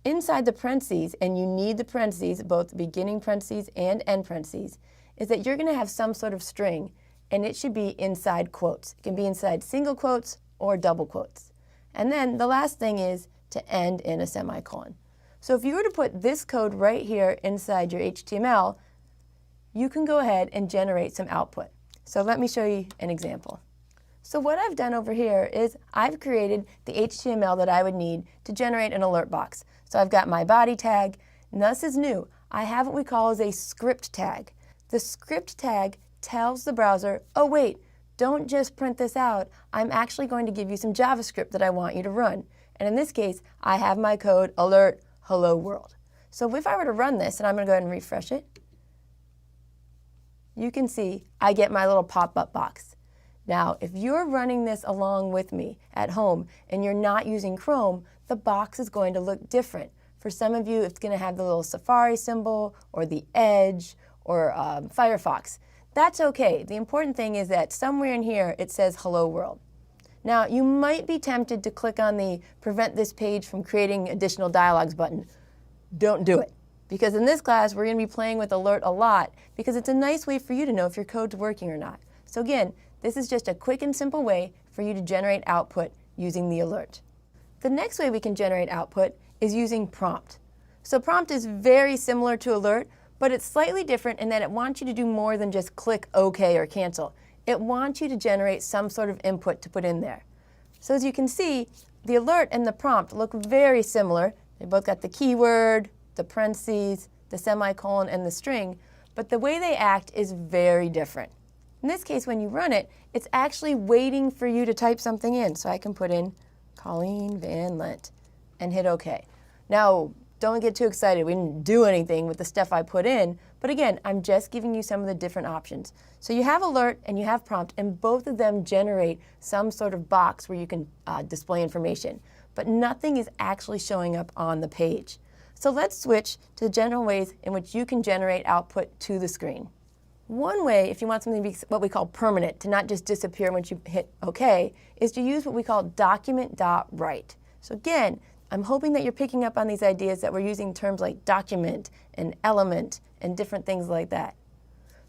Inside the parentheses, and you need the parentheses, both beginning parentheses and end parentheses, is that you're going to have some sort of string, and it should be inside quotes. It can be inside single quotes or double quotes. And then the last thing is to end in a semicolon. So if you were to put this code right here inside your HTML, you can go ahead and generate some output. So let me show you an example. So what I've done over here is I've created the HTML that I would need to generate an alert box. So I've got my body tag, and this is new. I have what we call as a script tag. The script tag tells the browser, oh wait, don't just print this out. I'm actually going to give you some JavaScript that I want you to run. And in this case, I have my code alert hello world. So if I were to run this, and I'm going to go ahead and refresh it, you can see I get my little pop-up box. Now, if you're running this along with me at home and you're not using Chrome, the box is going to look different. For some of you, it's going to have the little Safari symbol or the Edge or Firefox. That's okay. The important thing is that somewhere in here it says hello world. Now, you might be tempted to click on the prevent this page from creating additional dialogues button. Don't do it. Because in this class, we're going to be playing with alert a lot because it's a nice way for you to know if your code's working or not. So again, this is just a quick and simple way for you to generate output using the alert. The next way we can generate output is using prompt. So prompt is very similar to alert, but it's slightly different in that it wants you to do more than just click OK or cancel. It wants you to generate some sort of input to put in there. So as you can see, the alert and the prompt look very similar. They both got the keyword, the parentheses, the semicolon, and the string, but the way they act is very different. In this case, when you run it, it's actually waiting for you to type something in. So I can put in Colleen Van Lent and hit OK. Now, don't get too excited. We didn't do anything with the stuff I put in. But again, I'm just giving you some of the different options. So you have alert and you have prompt, and both of them generate some sort of box where you can display information. But nothing is actually showing up on the page. So let's switch to the general ways in which you can generate output to the screen. One way, if you want something to be what we call permanent, to not just disappear once you hit OK, is to use what we call document.write. So again, I'm hoping that you're picking up on these ideas that we're using terms like document and element and different things like that.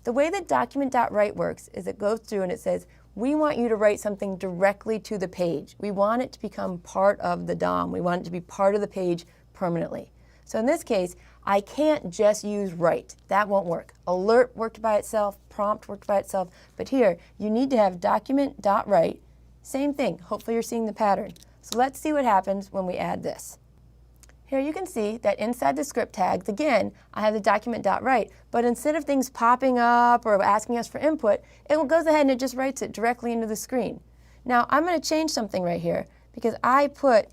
The way that document.write works is it goes through and it says, we want you to write something directly to the page. We want it to become part of the DOM. We want it to be part of the page permanently. So in this case, I can't just use write. That won't work. Alert worked by itself, prompt worked by itself, but here you need to have document.write. Same thing. Hopefully you're seeing the pattern. So let's see what happens when we add this. Here you can see that inside the script tags, again, I have the document.write, but instead of things popping up or asking us for input, it goes ahead and it just writes it directly into the screen. Now I'm going to change something right here because I put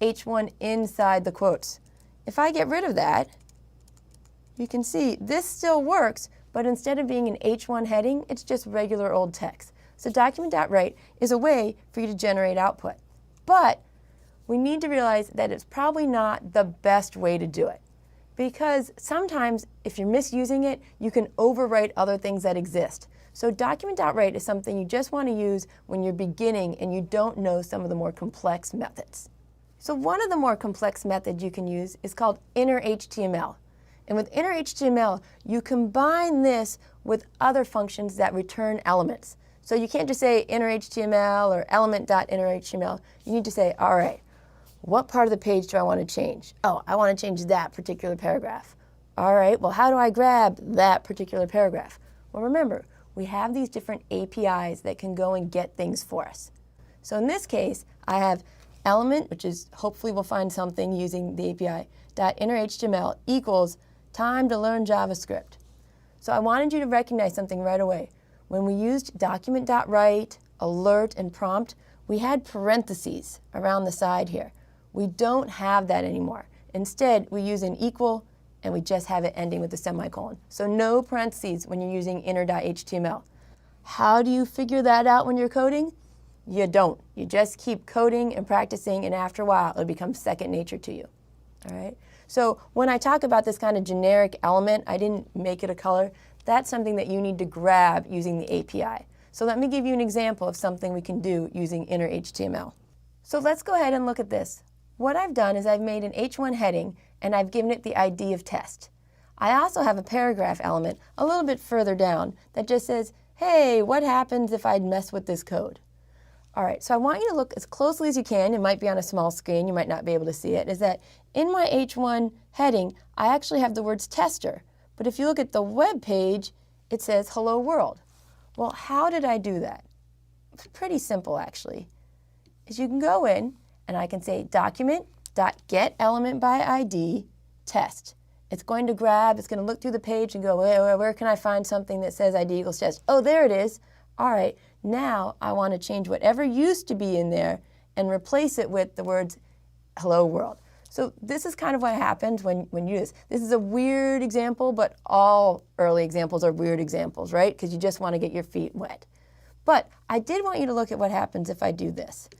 H1 inside the quotes. If I get rid of that, you can see this still works, but instead of being an H1 heading, it's just regular old text. So document.write is a way for you to generate output. But we need to realize that it's probably not the best way to do it. Because sometimes, if you're misusing it, you can overwrite other things that exist. So document.write is something you just want to use when you're beginning and you don't know some of the more complex methods. So one of the more complex methods you can use is called inner HTML. And with inner HTML, you combine this with other functions that return elements. So you can't just say inner HTML or element.innerHTML. You need to say, all right, what part of the page do I want to change? Oh, I want to change that particular paragraph. All right, well, how do I grab that particular paragraph? Well, remember, we have these different APIs that can go and get things for us. So in this case, I have element, which is hopefully we'll find something using the API, .innerHTML equals time to learn JavaScript. So I wanted you to recognize something right away. When we used document.write, alert, and prompt, we had parentheses around the side here. We don't have that anymore. Instead, we use an equal, and we just have it ending with a semicolon. So no parentheses when you're using inner.html. How do you figure that out when you're coding? You don't. You just keep coding and practicing, and after a while, it'll become second nature to you. All right? So when I talk about this kind of generic element, I didn't make it a color. That's something that you need to grab using the API. So let me give you an example of something we can do using inner HTML. So let's go ahead and look at this. What I've done is I've made an H1 heading and I've given it the ID of test. I also have a paragraph element a little bit further down that just says, hey, what happens if I mess with this code? All right, so I want you to look as closely as you can. It might be on a small screen, you might not be able to see it, is that in my H1 heading, I actually have the words tester. But if you look at the web page, it says hello world. Well, how did I do that? It's pretty simple, actually. Is you can go in and I can say document.getElementById test. It's going to grab, it's going to look through the page and go, where can I find something that says ID equals test? Oh, there it is. All right, now I want to change whatever used to be in there and replace it with the words hello world. So this is kind of what happens when you do this. This is a weird example, but all early examples are weird examples, right? Because you just want to get your feet wet. But I did want you to look at what happens if I do this.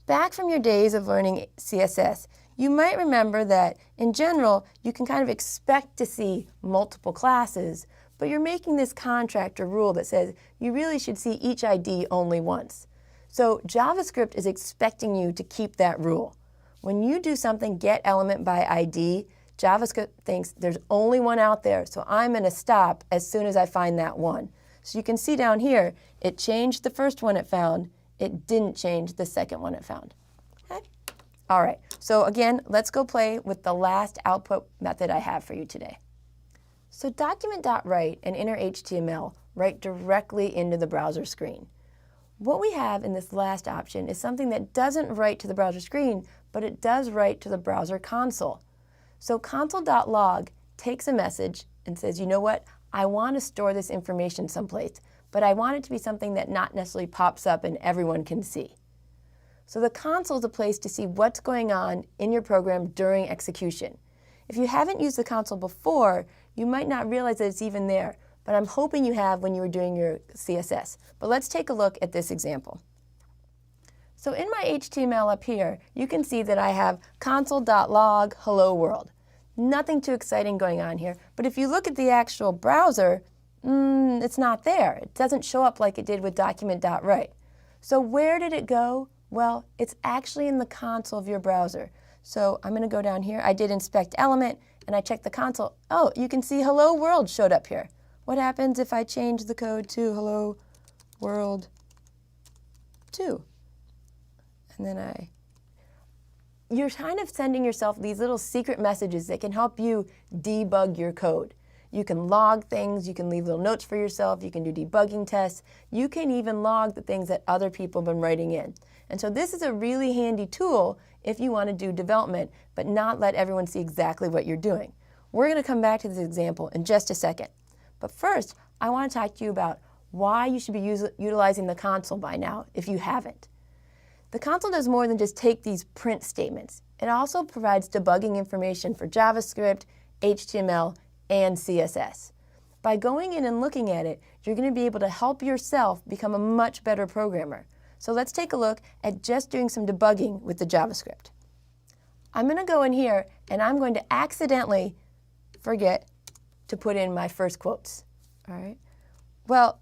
Back from your days of learning CSS, you might remember that in general, you can kind of expect to see multiple classes, but you're making this contract or rule that says you really should see each ID only once. So JavaScript is expecting you to keep that rule. When you do something get element by ID, JavaScript thinks there's only one out there, so I'm going to stop as soon as I find that one. So you can see down here, it changed the first one it found. It didn't change the second one it found. Okay? All right, so again, let's go play with the last output method I have for you today. So document.write and inner HTML write directly into the browser screen. What we have in this last option is something that doesn't write to the browser screen, but it does write to the browser console. So console.log takes a message and says, you know what, I want to store this information someplace, but I want it to be something that not necessarily pops up and everyone can see. So the console is a place to see what's going on in your program during execution. If you haven't used the console before, you might not realize that it's even there, but I'm hoping you have when you were doing your CSS. But let's take a look at this example. So in my HTML up here, you can see that I have console.log hello world. Nothing too exciting going on here, but if you look at the actual browser, it's not there. It doesn't show up like it did with document.write. So where did it go? Well, it's actually in the console of your browser. So I'm going to go down here. I did inspect element, and I checked the console. Oh, you can see hello world showed up here. What happens if I change the code to hello world 2? And then you're kind of sending yourself these little secret messages that can help you debug your code. You can log things, you can leave little notes for yourself, you can do debugging tests, you can even log the things that other people have been writing in. And so this is a really handy tool if you want to do development, but not let everyone see exactly what you're doing. We're going to come back to this example in just a second. But first, I want to talk to you about why you should be utilizing the console by now if you haven't. The console does more than just take these print statements. It also provides debugging information for JavaScript, HTML, and CSS. By going in and looking at it, you're going to be able to help yourself become a much better programmer. So let's take a look at just doing some debugging with the JavaScript. I'm going to go in here and I'm going to accidentally forget to put in my first quotes. All right. Well,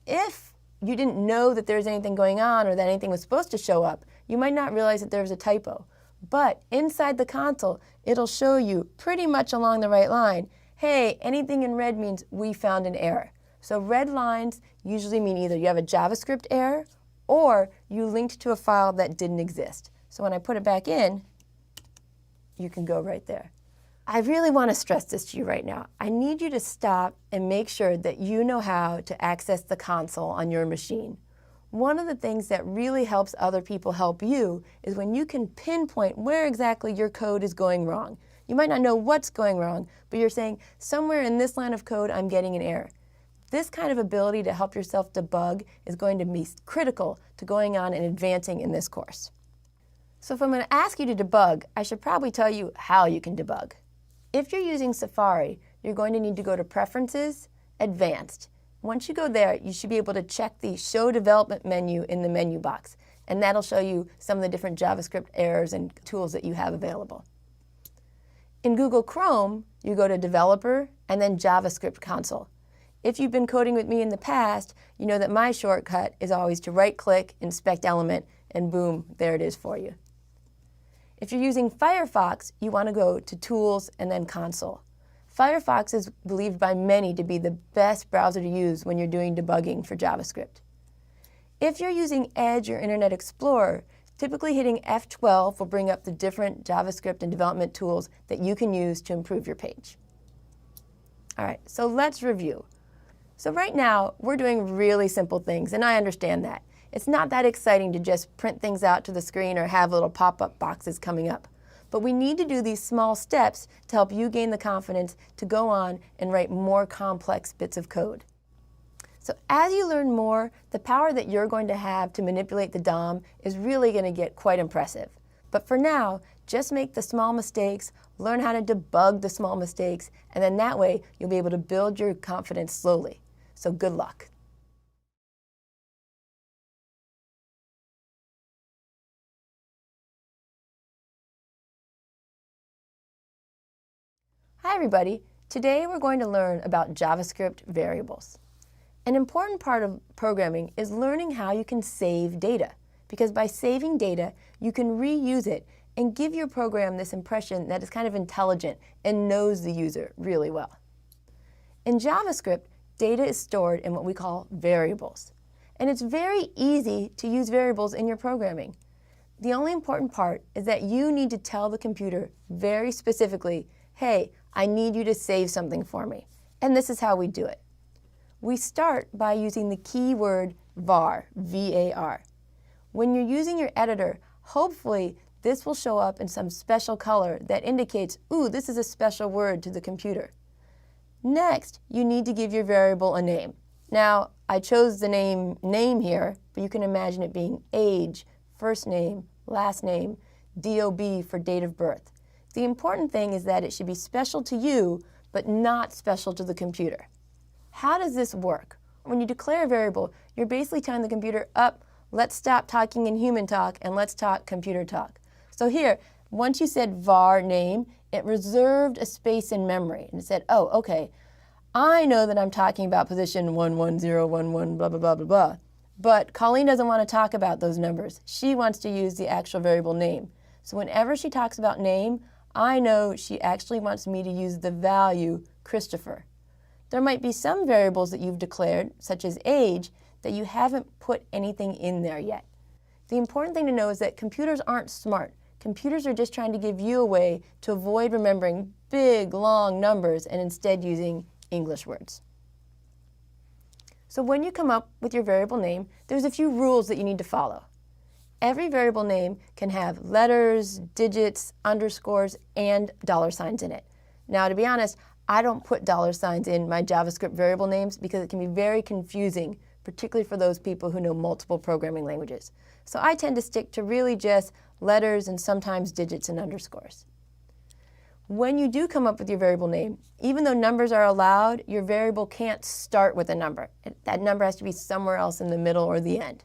if you didn't know that there's anything going on or that anything was supposed to show up, you might not realize that there was a typo. But inside the console, it'll show you pretty much along the right line, hey, anything in red means we found an error. So red lines usually mean either you have a JavaScript error or you linked to a file that didn't exist. So when I put it back in, you can go right there. I really want to stress this to you right now. I need you to stop and make sure that you know how to access the console on your machine. One of the things that really helps other people help you is when you can pinpoint where exactly your code is going wrong. You might not know what's going wrong, but you're saying, somewhere in this line of code, I'm getting an error. This kind of ability to help yourself debug is going to be critical to going on and advancing in this course. So if I'm going to ask you to debug, I should probably tell you how you can debug. If you're using Safari, you're going to need to go to Preferences, Advanced. Once you go there, you should be able to check the Show Development menu in the menu box, and that'll show you some of the different JavaScript errors and tools that you have available. In Google Chrome, you go to Developer and then JavaScript Console. If you've been coding with me in the past, you know that my shortcut is always to right-click, inspect element, and boom, there it is for you. If you're using Firefox, you want to go to Tools and then Console. Firefox is believed by many to be the best browser to use when you're doing debugging for JavaScript. If you're using Edge or Internet Explorer, typically hitting F12 will bring up the different JavaScript and development tools that you can use to improve your page. All right, so let's review. So right now, we're doing really simple things, and I understand that. It's not that exciting to just print things out to the screen or have little pop-up boxes coming up. But we need to do these small steps to help you gain the confidence to go on and write more complex bits of code. So as you learn more, the power that you're going to have to manipulate the DOM is really going to get quite impressive. But for now, just make the small mistakes, learn how to debug the small mistakes, and then that way you'll be able to build your confidence slowly. So good luck. Hi everybody. Today we're going to learn about JavaScript variables. An important part of programming is learning how you can save data, because by saving data, you can reuse it and give your program this impression that it's kind of intelligent and knows the user really well. In JavaScript, data is stored in what we call variables. And it's very easy to use variables in your programming. The only important part is that you need to tell the computer very specifically, hey, I need you to save something for me. And this is how we do it. We start by using the keyword var, V-A-R. When you're using your editor, hopefully this will show up in some special color that indicates, ooh, this is a special word to the computer. Next, you need to give your variable a name. Now, I chose the name here, but you can imagine it being age, first name, last name, DOB for date of birth. The important thing is that it should be special to you, but not special to the computer. How does this work? When you declare a variable, you're basically telling the computer, let's stop talking in human talk and let's talk computer talk. So here, once you said var name, it reserved a space in memory. And it said, oh, okay, I know that I'm talking about position 11011, blah, blah, blah, blah, blah. But Colleen doesn't want to talk about those numbers. She wants to use the actual variable name. So whenever she talks about name, I know she actually wants me to use the value Christopher. There might be some variables that you've declared, such as age, that you haven't put anything in there yet. The important thing to know is that computers aren't smart. Computers are just trying to give you a way to avoid remembering big, long numbers and instead using English words. So when you come up with your variable name, there's a few rules that you need to follow. Every variable name can have letters, digits, underscores, and dollar signs in it. Now, to be honest, I don't put dollar signs in my JavaScript variable names because it can be very confusing, particularly for those people who know multiple programming languages. So I tend to stick to really just letters and sometimes digits and underscores. When you do come up with your variable name, even though numbers are allowed, your variable can't start with a number. That number has to be somewhere else in the middle or the end.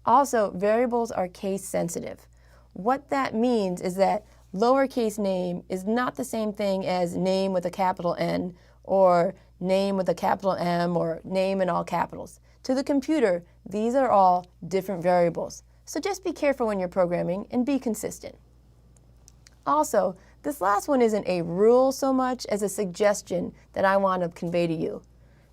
Also, variables are case sensitive. What that means is that lowercase name is not the same thing as name with a capital N or name with a capital M or name in all capitals. To the computer, these are all different variables. So just be careful when you're programming and be consistent. Also, this last one isn't a rule so much as a suggestion that I want to convey to you.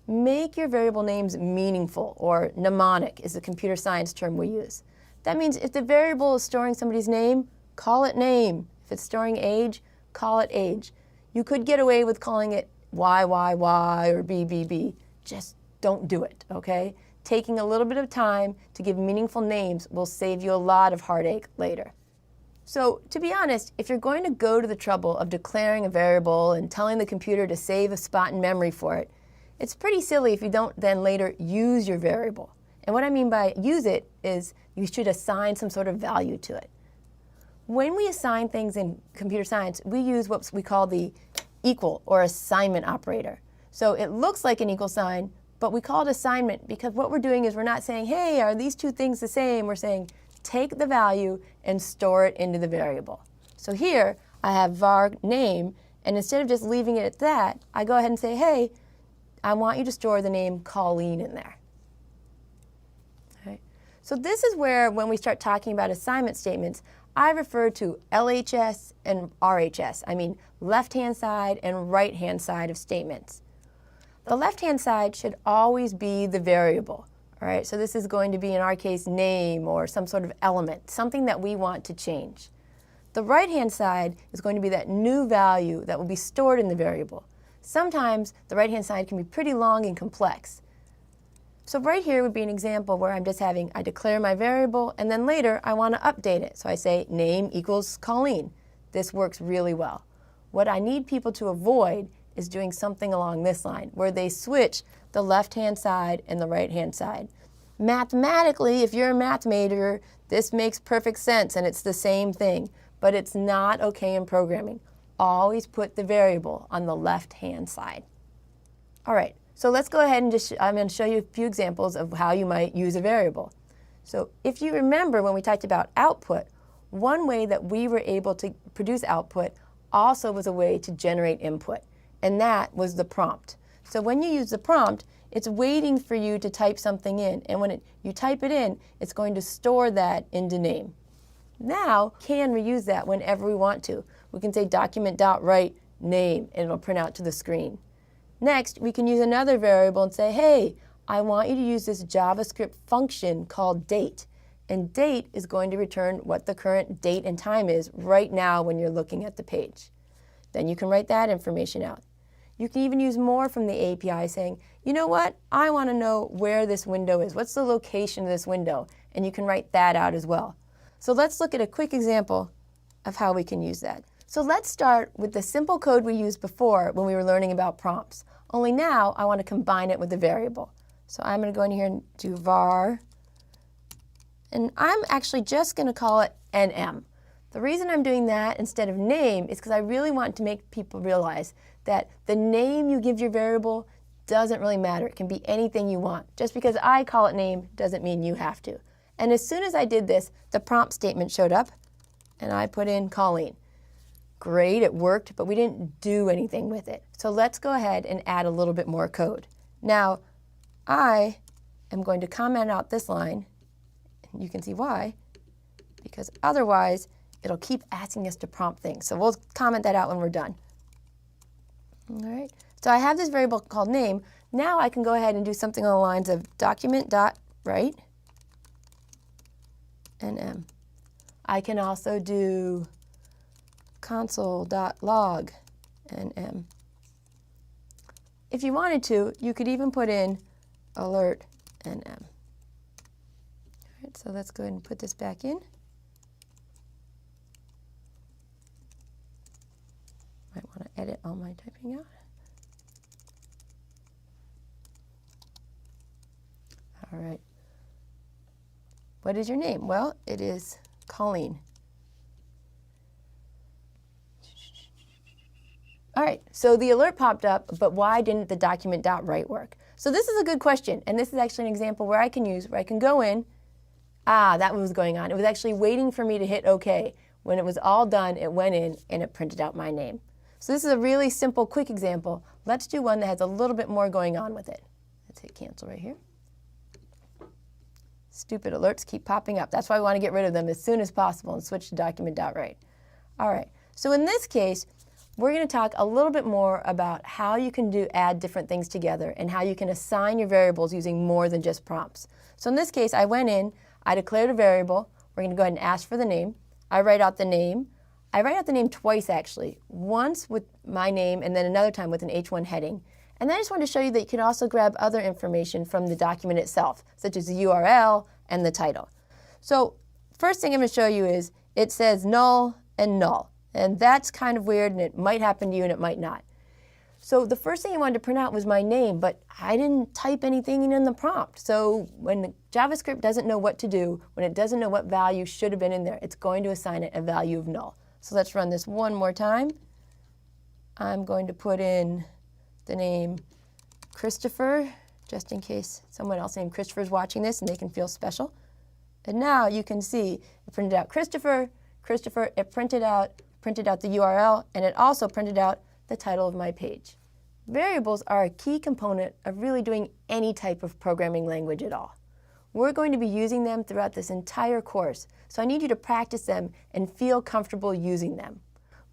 Make your variable names meaningful, or mnemonic is the computer science term we use. That means if the variable is storing somebody's name, call it name. If it's storing age, call it age. You could get away with calling it YYY or BBB. Just don't do it, okay? Taking a little bit of time to give meaningful names will save you a lot of heartache later. So, to be honest, if you're going to go to the trouble of declaring a variable and telling the computer to save a spot in memory for it, it's pretty silly if you don't then later use your variable. And what I mean by use it is you should assign some sort of value to it. When we assign things in computer science, we use what we call the equal or assignment operator. So it looks like an equal sign, but we call it assignment because what we're doing is we're not saying, hey, are these two things the same? We're saying, take the value and store it into the variable. So here I have var name, and instead of just leaving it at that, I go ahead and say, hey, I want you to store the name Colleen in there. Okay. So this is where, when we start talking about assignment statements, I refer to LHS and RHS. I mean left-hand side and right-hand side of statements. The left-hand side should always be the variable. All right, so this is going to be, in our case, name or some sort of element, something that we want to change. The right-hand side is going to be that new value that will be stored in the variable. Sometimes the right-hand side can be pretty long and complex. So right here would be an example where I'm just having, I declare my variable, and then later I want to update it. So I say name equals Colleen. This works really well. What I need people to avoid is doing something along this line, where they switch the left-hand side and the right-hand side. Mathematically, if you're a math major, this makes perfect sense and it's the same thing, but it's not okay in programming. Always put the variable on the left-hand side. All right, so let's go ahead and I'm going to show you a few examples of how you might use a variable. So if you remember when we talked about output, one way that we were able to produce output also was a way to generate input, and that was the prompt. So when you use the prompt, it's waiting for you to type something in, and when you type it in, it's going to store that into name. Now, we can reuse that whenever we want to. We can say document.write name, and it'll print out to the screen. Next, we can use another variable and say, hey, I want you to use this JavaScript function called date. And date is going to return what the current date and time is right now when you're looking at the page. Then you can write that information out. You can even use more from the API saying, you know what, I want to know where this window is. What's the location of this window? And you can write that out as well. So let's look at a quick example of how we can use that. So let's start with the simple code we used before when we were learning about prompts. Only now I want to combine it with a variable. So I'm going to go in here and do var, and I'm actually just going to call it nm. The reason I'm doing that instead of name is because I really want to make people realize that the name you give your variable doesn't really matter. It can be anything you want. Just because I call it name doesn't mean you have to. And as soon as I did this, the prompt statement showed up, and I put in Colleen. Great, it worked, but we didn't do anything with it. So let's go ahead and add a little bit more code. Now, I am going to comment out this line. You can see why, because otherwise it'll keep asking us to prompt things. So we'll comment that out when we're done. All right, so I have this variable called name. Now I can go ahead and do something on the lines of document.write nm. I can also do console.log nm. if you wanted to, you could even put in alert NM. All right, so let's go ahead and put this back in. Might want to edit all my typing out. All right. What is your name? Well, it is Colleen. All right, so the alert popped up, but why didn't the document.write work? So this is a good question, and this is actually an example where I can go in, that was going on. It was actually waiting for me to hit OK. When it was all done, it went in and it printed out my name. So this is a really simple, quick example. Let's do one that has a little bit more going on with it. Let's hit cancel right here. Stupid alerts keep popping up. That's why we want to get rid of them as soon as possible and switch to document.write. All right, so in this case, we're going to talk a little bit more about how you can add different things together and how you can assign your variables using more than just prompts. So in this case, I went in, I declared a variable. We're going to go ahead and ask for the name. I write out the name. I write out the name twice, actually. Once with my name and then another time with an H1 heading. And then I just wanted to show you that you can also grab other information from the document itself, such as the URL and the title. So first thing I'm going to show you is it says null and null. And that's kind of weird, and it might happen to you and it might not. So the first thing I wanted to print out was my name, but I didn't type anything in the prompt. So when JavaScript doesn't know what to do, when it doesn't know what value should have been in there, it's going to assign it a value of null. So let's run this one more time. I'm going to put in the name Christopher, just in case someone else named Christopher is watching this and they can feel special. And now you can see it printed out Christopher, it printed out the URL, and it also printed out the title of my page. Variables are a key component of really doing any type of programming language at all. We're going to be using them throughout this entire course, so I need you to practice them and feel comfortable using them.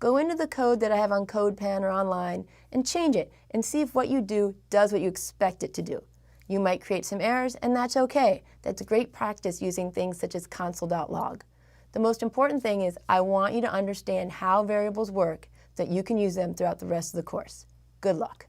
Go into the code that I have on CodePen or online and change it and see if what you do does what you expect it to do. You might create some errors, and that's okay. That's great practice using things such as console.log. The most important thing is I want you to understand how variables work so that you can use them throughout the rest of the course. Good luck.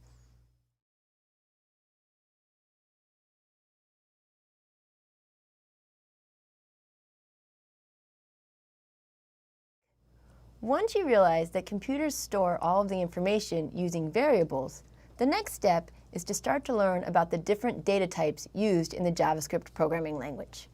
Once you realize that computers store all of the information using variables, the next step is to start to learn about the different data types used in the JavaScript programming language.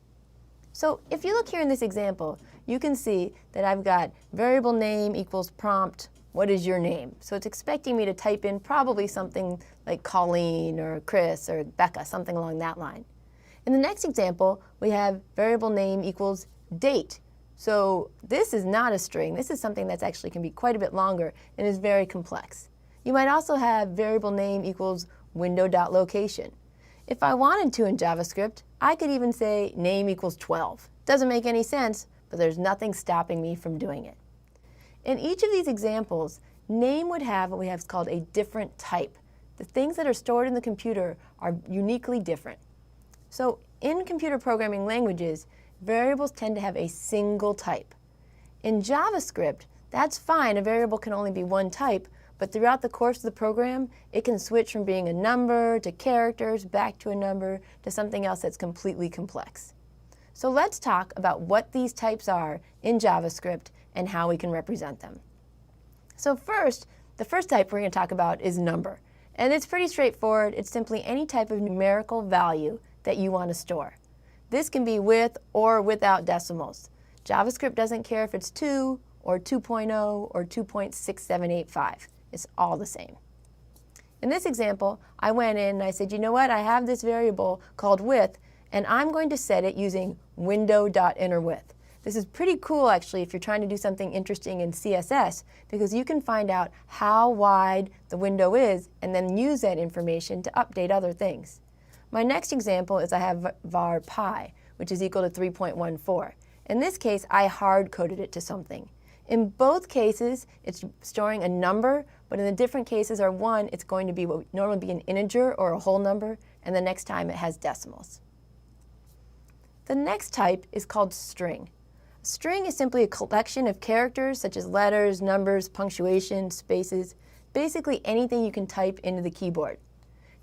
So if you look here in this example, you can see that I've got variable name equals prompt, what is your name? So it's expecting me to type in probably something like Colleen or Chris or Becca, something along that line. In the next example, we have variable name equals date. So this is not a string. This is something that's actually can be quite a bit longer and is very complex. You might also have variable name equals window.location. If I wanted to in JavaScript, I could even say name equals 12. Doesn't make any sense, but there's nothing stopping me from doing it. In each of these examples, name would have what we have called a different type. The things that are stored in the computer are uniquely different. So in computer programming languages, variables tend to have a single type. In JavaScript, that's fine. A variable can only be one type, but throughout the course of the program, it can switch from being a number to characters, back to a number, to something else that's completely complex. So let's talk about what these types are in JavaScript and how we can represent them. So first, the first type we're going to talk about is number. And it's pretty straightforward. It's simply any type of numerical value that you want to store. This can be with or without decimals. JavaScript doesn't care if it's 2 or 2.0 or 2.6785. It's all the same. In this example, I went in and I said, you know what, I have this variable called width, and I'm going to set it using window.innerWidth. This is pretty cool, actually, if you're trying to do something interesting in CSS, because you can find out how wide the window is and then use that information to update other things. My next example is I have var pi, which is equal to 3.14. In this case, I hard-coded it to something. In both cases, it's storing a number, but in the different cases are one, it's going to be what would normally be an integer or a whole number, and the next time it has decimals. The next type is called string. A string is simply a collection of characters such as letters, numbers, punctuation, spaces, basically anything you can type into the keyboard.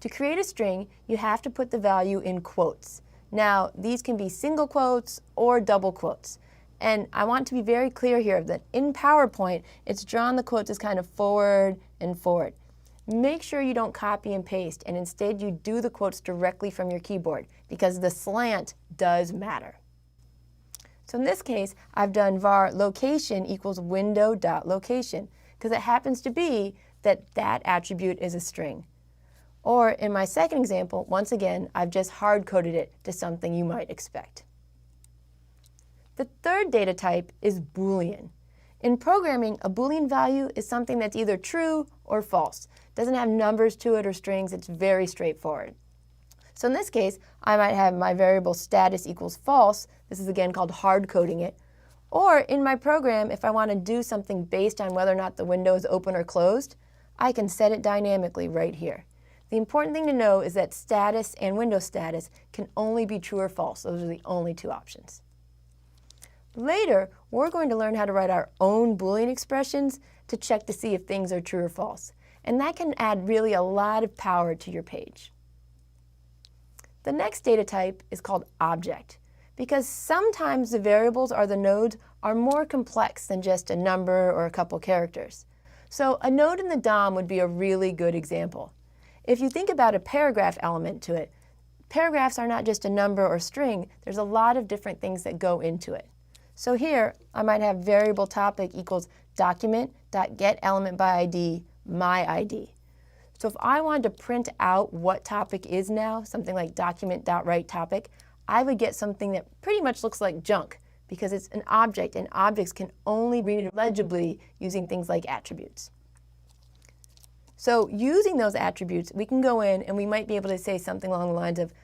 To create a string, you have to put the value in quotes. Now, these can be single quotes or double quotes. And I want to be very clear here that in PowerPoint, it's drawn the quotes as kind of forward and forward. Make sure you don't copy and paste, and instead you do the quotes directly from your keyboard, because the slant does matter. So in this case, I've done var location equals window.location, because it happens to be that that attribute is a string. Or in my second example, once again, I've just hard-coded it to something you might expect. The third data type is Boolean. In programming, a Boolean value is something that's either true or false. It doesn't have numbers to it or strings. It's very straightforward. So in this case, I might have my variable status equals false. This is again called hard coding it. Or in my program, if I want to do something based on whether or not the window is open or closed, I can set it dynamically right here. The important thing to know is that status and window status can only be true or false. Those are the only two options. Later, we're going to learn how to write our own Boolean expressions to check to see if things are true or false. And that can add really a lot of power to your page. The next data type is called object, because sometimes the variables or the nodes are more complex than just a number or a couple characters. So a node in the DOM would be a really good example. If you think about a paragraph element to it, paragraphs are not just a number or string. There's a lot of different things that go into it. So here, I might have variable topic equals document.getElementById, my ID. So if I wanted to print out what topic is now, something like document.writeTopic, I would get something that pretty much looks like junk because it's an object, and objects can only read legibly using things like attributes. So using those attributes, we can go in and we might be able to say something along the lines of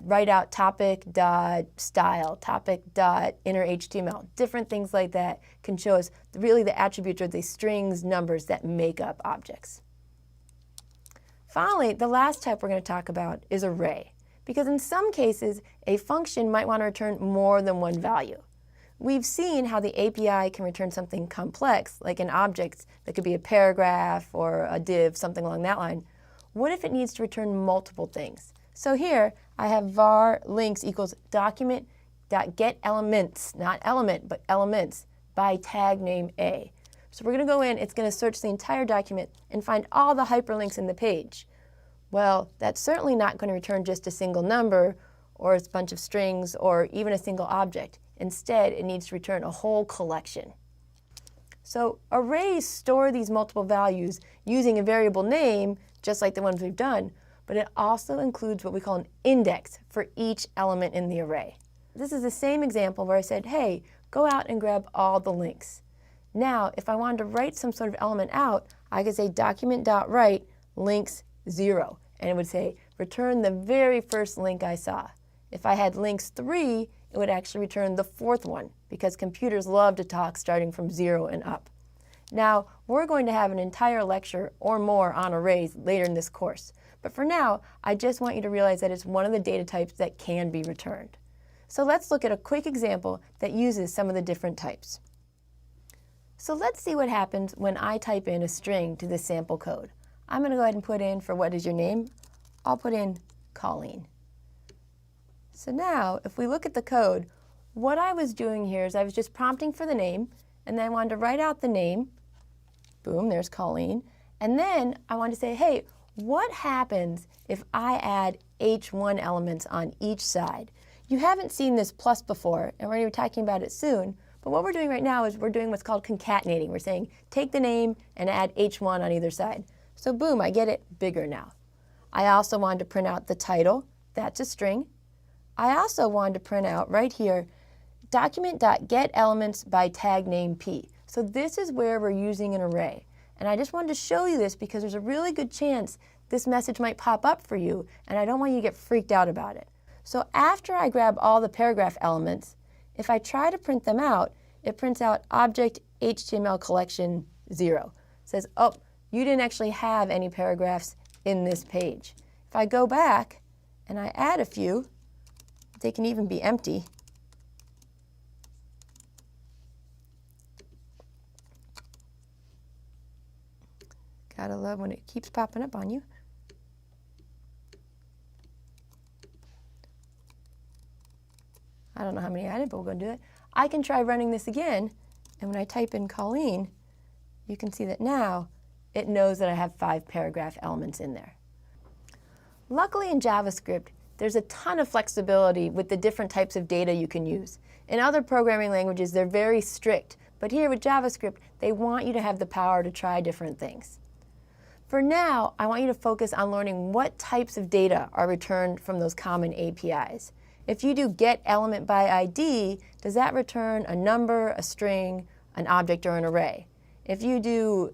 write out topic.style, topic.innerHTML. Different things like that can show us really the attributes or the strings, numbers that make up objects. Finally, the last type we're going to talk about is array, because in some cases, a function might want to return more than one value. We've seen how the API can return something complex, like an object that could be a paragraph or a div, something along that line. What if it needs to return multiple things? So here, I have var links equals document.getElements, not element, but elements, by tag name A. So we're going to go in, it's going to search the entire document and find all the hyperlinks in the page. Well, that's certainly not going to return just a single number or a bunch of strings or even a single object. Instead, it needs to return a whole collection. So arrays store these multiple values using a variable name, just like the ones we've done, but it also includes what we call an index for each element in the array. This is the same example where I said, hey, go out and grab all the links. Now, if I wanted to write some sort of element out, I could say document.write links 0, and it would say return the very first link I saw. If I had links 3, it would actually return the fourth one, because computers love to talk starting from 0 and up. Now, we're going to have an entire lecture or more on arrays later in this course. But for now, I just want you to realize that it's one of the data types that can be returned. So let's look at a quick example that uses some of the different types. So let's see what happens when I type in a string to this sample code. I'm going to go ahead and put in, for what is your name, I'll put in Colleen. So now, if we look at the code, what I was doing here is I was just prompting for the name, and then I wanted to write out the name. Boom, there's Colleen. And then I wanted to say, hey, what happens if I add H1 elements on each side? You haven't seen this plus before, and we're going to be talking about it soon, but what we're doing right now is we're doing what's called concatenating. We're saying take the name and add H1 on either side. So boom, I get it bigger now. I also wanted to print out the title. That's a string. I also wanted to print out right here document.getElements by tag name P. So this is where we're using an array. And I just wanted to show you this because there's a really good chance this message might pop up for you, and I don't want you to get freaked out about it. So after I grab all the paragraph elements, if I try to print them out, it prints out object HTML collection 0. It says, oh, you didn't actually have any paragraphs in this page. If I go back and I add a few, they can even be empty. Gotta love when it keeps popping up on you. I don't know how many I did, but we're going to do it. I can try running this again, and when I type in Colleen, you can see that now it knows that I have 5 paragraph elements in there. Luckily in JavaScript, there's a ton of flexibility with the different types of data you can use. In other programming languages, they're very strict, but here with JavaScript, they want you to have the power to try different things. For now, I want you to focus on learning what types of data are returned from those common APIs. If you do getElementById, does that return a number, a string, an object, or an array? If you do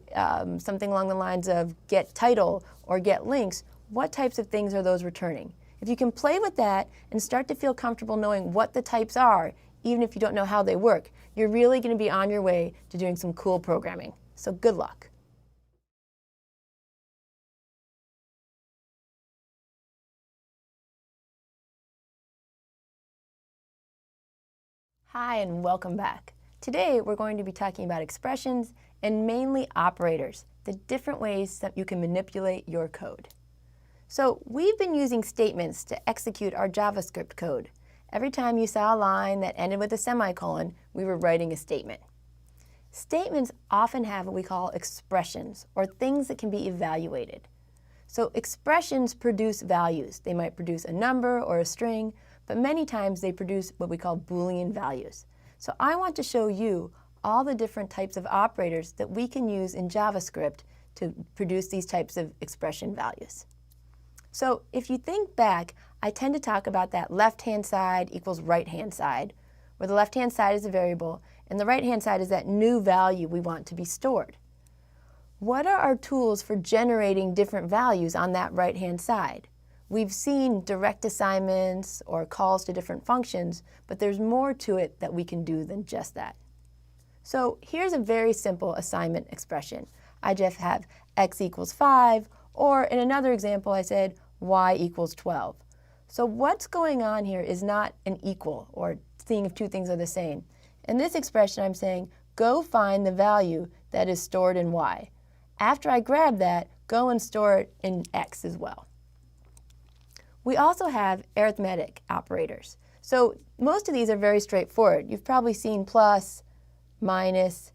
something along the lines of getTitle or getLinks, what types of things are those returning? If you can play with that and start to feel comfortable knowing what the types are, even if you don't know how they work, you're really going to be on your way to doing some cool programming. So good luck. Hi, and welcome back. Today we're going to be talking about expressions and mainly operators, the different ways that you can manipulate your code. So we've been using statements to execute our JavaScript code. Every time you saw a line that ended with a semicolon, we were writing a statement. Statements often have what we call expressions, or things that can be evaluated. So expressions produce values. They might produce a number or a string, but many times they produce what we call Boolean values. So I want to show you all the different types of operators that we can use in JavaScript to produce these types of expression values. So if you think back, I tend to talk about that left-hand side equals right-hand side, where the left-hand side is a variable and the right-hand side is that new value we want to be stored. What are our tools for generating different values on that right-hand side? We've seen direct assignments or calls to different functions, but there's more to it that we can do than just that. So here's a very simple assignment expression. I just have x equals 5, or in another example I said y equals 12. So what's going on here is not an equal, or seeing if two things are the same. In this expression I'm saying, go find the value that is stored in y. After I grab that, go and store it in x as well. We also have arithmetic operators. So most of these are very straightforward. You've probably seen plus, minus,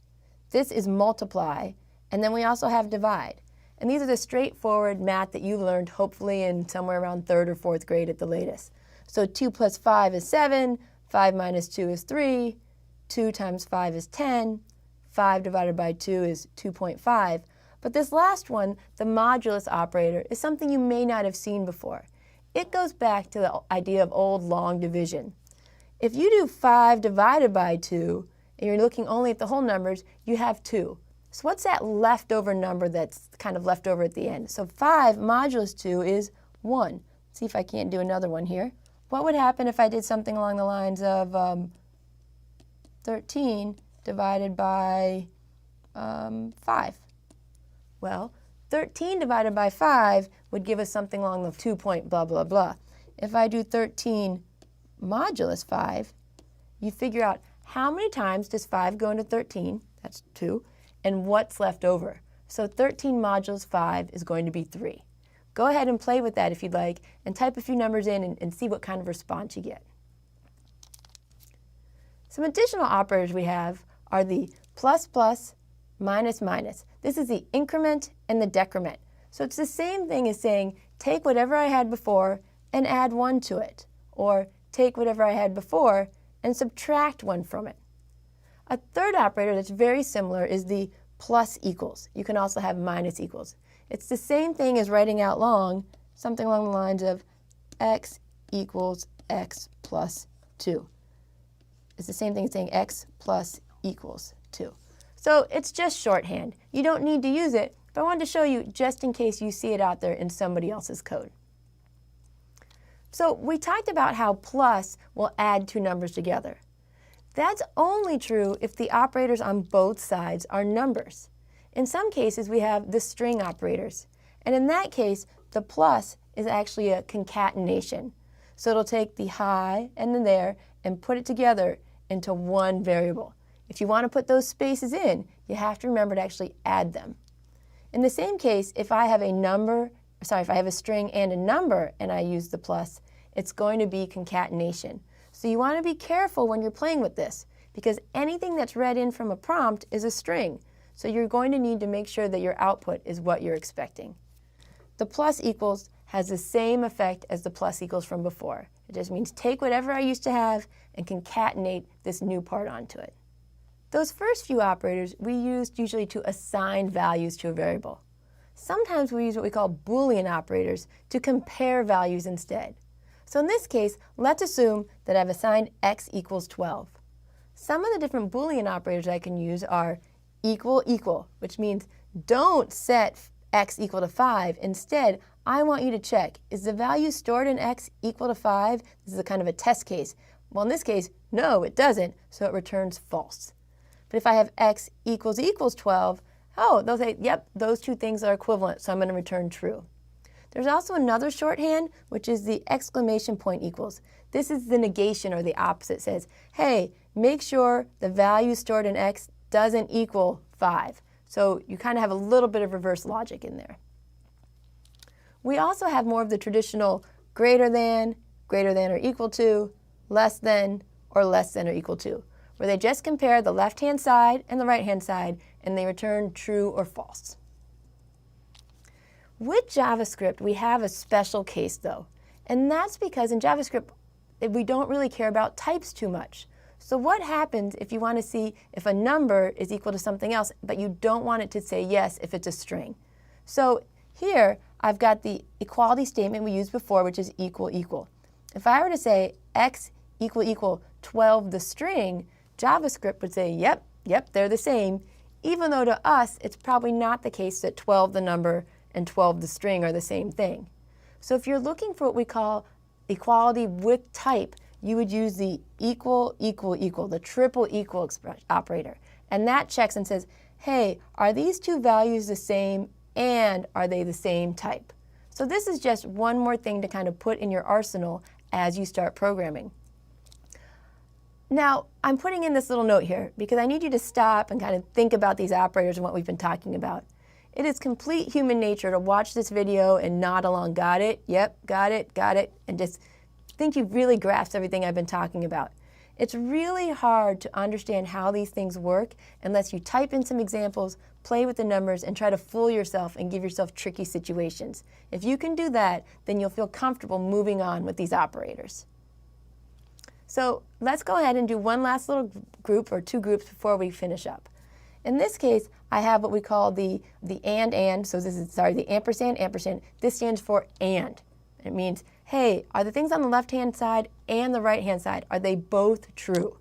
this is multiply, and then we also have divide. And these are the straightforward math that you learned hopefully in somewhere around 3rd or 4th grade at the latest. So 2 plus 5 is 7, 5 minus 2 is 3, 2 times 5 is 10, 5 divided by 2 is 2.5. But this last one, the modulus operator, is something you may not have seen before. It goes back to the idea of old long division. If you do 5 divided by 2, and you're looking only at the whole numbers, you have 2. So what's that leftover number that's kind of left over at the end? So 5 modulus 2 is 1. Let's see if I can't do another one here. What would happen if I did something along the lines of 13 divided by 5? Well, 13 divided by 5 would give us something along the 2 point blah, blah, blah. If I do 13 modulus 5, you figure out how many times does 5 go into 13, that's 2, and what's left over. So 13 modulus 5 is going to be 3. Go ahead and play with that if you'd like, and type a few numbers in and see what kind of response you get. Some additional operators we have are the plus plus, minus minus. This is the increment and the decrement. So it's the same thing as saying, take whatever I had before and add 1 to it, or take whatever I had before and subtract 1 from it. A third operator that's very similar is the plus equals. You can also have minus equals. It's the same thing as writing out long, something along the lines of x equals x plus 2. It's the same thing as saying x plus equals 2. So it's just shorthand. You don't need to use it, but I wanted to show you just in case you see it out there in somebody else's code. So we talked about how plus will add 2 numbers together. That's only true if the operators on both sides are numbers. In some cases, we have the string operators. And in that case, the plus is actually a concatenation. So it'll take the hi and the there and put it together into one variable. If you want to put those spaces in, you have to remember to actually add them. In the same case, if I have a string and a number and I use the plus, it's going to be concatenation. So So you want to be careful when you're playing with this, because anything that's read in from a prompt is a string. So you're going to need to make sure that your output is what you're expecting. The plus equals has the same effect as the plus equals from before. It just means take whatever I used to have and concatenate this new part onto it. Those first few operators we used usually to assign values to a variable. Sometimes we use what we call Boolean operators to compare values instead. So in this case, let's assume that I've assigned x equals 12. Some of the different Boolean operators I can use are equal, equal, which means don't set x equal to 5. Instead, I want you to check, is the value stored in x equal to 5? This is a kind of a test case. Well, in this case, no, it doesn't, so it returns false. But if I have x equals 12, oh, they'll say, yep, those two things are equivalent, so I'm going to return true. There's also another shorthand, which is the exclamation point equals. This is the negation, or the opposite. It says, hey, make sure the value stored in x doesn't equal 5. So you kind of have a little bit of reverse logic in there. We also have more of the traditional greater than or equal to, less than, or less than or equal to, where they just compare the left-hand side and the right-hand side, and they return true or false. With JavaScript, we have a special case, though, and that's because in JavaScript, we don't really care about types too much. So what happens if you want to see if a number is equal to something else, but you don't want it to say yes if it's a string? So here, I've got the equality statement we used before, which is equal, equal. If I were to say x equal 12 the string, JavaScript would say, yep, they're the same, even though to us, it's probably not the case that 12 the number and 12 the string are the same thing. So if you're looking for what we call equality with type, you would use the equal, the triple equal operator. And that checks and says, hey, are these two values the same, and are they the same type? So this is just one more thing to kind of put in your arsenal as you start programming. Now, I'm putting in this little note here because I need you to stop and kind of think about these operators and what we've been talking about. It is complete human nature to watch this video and nod along, got it, yep, got it, and just think you've really grasped everything I've been talking about. It's really hard to understand how these things work unless you type in some examples, play with the numbers, and try to fool yourself and give yourself tricky situations. If you can do that, then you'll feel comfortable moving on with these operators. So let's go ahead and do one last little group or two groups before we finish up. In this case, I have what we call the and, so this is, the ampersand. This stands for and. It means, hey, are the things on the left-hand side and the right-hand side, are they both true?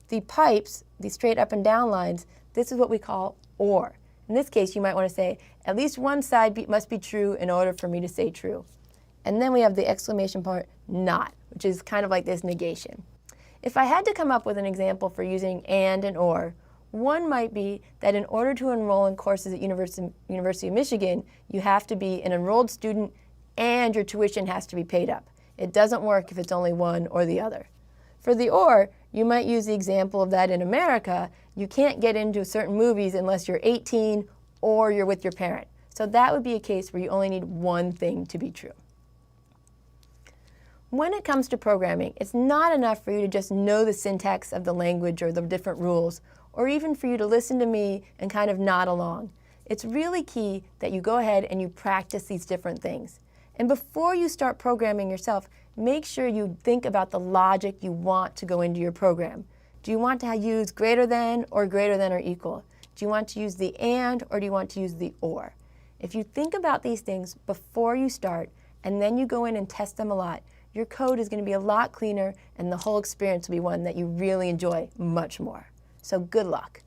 The pipes, the straight up and down lines, this is what we call or. In this case, you might want to say, at least one side must be true in order for me to say true. And then we have the exclamation point, not, which is kind of like this negation. If I had to come up with an example for using and or, one might be that in order to enroll in courses at University of Michigan, you have to be an enrolled student and your tuition has to be paid up. It doesn't work if it's only one or the other. For the or, you might use the example of that in America, you can't get into certain movies unless you're 18 or you're with your parent. So that would be a case where you only need one thing to be true. When it comes to programming, it's not enough for you to just know the syntax of the language or the different rules, or even for you to listen to me and kind of nod along. It's really key that you go ahead and you practice these different things. And before you start programming yourself, make sure you think about the logic you want to go into your program. Do you want to use greater than or equal? Do you want to use the and or do you want to use the or? If you think about these things before you start and then you go in and test them a lot, your code is going to be a lot cleaner and the whole experience will be one that you really enjoy much more. So good luck.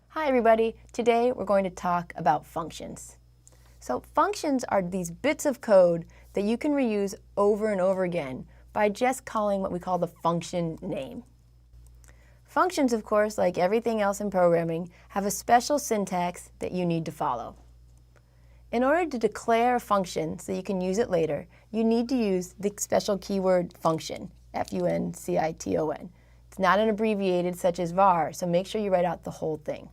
Hi everybody, today we're going to talk about functions. So functions are these bits of code that you can reuse over and over again by just calling what we call the function name. Functions, of course, like everything else in programming, have a special syntax that you need to follow. In order to declare a function so you can use it later, you need to use the special keyword function, F-U-N-C-I-T-O-N. It's not an abbreviated such as var, so make sure you write out the whole thing.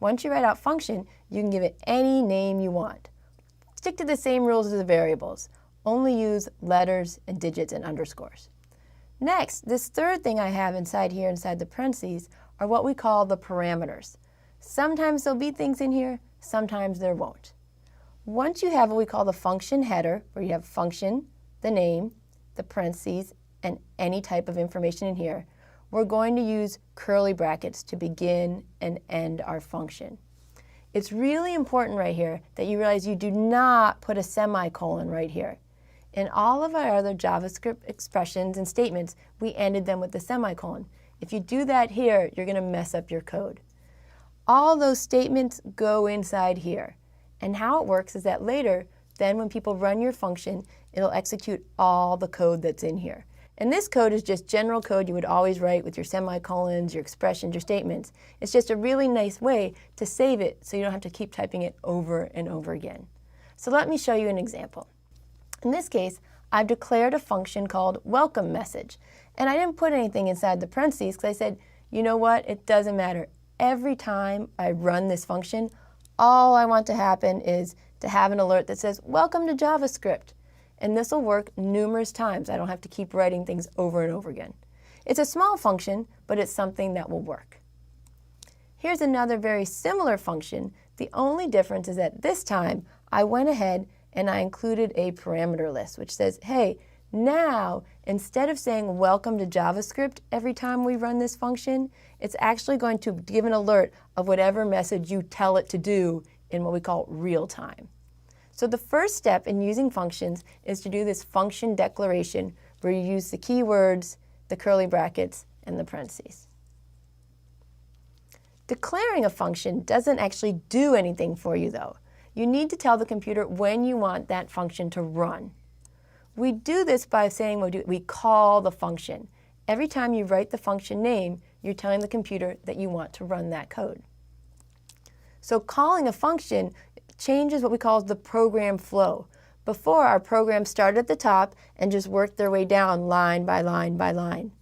once you write out function, you can give it any name you want. Stick to the same rules as the variables. Only use letters and digits and underscores. Next, this third thing I have inside here, inside the parentheses, are what we call the parameters. Sometimes there'll be things in here, sometimes there won't. Once you have what we call the function header, where you have function, the name, the parentheses, and any type of information in here, we're going to use curly brackets to begin and end our function. It's really important right here that you realize you do not put a semicolon right here. In all of our other JavaScript expressions and statements, we ended them with the semicolon. If you do that here, you're going to mess up your code. All those statements go inside here. And how it works is that later, then when people run your function, it'll execute all the code that's in here. And this code is just general code you would always write with your semicolons, your expressions, your statements. It's just a really nice way to save it so you don't have to keep typing it over and over again. So let me show you an example. In this case, I've declared a function called welcome message. And I didn't put anything inside the parentheses because I said, you know what, it doesn't matter. Every time I run this function, all I want to happen is to have an alert that says, welcome to JavaScript. And this will work numerous times. I don't have to keep writing things over and over again. It's a small function, but it's something that will work. Here's another very similar function. The only difference is that this time I went ahead and I included a parameter list, which says, hey, now instead of saying welcome to JavaScript every time we run this function, it's actually going to give an alert of whatever message you tell it to do in what we call real time. So the first step in using functions is to do this function declaration where you use the keywords, the curly brackets, and the parentheses. Declaring a function doesn't actually do anything for you though. You need to tell the computer when you want that function to run. We do this by saying we call the function. Every time you write the function name, you're telling the computer that you want to run that code. So calling a function changes what we call the program flow. Before, our program started at the top and just worked their way down line by line by line.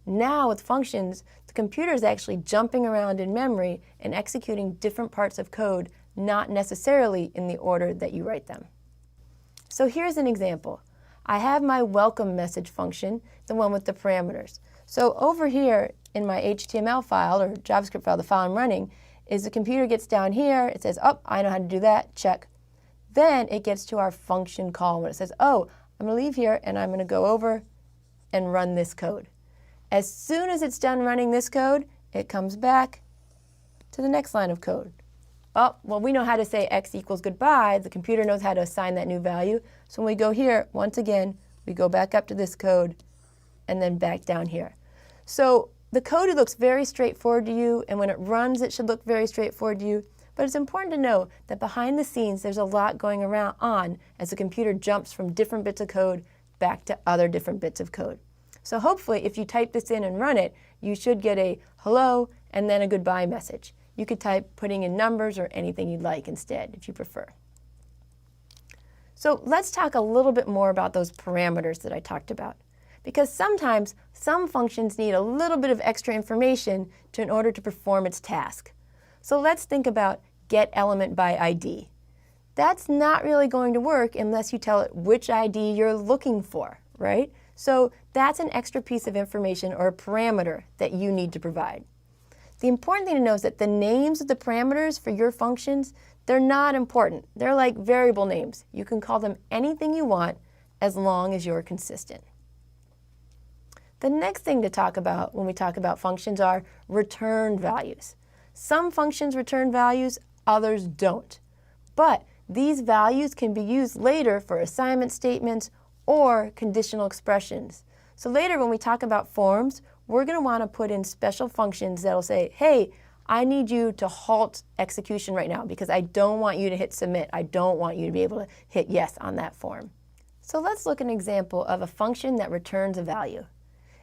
Now with functions, the computer is actually jumping around in memory and executing different parts of code, not necessarily in the order that you write them. So here's an example. I have my welcome message function, the one with the parameters. So over here in my HTML file or JavaScript file, the file I'm running, is the computer gets down here, it says, oh, I know how to do that, check. Then it gets to our function call when it says, oh, I'm going to leave here and I'm going to go over and run this code. As soon as it's done running this code, it comes back to the next line of code. Oh, well, we know how to say x equals goodbye. The computer knows how to assign that new value. So when we go here, once again, we go back up to this code and then back down here. So the code looks very straightforward to you, and when it runs, it should look very straightforward to you. But it's important to know that behind the scenes, there's a lot going on as the computer jumps from different bits of code back to other different bits of code. So hopefully, if you type this in and run it, you should get a hello and then a goodbye message. You could type putting in numbers or anything you'd like instead, if you prefer. So let's talk a little bit more about those parameters that I talked about. Because sometimes some functions need a little bit of extra information in order to perform its task. So let's think about getElementById. That's not really going to work unless you tell it which ID you're looking for, right? So that's an extra piece of information or a parameter that you need to provide. The important thing to know is that the names of the parameters for your functions, they're not important. They're like variable names. You can call them anything you want as long as you're consistent. The next thing to talk about when we talk about functions are return values. Some functions return values, others don't. But these values can be used later for assignment statements or conditional expressions. So later when we talk about forms, we're going to want to put in special functions that will say, hey, I need you to halt execution right now because I don't want you to hit submit. I don't want you to be able to hit yes on that form. So let's look at an example of a function that returns a value.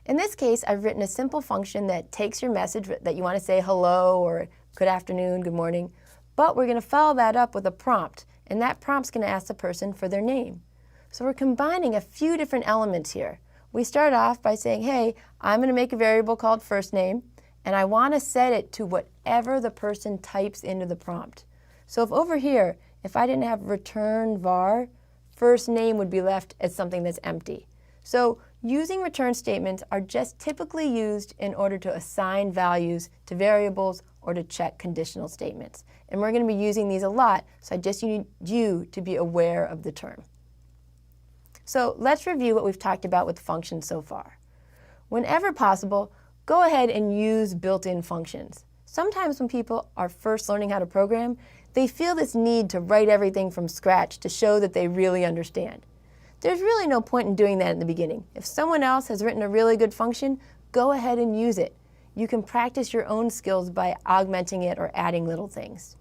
In this case, I've written a simple function that takes your message that you want to say hello or good afternoon, good morning, but we're going to follow that up with a prompt, and that prompt's going to ask the person for their name. So we're combining a few different elements here. We start off by saying, hey, I'm going to make a variable called first name, and I want to set it to whatever the person types into the prompt. So if over here, if I didn't have return var, first name would be left as something that's empty. So using return statements are just typically used in order to assign values to variables or to check conditional statements. And we're going to be using these a lot, so I just need you to be aware of the term. So let's review what we've talked about with functions so far. Whenever possible, go ahead and use built-in functions. Sometimes when people are first learning how to program, they feel this need to write everything from scratch to show that they really understand. There's really no point in doing that in the beginning. If someone else has written a really good function, go ahead and use it. You can practice your own skills by augmenting it or adding little things.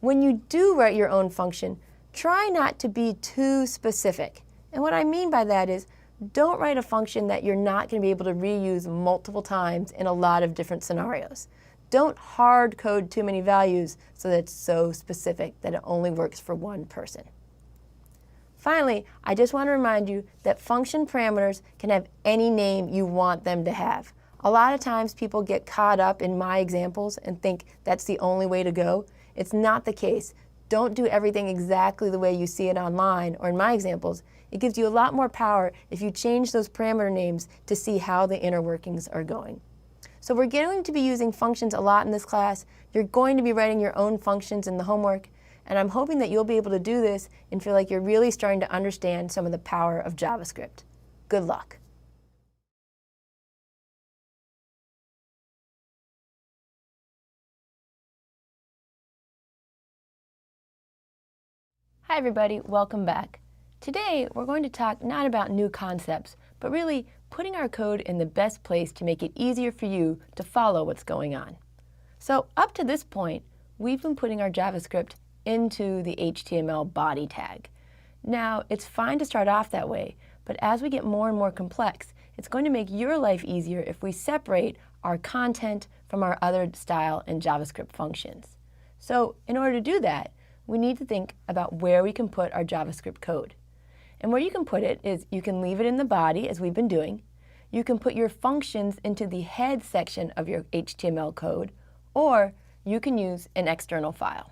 When you do write your own function, try not to be too specific. And what I mean by that is, don't write a function that you're not going to be able to reuse multiple times in a lot of different scenarios. Don't hard code too many values so that it's so specific that it only works for one person. Finally, I just want to remind you that function parameters can have any name you want them to have. A lot of times people get caught up in my examples and think that's the only way to go. It's not the case. Don't do everything exactly the way you see it online or in my examples. It gives you a lot more power if you change those parameter names to see how the inner workings are going. So we're going to be using functions a lot in this class. You're going to be writing your own functions in the homework, and I'm hoping that you'll be able to do this and feel like you're really starting to understand some of the power of JavaScript. Good luck. Hi everybody, welcome back. Today we're going to talk not about new concepts, but really putting our code in the best place to make it easier for you to follow what's going on. So up to this point, we've been putting our JavaScript into the HTML body tag. Now, it's fine to start off that way, but as we get more and more complex, it's going to make your life easier if we separate our content from our other style and JavaScript functions. So in order to do that, we need to think about where we can put our JavaScript code. And where you can put it is you can leave it in the body, as we've been doing. You can put your functions into the head section of your HTML code, or you can use an external file.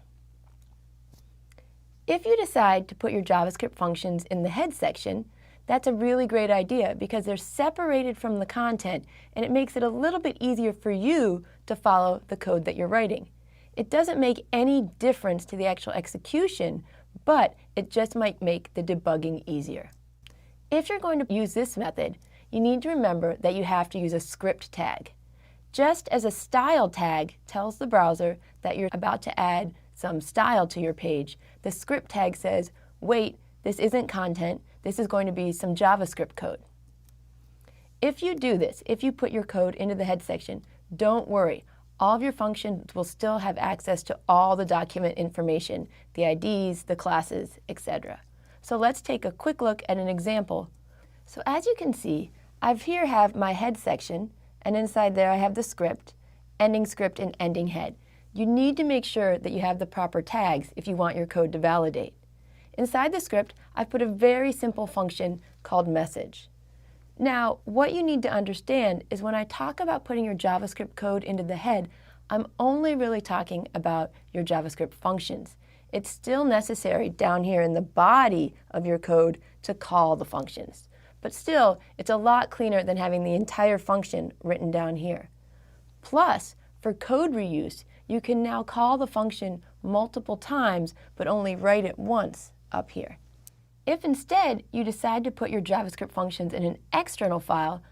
If you decide to put your JavaScript functions in the head section, that's a really great idea because they're separated from the content and it makes it a little bit easier for you to follow the code that you're writing. It doesn't make any difference to the actual execution, but it just might make the debugging easier. If you're going to use this method, you need to remember that you have to use a script tag. Just as a style tag tells the browser that you're about to add some style to your page, the script tag says, wait, this isn't content, this is going to be some JavaScript code. If you do this, if you put your code into the head section, don't worry. All of your functions will still have access to all the document information, the IDs, the classes, etc. So let's take a quick look at an example. So as you can see, I here have my head section, and inside there I have the script, ending script, and ending head. You need to make sure that you have the proper tags if you want your code to validate. Inside the script, I've put a very simple function called message. Now, what you need to understand is when I talk about putting your JavaScript code into the head, I'm only really talking about your JavaScript functions. It's still necessary down here in the body of your code to call the functions. But still, it's a lot cleaner than having the entire function written down here. Plus, for code reuse, you can now call the function multiple times, but only write it once up here. If instead you decide to put your JavaScript functions in an external file,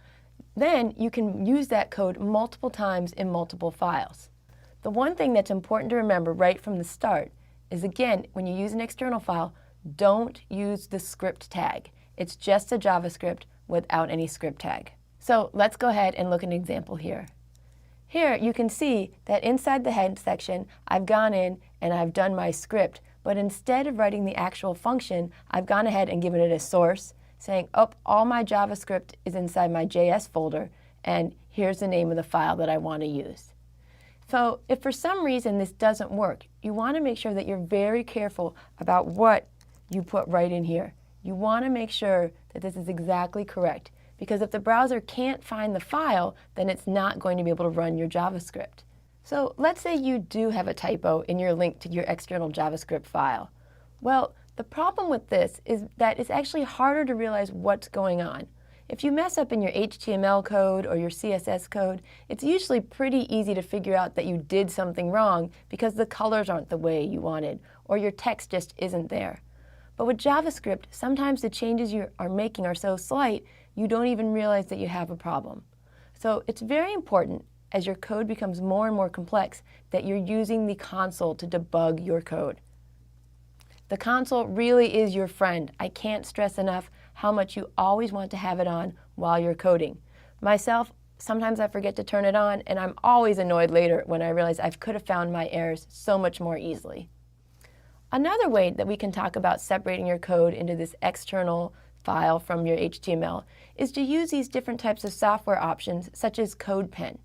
then you can use that code multiple times in multiple files. The one thing that's important to remember right from the start is, again, when you use an external file, don't use the script tag. It's just a JavaScript without any script tag. So let's go ahead and look at an example here. Here you can see that inside the head section, I've gone in and I've done my script. But instead of writing the actual function, I've gone ahead and given it a source, saying, oh, all my JavaScript is inside my JS folder, and here's the name of the file that I want to use. So if for some reason this doesn't work, you want to make sure that you're very careful about what you put right in here. You want to make sure that this is exactly correct, because if the browser can't find the file, then it's not going to be able to run your JavaScript. So let's say you do have a typo in your link to your external JavaScript file. Well, the problem with this is that it's actually harder to realize what's going on. If you mess up in your HTML code or your CSS code, it's usually pretty easy to figure out that you did something wrong because the colors aren't the way you wanted, or your text just isn't there. But with JavaScript, sometimes the changes you are making are so slight, you don't even realize that you have a problem. So it's very important, as your code becomes more and more complex, that you're using the console to debug your code. The console really is your friend. I can't stress enough how much you always want to have it on while you're coding. Myself, sometimes I forget to turn it on, and I'm always annoyed later when I realize I could have found my errors so much more easily. Another way that we can talk about separating your code into this external file from your HTML is to use these different types of software options, such as CodePen.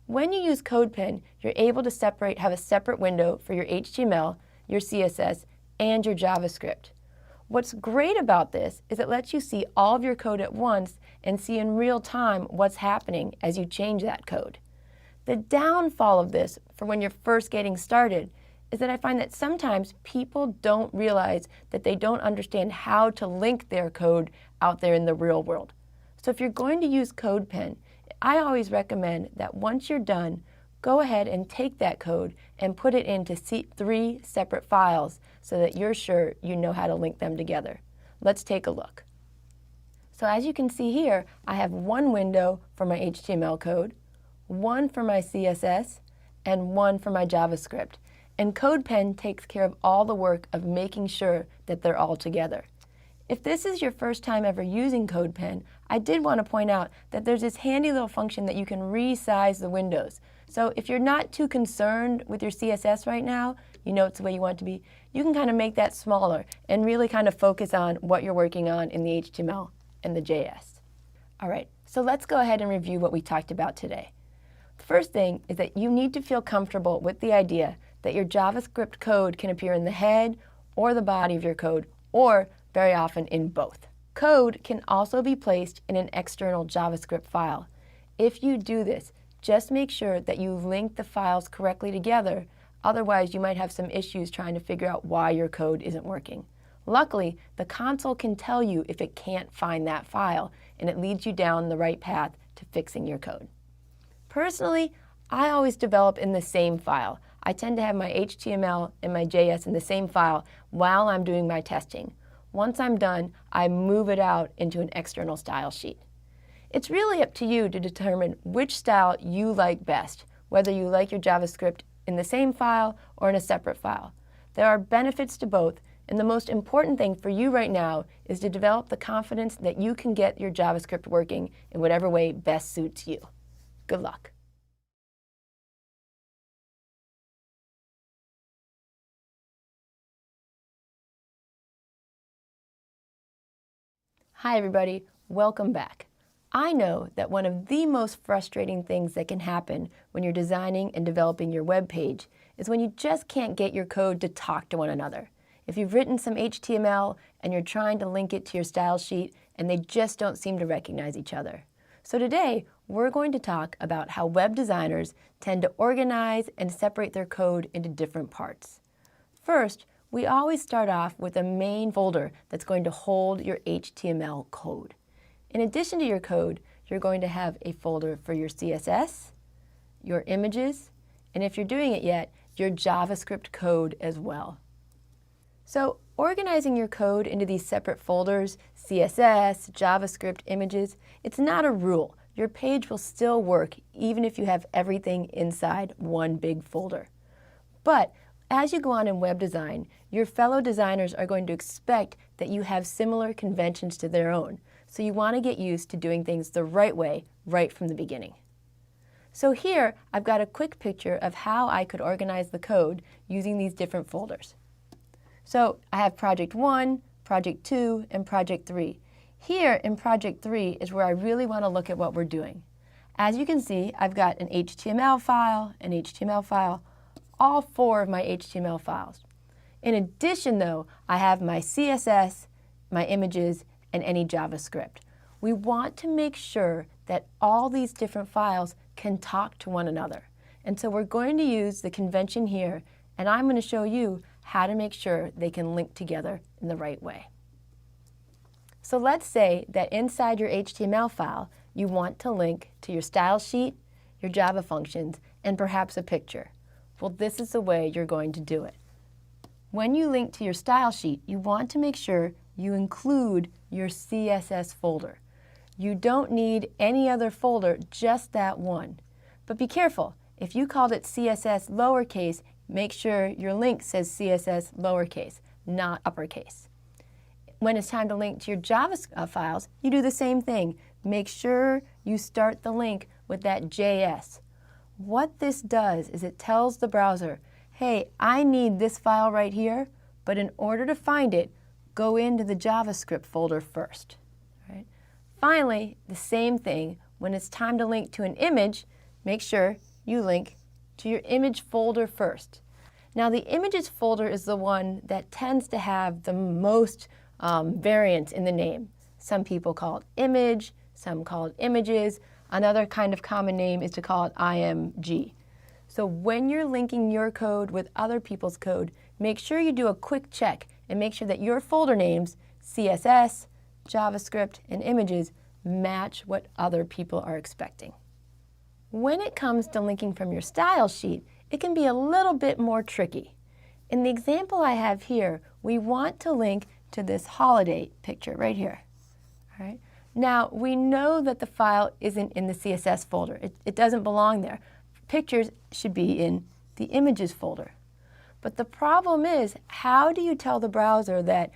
When you use CodePen, you're able to have a separate window for your HTML, your CSS, and your JavaScript. What's great about this is it lets you see all of your code at once and see in real time what's happening as you change that code. The downfall of this for when you're first getting started is that I find that sometimes people don't realize that they don't understand how to link their code out there in the real world. So if you're going to use CodePen, I always recommend that once you're done, go ahead and take that code and put it into 3 separate files so that you're sure you know how to link them together. Let's take a look. So as you can see here, I have one window for my HTML code, one for my CSS, and one for my JavaScript. And CodePen takes care of all the work of making sure that they're all together. If this is your first time ever using CodePen, I did want to point out that there's this handy little function that you can resize the windows. So if you're not too concerned with your CSS right now, you know it's the way you want it to be, you can kind of make that smaller and really kind of focus on what you're working on in the HTML and the JS. All right, so let's go ahead and review what we talked about today. The first thing is that you need to feel comfortable with the idea that your JavaScript code can appear in the head or the body of your code, or very often in both. Code can also be placed in an external JavaScript file. If you do this, just make sure that you link the files correctly together, otherwise you might have some issues trying to figure out why your code isn't working. Luckily, the console can tell you if it can't find that file, and it leads you down the right path to fixing your code. Personally, I always develop in the same file. I tend to have my HTML and my JS in the same file while I'm doing my testing. Once I'm done, I move it out into an external style sheet. It's really up to you to determine which style you like best, whether you like your JavaScript in the same file or in a separate file. There are benefits to both, and the most important thing for you right now is to develop the confidence that you can get your JavaScript working in whatever way best suits you. Good luck. Hi everybody, welcome back. I know that one of the most frustrating things that can happen when you're designing and developing your web page is when you just can't get your code to talk to one another. If you've written some HTML and you're trying to link it to your style sheet and they just don't seem to recognize each other. So today, we're going to talk about how web designers tend to organize and separate their code into different parts. First, we always start off with a main folder that's going to hold your HTML code. In addition to your code, you're going to have a folder for your CSS, your images, and if you're doing it yet, your JavaScript code as well. So organizing your code into these separate folders, CSS, JavaScript, images, it's not a rule. Your page will still work even if you have everything inside one big folder. But as you go on in web design, your fellow designers are going to expect that you have similar conventions to their own. So you want to get used to doing things the right way right from the beginning. So here, I've got a quick picture of how I could organize the code using these different folders. So I have Project 1, Project 2, and Project 3. Here in Project 3 is where I really want to look at what we're doing. As you can see, I've got an HTML file, all 4 of my HTML files. In addition though, I have my CSS, my images, and any JavaScript. we want to make sure that all these different files can talk to one another. And so we're going to use the convention here, and I'm going to show you how to make sure they can link together in the right way. So let's say that inside your HTML file, you want to link to your style sheet, your Java functions, and perhaps a picture. Well, this is the way you're going to do it. When you link to your style sheet, you want to make sure you include your CSS folder. You don't need any other folder, just that one. But be careful. If you called it CSS lowercase, make sure your link says CSS lowercase, not uppercase. When it's time to link to your Java files, you do the same thing. Make sure you start the link with that JS. What this does is it tells the browser, hey, I need this file right here, but in order to find it, go into the JavaScript folder first. Right? Finally, the same thing, when it's time to link to an image, make sure you link to your image folder first. Now, the images folder is the one that tends to have the most variance in the name. Some people call it image, some call it images. Another kind of common name is to call it IMG. So when you're linking your code with other people's code, make sure you do a quick check and make sure that your folder names, CSS, JavaScript, and images, match what other people are expecting. When it comes to linking from your style sheet, it can be a little bit more tricky. In the example I have here, we want to link to this holiday picture right here. All right? Now, we know that the file isn't in the CSS folder. It doesn't belong there. Pictures should be in the images folder. But the problem is, how do you tell the browser that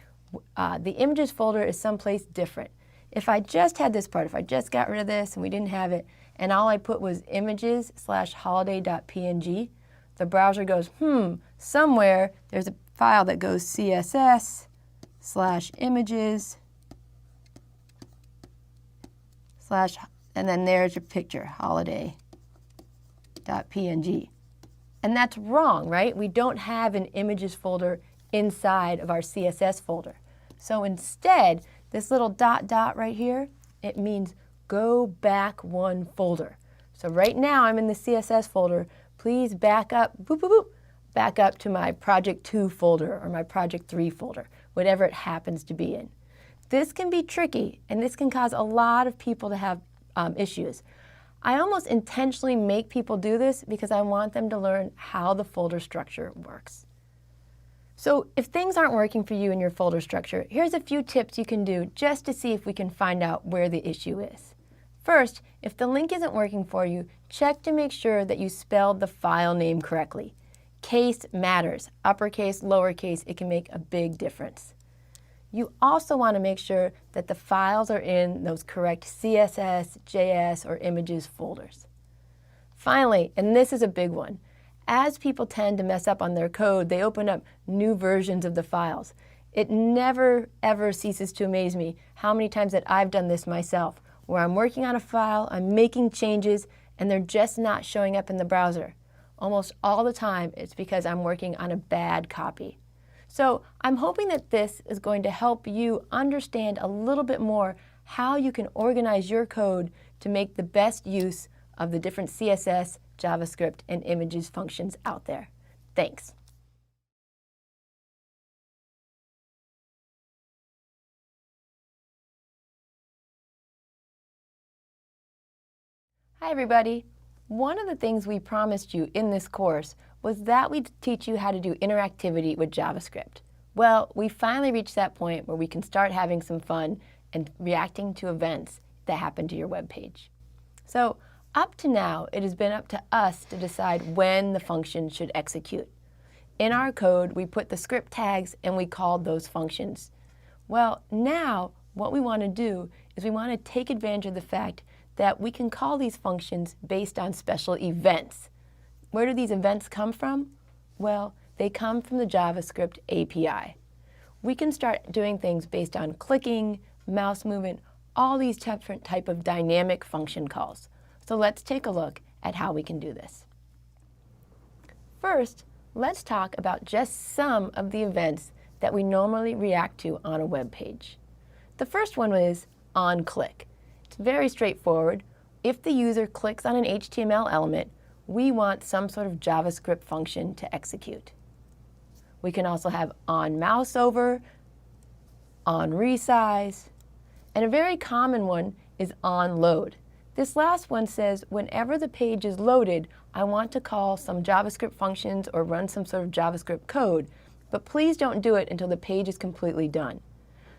the images folder is someplace different? If I just had this part, if I just got rid of this and we didn't have it, and all I put was images/holiday.png, the browser goes, somewhere there's a file that goes CSS/images/ and then there's your picture, holiday.png. And that's wrong, right? We don't have an images folder inside of our CSS folder. So instead, this little dot dot right here, it means go back one folder. So right now I'm in the CSS folder. Please back up, boop, boop, boop, back up to my project 2 folder or my project 3 folder, whatever it happens to be in. This can be tricky, and this can cause a lot of people to have issues. I almost intentionally make people do this because I want them to learn how the folder structure works. So if things aren't working for you in your folder structure, here's a few tips you can do just to see if we can find out where the issue is. First, if the link isn't working for you, check to make sure that you spelled the file name correctly. Case matters. Uppercase, lowercase, it can make a big difference. You also want to make sure that the files are in those correct CSS, JS, or images folders. Finally, and this is a big one, as people tend to mess up on their code, they open up new versions of the files. It never, ever ceases to amaze me how many times that I've done this myself, where I'm working on a file, I'm making changes, and they're just not showing up in the browser. Almost all the time, it's because I'm working on a bad copy. So I'm hoping that this is going to help you understand a little bit more how you can organize your code to make the best use of the different CSS, JavaScript, and images functions out there. Thanks. Hi everybody. One of the things we promised you in this course was that we'd teach you how to do interactivity with JavaScript. Well, we finally reached that point where we can start having some fun and reacting to events that happen to your web page. So up to now, it has been up to us to decide when the function should execute. In our code, we put the script tags and we called those functions. Well, now what we want to do is we want to take advantage of the fact that we can call these functions based on special events. Where do these events come from? Well, they come from the JavaScript API. We can start doing things based on clicking, mouse movement, all these different type of dynamic function calls. So let's take a look at how we can do this. First, let's talk about just some of the events that we normally react to on a web page. The first one is onClick. It's very straightforward. If the user clicks on an HTML element, we want some sort of JavaScript function to execute. We can also have on mouse over, on resize, and a very common one is on load. This last one says whenever the page is loaded, I want to call some JavaScript functions or run some sort of JavaScript code, but please don't do it until the page is completely done.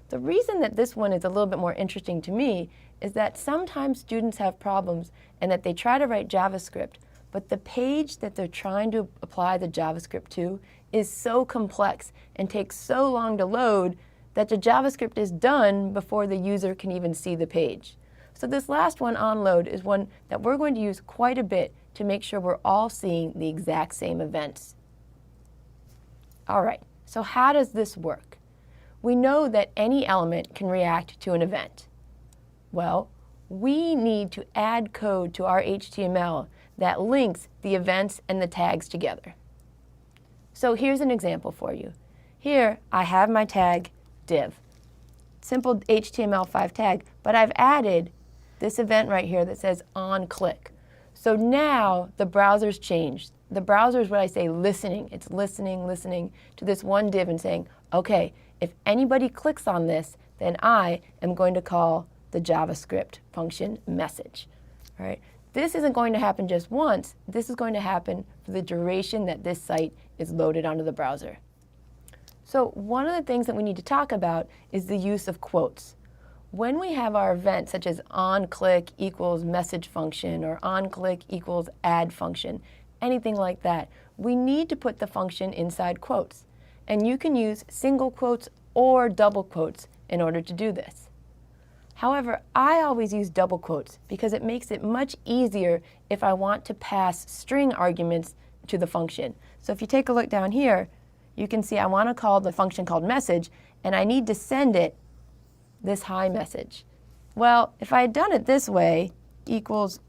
The reason that this one is a little bit more interesting to me is that sometimes students have problems and that they try to write JavaScript, but the page that they're trying to apply the JavaScript to is so complex and takes so long to load that the JavaScript is done before the user can even see the page. So this last one, on load, is one that we're going to use quite a bit to make sure we're all seeing the exact same events. All right, so how does this work? We know that any element can react to an event. Well, we need to add code to our HTML that links the events and the tags together. So here's an example for you. Here I have my tag div, simple HTML5 tag, but I've added this event right here that says on click. So now the browser's changed. The browser is what I say listening. It's listening to this one div and saying, okay, if anybody clicks on this, then I am going to call the JavaScript function message. All right? This isn't going to happen just once. This is going to happen for the duration that this site is loaded onto the browser. So one of the things that we need to talk about is the use of quotes. When we have our events such as onClick equals message function or onClick equals add function, anything like that, we need to put the function inside quotes. And you can use single quotes or double quotes in order to do this. However, I always use double quotes because it makes it much easier if I want to pass string arguments to the function. So if you take a look down here, you can see I want to call the function called message, and I need to send it this hi message. Well, if I had done it this way, equals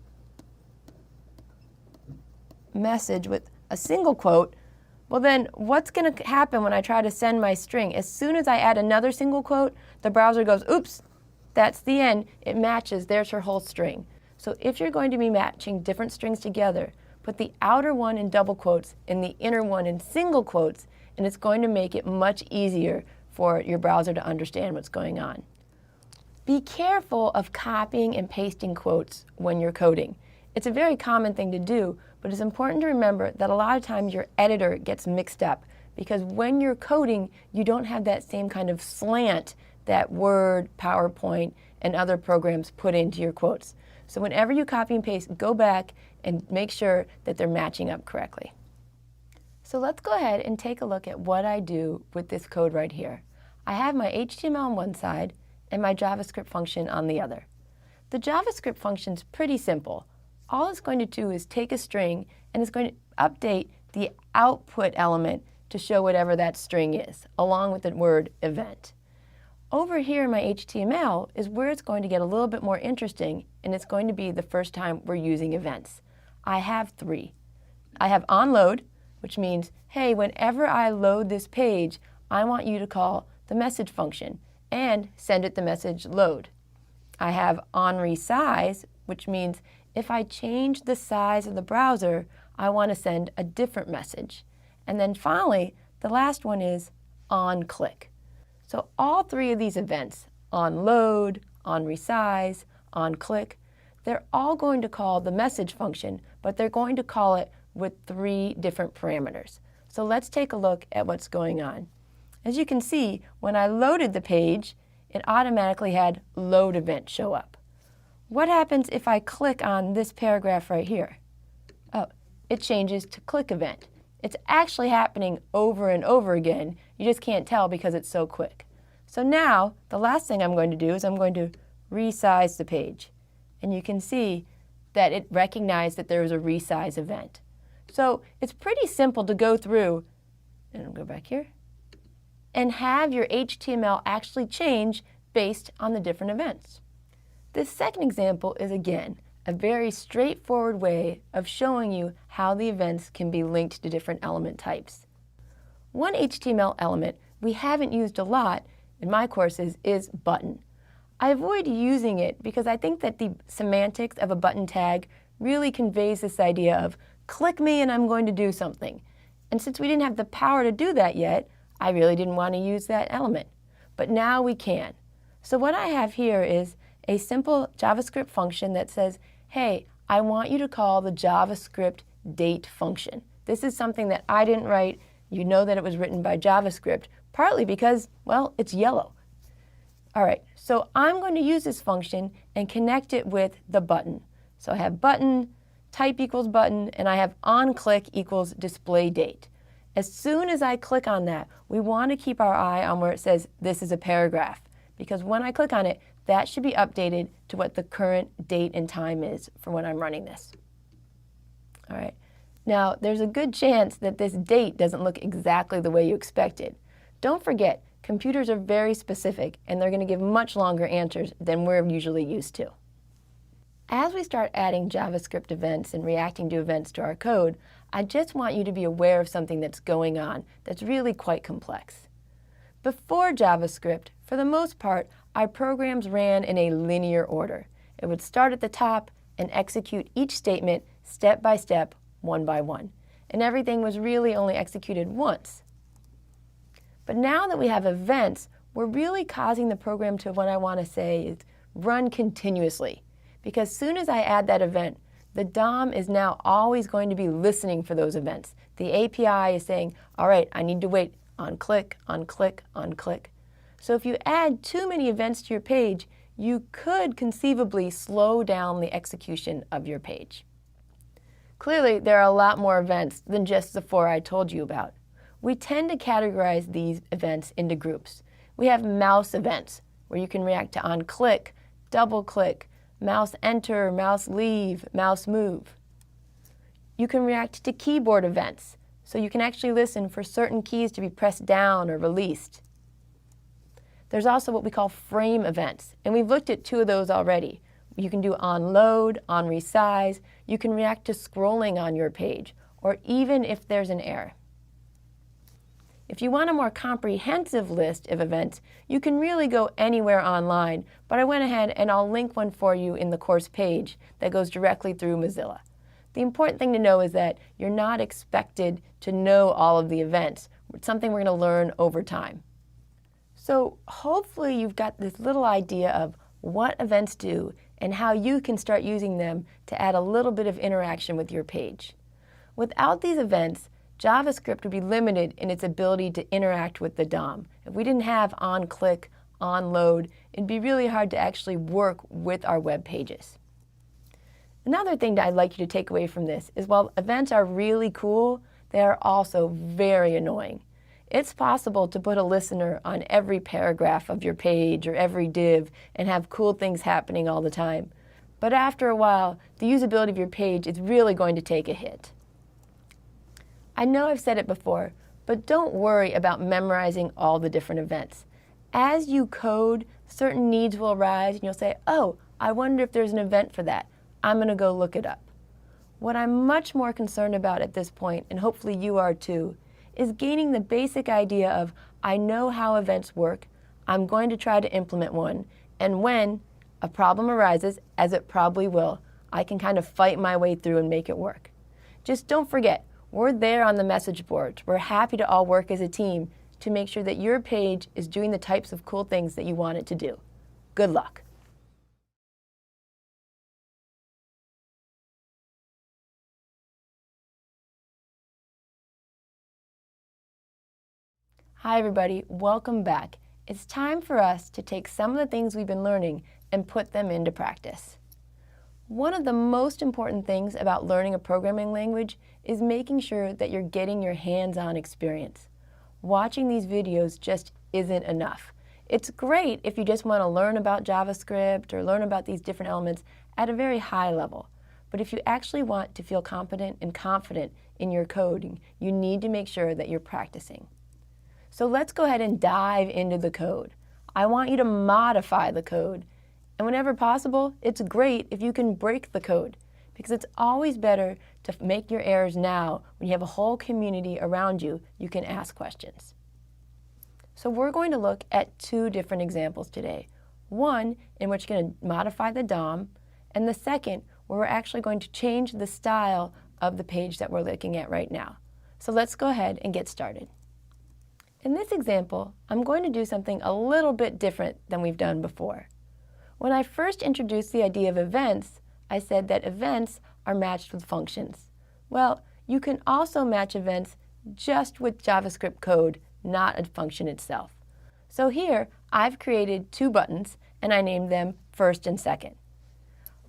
message with a single quote, well then what's going to happen when I try to send my string? As soon as I add another single quote, the browser goes, oops, that's the end. It matches, there's her whole string. So if you're going to be matching different strings together, put the outer one in double quotes and the inner one in single quotes, and it's going to make it much easier for your browser to understand what's going on. Be careful of copying and pasting quotes when you're coding. It's a very common thing to do, but it's important to remember that a lot of times your editor gets mixed up because when you're coding, you don't have that same kind of slant that Word, PowerPoint, and other programs put into your quotes. So whenever you copy and paste, go back and make sure that they're matching up correctly. So let's go ahead and take a look at what I do with this code right here. I have my HTML on one side and my JavaScript function on the other. The JavaScript function is pretty simple. All it's going to do is take a string and it's going to update the output element to show whatever that string is, along with the word event. Over here in my HTML is where it's going to get a little bit more interesting, and it's going to be the first time we're using events. I have 3. I have onLoad, which means, hey, whenever I load this page, I want you to call the message function and send it the message load. I have onResize, which means if I change the size of the browser, I want to send a different message. And then finally, the last one is onClick. So all 3 of these events, onLoad, onResize, onClick, they're all going to call the message function, but they're going to call it with 3 different parameters. So let's take a look at what's going on. As you can see, when I loaded the page, it automatically had load event show up. What happens if I click on this paragraph right here? Oh, it changes to click event. It's actually happening over and over again. You just can't tell because it's so quick. So now, the last thing I'm going to do is I'm going to resize the page. And you can see that it recognized that there was a resize event. So it's pretty simple to go through, and I'll go back here, and have your HTML actually change based on the different events. This second example is, again, a very straightforward way of showing you how the events can be linked to different element types. One HTML element we haven't used a lot in my courses is button. I avoid using it because I think that the semantics of a button tag really conveys this idea of click me and I'm going to do something. And since we didn't have the power to do that yet, I really didn't want to use that element. But now we can. So what I have here is a simple JavaScript function that says, hey, I want you to call the JavaScript date function. This is something that I didn't write. You know that it was written by JavaScript, partly because, well, it's yellow. All right, so I'm going to use this function and connect it with the button. So I have button, type equals button, and I have onClick equals display date. As soon as I click on that, we want to keep our eye on where it says this is a paragraph, because when I click on it, that should be updated to what the current date and time is for when I'm running this. All right. Now, there's a good chance that this date doesn't look exactly the way you expected. Don't forget, computers are very specific, and they're going to give much longer answers than we're usually used to. As we start adding JavaScript events and reacting to events to our code, I just want you to be aware of something that's going on that's really quite complex. Before JavaScript, for the most part, our programs ran in a linear order. It would start at the top and execute each statement step by step, one by one. And everything was really only executed once. But now that we have events, we're really causing the program to, what I want to say, is run continuously. Because as soon as I add that event, the DOM is now always going to be listening for those events. The API is saying, all right, I need to wait on click, on click, on click. So if you add too many events to your page, you could conceivably slow down the execution of your page. Clearly, there are a lot more events than just the 4 I told you about. We tend to categorize these events into groups. We have mouse events, where you can react to on-click, double-click, mouse enter, mouse leave, mouse move. You can react to keyboard events, so you can actually listen for certain keys to be pressed down or released. There's also what we call frame events, and we've looked at 2 of those already. You can do on load, on resize. You can react to scrolling on your page, or even if there's an error. If you want a more comprehensive list of events, you can really go anywhere online, but I went ahead and I'll link one for you in the course page that goes directly through Mozilla. The important thing to know is that you're not expected to know all of the events. It's something we're going to learn over time. So hopefully you've got this little idea of what events do and how you can start using them to add a little bit of interaction with your page. Without these events, JavaScript would be limited in its ability to interact with the DOM. If we didn't have on-click, on-load, it'd be really hard to actually work with our web pages. Another thing that I'd like you to take away from this is while events are really cool, they are also very annoying. It's possible to put a listener on every paragraph of your page or every div and have cool things happening all the time. But after a while, the usability of your page is really going to take a hit. I know I've said it before, but don't worry about memorizing all the different events. As you code, certain needs will arise and you'll say, oh, I wonder if there's an event for that. I'm going to go look it up. What I'm much more concerned about at this point, and hopefully you are too, is gaining the basic idea of, I know how events work, I'm going to try to implement one, and when a problem arises, as it probably will, I can kind of fight my way through and make it work. Just don't forget, we're there on the message boards. We're happy to all work as a team to make sure that your page is doing the types of cool things that you want it to do. Good luck. Hi everybody, welcome back. It's time for us to take some of the things we've been learning and put them into practice. One of the most important things about learning a programming language is making sure that you're getting your hands-on experience. Watching these videos just isn't enough. It's great if you just want to learn about JavaScript or learn about these different elements at a very high level. But if you actually want to feel competent and confident in your coding, you need to make sure that you're practicing. So let's go ahead and dive into the code. I want you to modify the code. And whenever possible, it's great if you can break the code, because it's always better to make your errors now when you have a whole community around you you can ask questions. So we're going to look at 2 different examples today. One in which you're going to modify the DOM, and the second where we're actually going to change the style of the page that we're looking at right now. So let's go ahead and get started. In this example, I'm going to do something a little bit different than we've done before. When I first introduced the idea of events, I said that events are matched with functions. Well, you can also match events just with JavaScript code, not a function itself. So here, I've created two buttons, and I named them first and second.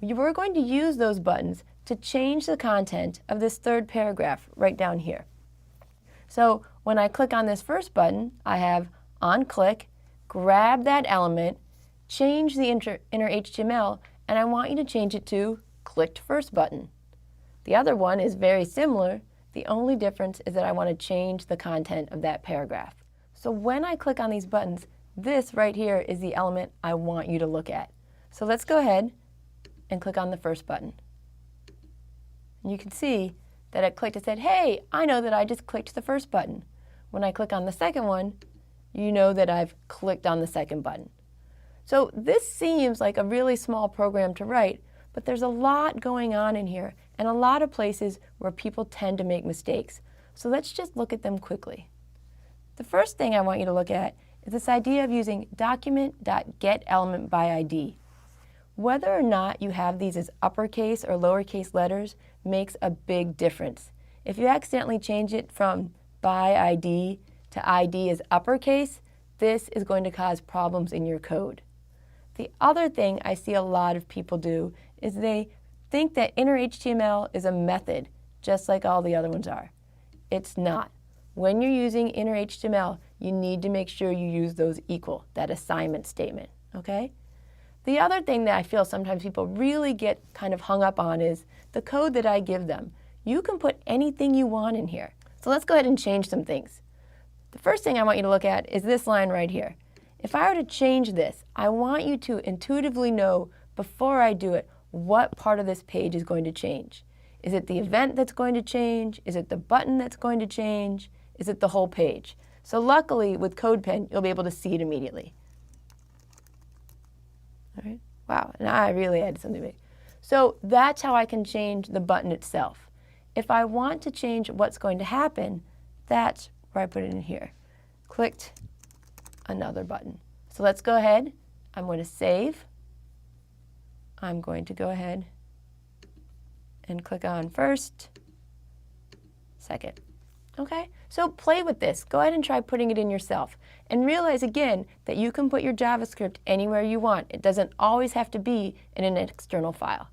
We're going to use those buttons to change the content of this third paragraph right down here. So when I click on this first button, I have onClick, grab that element, change the inner HTML, and I want you to change it to clicked first button. The other one is very similar. The only difference is that I want to change the content of that paragraph. So when I click on these buttons, this right here is the element I want you to look at. So let's go ahead and click on the first button. And you can see that I clicked and said, hey, I know that I just clicked the first button. When I click on the second one, you know that I've clicked on the second button. So this seems like a really small program to write, but there's a lot going on in here and a lot of places where people tend to make mistakes. So let's just look at them quickly. The first thing I want you to look at is this idea of using document.getElementById. Whether or not you have these as uppercase or lowercase letters makes a big difference. If you accidentally change it from by ID to ID as uppercase, this is going to cause problems in your code. The other thing I see a lot of people do is they think that inner HTML is a method, just like all the other ones are. It's not. When you're using inner HTML, you need to make sure you use those equal, that assignment statement, okay? The other thing that I feel sometimes people really get kind of hung up on is the code that I give them. You can put anything you want in here. So let's go ahead and change some things. The first thing I want you to look at is this line right here. If I were to change this, I want you to intuitively know before I do it what part of this page is going to change. Is it the event that's going to change? Is it the button that's going to change? Is it the whole page? So luckily with CodePen, you'll be able to see it immediately. All right. Wow, and I really added something big. So that's how I can change the button itself. If I want to change what's going to happen, that's where I put it in here. Clicked another button. So let's go ahead. I'm going to save. I'm going to go ahead and click on first, second. Okay, so play with this. Go ahead and try putting it in yourself. And realize again that you can put your JavaScript anywhere you want. It doesn't always have to be in an external file.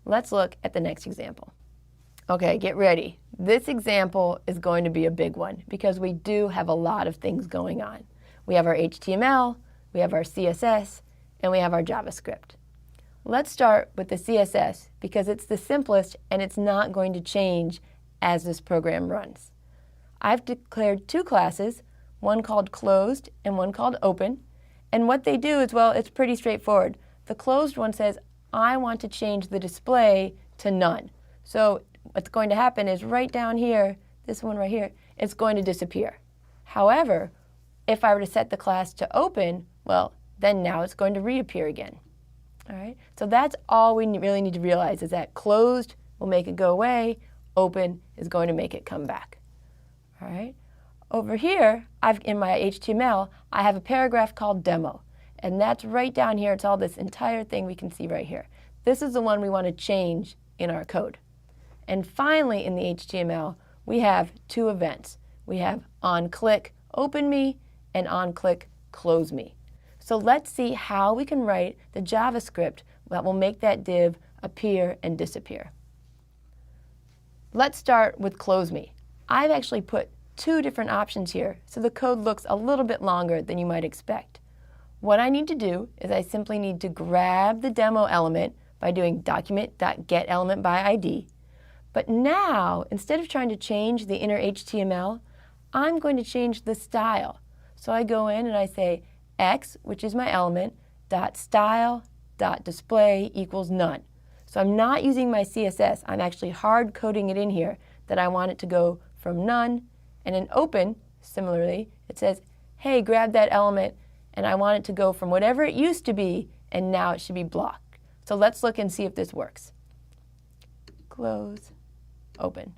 Let's look at the next example. Okay, get ready. This example is going to be a big one because we do have a lot of things going on. We have our HTML, we have our CSS, and we have our JavaScript. Let's start with the CSS because it's the simplest and it's not going to change as this program runs. I've declared two classes, one called closed and one called open. And what they do is, well, it's pretty straightforward. The closed one says, I want to change the display to none. So what's going to happen is right down here, this one right here, it's going to disappear. However, if I were to set the class to open, well, then now it's going to reappear again. All right? So that's all we really need to realize is that closed will make it go away, open is going to make it come back. All right. Over here, in my HTML, I have a paragraph called demo. And that's right down here. It's all this entire thing we can see right here. This is the one we want to change in our code. And finally, in the HTML, we have two events. We have onClick, open me, and onClick, close me. So let's see how we can write the JavaScript that will make that div appear and disappear. Let's start with close me. I've actually put two different options here, so the code looks a little bit longer than you might expect. What I need to do is I simply need to grab the demo element by doing document.getElementById. But now, instead of trying to change the inner HTML, I'm going to change the style. So I go in and I say x, which is my element, .style.display equals none. So I'm not using my CSS. I'm actually hard coding it in here that I want it to go from none. And in open, similarly, it says, hey, grab that element and I want it to go from whatever it used to be, and now it should be blocked. So let's look and see if this works. Close, open,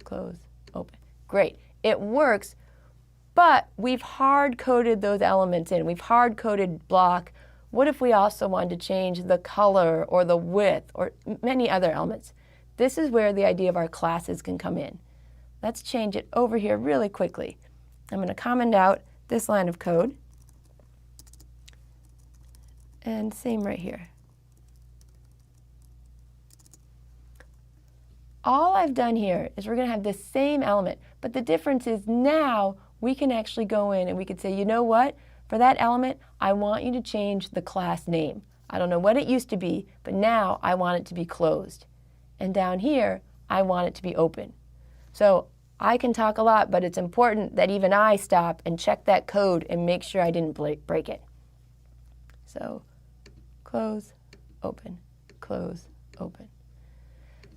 close, open. Great, it works, but we've hard-coded those elements in. We've hard-coded block. What if we also wanted to change the color or the width or many other elements? This is where the idea of our classes can come in. Let's change it over here really quickly. I'm going to comment out this line of code. And same right here. All I've done here is we're going to have this same element, but the difference is now we can actually go in and we could say, you know what? For that element, I want you to change the class name. I don't know what it used to be, but now I want it to be closed. And down here, I want it to be open. So I can talk a lot, but it's important that even I stop and check that code and make sure I didn't break it. So close, open, close, open.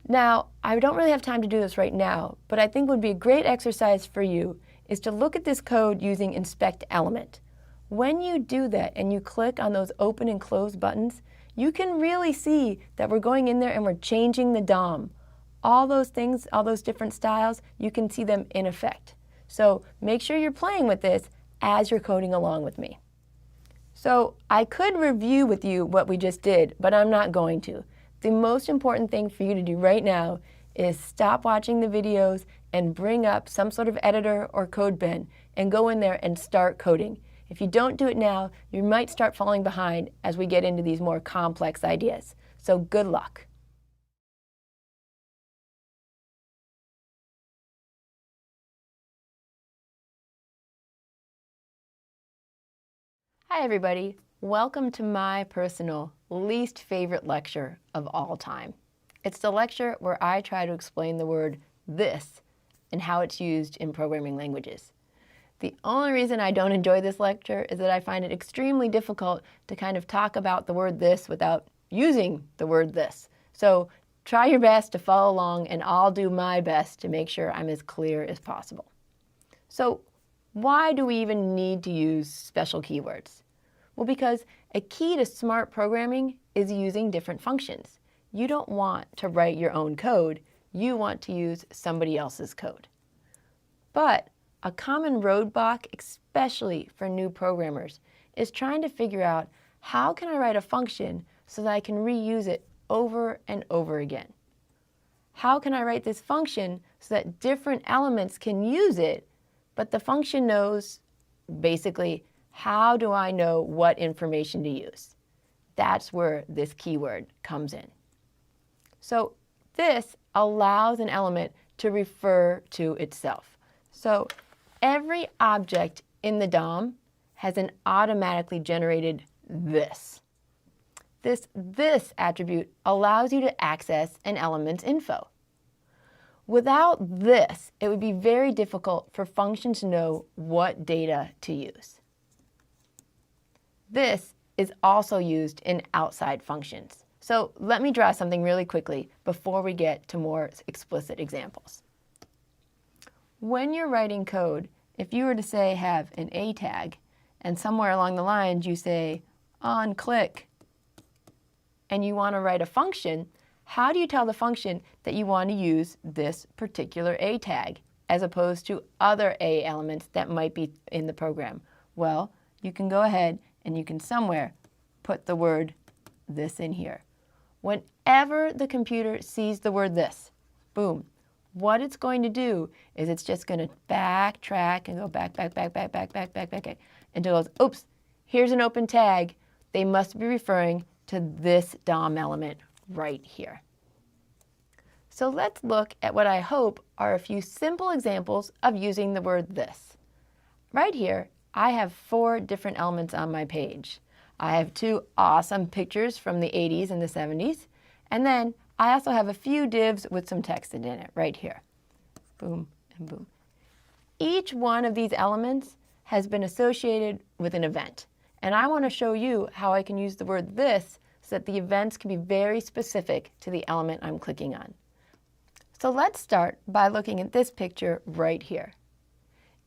Now, I don't really have time to do this right now, but I think would be a great exercise for you is to look at this code using inspect element. When you do that and you click on those open and close buttons, you can really see that we're going in there and we're changing the DOM. All those things, all those different styles, you can see them in effect. So make sure you're playing with this as you're coding along with me. So I could review with you what we just did, but I'm not going to. The most important thing for you to do right now is stop watching the videos and bring up some sort of editor or code bin and go in there and start coding. If you don't do it now, you might start falling behind as we get into these more complex ideas. So good luck. Hi everybody, welcome to my personal least favorite lecture of all time. It's the lecture where I try to explain the word this and how it's used in programming languages. The only reason I don't enjoy this lecture is that I find it extremely difficult to kind of talk about the word this without using the word this. So try your best to follow along and I'll do my best to make sure I'm as clear as possible. So why do we even need to use special keywords? Well, because a key to smart programming is using different functions. You don't want to write your own code, you want to use somebody else's code. But a common roadblock, especially for new programmers, is trying to figure out how can I write a function so that I can reuse it over and over again? How can I write this function so that different elements can use it, but the function knows basically how do I know what information to use? That's where this keyword comes in. So this allows an element to refer to itself. So every object in the DOM has an automatically generated this. This attribute allows you to access an element's info. Without this, it would be very difficult for functions to know what data to use. This is also used in outside functions. So let me draw something really quickly before we get to more explicit examples. When you're writing code, if you were to say have an A tag, and somewhere along the lines you say on click, and you want to write a function, how do you tell the function that you want to use this particular A tag as opposed to other A elements that might be in the program? Well, you can go ahead and you can somewhere put the word this in here. Whenever the computer sees the word this, boom, what it's going to do is it's just going to backtrack and go back, until it goes, oops, here's an open tag. They must be referring to this DOM element right here. So let's look at what I hope are a few simple examples of using the word this. Right here, I have 4 different elements on my page. I have 2 awesome pictures from the 80s and the 70s, and then I also have a few divs with some text in it right here. Boom and boom. Each one of these elements has been associated with an event, and I want to show you how I can use the word this so that the events can be very specific to the element I'm clicking on. So let's start by looking at this picture right here.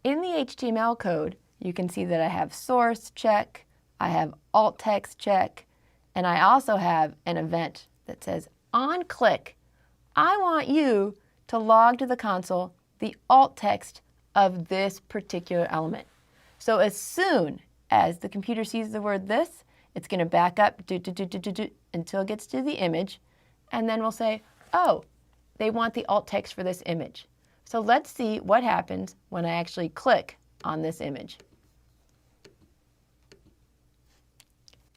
In the HTML code, you can see that I have source, check, I have alt text check, and I also have an event that says on click, I want you to log to the console the alt text of this particular element. So as soon as the computer sees the word this, it's going to back up until it gets to the image, and then we'll say, oh, they want the alt text for this image. So let's see what happens when I actually click on this image.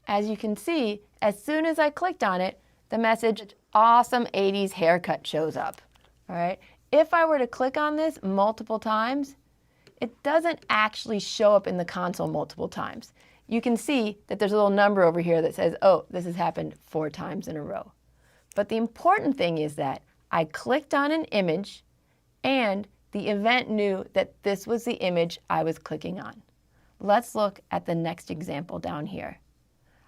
As you can see, as soon as I clicked on it, the message, awesome 80s haircut, shows up. All right? If I were to click on this multiple times, it doesn't actually show up in the console multiple times. You can see that there's a little number over here that says, oh, this has happened 4 times in a row. But the important thing is that I clicked on an image and the event knew that this was the image I was clicking on. Let's look at the next example down here.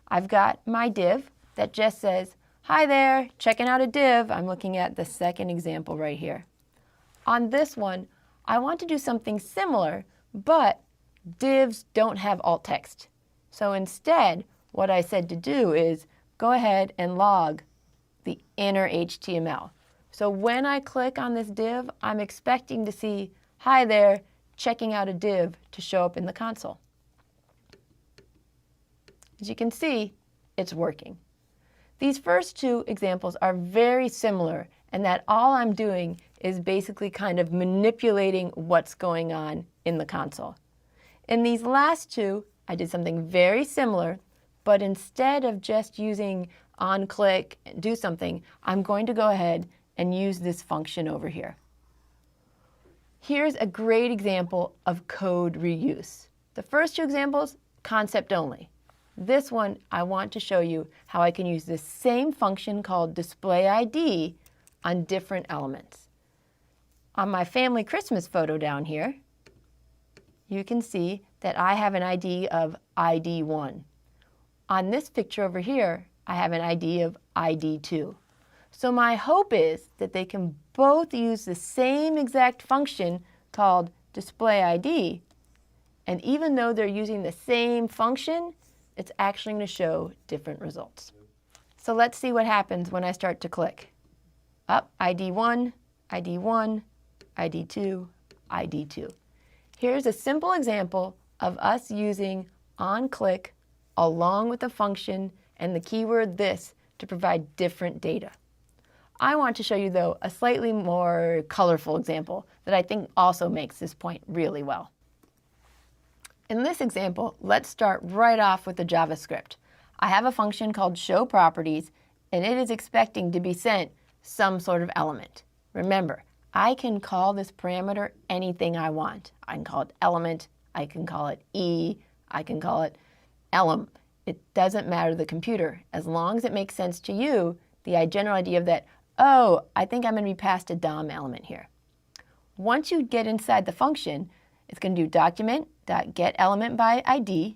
I've got my div that just says, hi there, checking out a div. I'm looking at the second example right here. On this one, I want to do something similar, but divs don't have alt text. So instead, what I said to do is go ahead and log the inner HTML. So when I click on this div, I'm expecting to see, hi there, checking out a div to show up in the console. As you can see, it's working. These first 2 examples are very similar in that all I'm doing is basically kind of manipulating what's going on in the console. In these last 2, I did something very similar, but instead of just using onClick and do something, I'm going to go ahead and use this function over here. Here's a great example of code reuse. The first 2 examples, concept only. This one, I want to show you how I can use this same function called display ID on different elements. On my family Christmas photo down here, you can see that I have an ID of ID1. On this picture over here, I have an ID of ID2. So my hope is that they can both use the same exact function called display ID, and even though they're using the same function, it's actually going to show different results. So let's see what happens when I start to click. Up, ID1, ID1, ID2, ID2. Here's a simple example of us using onClick along with the function and the keyword this to provide different data. I want to show you, though, a slightly more colorful example that I think also makes this point really well. In this example, let's start right off with the JavaScript. I have a function called showProperties, and it is expecting to be sent some sort of element. Remember, I can call this parameter anything I want. I can call it element, I can call it E, I can call it elem. It doesn't matter to the computer. As long as it makes sense to you, the general idea of that, oh, I think I'm going to be passed a DOM element here. Once you get inside the function, it's going to do document.getElementById.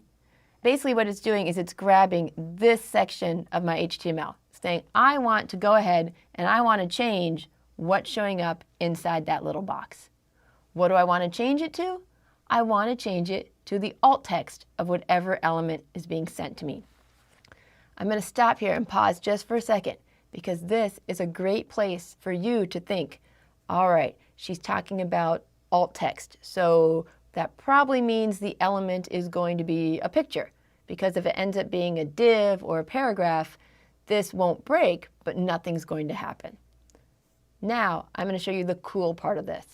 Basically what it's doing is it's grabbing this section of my HTML, saying I want to go ahead and I want to change what's showing up inside that little box. What do I want to change it to? I want to change it to the alt text of whatever element is being sent to me. I'm going to stop here and pause just for a second because this is a great place for you to think, all right, she's talking about alt text, so that probably means the element is going to be a picture, because if it ends up being a div or a paragraph, this won't break, but nothing's going to happen. Now, I'm going to show you the cool part of this.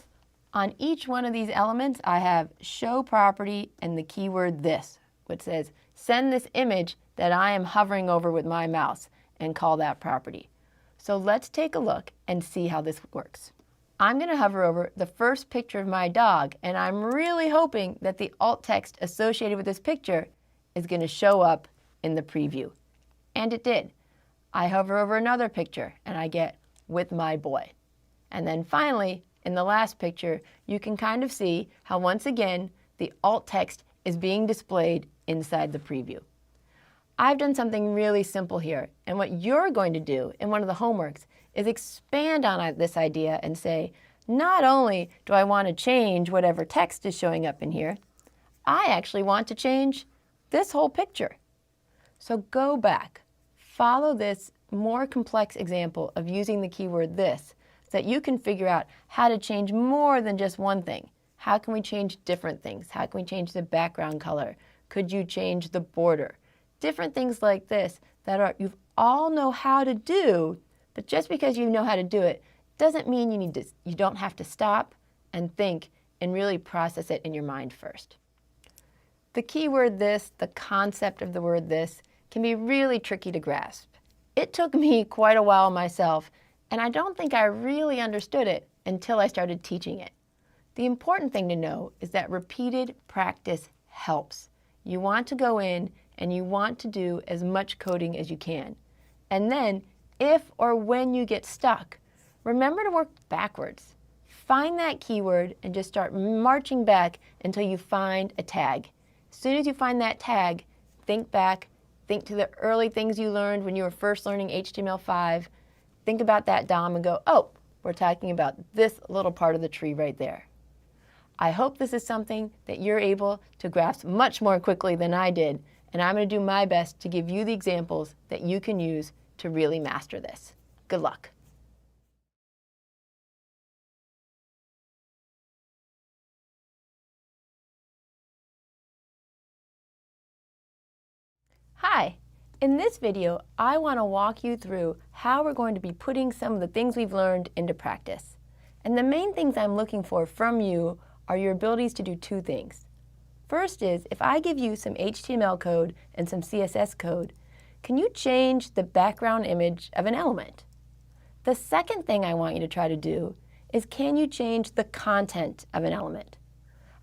On each one of these elements, I have show property and the keyword this, which says send this image that I am hovering over with my mouse and call that property. So let's take a look and see how this works. I'm going to hover over the first picture of my dog, and I'm really hoping that the alt text associated with this picture is going to show up in the preview. And it did. I hover over another picture, and I get with my boy. And then finally, in the last picture, you can kind of see how once again, the alt text is being displayed inside the preview. I've done something really simple here, and what you're going to do in one of the homeworks is expand on this idea and say, not only do I want to change whatever text is showing up in here, I actually want to change this whole picture. So go back, follow this more complex example of using the keyword this so that you can figure out how to change more than just one thing. How can we change different things? How can we change the background color? Could you change the border? Different things like this that you all know how to do, but just because you know how to do it doesn't mean you don't have to stop and think and really process it in your mind first. The keyword this, the concept of the word this, can be really tricky to grasp. It took me quite a while myself, and I don't think I really understood it until I started teaching it. The important thing to know is that repeated practice helps. You want to go in and you want to do as much coding as you can. And then, if or when you get stuck, remember to work backwards. Find that keyword and just start marching back until you find a tag. As soon as you find that tag, think back, think to the early things you learned when you were first learning HTML5. Think about that DOM and go, oh, we're talking about this little part of the tree right there. I hope this is something that you're able to grasp much more quickly than I did, and I'm going to do my best to give you the examples that you can use to really master this. Good luck. Hi. In this video, I want to walk you through how we're going to be putting some of the things we've learned into practice. And the main things I'm looking for from you are your abilities to do two things. First is, if I give you some HTML code and some CSS code, can you change the background image of an element? The second thing I want you to try to do is, can you change the content of an element?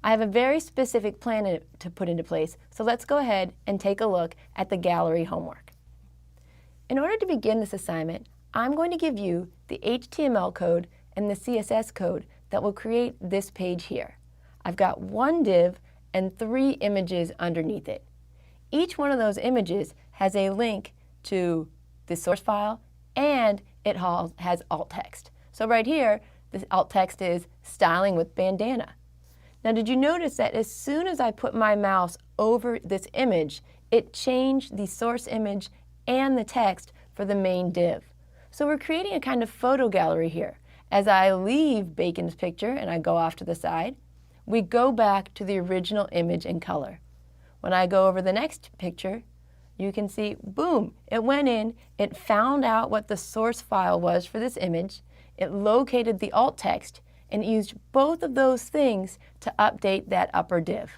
I have a very specific plan to put into place, so let's go ahead and take a look at the gallery homework. In order to begin this assignment, I'm going to give you the HTML code and the CSS code that will create this page here. I've got one div and 3 images underneath it. Each one of those images has a link to the source file, and it has alt text. So right here, the alt text is styling with bandana. Now, did you notice that as soon as I put my mouse over this image, it changed the source image and the text for the main div? So we're creating a kind of photo gallery here. As I leave Bacon's picture and I go off to the side, we go back to the original image in color. When I go over the next picture, you can see, boom, it went in, it found out what the source file was for this image, it located the alt text, and used both of those things to update that upper div.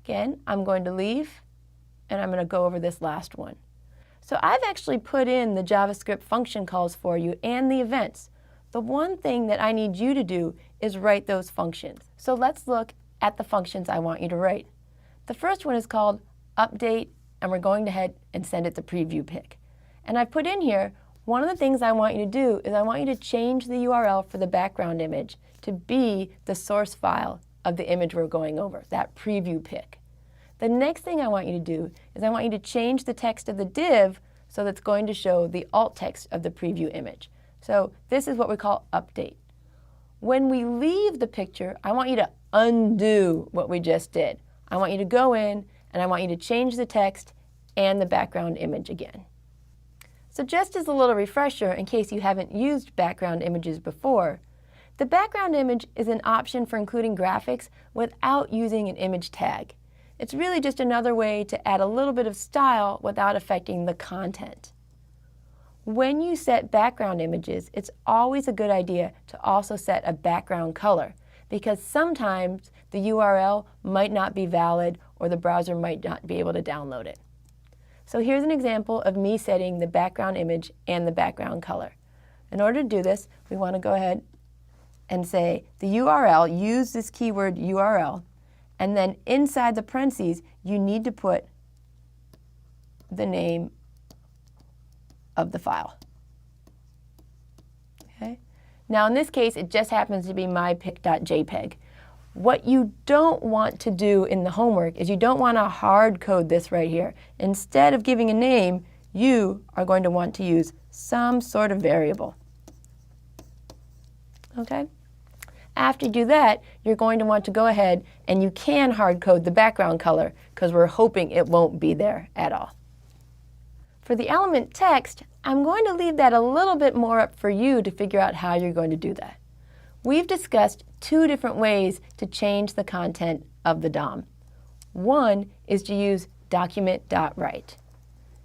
Again, I'm going to leave, and I'm going to go over this last one. So I've actually put in the JavaScript function calls for you and the events. The one thing that I need you to do is write those functions. So let's look at the functions I want you to write. The first one is called update, and we're going ahead and send it the preview pic. And I put in here, one of the things I want you to do is I want you to change the URL for the background image to be the source file of the image we're going over, that preview pic. The next thing I want you to do is I want you to change the text of the div so that's going to show the alt text of the preview image. So this is what we call update. When we leave the picture, I want you to undo what we just did. I want you to go in and I want you to change the text and the background image again. So just as a little refresher, in case you haven't used background images before, the background image is an option for including graphics without using an image tag. It's really just another way to add a little bit of style without affecting the content. When you set background images, it's always a good idea to also set a background color, because sometimes the URL might not be valid or the browser might not be able to download it. So here's an example of me setting the background image and the background color. In order to do this, we want to go ahead and say the URL, use this keyword URL, and then inside the parentheses, you need to put the name of the file. Okay? Now in this case, it just happens to be mypic.jpg. What you don't want to do in the homework is you don't want to hard code this right here. Instead of giving a name, you are going to want to use some sort of variable. Okay? After you do that, you're going to want to go ahead and you can hard code the background color because we're hoping it won't be there at all. For the element text, I'm going to leave that a little bit more up for you to figure out how you're going to do that. We've discussed two different ways to change the content of the DOM. One is to use document.write.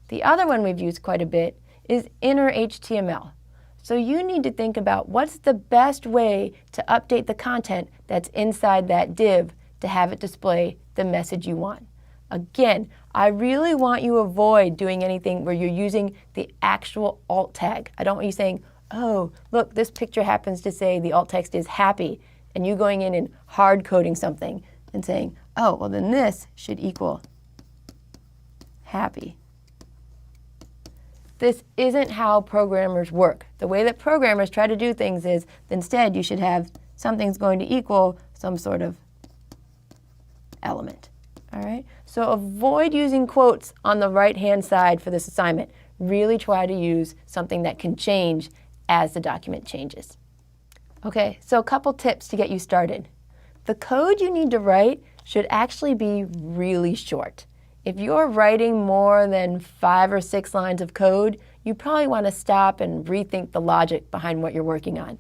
The other one we've used quite a bit is inner HTML. So you need to think about what's the best way to update the content that's inside that div to have it display the message you want. Again, I really want you to avoid doing anything where you're using the actual alt tag. I don't want you saying, oh, look, this picture happens to say the alt text is happy, and you going in and hard coding something and saying, oh, well then this should equal happy. This isn't how programmers work. The way that programmers try to do things is instead you should have something's going to equal some sort of element. All right? So avoid using quotes on the right-hand side for this assignment. Really try to use something that can change as the document changes. Okay, so a couple tips to get you started. The code you need to write should actually be really short. If you're writing more than 5 or 6 lines of code, you probably want to stop and rethink the logic behind what you're working on.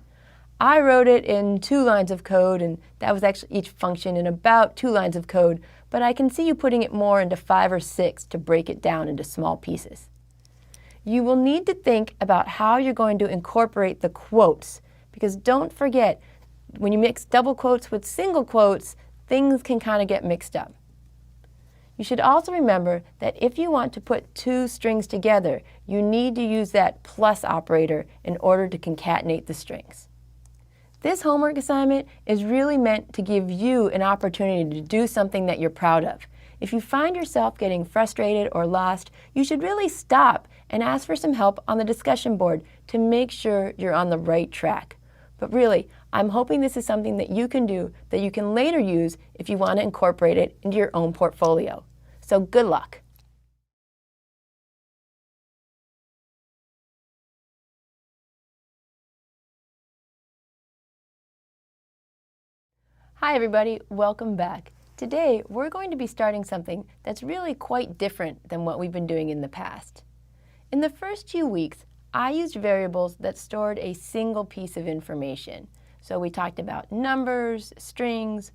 I wrote it in 2 lines of code, and that was actually each function in about 2 lines of code, but I can see you putting it more into 5 or 6 to break it down into small pieces. You will need to think about how you're going to incorporate the quotes, because don't forget, when you mix double quotes with single quotes, things can kind of get mixed up. You should also remember that if you want to put 2 strings together, you need to use that plus operator in order to concatenate the strings. This homework assignment is really meant to give you an opportunity to do something that you're proud of. If you find yourself getting frustrated or lost, you should really stop and ask for some help on the discussion board to make sure you're on the right track. But really, I'm hoping this is something that you can do that you can later use if you want to incorporate it into your own portfolio. So good luck. Hi everybody, welcome back. Today we're going to be starting something that's really quite different than what we've been doing in the past. In the first few weeks, I used variables that stored a single piece of information. So we talked about numbers, strings,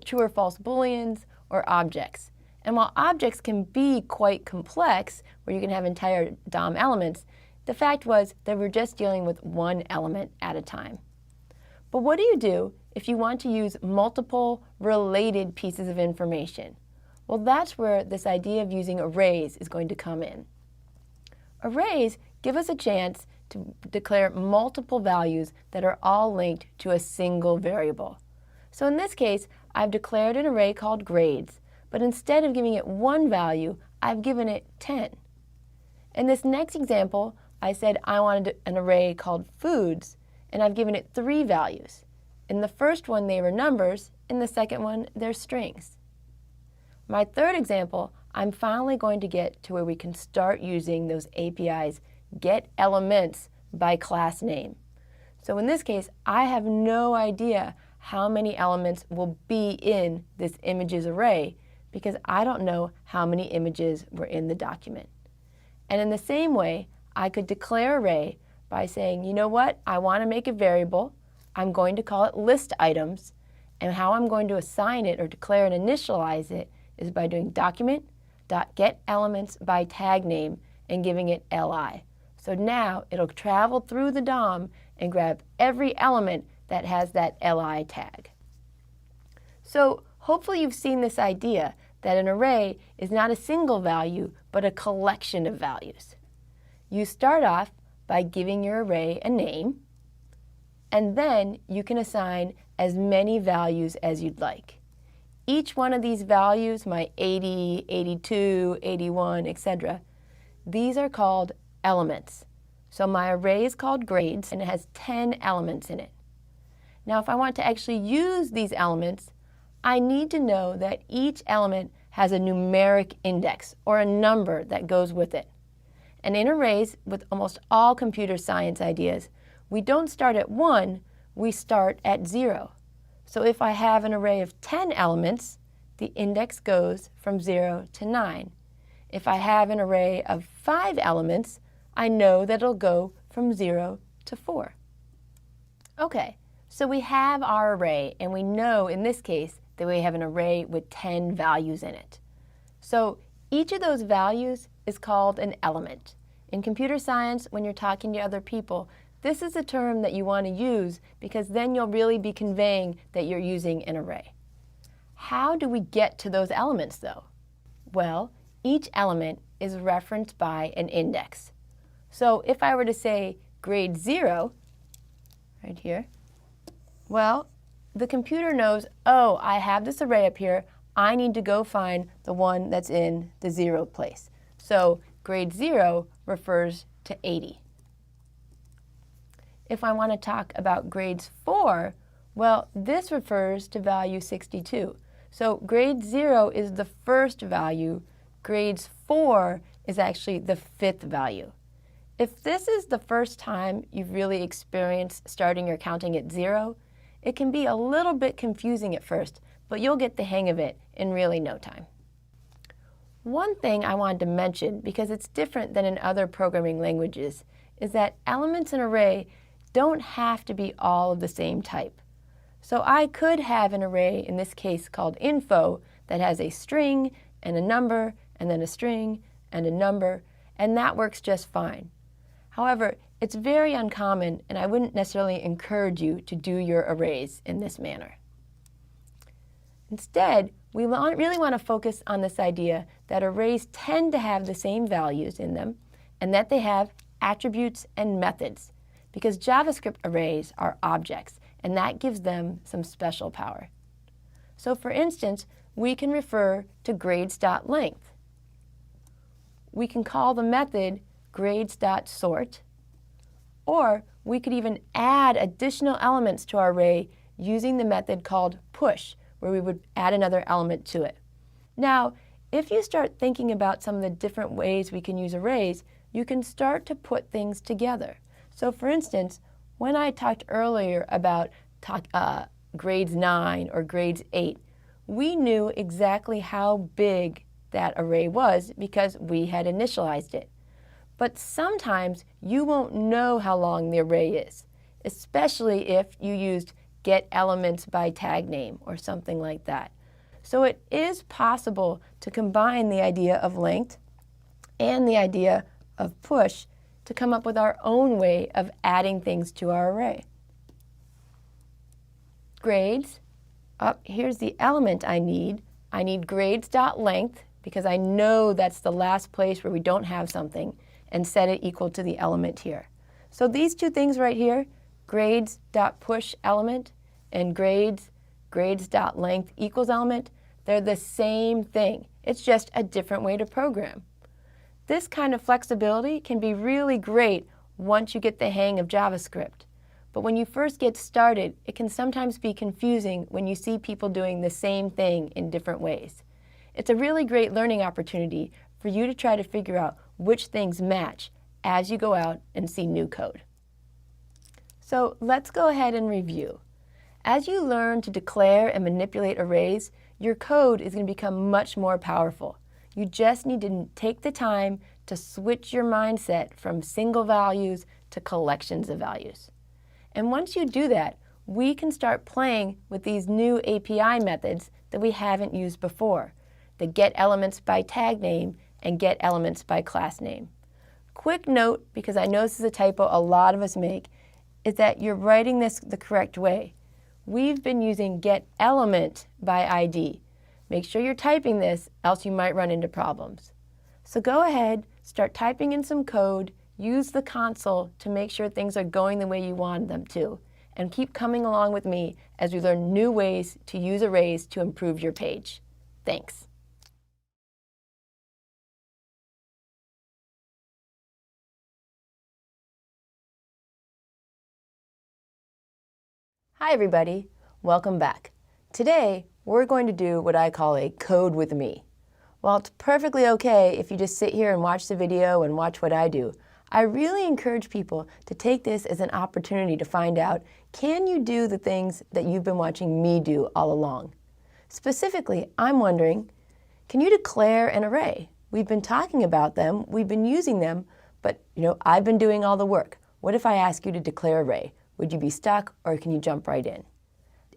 true or false booleans, or objects. And while objects can be quite complex, where you can have entire DOM elements, the fact was that we're just dealing with one element at a time. But what do you do if you want to use multiple related pieces of information? Well, that's where this idea of using arrays is going to come in. Arrays give us a chance to declare multiple values that are all linked to a single variable. So in this case, I've declared an array called grades, but instead of giving it 1 value, I've given it 10. In this next example, I said I wanted an array called foods, and I've given it 3 values. In the first one, they were numbers. In the second one, they're strings. My third example, I'm finally going to get to where we can start using those APIs, get elements by class name. So in this case, I have no idea how many elements will be in this images array because I don't know how many images were in the document. And in the same way, I could declare array by saying, you know what, I want to make a variable. I'm going to call it list items, and how I'm going to assign it or declare and initialize it is by doing document.getElements by tag name and giving it li. So now it'll travel through the DOM and grab every element that has that li tag. So hopefully you've seen this idea that an array is not a single value, but a collection of values. You start off by giving your array a name, and then you can assign as many values as you'd like. Each one of these values, my 80, 82, 81, etc., these are called elements. So my array is called grades, and it has 10 elements in it. Now, if I want to actually use these elements, I need to know that each element has a numeric index, or a number that goes with it. And in arrays, with almost all computer science ideas, we don't start at 1, we start at 0. So if I have an array of 10 elements, the index goes from 0 to 9. if I have an array of 5 elements, I know that it'll go from 0 to 4. Okay, so we have our array, and we know in this case that we have an array with 10 values in it. So each of those values is called an element. In computer science, when you're talking to other people, this is a term that you want to use because then you'll really be conveying that you're using an array. How do we get to those elements though? Well, each element is referenced by an index. So if I were to say grade 0, right here, well, the computer knows, oh, I have this array up here, I need to go find the one that's in the 0 place. So grade 0 refers to 80. If I want to talk about grades 4, well, this refers to value 62. So grade 0 is the first value, grades 4 is actually the 5th value. If this is the first time you've really experienced starting your counting at 0, it can be a little bit confusing at first, but you'll get the hang of it in really no time. One thing I wanted to mention, because it's different than in other programming languages, is that elements in an array don't have to be all of the same type. So I could have an array, in this case called info, that has a string and a number, and then a string and a number, and that works just fine. However, it's very uncommon, and I wouldn't necessarily encourage you to do your arrays in this manner. Instead, we really want to focus on this idea that arrays tend to have the same values in them, and that they have attributes and methods, because JavaScript arrays are objects, and that gives them some special power. So for instance, we can refer to grades.length. We can call the method grades.sort, or we could even add additional elements to our array using the method called push, where we would add another element to it. Now, if you start thinking about some of the different ways we can use arrays, you can start to put things together. So for instance, when I talked earlier about grades 9 or grades 8, we knew exactly how big that array was because we had initialized it. But sometimes you won't know how long the array is, especially if you used getElements by tag name or something like that. So it is possible to combine the idea of length and the idea of push to come up with our own way of adding things to our array. Grades, here's the element I need. I need grades.length because I know that's the last place where we don't have something, and set it equal to the element here. So these two things right here, grades.pushElement and grades.length equals element, they're the same thing. It's just a different way to program. This kind of flexibility can be really great once you get the hang of JavaScript. But when you first get started, it can sometimes be confusing when you see people doing the same thing in different ways. It's a really great learning opportunity for you to try to figure out which things match as you go out and see new code. So let's go ahead and review. As you learn to declare and manipulate arrays, your code is going to become much more powerful. You just need to take the time to switch your mindset from single values to collections of values. And once you do that, we can start playing with these new API methods that we haven't used before, the getElements by tag name and getElements by class name. Quick note, because I know this is a typo a lot of us make, is that you're writing this the correct way. We've been using getElement by ID. Make sure you're typing this, else you might run into problems. So go ahead, start typing in some code, use the console to make sure things are going the way you want them to, and keep coming along with me as we learn new ways to use arrays to improve your page. Thanks. Hi everybody, welcome back. Today we're going to do what I call a code with me. While it's perfectly okay if you just sit here and watch the video and watch what I do, I really encourage people to take this as an opportunity to find out, can you do the things that you've been watching me do all along? Specifically, I'm wondering, can you declare an array? We've been talking about them, we've been using them, but I've been doing all the work. What if I ask you to declare an array? Would you be stuck, or can you jump right in?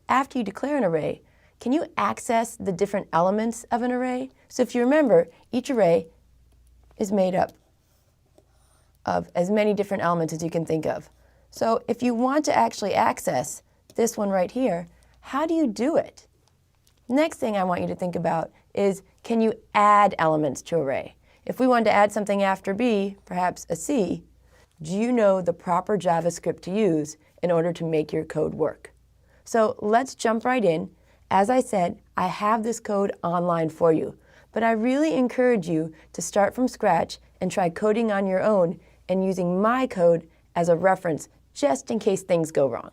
After you declare an array, can you access the different elements of an array? So if you remember, each array is made up of as many different elements as you can think of. So if you want to actually access this one right here, how do you do it? Next thing I want you to think about is, can you add elements to an array? If we wanted to add something after B, perhaps a C, do you know the proper JavaScript to use in order to make your code work? So let's jump right in. As I said, I have this code online for you, but I really encourage you to start from scratch and try coding on your own and using my code as a reference just in case things go wrong.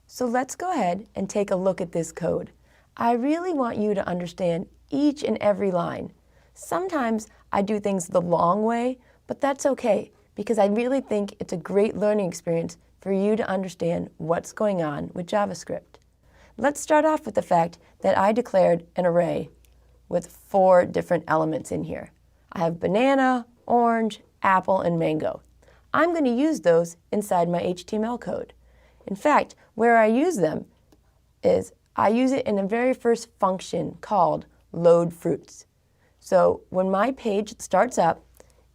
So let's go ahead and take a look at this code. I really want you to understand each and every line. Sometimes I do things the long way, but that's okay because I really think it's a great learning experience for you to understand what's going on with JavaScript. Let's start off with the fact that I declared an array with 4 different elements in here. I have banana, orange, apple, and mango. I'm going to use those inside my HTML code. In fact, where I use them is I use it in the very first function called load fruits. So when my page starts up,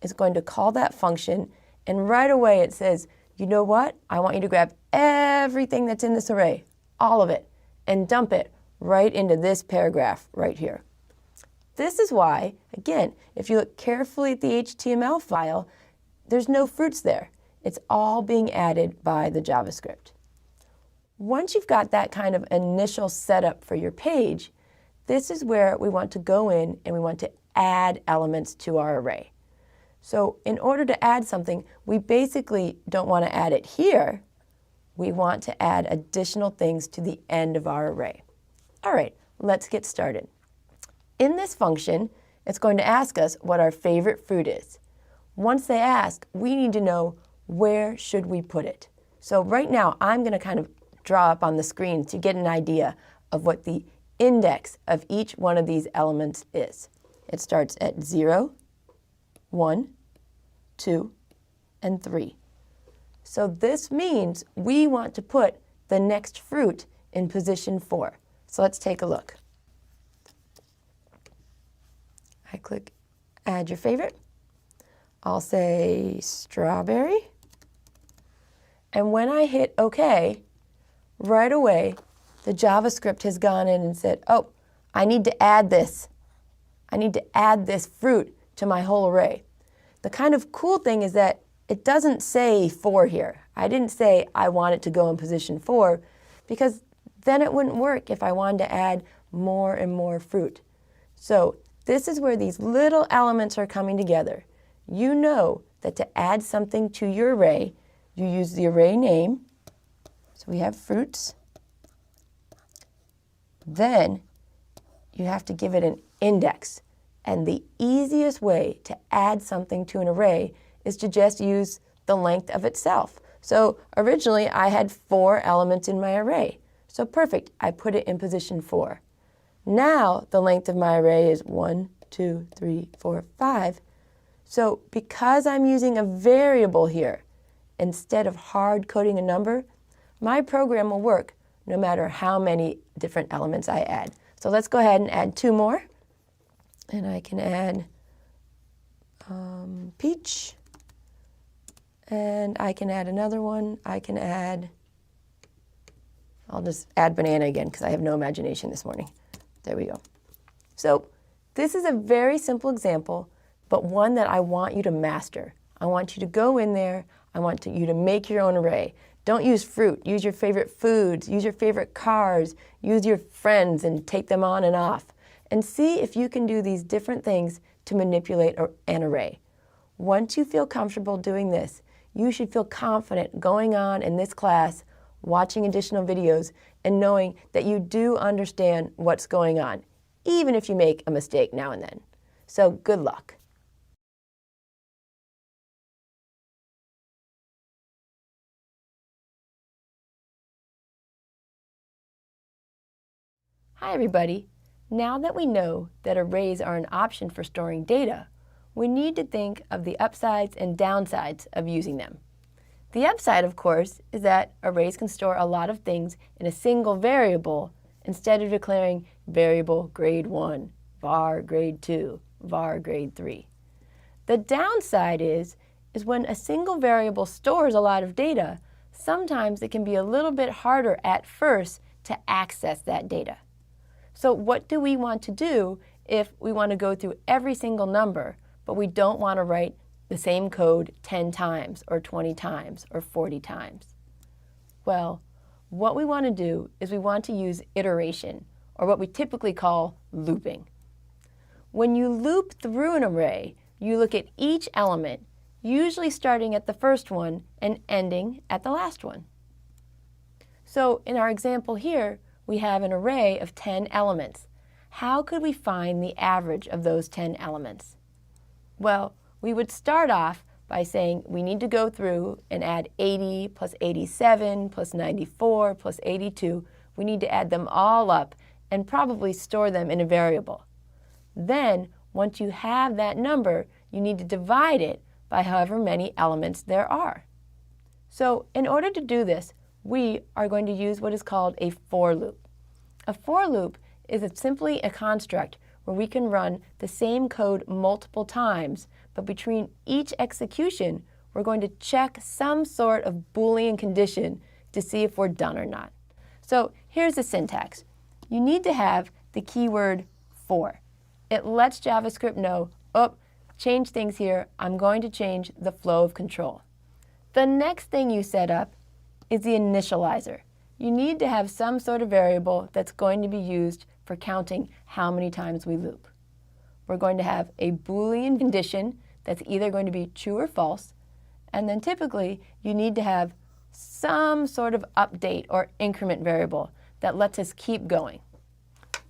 it's going to call that function, and right away it says, you know what? I want you to grab everything that's in this array, all of it, and dump it right into this paragraph right here. This is why, again, if you look carefully at the HTML file, there's no fruits there. It's all being added by the JavaScript. Once you've got that kind of initial setup for your page, this is where we want to go in and we want to add elements to our array. So in order to add something, we basically don't want to add it here. We want to add additional things to the end of our array. All right, let's get started. In this function, it's going to ask us what our favorite fruit is. Once they ask, we need to know where should we put it. So right now, I'm going to kind of draw up on the screen to get an idea of what the index of each one of these elements is. It starts at 0, 1, 2, and 3. So this means we want to put the next fruit in position 4. So let's take a look. I click Add Your Favorite. I'll say strawberry. And when I hit OK, right away, the JavaScript has gone in and said, oh, I need to add this. I need to add this fruit to my whole array. The kind of cool thing is that it doesn't say 4 here. I didn't say I want it to go in position 4 because then it wouldn't work if I wanted to add more and more fruit. So this is where these little elements are coming together. You know that to add something to your array, you use the array name. So we have fruits. Then you have to give it an index. And the easiest way to add something to an array is to just use the length of itself. So originally I had 4 elements in my array. So perfect, I put it in position 4. Now the length of my array is 1, 2, 3, 4, 5. So because I'm using a variable here, instead of hard coding a number, my program will work no matter how many different elements I add. So let's go ahead and add 2 more. And I can add peach. And I can add another one. I'll just add banana again because I have no imagination this morning. There we go. So this is a very simple example, but one that I want you to master. I want you to go in there. I want you to make your own array. Don't use fruit. Use your favorite foods. Use your favorite cars. Use your friends and take them on and off. And see if you can do these different things to manipulate an array. Once you feel comfortable doing this, you should feel confident going on in this class, watching additional videos, and knowing that you do understand what's going on, even if you make a mistake now and then. So good luck. Hi everybody. Now that we know that arrays are an option for storing data, we need to think of the upsides and downsides of using them. The upside, of course, is that arrays can store a lot of things in a single variable instead of declaring variable grade 1, var grade 2, var grade 3. The downside is when a single variable stores a lot of data, sometimes it can be a little bit harder at first to access that data. So what do we want to do if we want to go through every single number, but we don't want to write the same code 10 times or 20 times or 40 times? Well, what we want to do is we want to use iteration, or what we typically call looping. When you loop through an array, you look at each element, usually starting at the first one and ending at the last one. So in our example here, we have an array of 10 elements. How could we find the average of those 10 elements? Well, we would start off by saying we need to go through and add 80 plus 87 plus 94 plus 82. We need to add them all up and probably store them in a variable. Then, once you have that number, you need to divide it by however many elements there are. So in order to do this, we are going to use what is called a for loop. A for loop is simply a construct where we can run the same code multiple times, but between each execution, we're going to check some sort of Boolean condition to see if we're done or not. So here's the syntax. You need to have the keyword for. It lets JavaScript know, oh, change things here. I'm going to change the flow of control. The next thing you set up is the initializer. You need to have some sort of variable that's going to be used for counting how many times we loop. We're going to have a Boolean condition that's either going to be true or false, and then typically you need to have some sort of update or increment variable that lets us keep going.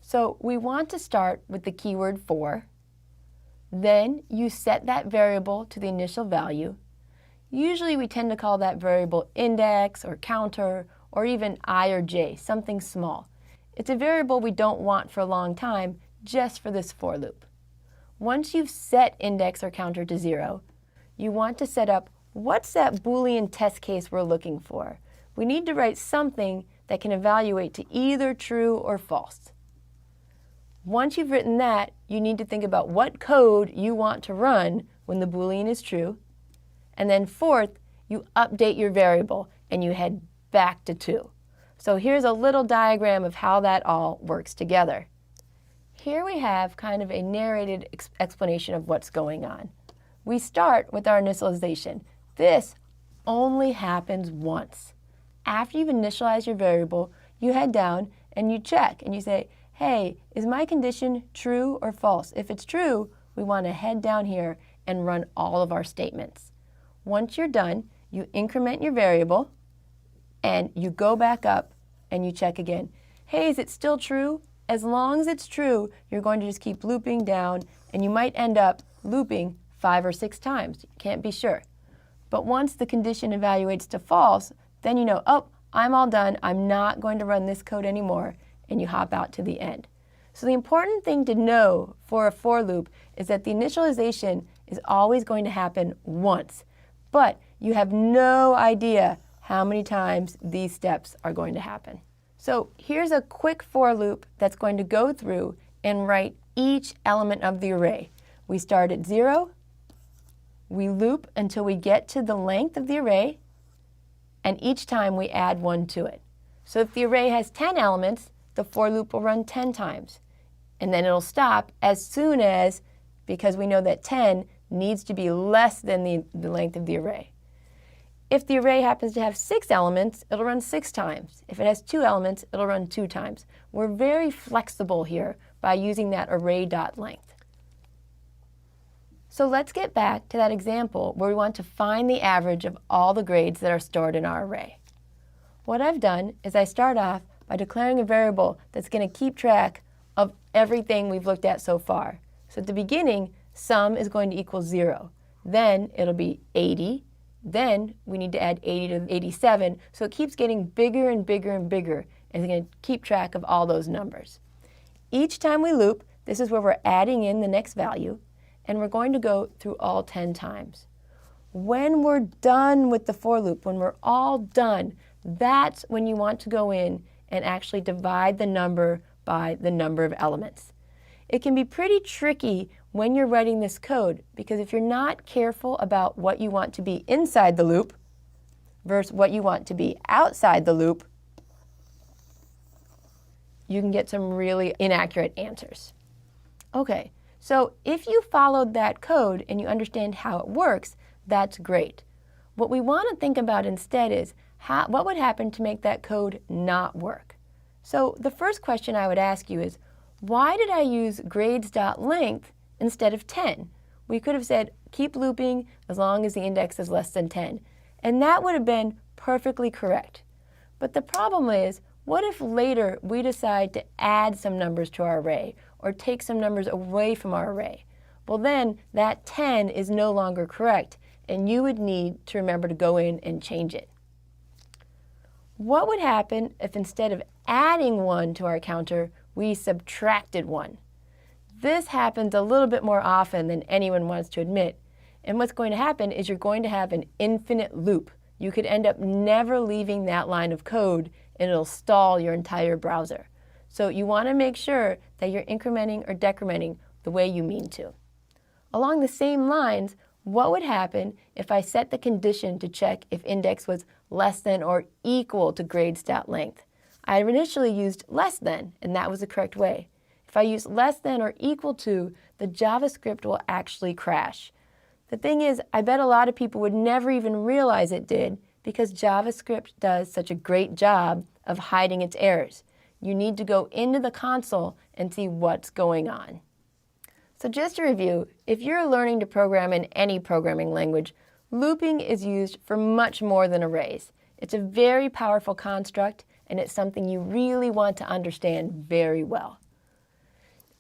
So we want to start with the keyword for, then you set that variable to the initial value. Usually we tend to call that variable index or counter or even I or j, something small. It's a variable we don't want for a long time, just for this for loop. Once you've set index or counter to 0, you want to set up what's that Boolean test case we're looking for. We need to write something that can evaluate to either true or false. Once you've written that, you need to think about what code you want to run when the Boolean is true. And then fourth, you update your variable and you head back to 2. So here's a little diagram of how that all works together. Here we have kind of a narrated explanation of what's going on. We start with our initialization. This only happens once. After you've initialized your variable, you head down and you check and you say, hey, is my condition true or false? If it's true, we want to head down here and run all of our statements. Once you're done, you increment your variable and you go back up and you check again. Hey, is it still true? As long as it's true, you're going to just keep looping down and you might end up looping 5 or 6 times. You can't be sure. But once the condition evaluates to false, then you know, oh, I'm all done. I'm not going to run this code anymore, and you hop out to the end. So the important thing to know for a for loop is that the initialization is always going to happen once, but you have no idea how many times these steps are going to happen. So here's a quick for loop that's going to go through and write each element of the array. We start at 0, we loop until we get to the length of the array, and each time we add 1 to it. So if the array has 10 elements, the for loop will run 10 times. And then it'll stop as soon as, because we know that 10 needs to be less than the length of the array. If the array happens to have 6 elements, it'll run 6 times. If it has 2 elements, it'll run 2 times. We're very flexible here by using that array.length. So let's get back to that example where we want to find the average of all the grades that are stored in our array. What I've done is I start off by declaring a variable that's going to keep track of everything we've looked at so far. So at the beginning, sum is going to equal 0. Then it'll be 80. Then we need to add 80 to 87. So it keeps getting bigger and bigger and bigger, and it's going to keep track of all those numbers. Each time we loop, this is where we're adding in the next value, and we're going to go through all 10 times. When we're done with the for loop, when we're all done, that's when you want to go in and actually divide the number by the number of elements. It can be pretty tricky when you're writing this code because if you're not careful about what you want to be inside the loop versus what you want to be outside the loop, you can get some really inaccurate answers. Okay, so if you followed that code and you understand how it works, that's great. What we want to think about instead is what would happen to make that code not work? So the first question I would ask you is, why did I use grades.length instead of 10? We could have said keep looping as long as the index is less than 10, and that would have been perfectly correct. But the problem is, what if later we decide to add some numbers to our array or take some numbers away from our array? Well then, that 10 is no longer correct, and you would need to remember to go in and change it. What would happen if instead of adding 1 to our counter, we subtracted 1? This happens a little bit more often than anyone wants to admit. And what's going to happen is you're going to have an infinite loop. You could end up never leaving that line of code and it'll stall your entire browser. So you want to make sure that you're incrementing or decrementing the way you mean to. Along the same lines, what would happen if I set the condition to check if index was less than or equal to grades.length? I initially used less than, and that was the correct way. If I use less than or equal to, the JavaScript will actually crash. The thing is, I bet a lot of people would never even realize it did because JavaScript does such a great job of hiding its errors. You need to go into the console and see what's going on. So just to review, if you're learning to program in any programming language, looping is used for much more than arrays. It's a very powerful construct, and it's something you really want to understand very well.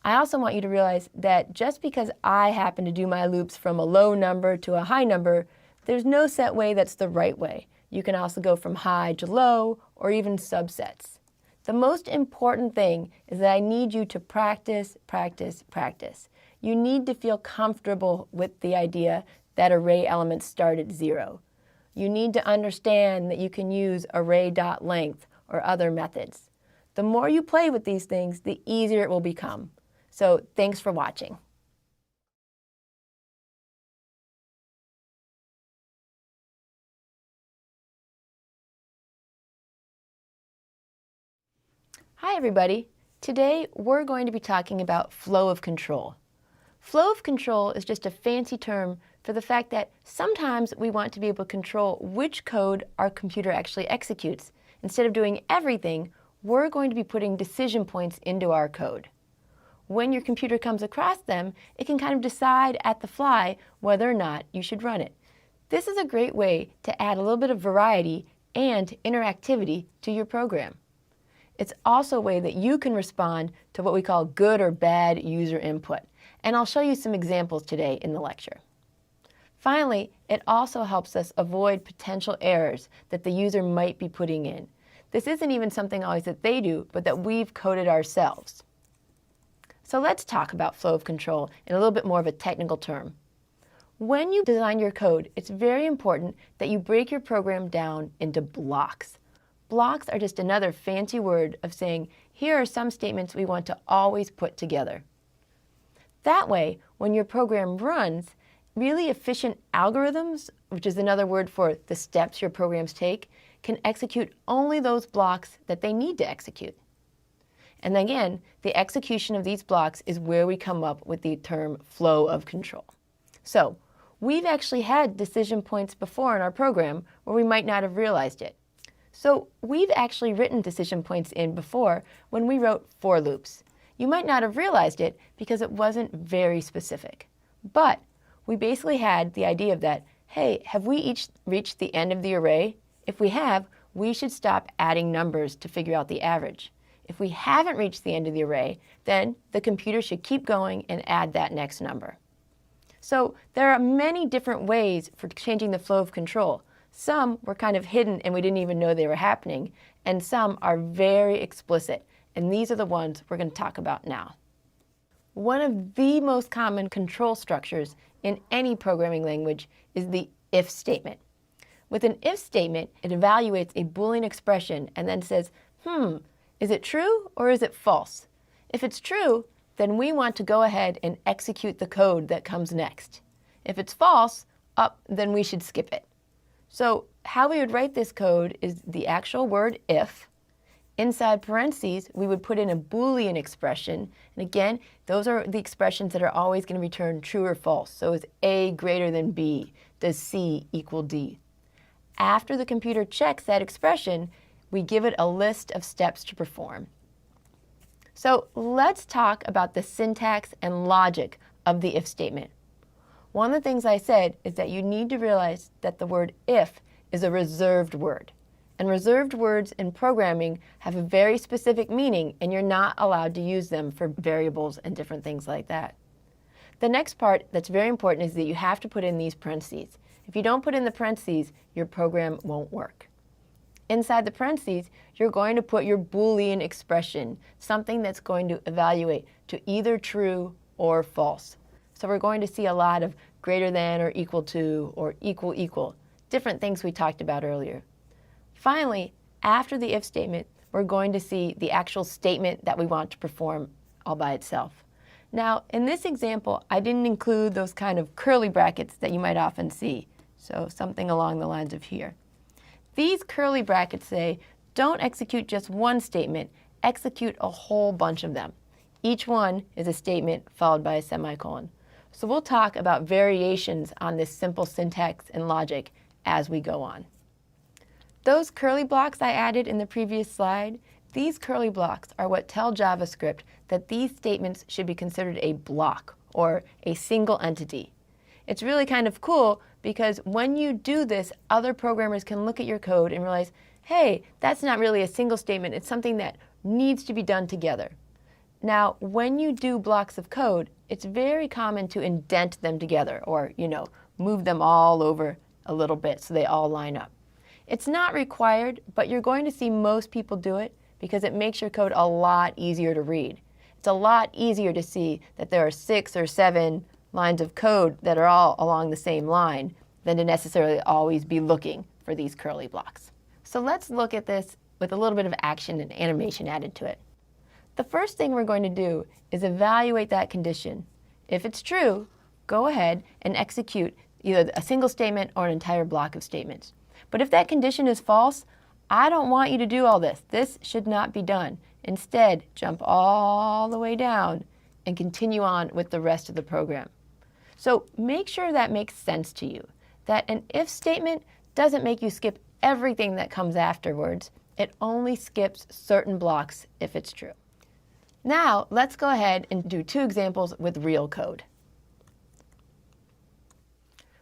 I also want you to realize that just because I happen to do my loops from a low number to a high number, there's no set way that's the right way. You can also go from high to low or even subsets. The most important thing is that I need you to practice, practice, practice. You need to feel comfortable with the idea that array elements start at 0. You need to understand that you can use array.length or other methods. The more you play with these things, the easier it will become. So thanks for watching. Hi everybody. Today we're going to be talking about flow of control. Flow of control is just a fancy term for the fact that sometimes we want to be able to control which code our computer actually executes. Instead of doing everything, we're going to be putting decision points into our code. When your computer comes across them, it can kind of decide at the fly whether or not you should run it. This is a great way to add a little bit of variety and interactivity to your program. It's also a way that you can respond to what we call good or bad user input, and I'll show you some examples today in the lecture. Finally, it also helps us avoid potential errors that the user might be putting in. This isn't even something always that they do, but that we've coded ourselves. So let's talk about flow of control in a little bit more of a technical term. When you design your code, it's very important that you break your program down into blocks. Blocks are just another fancy word of saying, here are some statements we want to always put together. That way, when your program runs, really efficient algorithms, which is another word for the steps your programs take, can execute only those blocks that they need to execute. And again, the execution of these blocks is where we come up with the term flow of control. So, we've actually had decision points before in our program where we might not have realized it. So we've actually written decision points in before when we wrote for loops. You might not have realized it because it wasn't very specific. But we basically had the idea of that, hey, have we each reached the end of the array? If we have, we should stop adding numbers to figure out the average. If we haven't reached the end of the array, then the computer should keep going and add that next number. So there are many different ways for changing the flow of control. Some were kind of hidden and we didn't even know they were happening, and some are very explicit. and these are the ones we're going to talk about now. One of the most common control structures in any programming language is the if statement. With an if statement, it evaluates a Boolean expression and then says, is it true or is it false? If it's true, then we want to go ahead and execute the code that comes next. If it's false, then we should skip it. So how we would write this code is the actual word if. Inside parentheses, we would put in a Boolean expression. And again, those are the expressions that are always going to return true or false. So is A greater than B? Does C equal D? After the computer checks that expression, we give it a list of steps to perform. So let's talk about the syntax and logic of the if statement. One of the things I said is that you need to realize that the word if is a reserved word. And reserved words in programming have a very specific meaning, and you're not allowed to use them for variables and different things like that. The next part that's very important is that you have to put in these parentheses. If you don't put in the parentheses, your program won't work. Inside the parentheses, you're going to put your Boolean expression, something that's going to evaluate to either true or false. So we're going to see a lot of greater than or equal to or equal, different things we talked about earlier. Finally, after the if statement, we're going to see the actual statement that we want to perform all by itself. Now, in this example, I didn't include those kind of curly brackets that you might often see. So something along the lines of here. These curly brackets say, don't execute just one statement, execute a whole bunch of them. Each one is a statement followed by a semicolon. So we'll talk about variations on this simple syntax and logic as we go on. Those curly blocks I added in the previous slide, these curly blocks are what tell JavaScript that these statements should be considered a block or a single entity. It's really kind of cool because when you do this, other programmers can look at your code and realize, hey, that's not really a single statement, it's something that needs to be done together. Now, when you do blocks of code, it's very common to indent them together or, move them all over a little bit so they all line up. It's not required, but you're going to see most people do it because it makes your code a lot easier to read. It's a lot easier to see that there are 6 or 7 lines of code that are all along the same line than to necessarily always be looking for these curly blocks. So let's look at this with a little bit of action and animation added to it. The first thing we're going to do is evaluate that condition. If it's true, go ahead and execute either a single statement or an entire block of statements. But if that condition is false, I don't want you to do all this. This should not be done. Instead, jump all the way down and continue on with the rest of the program. So make sure that makes sense to you, that an if statement doesn't make you skip everything that comes afterwards. It only skips certain blocks if it's true. Now, let's go ahead and do 2 examples with real code.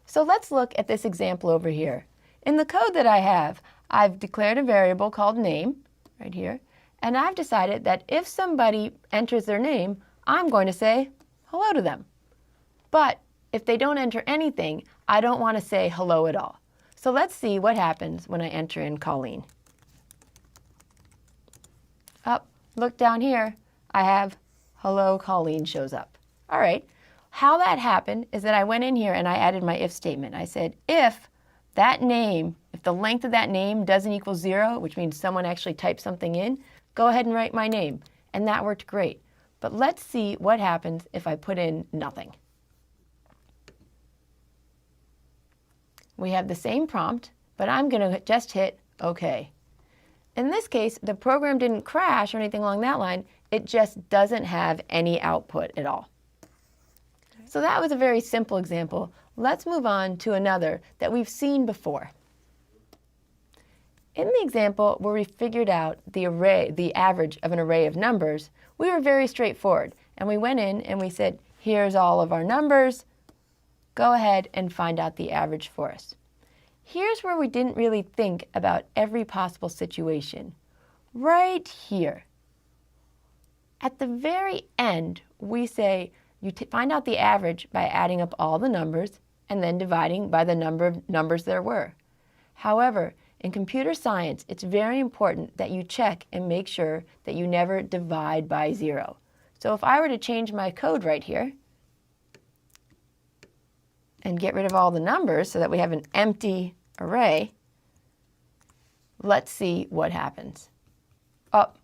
So let's look at this example over here. In the code that I have, I've declared a variable called name, right here, and I've decided that if somebody enters their name, I'm going to say hello to them. But if they don't enter anything, I don't want to say hello at all. So let's see what happens when I enter in Colleen. Look down here, I have hello Colleen shows up. All right, how that happened is that I went in here and I added my if statement. I said if that name, if the length of that name doesn't equal 0, which means someone actually typed something in, go ahead and write my name. And that worked great. But let's see what happens if I put in nothing. We have the same prompt, but I'm going to just hit OK. In this case, the program didn't crash or anything along that line. It just doesn't have any output at all. So that was a very simple example. Let's move on to another that we've seen before. In the example where we figured out the average of an array of numbers, we were very straightforward. And we went in and we said, here's all of our numbers. Go ahead and find out the average for us. Here's where we didn't really think about every possible situation. Right here. At the very end, we say you find out the average by adding up all the numbers and then dividing by the number of numbers there were. However, in computer science, it's very important that you check and make sure that you never divide by 0. So if I were to change my code right here and get rid of all the numbers so that we have an empty array, let's see what happens. Up,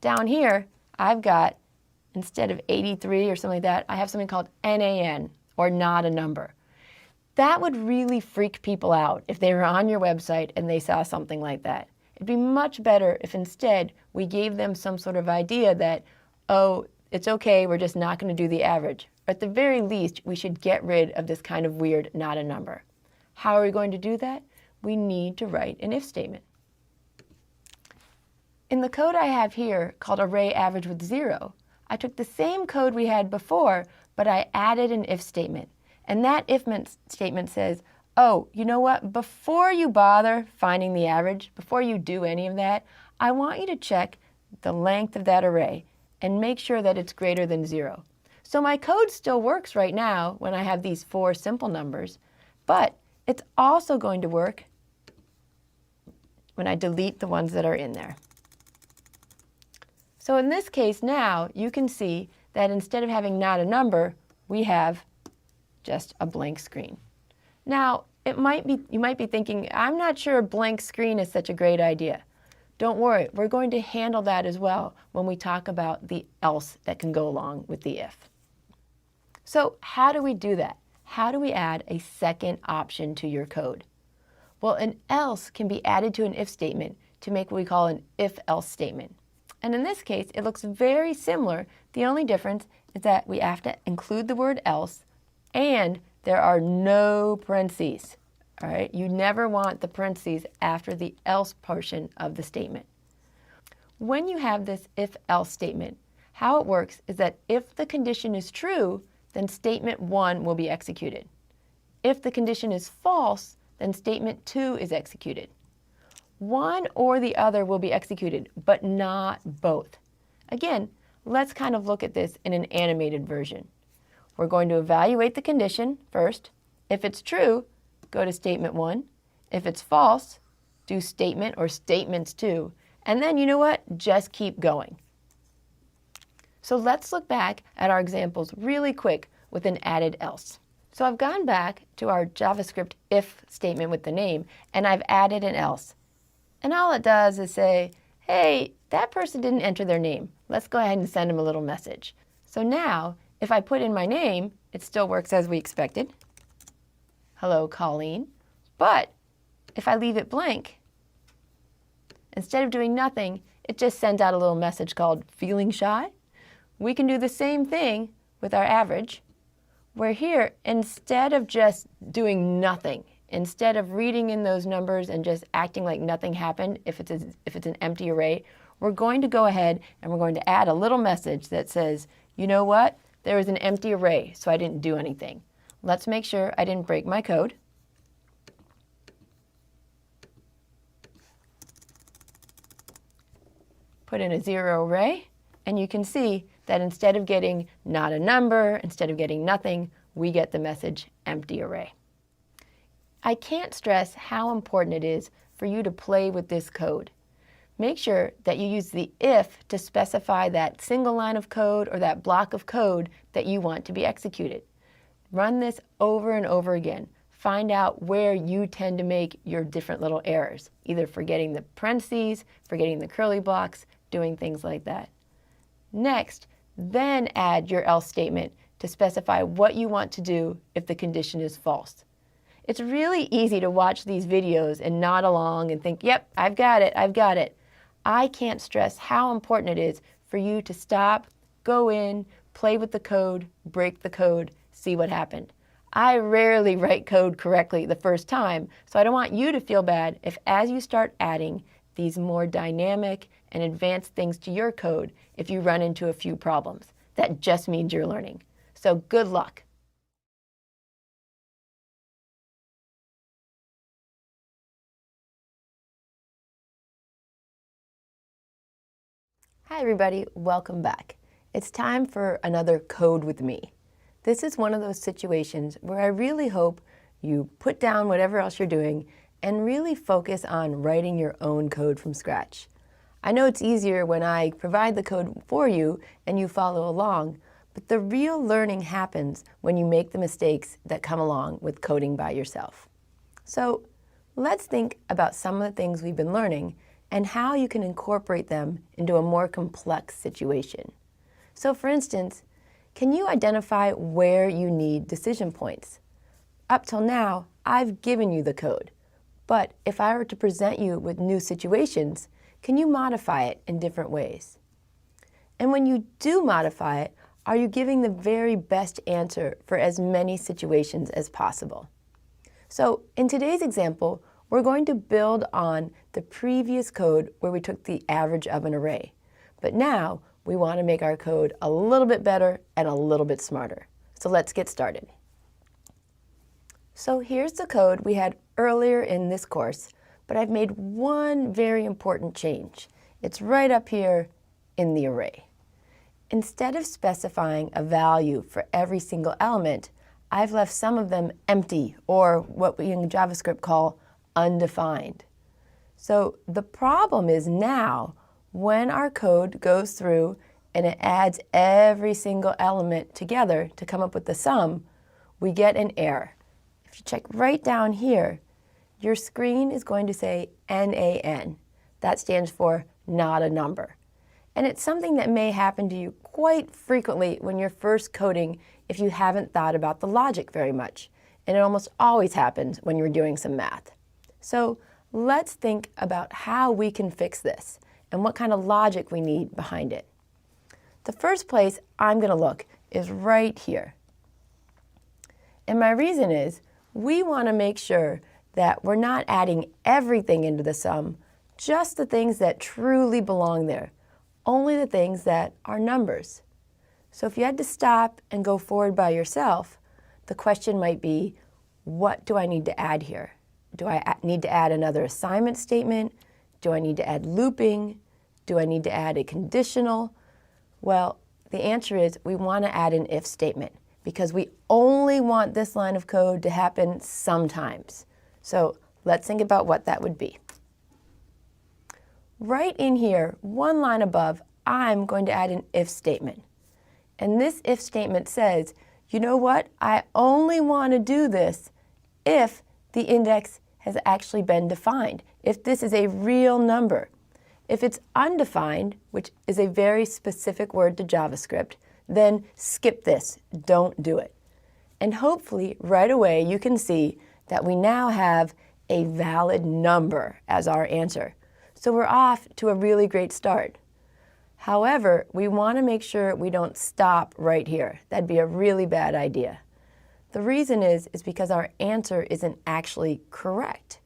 down here, I've got, instead of 83 or something like that, I have something called NaN, or not a number. That would really freak people out if they were on your website and they saw something like that. It'd be much better if instead we gave them some sort of idea that, oh, it's okay, we're just not going to do the average. At the very least, we should get rid of this kind of weird not a number. How are we going to do that? We need to write an if statement. In the code I have here, called array average with 0, I took the same code we had before, but I added an if statement. And that if statement says, oh, you know what? Before you bother finding the average, before you do any of that, I want you to check the length of that array and make sure that it's greater than 0. So my code still works right now when I have these 4 simple numbers, but it's also going to work when I delete the ones that are in there. So in this case now, you can see that instead of having not a number, we have just a blank screen. Now, you might be thinking, I'm not sure a blank screen is such a great idea. Don't worry, we're going to handle that as well when we talk about the else that can go along with the if. So how do we do that? How do we add a second option to your code? Well, an else can be added to an if statement to make what we call an if-else statement. And in this case, it looks very similar. The only difference is that we have to include the word else, and there are no parentheses. All right? You never want the parentheses after the else portion of the statement. When you have this if-else statement, how it works is that if the condition is true, then statement 1 will be executed. If the condition is false, then statement 2 is executed. One or the other will be executed, but not both. Again, let's kind of look at this in an animated version. We're going to evaluate the condition first. If it's true, go to statement 1. If it's false, do statement or statements 2. And then, you know what? Just keep going. So let's look back at our examples really quick with an added else. So I've gone back to our JavaScript if statement with the name, and I've added an else. And all it does is say, hey, that person didn't enter their name. Let's go ahead and send them a little message. So now, if I put in my name, it still works as we expected. Hello, Colleen. But if I leave it blank, instead of doing nothing, it just sends out a little message called feeling shy. We can do the same thing with our average, where here, instead of just doing nothing, instead of reading in those numbers and just acting like nothing happened if it's an empty array, we're going to go ahead and we're going to add a little message that says, you know what? There was an empty array, so I didn't do anything. Let's make sure I didn't break my code. Put in a 0 array, and you can see that instead of getting not a number, instead of getting nothing, we get the message empty array. I can't stress how important it is for you to play with this code. Make sure that you use the if to specify that single line of code or that block of code that you want to be executed. Run this over and over again. Find out where you tend to make your different little errors, either forgetting the parentheses, forgetting the curly blocks, doing things like that. Next, then add your else statement to specify what you want to do if the condition is false. It's really easy to watch these videos and nod along and think, yep, I've got it, I've got it. I can't stress how important it is for you to stop, go in, play with the code, break the code, see what happened. I rarely write code correctly the first time, so I don't want you to feel bad if as you start adding these more dynamic and advanced things to your code, if you run into a few problems. That just means you're learning. So good luck. Hi everybody, welcome back. It's time for another Code with Me. This is one of those situations where I really hope you put down whatever else you're doing and really focus on writing your own code from scratch. I know it's easier when I provide the code for you and you follow along, but the real learning happens when you make the mistakes that come along with coding by yourself. So let's think about some of the things we've been learning and how you can incorporate them into a more complex situation. So for instance, can you identify where you need decision points? Up till now, I've given you the code, but if I were to present you with new situations, can you modify it in different ways? And when you do modify it, are you giving the very best answer for as many situations as possible? So in today's example, we're going to build on the previous code where we took the average of an array. But now we want to make our code a little bit better and a little bit smarter. So let's get started. So here's the code we had earlier in this course, but I've made one very important change. It's right up here in the array. Instead of specifying a value for every single element, I've left some of them empty, or what we in JavaScript call undefined. So the problem is now, when our code goes through and it adds every single element together to come up with the sum, we get an error. If you check right down here, your screen is going to say NaN. That stands for not a number. And it's something that may happen to you quite frequently when you're first coding if you haven't thought about the logic very much. And it almost always happens when you're doing some math. So let's think about how we can fix this and what kind of logic we need behind it. The first place I'm going to look is right here. And my reason is we want to make sure that we're not adding everything into the sum, just the things that truly belong there, only the things that are numbers. So if you had to stop and go forward by yourself, the question might be, what do I need to add here? Do I need to add another assignment statement? Do I need to add looping? Do I need to add a conditional? Well, the answer is we want to add an if statement because we only want this line of code to happen sometimes. So let's think about what that would be. Right in here, one line above, I'm going to add an if statement. And this if statement says, you know what? I only want to do this if the index has actually been defined, if this is a real number. If it's undefined, which is a very specific word to JavaScript, then skip this, don't do it. And hopefully right away you can see that we now have a valid number as our answer. So we're off to a really great start. However, we want to make sure we don't stop right here. That'd be a really bad idea. The reason is because our answer isn't actually correct.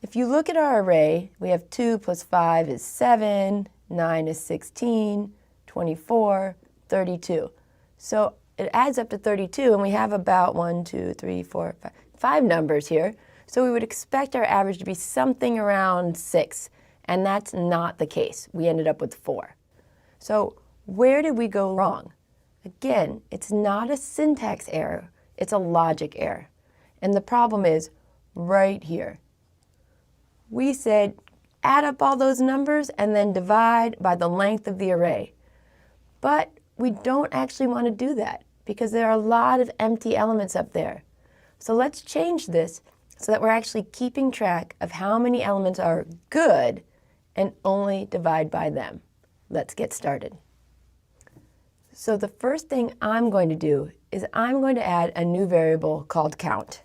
If you look at our array, we have 2 plus 5 is 7, 9 is 16, 24, 32. So it adds up to 32, and we have about 1, 2, 3, 4, 5 numbers here. So we would expect our average to be something around 6, and that's not the case. We ended up with 4. So where did we go wrong? Again, it's not a syntax error, it's a logic error. And the problem is right here. We said add up all those numbers and then divide by the length of the array. But we don't actually want to do that because there are a lot of empty elements up there. So let's change this so that we're actually keeping track of how many elements are good and only divide by them. Let's get started. So the first thing I'm going to do is I'm going to add a new variable called count.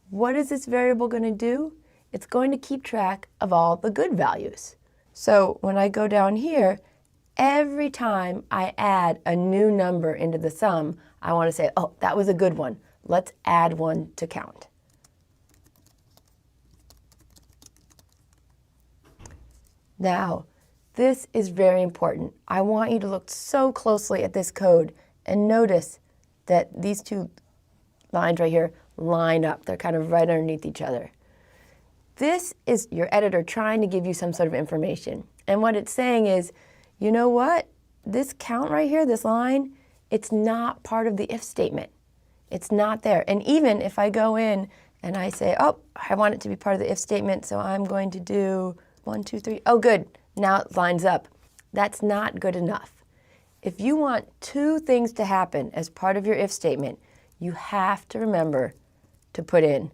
What is this variable going to do? It's going to keep track of all the good values. So when I go down here, every time I add a new number into the sum, I want to say, oh, that was a good one. Let's add one to count. Now, this is very important. I want you to look so closely at this code and notice that these two lines right here line up. They're kind of right underneath each other. This is your editor trying to give you some sort of information. And what it's saying is, you know what? This count right here, this line, it's not part of the if statement. It's not there. And even if I go in and I say, oh, I want it to be part of the if statement, so I'm going to do 1, 2, 3. Oh, good. Now it lines up. That's not good enough. If you want two things to happen as part of your if statement, you have to remember to put in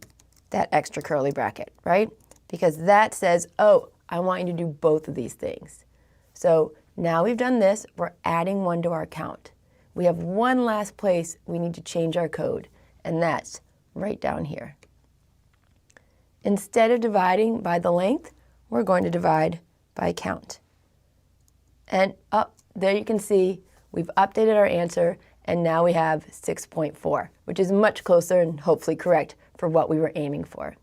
that extra curly bracket, right? Because that says, oh, I want you to do both of these things. So now we've done this, we're adding one to our count. We have one last place we need to change our code, and that's right down here. Instead of dividing by the length, we're going to divide by count. And up there you can see we've updated our answer, and now we have 6.4, which is much closer and hopefully correct for what we were aiming for.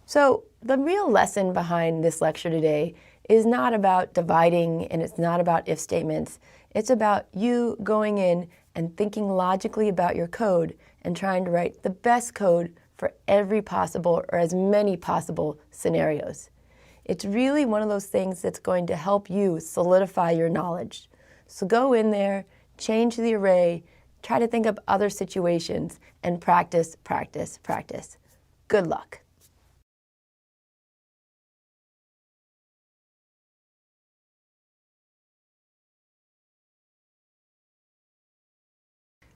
So the real lesson behind this lecture today is not about dividing, and it's not about if statements. It's about you going in and thinking logically about your code and trying to write the best code for every possible or as many possible scenarios. It's really one of those things that's going to help you solidify your knowledge. So go in there, change the array, try to think of other situations, and practice, practice, practice. Good luck.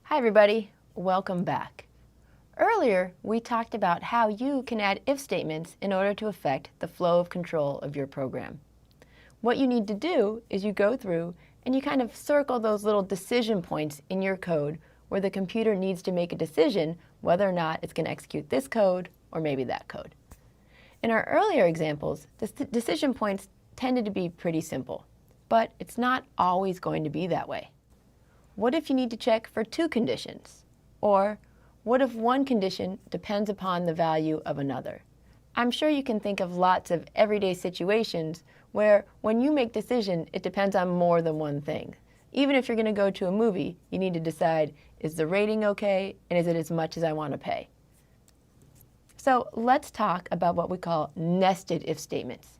Hi everybody, welcome back. Earlier, we talked about how you can add if statements in order to affect the flow of control of your program. What you need to do is you go through and you kind of circle those little decision points in your code where the computer needs to make a decision whether or not it's going to execute this code or maybe that code. In our earlier examples, the decision points tended to be pretty simple, but it's not always going to be that way. What if you need to check for two conditions? Or what if one condition depends upon the value of another? I'm sure you can think of lots of everyday situations where when you make decision, it depends on more than one thing. Even if you're going to go to a movie, you need to decide, is the rating okay, and is it as much as I want to pay? So let's talk about what we call nested if statements.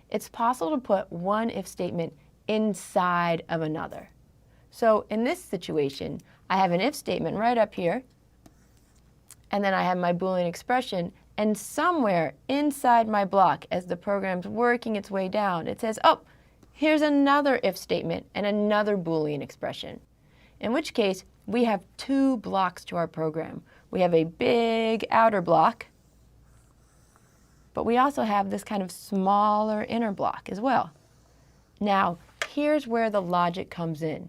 It's possible to put one if statement inside of another. So in this situation, I have an if statement right up here, and then I have my Boolean expression, and somewhere inside my block, as the program's working its way down, it says, oh, here's another if statement and another Boolean expression. In which case, we have two blocks to our program. We have a big outer block, but we also have this kind of smaller inner block as well. Now, here's where the logic comes in.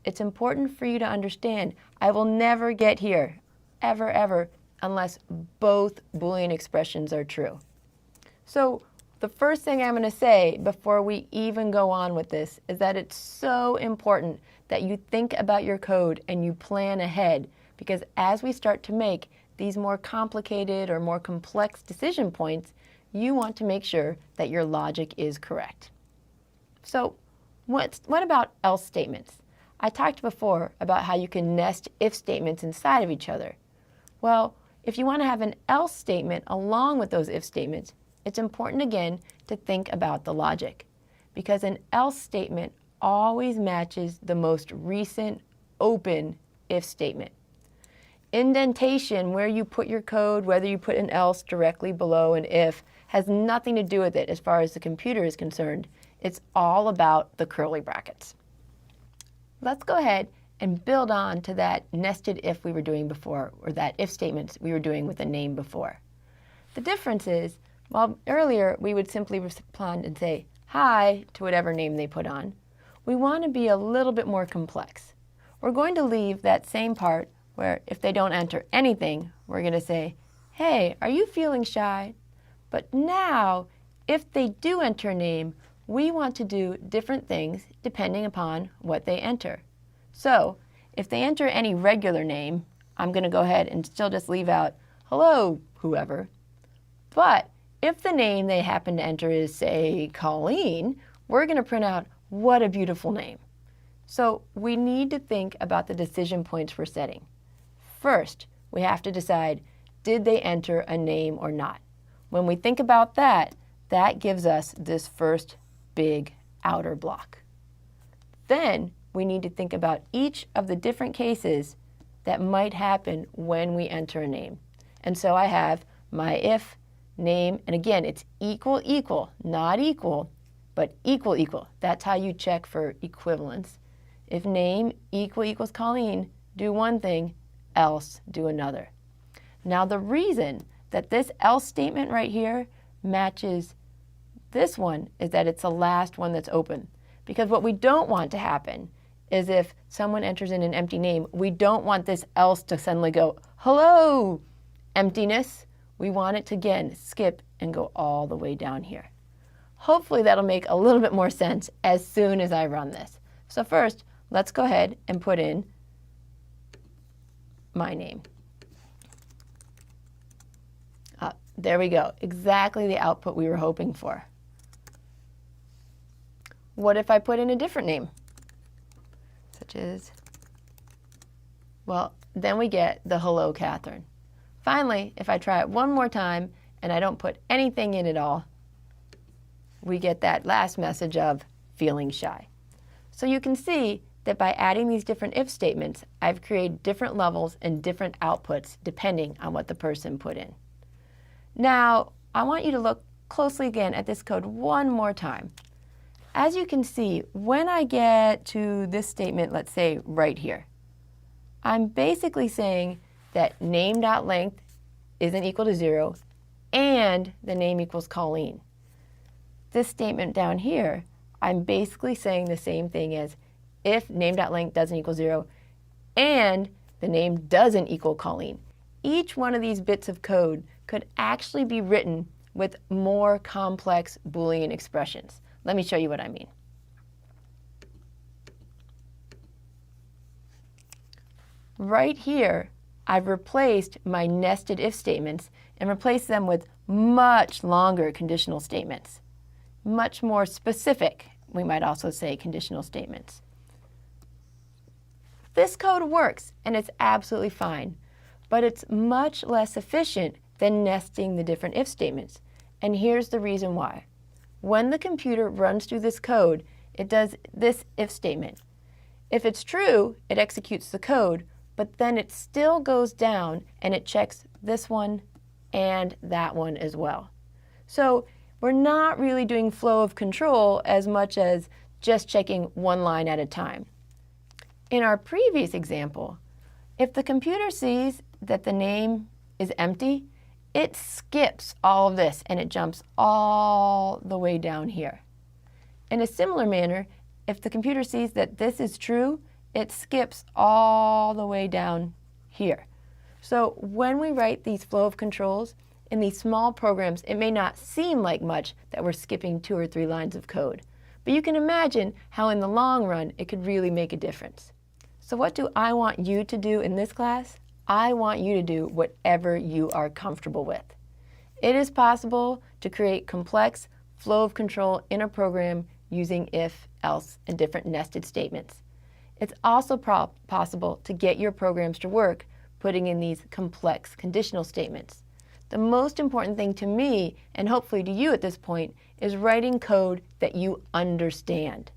It's important for you to understand, I will never get here, ever, ever, unless both Boolean expressions are true. So the first thing I'm going to say before we even go on with this is that it's so important that you think about your code and you plan ahead, because as we start to make these more complicated or more complex decision points, you want to make sure that your logic is correct. So what about else statements? I talked before about how you can nest if statements inside of each other. Well, if you want to have an else statement along with those if statements, it's important again to think about the logic, because an else statement always matches the most recent open if statement. Indentation, where you put your code, whether you put an else directly below an if, has nothing to do with it as far as the computer is concerned. It's all about the curly brackets. Let's go ahead and build on to that nested if we were doing before, or that if statements we were doing with a name before. The difference is, while earlier we would simply respond and say hi to whatever name they put on, we want to be a little bit more complex. We're going to leave that same part where if they don't enter anything, we're going to say, hey, are you feeling shy? But now, if they do enter a name, we want to do different things depending upon what they enter. So if they enter any regular name, I'm going to go ahead and still just leave out, hello, whoever. But if the name they happen to enter is, say, Colleen, we're going to print out, what a beautiful name. So we need to think about the decision points we're setting. First, we have to decide, did they enter a name or not? When we think about that, that gives us this first big outer block. Then we need to think about each of the different cases that might happen when we enter a name. And so I have my if name, and again, it's equal, equal, not equal, but equal, equal. That's how you check for equivalence. If name equals Colleen, do one thing, else do another. Now the reason that this else statement right here matches this one is that it's the last one that's open. Because what we don't want to happen is if someone enters in an empty name, we don't want this else to suddenly go, hello, emptiness. We want it to, again, skip and go all the way down here. Hopefully that'll make a little bit more sense as soon as I run this. So first, let's go ahead and put in my name. There we go, exactly the output we were hoping for. What if I put in a different name? Such as, well, then we get the hello, Catherine. Finally, if I try it one more time and I don't put anything in at all, we get that last message of feeling shy. So you can see that by adding these different if statements, I've created different levels and different outputs depending on what the person put in. Now, I want you to look closely again at this code one more time. As you can see, when I get to this statement, let's say right here, I'm basically saying that name.length isn't equal to 0 and the name equals Colleen. This statement down here, I'm basically saying the same thing as if name.length doesn't equal 0 and the name doesn't equal Colleen. Each one of these bits of code could actually be written with more complex Boolean expressions. Let me show you what I mean. Right here, I've replaced my nested if statements and replaced them with much longer conditional statements. Much more specific, we might also say, conditional statements. This code works, and it's absolutely fine, but it's much less efficient than nesting the different if statements. And here's the reason why. When the computer runs through this code, it does this if statement. If it's true, it executes the code, but then it still goes down and it checks this one and that one as well. So we're not really doing flow of control as much as just checking one line at a time. In our previous example, if the computer sees that the name is empty, it skips all of this and it jumps all the way down here. In a similar manner, if the computer sees that this is true, it skips all the way down here. So when we write these flow of controls in these small programs, it may not seem like much that we're skipping 2 or 3 lines of code, but you can imagine how in the long run it could really make a difference. So what do I want you to do in this class? I want you to do whatever you are comfortable with. It is possible to create complex flow of control in a program using if, else, and different nested statements. It's also possible to get your programs to work putting in these complex conditional statements. The most important thing to me, and hopefully to you at this point, is writing code that you understand.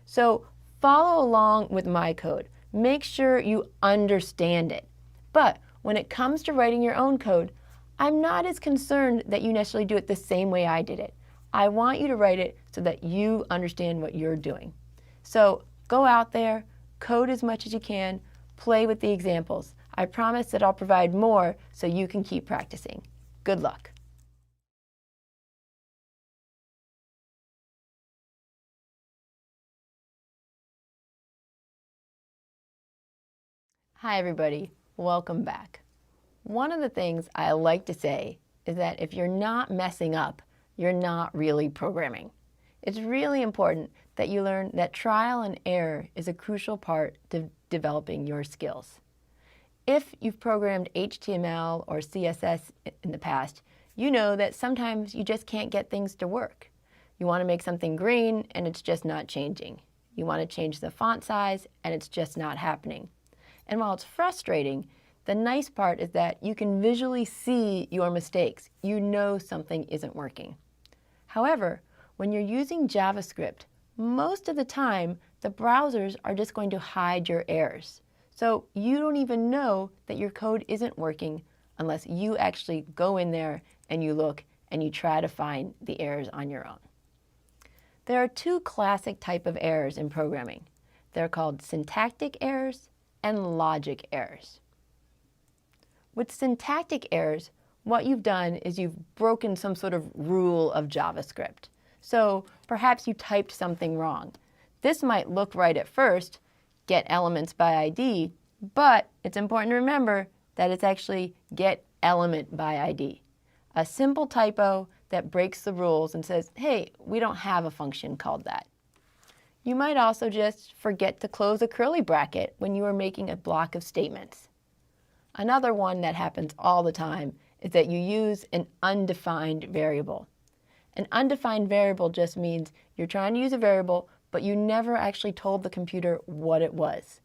So follow along with my code. Make sure you understand it. But when it comes to writing your own code, I'm not as concerned that you necessarily do it the same way I did it. I want you to write it so that you understand what you're doing. So go out there, code as much as you can, play with the examples. I promise that I'll provide more so you can keep practicing. Good luck. Hi everybody, welcome back. One of the things I like to say is that if you're not messing up, you're not really programming. It's really important that you learn that trial and error is a crucial part to developing your skills. If you've programmed HTML or CSS in the past, you know that sometimes you just can't get things to work. You want to make something green and it's just not changing. You want to change the font size and it's just not happening. And while it's frustrating, the nice part is that you can visually see your mistakes. You know something isn't working. However, when you're using JavaScript, most of the time, the browsers are just going to hide your errors. So you don't even know that your code isn't working unless you actually go in there and you look and you try to find the errors on your own. There are two classic types of errors in programming. They're called syntactic errors and logic errors. With syntactic errors, what you've done is you've broken some sort of rule of JavaScript. So perhaps you typed something wrong. This might look right at first, get elements by ID, but it's important to remember that it's actually get element by ID. A simple typo that breaks the rules and says, hey, we don't have a function called that. You might also just forget to close a curly bracket when you are making a block of statements. Another one that happens all the time is that you use an undefined variable. An undefined variable just means you're trying to use a variable, but you never actually told the computer what it was.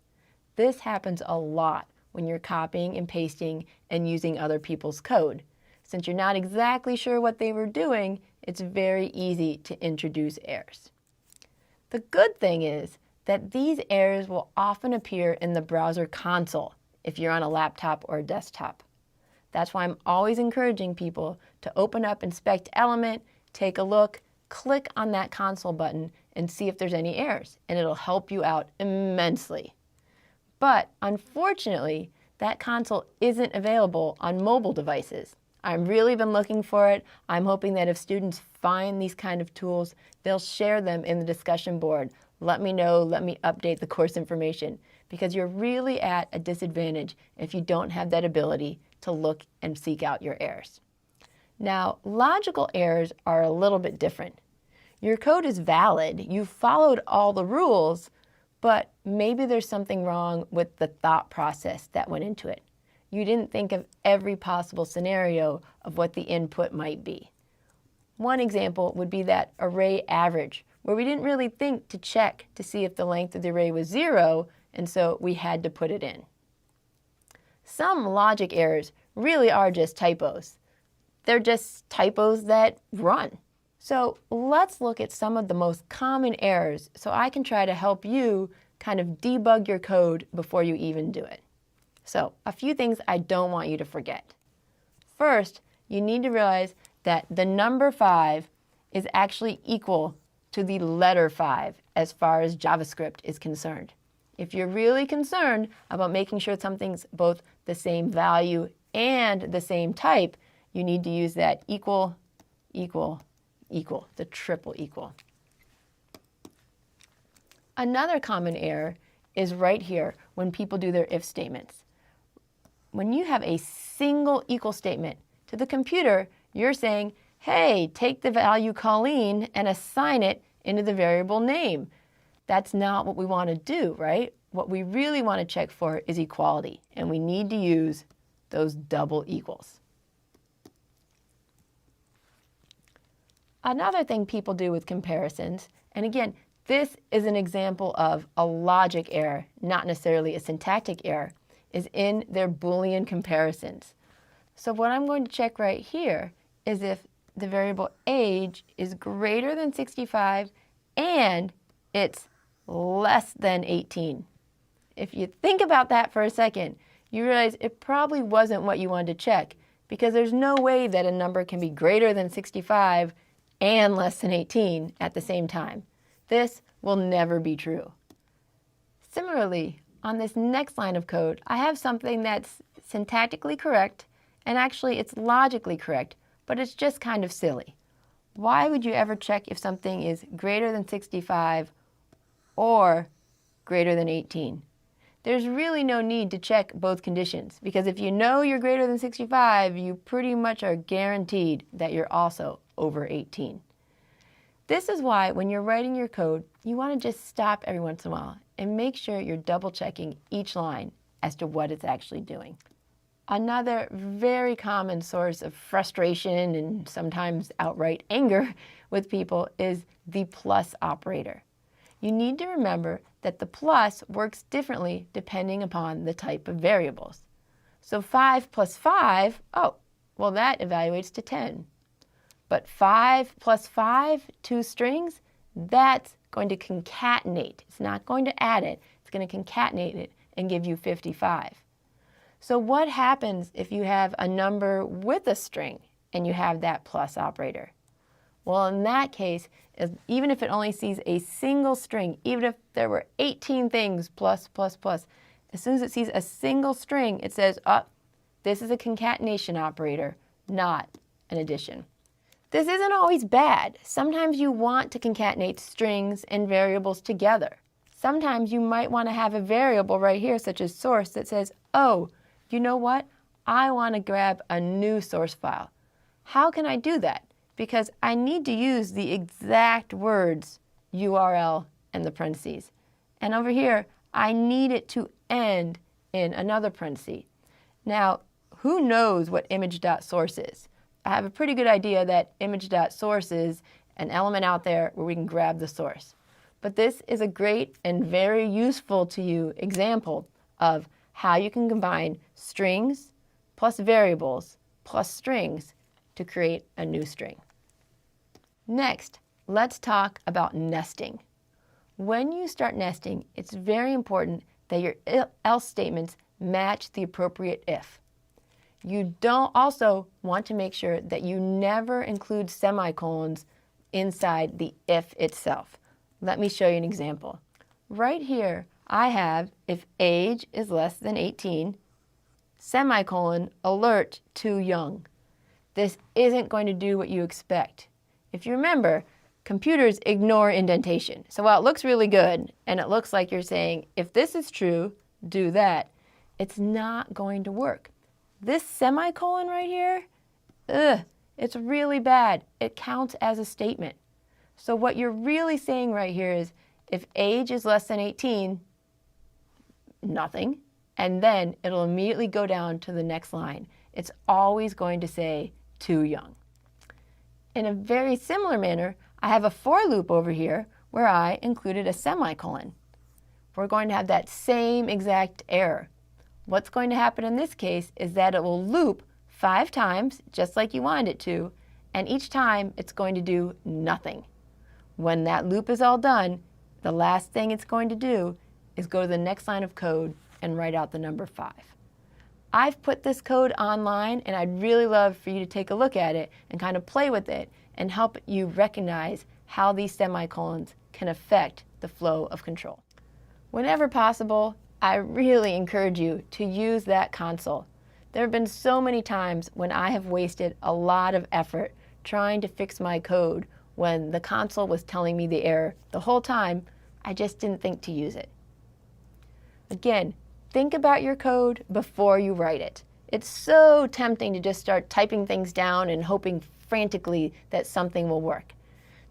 This happens a lot when you're copying and pasting and using other people's code. Since you're not exactly sure what they were doing, it's very easy to introduce errors. The good thing is that these errors will often appear in the browser console if you're on a laptop or a desktop. That's why I'm always encouraging people to open up Inspect Element, take a look, click on that console button, and see if there's any errors, and it'll help you out immensely. But unfortunately, that console isn't available on mobile devices. I've really been looking for it. I'm hoping that if students find these kind of tools, they'll share them in the discussion board. Let me know, let me update the course information, because you're really at a disadvantage if you don't have that ability to look and seek out your errors. Now, logical errors are a little bit different. Your code is valid, you followed all the rules, but maybe there's something wrong with the thought process that went into it. You didn't think of every possible scenario of what the input might be. One example would be that array average, where we didn't really think to check to see if the length of the array was 0, and so we had to put it in. Some logic errors really are just typos. They're just typos that run. So let's look at some of the most common errors so I can try to help you kind of debug your code before you even do it. So a few things I don't want you to forget. First, you need to realize that the number 5 is actually equal to the letter 5 as far as JavaScript is concerned. If you're really concerned about making sure something's both the same value and the same type, you need to use that equal, the triple equal. Another common error is right here when people do their if statements. When you have a single equal statement to the computer, you're saying, hey, take the value Colleen and assign it into the variable name. That's not what we want to do, right? What we really want to check for is equality, and we need to use those double equals. Another thing people do with comparisons, and again, this is an example of a logic error, not necessarily a syntactic error, is in their Boolean comparisons. So what I'm going to check right here is if the variable age is greater than 65 and it's less than 18. If you think about that for a second, you realize it probably wasn't what you wanted to check, because there's no way that a number can be greater than 65 and less than 18 at the same time. This will never be true. Similarly, on this next line of code, I have something that's syntactically correct, and actually it's logically correct, but it's just kind of silly. Why would you ever check if something is greater than 65 or greater than 18? There's really no need to check both conditions, because if you know you're greater than 65, you pretty much are guaranteed that you're also over 18. This is why when you're writing your code, you want to just stop every once in a while and make sure you're double checking each line as to what it's actually doing. Another very common source of frustration and sometimes outright anger with people is the plus operator. You need to remember that the plus works differently depending upon the type of variables. So 5 plus 5, oh, well that evaluates to 10. But 5 plus 5, 2 strings, that's going to concatenate. It's not going to add it. It's going to concatenate it and give you 55. So what happens if you have a number with a string and you have that plus operator? Well, in that case, even if it only sees a single string, even if there were 18 things plus, plus, plus, as soon as it sees a single string, it says, oh, this is a concatenation operator, not an addition. This isn't always bad. Sometimes you want to concatenate strings and variables together. Sometimes you might want to have a variable right here, such as source, that says, oh, you know what? I want to grab a new source file. How can I do that? Because I need to use the exact words URL and the parentheses. And over here, I need it to end in another parenthesis. Now, who knows what image.source is? I have a pretty good idea that image.source is an element out there where we can grab the source. But this is a great and very useful to you example of how you can combine strings plus variables plus strings to create a new string. Next, let's talk about nesting. When you start nesting, it's very important that your else statements match the appropriate if. You don't also want to make sure that you never include semicolons inside the if itself. Let me show you an example. Right here, I have if age is less than 18, semicolon, alert, too young. This isn't going to do what you expect. If you remember, computers ignore indentation. So while it looks really good, and it looks like you're saying, if this is true, do that, it's not going to work. This semicolon right here, it's really bad. It counts as a statement. So what you're really saying right here is, if age is less than 18, nothing, and then it'll immediately go down to the next line. It's always going to say too young. In a very similar manner, I have a for loop over here where I included a semicolon. We're going to have that same exact error. What's going to happen in this case is that it will loop 5 times, just like you wanted it to, and each time it's going to do nothing. When that loop is all done, the last thing it's going to do is go to the next line of code and write out the number 5. I've put this code online, and I'd really love for you to take a look at it and kind of play with it and help you recognize how these semicolons can affect the flow of control. Whenever possible, I really encourage you to use that console. There have been so many times when I have wasted a lot of effort trying to fix my code when the console was telling me the error the whole time. I just didn't think to use it. Again, think about your code before you write it. It's so tempting to just start typing things down and hoping frantically that something will work.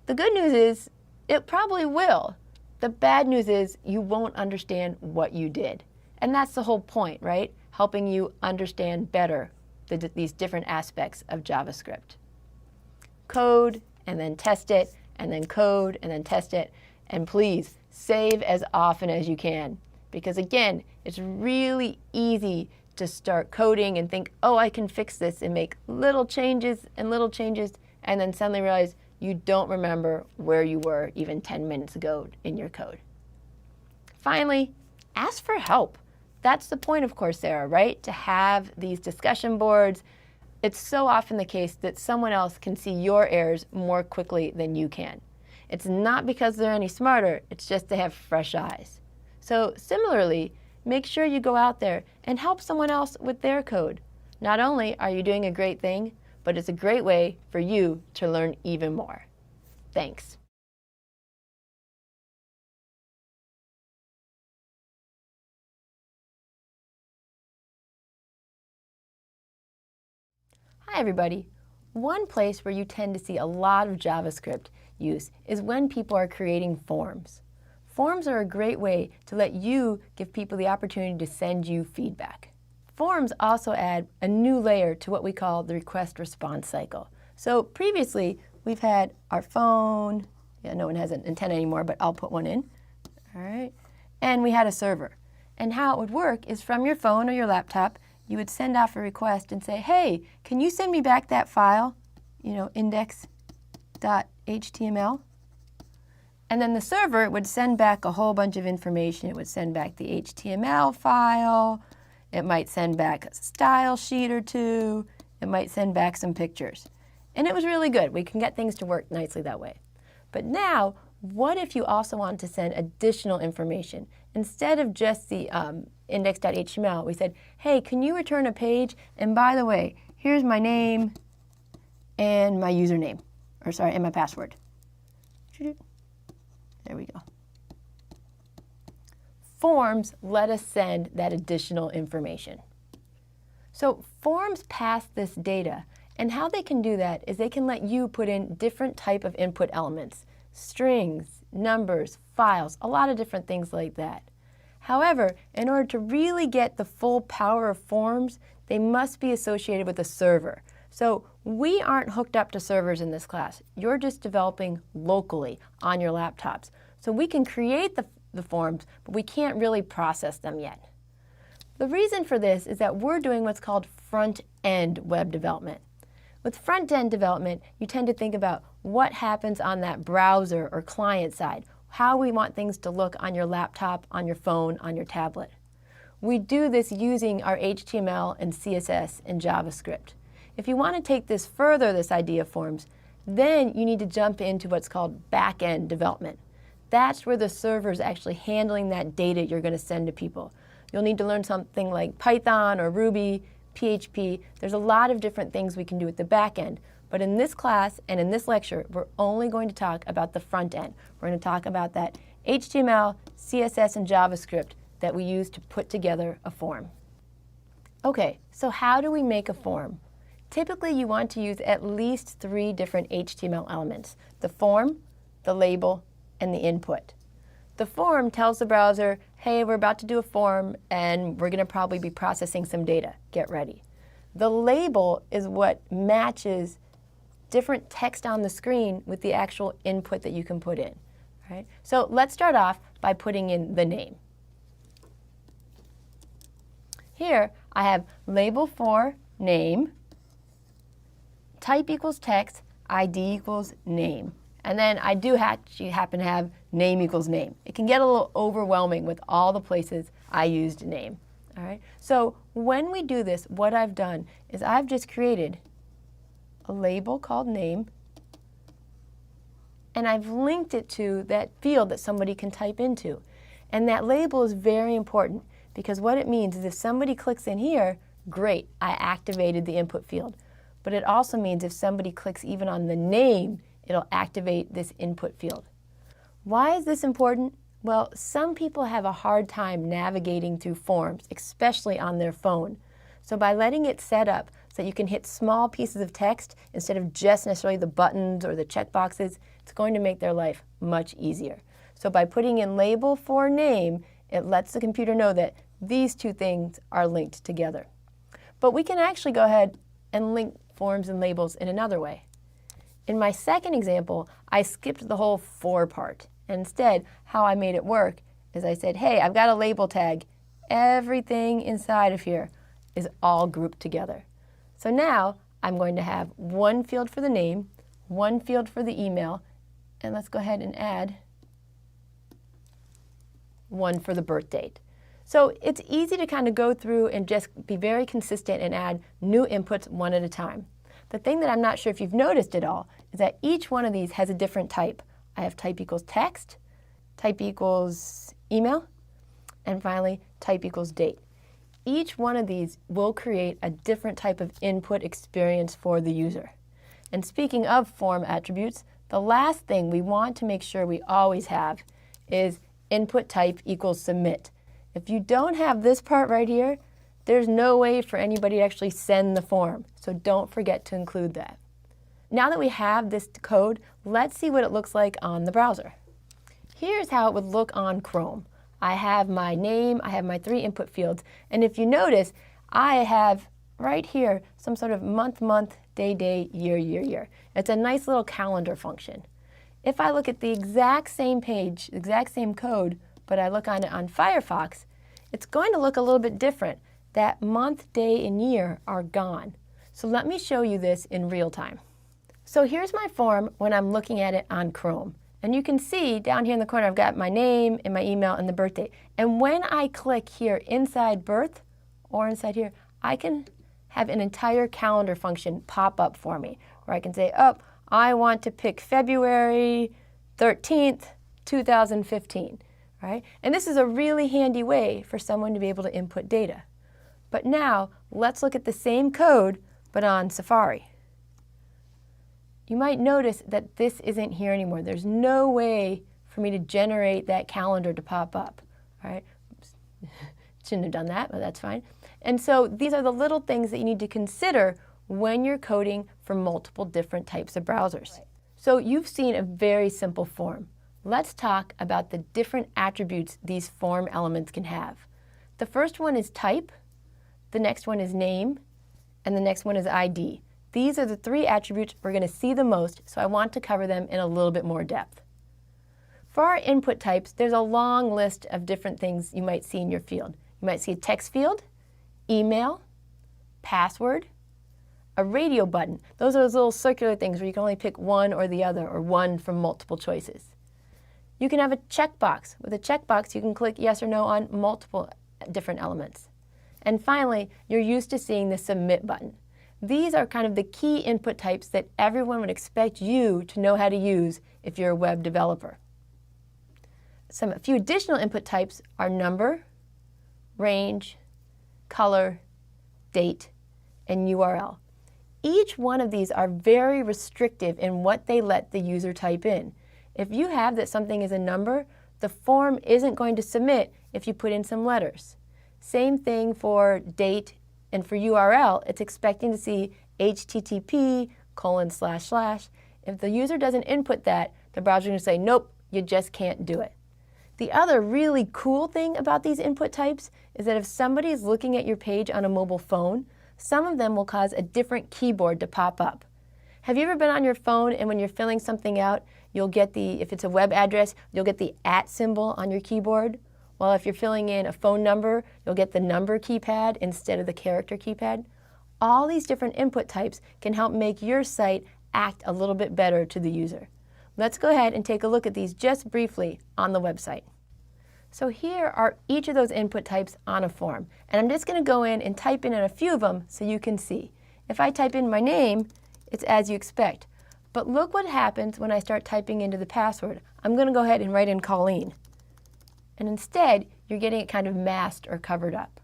The good news is it probably will. The bad news is you won't understand what you did. And that's the whole point, right? Helping you understand better these different aspects of JavaScript. Code and then test it, and then code and then test it. And please save as often as you can. Because again, it's really easy to start coding and think, oh, I can fix this, and make little changes, and then suddenly realize you don't remember where you were even 10 minutes ago in your code. Finally, ask for help. That's the point of Coursera, right? To have these discussion boards. It's so often the case that someone else can see your errors more quickly than you can. It's not because they're any smarter, it's just they have fresh eyes. So similarly, make sure you go out there and help someone else with their code. Not only are you doing a great thing, but it's a great way for you to learn even more. Thanks. Hi everybody. One place where you tend to see a lot of JavaScript use is when people are creating forms. Forms are a great way to let you give people the opportunity to send you feedback. Forms also add a new layer to what we call the request-response cycle. So previously, we've had our phone. Yeah, no one has an antenna anymore, but I'll put one in. All right. And we had a server. And how it would work is from your phone or your laptop, you would send off a request and say, hey, can you send me back that file, index.html? And then the server would send back a whole bunch of information. It would send back the HTML file. It might send back a style sheet or two. It might send back some pictures. And it was really good. We can get things to work nicely that way. But now, what if you also want to send additional information? Instead of just the index.html, we said, hey, can you return a page? And by the way, here's my name and my username, or sorry, and my password. There we go. Forms let us send that additional information. So forms pass this data, and how they can do that is they can let you put in different type of input elements, strings, numbers, files, a lot of different things like that. However, in order to really get the full power of forms, they must be associated with a server. So we aren't hooked up to servers in this class. You're just developing locally on your laptops. So we can create the forms, but we can't really process them yet. The reason for this is that we're doing what's called front-end web development. With front-end development, you tend to think about what happens on that browser or client side, how we want things to look on your laptop, on your phone, on your tablet. We do this using our HTML and CSS and JavaScript. If you want to take this further, this idea of forms, then you need to jump into what's called back-end development. That's where the server is actually handling that data you're going to send to people. You'll need to learn something like Python or Ruby, PHP. There's a lot of different things we can do at the back end. But in this class and in this lecture, we're only going to talk about the front end. We're going to talk about that HTML, CSS, and JavaScript that we use to put together a form. Okay, so how do we make a form? Typically, you want to use at least 3 different HTML elements: the form, the label, and the input. The form tells the browser, hey, we're about to do a form and we're going to probably be processing some data. Get ready. The label is what matches different text on the screen with the actual input that you can put in. Right? So let's start off by putting in the name. Here I have label for name, type equals text, ID equals name. And then I do actually happen to have name equals name. It can get a little overwhelming with all the places I used name. All right? So when we do this, what I've done is I've just created a label called name, and I've linked it to that field that somebody can type into. And that label is very important because what it means is if somebody clicks in here, great, I activated the input field. But it also means if somebody clicks even on the name, it'll activate this input field. Why is this important? Well, some people have a hard time navigating through forms, especially on their phone. So by letting it set up so that you can hit small pieces of text instead of just necessarily the buttons or the checkboxes, it's going to make their life much easier. So by putting in label for name, it lets the computer know that these two things are linked together. But we can actually go ahead and link forms and labels in another way. In my second example, I skipped the whole for part. Instead, how I made it work is I said, hey, I've got a label tag. Everything inside of here is all grouped together. So now I'm going to have one field for the name, one field for the email, and let's go ahead and add one for the birth date. So it's easy to kind of go through and just be very consistent and add new inputs one at a time. The thing that I'm not sure if you've noticed at all is that each one of these has a different type. I have type equals text, type equals email, and finally type equals date. Each one of these will create a different type of input experience for the user. And speaking of form attributes, the last thing we want to make sure we always have is input type equals submit. If you don't have this part right here, there's no way for anybody to actually send the form, so don't forget to include that. Now that we have this code, let's see what it looks like on the browser. Here's how it would look on Chrome. I have my name, I have my 3 input fields, and if you notice, I have right here some sort of month, day, year. It's a nice little calendar function. If I look at the exact same page, exact same code, but I look on it on Firefox, it's going to look a little bit different. That month, day, and year are gone. So let me show you this in real time. So here's my form when I'm looking at it on Chrome. And you can see down here in the corner, I've got my name and my email and the birth date. And when I click here inside birth or inside here, I can have an entire calendar function pop up for me, where I can say, oh, I want to pick February 13th, 2015, right? And this is a really handy way for someone to be able to input data. But now, let's look at the same code, but on Safari. You might notice that this isn't here anymore. There's no way for me to generate that calendar to pop up, right? Shouldn't have done that, but that's fine. And so these are the little things that you need to consider when you're coding for multiple different types of browsers. Right. So you've seen a very simple form. Let's talk about the different attributes these form elements can have. The first one is type, the next one is name, and the next one is ID. These are the three attributes we're going to see the most, so I want to cover them in a little bit more depth. For our input types, there's a long list of different things you might see in your field. You might see a text field, email, password, a radio button. Those are those little circular things where you can only pick one or the other, or one from multiple choices. You can have a checkbox. With a checkbox, you can click yes or no on multiple different elements. And finally, you're used to seeing the submit button. These are kind of the key input types that everyone would expect you to know how to use if you're a web developer. A few additional input types are number, range, color, date, and URL. Each one of these are very restrictive in what they let the user type in. If you have that something is a number, the form isn't going to submit if you put in some letters. Same thing for date, and for URL, it's expecting to see http://. If the user doesn't input that, the browser is going to say, nope, you just can't do it. The other really cool thing about these input types is that if somebody is looking at your page on a mobile phone, some of them will cause a different keyboard to pop up. Have you ever been on your phone and when you're filling something out, you'll get if it's a web address, you'll get the @ symbol on your keyboard? Well, if you're filling in a phone number, you'll get the number keypad instead of the character keypad. All these different input types can help make your site act a little bit better to the user. Let's go ahead and take a look at these just briefly on the website. So here are each of those input types on a form. And I'm just going to go in and type in a few of them so you can see. If I type in my name, it's as you expect. But look what happens when I start typing into the password. I'm going to go ahead and write in Colleen. And instead, you're getting it kind of masked or covered up.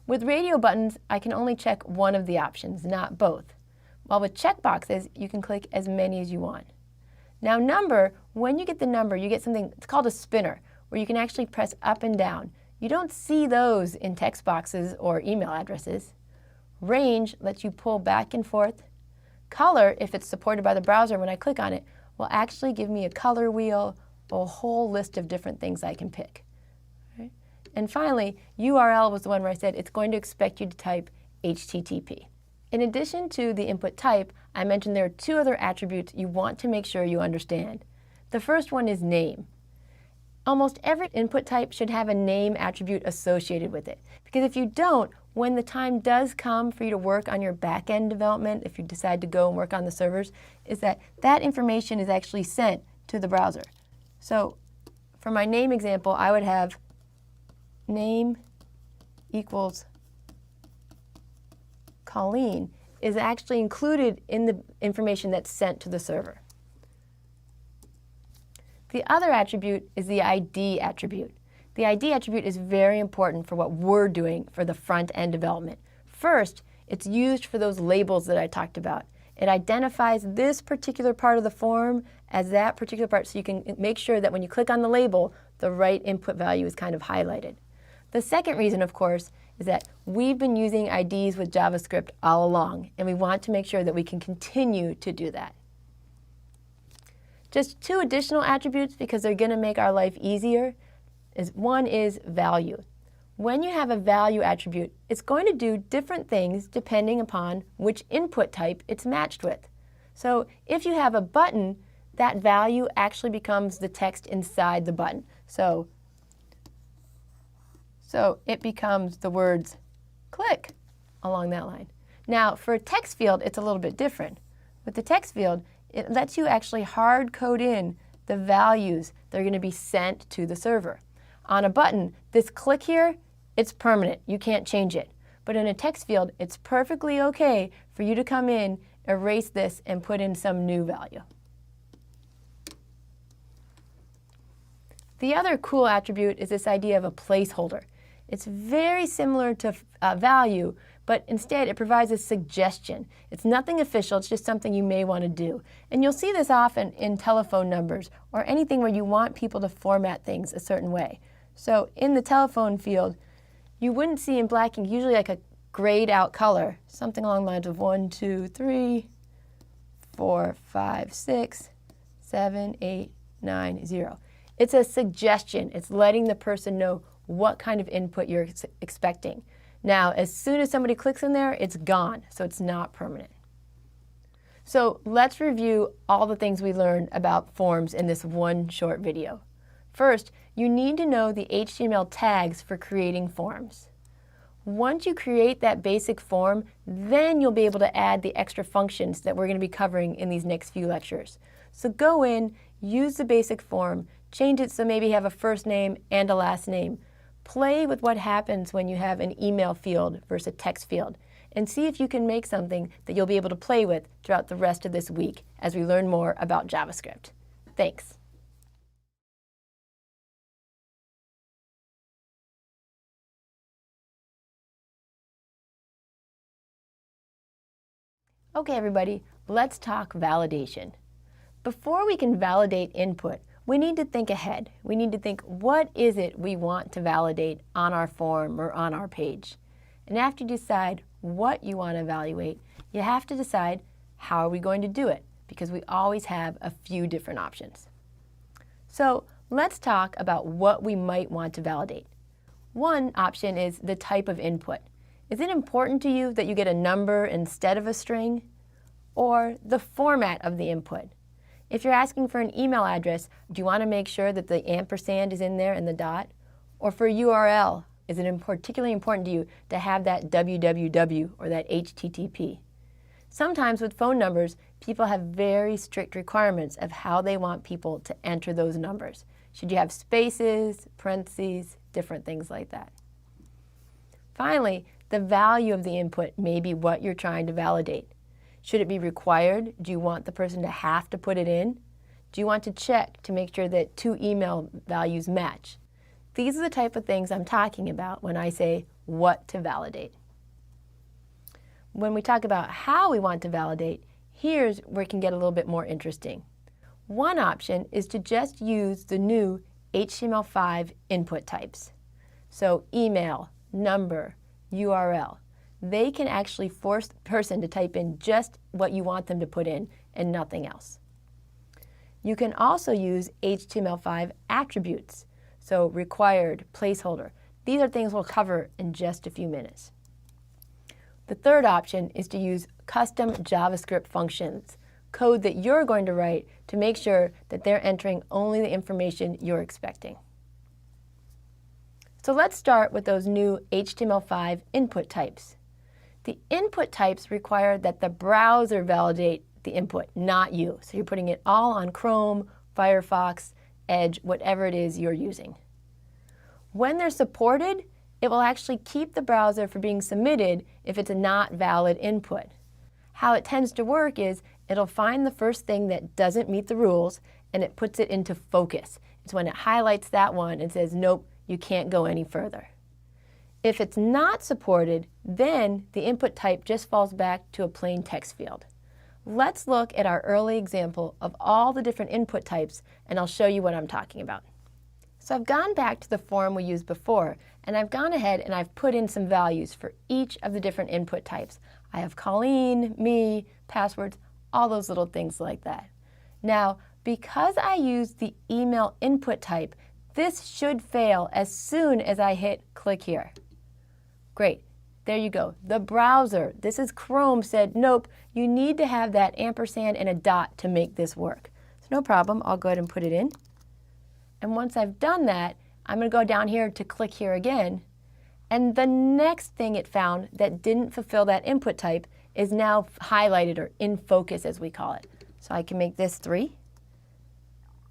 With radio buttons, I can only check one of the options, not both. While with checkboxes, you can click as many as you want. Now number, when you get the number, you get something, it's called a spinner, where you can actually press up and down. You don't see those in text boxes or email addresses. Range lets you pull back and forth. Color, if it's supported by the browser when I click on it, will actually give me a color wheel, a whole list of different things I can pick. Right? And finally, URL was the one where I said it's going to expect you to type HTTP. In addition to the input type, I mentioned there are two other attributes you want to make sure you understand. The first one is name. Almost every input type should have a name attribute associated with it. Because if you don't, when the time does come for you to work on your back-end development, if you decide to go and work on the servers, is that information is actually sent to the browser. So for my name example, I would have name equals Colleen is actually included in the information that's sent to the server. The other attribute is the ID attribute. The ID attribute is very important for what we're doing for the front-end development. First, it's used for those labels that I talked about. It identifies this particular part of the form as that particular part, so you can make sure that when you click on the label, the right input value is kind of highlighted. The second reason, of course, is that we've been using IDs with JavaScript all along, and we want to make sure that we can continue to do that. Just two additional attributes, because they're going to make our life easier, one is value. When you have a value attribute, it's going to do different things depending upon which input type it's matched with. So if you have a button, that value actually becomes the text inside the button. So it becomes the words click along that line. Now for a text field, it's a little bit different. With the text field, it lets you actually hard code in the values that are going to be sent to the server. On a button, this click here, it's permanent. You can't change it. But in a text field, it's perfectly okay for you to come in, erase this, and put in some new value. The other cool attribute is this idea of a placeholder. It's very similar to value, but instead it provides a suggestion. It's nothing official, it's just something you may want to do. And you'll see this often in telephone numbers or anything where you want people to format things a certain way. So in the telephone field, you wouldn't see in black ink usually like a grayed out color, something along the lines of 1, 2, 3, 4, 5, 6, 7, 8, 9, 0. It's a suggestion. It's letting the person know what kind of input you're expecting. Now, as soon as somebody clicks in there, it's gone, so it's not permanent. So let's review all the things we learned about forms in this one short video. First, you need to know the HTML tags for creating forms. Once you create that basic form, then you'll be able to add the extra functions that we're going to be covering in these next few lectures. So go in, use the basic form, change it so maybe you have a first name and a last name. Play with what happens when you have an email field versus a text field, and see if you can make something that you'll be able to play with throughout the rest of this week as we learn more about JavaScript. Thanks. Okay, everybody, let's talk validation. Before we can validate input, we need to think ahead. We need to think, what is it we want to validate on our form or on our page? And after you decide what you want to evaluate, you have to decide how are we going to do it, because we always have a few different options. So let's talk about what we might want to validate. One option is the type of input. Is it important to you that you get a number instead of a string? Or the format of the input? If you're asking for an email address, do you want to make sure that the ampersand is in there and the dot? Or for URL, is it particularly important to you to have that www or that HTTP? Sometimes with phone numbers, people have very strict requirements of how they want people to enter those numbers. Should you have spaces, parentheses, different things like that? Finally, the value of the input may be what you're trying to validate. Should it be required? Do you want the person to have to put it in? Do you want to check to make sure that two email values match? These are the type of things I'm talking about when I say what to validate. When we talk about how we want to validate, here's where it can get a little bit more interesting. One option is to just use the new HTML5 input types. So email, number, URL. They can actually force the person to type in just what you want them to put in and nothing else. You can also use HTML5 attributes. So required, placeholder. These are things we'll cover in just a few minutes. The third option is to use custom JavaScript functions, code that you're going to write to make sure that they're entering only the information you're expecting. So let's start with those new HTML5 input types. The input types require that the browser validate the input, not you. So you're putting it all on Chrome, Firefox, Edge, whatever it is you're using. When they're supported, it will actually keep the browser from being submitted if it's a not valid input. How it tends to work is it'll find the first thing that doesn't meet the rules and it puts it into focus. It's when it highlights that one and says, nope, you can't go any further. If it's not supported, then the input type just falls back to a plain text field. Let's look at our early example of all the different input types, and I'll show you what I'm talking about. So I've gone back to the form we used before, and I've gone ahead and I've put in some values for each of the different input types. I have Colleen, me, passwords, all those little things like that. Now, because I used the email input type, this should fail as soon as I hit click here. Great. There you go. The browser, this is Chrome, said, nope, you need to have that ampersand and a dot to make this work. So no problem. I'll go ahead and put it in. And once I've done that, I'm going to go down here to click here again. And the next thing it found that didn't fulfill that input type is now highlighted or in focus, as we call it. So I can make this 3.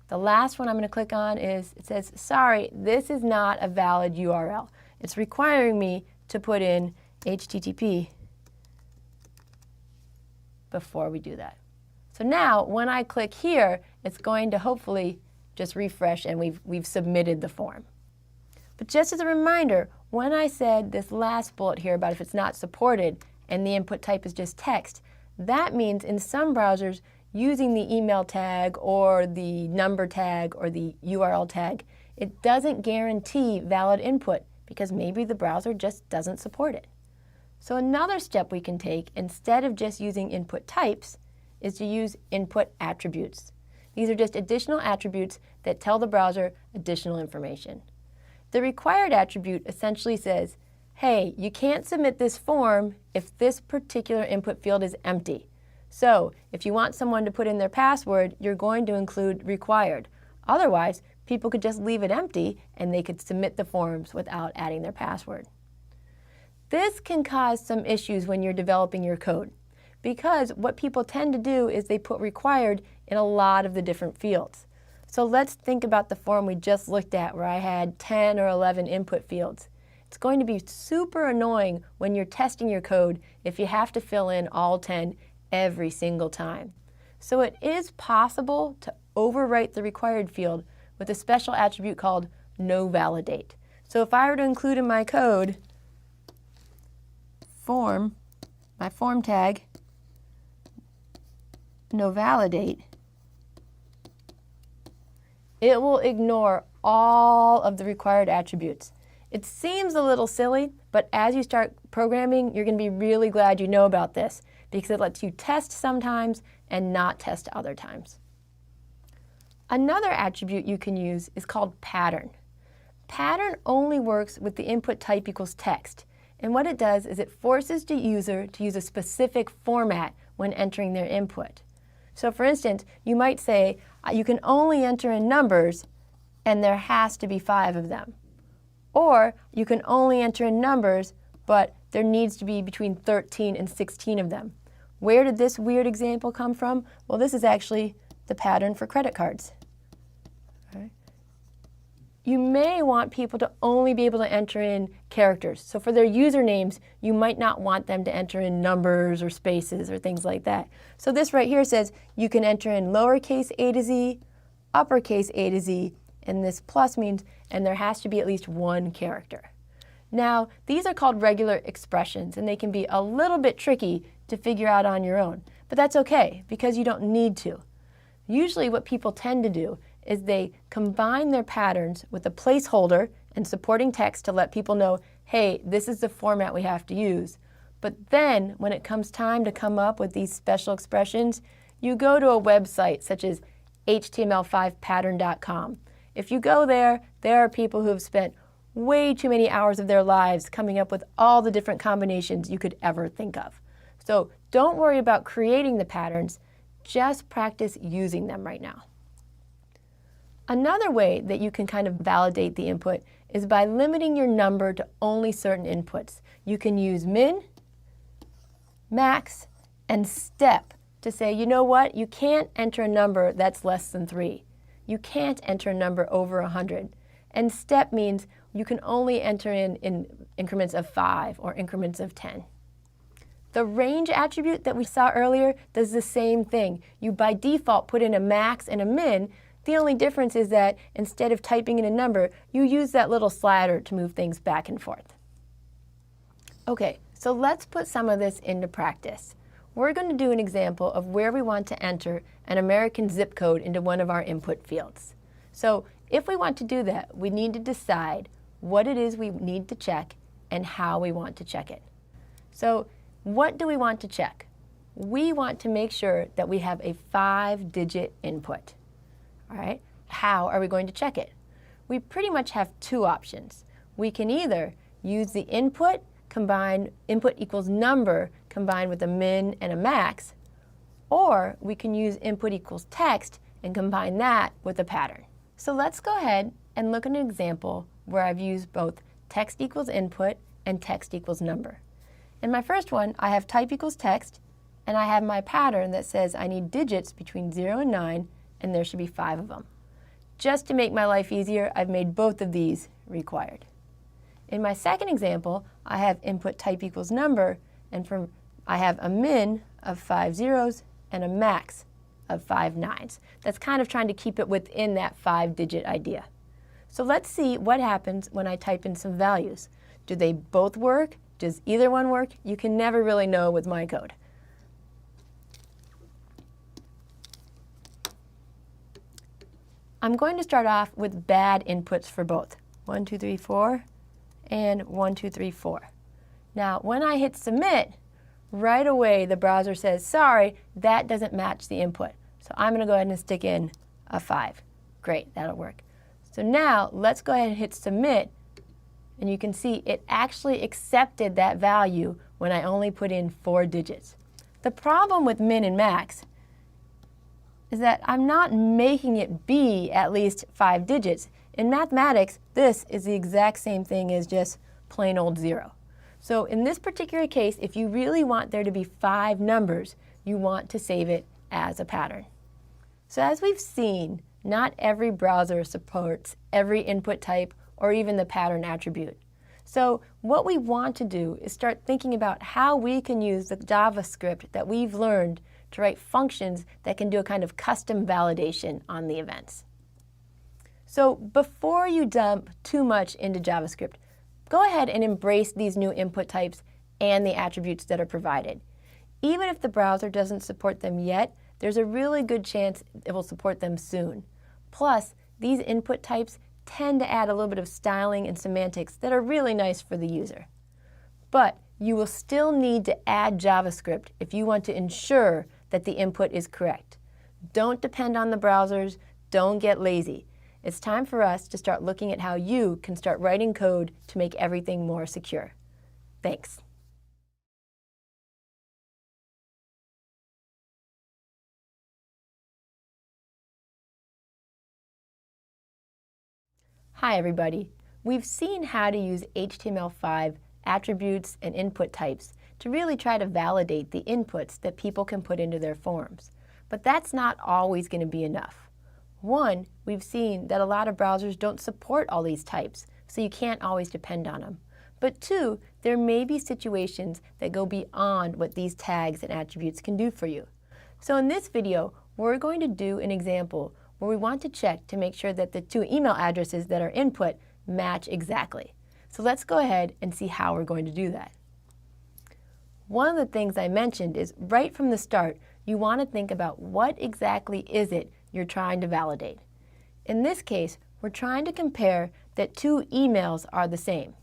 The last one I'm going to click on is, it says, sorry, this is not a valid URL. It's requiring me to put in HTTP before we do that. So now, when I click here, it's going to hopefully just refresh and we've submitted the form. But just as a reminder, when I said this last bullet here about if it's not supported and the input type is just text, that means in some browsers, using the email tag or the number tag or the URL tag, it doesn't guarantee valid input because maybe the browser just doesn't support it. So another step we can take, instead of just using input types, is to use input attributes. These are just additional attributes that tell the browser additional information. The required attribute essentially says, hey, you can't submit this form if this particular input field is empty. So if you want someone to put in their password, you're going to include required. Otherwise, people could just leave it empty and they could submit the forms without adding their password. This can cause some issues when you're developing your code, because what people tend to do is they put required in a lot of the different fields. So let's think about the form we just looked at where I had 10 or 11 input fields. It's going to be super annoying when you're testing your code if you have to fill in all 10 every single time. So it is possible to overwrite the required field with a special attribute called noValidate. So if I were to include in my code form, my form tag, noValidate, it will ignore all of the required attributes. It seems a little silly, but as you start programming, you're going to be really glad you know about this because it lets you test sometimes and not test other times. Another attribute you can use is called pattern. Pattern only works with the input type equals text, and what it does is it forces the user to use a specific format when entering their input. So for instance, you might say, you can only enter in numbers and there has to be 5 of them. Or you can only enter in numbers, but there needs to be between 13 and 16 of them. Where did this weird example come from? Well, this is actually the pattern for credit cards. Okay. You may want people to only be able to enter in characters. So for their usernames, you might not want them to enter in numbers or spaces or things like that. So this right here says you can enter in lowercase a to z, uppercase a to z, and this plus means, and there has to be at least one character. Now, these are called regular expressions, and they can be a little bit tricky to figure out on your own, but that's okay because you don't need to. Usually what people tend to do is they combine their patterns with a placeholder and supporting text to let people know, hey, this is the format we have to use. But then when it comes time to come up with these special expressions, you go to a website such as HTML5pattern.com. If you go there, there are people who have spent way too many hours of their lives coming up with all the different combinations you could ever think of. So don't worry about creating the patterns, just practice using them right now. Another way that you can kind of validate the input is by limiting your number to only certain inputs. You can use min, max, and step to say, you know what, you can't enter a number that's less than 3. You can't enter a number over 100. And step means you can only enter in increments of 5 or increments of 10. The range attribute that we saw earlier does the same thing. You by default put in a max and a min. The only difference is that instead of typing in a number, you use that little slider to move things back and forth. Okay, so let's put some of this into practice. We're going to do an example of where we want to enter an American zip code into one of our input fields. So if we want to do that, we need to decide what it is we need to check and how we want to check it. So what do we want to check? We want to make sure that we have a 5-digit input. All right, how are we going to check it? We pretty much have 2 options. We can either use the input equals number combined with a min and a max, or we can use input equals text and combine that with a pattern. So let's go ahead and look at an example where I've used both text equals input and text equals number. In my first one, I have type equals text, and I have my pattern that says I need digits between 0 and 9, and there should be 5 of them. just to make my life easier, I've made both of these required. In my second example, I have input type equals number, and I have a min of 5 zeros and a max of 5 nines. That's kind of trying to keep it within that 5-digit idea. So let's see what happens when I type in some values. Do they both work? Does either one work? You can never really know with my code. I'm going to start off with bad inputs for both. 1, 2, 3, 4, and 1, 2, 3, 4. Now, when I hit submit, right away the browser says, sorry, that doesn't match the input. So I'm going to go ahead and stick in a 5. Great, that'll work. So now let's go ahead and hit submit, and you can see it actually accepted that value when I only put in 4 digits. The problem with min and max is that I'm not making it be at least 5 digits. In mathematics, this is the exact same thing as just plain old 0. So in this particular case, if you really want there to be 5 numbers, you want to save it as a pattern. So as we've seen, not every browser supports every input type or even the pattern attribute. So what we want to do is start thinking about how we can use the JavaScript that we've learned to write functions that can do a kind of custom validation on the events. So before you dump too much into JavaScript, go ahead and embrace these new input types and the attributes that are provided. Even if the browser doesn't support them yet, there's a really good chance it will support them soon. Plus, these input types tend to add a little bit of styling and semantics that are really nice for the user. But you will still need to add JavaScript if you want to ensure that the input is correct. Don't depend on the browsers, don't get lazy. It's time for us to start looking at how you can start writing code to make everything more secure. Thanks. Hi everybody. We've seen how to use HTML5 attributes and input types to really try to validate the inputs that people can put into their forms. But that's not always going to be enough. One, we've seen that a lot of browsers don't support all these types, so you can't always depend on them. But two, there may be situations that go beyond what these tags and attributes can do for you. So in this video, we're going to do an example where we want to check to make sure that the 2 email addresses that are input match exactly. So let's go ahead and see how we're going to do that. One of the things I mentioned is right from the start, you want to think about what exactly is it you're trying to validate. In this case, we're trying to compare that 2 emails are the same.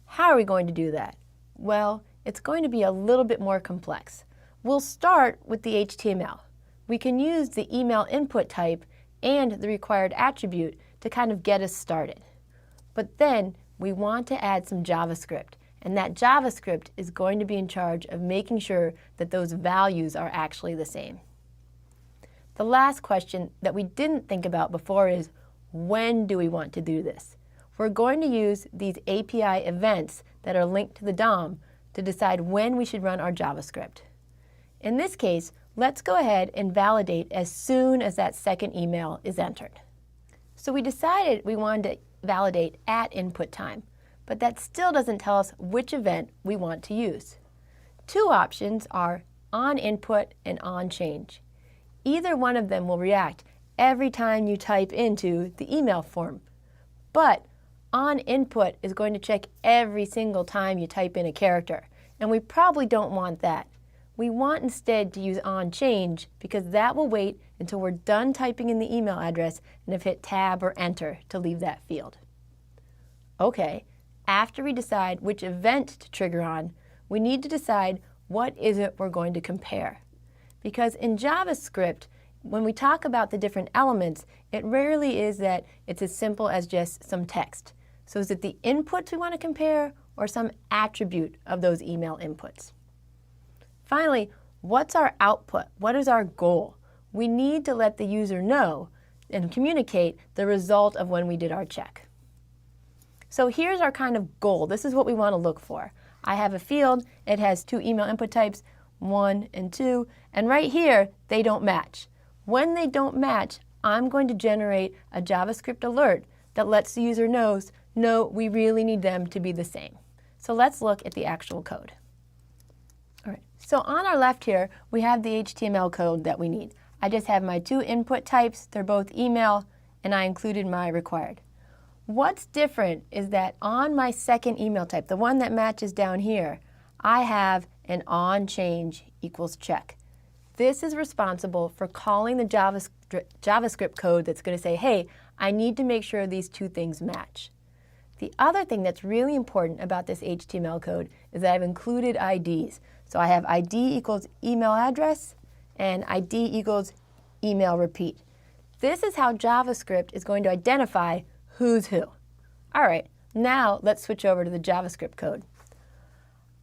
How are we going to do that? Well, it's going to be a little bit more complex. We'll start with the HTML. We can use the email input type and the required attribute to kind of get us started. But then we want to add some JavaScript, and that JavaScript is going to be in charge of making sure that those values are actually the same. The last question that we didn't think about before is, when do we want to do this? We're going to use these API events that are linked to the DOM to decide when we should run our JavaScript. In this case, let's go ahead and validate as soon as that second email is entered. So we decided we wanted to validate at input time, but that still doesn't tell us which event we want to use. 2 options are on input and on change. Either one of them will react every time you type into the email form, but on input is going to check every single time you type in a character, and we probably don't want that. We want instead to use on change because that will wait until we're done typing in the email address and have hit tab or enter to leave that field. Okay, after we decide which event to trigger on, we need to decide what is it we're going to compare. Because in JavaScript, when we talk about the different elements, it rarely is that it's as simple as just some text. So is it the inputs we want to compare or some attribute of those email inputs? Finally, what's our output? What is our goal? We need to let the user know and communicate the result of when we did our check. So here's our kind of goal. This is what we want to look for. I have a field. It has 2 email input types, 1 and 2, and right here, they don't match. When they don't match, I'm going to generate a JavaScript alert that lets the user know, no, we really need them to be the same. So let's look at the actual code. All right, so on our left here, we have the HTML code that we need. I just have my two input types, they're both email, and I included my required. What's different is that on my second email type, the one that matches down here, I have an onChange equals check. This is responsible for calling the JavaScript code that's going to say, hey, I need to make sure these two things match. The other thing that's really important about this HTML code is that I've included IDs. So I have ID equals email address and ID equals email repeat. This is how JavaScript is going to identify who's who. All right, now let's switch over to the JavaScript code.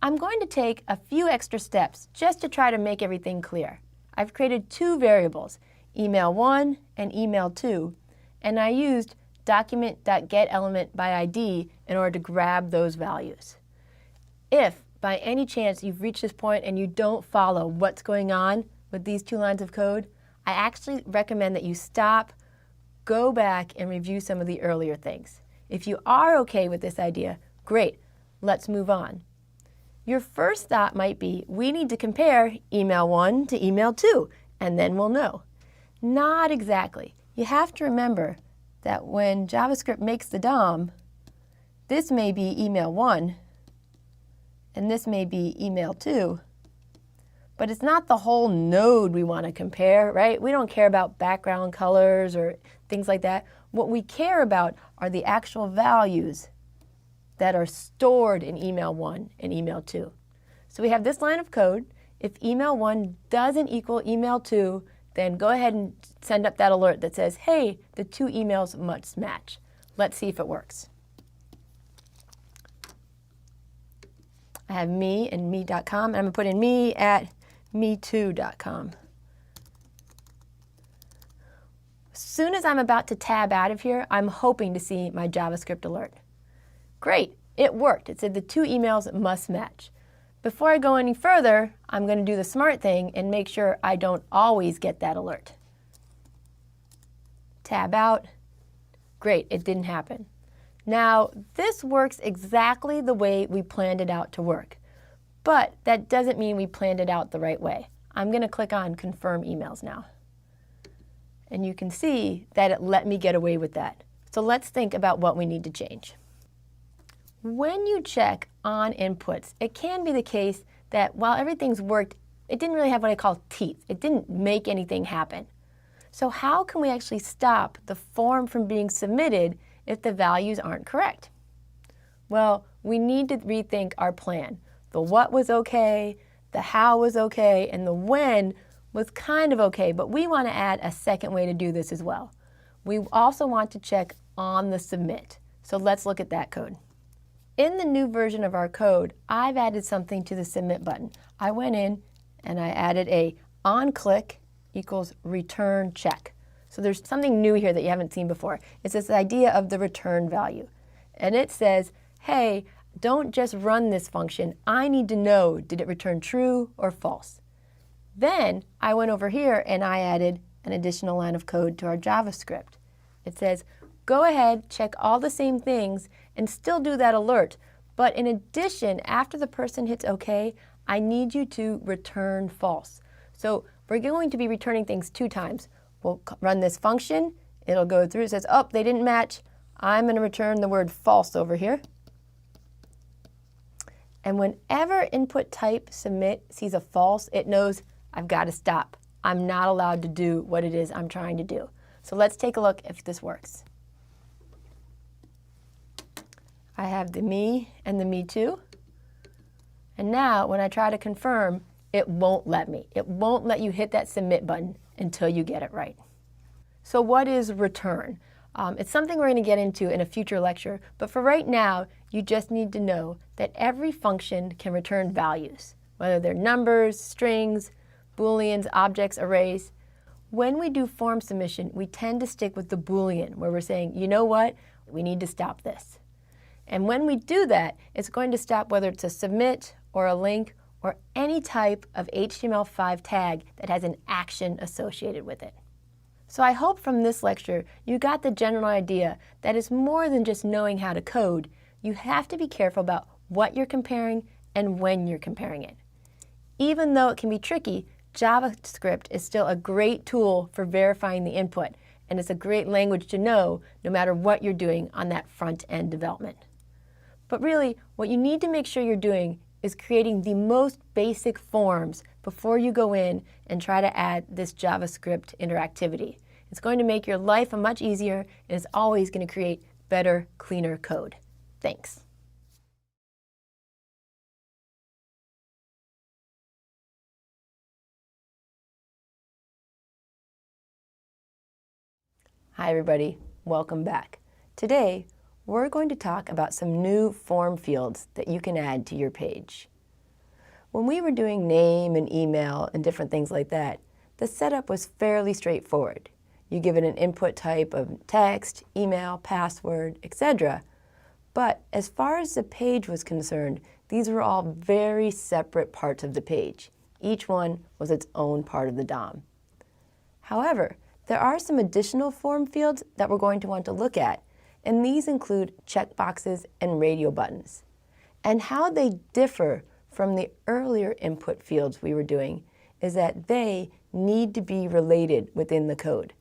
I'm going to take a few extra steps just to try to make everything clear. I've created two variables, email1 and email2, and I used document.getElementById in order to grab those values. If by any chance you've reached this point and you don't follow what's going on with these two lines of code, I actually recommend that you stop, go back and review some of the earlier things. If you are okay with this idea, great, let's move on. Your first thought might be, we need to compare email 1 to email 2, and then we'll know. Not exactly. You have to remember that when JavaScript makes the DOM, this may be email 1, and this may be email 2, but it's not the whole node we want to compare, right? We don't care about background colors or things like that. What we care about are the actual values that are stored in email 1 and email 2. So we have this line of code. If email 1 doesn't equal email 2, then go ahead and send up that alert that says, hey, the two emails must match. Let's see if it works. I have me and me.com, and I'm going to put in me at me2.com. As soon as I'm about to tab out of here, I'm hoping to see my JavaScript alert. Great, it worked. It said the two emails must match. Before I go any further, I'm going to do the smart thing and make sure I don't always get that alert. Tab out. Great, it didn't happen. Now, this works exactly the way we planned it out to work, but that doesn't mean we planned it out the right way. I'm going to click on Confirm Emails now. And you can see that it let me get away with that. So let's think about what we need to change. When you check on inputs, it can be the case that while everything's worked, it didn't really have what I call teeth. It didn't make anything happen. So how can we actually stop the form from being submitted if the values aren't correct? Well, we need to rethink our plan. The what was okay, the how was okay, and the when was kind of okay, but we want to add a second way to do this as well. We also want to check on the submit. So let's look at that code. In the new version of our code, I've added something to the submit button. I went in and I added a onClick equals return check. So there's something new here that you haven't seen before. It's this idea of the return value. And it says, hey, don't just run this function. I need to know, did it return true or false? Then I went over here and I added an additional line of code to our JavaScript. It says, go ahead, check all the same things, and still do that alert. But in addition, after the person hits OK, I need you to return false. So we're going to be returning things 2 times. We'll run this function. It'll go through. It says, oh, they didn't match. I'm going to return the word false over here. And whenever input type submit sees a false, it knows I've got to stop. I'm not allowed to do what it is I'm trying to do. So let's take a look if this works. I have the me and the me too. And now when I try to confirm, it won't let me. It won't let you hit that submit button until you get it right. So what is return? It's something we're going to get into in a future lecture, but for right now, you just need to know that every function can return values, whether they're numbers, strings, booleans, objects, arrays. When we do form submission, we tend to stick with the boolean, where we're saying, you know what, we need to stop this. And when we do that, it's going to stop whether it's a submit or a link or any type of HTML5 tag that has an action associated with it. So I hope from this lecture you got the general idea that it's more than just knowing how to code. You have to be careful about what you're comparing and when you're comparing it. Even though it can be tricky, JavaScript is still a great tool for verifying the input, and it's a great language to know no matter what you're doing on that front-end development. But really, what you need to make sure you're doing is creating the most basic forms before you go in and try to add this JavaScript interactivity. It's going to make your life much easier, and it's always going to create better, cleaner code. Thanks. Hi everybody, welcome back. Today, we're going to talk about some new form fields that you can add to your page. When we were doing name and email and different things like that, the setup was fairly straightforward. You give it an input type of text, email, password, etc. But as far as the page was concerned, these were all very separate parts of the page. Each one was its own part of the DOM. However, there are some additional form fields that we're going to want to look at, and these include checkboxes and radio buttons. And how they differ from the earlier input fields we were doing is that they need to be related within the code,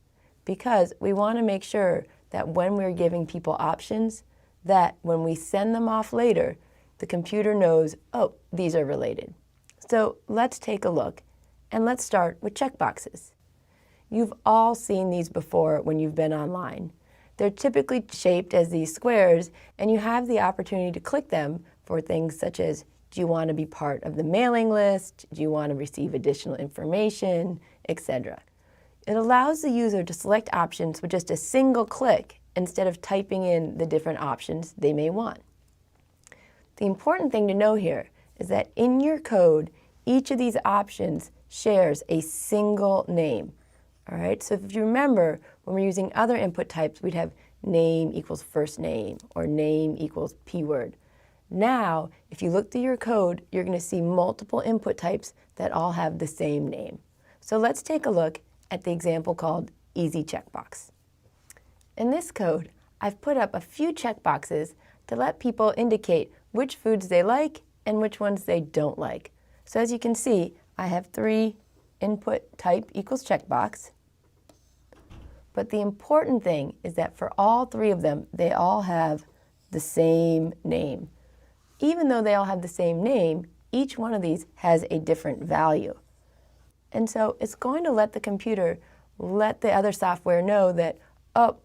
because we want to make sure that when we're giving people options, that when we send them off later, the computer knows, oh, these are related. So let's take a look, and let's start with checkboxes. You've all seen these before when you've been online. They're typically shaped as these squares, and you have the opportunity to click them for things such as, do you want to be part of the mailing list? Do you want to receive additional information, etc. It allows the user to select options with just a single click instead of typing in the different options they may want. The important thing to know here is that in your code, each of these options shares a single name. All right, so if you remember, when we're using other input types, we'd have name equals first name or name equals p-word. Now, if you look through your code, you're going to see multiple input types that all have the same name. So let's take a look at the example called Easy Checkbox. In this code, I've put up a few checkboxes to let people indicate which foods they like and which ones they don't like. So as you can see, I have 3 input type equals checkbox. But the important thing is that for all 3 of them, they all have the same name. Even though they all have the same name, each one of these has a different value. And so it's going to let the computer let the other software know that, oh,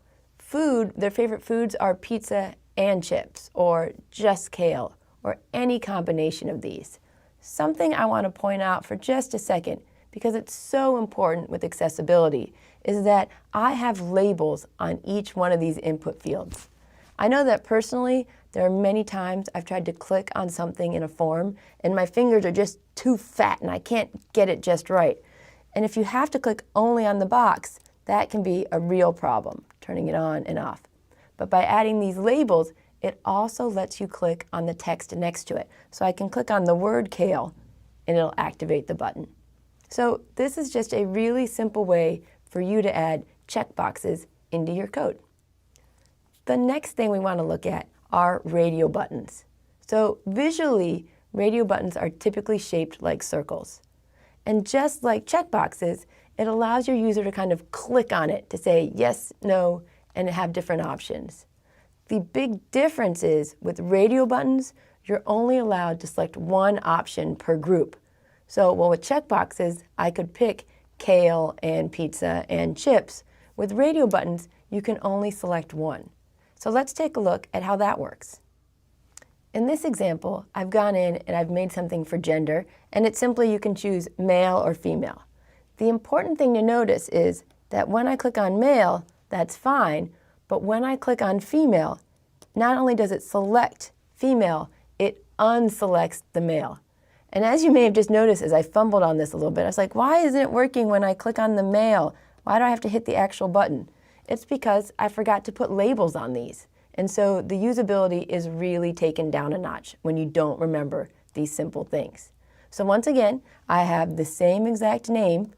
their favorite foods are pizza and chips, or just kale, or any combination of these. Something I want to point out for just a second, because it's so important with accessibility, is that I have labels on each one of these input fields. I know that personally, there are many times I've tried to click on something in a form and my fingers are just too fat and I can't get it just right. And if you have to click only on the box, that can be a real problem, turning it on and off. But by adding these labels, it also lets you click on the text next to it. So I can click on the word kale and it'll activate the button. So this is just a really simple way for you to add checkboxes into your code. The next thing we want to look at are radio buttons. So visually, radio buttons are typically shaped like circles. And just like checkboxes, it allows your user to kind of click on it to say yes, no, and have different options. The big difference is with radio buttons, you're only allowed to select one option per group. So with checkboxes, I could pick kale and pizza and chips. With radio buttons, you can only select one. So let's take a look at how that works. In this example, I've gone in and I've made something for gender, and it's simply you can choose male or female. The important thing to notice is that when I click on male, that's fine, but when I click on female, not only does it select female, it unselects the male. And as you may have just noticed as I fumbled on this a little bit, I was like, why isn't it working when I click on the male? Why do I have to hit the actual button? It's because I forgot to put labels on these. And so the usability is really taken down a notch when you don't remember these simple things. So once again, I have the same exact name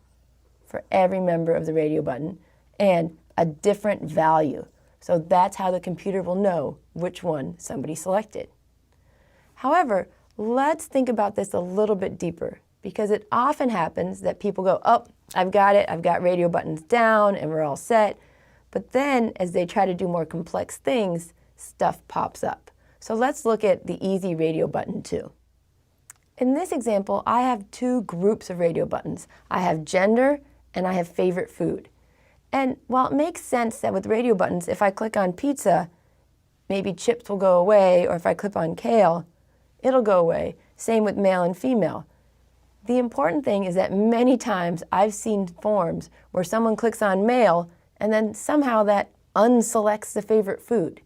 for every member of the radio button, and a different value. So that's how the computer will know which one somebody selected. However, let's think about this a little bit deeper, because it often happens that people go, oh, I've got it, I've got radio buttons down and we're all set. But then as they try to do more complex things, stuff pops up. So let's look at the easy radio button too. In this example, I have two groups of radio buttons. I have gender and I have favorite food. And while it makes sense that with radio buttons, if I click on pizza, maybe chips will go away, or if I click on kale, it'll go away. Same with male and female. The important thing is that many times I've seen forms where someone clicks on male and then somehow that unselects the favorite food.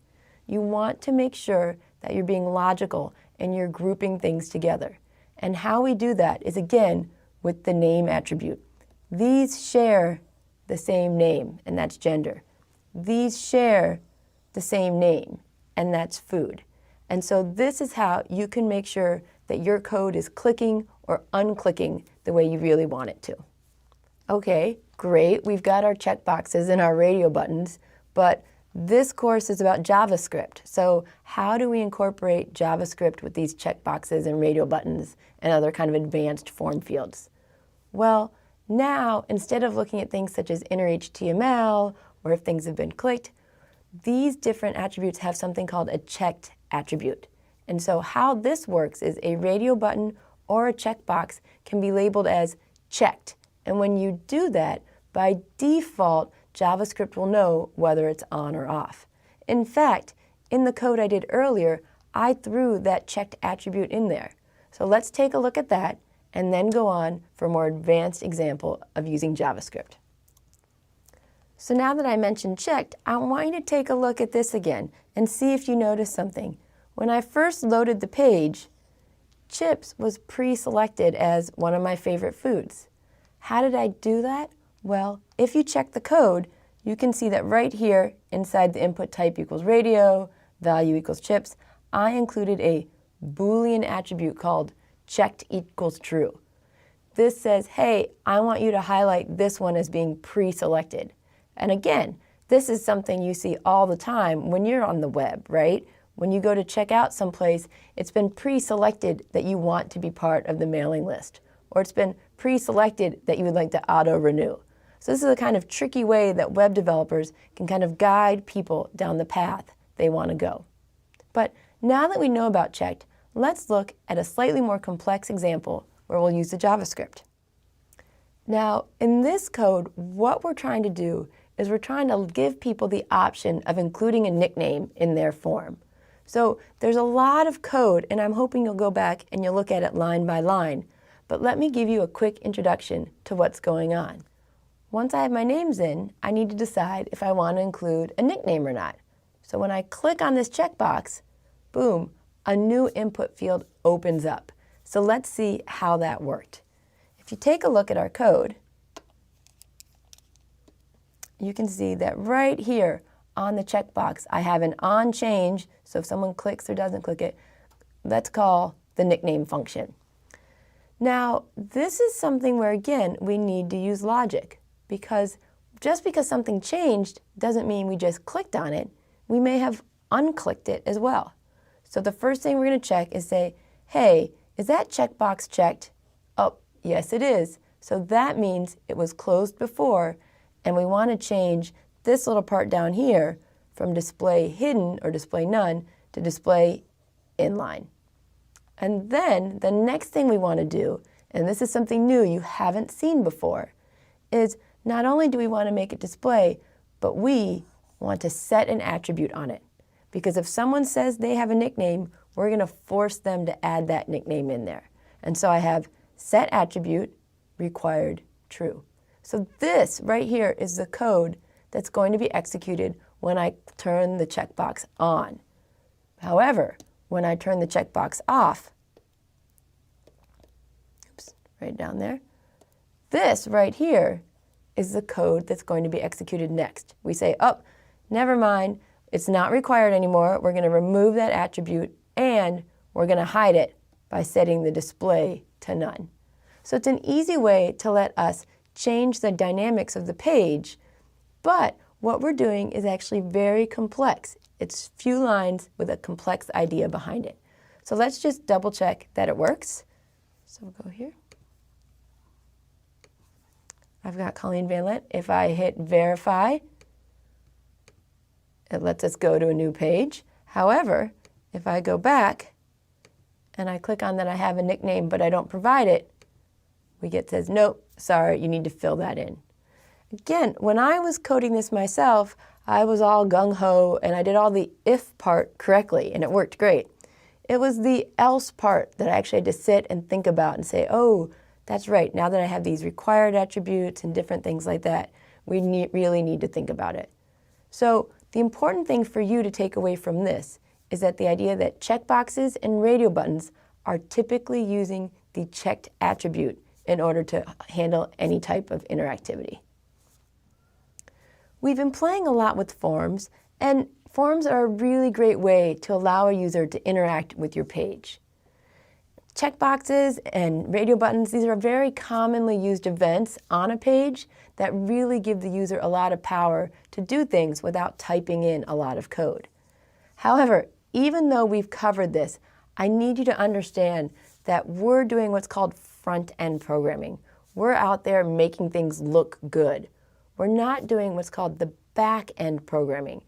You want to make sure that you're being logical and you're grouping things together. And how we do that is, again, with the name attribute. These share the same name, and that's gender. These share the same name, and that's food. And so this is how you can make sure that your code is clicking or unclicking the way you really want it to. Okay, great. We've got our checkboxes and our radio buttons, but this course is about JavaScript. So how do we incorporate JavaScript with these checkboxes and radio buttons and other kind of advanced form fields? Well, now, instead of looking at things such as inner HTML or if things have been clicked, these different attributes have something called a checked attribute. And so how this works is a radio button or a checkbox can be labeled as checked. And when you do that, by default, JavaScript will know whether it's on or off. In fact, in the code I did earlier, I threw that checked attribute in there. So let's take a look at that and then go on for a more advanced example of using JavaScript. So now that I mentioned checked, I want you to take a look at this again and see if you notice something. When I first loaded the page, chips was pre-selected as one of my favorite foods. How did I do that? Well, if you check the code, you can see that right here inside the input type equals radio, value equals chips, I included a Boolean attribute called checked equals true. This says, hey, I want you to highlight this one as being pre-selected. And again, this is something you see all the time when you're on the web, right? When you go to check out someplace, it's been pre-selected that you want to be part of the mailing list, or it's been pre-selected that you would like to auto-renew. So this is a kind of tricky way that web developers can kind of guide people down the path they want to go. But now that we know about checked, let's look at a slightly more complex example where we'll use the JavaScript. Now, in this code, what we're trying to do is we're trying to give people the option of including a nickname in their form. So there's a lot of code, and I'm hoping you'll go back and you'll look at it line by line. But let me give you a quick introduction to what's going on. Once I have my names in, I need to decide if I want to include a nickname or not. So when I click on this checkbox, boom, a new input field opens up. So let's see how that worked. If you take a look at our code, you can see that right here on the checkbox, I have an on change. So if someone clicks or doesn't click it, let's call the nickname function. Now, this is something where, again, we need to use logic, because just because something changed doesn't mean we just clicked on it. We may have unclicked it as well. So the first thing we're going to check is say, hey, is that checkbox checked? Oh, yes it is. So that means it was closed before, and we want to change this little part down here from display hidden or display none to display inline. And then the next thing we want to do, and this is something new you haven't seen before, is not only do we want to make it display, but we want to set an attribute on it. Because if someone says they have a nickname, we're going to force them to add that nickname in there. And so I have set attribute required true. So this right here is the code that's going to be executed when I turn the checkbox on. However, when I turn the checkbox off, oops, right down there, this right here is the code that's going to be executed next. We say, oh, never mind, it's not required anymore. We're going to remove that attribute, and we're going to hide it by setting the display to none. So it's an easy way to let us change the dynamics of the page, But what we're doing is actually very complex. It's few lines with a complex idea behind it. So let's just double check that it works. So we'll go here. I've got Colleen Van Lent. If I hit verify, it lets us go to a new page. However, if I go back and I click on that I have a nickname but I don't provide it, we get says, nope, sorry, you need to fill that in. Again, when I was coding this myself, I was all gung-ho and I did all the if part correctly and it worked great. It was the else part that I actually had to sit and think about and say, oh, that's right, now that I have these required attributes and different things like that, we really need to think about it. So the important thing for you to take away from this is that the idea that checkboxes and radio buttons are typically using the checked attribute in order to handle any type of interactivity. We've been playing a lot with forms, and forms are a really great way to allow a user to interact with your page. Checkboxes and radio buttons, these are very commonly used events on a page that really give the user a lot of power to do things without typing in a lot of code. However, even though we've covered this, I need you to understand that we're doing what's called front-end programming. We're out there making things look good. We're not doing what's called the back-end programming.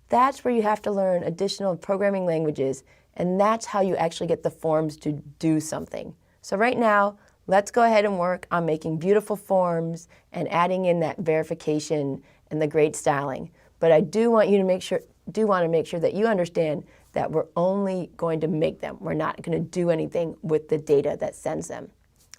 That's where you have to learn additional programming languages, and that's how you actually get the forms to do something. So right now, let's go ahead and work on making beautiful forms and adding in that verification and the great styling. But I do want to make sure that you understand that we're only going to make them. We're not going to do anything with the data that sends them.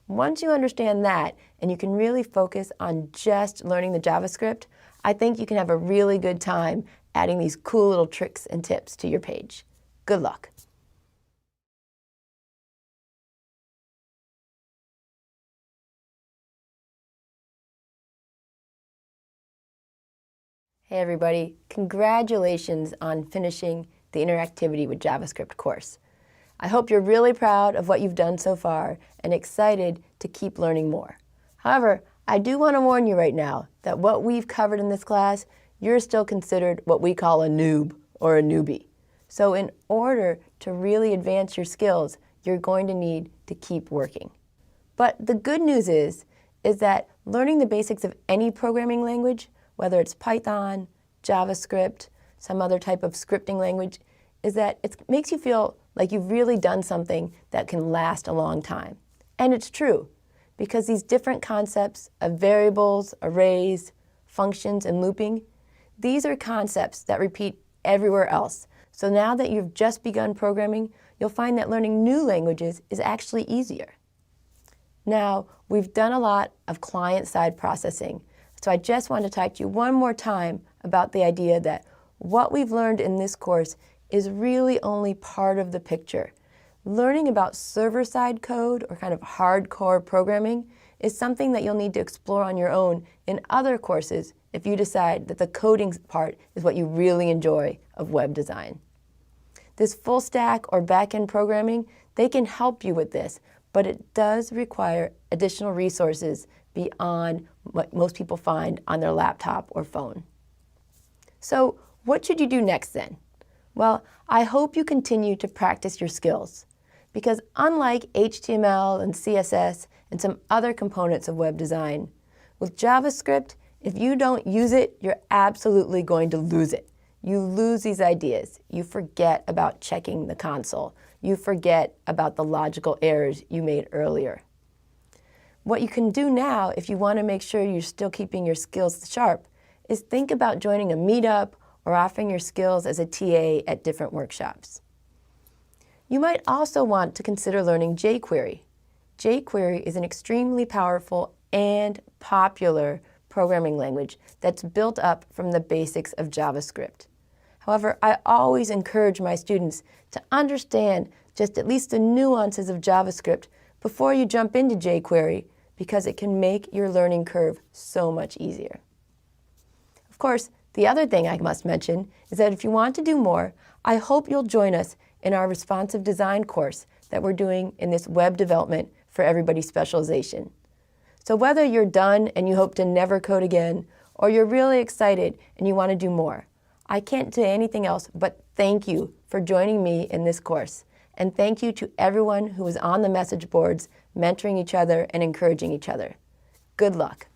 Once you understand that and you can really focus on just learning the JavaScript, I think you can have a really good time adding these cool little tricks and tips to your page. Good luck. Hey everybody, congratulations on finishing the Interactivity with JavaScript course. I hope you're really proud of what you've done so far and excited to keep learning more. However, I do want to warn you right now that what we've covered in this class, you're still considered what we call a noob or a newbie. So in order to really advance your skills, you're going to need to keep working. But the good news is that learning the basics of any programming language, whether it's Python, JavaScript, some other type of scripting language, is that it makes you feel like you've really done something that can last a long time. And it's true, because these different concepts of variables, arrays, functions, and looping, these are concepts that repeat everywhere else. So now that you've just begun programming, you'll find that learning new languages is actually easier. Now, we've done a lot of client-side processing, so I just want to talk to you one more time about the idea that what we've learned in this course is really only part of the picture. Learning about server-side code or kind of hardcore programming is something that you'll need to explore on your own in other courses if you decide that the coding part is what you really enjoy of web design. This full stack or back-end programming, they can help you with this, but it does require additional resources beyond what most people find on their laptop or phone. So what should you do next then? Well, I hope you continue to practice your skills, because unlike HTML and CSS and some other components of web design, with JavaScript, if you don't use it, you're absolutely going to lose it. You lose these ideas. You forget about checking the console. You forget about the logical errors you made earlier. What you can do now, if you want to make sure you're still keeping your skills sharp, is think about joining a meetup or offering your skills as a TA at different workshops. You might also want to consider learning jQuery. jQuery is an extremely powerful and popular programming language that's built up from the basics of JavaScript. However, I always encourage my students to understand just at least the nuances of JavaScript before you jump into jQuery, because it can make your learning curve so much easier. Of course, the other thing I must mention is that if you want to do more, I hope you'll join us in our responsive design course that we're doing in this web development for everybody specialization. So whether you're done and you hope to never code again, or you're really excited and you want to do more. I can't say anything else but thank you for joining me in this course. And thank you to everyone who is on the message boards, mentoring each other and encouraging each other. Good luck.